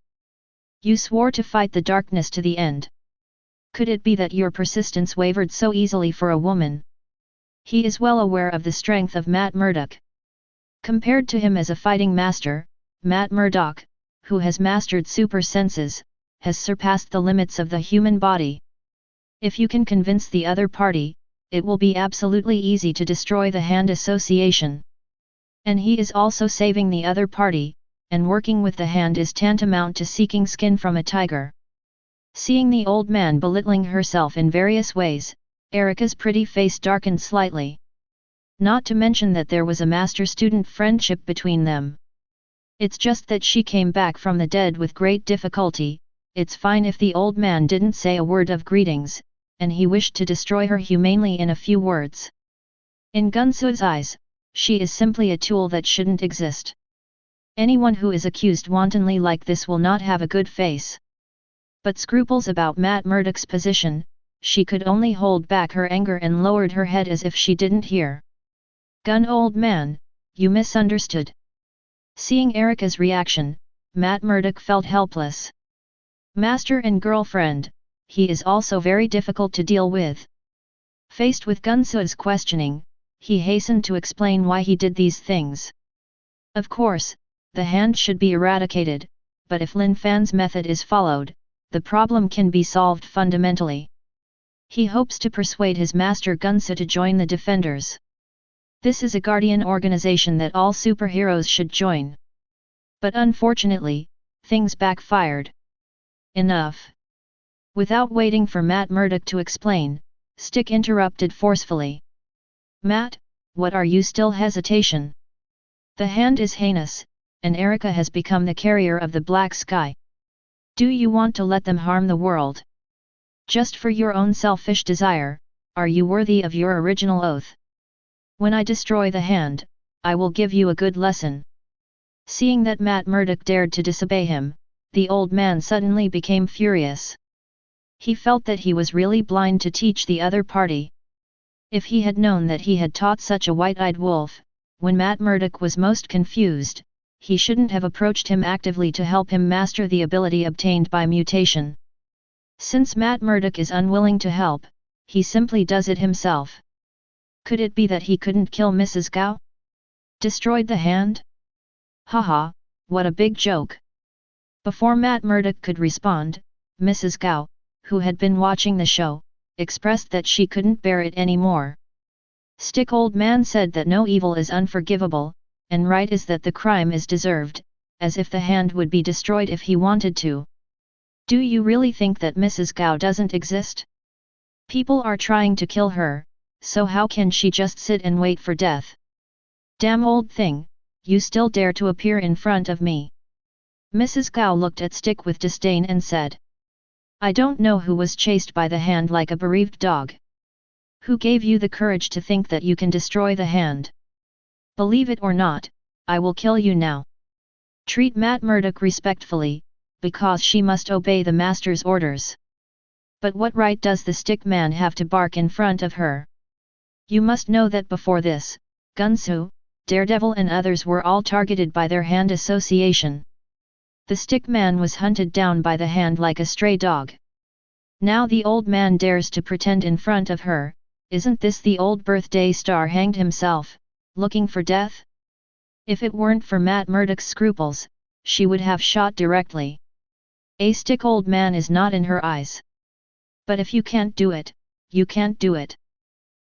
You swore to fight the darkness to the end. Could it be that your persistence wavered so easily for a woman? He is well aware of the strength of Matt Murdock. Compared to him as a fighting master, Matt Murdock, who has mastered super senses, has surpassed the limits of the human body. If you can convince the other party, it will be absolutely easy to destroy the Hand Association. And he is also saving the other party, and working with the hand is tantamount to seeking skin from a tiger. Seeing the old man belittling herself in various ways, Erica's pretty face darkened slightly. Not to mention that there was a master-student friendship between them. It's just that she came back from the dead with great difficulty. It's fine if the old man didn't say a word of greetings, and he wished to destroy her humanely in a few words. In Gunsu's eyes, she is simply a tool that shouldn't exist. Anyone who is accused wantonly like this will not have a good face. But scruples about Matt Murdock's position, she could only hold back her anger and lowered her head as if she didn't hear. Gun old man, you misunderstood. Seeing Erica's reaction, Matt Murdock felt helpless. Master and girlfriend, he is also very difficult to deal with. Faced with Gunsu's questioning, he hastened to explain why he did these things. Of course, the hand should be eradicated, but if Lin Fan's method is followed, the problem can be solved fundamentally. He hopes to persuade his master Gunsu to join the Defenders. This is a guardian organization that all superheroes should join. But unfortunately, things backfired. Enough. Without waiting for Matt Murdock to explain, Stick interrupted forcefully. Matt, what are you still hesitation? The hand is heinous, and Erica has become the carrier of the Black Sky. Do you want to let them harm the world? Just for your own selfish desire, are you worthy of your original oath? When I destroy the hand, I will give you a good lesson. Seeing that Matt Murdock dared to disobey him, the old man suddenly became furious. He felt that he was really blind to teach the other party. If he had known that he had taught such a white-eyed wolf, when Matt Murdock was most confused, he shouldn't have approached him actively to help him master the ability obtained by mutation. Since Matt Murdock is unwilling to help, he simply does it himself. Could it be that he couldn't kill Mrs. Gao? Destroyed the hand? Haha, what a big joke. Before Matt Murdock could respond, Mrs. Gao, who had been watching the show, expressed that she couldn't bear it anymore. Stick old man said that no evil is unforgivable, and right is that the crime is deserved, as if the hand would be destroyed if he wanted to. Do you really think that Mrs. Gao doesn't exist? People are trying to kill her, so how can she just sit and wait for death? Damn old thing, you still dare to appear in front of me. Mrs. Gao looked at Stick with disdain and said. I don't know who was chased by the hand like a bereaved dog. Who gave you the courage to think that you can destroy the hand? Believe it or not, I will kill you now. Treat Matt Murdock respectfully, because she must obey the master's orders. But what right does the stick man have to bark in front of her? You must know that before this, Gunsu, Daredevil and others were all targeted by their hand association. The stick man was hunted down by the hand like a stray dog. Now the old man dares to pretend in front of her. Isn't this the old birthday star hanged himself, looking for death? If it weren't for Matt Murdock's scruples, she would have shot directly. A stick old man is not in her eyes. But if you can't do it, you can't do it.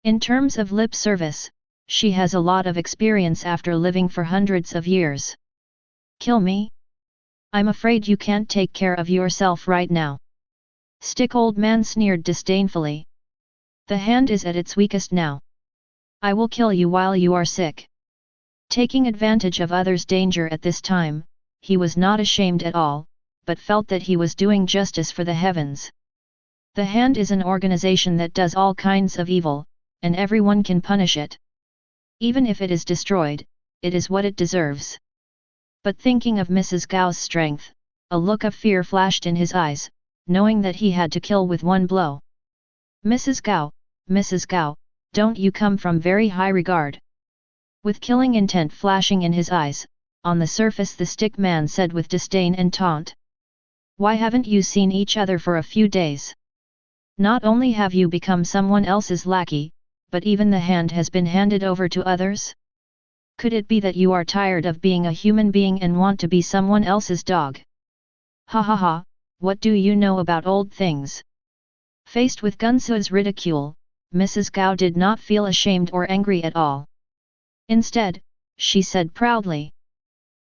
In terms of lip service, she has a lot of experience after living for hundreds of years. Kill me? I'm afraid you can't take care of yourself right now. Stick old man sneered disdainfully. The hand is at its weakest now. I will kill you while you are sick. Taking advantage of others' danger at this time, he was not ashamed at all, but felt that he was doing justice for the heavens. The hand is an organization that does all kinds of evil, and everyone can punish it. Even if it is destroyed, it is what it deserves. But thinking of Mrs. Gao's strength, a look of fear flashed in his eyes, knowing that he had to kill with one blow. Mrs. Gao, don't you come from very high regard? With killing intent flashing in his eyes, on the surface the stick man said with disdain and taunt. Why haven't you seen each other for a few days? Not only have you become someone else's lackey, but even the hand has been handed over to others? Could it be that you are tired of being a human being and want to be someone else's dog? Ha ha ha, what do you know about old things? Faced with Gunsu's ridicule, Mrs. Gao did not feel ashamed or angry at all. Instead, she said proudly.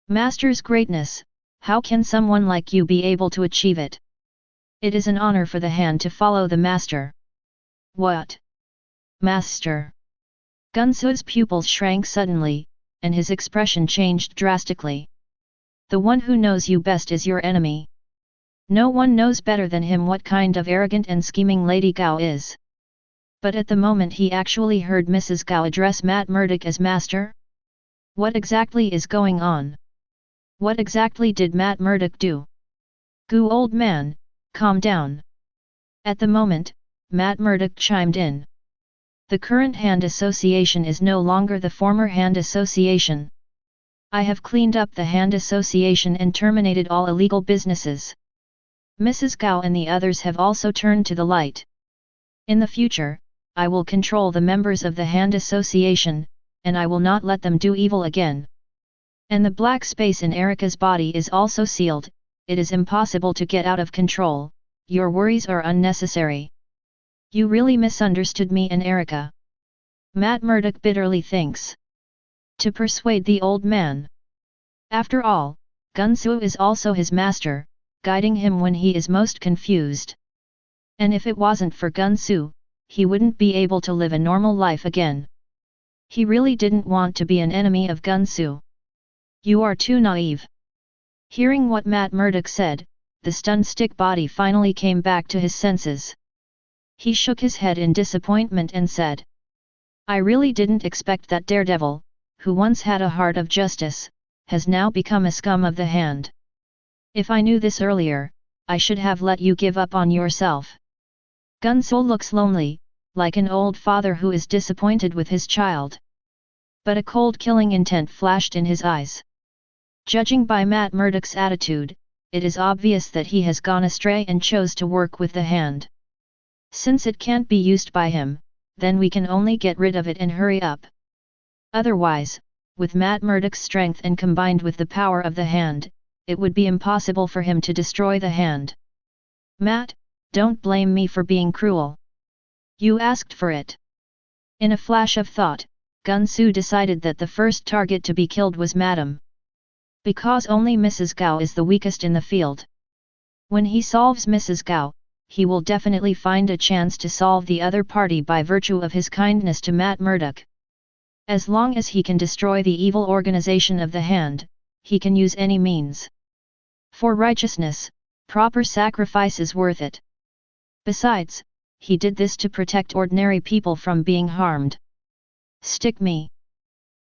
Master's greatness, how can someone like you be able to achieve it? It is an honor for the hand to follow the master. What? Master? Gunsu's pupils shrank suddenly, and his expression changed drastically. The one who knows you best is your enemy. No one knows better than him what kind of arrogant and scheming Lady Gao is. But at the moment he actually heard Mrs. Gao address Matt Murdock as master. What exactly is going on? What exactly did Matt Murdock do? Goo old man, calm down. At the moment, Matt Murdock chimed in. The current hand association is no longer the former hand association. I have cleaned up the hand association and terminated all illegal businesses. Mrs. Gao and the others have also turned to the light. In the future, I will control the members of the hand association, and I will not let them do evil again. And the black space in Erica's body is also sealed. It is impossible to get out of control. Your worries are unnecessary. You really misunderstood me and Erica. Matt Murdock bitterly thinks. To persuade the old man. After all, Gunsu is also his master, guiding him when he is most confused. And if it wasn't for Gunsu, he wouldn't be able to live a normal life again. He really didn't want to be an enemy of Gunsu. You are too naive. Hearing what Matt Murdock said, the stunned stick body finally came back to his senses. He shook his head in disappointment and said. I really didn't expect that Daredevil, who once had a heart of justice, has now become a scum of the hand. If I knew this earlier, I should have let you give up on yourself. Gunsu looks lonely, like an old father who is disappointed with his child. But a cold killing intent flashed in his eyes. Judging by Matt Murdock's attitude, it is obvious that he has gone astray and chose to work with the hand. Since it can't be used by him, then we can only get rid of it and hurry up. Otherwise, with Matt Murdock's strength and combined with the power of the hand, it would be impossible for him to destroy the hand. Matt, don't blame me for being cruel. You asked for it. In a flash of thought, Gunsu decided that the first target to be killed was Madam. Because only Mrs. Gao is the weakest in the field. When he solves Mrs. Gao, he will definitely find a chance to solve the other party by virtue of his kindness to Matt Murdock. As long as he can destroy the evil organization of the Hand, he can use any means. For righteousness, proper sacrifice is worth it. Besides, he did this to protect ordinary people from being harmed. Stick me.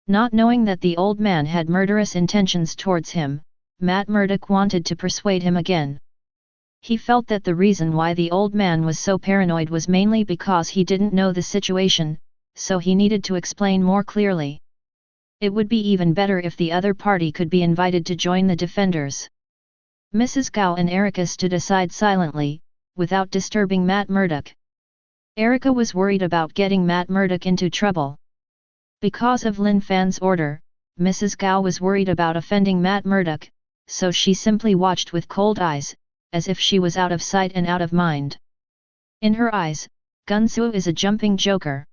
Not knowing that the old man had murderous intentions towards him, Matt Murdock wanted to persuade him again. He felt that the reason why the old man was so paranoid was mainly because he didn't know the situation, so he needed to explain more clearly. It would be even better if the other party could be invited to join the defenders. Mrs. Gao and Erica stood aside silently, without disturbing Matt Murdock. Erica was worried about getting Matt Murdock into trouble. Because of Lin Fan's order, Mrs. Gao was worried about offending Matt Murdock, so she simply watched with cold eyes, as if she was out of sight and out of mind. In her eyes, Gunsu is a jumping joker.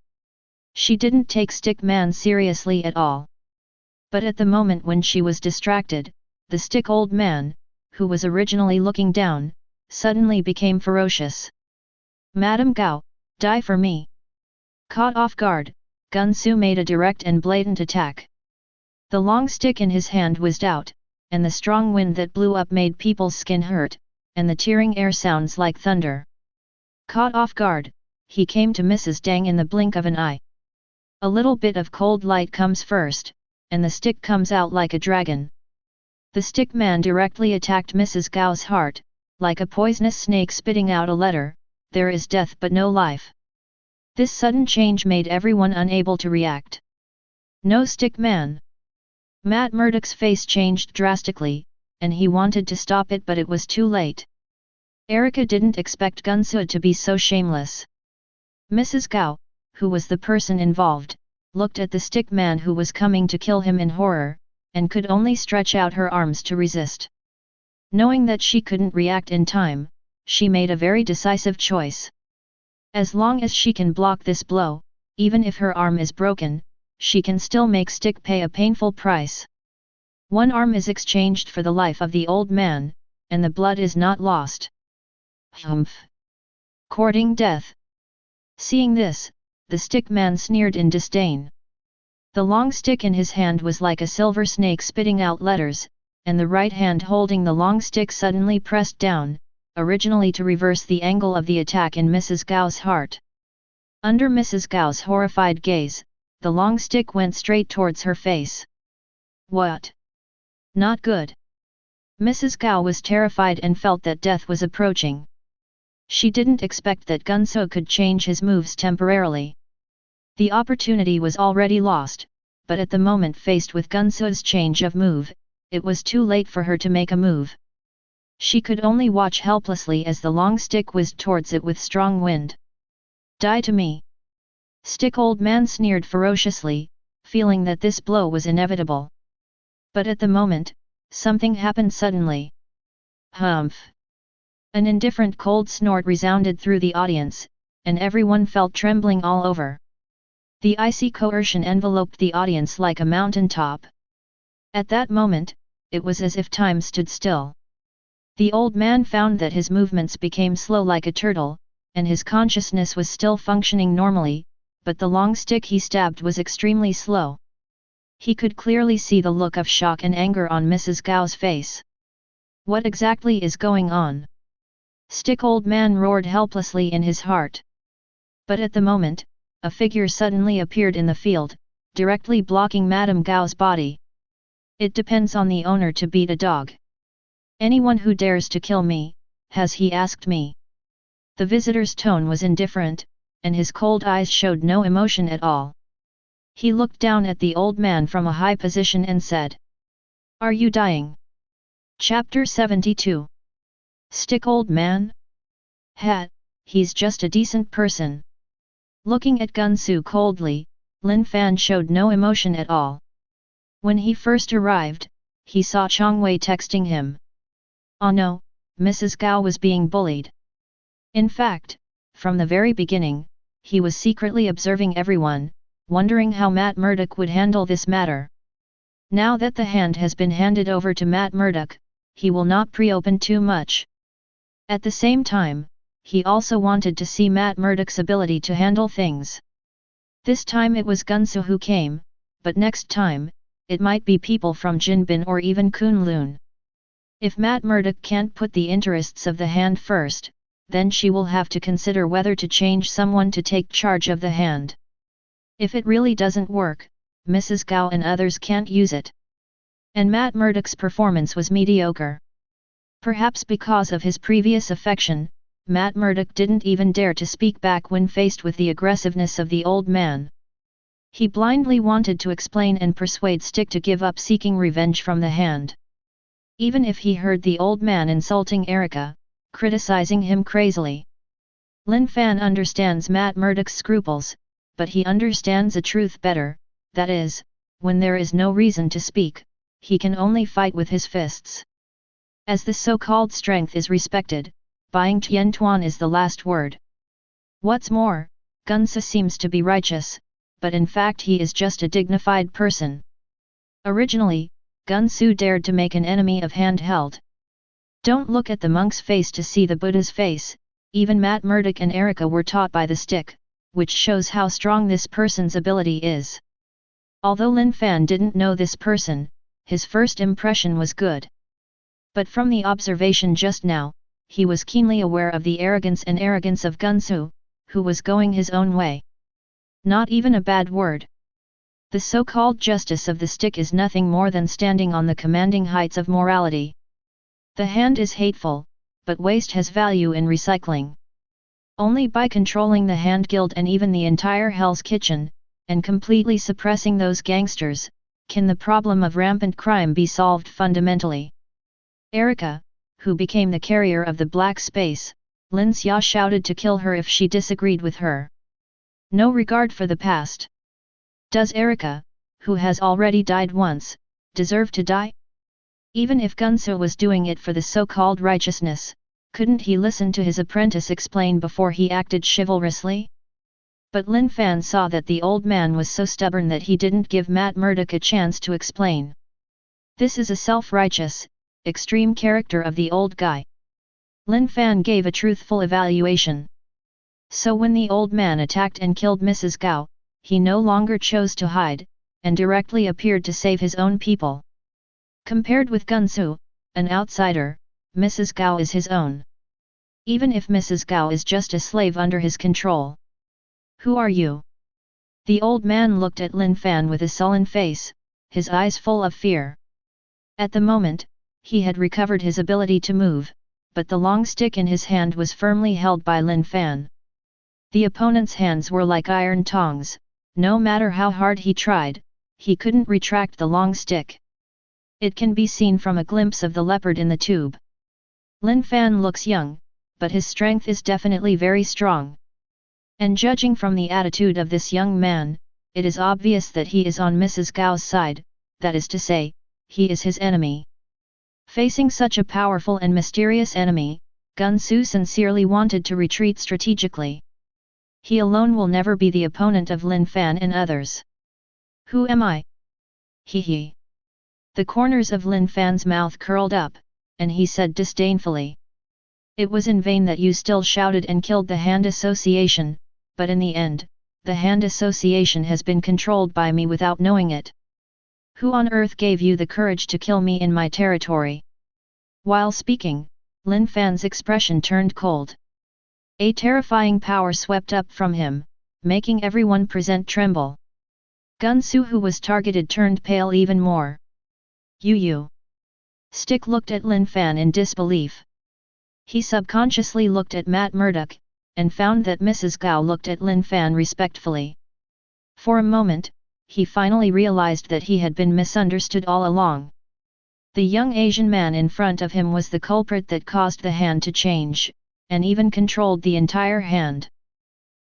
She didn't take Stick Man seriously at all. But at the moment when she was distracted, the Stick Old Man, who was originally looking down, suddenly became ferocious. Madam Gao, die for me. Caught off guard, Gunsu made a direct and blatant attack. The long stick in his hand whizzed out, and the strong wind that blew up made people's skin hurt, and the tearing air sounds like thunder. Caught off guard, he came to Mrs. Dang in the blink of an eye. A little bit of cold light comes first, and the stick comes out like a dragon. The stick man directly attacked Mrs. Gao's heart, like a poisonous snake spitting out a letter, there is death but no life. This sudden change made everyone unable to react. No stick man. Matt Murdock's face changed drastically, and he wanted to stop it but it was too late. Erica didn't expect Gunsu to be so shameless. Mrs. Gao, who was the person involved, looked at the stick man who was coming to kill him in horror, and could only stretch out her arms to resist. Knowing that she couldn't react in time, she made a very decisive choice. As long as she can block this blow, even if her arm is broken, she can still make Stick pay a painful price. One arm is exchanged for the life of the old man, and the blood is not lost. Humph! Courting death. Seeing this, the stick man sneered in disdain. The long stick in his hand was like a silver snake spitting out letters, and the right hand holding the long stick suddenly pressed down, originally to reverse the angle of the attack in Mrs. Gao's heart. Under Mrs. Gao's horrified gaze, the long stick went straight towards her face. What? Not good. Mrs. Gao was terrified and felt that death was approaching. She didn't expect that Gunsu could change his moves temporarily. The opportunity was already lost, but at the moment faced with Gunsu's change of move, it was too late for her to make a move. She could only watch helplessly as the long stick whizzed towards it with strong wind. Die to me! Stick Old Man sneered ferociously, feeling that this blow was inevitable. But at the moment, something happened suddenly. Humph! An indifferent cold snort resounded through the audience, and everyone felt trembling all over. The icy coercion enveloped the audience like a mountain top. At that moment, it was as if time stood still. The old man found that his movements became slow like a turtle, and his consciousness was still functioning normally, but the long stick he stabbed was extremely slow. He could clearly see the look of shock and anger on Mrs. Gao's face. What exactly is going on? Stick Old Man roared helplessly in his heart. But at the moment, a figure suddenly appeared in the field, directly blocking Madame Gao's body. It depends on the owner to beat a dog. Anyone who dares to kill me, has he asked me? The visitor's tone was indifferent, and his cold eyes showed no emotion at all. He looked down at the old man from a high position and said, "Are you dying?" Chapter 72. Stick Old Man? He's just a decent person. Looking at Gunsu coldly, Lin Fan showed no emotion at all. When he first arrived, he saw Chang Wei texting him. Oh no, Mrs. Gao was being bullied. In fact, from the very beginning, he was secretly observing everyone, wondering how Matt Murdock would handle this matter. Now that the hand has been handed over to Matt Murdock, he will not pre-open too much. At the same time, he also wanted to see Matt Murdock's ability to handle things. This time it was Gunsu who came, but next time, it might be people from Jinbin or even Kunlun. If Matt Murdock can't put the interests of the hand first, then she will have to consider whether to change someone to take charge of the hand. If it really doesn't work, Mrs. Gao and others can't use it. And Matt Murdock's performance was mediocre. Perhaps because of his previous affection, Matt Murdock didn't even dare to speak back when faced with the aggressiveness of the old man. He blindly wanted to explain and persuade Stick to give up seeking revenge from the hand. Even if he heard the old man insulting Erica, criticizing him crazily. Lin Fan understands Matt Murdock's scruples, but he understands the truth better, that is, when there is no reason to speak, he can only fight with his fists. As the so-called strength is respected, buying Tian Tuan is the last word. What's more, Gunsa seems to be righteous, but in fact he is just a dignified person. Originally, Gunsu dared to make an enemy of handheld. Don't look at the monk's face to see the Buddha's face, even Matt Murdock and Erica were taught by the stick, which shows how strong this person's ability is. Although Lin Fan didn't know this person, his first impression was good. But from the observation just now, he was keenly aware of the arrogance of Gunsu, who was going his own way. Not even a bad word. The so-called justice of the stick is nothing more than standing on the commanding heights of morality. The hand is hateful, but waste has value in recycling. Only by controlling the Hand Guild and even the entire Hell's Kitchen, and completely suppressing those gangsters, can the problem of rampant crime be solved fundamentally. Erica, who became the carrier of the black space, Lin Xia shouted to kill her if she disagreed with her. No regard for the past. Does Erica, who has already died once, deserve to die? Even if Gunsu was doing it for the so-called righteousness, couldn't he listen to his apprentice explain before he acted chivalrously? But Lin Fan saw that the old man was so stubborn that he didn't give Matt Murdock a chance to explain. This is a self-righteous, extreme character of the old guy. Lin Fan gave a truthful evaluation. So when the old man attacked and killed Mrs. Gao, he no longer chose to hide, and directly appeared to save his own people. Compared with Gunsu, an outsider, Mrs. Gao is his own. Even if Mrs. Gao is just a slave under his control. Who are you? The old man looked at Lin Fan with a sullen face, his eyes full of fear. At the moment, he had recovered his ability to move, but the long stick in his hand was firmly held by Lin Fan. The opponent's hands were like iron tongs, no matter how hard he tried, he couldn't retract the long stick. It can be seen from a glimpse of the leopard in the tube. Lin Fan looks young, but his strength is definitely very strong. And judging from the attitude of this young man, it is obvious that he is on Mrs. Gao's side, that is to say, he is his enemy. Facing such a powerful and mysterious enemy, Gunsu sincerely wanted to retreat strategically. He alone will never be the opponent of Lin Fan and others. Who am I? He. The corners of Lin Fan's mouth curled up, and he said disdainfully. It was in vain that you still shouted and killed the Hand Association, but in the end, the Hand Association has been controlled by me without knowing it. Who on earth gave you the courage to kill me in my territory? While speaking, Lin Fan's expression turned cold. A terrifying power swept up from him, making everyone present tremble. Gunsu, who was targeted, turned pale even more. You. Stick looked at Lin Fan in disbelief. He subconsciously looked at Matt Murdock, and found that Mrs. Gao looked at Lin Fan respectfully. For a moment, he finally realized that he had been misunderstood all along. The young Asian man in front of him was the culprit that caused the hand to change, and even controlled the entire hand.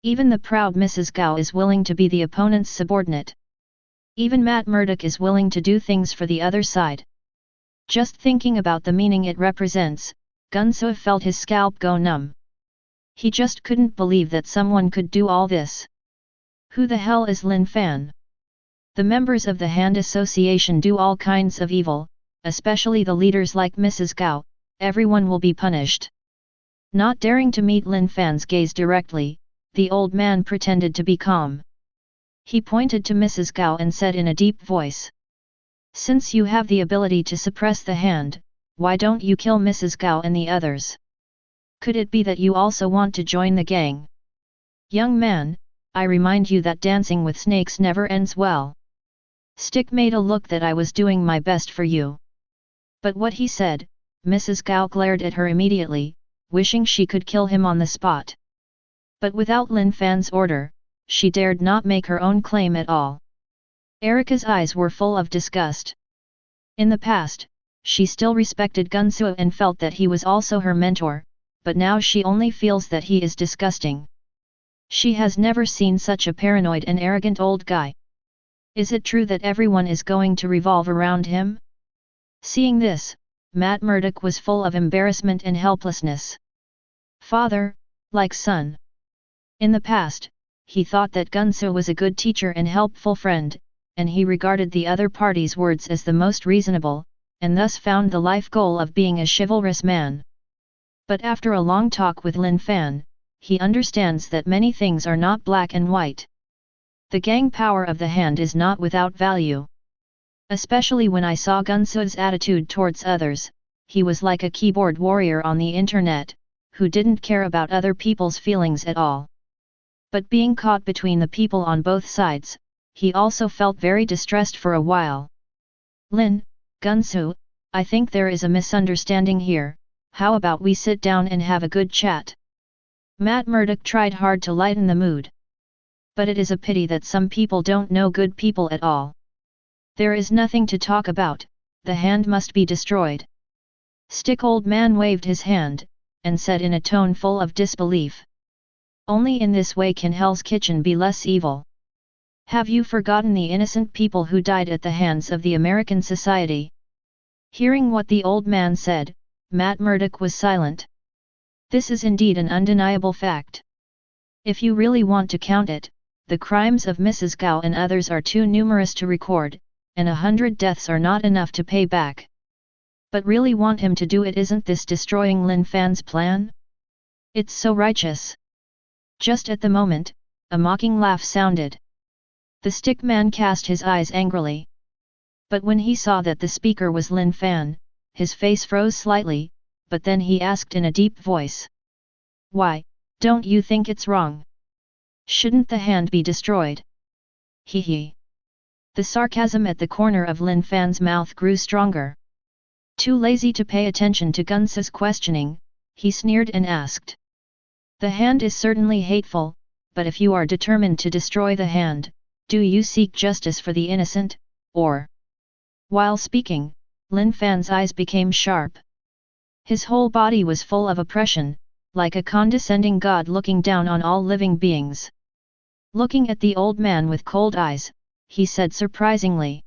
Even the proud Mrs. Gao is willing to be the opponent's subordinate. Even Matt Murdock is willing to do things for the other side. Just thinking about the meaning it represents, Gunsu felt his scalp go numb. He just couldn't believe that someone could do all this. Who the hell is Lin Fan? The members of the Hand Association do all kinds of evil, especially the leaders like Mrs. Gao, everyone will be punished. Not daring to meet Lin Fan's gaze directly, the old man pretended to be calm. He pointed to Mrs. Gao and said in a deep voice. Since you have the ability to suppress the hand, why don't you kill Mrs. Gao and the others? Could it be that you also want to join the gang? Young man, I remind you that dancing with snakes never ends well. Stick made a look that I was doing my best for you. But what he said, Mrs. Gao glared at her immediately, wishing she could kill him on the spot. But without Lin Fan's order, she dared not make her own claim at all. Erica's eyes were full of disgust. In the past, she still respected Gunsu and felt that he was also her mentor, but now she only feels that he is disgusting. She has never seen such a paranoid and arrogant old guy. Is it true that everyone is going to revolve around him? Seeing this, Matt Murdock was full of embarrassment and helplessness. Father, like son. In the past, he thought that Gunsu was a good teacher and helpful friend, and he regarded the other party's words as the most reasonable, and thus found the life goal of being a chivalrous man. But after a long talk with Lin Fan, he understands that many things are not black and white. The gang power of the hand is not without value. Especially when I saw Gunsu's attitude towards others, he was like a keyboard warrior on the internet, who didn't care about other people's feelings at all. But being caught between the people on both sides, he also felt very distressed for a while. Lin, Gunsu, I think there is a misunderstanding here, how about we sit down and have a good chat? Matt Murdock tried hard to lighten the mood. But it is a pity that some people don't know good people at all. There is nothing to talk about, the hand must be destroyed. Stick old man waved his hand, and said in a tone full of disbelief. Only in this way can Hell's Kitchen be less evil. Have you forgotten the innocent people who died at the hands of the American society? Hearing what the old man said, Matt Murdock was silent. This is indeed an undeniable fact. If you really want to count it, the crimes of Mrs. Gao and others are too numerous to record, and 100 deaths are not enough to pay back. But really want him to do it, isn't this destroying Lin Fan's plan? It's so righteous. Just at the moment, a mocking laugh sounded. The stick man cast his eyes angrily. But when he saw that the speaker was Lin Fan, his face froze slightly, but then he asked in a deep voice. Why, don't you think it's wrong? Shouldn't the hand be destroyed? Hee hee. The sarcasm at the corner of Lin Fan's mouth grew stronger. Too lazy to pay attention to Gunsu's questioning, he sneered and asked. The hand is certainly hateful, but if you are determined to destroy the hand, do you seek justice for the innocent, or? While speaking, Lin Fan's eyes became sharp. His whole body was full of oppression, like a condescending god looking down on all living beings. Looking at the old man with cold eyes, he said surprisingly.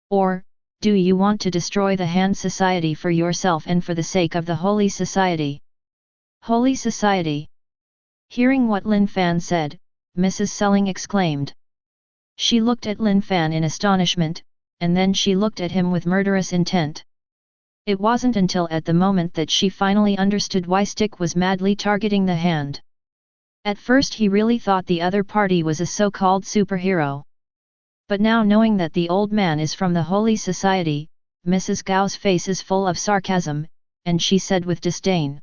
Or, do you want to destroy the Hand Society for yourself and for the sake of the Holy Society? Holy Society? Hearing what Lin Fan said, Mrs. Selling exclaimed. She looked at Lin Fan in astonishment, and then she looked at him with murderous intent. It wasn't until at the moment that she finally understood why Stick was madly targeting the hand. At first he really thought the other party was a so-called superhero. But now knowing that the old man is from the Holy Society, Mrs. Gao's face is full of sarcasm, and she said with disdain.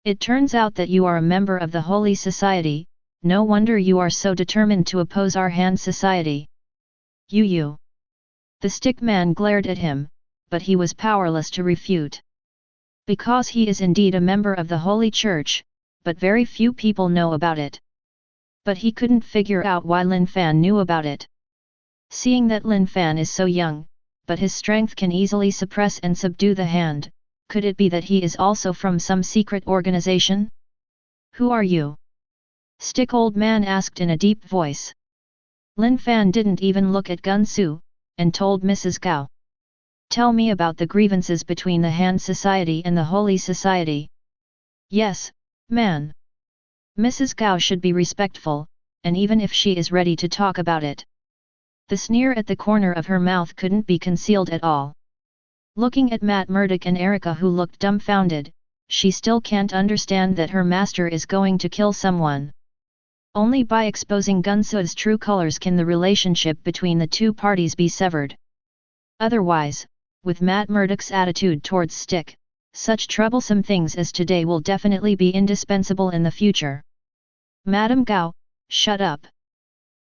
It turns out that you are a member of the Holy Society, no wonder you are so determined to oppose our Hand Society. You. The stick man glared at him, but he was powerless to refute. Because he is indeed a member of the Holy Church, but very few people know about it. But he couldn't figure out why Lin Fan knew about it. Seeing that Lin Fan is so young, but his strength can easily suppress and subdue the hand, could it be that he is also from some secret organization? Who are you? Stick old man asked in a deep voice. Lin Fan didn't even look at Gunsu, and told Mrs. Gao. Tell me about the grievances between the Hand Society and the Holy Society. Yes, man. Mrs. Gao should be respectful, and even if she is ready to talk about it. The sneer at the corner of her mouth couldn't be concealed at all. Looking at Matt Murdock and Erica, who looked dumbfounded, she still can't understand that her master is going to kill someone. Only by exposing Gunsu's true colors can the relationship between the two parties be severed. Otherwise, with Matt Murdock's attitude towards Stick, such troublesome things as today will definitely be indispensable in the future. Madam Gao, shut up.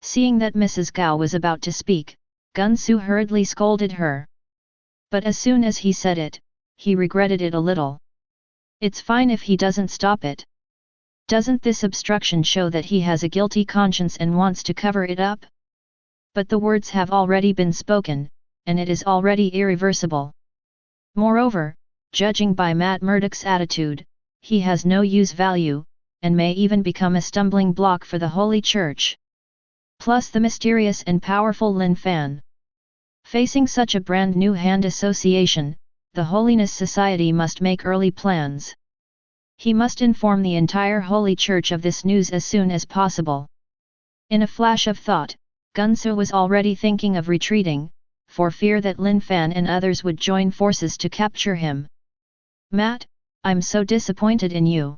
Seeing that Mrs. Gao was about to speak, Gunsu hurriedly scolded her. But as soon as he said it, he regretted it a little. It's fine if he doesn't stop it. Doesn't this obstruction show that he has a guilty conscience and wants to cover it up? But the words have already been spoken, and it is already irreversible. Moreover, judging by Matt Murdock's attitude, he has no use value, and may even become a stumbling block for the Holy Church. Plus the mysterious and powerful Lin Fan. Facing such a brand new hand association, the Holiness Society must make early plans. He must inform the entire Holy Church of this news as soon as possible. In a flash of thought, Gunsu was already thinking of retreating, for fear that Lin Fan and others would join forces to capture him. Matt, I'm so disappointed in you.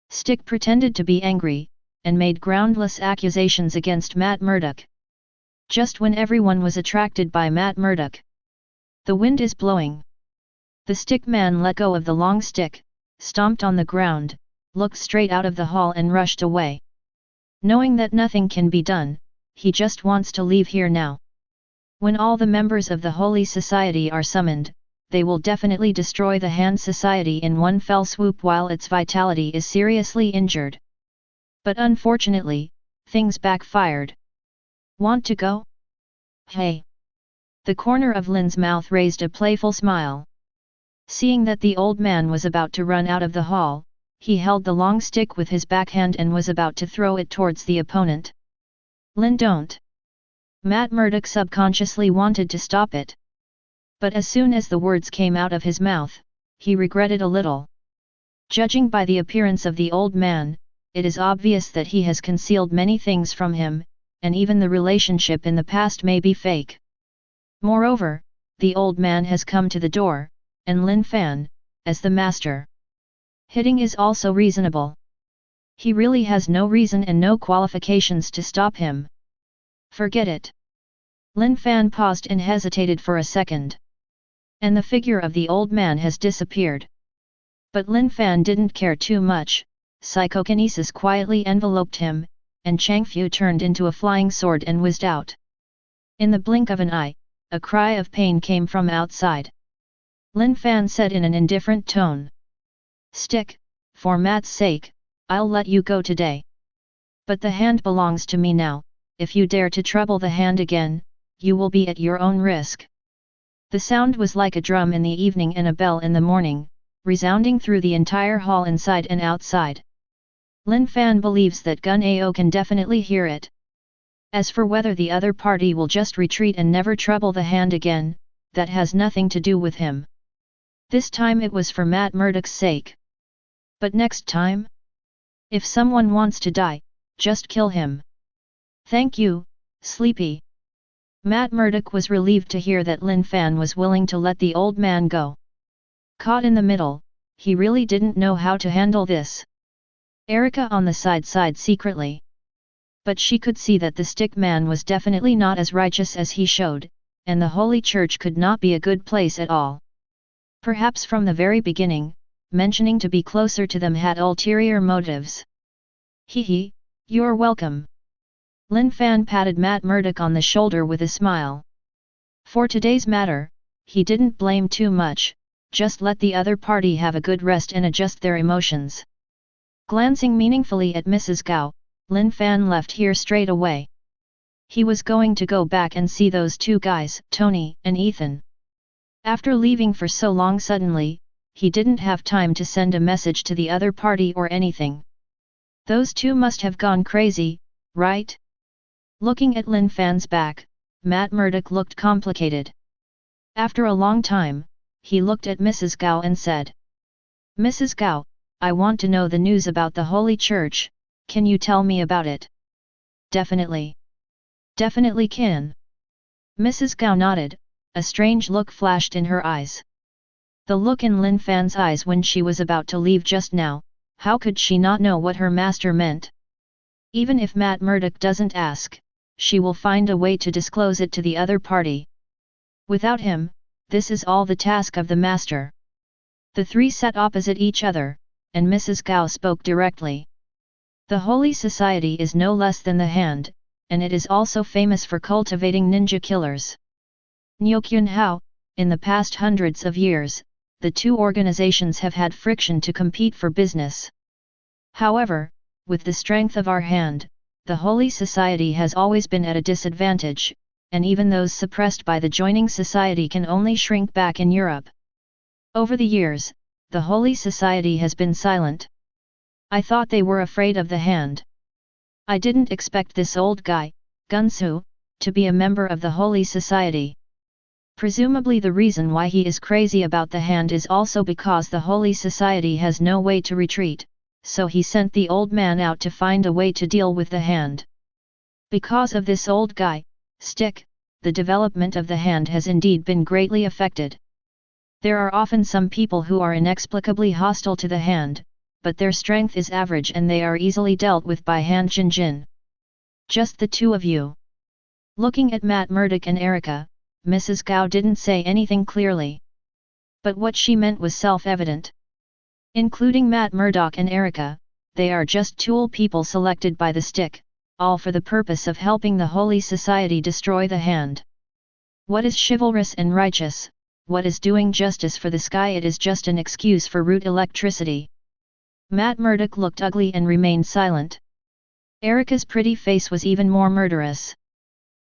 Stick pretended to be angry, and made groundless accusations against Matt Murdock. Just when everyone was attracted by Matt Murdock. The wind is blowing. The stick man let go of the long stick, stomped on the ground, looked straight out of the hall and rushed away. Knowing that nothing can be done, he just wants to leave here now. When all the members of the Holy Society are summoned, they will definitely destroy the Hand Society in one fell swoop while its vitality is seriously injured. But unfortunately, things backfired. Want to go? Hey! The corner of Lin's mouth raised a playful smile. Seeing that the old man was about to run out of the hall, he held the long stick with his backhand and was about to throw it towards the opponent. Lin, don't! Matt Murdock subconsciously wanted to stop it. But as soon as the words came out of his mouth, he regretted a little. Judging by the appearance of the old man, it is obvious that he has concealed many things from him, and even the relationship in the past may be fake. Moreover, the old man has come to the door, and Lin Fan, as the master. Hitting is also reasonable. He really has no reason and no qualifications to stop him. Forget it. Lin Fan paused and hesitated for a second. And the figure of the old man has disappeared. But Lin Fan didn't care too much. Psychokinesis quietly enveloped him, and Changfu turned into a flying sword and whizzed out. In the blink of an eye, a cry of pain came from outside. Lin Fan said in an indifferent tone. Stick, for Matt's sake, I'll let you go today. But the hand belongs to me now, if you dare to trouble the hand again, you will be at your own risk. The sound was like a drum in the evening and a bell in the morning, resounding through the entire hall inside and outside. Lin Fan believes that Gun Ao can definitely hear it. As for whether the other party will just retreat and never trouble the hand again, that has nothing to do with him. This time it was for Matt Murdock's sake. But next time? If someone wants to die, just kill him. Thank you, Sleepy. Matt Murdock was relieved to hear that Lin Fan was willing to let the old man go. Caught in the middle, he really didn't know how to handle this. Erica on the side sighed secretly. But she could see that the stick man was definitely not as righteous as he showed, and the Holy Church could not be a good place at all. Perhaps from the very beginning, mentioning to be closer to them had ulterior motives. Hee, you're welcome. Lin Fan patted Matt Murdock on the shoulder with a smile. For today's matter, he didn't blame too much, just let the other party have a good rest and adjust their emotions. Glancing meaningfully at Mrs. Gao, Lin Fan left here straight away. He was going to go back and see those two guys, Tony and Ethan. After leaving for so long suddenly, he didn't have time to send a message to the other party or anything. Those two must have gone crazy, right? Looking at Lin Fan's back, Matt Murdock looked complicated. After a long time, he looked at Mrs. Gao and said, Mrs. Gao, I want to know the news about the Holy Church, can you tell me about it? Definitely. Definitely can. Mrs. Gao nodded, a strange look flashed in her eyes. The look in Lin Fan's eyes when she was about to leave just now, how could she not know what her master meant? Even if Matt Murdock doesn't ask, she will find a way to disclose it to the other party. Without him, this is all the task of the master. The three sat opposite each other, and Mrs. Gao spoke directly. The Holy Society is no less than the Hand, and it is also famous for cultivating ninja killers. Nyokyun Hao, in the past hundreds of years, the two organizations have had friction to compete for business. However, with the strength of our Hand, the Holy Society has always been at a disadvantage, and even those suppressed by the joining society can only shrink back in Europe. Over the years, the Holy Society has been silent. I thought they were afraid of the Hand. I didn't expect this old guy, Gunsu, to be a member of the Holy Society. Presumably the reason why he is crazy about the Hand is also because the Holy Society has no way to retreat, so he sent the old man out to find a way to deal with the Hand. Because of this old guy, Stick, the development of the Hand has indeed been greatly affected. There are often some people who are inexplicably hostile to the Hand, but their strength is average and they are easily dealt with by Hand Jinjin. Just the two of you. Looking at Matt Murdock and Erica, Mrs. Gao didn't say anything clearly. But what she meant was self-evident. Including Matt Murdock and Erica, they are just tool people selected by the Stick, all for the purpose of helping the Holy Society destroy the Hand. What is chivalrous and righteous, what is doing justice for the sky? It is just an excuse for root electricity. Matt Murdock looked ugly and remained silent. Erica's pretty face was even more murderous.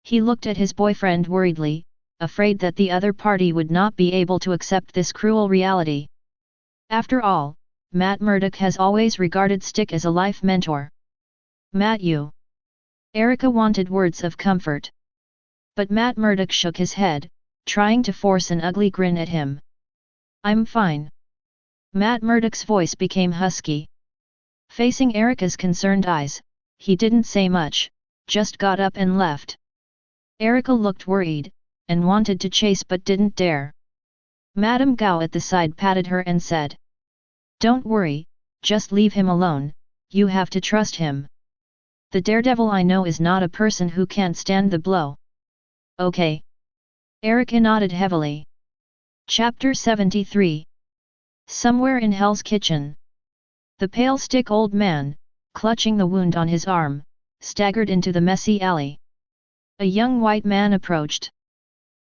He looked at his boyfriend worriedly, afraid that the other party would not be able to accept this cruel reality. After all, Matt Murdock has always regarded Stick as a life mentor. Matt, you. Erica wanted words of comfort. But Matt Murdock shook his head, trying to force an ugly grin at him. I'm fine. Matt Murdock's voice became husky. Facing Erica's concerned eyes, he didn't say much, just got up and left. Erica looked worried, and wanted to chase but didn't dare. Madame Gao at the side patted her and said, "Don't worry, just leave him alone, you have to trust him. The daredevil I know is not a person who can't stand the blow." Okay. Erica nodded heavily. Chapter 73. Somewhere in Hell's Kitchen. The pale Stick old man, clutching the wound on his arm, staggered into the messy alley. A young white man approached.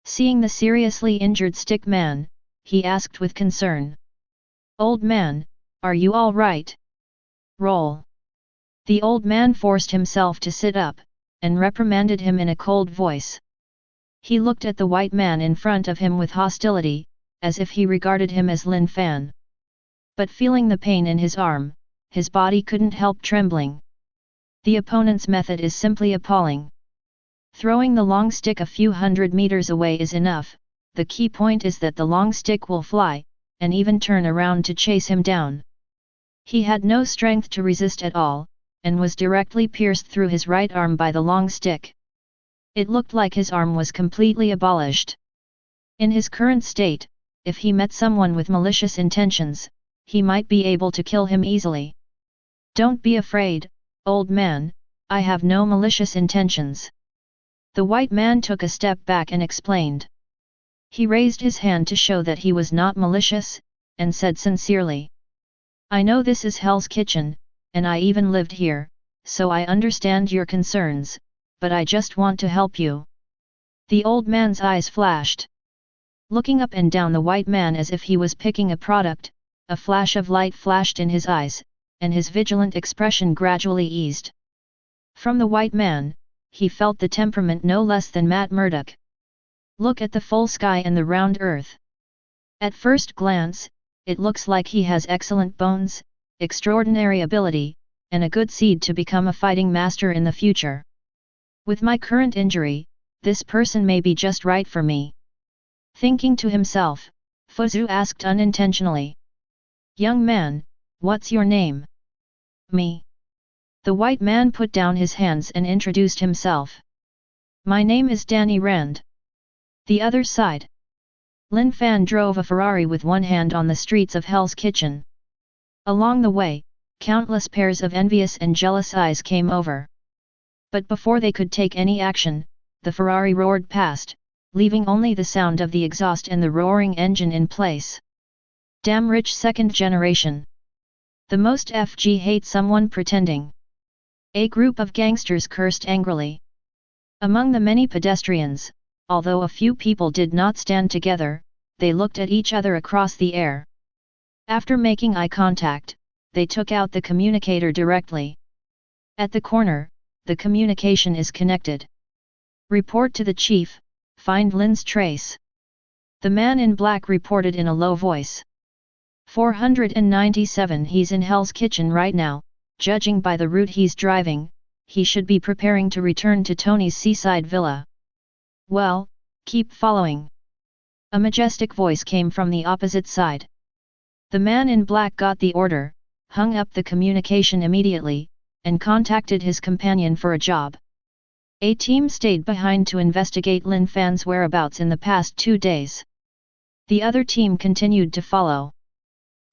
Seeing the seriously injured Stick man, he asked with concern. "Old man, are you all right?" "Roll." The old man forced himself to sit up, and reprimanded him in a cold voice. He looked at the white man in front of him with hostility, as if he regarded him as Lin Fan. But feeling the pain in his arm, his body couldn't help trembling. The opponent's method is simply appalling. Throwing the long stick a few hundred meters away is enough, the key point is that the long stick will fly, and even turn around to chase him down. He had no strength to resist at all, and was directly pierced through his right arm by the long stick. It looked like his arm was completely abolished. In his current state, if he met someone with malicious intentions, he might be able to kill him easily. "Don't be afraid, old man, I have no malicious intentions." The white man took a step back and explained. He raised his hand to show that he was not malicious, and said sincerely, "I know this is Hell's Kitchen, and I even lived here, so I understand your concerns, but I just want to help you." The old man's eyes flashed. Looking up and down the white man as if he was picking a product, a flash of light flashed in his eyes, and his vigilant expression gradually eased. From the white man, he felt the temperament no less than Matt Murdock. Look at the full sky and the round earth. At first glance, it looks like he has excellent bones, extraordinary ability, and a good seed to become a fighting master in the future. With my current injury, this person may be just right for me. Thinking to himself, Fuzu asked unintentionally. "Young man, what's your name?" "Me." The white man put down his hands and introduced himself. "My name is Danny Rand, The other side. Lin Fan drove a Ferrari with one hand on the streets of Hell's Kitchen. Along the way, countless pairs of envious and jealous eyes came over. But before they could take any action, the Ferrari roared past, leaving only the sound of the exhaust and the roaring engine in place. Damn rich second generation. The most FG hate someone pretending. A group of gangsters cursed angrily. Among the many pedestrians, although a few people did not stand together, they looked at each other across the air. After making eye contact, they took out the communicator directly. At the corner, the communication is connected. Report to the chief, find Lin's trace. The man in black reported in a low voice. 497. He's in Hell's Kitchen right now. Judging by the route he's driving, he should be preparing to return to Tony's seaside villa. Well, keep following. A majestic voice came from the opposite side. The man in black got the order, hung up the communication immediately, and contacted his companion for a job. A team stayed behind to investigate Lin Fan's whereabouts in the past 2 days. The other team continued to follow.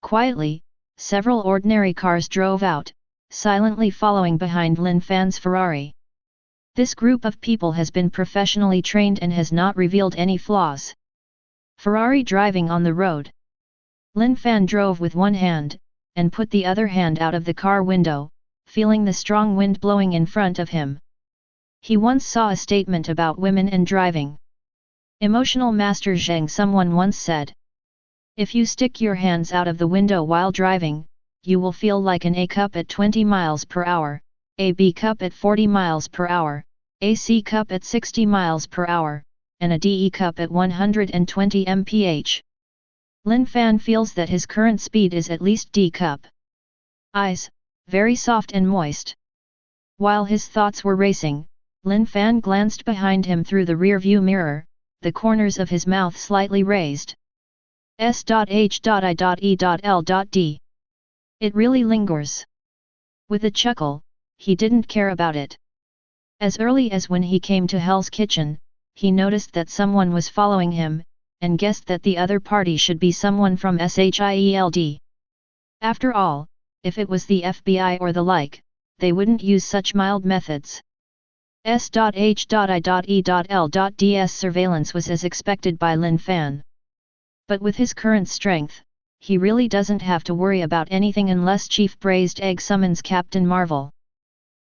Quietly, several ordinary cars drove out, silently following behind Lin Fan's Ferrari. This group of people has been professionally trained and has not revealed any flaws. Ferrari driving on the road. Lin Fan drove with one hand, and put the other hand out of the car window, feeling the strong wind blowing in front of him. He once saw a statement about women and driving. Emotional Master Zheng someone once said. If you stick your hands out of the window while driving, you will feel like an A cup at 20 miles per hour, a B cup at 40 miles per hour, a C cup at 60 miles per hour, and a DE cup at 120 mph. Lin Fan feels that his current speed is at least D cup. Eyes, very soft and moist. While his thoughts were racing, Lin Fan glanced behind him through the rear-view mirror, the corners of his mouth slightly raised. S.H.I.E.L.D. It really lingers. With a chuckle, he didn't care about it. As early as when he came to Hell's Kitchen, he noticed that someone was following him, and guessed that the other party should be someone from SHIELD. After all, if it was the FBI or the like, they wouldn't use such mild methods. S.H.I.E.L.D's surveillance was as expected by Lin Fan. But with his current strength, he really doesn't have to worry about anything unless Chief Braised Egg summons Captain Marvel.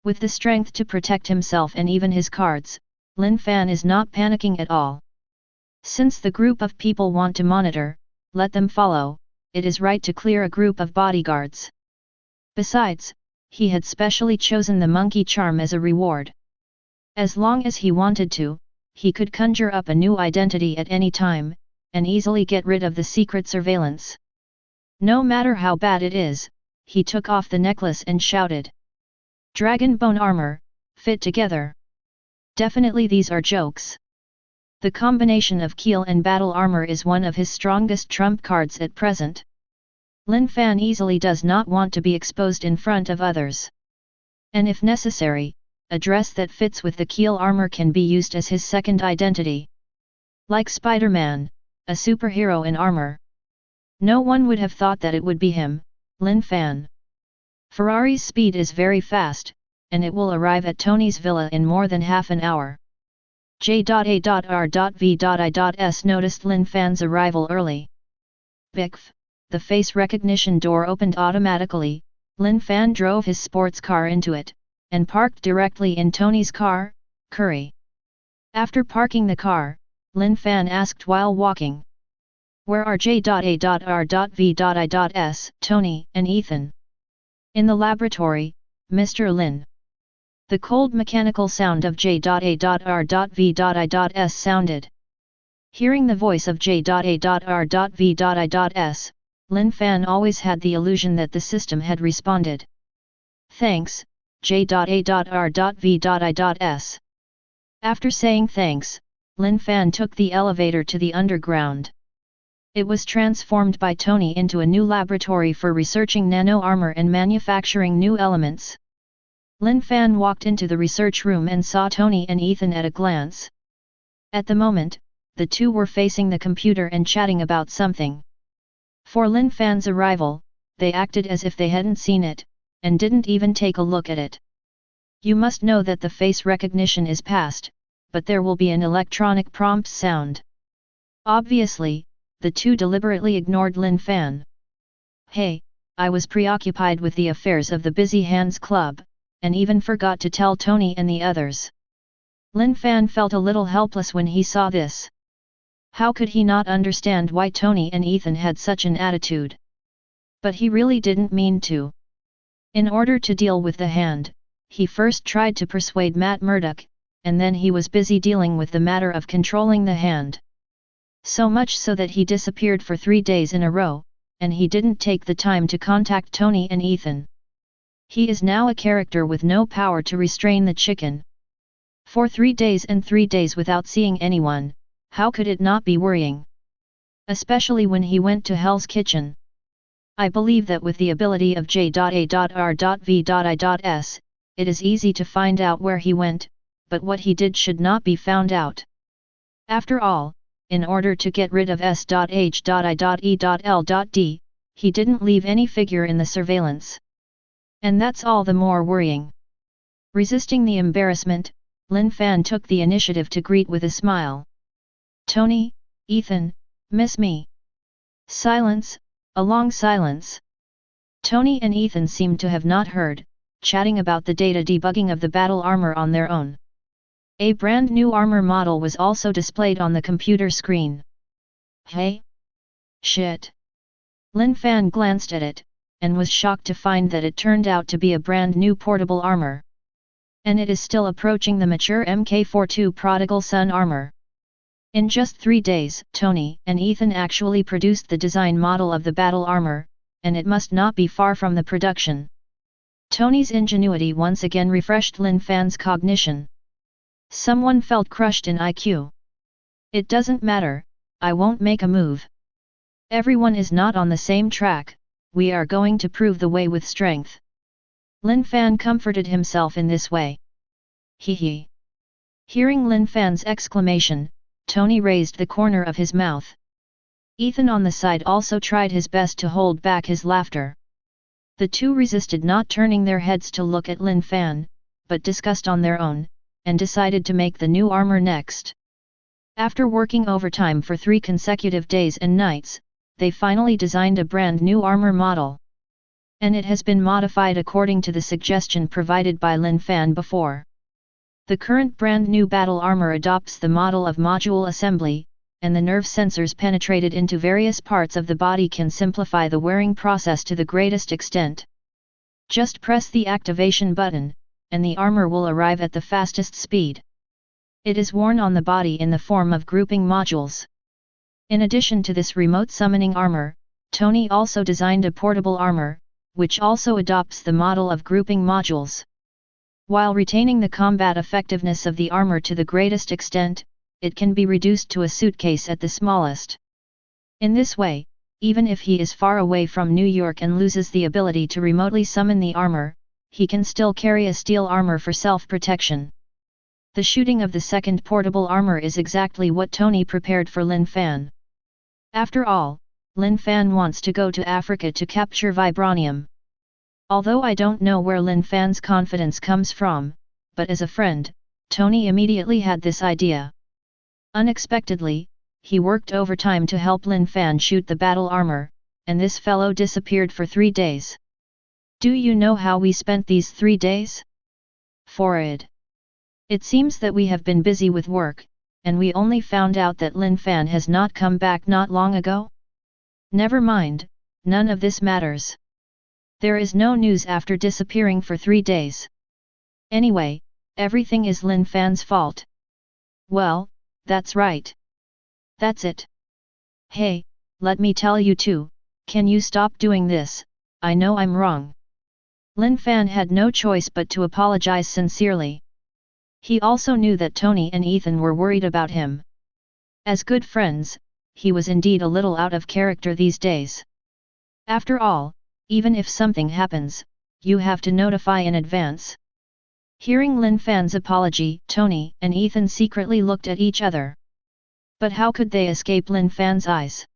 With the strength to protect himself and even his cards, Lin Fan is not panicking at all. Since the group of people want to monitor, let them follow, it is right to clear a group of bodyguards. Besides, he had specially chosen the monkey charm as a reward. As long as he wanted to, he could conjure up a new identity at any time, and easily get rid of the secret surveillance. No matter how bad it is, he took off the necklace and shouted. Dragon bone armor, fit together. Definitely these are jokes. The combination of keel and battle armor is one of his strongest trump cards at present. Lin Fan easily does not want to be exposed in front of others. And if necessary, a dress that fits with the keel armor can be used as his second identity. Like Spider-Man, a superhero in armor. No one would have thought that it would be him, Lin Fan. Ferrari's speed is very fast, and it will arrive at Tony's villa in more than half an hour. J.A.R.V.I.S noticed Lin Fan's arrival early. Bikf, the face recognition door opened automatically. Lin Fan drove his sports car into it, and parked directly in Tony's car, Curry. After parking the car, Lin Fan asked while walking. Where are J.A.R.V.I.S, Tony, and Ethan? In the laboratory, Mr. Lin. The cold mechanical sound of J.A.R.V.I.S sounded. Hearing the voice of J.A.R.V.I.S, Lin Fan always had the illusion that the system had responded. Thanks, J.A.R.V.I.S. After saying thanks, Lin Fan took the elevator to the underground. It was transformed by Tony into a new laboratory for researching nano-armor and manufacturing new elements. Lin Fan walked into the research room and saw Tony and Ethan at a glance. At the moment, the two were facing the computer and chatting about something. For Lin Fan's arrival, they acted as if they hadn't seen it, and didn't even take a look at it. You must know that the face recognition is past, but there will be an electronic prompt sound. Obviously, the two deliberately ignored Lin Fan. Hey, I was preoccupied with the affairs of the Busy Hands Club, and even forgot to tell Tony and the others. Lin Fan felt a little helpless when he saw this. How could he not understand why Tony and Ethan had such an attitude? But he really didn't mean to. In order to deal with the hand, he first tried to persuade Matt Murdock, and then he was busy dealing with the matter of controlling the hand. So much so that he disappeared for 3 days in a row, and he didn't take the time to contact Tony and Ethan. He is now a character with no power to restrain the chicken. For 3 days and 3 days without seeing anyone, how could it not be worrying? Especially when he went to Hell's Kitchen. I believe that with the ability of J.A.R.V.I.S, it is easy to find out where he went, but what he did should not be found out. After all, in order to get rid of S.H.I.E.L.D, he didn't leave any figure in the surveillance. And that's all the more worrying. Resisting the embarrassment, Lin Fan took the initiative to greet with a smile. Tony, Ethan, miss me? Silence, a long silence. Tony and Ethan seemed to have not heard, chatting about the data debugging of the battle armor on their own. A brand new armor model was also displayed on the computer screen. Hey? Shit. Lin Fan glanced at it, and was shocked to find that it turned out to be a brand new portable armor. And it is still approaching the mature Mk42 Prodigal Son armor. In just 3 days, Tony and Ethan actually produced the design model of the battle armor, and it must not be far from the production. Tony's ingenuity once again refreshed Lin Fan's cognition. Someone felt crushed in IQ. It doesn't matter, I won't make a move. Everyone is not on the same track, we are going to prove the way with strength. Lin Fan comforted himself in this way. Hee hee. Hearing Lin Fan's exclamation, Tony raised the corner of his mouth. Ethan on the side also tried his best to hold back his laughter. The two resisted not turning their heads to look at Lin Fan, but discussed on their own, and decided to make the new armor next. After working overtime for 3 consecutive days and nights, they finally designed a brand new armor model. And it has been modified according to the suggestion provided by Lin Fan before. The current brand new battle armor adopts the model of module assembly, and the nerve sensors penetrated into various parts of the body can simplify the wearing process to the greatest extent. Just press the activation button, and the armor will arrive at the fastest speed. It is worn on the body in the form of grouping modules. In addition to this remote summoning armor, Tony also designed a portable armor, which also adopts the model of grouping modules. While retaining the combat effectiveness of the armor to the greatest extent, it can be reduced to a suitcase at the smallest. In this way, even if he is far away from New York and loses the ability to remotely summon the armor, he can still carry a steel armor for self-protection. The shooting of the second portable armor is exactly what Tony prepared for Lin Fan. After all, Lin Fan wants to go to Africa to capture vibranium. Although I don't know where Lin Fan's confidence comes from, but as a friend, Tony immediately had this idea. Unexpectedly, he worked overtime to help Lin Fan shoot the battle armor, and this fellow disappeared for 3 days. Do you know how we spent these 3 days? Forward. It seems that we have been busy with work, and we only found out that Lin Fan has not come back not long ago? Never mind, none of this matters. There is no news after disappearing for 3 days. Anyway, everything is Lin Fan's fault. Well, that's right. That's it. Hey, let me tell you too, can you stop doing this? I know I'm wrong. Lin Fan had no choice but to apologize sincerely. He also knew that Tony and Ethan were worried about him. As good friends, he was indeed a little out of character these days. After all, even if something happens, you have to notify in advance. Hearing Lin Fan's apology, Tony and Ethan secretly looked at each other. But how could they escape Lin Fan's eyes?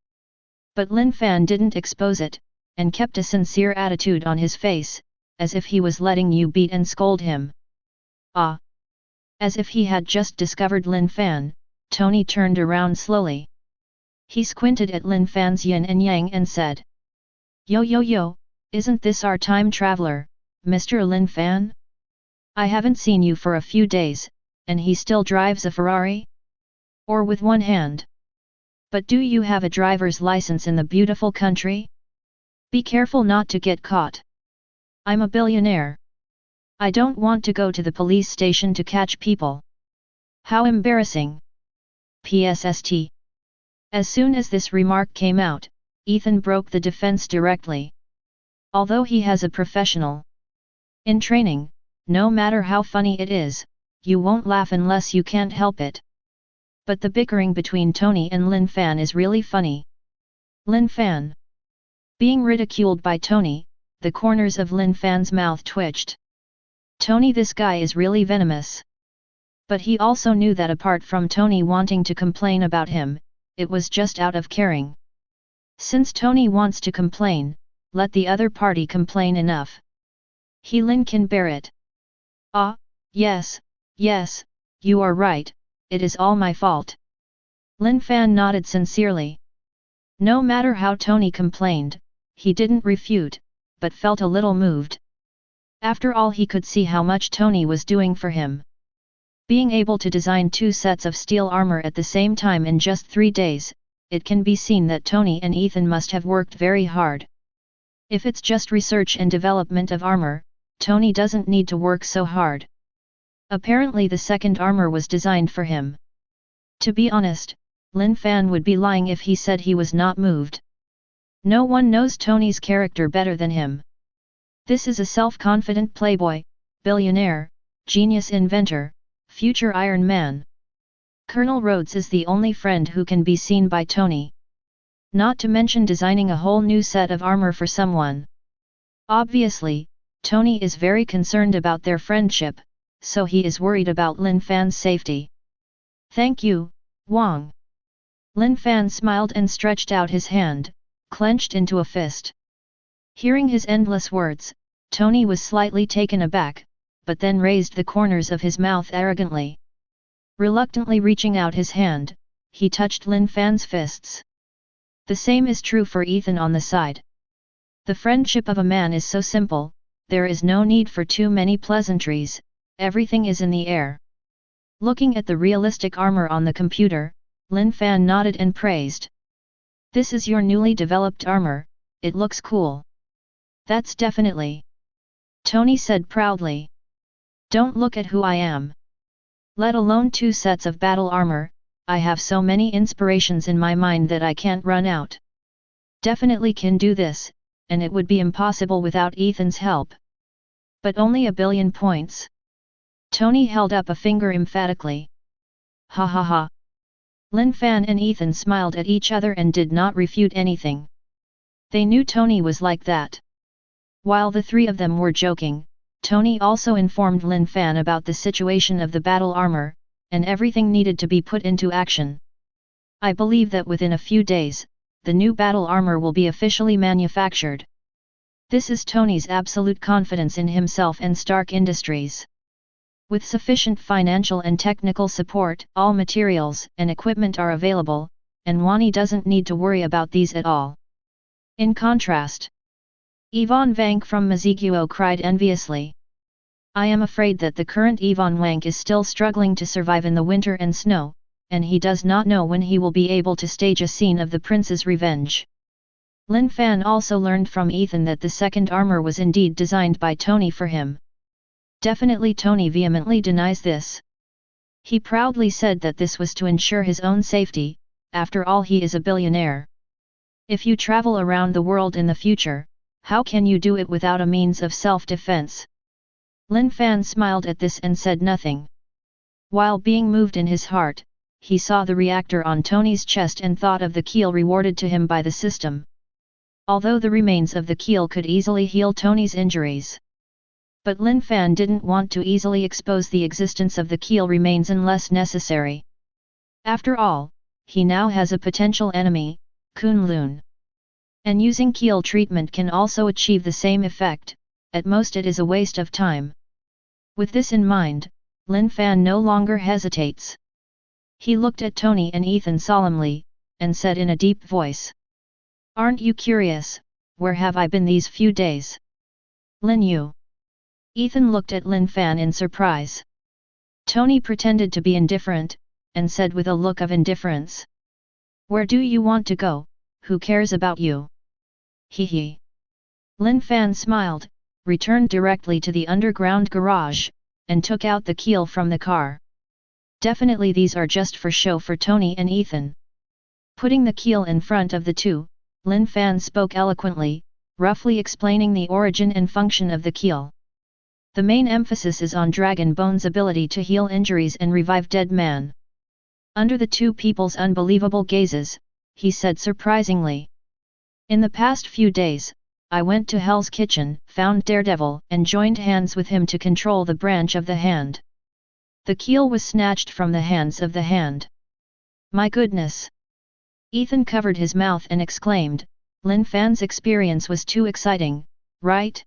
But Lin Fan didn't expose it, and kept a sincere attitude on his face, as if he was letting you beat and scold him. Ah! As if he had just discovered Lin Fan, Tony turned around slowly. He squinted at Lin Fan's yin and yang and said, "Yo yo yo, isn't this our time traveler, Mr. Lin Fan? I haven't seen you for a few days, and he still drives a Ferrari? Or with one hand? But do you have a driver's license in the beautiful country? Be careful not to get caught. I'm a billionaire. I don't want to go to the police station to catch people. How embarrassing. PSST." As soon as this remark came out, Ethan broke the defense directly. Although he has a professional in training, no matter how funny it is, you won't laugh unless you can't help it. But the bickering between Tony and Lin Fan is really funny. Lin Fan being ridiculed by Tony, the corners of Lin Fan's mouth twitched. Tony, this guy is really venomous. But he also knew that apart from Tony wanting to complain about him, it was just out of caring. Since Tony wants to complain, let the other party complain enough. Lin can bear it. Ah, yes, you are right, it is all my fault. Lin Fan nodded sincerely. No matter how Tony complained, he didn't refute, but felt a little moved. After all, he could see how much Tony was doing for him. Being able to design 2 sets of steel armor at the same time in just 3 days, it can be seen that Tony and Ethan must have worked very hard. If it's just research and development of armor, Tony doesn't need to work so hard. Apparently the second armor was designed for him. To be honest, Lin Fan would be lying if he said he was not moved. No one knows Tony's character better than him. This is a self-confident playboy, billionaire, genius inventor, future Iron Man. Colonel Rhodes is the only friend who can be seen by Tony. Not to mention designing a whole new set of armor for someone. Obviously, Tony is very concerned about their friendship, so he is worried about Lin Fan's safety. Thank you, Wang. Lin Fan smiled and stretched out his hand, clenched into a fist. Hearing his endless words, Tony was slightly taken aback, but then raised the corners of his mouth arrogantly. Reluctantly reaching out his hand, he touched Lin Fan's fists. The same is true for Ethan on the side. The friendship of a man is so simple, there is no need for too many pleasantries, everything is in the air. Looking at the realistic armor on the computer, Lin Fan nodded and praised. This is your newly developed armor, it looks cool. That's definitely. Tony said proudly. Don't look at who I am. Let alone 2 sets of battle armor, I have so many inspirations in my mind that I can't run out. Definitely can do this, and it would be impossible without Ethan's help. But only 1 billion points. Tony held up a finger emphatically. Ha ha ha. Lin Fan and Ethan smiled at each other and did not refute anything. They knew Tony was like that. While the 3 of them were joking, Tony also informed Lin Fan about the situation of the battle armor, and everything needed to be put into action. I believe that within a few days, the new battle armor will be officially manufactured. This is Tony's absolute confidence in himself and Stark Industries. With sufficient financial and technical support, all materials and equipment are available, and Wani doesn't need to worry about these at all. In contrast, Yvonne Vank from Maziguo cried enviously. I am afraid that the current Yvonne Wank is still struggling to survive in the winter and snow, and he does not know when he will be able to stage a scene of the prince's revenge. Lin Fan also learned from Ethan that the second armor was indeed designed by Tony for him. Definitely Tony vehemently denies this. He proudly said that this was to ensure his own safety, after all he is a billionaire. If you travel around the world in the future, how can you do it without a means of self-defense? Lin Fan smiled at this and said nothing. While being moved in his heart, he saw the reactor on Tony's chest and thought of the keel rewarded to him by the system. Although the remains of the keel could easily heal Tony's injuries. But Lin Fan didn't want to easily expose the existence of the keel remains unless necessary. After all, he now has a potential enemy, Kunlun. And using Keel treatment can also achieve the same effect, at most it is a waste of time. With this in mind, Lin Fan no longer hesitates. He looked at Tony and Ethan solemnly, and said in a deep voice. Aren't you curious, where have I been these few days? Lin Yu. Ethan looked at Lin Fan in surprise. Tony pretended to be indifferent, and said with a look of indifference. Where do you want to go, who cares about you? Hee hee. Lin Fan smiled, returned directly to the underground garage, and took out the keel from the car. Definitely these are just for show for Tony and Ethan. Putting the keel in front of the two, Lin Fan spoke eloquently, roughly explaining the origin and function of the keel. The main emphasis is on Dragon Bone's ability to heal injuries and revive dead man. Under the two people's unbelievable gazes, he said surprisingly. In the past few days, I went to Hell's Kitchen, found Daredevil and joined hands with him to control the branch of the hand. The keel was snatched from the hands of the hand. My goodness! Ethan covered his mouth and exclaimed, Lin Fan's experience was too exciting, right?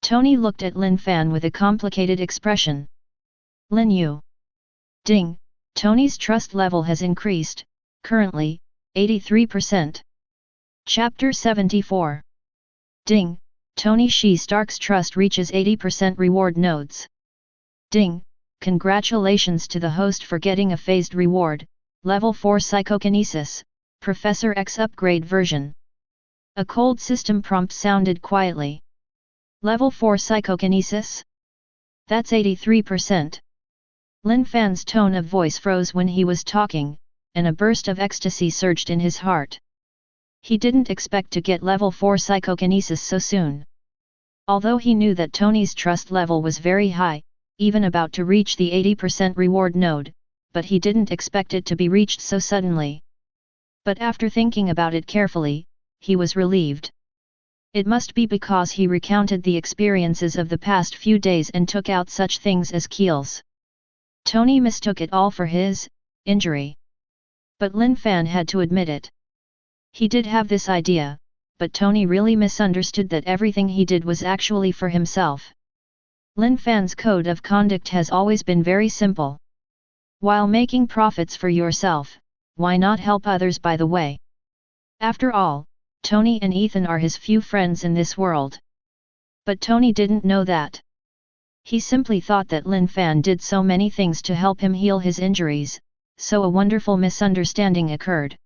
Tony looked at Lin Fan with a complicated expression. Lin Yu. Ding, Tony's trust level has increased, currently, 83%. Chapter 74. Ding, Tony Shi Stark's trust reaches 80% reward nodes. Ding, congratulations to the host for getting a phased reward, level 4 Psychokinesis-Professor X upgrade version. A cold system prompt sounded quietly. Level 4 Psychokinesis? That's 83%. Lin Fan's tone of voice froze when he was talking, and a burst of ecstasy surged in his heart. He didn't expect to get level 4 psychokinesis so soon. Although he knew that Tony's trust level was very high, even about to reach the 80% reward node, but he didn't expect it to be reached so suddenly. But after thinking about it carefully, he was relieved. It must be because he recounted the experiences of the past few days and took out such things as keels. Tony mistook it all for his injury. But Lin Fan had to admit it. He did have this idea, but Tony really misunderstood that everything he did was actually for himself. Lin Fan's code of conduct has always been very simple. While making profits for yourself, why not help others by the way? After all, Tony and Ethan are his few friends in this world. But Tony didn't know that. He simply thought that Lin Fan did so many things to help him heal his injuries, so a wonderful misunderstanding occurred.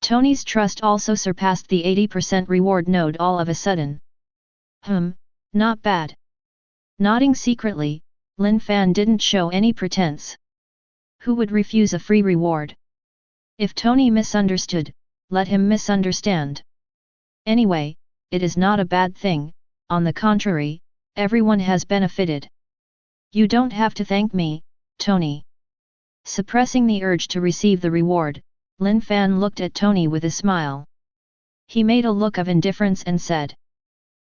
Tony's trust also surpassed the 80% reward node all of a sudden. Not bad. Nodding secretly, Lin Fan didn't show any pretense. Who would refuse a free reward? If Tony misunderstood, let him misunderstand. Anyway, it is not a bad thing, on the contrary, everyone has benefited. You don't have to thank me, Tony. Suppressing the urge to receive the reward, Lin Fan looked at Tony with a smile. He made a look of indifference and said.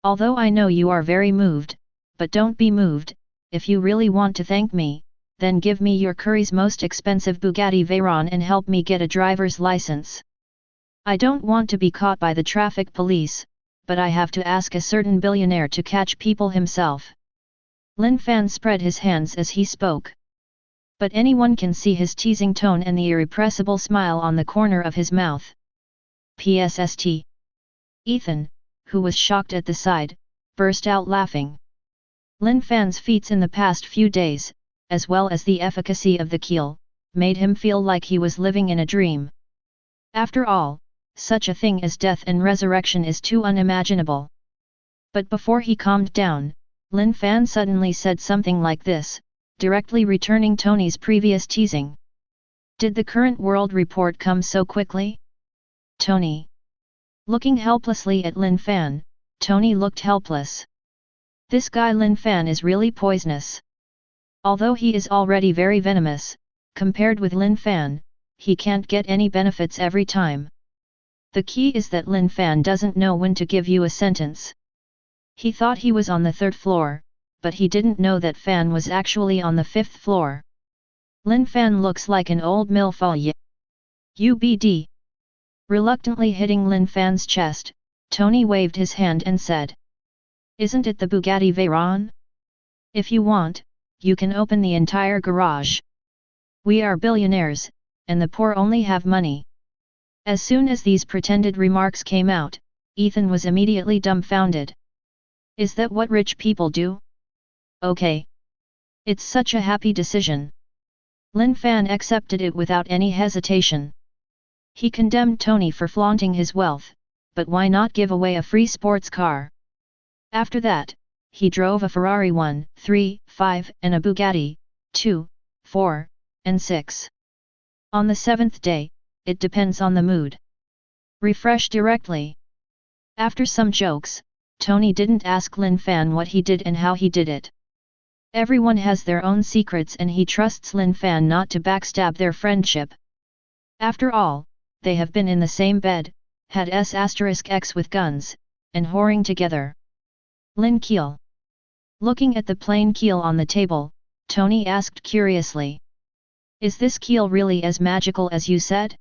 Although I know you are very moved, but don't be moved, if you really want to thank me, then give me your Curry's most expensive Bugatti Veyron and help me get a driver's license. I don't want to be caught by the traffic police, but I have to ask a certain billionaire to catch people himself. Lin Fan spread his hands as he spoke. But anyone can see his teasing tone and the irrepressible smile on the corner of his mouth. PSST. Ethan, who was shocked at the sight, burst out laughing. Lin Fan's feats in the past few days, as well as the efficacy of the keel, made him feel like he was living in a dream. After all, such a thing as death and resurrection is too unimaginable. But before he calmed down, Lin Fan suddenly said something like this, directly returning Tony's previous teasing. Did the current world report come so quickly? Tony. Looking helplessly at Lin Fan, Tony looked helpless. This guy Lin Fan is really poisonous. Although he is already very venomous, compared with Lin Fan, he can't get any benefits every time. The key is that Lin Fan doesn't know when to give you a sentence. He thought he was on the 3rd floor, but he didn't know that Fan was actually on the 5th floor. Lin Fan looks like an old milf. UBD. Reluctantly hitting Lin Fan's chest, Tony waved his hand and said. Isn't it the Bugatti Veyron? If you want, you can open the entire garage. We are billionaires, and the poor only have money. As soon as these pretended remarks came out, Ethan was immediately dumbfounded. Is that what rich people do? Okay. It's such a happy decision. Lin Fan accepted it without any hesitation. He condemned Tony for flaunting his wealth, but why not give away a free sports car? After that, he drove a Ferrari 1, 3, 5 and a Bugatti, 2, 4, and 6. On the 7th day, it depends on the mood. Refresh directly. After some jokes, Tony didn't ask Lin Fan what he did and how he did it. Everyone has their own secrets and he trusts Lin Fan not to backstab their friendship. After all, they have been in the same bed, had S*X with guns, and whoring together. Lin Keel. Looking at the plain keel on the table, Tony asked curiously. Is this keel really as magical as you said?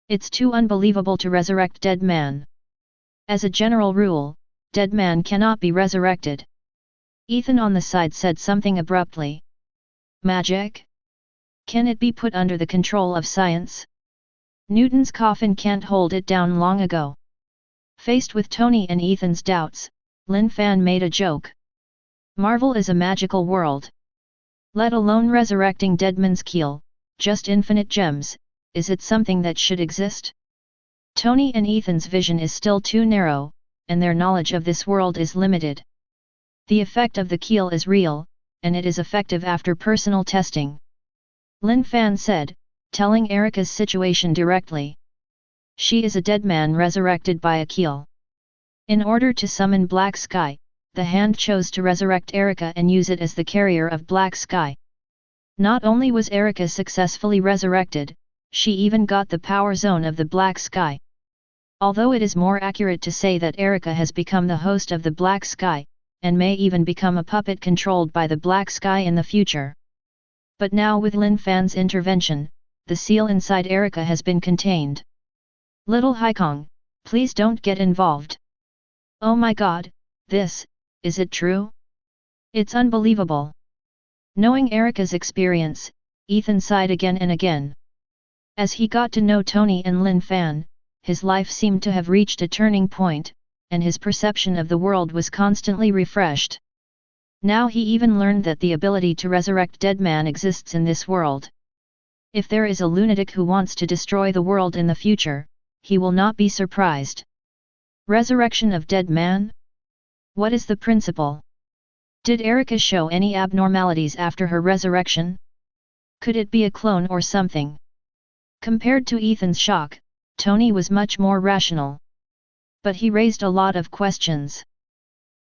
It's too unbelievable to resurrect dead man. As a general rule, dead man cannot be resurrected. Ethan on the side said something abruptly. Magic? Can it be put under the control of science? Newton's coffin can't hold it down long ago. Faced with Tony and Ethan's doubts, Lin Fan made a joke. Marvel is a magical world. Let alone resurrecting deadman's keel, just infinite gems, is it something that should exist? Tony and Ethan's vision is still too narrow, and their knowledge of this world is limited. The effect of the keel is real, and it is effective after personal testing. Lin Fan said, telling Erica's situation directly. She is a dead man resurrected by a keel. In order to summon Black Sky, the hand chose to resurrect Erica and use it as the carrier of Black Sky. Not only was Erica successfully resurrected, she even got the power zone of the Black Sky. Although it is more accurate to say that Erica has become the host of the Black Sky, and may even become a puppet controlled by the Black Sky in the future. But now with Lin Fan's intervention, the seal inside Erica has been contained. Little Haikong, please don't get involved. Oh my god, is it true? It's unbelievable. Knowing Erica's experience, Ethan sighed again and again. As he got to know Tony and Lin Fan, his life seemed to have reached a turning point, and his perception of the world was constantly refreshed. Now he even learned that the ability to resurrect dead man exists in this world. If there is a lunatic who wants to destroy the world in the future, he will not be surprised. Resurrection of dead man? What is the principle? Did Erica show any abnormalities after her resurrection? Could it be a clone or something? Compared to Ethan's shock, Tony was much more rational. But he raised a lot of questions.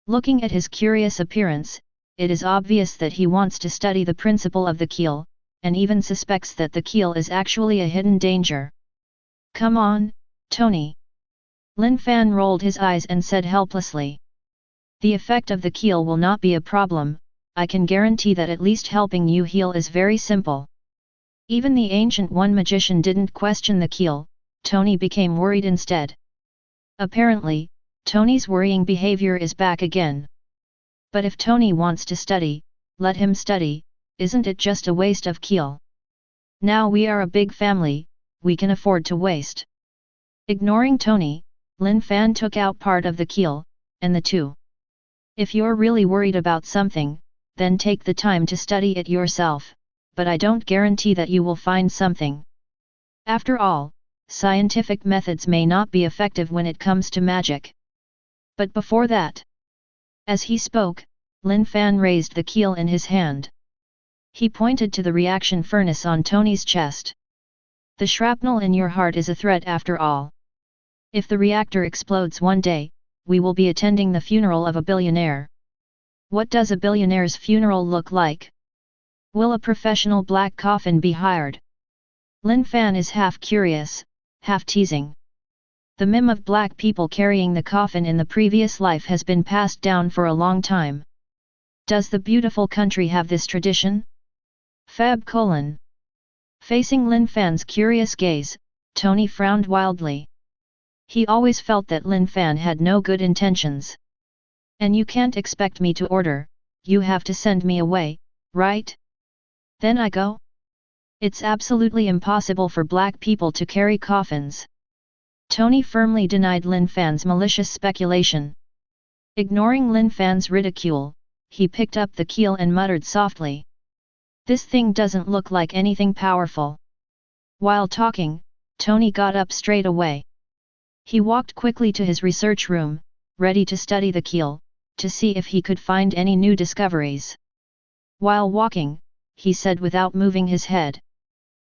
Looking at his curious appearance, it is obvious that he wants to study the principle of the keel, and even suspects that the keel is actually a hidden danger. Come on, Tony. Lin Fan rolled his eyes and said helplessly. The effect of the keel will not be a problem, I can guarantee that at least helping you heal is very simple. Even the Ancient One magician didn't question the keel, Tony became worried instead. Apparently, Tony's worrying behavior is back again. But if Tony wants to study, let him study, isn't it just a waste of keel? Now we are a big family, we can afford to waste. Ignoring Tony, Lin Fan took out part of the keel, and the two. If you're really worried about something, then take the time to study it yourself, but I don't guarantee that you will find something. After all, scientific methods may not be effective when it comes to magic. But before that. As he spoke, Lin Fan raised the keel in his hand. He pointed to the reaction furnace on Tony's chest. The shrapnel in your heart is a threat after all. If the reactor explodes one day, we will be attending the funeral of a billionaire. What does a billionaire's funeral look like? Will a professional black coffin be hired? Lin Fan is half curious, half teasing. The meme of black people carrying the coffin in the previous life has been passed down for a long time. Does the beautiful country have this tradition? Facing Lin Fan's curious gaze, Tony frowned wildly. He always felt that Lin Fan had no good intentions. And you can't expect me to order, you have to send me away, right? Then I go? It's absolutely impossible for black people to carry coffins. Tony firmly denied Lin Fan's malicious speculation. Ignoring Lin Fan's ridicule, he picked up the keel and muttered softly. This thing doesn't look like anything powerful. While talking, Tony got up straight away. He walked quickly to his research room, ready to study the keel, to see if he could find any new discoveries. While walking, he said without moving his head.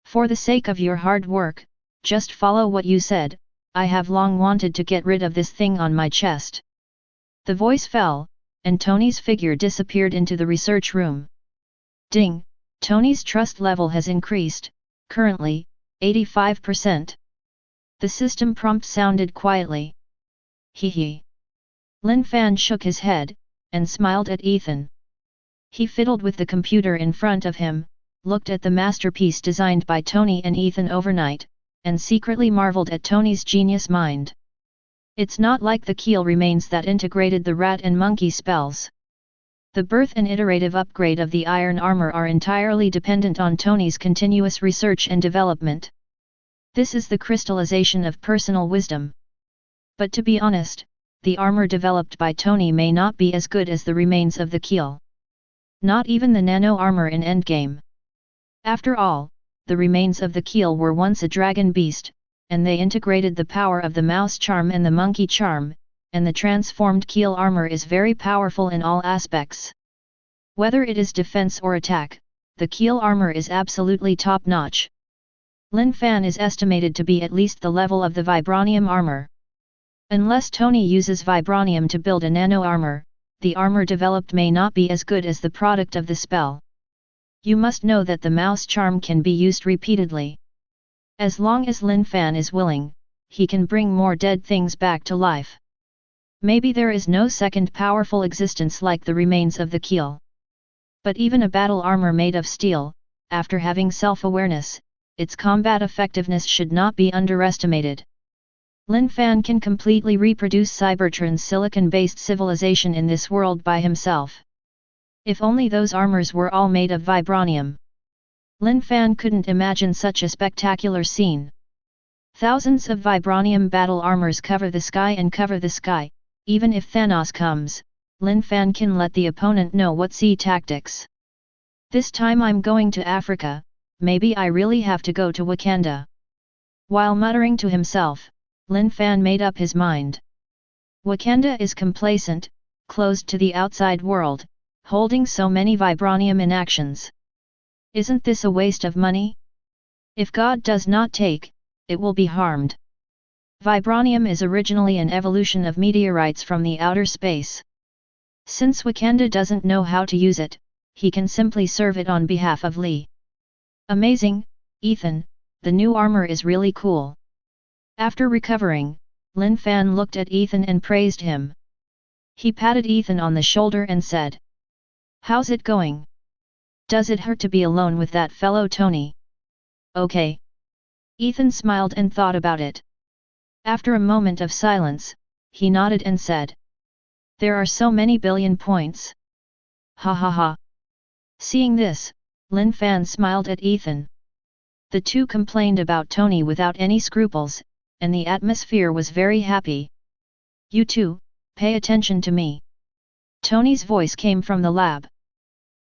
For the sake of your hard work, just follow what you said, I have long wanted to get rid of this thing on my chest. The voice fell, and Tony's figure disappeared into the research room. Ding! Tony's trust level has increased, currently, 85%. The system prompt sounded quietly. Hee. Lin Fan shook his head, and smiled at Ethan. He fiddled with the computer in front of him, looked at the masterpiece designed by Tony and Ethan overnight, and secretly marveled at Tony's genius mind. It's not like the keel remains that integrated the rat and monkey spells. The birth and iterative upgrade of the iron armor are entirely dependent on Tony's continuous research and development. This is the crystallization of personal wisdom. But to be honest, the armor developed by Tony may not be as good as the remains of the keel. Not even the nano armor in Endgame. After all, the remains of the keel were once a dragon beast, and they integrated the power of the mouse charm and the monkey charm, and the transformed keel armor is very powerful in all aspects. Whether it is defense or attack, the keel armor is absolutely top-notch. Lin Fan is estimated to be at least the level of the vibranium armor. Unless Tony uses vibranium to build a nano armor, the armor developed may not be as good as the product of the spell. You must know that the mouse charm can be used repeatedly. As long as Lin Fan is willing, he can bring more dead things back to life. Maybe there is no second powerful existence like the remains of the keel. But even a battle armor made of steel, after having self-awareness, its combat effectiveness should not be underestimated. Lin Fan can completely reproduce Cybertron's silicon-based civilization in this world by himself. If only those armors were all made of vibranium. Lin Fan couldn't imagine such a spectacular scene. Thousands of vibranium battle armors cover the sky and cover the sky. Even if Thanos comes, Lin Fan can let the opponent know what's tactics. This time I'm going to Africa, maybe I really have to go to Wakanda. While muttering to himself, Lin Fan made up his mind. Wakanda is complacent, closed to the outside world, holding so many vibranium inactions. Isn't this a waste of money? If God does not take, it will be harmed. Vibranium is originally an evolution of meteorites from the outer space. Since Wakanda doesn't know how to use it, he can simply serve it on behalf of Lee. Amazing, Ethan, the new armor is really cool. After recovering, Lin Fan looked at Ethan and praised him. He patted Ethan on the shoulder and said, "How's it going? Does it hurt to be alone with that fellow Tony?" "Okay." Ethan smiled and thought about it. After a moment of silence, he nodded and said, "There are so many billion points." Ha ha ha. Seeing this, Lin Fan smiled at Ethan. The two complained about Tony without any scruples, and the atmosphere was very happy. "You two, pay attention to me." Tony's voice came from the lab.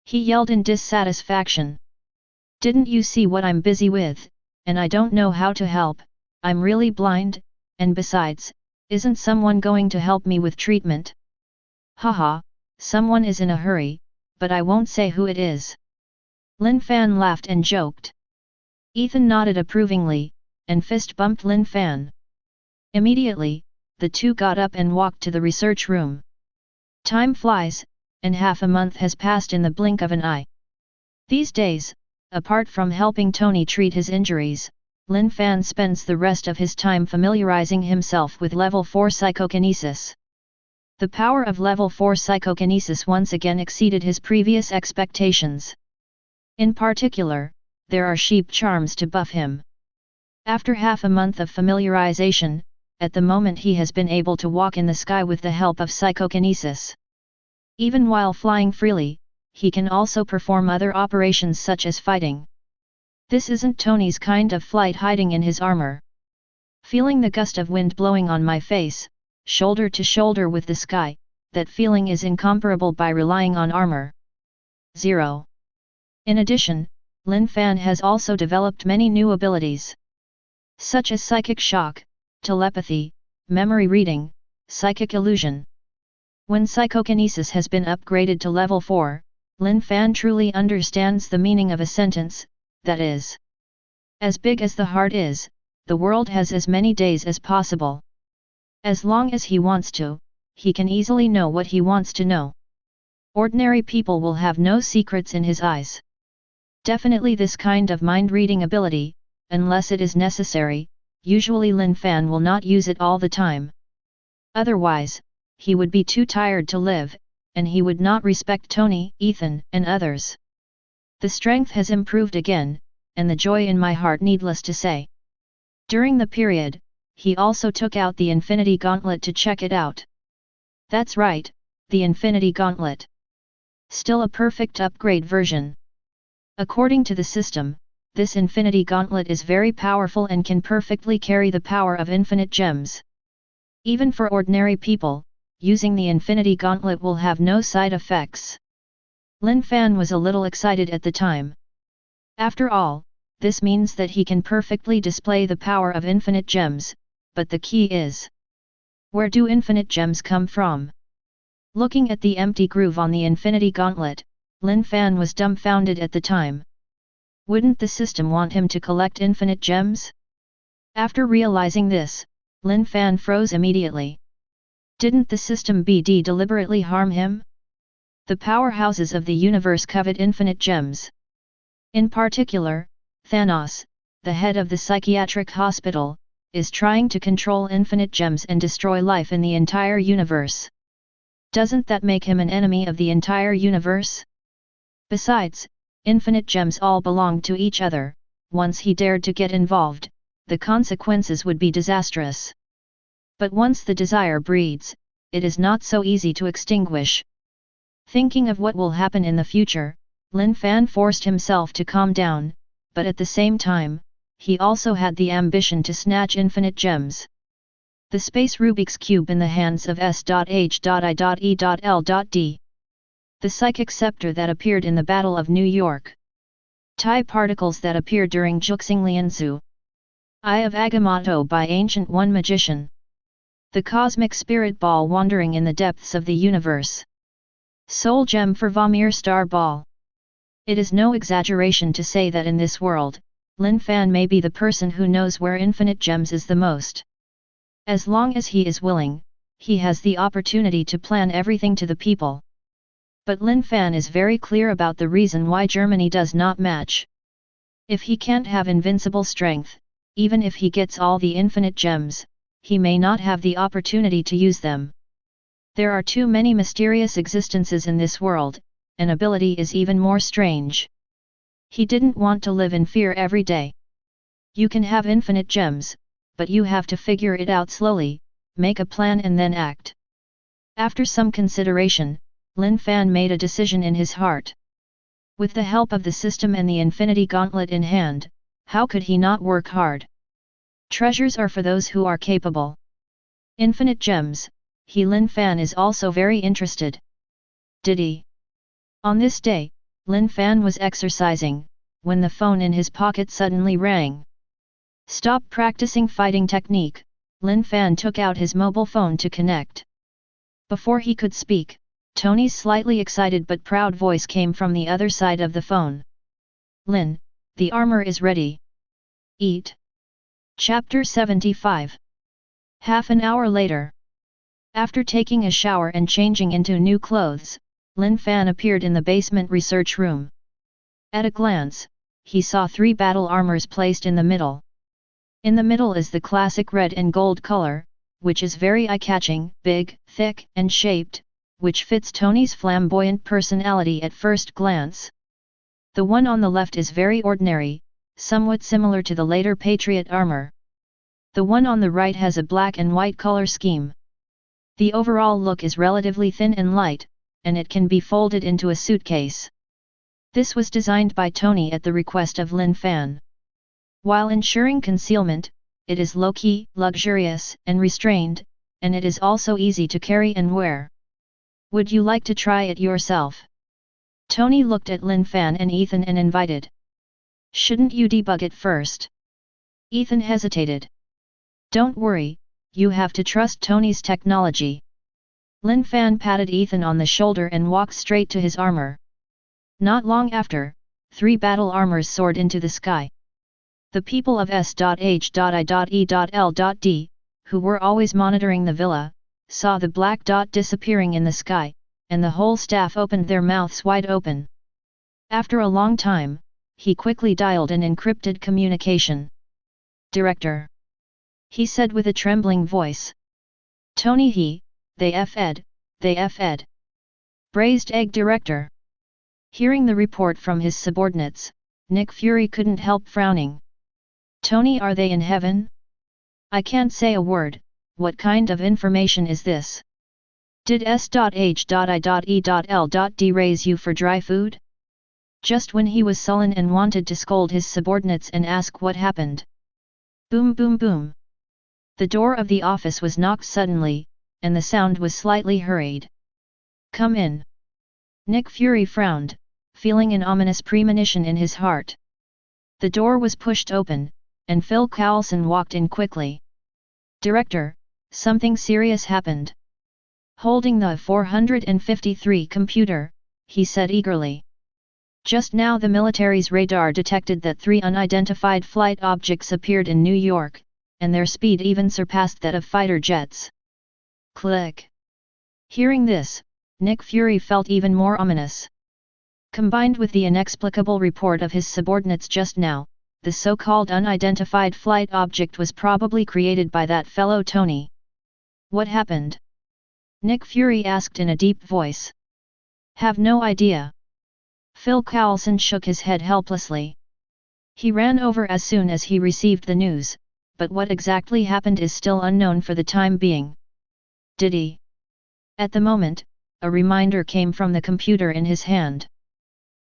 He yelled in dissatisfaction. "Didn't you see what I'm busy with, and I don't know how to help, I'm really blind, and besides, isn't someone going to help me with treatment?" "Haha, someone is in a hurry, but I won't say who it is." Lin Fan laughed and joked. Ethan nodded approvingly, and fist bumped Lin Fan. Immediately, the two got up and walked to the research room. Time flies, and half a month has passed in the blink of an eye. These days, apart from helping Tony treat his injuries, Lin Fan spends the rest of his time familiarizing himself with level 4 psychokinesis. The power of level 4 psychokinesis once again exceeded his previous expectations. In particular, there are sheep charms to buff him. After half a month of familiarization, at the moment he has been able to walk in the sky with the help of psychokinesis. Even while flying freely, he can also perform other operations such as fighting. This isn't Tony's kind of flight hiding in his armor. Feeling the gust of wind blowing on my face, shoulder to shoulder with the sky, that feeling is incomparable by relying on armor. 0. In addition, Lin Fan has also developed many new abilities, such as psychic shock, telepathy, memory reading, psychic illusion. When psychokinesis has been upgraded to level 4, Lin Fan truly understands the meaning of a sentence, that is, as big as the heart is, the world has as many days as possible. As long as he wants to, he can easily know what he wants to know. Ordinary people will have no secrets in his eyes. Definitely this kind of mind-reading ability, unless it is necessary, usually Lin Fan will not use it all the time. Otherwise, he would be too tired to live, and he would not respect Tony, Ethan, and others. The strength has improved again, and the joy in my heart needless to say. During the period, he also took out the Infinity Gauntlet to check it out. That's right, the Infinity Gauntlet. Still a perfect upgrade version. According to the system, this Infinity Gauntlet is very powerful and can perfectly carry the power of infinite gems. Even for ordinary people, using the Infinity Gauntlet will have no side effects. Lin Fan was a little excited at the time. After all, this means that he can perfectly display the power of infinite gems, but the key is, where do infinite gems come from? Looking at the empty groove on the Infinity Gauntlet, Lin Fan was dumbfounded at the time. Wouldn't the system want him to collect infinite gems? After realizing this, Lin Fan froze immediately. Didn't the system BD deliberately harm him? The powerhouses of the universe covet infinite gems. In particular, Thanos, the head of the psychiatric hospital, is trying to control infinite gems and destroy life in the entire universe. Doesn't that make him an enemy of the entire universe? Besides, infinite gems all belong to each other. Once he dared to get involved, the consequences would be disastrous. But once the desire breeds, it is not so easy to extinguish. Thinking of what will happen in the future, Lin Fan forced himself to calm down, but at the same time, he also had the ambition to snatch infinite gems. The space Rubik's Cube in the hands of S.H.I.E.L.D. The psychic scepter that appeared in the Battle of New York. Tai particles that appeared during Juxing Lianzu. Eye of Agamotto by Ancient One Magician. The cosmic spirit ball wandering in the depths of the universe. Soul gem for Vamir Star Ball. It is no exaggeration to say that in this world, Lin Fan may be the person who knows where infinite gems is the most. As long as he is willing, he has the opportunity to plan everything to the people. But Lin Fan is very clear about the reason why Germany does not match. If he can't have invincible strength, even if he gets all the infinite gems, he may not have the opportunity to use them. There are too many mysterious existences in this world, and ability is even more strange. He didn't want to live in fear every day. You can have infinite gems, but you have to figure it out slowly, make a plan and then act. After some consideration, Lin Fan made a decision in his heart. With the help of the system and the Infinity Gauntlet in hand, how could he not work hard? Treasures are for those who are capable. Infinite gems, Lin Fan is also very interested. Did he? On this day, Lin Fan was exercising, when the phone in his pocket suddenly rang. Stop practicing fighting technique, Lin Fan took out his mobile phone to connect. Before he could speak, Tony's slightly excited but proud voice came from the other side of the phone. Lin, the armor is ready. Eat. Chapter 75. Half an hour later. After taking a shower and changing into new clothes, Lin Fan appeared in the basement research room. At a glance, he saw 3 battle armors placed in the middle. In the middle is the classic red and gold color, which is very eye-catching, big, thick, and shaped, which fits Tony's flamboyant personality at first glance. The one on the left is very ordinary, somewhat similar to the later Patriot armor. The one on the right has a black and white color scheme. The overall look is relatively thin and light, and it can be folded into a suitcase. This was designed by Tony at the request of Lin Fan. While ensuring concealment, it is low-key, luxurious, and restrained, and it is also easy to carry and wear. Would you like to try it yourself? Tony looked at Lin Fan and Ethan and invited. Shouldn't you debug it first? Ethan hesitated. Don't worry, you have to trust Tony's technology. Lin Fan patted Ethan on the shoulder and walked straight to his armor. Not long after, 3 battle armors soared into the sky. The people of S.H.I.E.L.D., who were always monitoring the villa, saw the black dot disappearing in the sky, and the whole staff opened their mouths wide open. After a long time, he quickly dialed an encrypted communication. Director, he said with a trembling voice. Tony, they F'd. Braised egg director. Hearing the report from his subordinates, Nick Fury couldn't help frowning. Tony, are they in heaven? I can't say a word. What kind of information is this? Did S.H.I.E.L.D. raise you for dry food? Just when he was sullen and wanted to scold his subordinates and ask what happened. Boom boom boom. The door of the office was knocked suddenly, and the sound was slightly hurried. Come in. Nick Fury frowned, feeling an ominous premonition in his heart. The door was pushed open, and Phil Coulson walked in quickly. Director, something serious happened. Holding the 453 computer, he said eagerly. Just now the military's radar detected that 3 unidentified flight objects appeared in New York, and their speed even surpassed that of fighter jets. Click. Hearing this, Nick Fury felt even more ominous. Combined with the inexplicable report of his subordinates just now, the so-called unidentified flight object was probably created by that fellow Tony. What happened? Nick Fury asked in a deep voice. Have no idea. Phil Coulson shook his head helplessly. He ran over as soon as he received the news, but what exactly happened is still unknown for the time being. Did he? At the moment, a reminder came from the computer in his hand.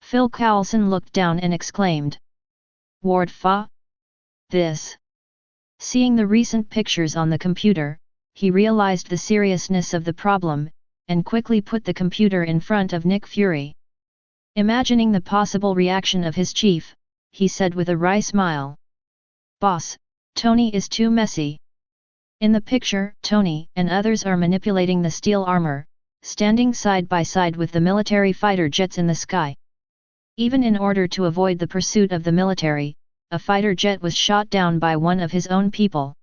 Phil Coulson looked down and exclaimed. Ward Fa? This. Seeing the recent pictures on the computer, he realized the seriousness of the problem, and quickly put the computer in front of Nick Fury. Imagining the possible reaction of his chief, he said with a wry smile. Boss, Tony is too messy. In the picture, Tony and others are manipulating the steel armor, standing side by side with the military fighter jets in the sky. Even in order to avoid the pursuit of the military, a fighter jet was shot down by one of his own people.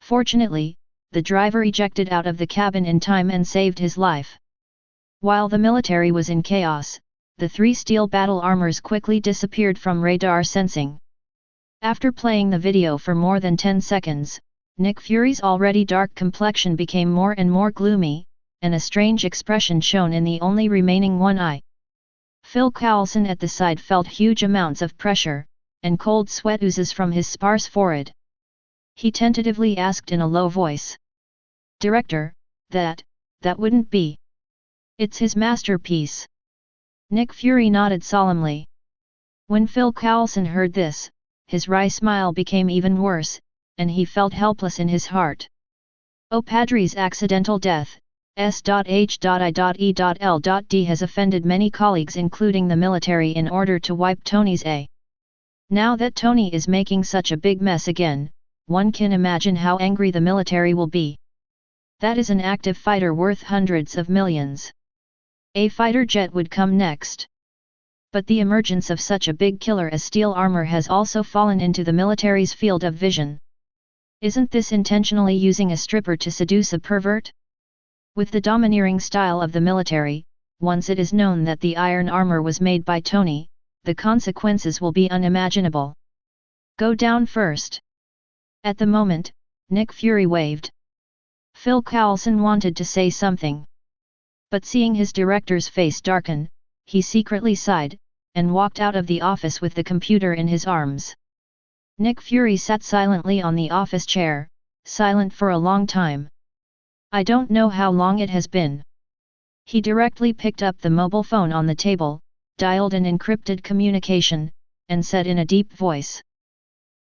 Fortunately, the driver ejected out of the cabin in time and saved his life. While the military was in chaos, the 3 steel battle armors quickly disappeared from radar sensing. After playing the video for more than 10 seconds, Nick Fury's already dark complexion became more and more gloomy, and a strange expression shone in the only remaining one eye. Phil Coulson at the side felt huge amounts of pressure, and cold sweat oozes from his sparse forehead. He tentatively asked in a low voice. Director, that wouldn't be. It's his masterpiece. Nick Fury nodded solemnly. When Phil Coulson heard this, his wry smile became even worse, and he felt helpless in his heart. O Padre's accidental death, S.H.I.E.L.D. has offended many colleagues including the military in order to wipe Tony's A. Now that Tony is making such a big mess again, one can imagine how angry the military will be. That is an active fighter worth hundreds of millions. A fighter jet would come next. But the emergence of such a big killer as steel armor has also fallen into the military's field of vision. Isn't this intentionally using a stripper to seduce a pervert? With the domineering style of the military, once it is known that the iron armor was made by Tony, the consequences will be unimaginable. Go down first. At the moment, Nick Fury waved. Phil Coulson wanted to say something. But seeing his director's face darken, he secretly sighed, and walked out of the office with the computer in his arms. Nick Fury sat silently on the office chair, silent for a long time. I don't know how long it has been. He directly picked up the mobile phone on the table, dialed an encrypted communication, and said in a deep voice.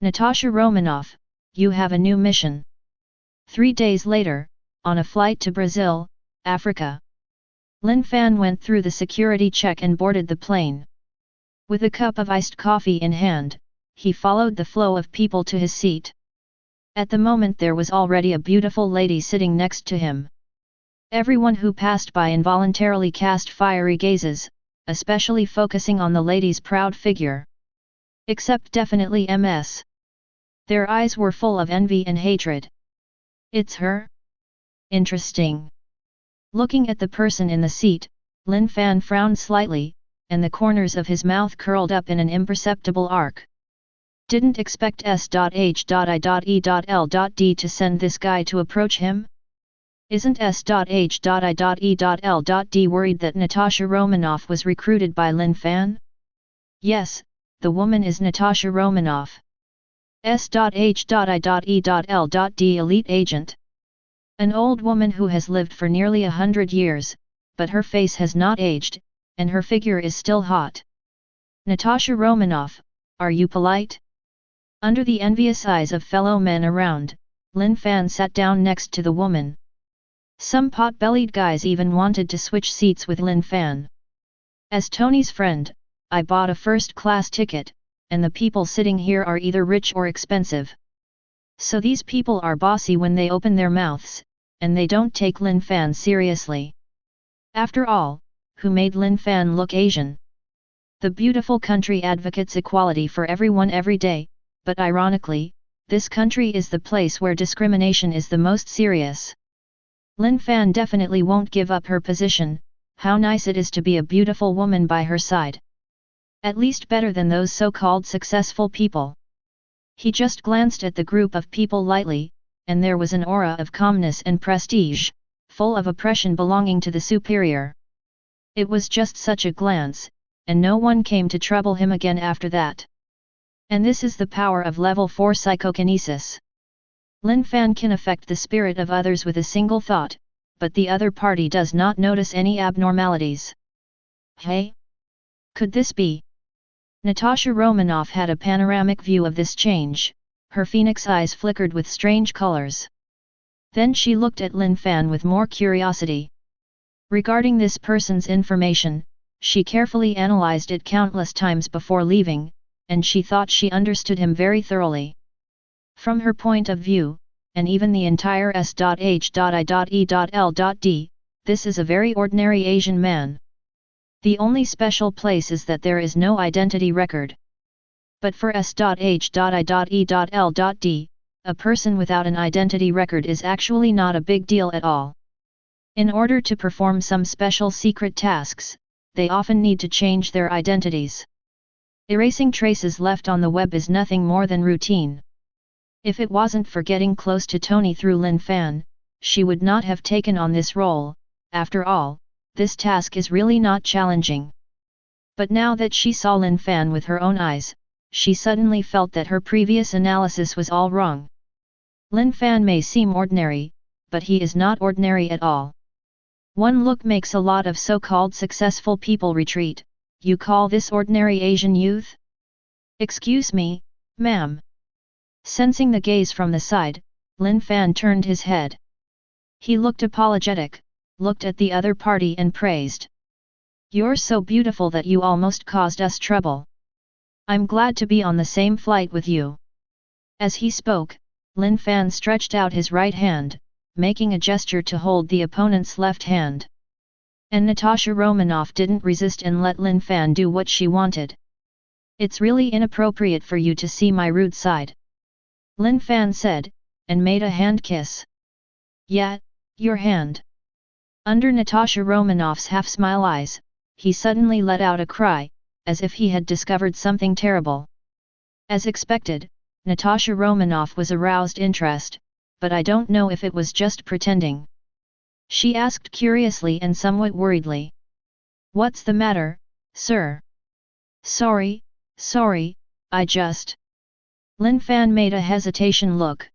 Natasha Romanoff, you have a new mission. 3 days later, on a flight to Brazil, Africa. Lin Fan went through the security check and boarded the plane. With a cup of iced coffee in hand, he followed the flow of people to his seat. At the moment there was already a beautiful lady sitting next to him. Everyone who passed by involuntarily cast fiery gazes, especially focusing on the lady's proud figure. Except definitely MS. Their eyes were full of envy and hatred. It's her? Interesting. Looking at the person in the seat, Lin Fan frowned slightly, and the corners of his mouth curled up in an imperceptible arc. Didn't expect S.H.I.E.L.D. to send this guy to approach him? Isn't S.H.I.E.L.D. worried that Natasha Romanoff was recruited by Lin Fan? Yes, the woman is Natasha Romanoff. S.H.I.E.L.D. elite agent. An old woman who has lived for nearly 100 years, but her face has not aged, and her figure is still hot. Natasha Romanoff, are you polite? Under the envious eyes of fellow men around, Lin Fan sat down next to the woman. Some pot-bellied guys even wanted to switch seats with Lin Fan. As Tony's friend, I bought a first-class ticket, and the people sitting here are either rich or expensive. So these people are bossy when they open their mouths, and they don't take Lin Fan seriously. After all, who made Lin Fan look Asian? The beautiful country advocates equality for everyone every day, but ironically, this country is the place where discrimination is the most serious. Lin Fan definitely won't give up her position. How nice it is to be a beautiful woman by her side. At least better than those so-called successful people. He just glanced at the group of people lightly, and there was an aura of calmness and prestige, full of oppression belonging to the superior. It was just such a glance, and no one came to trouble him again after that. And this is the power of level 4 psychokinesis. Lin Fan can affect the spirit of others with a single thought, but the other party does not notice any abnormalities. Hey? Could this be? Natasha Romanoff had a panoramic view of this change, her phoenix eyes flickered with strange colors. Then she looked at Lin Fan with more curiosity. Regarding this person's information, she carefully analyzed it countless times before leaving, and she thought she understood him very thoroughly. From her point of view, and even the entire S.H.I.E.L.D., this is a very ordinary Asian man. The only special place is that there is no identity record. But for S.H.I.E.L.D., a person without an identity record is actually not a big deal at all. In order to perform some special secret tasks, they often need to change their identities. Erasing traces left on the web is nothing more than routine. If it wasn't for getting close to Tony through Lin Fan, she would not have taken on this role. After all, this task is really not challenging. But now that she saw Lin Fan with her own eyes, she suddenly felt that her previous analysis was all wrong. Lin Fan may seem ordinary, but he is not ordinary at all. One look makes a lot of so-called successful people retreat. You call this ordinary Asian youth? Excuse me, ma'am. Sensing the gaze from the side, Lin Fan turned his head. He looked apologetic, looked at the other party and praised. You're so beautiful that you almost caused us trouble. I'm glad to be on the same flight with you. As he spoke, Lin Fan stretched out his right hand, making a gesture to hold the opponent's left hand. And Natasha Romanoff didn't resist and let Lin Fan do what she wanted. It's really inappropriate for you to see my rude side. Lin Fan said, and made a hand kiss. Yeah, your hand. Under Natasha Romanoff's half-smile eyes, he suddenly let out a cry, as if he had discovered something terrible. As expected, Natasha Romanoff was aroused interest, but I don't know if it was just pretending. She asked curiously and somewhat worriedly. What's the matter, sir? Sorry, I just... Lin Fan made a hesitation look.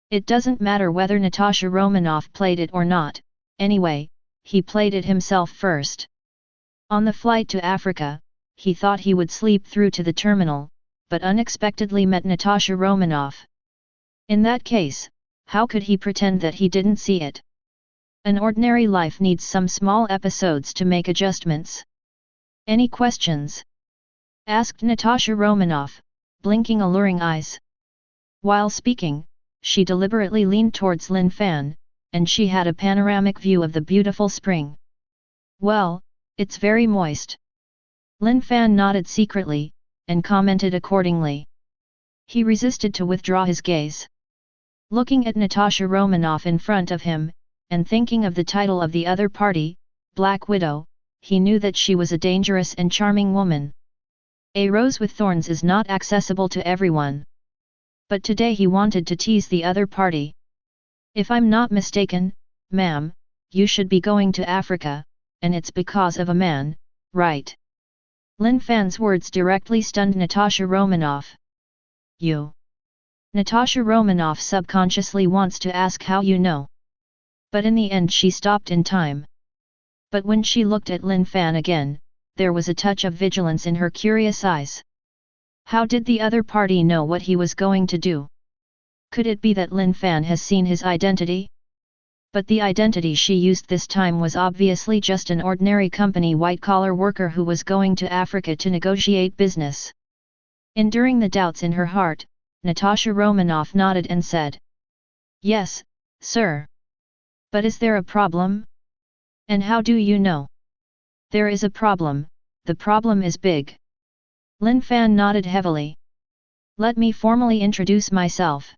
It doesn't matter whether Natasha Romanoff played it or not, anyway, he played it himself first. On the flight to Africa, he thought he would sleep through to the terminal, but unexpectedly met Natasha Romanoff. In that case, how could he pretend that he didn't see it? An ordinary life needs some small episodes to make adjustments. Any questions? Asked Natasha Romanoff, blinking alluring eyes. While speaking, she deliberately leaned towards Lin Fan, and she had a panoramic view of the beautiful spring. Well, it's very moist. Lin Fan nodded secretly, and commented accordingly. He resisted to withdraw his gaze. Looking at Natasha Romanoff in front of him, and thinking of the title of the other party, Black Widow, he knew that she was a dangerous and charming woman. A rose with thorns is not accessible to everyone. But today he wanted to tease the other party. If I'm not mistaken, ma'am, you should be going to Africa, and it's because of a man, right? Lin Fan's words directly stunned Natasha Romanoff. You? Natasha Romanoff subconsciously wants to ask how you know. But in the end she stopped in time. But when she looked at Lin Fan again, there was a touch of vigilance in her curious eyes. How did the other party know what he was going to do? Could it be that Lin Fan has seen his identity? But the identity she used this time was obviously just an ordinary company white-collar worker who was going to Africa to negotiate business. Enduring the doubts in her heart, Natasha Romanoff nodded and said, "Yes, sir. But is there a problem? And how do you know?" "There is a problem, the problem is big." Lin Fan nodded heavily. "Let me formally introduce myself."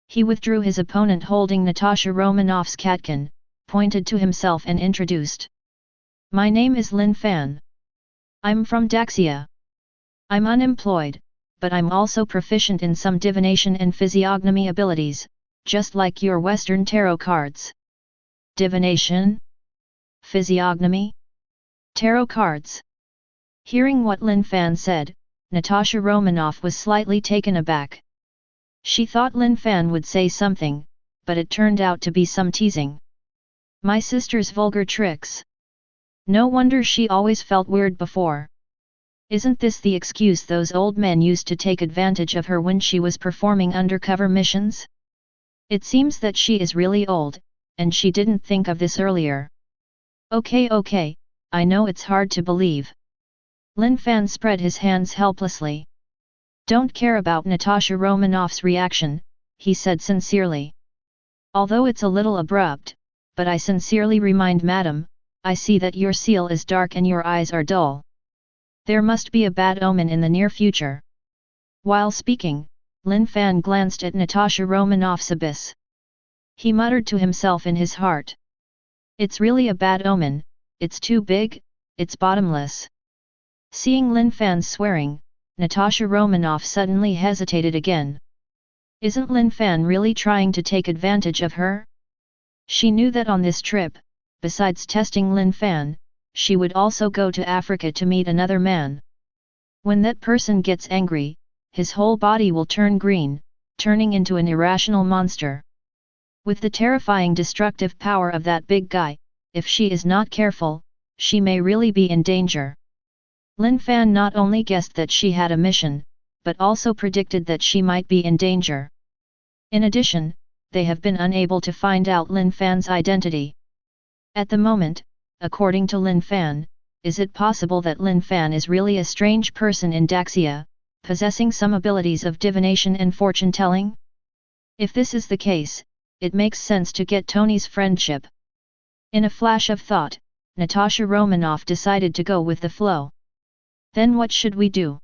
He withdrew his opponent holding Natasha Romanoff's catkin, pointed to himself and introduced. "My name is Lin Fan. I'm from Daxia. I'm unemployed, but I'm also proficient in some divination and physiognomy abilities, just like your Western tarot cards." Divination? Physiognomy? Tarot cards? Hearing what Lin Fan said, Natasha Romanoff was slightly taken aback. She thought Lin Fan would say something, but it turned out to be some teasing. My sister's vulgar tricks. No wonder she always felt weird before. Isn't this the excuse those old men used to take advantage of her when she was performing undercover missions? It seems that she is really old, and she didn't think of this earlier. Okay, I know it's hard to believe. Lin Fan spread his hands helplessly. Don't care about Natasha Romanoff's reaction, he said sincerely. Although it's a little abrupt, but I sincerely remind Madam, I see that your seal is dark and your eyes are dull. There must be a bad omen in the near future. While speaking, Lin Fan glanced at Natasha Romanoff's abyss. He muttered to himself in his heart. It's really a bad omen, it's too big, it's bottomless. Seeing Lin Fan's swearing, Natasha Romanoff suddenly hesitated again. Isn't Lin Fan really trying to take advantage of her? She knew that on this trip, besides testing Lin Fan, she would also go to Africa to meet another man. When that person gets angry, his whole body will turn green, turning into an irrational monster. With the terrifying destructive power of that big guy, if she is not careful, she may really be in danger. Lin Fan not only guessed that she had a mission, but also predicted that she might be in danger. In addition, they have been unable to find out Lin Fan's identity. At the moment, according to Lin Fan, is it possible that Lin Fan is really a strange person in Daxia, possessing some abilities of divination and fortune-telling? If this is the case, it makes sense to get Tony's friendship. In a flash of thought, Natasha Romanoff decided to go with the flow. Then what should we do?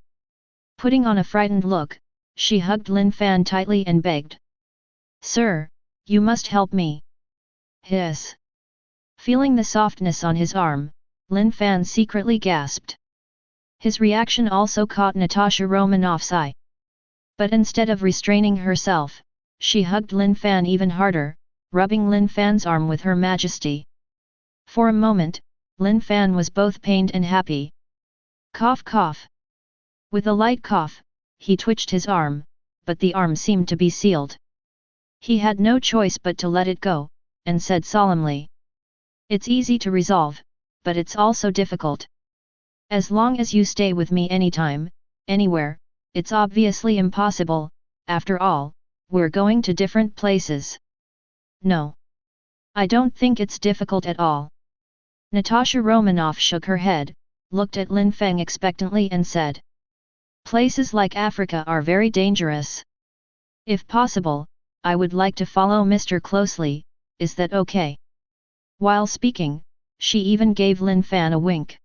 Putting on a frightened look, she hugged Lin Fan tightly and begged. Sir, you must help me. Hiss. Feeling the softness on his arm, Lin Fan secretly gasped. His reaction also caught Natasha Romanoff's eye. But instead of restraining herself, she hugged Lin Fan even harder, rubbing Lin Fan's arm with her majesty. For a moment, Lin Fan was both pained and happy. Cough cough. With a light cough, he twitched his arm, but the arm seemed to be sealed. He had no choice but to let it go, and said solemnly. It's easy to resolve, but it's also difficult. As long as you stay with me anytime, anywhere, it's obviously impossible. After all, we're going to different places. No. I don't think it's difficult at all. Natasha Romanoff shook her head, looked at Lin Fan expectantly and said. Places like Africa are very dangerous. If possible, I would like to follow Mr. closely, is that okay? While speaking, she even gave Lin Fan a wink.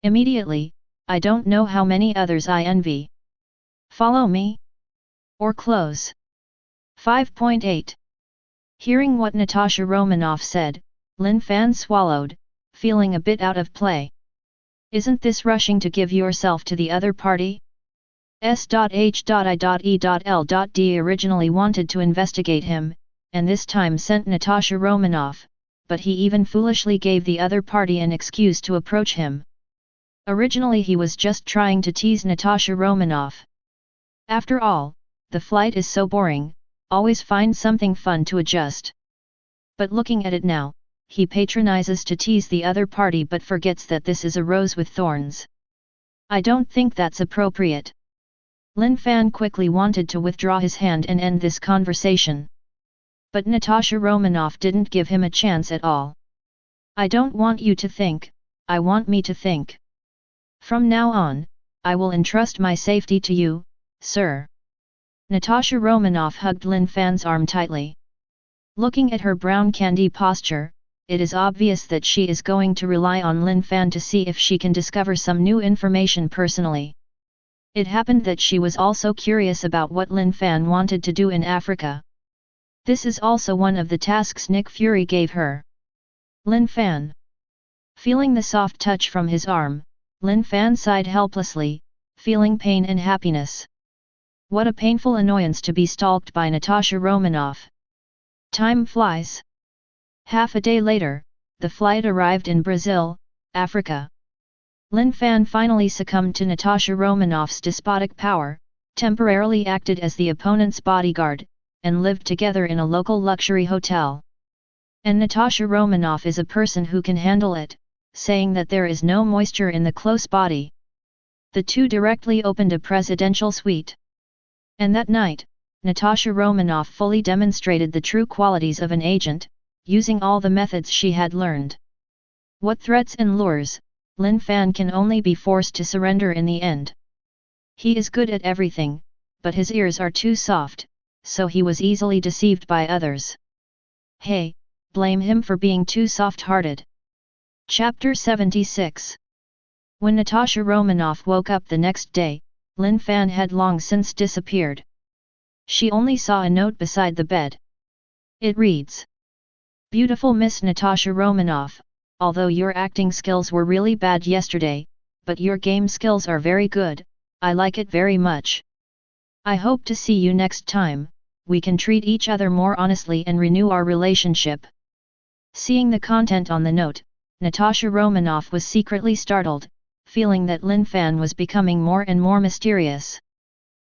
Immediately, I don't know how many others I envy. Follow me? Or close? 5.8. Hearing what Natasha Romanoff said, Lin Fan swallowed, feeling a bit out of play. Isn't this rushing to give yourself to the other party? S.H.I.E.L.D. originally wanted to investigate him, and this time sent Natasha Romanoff, but he even foolishly gave the other party an excuse to approach him. Originally he was just trying to tease Natasha Romanoff. After all, the flight is so boring, always find something fun to adjust. But looking at it now, he patronizes to tease the other party but forgets that this is a rose with thorns. I don't think that's appropriate. Lin Fan quickly wanted to withdraw his hand and end this conversation. But Natasha Romanoff didn't give him a chance at all. I don't want you to think, I want me to think. From now on, I will entrust my safety to you, sir. Natasha Romanoff hugged Lin Fan's arm tightly. Looking at her brown candy posture, it is obvious that she is going to rely on Lin Fan to see if she can discover some new information personally. It happened that she was also curious about what Lin Fan wanted to do in Africa. This is also one of the tasks Nick Fury gave her. Lin Fan. Feeling the soft touch from his arm, Lin Fan sighed helplessly, feeling pain and happiness. What a painful annoyance to be stalked by Natasha Romanoff. Time flies. Half a day later, the flight arrived in Brazil, Africa. Lin Fan finally succumbed to Natasha Romanoff's despotic power, temporarily acted as the opponent's bodyguard, and lived together in a local luxury hotel. And Natasha Romanoff is a person who can handle it, saying that there is no moisture in the close body. The two directly opened a presidential suite. And that night, Natasha Romanoff fully demonstrated the true qualities of an agent, using all the methods she had learned. What threats and lures, Lin Fan can only be forced to surrender in the end. He is good at everything, but his ears are too soft, so he was easily deceived by others. Hey, blame him for being too soft-hearted. Chapter 76. When Natasha Romanoff woke up the next day, Lin Fan had long since disappeared. She only saw a note beside the bed. It reads. Beautiful Miss Natasha Romanoff, although your acting skills were really bad yesterday, but your game skills are very good, I like it very much. I hope to see you next time, we can treat each other more honestly and renew our relationship. Seeing the content on the note, Natasha Romanoff was secretly startled, feeling that Lin Fan was becoming more and more mysterious.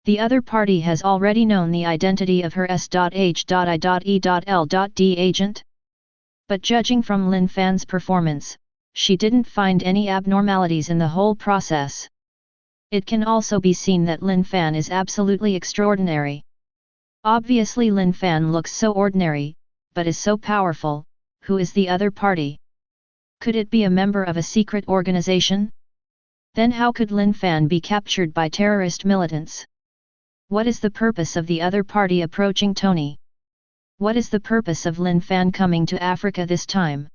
The other party has already known the identity of her S.H.I.E.L.D. agent. But judging from Lin Fan's performance, she didn't find any abnormalities in the whole process. It can also be seen that Lin Fan is absolutely extraordinary. Obviously Lin Fan looks so ordinary, but is so powerful. Who is the other party? Could it be a member of a secret organization? Then how could Lin Fan be captured by terrorist militants? What is the purpose of the other party approaching Tony? What is the purpose of Lin Fan coming to Africa this time?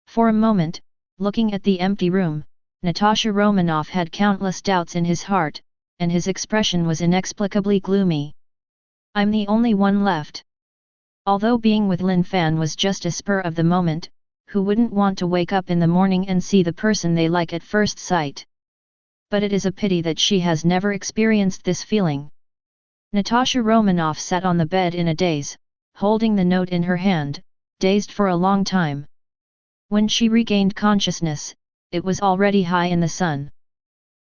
For a moment, looking at the empty room, Natasha Romanoff had countless doubts in his heart, and his expression was inexplicably gloomy. I'm the only one left. Although being with Lin Fan was just a spur of the moment, who wouldn't want to wake up in the morning and see the person they like at first sight? But it is a pity that she has never experienced this feeling. Natasha Romanoff sat on the bed in a daze, holding the note in her hand, dazed for a long time. When she regained consciousness, it was already high in the sun.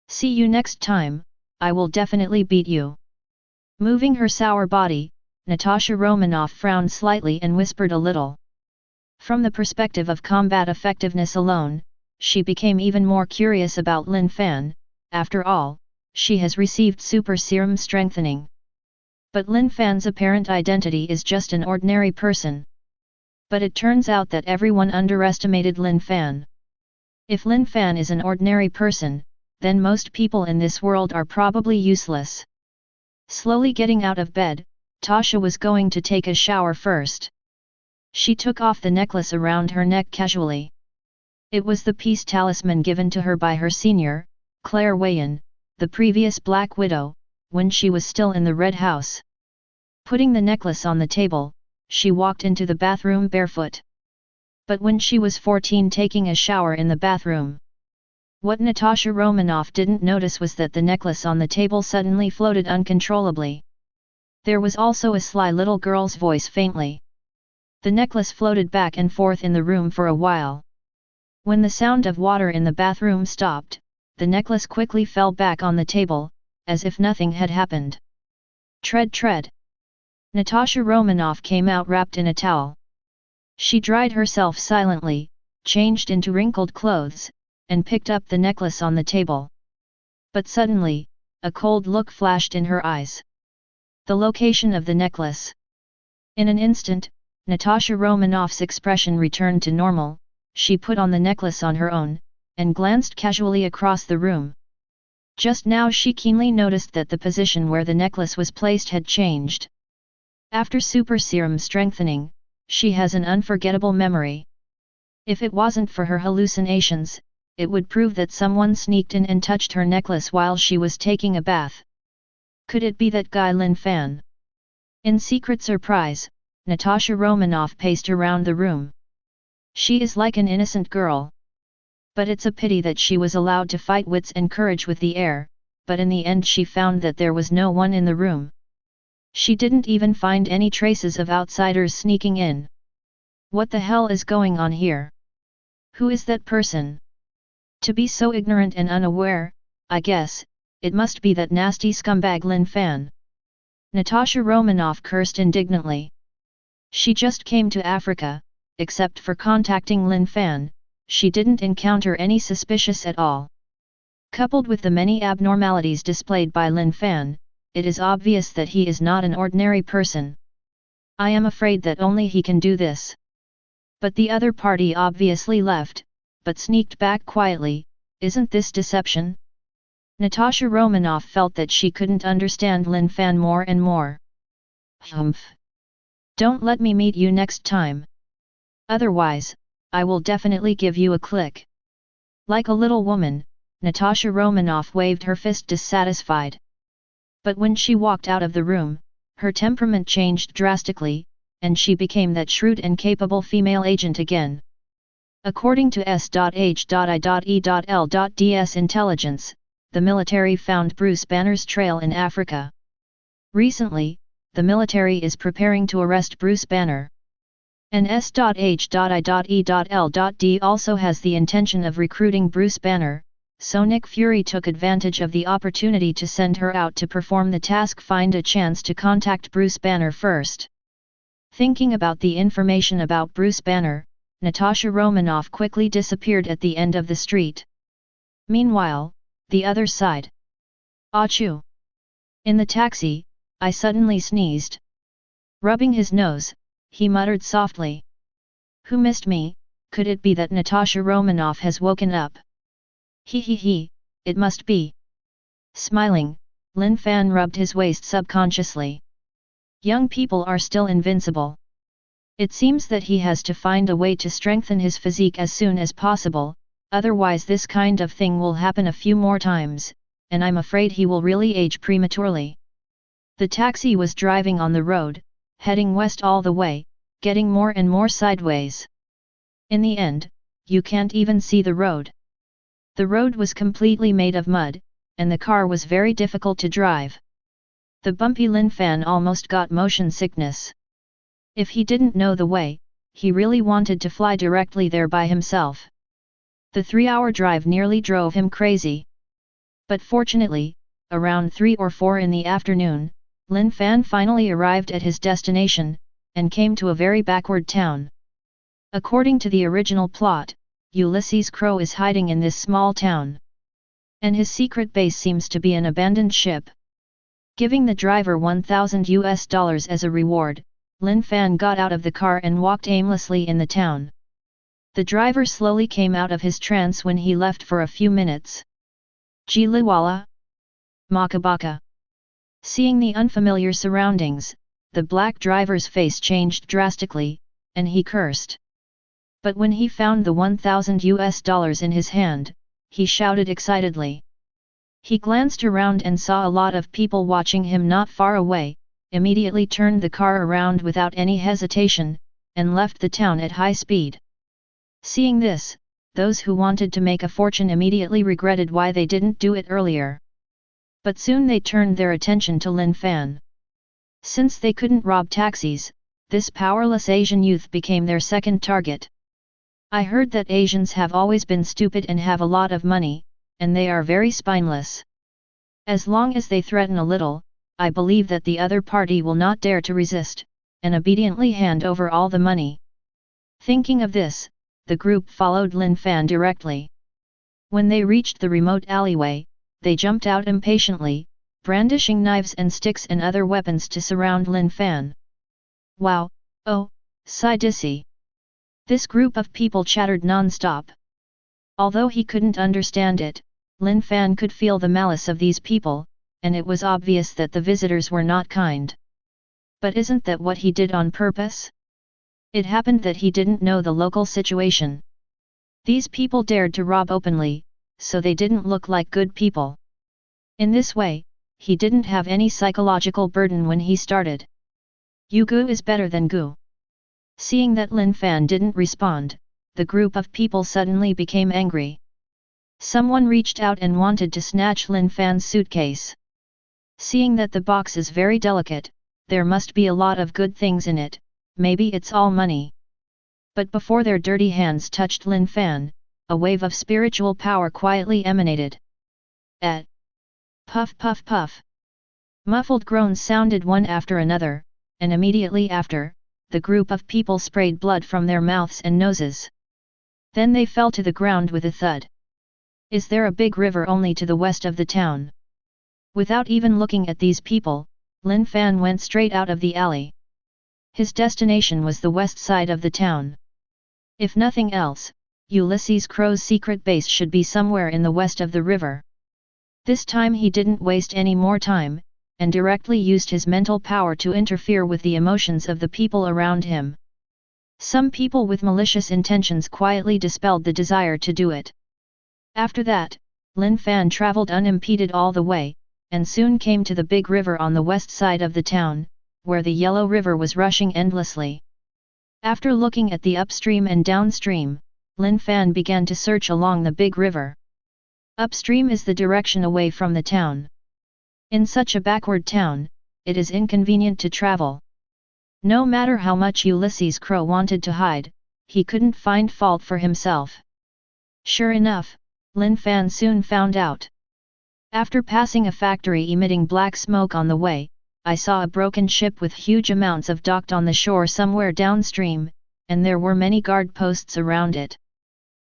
See you next time, I will definitely beat you. Moving her sour body, Natasha Romanoff frowned slightly and whispered a little. From the perspective of combat effectiveness alone, she became even more curious about Lin Fan. After all, she has received super serum strengthening. But Lin Fan's apparent identity is just an ordinary person. But it turns out that everyone underestimated Lin Fan. If Lin Fan is an ordinary person, then most people in this world are probably useless. Slowly getting out of bed, Tasha was going to take a shower first. She took off the necklace around her neck casually. It was the peace talisman given to her by her senior, Claire Wayan, the previous Black Widow, when she was still in the Red House. Putting the necklace on the table, she walked into the bathroom barefoot. But when she was 14 taking a shower in the bathroom, what Natasha Romanoff didn't notice was that the necklace on the table suddenly floated uncontrollably. There was also a sly little girl's voice faintly. The necklace floated back and forth in the room for a while. When the sound of water in the bathroom stopped, the necklace quickly fell back on the table, as if nothing had happened. Tread, tread. Natasha Romanoff came out wrapped in a towel. She dried herself silently, changed into wrinkled clothes, and picked up the necklace on the table. But suddenly, a cold look flashed in her eyes. The location of the necklace. In an instant, Natasha Romanoff's expression returned to normal. She put on the necklace on her own, and glanced casually across the room. Just now she keenly noticed that the position where the necklace was placed had changed. After super serum strengthening, she has an unforgettable memory. If it wasn't for her hallucinations, it would prove that someone sneaked in and touched her necklace while she was taking a bath. Could it be that guy Lin Fan? In secret surprise, Natasha Romanoff paced around the room. She is like an innocent girl. But it's a pity that she was allowed to fight wits and courage with the air, but in the end she found that there was no one in the room. She didn't even find any traces of outsiders sneaking in. What the hell is going on here? Who is that person? To be so ignorant and unaware, I guess, it must be that nasty scumbag Lin Fan. Natasha Romanoff cursed indignantly. She just came to Africa, except for contacting Lin Fan, she didn't encounter any suspicious at all. Coupled with the many abnormalities displayed by Lin Fan, it is obvious that he is not an ordinary person. I am afraid that only he can do this. But the other party obviously left, but sneaked back quietly. Isn't this deception? Natasha Romanoff felt that she couldn't understand Lin Fan more and more. Humph. Don't let me meet you next time. Otherwise, I will definitely give you a click. Like a little woman, Natasha Romanoff waved her fist dissatisfied. But when she walked out of the room, her temperament changed drastically, and she became that shrewd and capable female agent again. According to S.H.I.E.L.'s intelligence, the military found Bruce Banner's trail in Africa. Recently, the military is preparing to arrest Bruce Banner. And S.H.I.E.L.D also has the intention of recruiting Bruce Banner, so Nick Fury took advantage of the opportunity to send her out to perform the task, find a chance to contact Bruce Banner first. Thinking about the information about Bruce Banner, Natasha Romanoff quickly disappeared at the end of the street. Meanwhile, the other side. Achoo! In the taxi, I suddenly sneezed. Rubbing his nose, he muttered softly. Who missed me? Could it be that Natasha Romanoff has woken up? He, it must be. Smiling, Lin Fan rubbed his waist subconsciously. Young people are still invincible. It seems that he has to find a way to strengthen his physique as soon as possible, otherwise this kind of thing will happen a few more times, and I'm afraid he will really age prematurely. The taxi was driving on the road, heading west all the way, getting more and more sideways. In the end, you can't even see the road. The road was completely made of mud, and the car was very difficult to drive. The bumpy Lin Fan almost got motion sickness. If he didn't know the way, he really wanted to fly directly there by himself. The 3-hour drive nearly drove him crazy. But fortunately, around 3 or 4 in the afternoon, Lin Fan finally arrived at his destination, and came to a very backward town. According to the original plot, Ulysses Crow is hiding in this small town. And his secret base seems to be an abandoned ship. Giving the driver $1,000 as a reward, Lin Fan got out of the car and walked aimlessly in the town. The driver slowly came out of his trance when he left for a few minutes. Jiliwala? Makabaka. Seeing the unfamiliar surroundings, the black driver's face changed drastically, and he cursed. But when he found the $1,000 in his hand, he shouted excitedly. He glanced around and saw a lot of people watching him not far away, immediately turned the car around without any hesitation, and left the town at high speed. Seeing this, those who wanted to make a fortune immediately regretted why they didn't do it earlier. But soon they turned their attention to Lin Fan. Since they couldn't rob taxis, this powerless Asian youth became their second target. I heard that Asians have always been stupid and have a lot of money, and they are very spineless. As long as they threaten a little, I believe that the other party will not dare to resist, and obediently hand over all the money. Thinking of this, the group followed Lin Fan directly. When they reached the remote alleyway, they jumped out impatiently, brandishing knives and sticks and other weapons to surround Lin Fan. Wow, oh, Sidisi! This group of people chattered non-stop. Although he couldn't understand it, Lin Fan could feel the malice of these people, and it was obvious that the visitors were not kind. But isn't that what he did on purpose? It happened that he didn't know the local situation. These people dared to rob openly, so they didn't look like good people. In this way, he didn't have any psychological burden when he started. Gu is better than Gu. Seeing that Lin Fan didn't respond, the group of people suddenly became angry. Someone reached out and wanted to snatch Lin Fan's suitcase. Seeing that the box is very delicate, there must be a lot of good things in it, maybe it's all money. But before their dirty hands touched Lin Fan, a wave of spiritual power quietly emanated. Puff puff puff. Muffled groans sounded one after another, and immediately after, the group of people sprayed blood from their mouths and noses. Then they fell to the ground with a thud. Is there a big river only to the west of the town? Without even looking at these people, Lin Fan went straight out of the alley. His destination was the west side of the town. If nothing else, Ulysses Crow's secret base should be somewhere in the west of the river. This time he didn't waste any more time, and directly used his mental power to interfere with the emotions of the people around him. Some people with malicious intentions quietly dispelled the desire to do it. After that, Lin Fan traveled unimpeded all the way, and soon came to the big river on the west side of the town, where the Yellow River was rushing endlessly. After looking at the upstream and downstream, Lin Fan began to search along the big river. Upstream is the direction away from the town. In such a backward town, it is inconvenient to travel. No matter how much Ulysses Crow wanted to hide, he couldn't find fault for himself. Sure enough, Lin Fan soon found out. After passing a factory emitting black smoke on the way, I saw a broken ship with huge amounts of docked on the shore somewhere downstream, and there were many guard posts around it.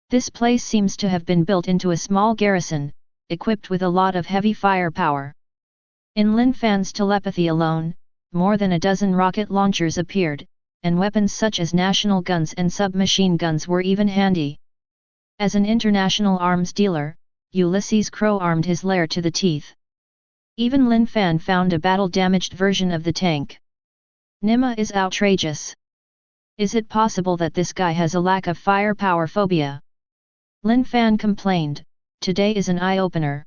This place seems to have been built into a small garrison, equipped with a lot of heavy firepower. In Lin Fan's telepathy alone, more than a dozen rocket launchers appeared, and weapons such as national guns and submachine guns were even handy. As an international arms dealer, Ulysses Crow armed his lair to the teeth. Even Lin Fan found a battle-damaged version of the tank. Nima is outrageous. Is it possible that this guy has a lack of firepower phobia? Lin Fan complained, today is an eye-opener.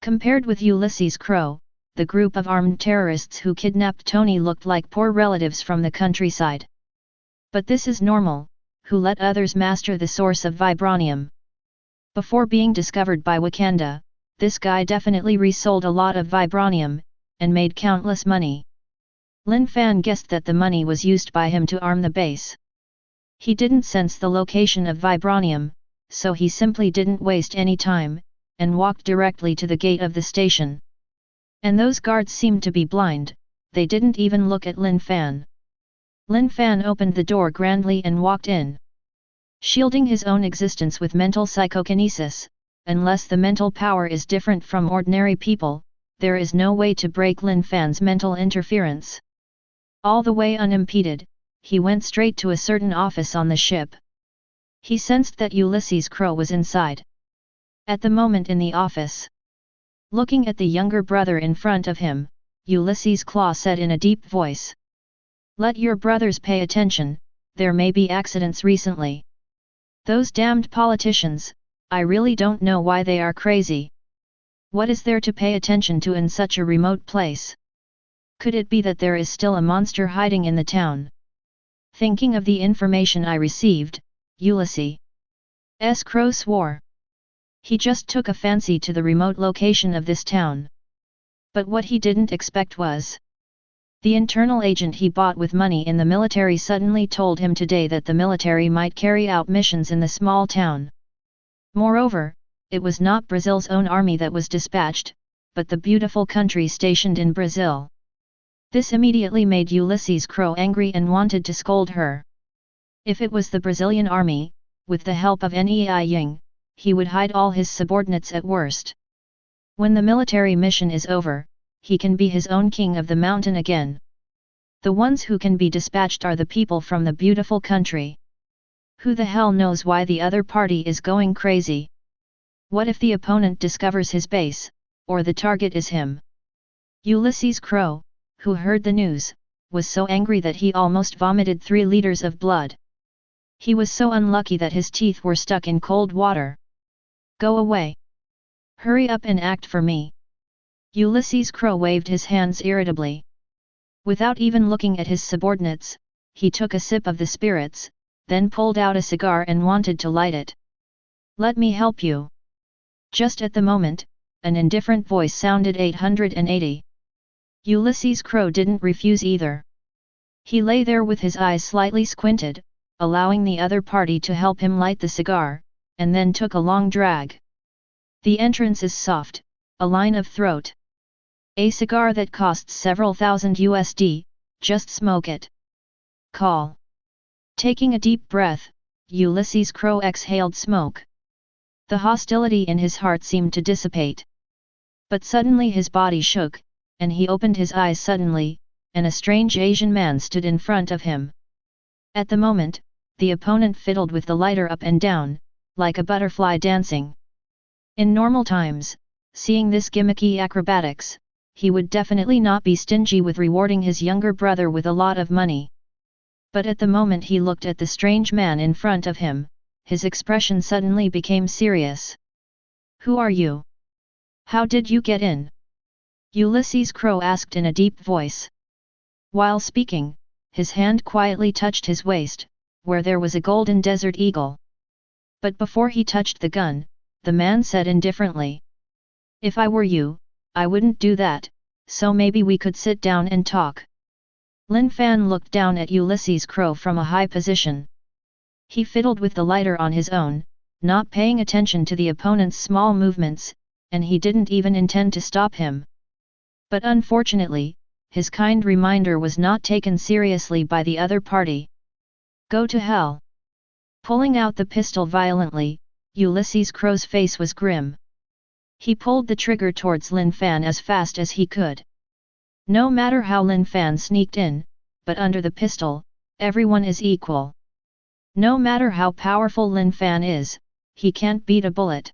Compared with Ulysses Crow, the group of armed terrorists who kidnapped Tony looked like poor relatives from the countryside. But this is normal, who let others master the source of vibranium. Before being discovered by Wakanda, this guy definitely resold a lot of vibranium, and made countless money. Lin Fan guessed that the money was used by him to arm the base. He didn't sense the location of vibranium, so he simply didn't waste any time, and walked directly to the gate of the station. And those guards seemed to be blind, they didn't even look at Lin Fan. Lin Fan opened the door grandly and walked in. Shielding his own existence with mental psychokinesis, unless the mental power is different from ordinary people, there is no way to break Lin Fan's mental interference. All the way unimpeded, he went straight to a certain office on the ship. He sensed that Ulysses Crow was inside. At the moment in the office, looking at the younger brother in front of him, Ulysses Claw said in a deep voice. Let your brothers pay attention, there may be accidents recently. Those damned politicians, I really don't know why they are crazy. What is there to pay attention to in such a remote place? Could it be that there is still a monster hiding in the town? Thinking of the information I received, Ulysses Crow swore. He just took a fancy to the remote location of this town. But what he didn't expect was the internal agent he bought with money in the military suddenly told him today that the military might carry out missions in the small town. Moreover, it was not Brazil's own army that was dispatched, but the beautiful country stationed in Brazil. This immediately made Ulysses Crow angry and wanted to scold her. If it was the Brazilian army, with the help of Nei Ying, he would hide all his subordinates at worst. When the military mission is over, he can be his own king of the mountain again. The ones who can be dispatched are the people from the beautiful country. Who the hell knows why the other party is going crazy? What if the opponent discovers his base, or the target is him? Ulysses Crow, who heard the news, was so angry that he almost vomited 3 liters of blood. He was so unlucky that his teeth were stuck in cold water. Go away! Hurry up and act for me! Ulysses Crow waved his hands irritably. Without even looking at his subordinates, he took a sip of the spirits, then pulled out a cigar and wanted to light it. Let me help you. Just at the moment, an indifferent voice sounded 880. Ulysses Crow didn't refuse either. He lay there with his eyes slightly squinted, allowing the other party to help him light the cigar, and then took a long drag. The entrance is soft, a line of throat. A cigar that costs several thousand USD, just smoke it. Call. Taking a deep breath, Ulysses Crow exhaled smoke. The hostility in his heart seemed to dissipate. But suddenly his body shook, and he opened his eyes suddenly, and a strange Asian man stood in front of him. At the moment, the opponent fiddled with the lighter up and down, like a butterfly dancing. In normal times, seeing this gimmicky acrobatics, he would definitely not be stingy with rewarding his younger brother with a lot of money. But at the moment he looked at the strange man in front of him, his expression suddenly became serious. Who are you? How did you get in? Ulysses Crow asked in a deep voice. While speaking, his hand quietly touched his waist, where there was a golden desert eagle. But before he touched the gun, the man said indifferently. If I were you, I wouldn't do that, so maybe we could sit down and talk. Lin Fan looked down at Ulysses Crow from a high position. He fiddled with the lighter on his own, not paying attention to the opponent's small movements, and he didn't even intend to stop him. But unfortunately, his kind reminder was not taken seriously by the other party. Go to hell! Pulling out the pistol violently, Ulysses Crow's face was grim. He pulled the trigger towards Lin Fan as fast as he could. No matter how Lin Fan sneaked in, but under the pistol, everyone is equal. No matter how powerful Lin Fan is, he can't beat a bullet.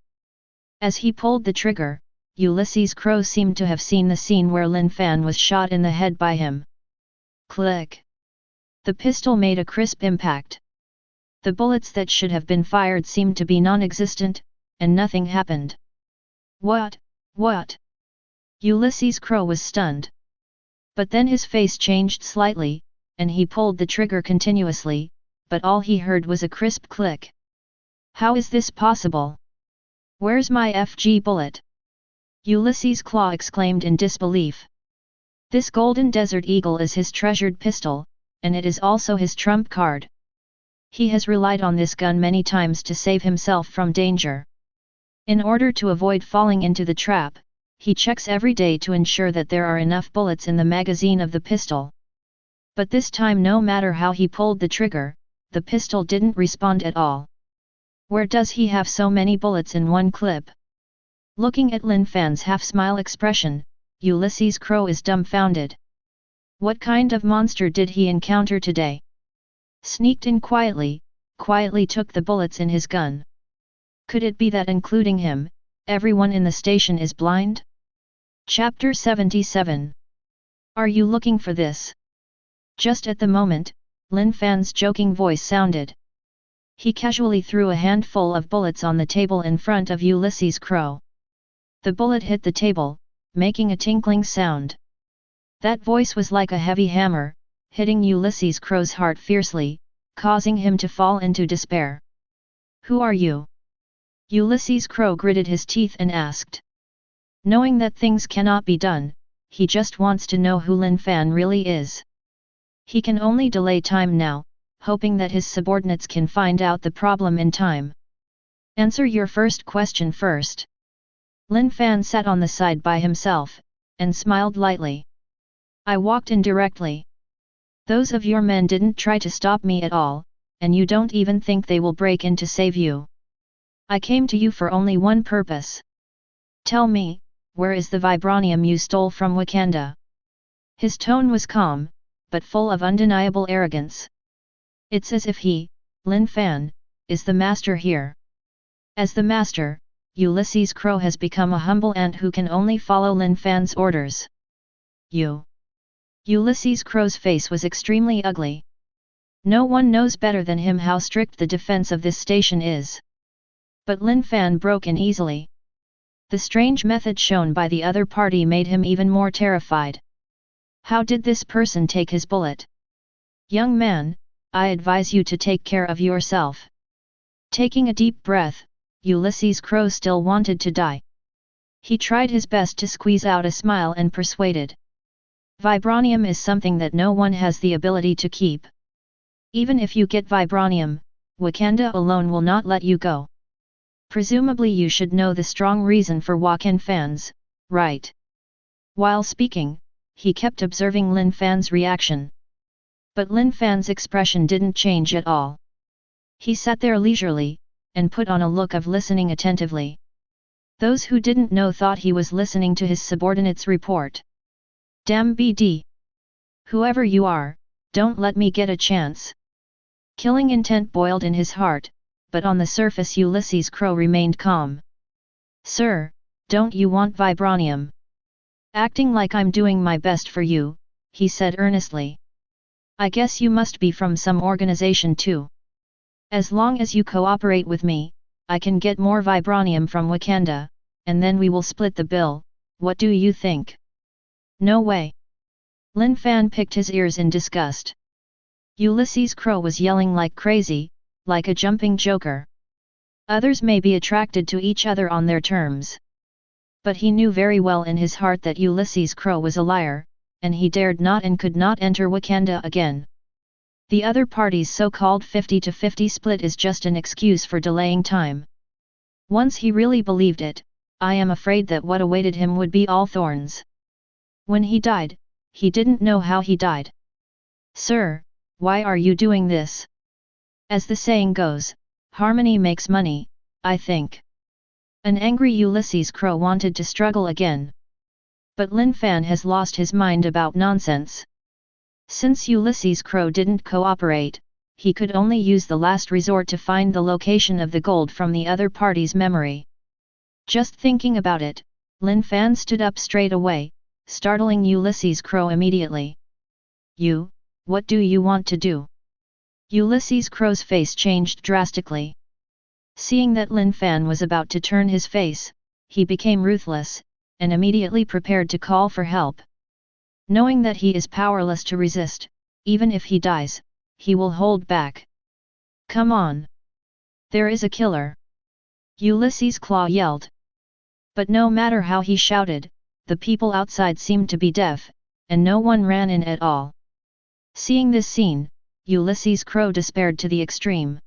As he pulled the trigger, Ulysses Crow seemed to have seen the scene where Lin Fan was shot in the head by him. Click! The pistol made a crisp impact. The bullets that should have been fired seemed to be non-existent, and nothing happened. What? Ulysses Crow was stunned. But then his face changed slightly, and he pulled the trigger continuously, but all he heard was a crisp click. How is this possible? Where's my FG bullet? Ulysses Claw exclaimed in disbelief. This golden desert eagle is his treasured pistol, and it is also his trump card. He has relied on this gun many times to save himself from danger. In order to avoid falling into the trap, he checks every day to ensure that there are enough bullets in the magazine of the pistol. But this time, no matter how he pulled the trigger, the pistol didn't respond at all. Where does he have so many bullets in one clip? Looking at Lin Fan's half-smile expression, Ulysses Crow is dumbfounded. What kind of monster did he encounter today? Sneaked in quietly took the bullets in his gun. Could it be that including him, everyone in the station is blind? Chapter 77. Are you looking for this? Just at the moment, Lin Fan's joking voice sounded. He casually threw a handful of bullets on the table in front of Ulysses Crow. The bullet hit the table, making a tinkling sound. That voice was like a heavy hammer, hitting Ulysses Crow's heart fiercely, causing him to fall into despair. Who are you? Ulysses Crow gritted his teeth and asked. Knowing that things cannot be done, he just wants to know who Lin Fan really is. He can only delay time now, hoping that his subordinates can find out the problem in time. Answer your first question first. Lin Fan sat on the side by himself, and smiled lightly. I walked in directly. Those of your men didn't try to stop me at all, and you don't even think they will break in to save you. I came to you for only one purpose. Tell me, where is the vibranium you stole from Wakanda? His tone was calm, but full of undeniable arrogance. It's as if he, Lin Fan, is the master here. As the master, Ulysses Crow has become a humble ant who can only follow Lin Fan's orders. You. Ulysses Crow's face was extremely ugly. No one knows better than him how strict the defense of this station is. But Lin Fan broke in easily. The strange method shown by the other party made him even more terrified. How did this person take his bullet? Young man, I advise you to take care of yourself. Taking a deep breath, Ulysses Crow still wanted to die. He tried his best to squeeze out a smile and persuaded. Vibranium is something that no one has the ability to keep. Even if you get vibranium, Wakanda alone will not let you go. Presumably you should know the strong reason for Wakan fans, right? While speaking, he kept observing Lin Fan's reaction. But Lin Fan's expression didn't change at all. He sat there leisurely, and put on a look of listening attentively. Those who didn't know thought he was listening to his subordinate's report. Damn BD! Whoever you are, don't let me get a chance. Killing intent boiled in his heart, but on the surface Ulysses Crow remained calm. Sir, don't you want vibranium? Acting like I'm doing my best for you, he said earnestly. I guess you must be from some organization too. As long as you cooperate with me, I can get more vibranium from Wakanda, and then we will split the bill. What do you think? No way. Lin Fan picked his ears in disgust. Ulysses Crow was yelling like crazy, like a jumping joker. Others may be attracted to each other on their terms. But he knew very well in his heart that Ulysses Crow was a liar, and he dared not and could not enter Wakanda again. The other party's so-called 50-50 split is just an excuse for delaying time. Once he really believed it, I am afraid that what awaited him would be all thorns. When he died, he didn't know how he died. Sir, why are you doing this? As the saying goes, harmony makes money, I think. An angry Ulysses Crow wanted to struggle again. But Lin Fan has lost his mind about nonsense. Since Ulysses Crow didn't cooperate, he could only use the last resort to find the location of the gold from the other party's memory. Just thinking about it, Lin Fan stood up straight away, startling Ulysses Crow immediately. You, what do you want to do? Ulysses Crow's face changed drastically. Seeing that Lin Fan was about to turn his face, he became ruthless, and immediately prepared to call for help. Knowing that he is powerless to resist, even if he dies, he will hold back. Come on! There is a killer! Ulysses Claw yelled. But no matter how he shouted, the people outside seemed to be deaf, and no one ran in at all. Seeing this scene, Ulysses Crow despaired to the extreme.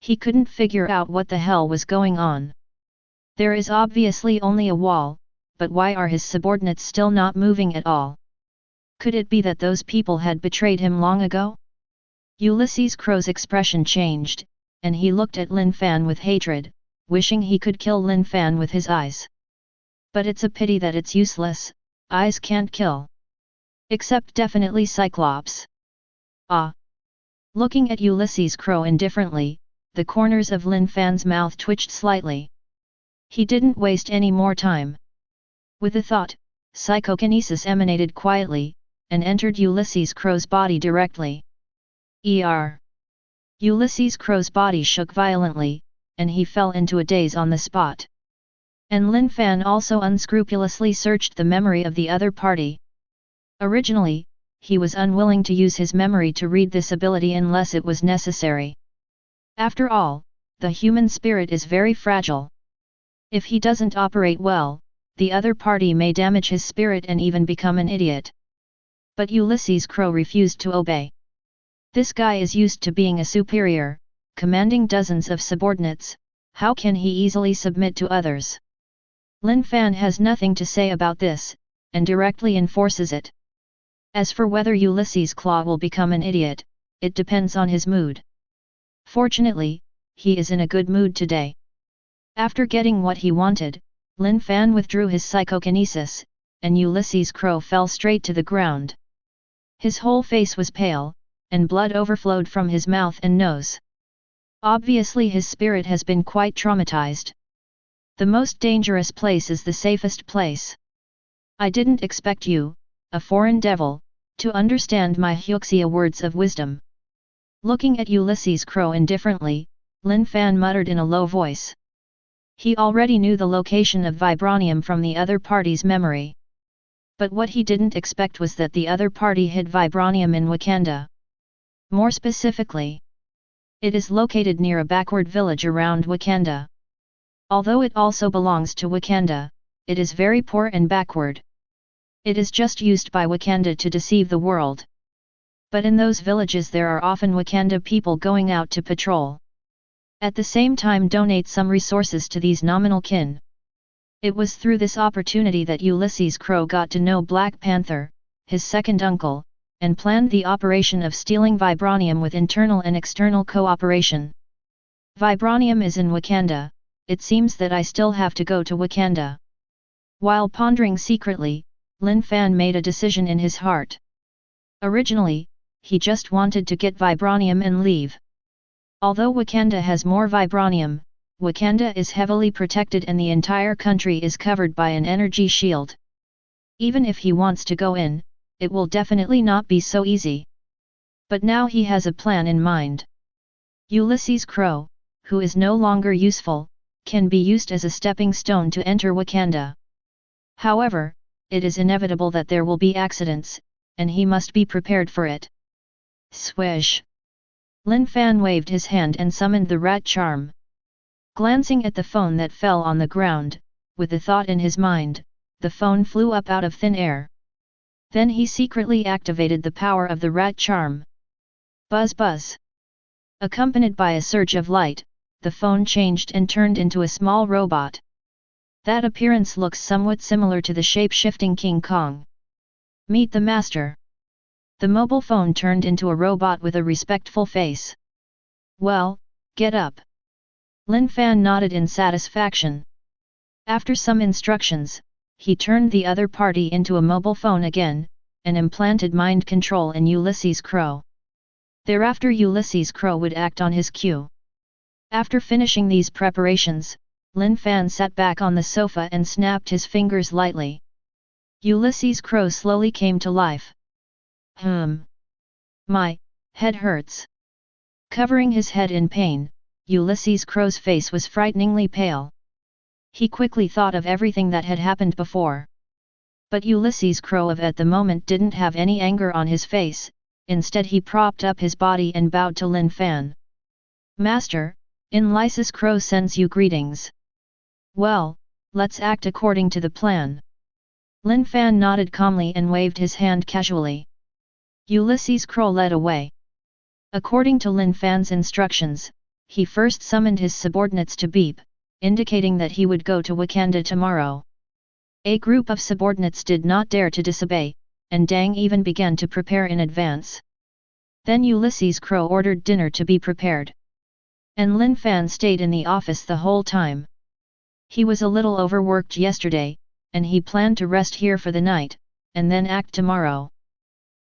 He couldn't figure out what the hell was going on. There is obviously only a wall, but why are his subordinates still not moving at all? Could it be that those people had betrayed him long ago? Ulysses Crow's expression changed, and he looked at Lin Fan with hatred, wishing he could kill Lin Fan with his eyes. But it's a pity that it's useless, eyes can't kill. Except definitely Cyclops. Ah! Looking at Ulysses Crow indifferently, the corners of Lin Fan's mouth twitched slightly. He didn't waste any more time. With a thought, psychokinesis emanated quietly, and entered Ulysses Crow's body directly. Ulysses Crow's body shook violently, and he fell into a daze on the spot. And Lin Fan also unscrupulously searched the memory of the other party. Originally, he was unwilling to use his memory to read this ability unless it was necessary. After all, the human spirit is very fragile. If he doesn't operate well, the other party may damage his spirit and even become an idiot. But Ulysses Crow refused to obey. This guy is used to being a superior, commanding dozens of subordinates, how can he easily submit to others? Lin Fan has nothing to say about this, and directly enforces it. As for whether Ulysses Claw will become an idiot, it depends on his mood. Fortunately, he is in a good mood today. After getting what he wanted, Lin Fan withdrew his psychokinesis, and Ulysses Crow fell straight to the ground. His whole face was pale, and blood overflowed from his mouth and nose. Obviously his spirit has been quite traumatized. The most dangerous place is the safest place. I didn't expect you, a foreign devil, to understand my Hyuxia words of wisdom. Looking at Ulysses Crow indifferently, Lin Fan muttered in a low voice. He already knew the location of vibranium from the other party's memory. But what he didn't expect was that the other party hid vibranium in Wakanda. More specifically, it is located near a backward village around Wakanda. Although it also belongs to Wakanda, it is very poor and backward. It is just used by Wakanda to deceive the world. But in those villages there are often Wakanda people going out to patrol. At the same time donate some resources to these nominal kin. It was through this opportunity that Ulysses Crow got to know Black Panther, his second uncle, and planned the operation of stealing vibranium with internal and external cooperation. Vibranium is in Wakanda, it seems that I still have to go to Wakanda. While pondering secretly, Lin Fan made a decision in his heart. Originally, he just wanted to get vibranium and leave. Although Wakanda has more vibranium, Wakanda is heavily protected and the entire country is covered by an energy shield. Even if he wants to go in, it will definitely not be so easy. But now he has a plan in mind. Ulysses Crow, who is no longer useful, can be used as a stepping stone to enter Wakanda. However, it is inevitable that there will be accidents, and he must be prepared for it. Swish! Lin Fan waved his hand and summoned the rat charm. Glancing at the phone that fell on the ground, with a thought in his mind, the phone flew up out of thin air. Then he secretly activated the power of the rat charm. Buzz buzz! Accompanied by a surge of light, the phone changed and turned into a small robot. That appearance looks somewhat similar to the shape-shifting King Kong. Meet the master. The mobile phone turned into a robot with a respectful face. Well, get up. Lin Fan nodded in satisfaction. After some instructions, he turned the other party into a mobile phone again, and implanted mind control in Ulysses Crow. Thereafter Ulysses Crow would act on his cue. After finishing these preparations, Lin Fan sat back on the sofa and snapped his fingers lightly. Ulysses Crow slowly came to life. My head hurts. Covering his head in pain, Ulysses Crow's face was frighteningly pale. He quickly thought of everything that had happened before. But Ulysses Crow at the moment didn't have any anger on his face, instead he propped up his body and bowed to Lin Fan. Master, Ulysses Crow sends you greetings. Well, let's act according to the plan. Lin Fan nodded calmly and waved his hand casually. Ulysses Crow led away. According to Lin Fan's instructions, he first summoned his subordinates to beep, indicating that he would go to Wakanda tomorrow. A group of subordinates did not dare to disobey, and Dang even began to prepare in advance. Then Ulysses Crow ordered dinner to be prepared. And Lin Fan stayed in the office the whole time. He was a little overworked yesterday, and he planned to rest here for the night, and then act tomorrow.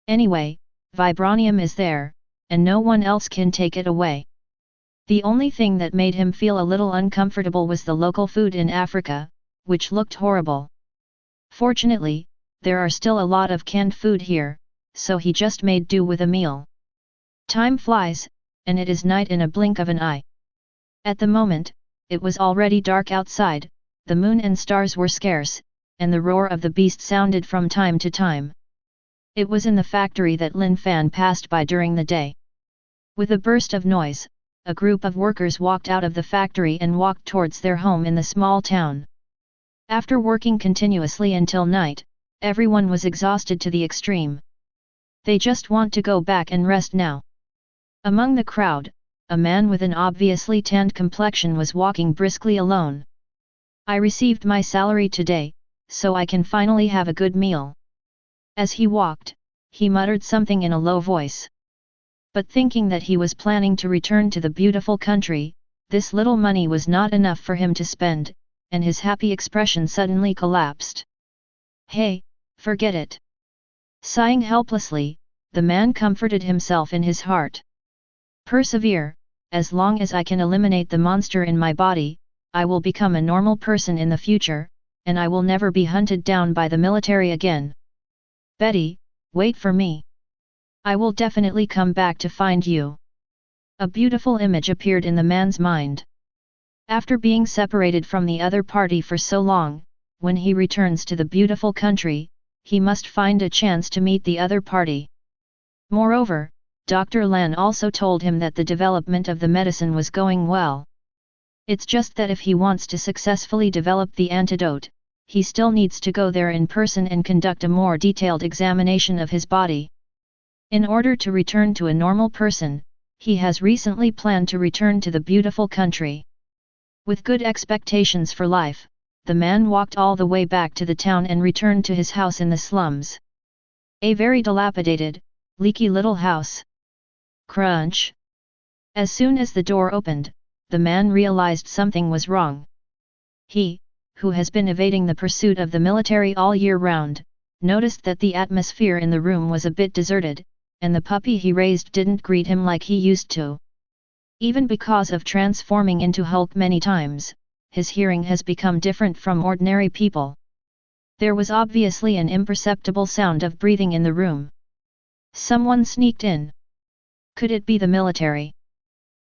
Anyway, vibranium is there, and no one else can take it away. The only thing that made him feel a little uncomfortable was the local food in Africa, which looked horrible. Fortunately, there are still a lot of canned food here, so he just made do with a meal. Time flies, and it is night in a blink of an eye. At the moment, it was already dark outside, the moon and stars were scarce, and the roar of the beast sounded from time to time. It was in the factory that Lin Fan passed by during the day. With a burst of noise, a group of workers walked out of the factory and walked towards their home in the small town. After working continuously until night, everyone was exhausted to the extreme. They just want to go back and rest now. Among the crowd, a man with an obviously tanned complexion was walking briskly alone. I received my salary today, so I can finally have a good meal. As he walked, he muttered something in a low voice. But thinking that he was planning to return to the beautiful country, this little money was not enough for him to spend, and his happy expression suddenly collapsed. Hey, forget it. Sighing helplessly, the man comforted himself in his heart. Persevere, as long as I can eliminate the monster in my body, I will become a normal person in the future, and I will never be hunted down by the military again. Betty, wait for me. I will definitely come back to find you. A beautiful image appeared in the man's mind. After being separated from the other party for so long, when he returns to the beautiful country, he must find a chance to meet the other party. Moreover, Dr. Lan also told him that the development of the medicine was going well. It's just that if he wants to successfully develop the antidote, he still needs to go there in person and conduct a more detailed examination of his body. In order to return to a normal person, he has recently planned to return to the beautiful country. With good expectations for life, the man walked all the way back to the town and returned to his house in the slums. A very dilapidated, leaky little house. Crunch! As soon as the door opened, the man realized something was wrong. He, who has been evading the pursuit of the military all year round, noticed that the atmosphere in the room was a bit deserted, and the puppy he raised didn't greet him like he used to. Even because of transforming into Hulk many times, his hearing has become different from ordinary people. There was obviously an imperceptible sound of breathing in the room. Someone sneaked in. Could it be the military?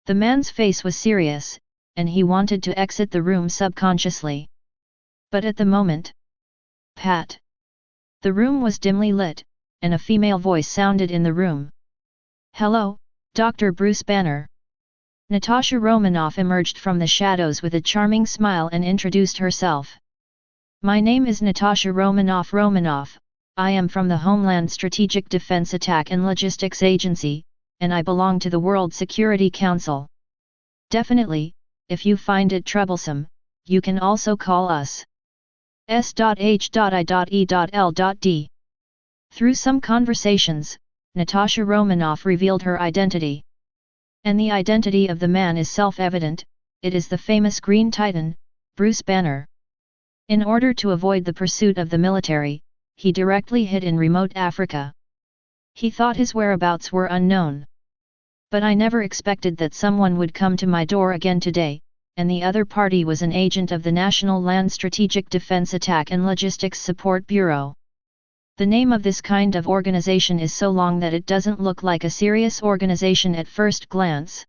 The man's face was serious, and he wanted to exit the room subconsciously. But at the moment, pat! The room was dimly lit, and a female voice sounded in the room. Hello, Dr. Bruce Banner. Natasha Romanoff emerged from the shadows with a charming smile and introduced herself. My name is Natasha Romanoff. I am from the Homeland Strategic Defense Attack and Logistics Agency, and I belong to the World Security Council. Definitely, if you find it troublesome, you can also call us. S.H.I.E.L.D. Through some conversations, Natasha Romanoff revealed her identity. And the identity of the man is self-evident, it is the famous Green Titan, Bruce Banner. In order to avoid the pursuit of the military, he directly hid in remote Africa. He thought his whereabouts were unknown. But I never expected that someone would come to my door again today, and the other party was an agent of the National Land Strategic Defense Attack and Logistics Support Bureau. The name of this kind of organization is so long that it doesn't look like a serious organization at first glance.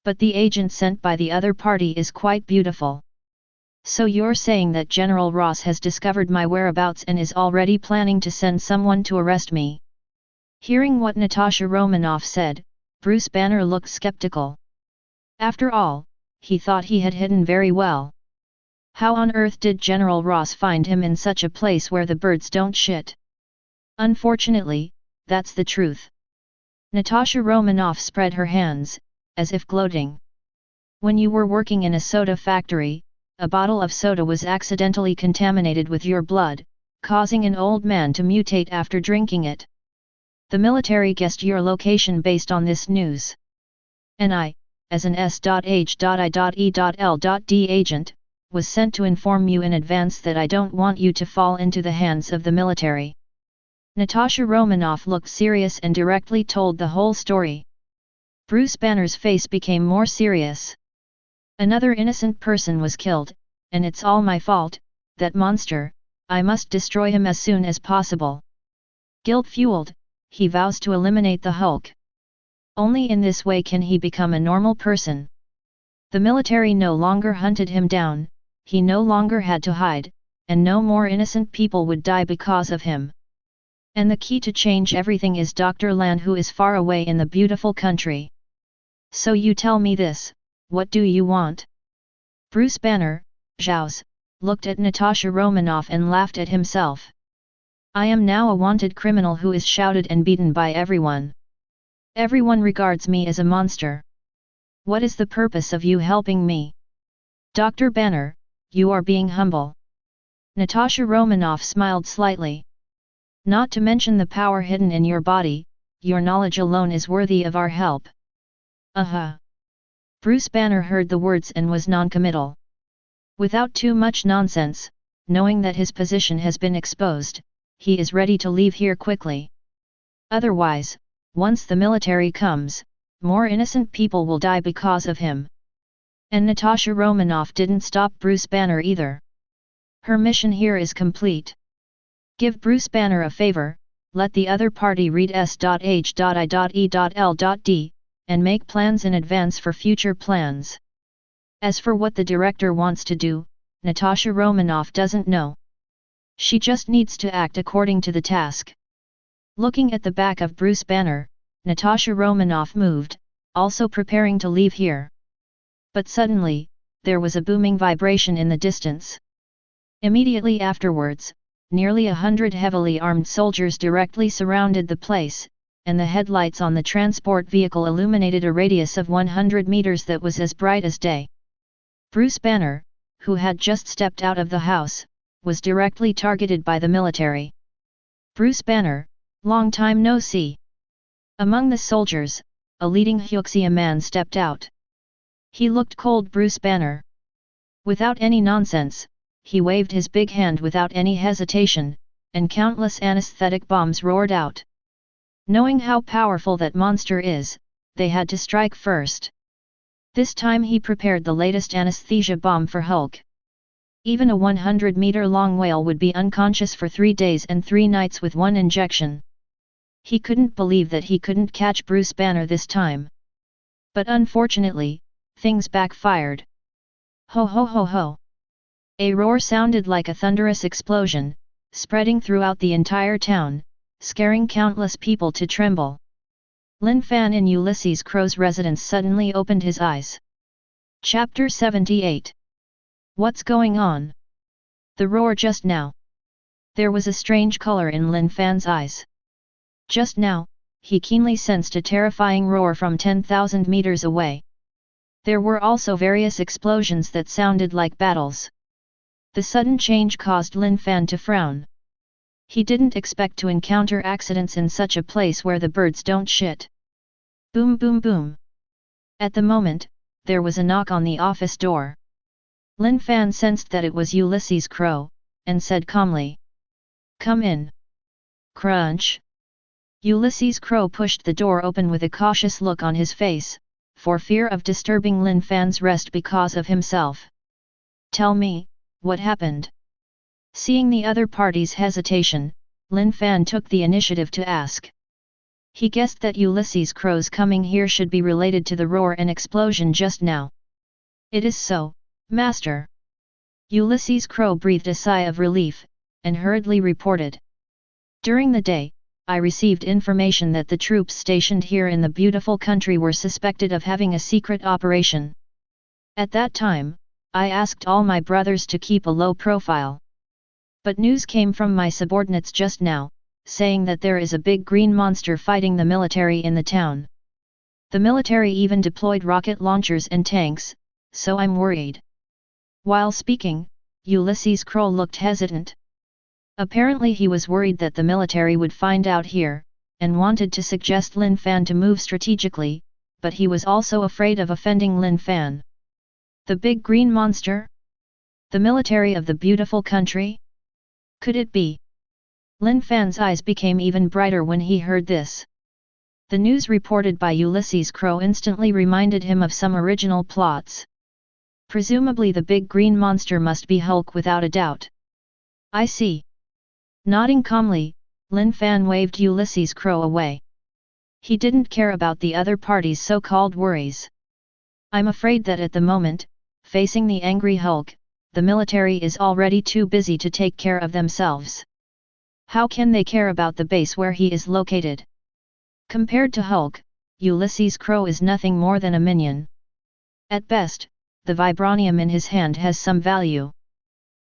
But the agent sent by the other party is quite beautiful. So you're saying that General Ross has discovered my whereabouts and is already planning to send someone to arrest me? Hearing what Natasha Romanoff said, Bruce Banner looked skeptical. After all, he thought he had hidden very well. How on earth did General Ross find him in such a place where the birds don't shit? Unfortunately, that's the truth. Natasha Romanoff spread her hands, as if gloating. When you were working in a soda factory, a bottle of soda was accidentally contaminated with your blood, causing an old man to mutate after drinking it. The military guessed your location based on this news. And I, as an S.H.I.E.L.D. agent, was sent to inform you in advance that I don't want you to fall into the hands of the military." Natasha Romanoff looked serious and directly told the whole story. Bruce Banner's face became more serious. "Another innocent person was killed, and it's all my fault, that monster, I must destroy him as soon as possible." Guilt-fueled, he vows to eliminate the Hulk. Only in this way can he become a normal person. The military no longer hunted him down, he no longer had to hide, and no more innocent people would die because of him. And the key to change everything is Dr. Lan, who is far away in the beautiful country. "So you tell me this, what do you want?" Bruce Banner, Zhao's, looked at Natasha Romanoff and laughed at himself. "I am now a wanted criminal who is shouted and beaten by everyone. Everyone regards me as a monster. What is the purpose of you helping me?" "Dr. Banner, you are being humble." Natasha Romanoff smiled slightly. "Not to mention the power hidden in your body, your knowledge alone is worthy of our help." Bruce Banner heard the words and was non-committal. Without too much nonsense, knowing that his position has been exposed, he is ready to leave here quickly. Otherwise, once the military comes, more innocent people will die because of him. And Natasha Romanoff didn't stop Bruce Banner either. Her mission here is complete. Give Bruce Banner a favor, let the other party read S.H.I.E.L.D. and make plans in advance for future plans. As for what the director wants to do, Natasha Romanoff doesn't know. She just needs to act according to the task. Looking at the back of Bruce Banner, Natasha Romanoff moved, also preparing to leave here. But suddenly, there was a booming vibration in the distance. Immediately afterwards, nearly 100 heavily armed soldiers directly surrounded the place, and the headlights on the transport vehicle illuminated a radius of 100 meters that was as bright as day. Bruce Banner, who had just stepped out of the house, was directly targeted by the military. "Bruce Banner, long time no see." Among the soldiers, a leading Hyuxia man stepped out. He looked cold Bruce Banner. Without any nonsense, he waved his big hand without any hesitation, and countless anesthetic bombs roared out. Knowing how powerful that monster is, they had to strike first. This time he prepared the latest anesthesia bomb for Hulk. Even a 100-meter-long whale would be unconscious for 3 days and 3 nights with one injection. He couldn't believe that he couldn't catch Bruce Banner this time. But unfortunately, things backfired. Ho ho ho ho! A roar sounded like a thunderous explosion, spreading throughout the entire town, scaring countless people to tremble. Lin Fan in Ulysses Crow's residence suddenly opened his eyes. Chapter 78. What's going on? The roar just now. There was a strange color in Lin Fan's eyes. Just now, he keenly sensed a terrifying roar from 10,000 meters away. There were also various explosions that sounded like battles. The sudden change caused Lin Fan to frown. He didn't expect to encounter accidents in such a place where the birds don't shit. Boom boom boom. At the moment, there was a knock on the office door. Lin Fan sensed that it was Ulysses Crow, and said calmly, "Come in." Crunch. Ulysses Crow pushed the door open with a cautious look on his face, for fear of disturbing Lin Fan's rest because of himself. "Tell me, what happened?" Seeing the other party's hesitation, Lin Fan took the initiative to ask. He guessed that Ulysses Crow's coming here should be related to the roar and explosion just now. "It is so, Master." Ulysses Crow breathed a sigh of relief, and hurriedly reported. "During the day, I received information that the troops stationed here in the beautiful country were suspected of having a secret operation. At that time, I asked all my brothers to keep a low profile. But news came from my subordinates just now, saying that there is a big green monster fighting the military in the town. The military even deployed rocket launchers and tanks, so I'm worried." While speaking, Ulysses Crow looked hesitant. Apparently he was worried that the military would find out here, and wanted to suggest Lin Fan to move strategically, but he was also afraid of offending Lin Fan. The big green monster? The military of the beautiful country? Could it be? Lin Fan's eyes became even brighter when he heard this. The news reported by Ulysses Crow instantly reminded him of some original plots. Presumably the big green monster must be Hulk without a doubt. I see. Nodding calmly, Lin Fan waved Ulysses Crow away. He didn't care about the other party's so-called worries. I'm afraid that at the moment, facing the angry Hulk, the military is already too busy to take care of themselves. How can they care about the base where he is located? Compared to Hulk, Ulysses Crow is nothing more than a minion. At best, the vibranium in his hand has some value.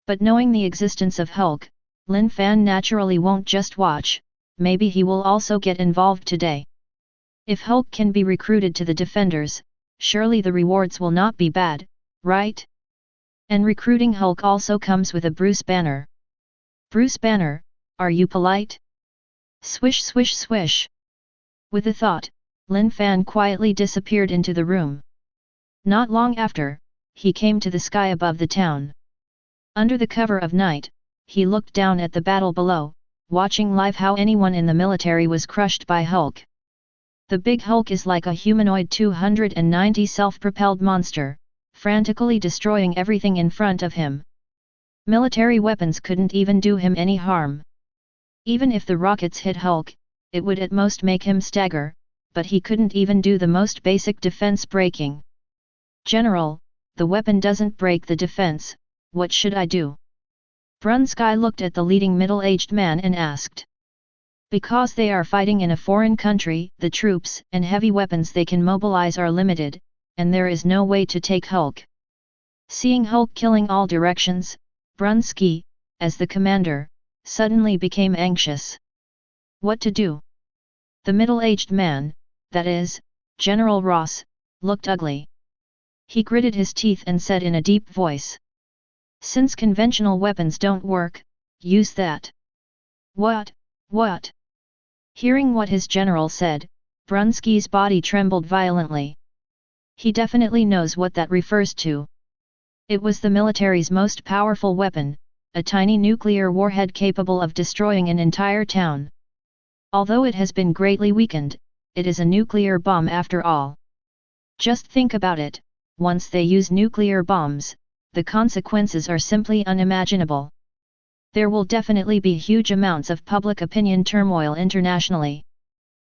But knowing the existence of Hulk, Lin Fan naturally won't just watch, maybe he will also get involved today. If Hulk can be recruited to the Defenders, surely the rewards will not be bad, right? And recruiting Hulk also comes with a Bruce Banner. Bruce Banner, are you polite? Swish swish swish. With a thought, Lin Fan quietly disappeared into the room. Not long after, he came to the sky above the town. Under the cover of night, he looked down at the battle below, watching live how anyone in the military was crushed by Hulk. The big Hulk is like a humanoid 290 self-propelled monster, frantically destroying everything in front of him. Military weapons couldn't even do him any harm. Even if the rockets hit Hulk, it would at most make him stagger, but he couldn't even do the most basic defense breaking. General, the weapon doesn't break the defense, what should I do? Brunsky looked at the leading middle-aged man and asked. Because they are fighting in a foreign country, the troops and heavy weapons they can mobilize are limited, and there is no way to take Hulk. Seeing Hulk killing all directions, Brunsky, as the commander, suddenly became anxious. What to do? The middle-aged man, that is, General Ross, looked ugly. He gritted his teeth and said in a deep voice. Since conventional weapons don't work, use that. What? What? Hearing what his general said, Brunsky's body trembled violently. He definitely knows what that refers to. It was the military's most powerful weapon, a tiny nuclear warhead capable of destroying an entire town. Although it has been greatly weakened, it is a nuclear bomb after all. Just think about it, once they use nuclear bombs, the consequences are simply unimaginable. There will definitely be huge amounts of public opinion turmoil internationally.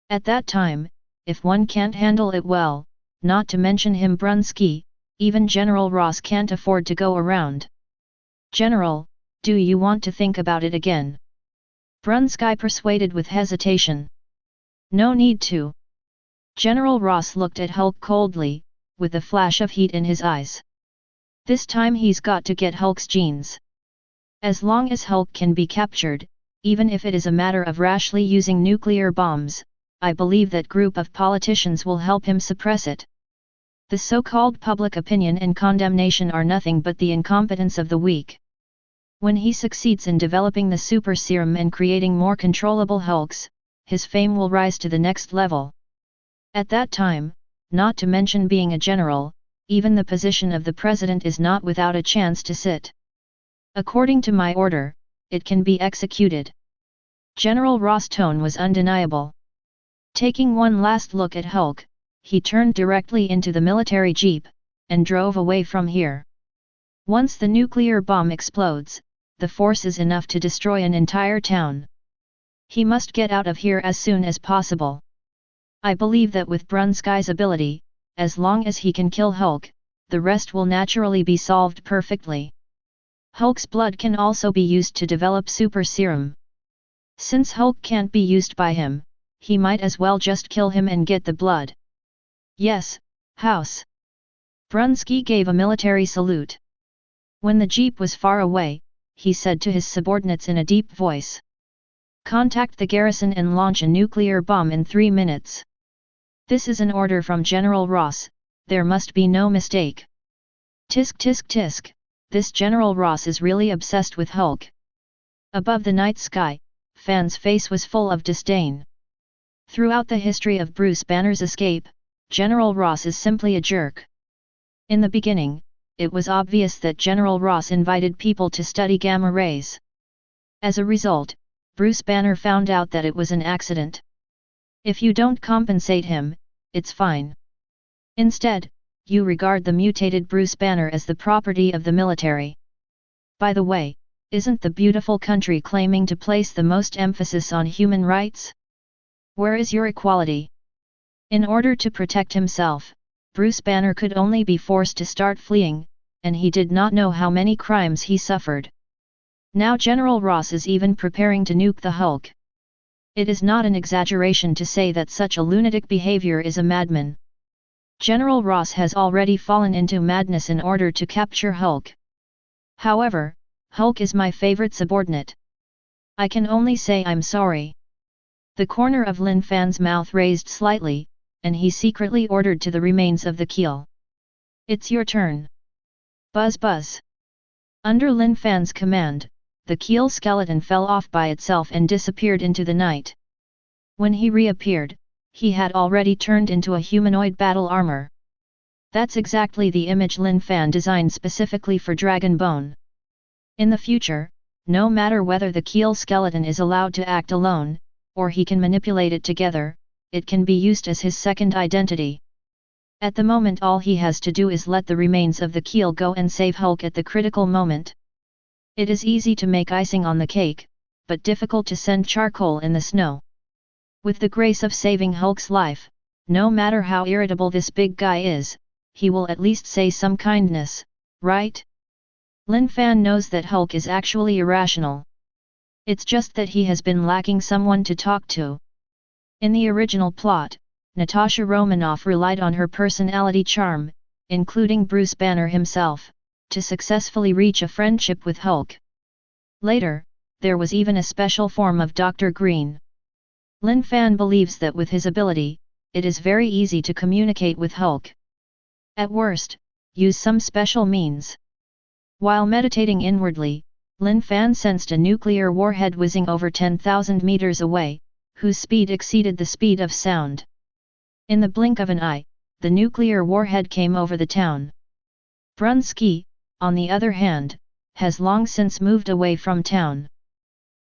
At that time, if one can't handle it well, not to mention him Brunsky, even General Ross can't afford to go around. General, do you want to think about it again? Brunsky persuaded with hesitation. No need to. General Ross looked at Hulk coldly, with a flash of heat in his eyes. This time he's got to get Hulk's genes. As long as Hulk can be captured, even if it is a matter of rashly using nuclear bombs, I believe that group of politicians will help him suppress it. The so-called public opinion and condemnation are nothing but the incompetence of the weak. When he succeeds in developing the super serum and creating more controllable Hulks, his fame will rise to the next level. At that time, not to mention being a general, even the position of the president is not without a chance to sit. According to my order, it can be executed. General Ross' tone was undeniable. Taking one last look at Hulk, he turned directly into the military jeep, and drove away from here. Once the nuclear bomb explodes, the force is enough to destroy an entire town. He must get out of here as soon as possible. I believe that with Brunsky's ability, as long as he can kill Hulk, the rest will naturally be solved perfectly. Hulk's blood can also be used to develop super serum. Since Hulk can't be used by him, he might as well just kill him and get the blood. Yes, House. Brunsky gave a military salute. When the jeep was far away, he said to his subordinates in a deep voice. Contact the garrison and launch a nuclear bomb in 3 minutes. This is an order from General Ross, there must be no mistake. Tisk tisk tisk, this General Ross is really obsessed with Hulk. Above the night sky, Fan's face was full of disdain. Throughout the history of Bruce Banner's escape, General Ross is simply a jerk. In the beginning, it was obvious that General Ross invited people to study gamma rays. As a result, Bruce Banner found out that it was an accident. If you don't compensate him, it's fine. Instead, you regard the mutated Bruce Banner as the property of the military. By the way, isn't the beautiful country claiming to place the most emphasis on human rights? Where is your equality? In order to protect himself, Bruce Banner could only be forced to start fleeing, and he did not know how many crimes he suffered. Now General Ross is even preparing to nuke the Hulk. It is not an exaggeration to say that such a lunatic behavior is a madman. General Ross has already fallen into madness in order to capture Hulk. However, Hulk is my favorite subordinate. I can only say I'm sorry. The corner of Lin Fan's mouth raised slightly, and he secretly ordered to the remains of the keel. It's your turn. Buzz buzz. Under Lin Fan's command, the keel skeleton fell off by itself and disappeared into the night. When he reappeared, he had already turned into a humanoid battle armor. That's exactly the image Lin Fan designed specifically for Dragon Bone. In the future, no matter whether the keel skeleton is allowed to act alone, or he can manipulate it together, it can be used as his second identity. At the moment all he has to do is let the remains of the keel go and save Hulk at the critical moment. It is easy to make icing on the cake, but difficult to send charcoal in the snow. With the grace of saving Hulk's life, no matter how irritable this big guy is, he will at least say some kindness, right? Lin Fan knows that Hulk is actually irrational. It's just that he has been lacking someone to talk to. In the original plot, Natasha Romanoff relied on her personality charm, including Bruce Banner himself, to successfully reach a friendship with Hulk. Later, there was even a special form of Dr. Green. Lin Fan believes that with his ability, it is very easy to communicate with Hulk. At worst, use some special means. While meditating inwardly, Lin Fan sensed a nuclear warhead whizzing over 10,000 meters away, whose speed exceeded the speed of sound. In the blink of an eye, the nuclear warhead came over the town. Brunsky, on the other hand, has long since moved away from town.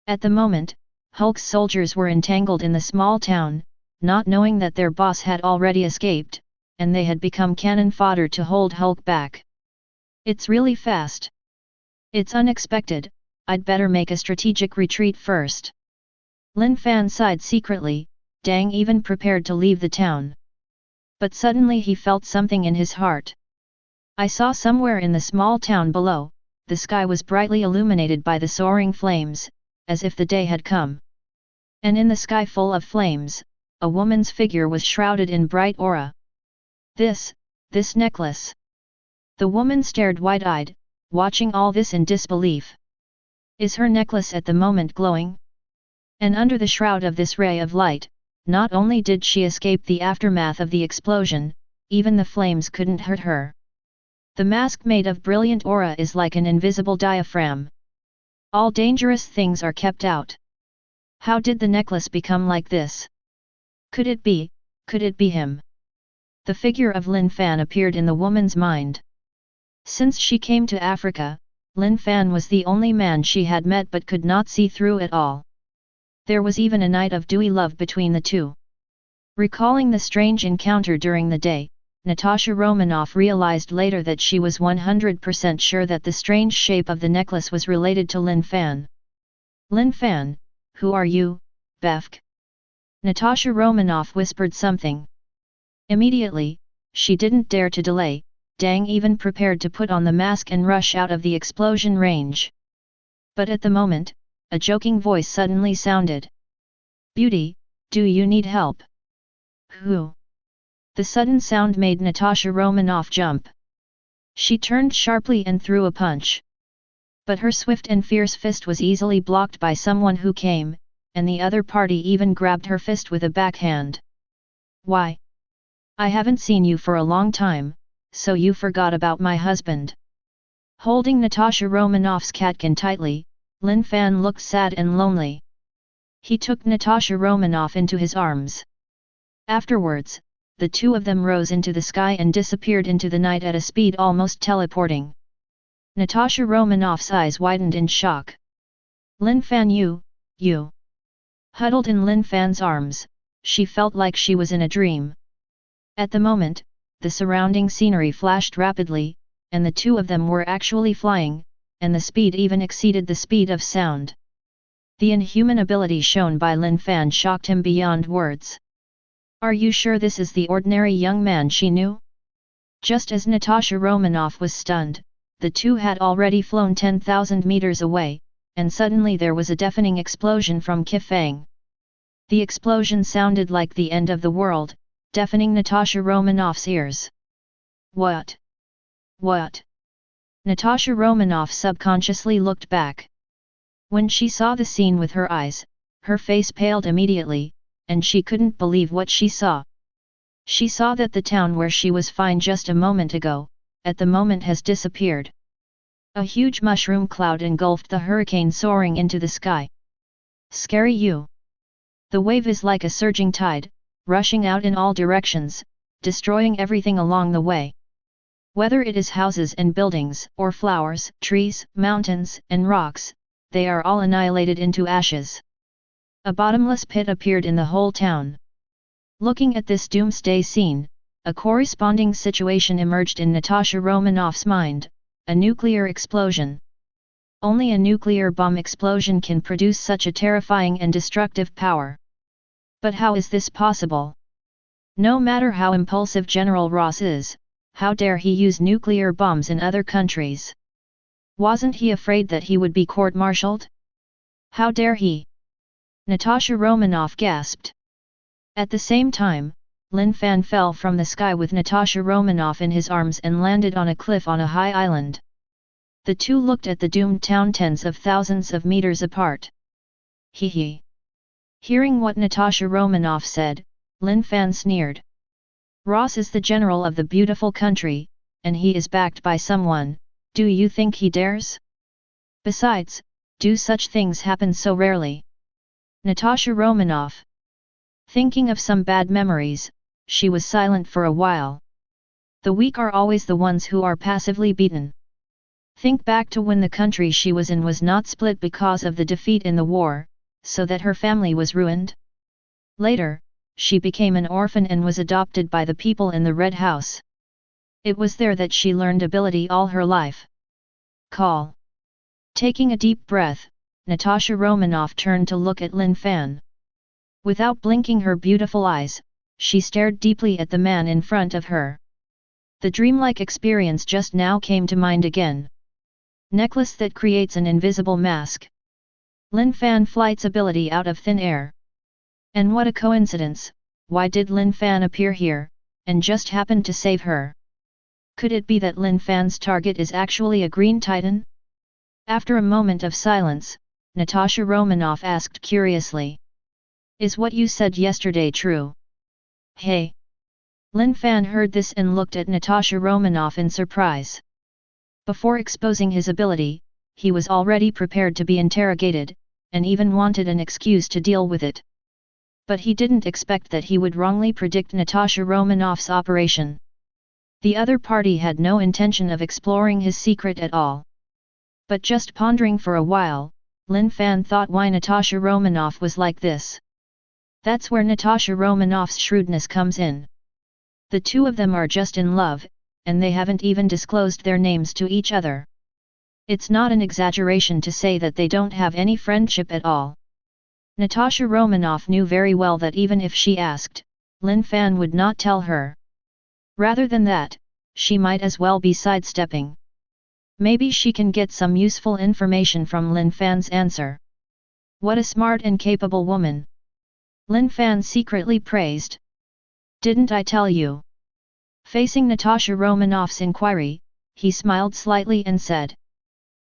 At the moment, Hulk's soldiers were entangled in the small town, not knowing that their boss had already escaped, and they had become cannon fodder to hold Hulk back. It's really fast. It's unexpected, I'd better make a strategic retreat first. Lin Fan sighed secretly, Dang even prepared to leave the town. But suddenly he felt something in his heart. I saw somewhere in the small town below, the sky was brightly illuminated by the soaring flames, as if the day had come. And in the sky full of flames, a woman's figure was shrouded in bright aura. This necklace. The woman stared wide-eyed, watching all this in disbelief. Is her necklace at the moment glowing? And under the shroud of this ray of light, not only did she escape the aftermath of the explosion, even the flames couldn't hurt her. The mask made of brilliant aura is like an invisible diaphragm. All dangerous things are kept out. How did the necklace become like this? Could it be him? The figure of Lin Fan appeared in the woman's mind. Since she came to Africa, Lin Fan was the only man she had met but could not see through it all. There was even a night of dewy love between the two. Recalling the strange encounter during the day, Natasha Romanoff realized later that she was 100% sure that the strange shape of the necklace was related to Lin Fan. Lin Fan, who are you, Befk? Natasha Romanoff whispered something. Immediately, she didn't dare to delay, Dang even prepared to put on the mask and rush out of the explosion range. But at the moment, a joking voice suddenly sounded. Beauty, do you need help? Who? The sudden sound made Natasha Romanoff jump. She turned sharply and threw a punch. But her swift and fierce fist was easily blocked by someone who came, and the other party even grabbed her fist with a backhand. Why? I haven't seen you for a long time, so you forgot about my husband. Holding Natasha Romanoff's catkin tightly, Lin Fan looked sad and lonely. He took Natasha Romanoff into his arms. Afterwards, the two of them rose into the sky and disappeared into the night at a speed almost teleporting. Natasha Romanoff's eyes widened in shock. Lin Fan, you. Huddled in Lin Fan's arms, she felt like she was in a dream. At the moment, the surrounding scenery flashed rapidly, and the two of them were actually flying, and the speed even exceeded the speed of sound. The inhuman ability shown by Lin Fan shocked him beyond words. Are you sure this is the ordinary young man she knew? Just as Natasha Romanoff was stunned, the two had already flown 10,000 meters away, and suddenly there was a deafening explosion from Qifeng. The explosion sounded like the end of the world, deafening Natasha Romanoff's ears. What? What? Natasha Romanoff subconsciously looked back. When she saw the scene with her eyes, her face paled immediately, and she couldn't believe what she saw. She saw that the town where she was fine just a moment ago, at the moment has disappeared. A huge mushroom cloud engulfed the hurricane soaring into the sky. Scary you. The wave is like a surging tide, rushing out in all directions, destroying everything along the way. Whether it is houses and buildings, or flowers, trees, mountains, and rocks, they are all annihilated into ashes. A bottomless pit appeared in the whole town. Looking at this doomsday scene, a corresponding situation emerged in Natasha Romanoff's mind: a nuclear explosion. Only a nuclear bomb explosion can produce such a terrifying and destructive power. But how is this possible? No matter how impulsive General Ross is, how dare he use nuclear bombs in other countries? Wasn't he afraid that he would be court-martialed? How dare he? Natasha Romanoff gasped. At the same time, Lin Fan fell from the sky with Natasha Romanoff in his arms and landed on a cliff on a high island. The two looked at the doomed town tens of thousands of meters apart. Hee hee. Hearing what Natasha Romanoff said, Lin Fan sneered. Ross is the general of the beautiful country, and he is backed by someone. Do you think he dares? Besides, do such things happen so rarely? Natasha Romanoff. Thinking of some bad memories, she was silent for a while. The weak are always the ones who are passively beaten. Think back to when the country she was in was not split because of the defeat in the war, so that her family was ruined. Later, she became an orphan and was adopted by the people in the Red House. It was there that she learned ability all her life. Call. Taking a deep breath, Natasha Romanoff turned to look at Lin Fan. Without blinking her beautiful eyes, she stared deeply at the man in front of her. The dreamlike experience just now came to mind again. Necklace that creates an invisible mask. Lin Fan flight's ability out of thin air. And what a coincidence, why did Lin Fan appear here, and just happen to save her? Could it be that Lin Fan's target is actually a green titan? After a moment of silence, Natasha Romanoff asked curiously. Is what you said yesterday true? Hey! Lin Fan heard this and looked at Natasha Romanoff in surprise. Before exposing his ability, he was already prepared to be interrogated, and even wanted an excuse to deal with it. But he didn't expect that he would wrongly predict Natasha Romanoff's operation. The other party had no intention of exploring his secret at all. But just pondering for a while, Lin Fan thought why Natasha Romanoff was like this. That's where Natasha Romanoff's shrewdness comes in. The two of them are just in love, and they haven't even disclosed their names to each other. It's not an exaggeration to say that they don't have any friendship at all. Natasha Romanoff knew very well that even if she asked, Lin Fan would not tell her. Rather than that, she might as well be sidestepping. Maybe she can get some useful information from Lin Fan's answer. What a smart and capable woman! Lin Fan secretly praised. Didn't I tell you? Facing Natasha Romanoff's inquiry, he smiled slightly and said.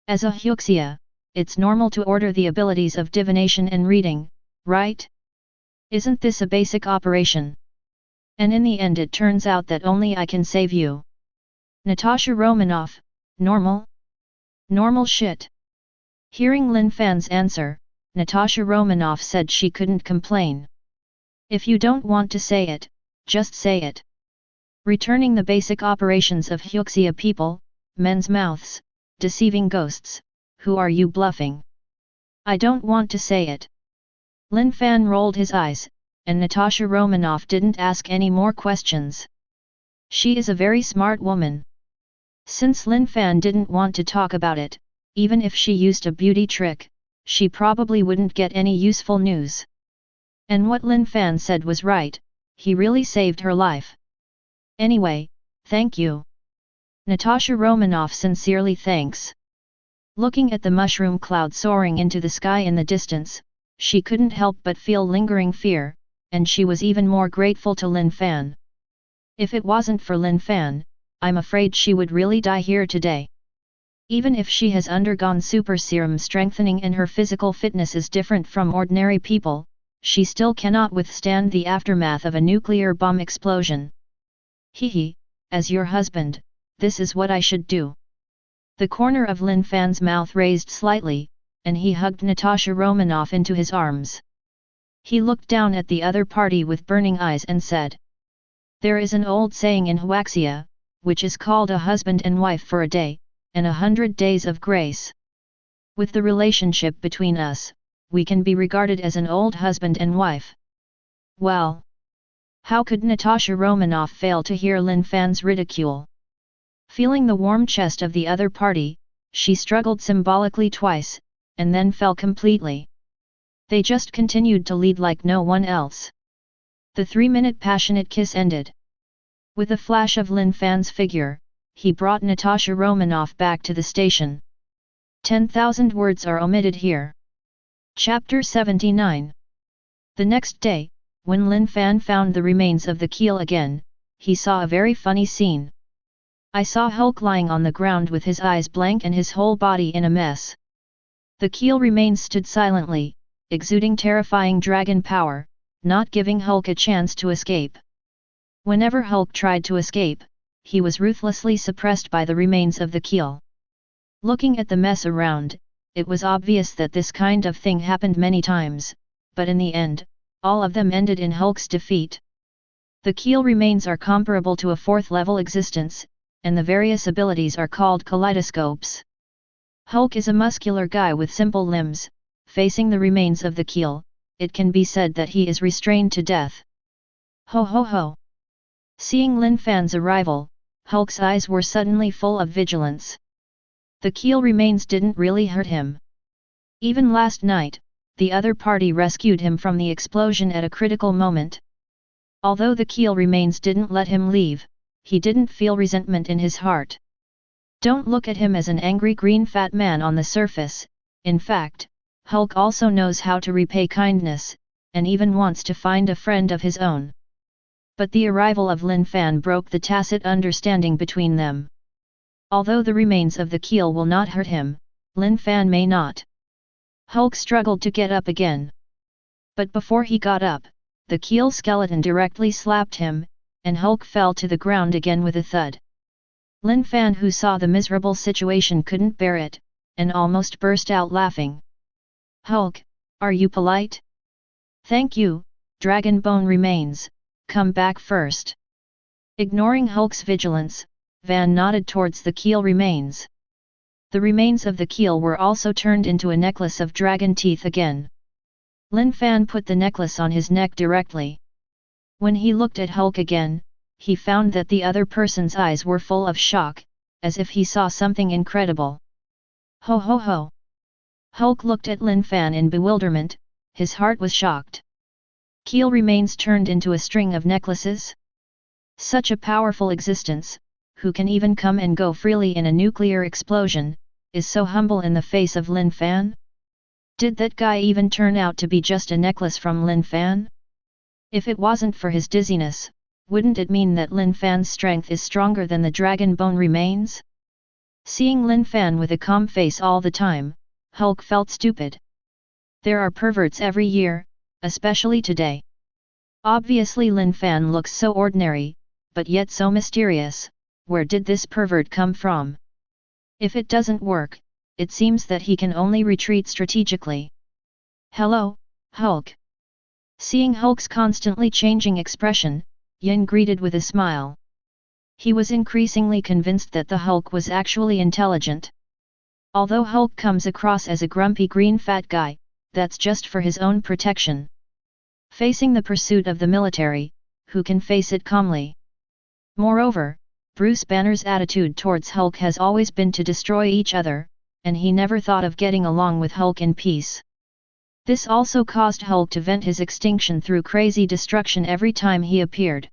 As a Huxia, it's normal to order the abilities of divination and reading, right? Isn't this a basic operation? And in the end it turns out that only I can save you. Natasha Romanoff, normal? Normal shit. Hearing Lin Fan's answer, Natasha Romanoff said she couldn't complain. If you don't want to say it, just say it. Returning the basic operations of Huxia people, men's mouths, deceiving ghosts, who are you bluffing? I don't want to say it. Lin Fan rolled his eyes, and Natasha Romanoff didn't ask any more questions. She is a very smart woman. Since Lin Fan didn't want to talk about it, even if she used a beauty trick, she probably wouldn't get any useful news. And what Lin Fan said was right, he really saved her life. Anyway, thank you. Natasha Romanoff sincerely thanks. Looking at the mushroom cloud soaring into the sky in the distance, she couldn't help but feel lingering fear, and she was even more grateful to Lin Fan. If it wasn't for Lin Fan, I'm afraid she would really die here today. Even if she has undergone super serum strengthening and her physical fitness is different from ordinary people, she still cannot withstand the aftermath of a nuclear bomb explosion. Hehe, as your husband, this is what I should do. The corner of Lin Fan's mouth raised slightly, and he hugged Natasha Romanoff into his arms. He looked down at the other party with burning eyes and said, "There is an old saying in Huaxia, which is called a husband and wife for a day, and 100 days of grace. With the relationship between us, we can be regarded as an old husband and wife." Well, how could Natasha Romanoff fail to hear Lin Fan's ridicule? Feeling the warm chest of the other party, she struggled symbolically twice, and then fell completely. They just continued to lead like no one else. The 3-minute passionate kiss ended. With a flash of Lin Fan's figure, he brought Natasha Romanoff back to the station. 10,000 words are omitted here. Chapter 79. The next day, when Lin Fan found the remains of the keel again, he saw a very funny scene. I saw Hulk lying on the ground with his eyes blank and his whole body in a mess. The keel remains stood silently, exuding terrifying dragon power, not giving Hulk a chance to escape. Whenever Hulk tried to escape, he was ruthlessly suppressed by the remains of the keel. Looking at the mess around, it was obvious that this kind of thing happened many times, but in the end, all of them ended in Hulk's defeat. The keel remains are comparable to a 4th-level existence, and the various abilities are called kaleidoscopes. Hulk is a muscular guy with simple limbs. Facing the remains of the keel, it can be said that he is restrained to death. Ho ho ho! Seeing Lin Fan's arrival, Hulk's eyes were suddenly full of vigilance. The keel remains didn't really hurt him. Even last night, the other party rescued him from the explosion at a critical moment. Although the keel remains didn't let him leave, he didn't feel resentment in his heart. Don't look at him as an angry green fat man on the surface. In fact, Hulk also knows how to repay kindness, and even wants to find a friend of his own. But the arrival of Lin Fan broke the tacit understanding between them. Although the remains of the keel will not hurt him, Lin Fan may not. Hulk struggled to get up again. But before he got up, the keel skeleton directly slapped him, and Hulk fell to the ground again with a thud. Lin Fan, who saw the miserable situation, couldn't bear it, and almost burst out laughing. "Hulk, are you polite?" "Thank you, Dragon Bone remains, come back first." Ignoring Hulk's vigilance, Van nodded towards the keel remains. The remains of the keel were also turned into a necklace of dragon teeth again. Lin Fan put the necklace on his neck directly. When he looked at Hulk again, he found that the other person's eyes were full of shock, as if he saw something incredible. Ho ho ho! Hulk looked at Lin Fan in bewilderment, his heart was shocked. Keel remains turned into a string of necklaces? Such a powerful existence, who can even come and go freely in a nuclear explosion, is so humble in the face of Lin Fan? Did that guy even turn out to be just a necklace from Lin Fan? If it wasn't for his dizziness, wouldn't it mean that Lin Fan's strength is stronger than the Dragon Bone remains? Seeing Lin Fan with a calm face all the time, Hulk felt stupid. There are perverts every year, especially today. Obviously Lin Fan looks so ordinary, but yet so mysterious. Where did this pervert come from? If it doesn't work, it seems that he can only retreat strategically. Hello, Hulk. Seeing Hulk's constantly changing expression, Yin greeted with a smile. He was increasingly convinced that the Hulk was actually intelligent. Although Hulk comes across as a grumpy green fat guy, that's just for his own protection. Facing the pursuit of the military, who can face it calmly? Moreover, Bruce Banner's attitude towards Hulk has always been to destroy each other, and he never thought of getting along with Hulk in peace. This also caused Hulk to vent his extinction through crazy destruction every time he appeared.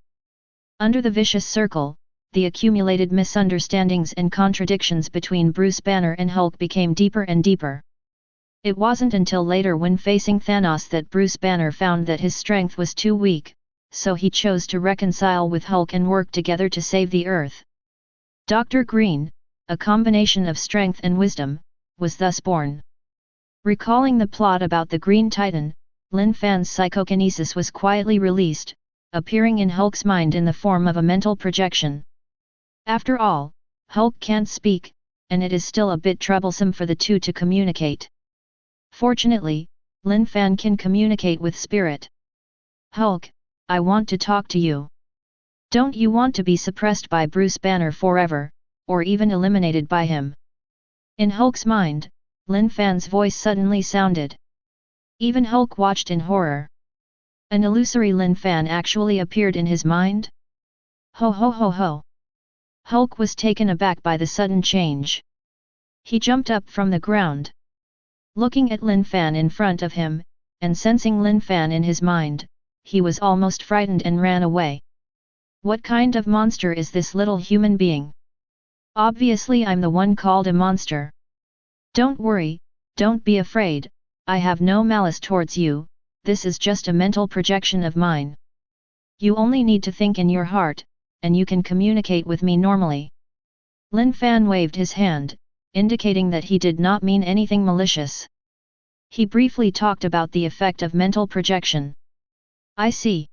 Under the vicious circle, the accumulated misunderstandings and contradictions between Bruce Banner and Hulk became deeper and deeper. It wasn't until later when facing Thanos that Bruce Banner found that his strength was too weak, so he chose to reconcile with Hulk and work together to save the Earth. Dr. Green, a combination of strength and wisdom, was thus born. Recalling the plot about the Green Titan, Lin Fan's psychokinesis was quietly released, appearing in Hulk's mind in the form of a mental projection. After all, Hulk can't speak, and it is still a bit troublesome for the two to communicate. Fortunately, Lin Fan can communicate with spirit. Hulk, I want to talk to you. Don't you want to be suppressed by Bruce Banner forever, or even eliminated by him? In Hulk's mind, Lin Fan's voice suddenly sounded. Even Hulk watched in horror. An illusory Lin Fan actually appeared in his mind? Ho ho ho ho! Hulk was taken aback by the sudden change. He jumped up from the ground. Looking at Lin Fan in front of him, and sensing Lin Fan in his mind, he was almost frightened and ran away. What kind of monster is this little human being? Obviously I'm the one called a monster. Don't worry, don't be afraid, I have no malice towards you, this is just a mental projection of mine. You only need to think in your heart, and you can communicate with me normally. Lin Fan waved his hand, indicating that he did not mean anything malicious. He briefly talked about the effect of mental projection. I see.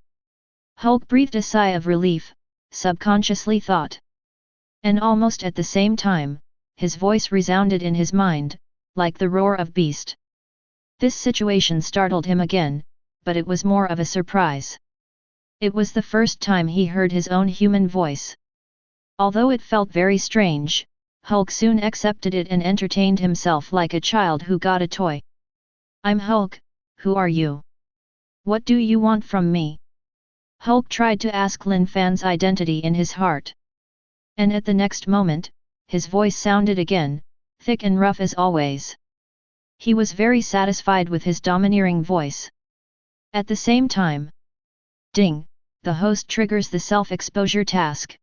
Hulk breathed a sigh of relief, subconsciously thought. And almost at the same time, his voice resounded in his mind, like the roar of beast. This situation startled him again, but it was more of a surprise. It was the first time he heard his own human voice. Although it felt very strange, Hulk soon accepted it and entertained himself like a child who got a toy. I'm Hulk, who are you? What do you want from me? Hulk tried to ask Lin Fan's identity in his heart. And at the next moment, his voice sounded again, thick and rough as always. He was very satisfied with his domineering voice. At the same time, ding, the host triggers the self-exposure task.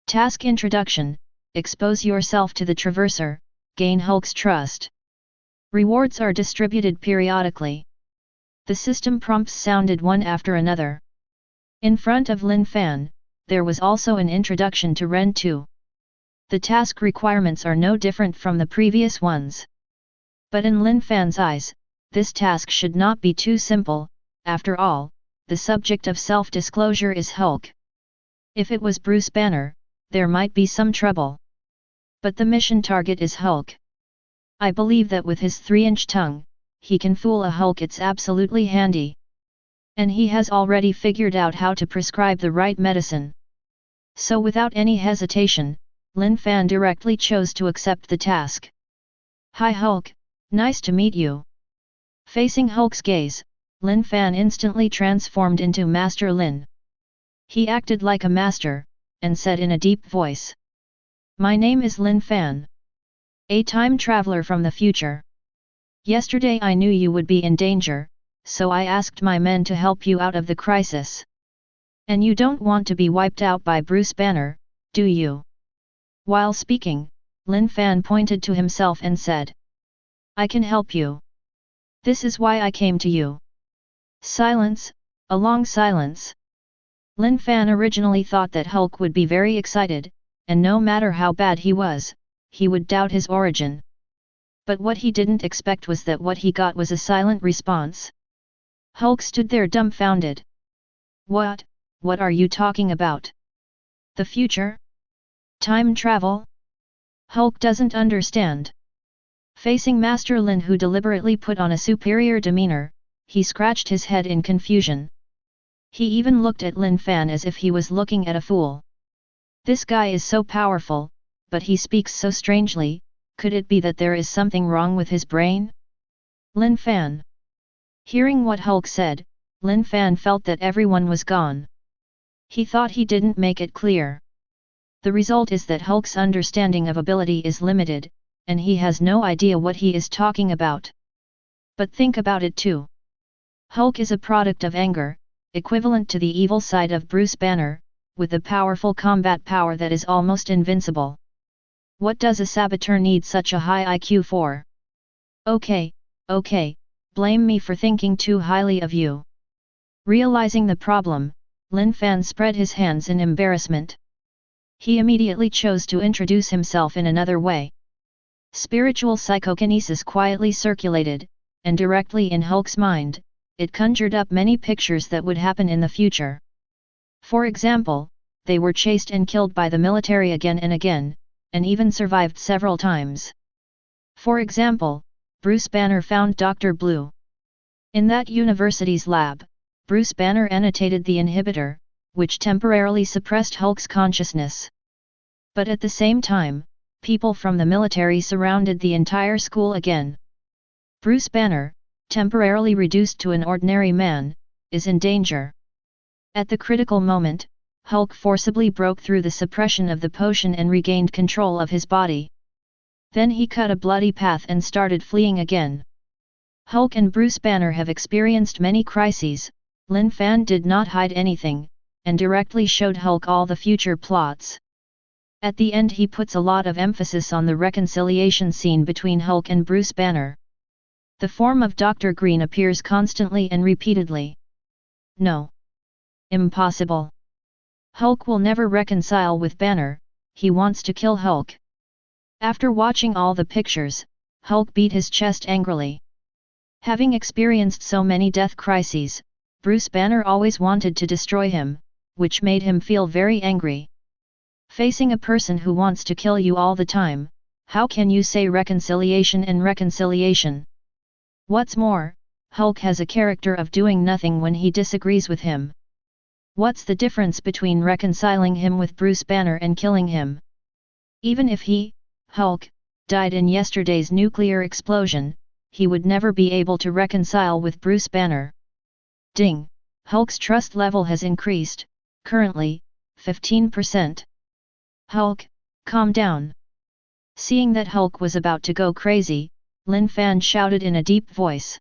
Task Introduction, expose yourself to the Traverser, gain Hulk's trust. Rewards are distributed periodically. The system prompts sounded one after another. In front of Lin Fan, there was also an introduction to Ren 2. The task requirements are no different from the previous ones. But in Lin Fan's eyes, this task should not be too simple, after all, the subject of self-disclosure is Hulk. If it was Bruce Banner, there might be some trouble. But the mission target is Hulk. I believe that with his 3-inch tongue, he can fool a Hulk. It's absolutely handy. And he has already figured out how to prescribe the right medicine. So without any hesitation, Lin Fan directly chose to accept the task. Hi Hulk, nice to meet you. Facing Hulk's gaze, Lin Fan instantly transformed into Master Lin. He acted like a master, and said in a deep voice. My name is Lin Fan. A time traveler from the future. Yesterday I knew you would be in danger, so I asked my men to help you out of the crisis. And you don't want to be wiped out by Bruce Banner, do you? While speaking, Lin Fan pointed to himself and said. I can help you. This is why I came to you. Silence, a long silence. Lin Fan originally thought that Hulk would be very excited, and no matter how bad he was, he would doubt his origin. But what he didn't expect was that what he got was a silent response. Hulk stood there dumbfounded. What are you talking about? The future? Time travel? Hulk doesn't understand. Facing Master Lin, who deliberately put on a superior demeanor, he scratched his head in confusion. He even looked at Lin Fan as if he was looking at a fool. This guy is so powerful, but he speaks so strangely, could it be that there is something wrong with his brain? Lin Fan. Hearing what Hulk said, Lin Fan felt that everyone was gone. He thought he didn't make it clear. The result is that Hulk's understanding of ability is limited, and he has no idea what he is talking about. But think about it too. Hulk is a product of anger, equivalent to the evil side of Bruce Banner, with a powerful combat power that is almost invincible. What does a saboteur need such a high IQ for? Okay, blame me for thinking too highly of you. Realizing the problem, Lin Fan spread his hands in embarrassment. He immediately chose to introduce himself in another way. Spiritual psychokinesis quietly circulated, and directly in Hulk's mind, it conjured up many pictures that would happen in the future. For example, they were chased and killed by the military again and again, and even survived several times. For example, Bruce Banner found Dr. Blue. In that university's lab, Bruce Banner annotated the inhibitor, which temporarily suppressed Hulk's consciousness. But at the same time, people from the military surrounded the entire school again. Bruce Banner, temporarily reduced to an ordinary man, is in danger. At the critical moment, Hulk forcibly broke through the suppression of the potion and regained control of his body. Then he cut a bloody path and started fleeing again. Hulk and Bruce Banner have experienced many crises. Lin Fan did not hide anything, and directly showed Hulk all the future plots. At the end he puts a lot of emphasis on the reconciliation scene between Hulk and Bruce Banner. The form of Dr. Green appears constantly and repeatedly. No. Impossible. Hulk will never reconcile with Banner, he wants to kill Hulk. After watching all the pictures, Hulk beat his chest angrily. Having experienced so many death crises, Bruce Banner always wanted to destroy him, which made him feel very angry. Facing a person who wants to kill you all the time, how can you say reconciliation and reconciliation? What's more, Hulk has a character of doing nothing when he disagrees with him. What's the difference between reconciling him with Bruce Banner and killing him? Even if he, Hulk, died in yesterday's nuclear explosion, he would never be able to reconcile with Bruce Banner. Ding! Hulk's trust level has increased, currently, 15%. Hulk, calm down. Seeing that Hulk was about to go crazy, Lin Fan shouted in a deep voice.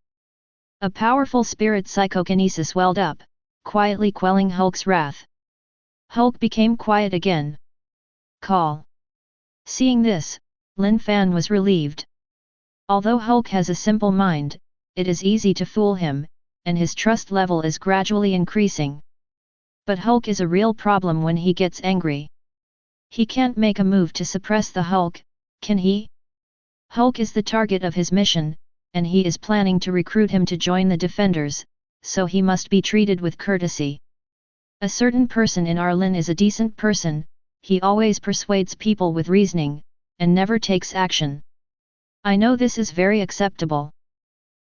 A powerful spirit psychokinesis welled up, quietly quelling Hulk's wrath. Hulk became quiet again. Call. Seeing this, Lin Fan was relieved. Although Hulk has a simple mind, it is easy to fool him, and his trust level is gradually increasing. But Hulk is a real problem when he gets angry. He can't make a move to suppress the Hulk, can he? Hulk is the target of his mission, and he is planning to recruit him to join the Defenders, so he must be treated with courtesy. A certain person in our Lin is a decent person, he always persuades people with reasoning, and never takes action. I know this is very acceptable.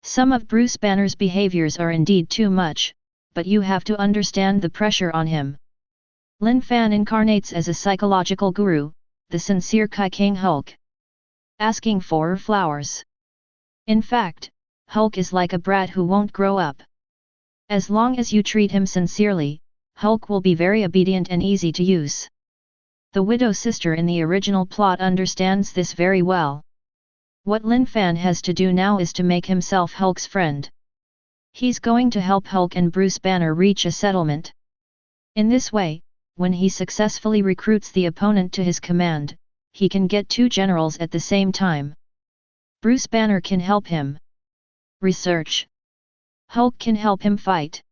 Some of Bruce Banner's behaviors are indeed too much, but you have to understand the pressure on him. Lin Fan incarnates as a psychological guru, the sincere Kai Kang Hulk. Asking for flowers. In fact, Hulk is like a brat who won't grow up. As long as you treat him sincerely, Hulk will be very obedient and easy to use. The widow sister in the original plot understands this very well. What Lin Fan has to do now is to make himself Hulk's friend. He's going to help Hulk and Bruce Banner reach a settlement. In this way, when he successfully recruits the opponent to his command, he can get two generals at the same time. Bruce Banner can help him. Research. Hulk can help him fight.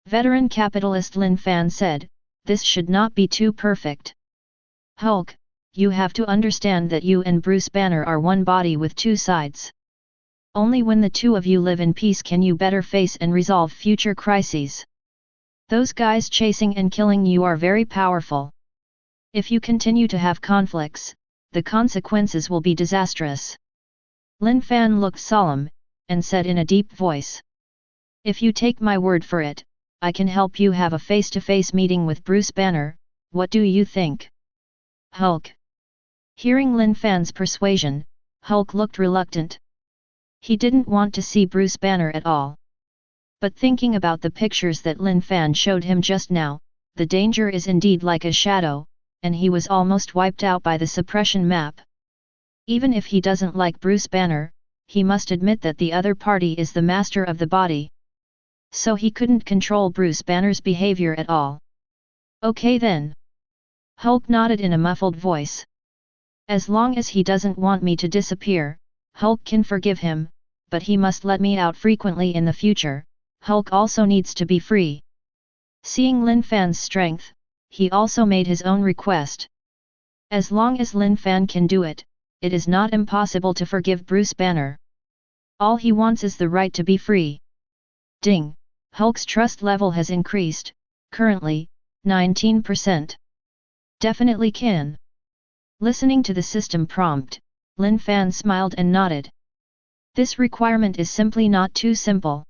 Veteran capitalist Lin Fan said, this should not be too perfect. Hulk, you have to understand that you and Bruce Banner are one body with two sides. Only when the two of you live in peace can you better face and resolve future crises. Those guys chasing and killing you are very powerful. If you continue to have conflicts, the consequences will be disastrous. Lin Fan looked solemn, and said in a deep voice. If you take my word for it, I can help you have a face-to-face meeting with Bruce Banner, what do you think? Hulk. Hearing Lin Fan's persuasion, Hulk looked reluctant. He didn't want to see Bruce Banner at all. But thinking about the pictures that Lin Fan showed him just now, the danger is indeed like a shadow, and he was almost wiped out by the suppression map. Even if he doesn't like Bruce Banner, he must admit that the other party is the master of the body. So he couldn't control Bruce Banner's behavior at all. Okay then. Hulk nodded in a muffled voice. As long as he doesn't want me to disappear, Hulk can forgive him, but he must let me out frequently in the future. Hulk also needs to be free. Seeing Lin Fan's strength, he also made his own request. As long as Lin Fan can do it, it is not impossible to forgive Bruce Banner. All he wants is the right to be free. Ding! Hulk's trust level has increased, currently, 19%. Definitely can. Listening to the system prompt, Lin Fan smiled and nodded. This requirement is simply not too simple.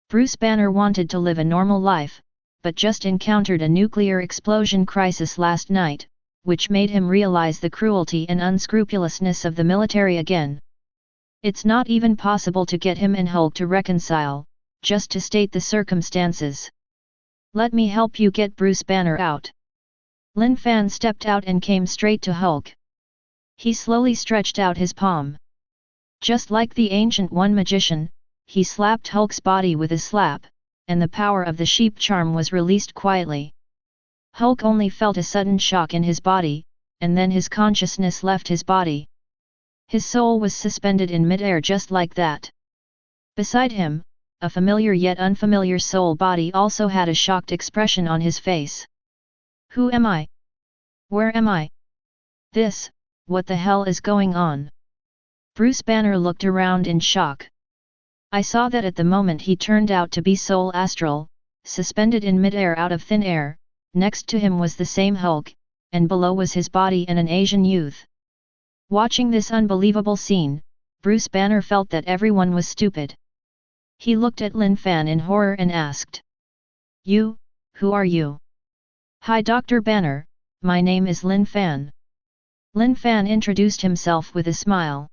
Bruce Banner wanted to live a normal life, but just encountered a nuclear explosion crisis last night, which made him realize the cruelty and unscrupulousness of the military again. It's not even possible to get him and Hulk to reconcile, just to state the circumstances. Let me help you get Bruce Banner out. Lin Fan stepped out and came straight to Hulk. He slowly stretched out his palm. Just like the Ancient One magician, he slapped Hulk's body with a slap, and the power of the sheep charm was released quietly. Hulk only felt a sudden shock in his body, and then his consciousness left his body. His soul was suspended in midair just like that. Beside him, a familiar yet unfamiliar soul body also had a shocked expression on his face. Who am I? Where am I? What the hell is going on? Bruce Banner looked around in shock. I saw that at the moment he turned out to be Soul Astral, suspended in midair out of thin air. Next to him was the same Hulk, and below was his body and an Asian youth. Watching this unbelievable scene, Bruce Banner felt that everyone was stupid. He looked at Lin Fan in horror and asked. You, who are you? Hi Dr. Banner, my name is Lin Fan. Lin Fan introduced himself with a smile.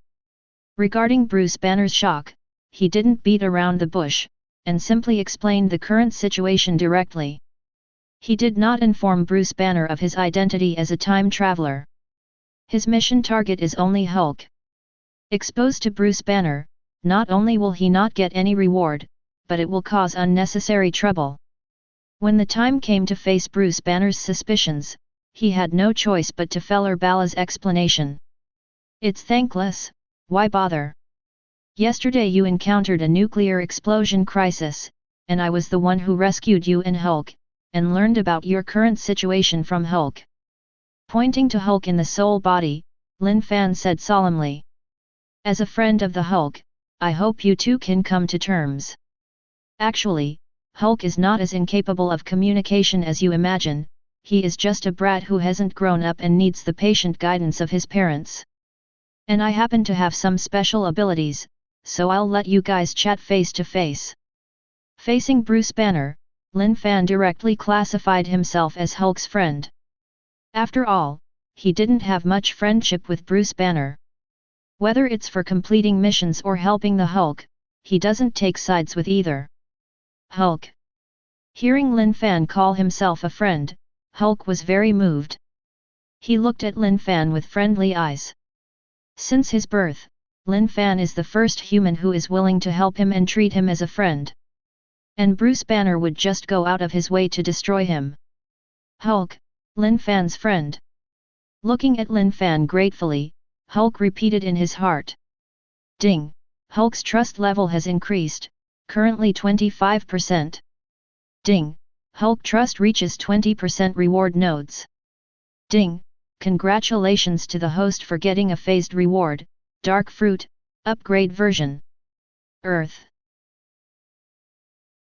Regarding Bruce Banner's shock, he didn't beat around the bush, and simply explained the current situation directly. He did not inform Bruce Banner of his identity as a time traveler. His mission target is only Hulk. Exposed to Bruce Banner, not only will he not get any reward, but it will cause unnecessary trouble. When the time came to face Bruce Banner's suspicions, he had no choice but to follow Bala's explanation. It's thankless, why bother? Yesterday you encountered a nuclear explosion crisis, and I was the one who rescued you and Hulk, and learned about your current situation from Hulk. Pointing to Hulk in the soul body, Lin Fan said solemnly. As a friend of the Hulk, I hope you two can come to terms. Actually, Hulk is not as incapable of communication as you imagine, he is just a brat who hasn't grown up and needs the patient guidance of his parents. And I happen to have some special abilities, so I'll let you guys chat face to face. Facing Bruce Banner, Lin Fan directly classified himself as Hulk's friend. After all, he didn't have much friendship with Bruce Banner. Whether it's for completing missions or helping the Hulk, he doesn't take sides with either. Hulk. Hearing Lin Fan call himself a friend, Hulk was very moved. He looked at Lin Fan with friendly eyes. Since his birth, Lin Fan is the first human who is willing to help him and treat him as a friend. And Bruce Banner would just go out of his way to destroy him. Hulk, Lin Fan's friend. Looking at Lin Fan gratefully, Hulk repeated in his heart. Ding! Hulk's trust level has increased, currently 25%. Ding! Hulk trust reaches 20% reward nodes. Ding! Congratulations to the host for getting a phased reward, Dark Fruit, upgrade version. Earth.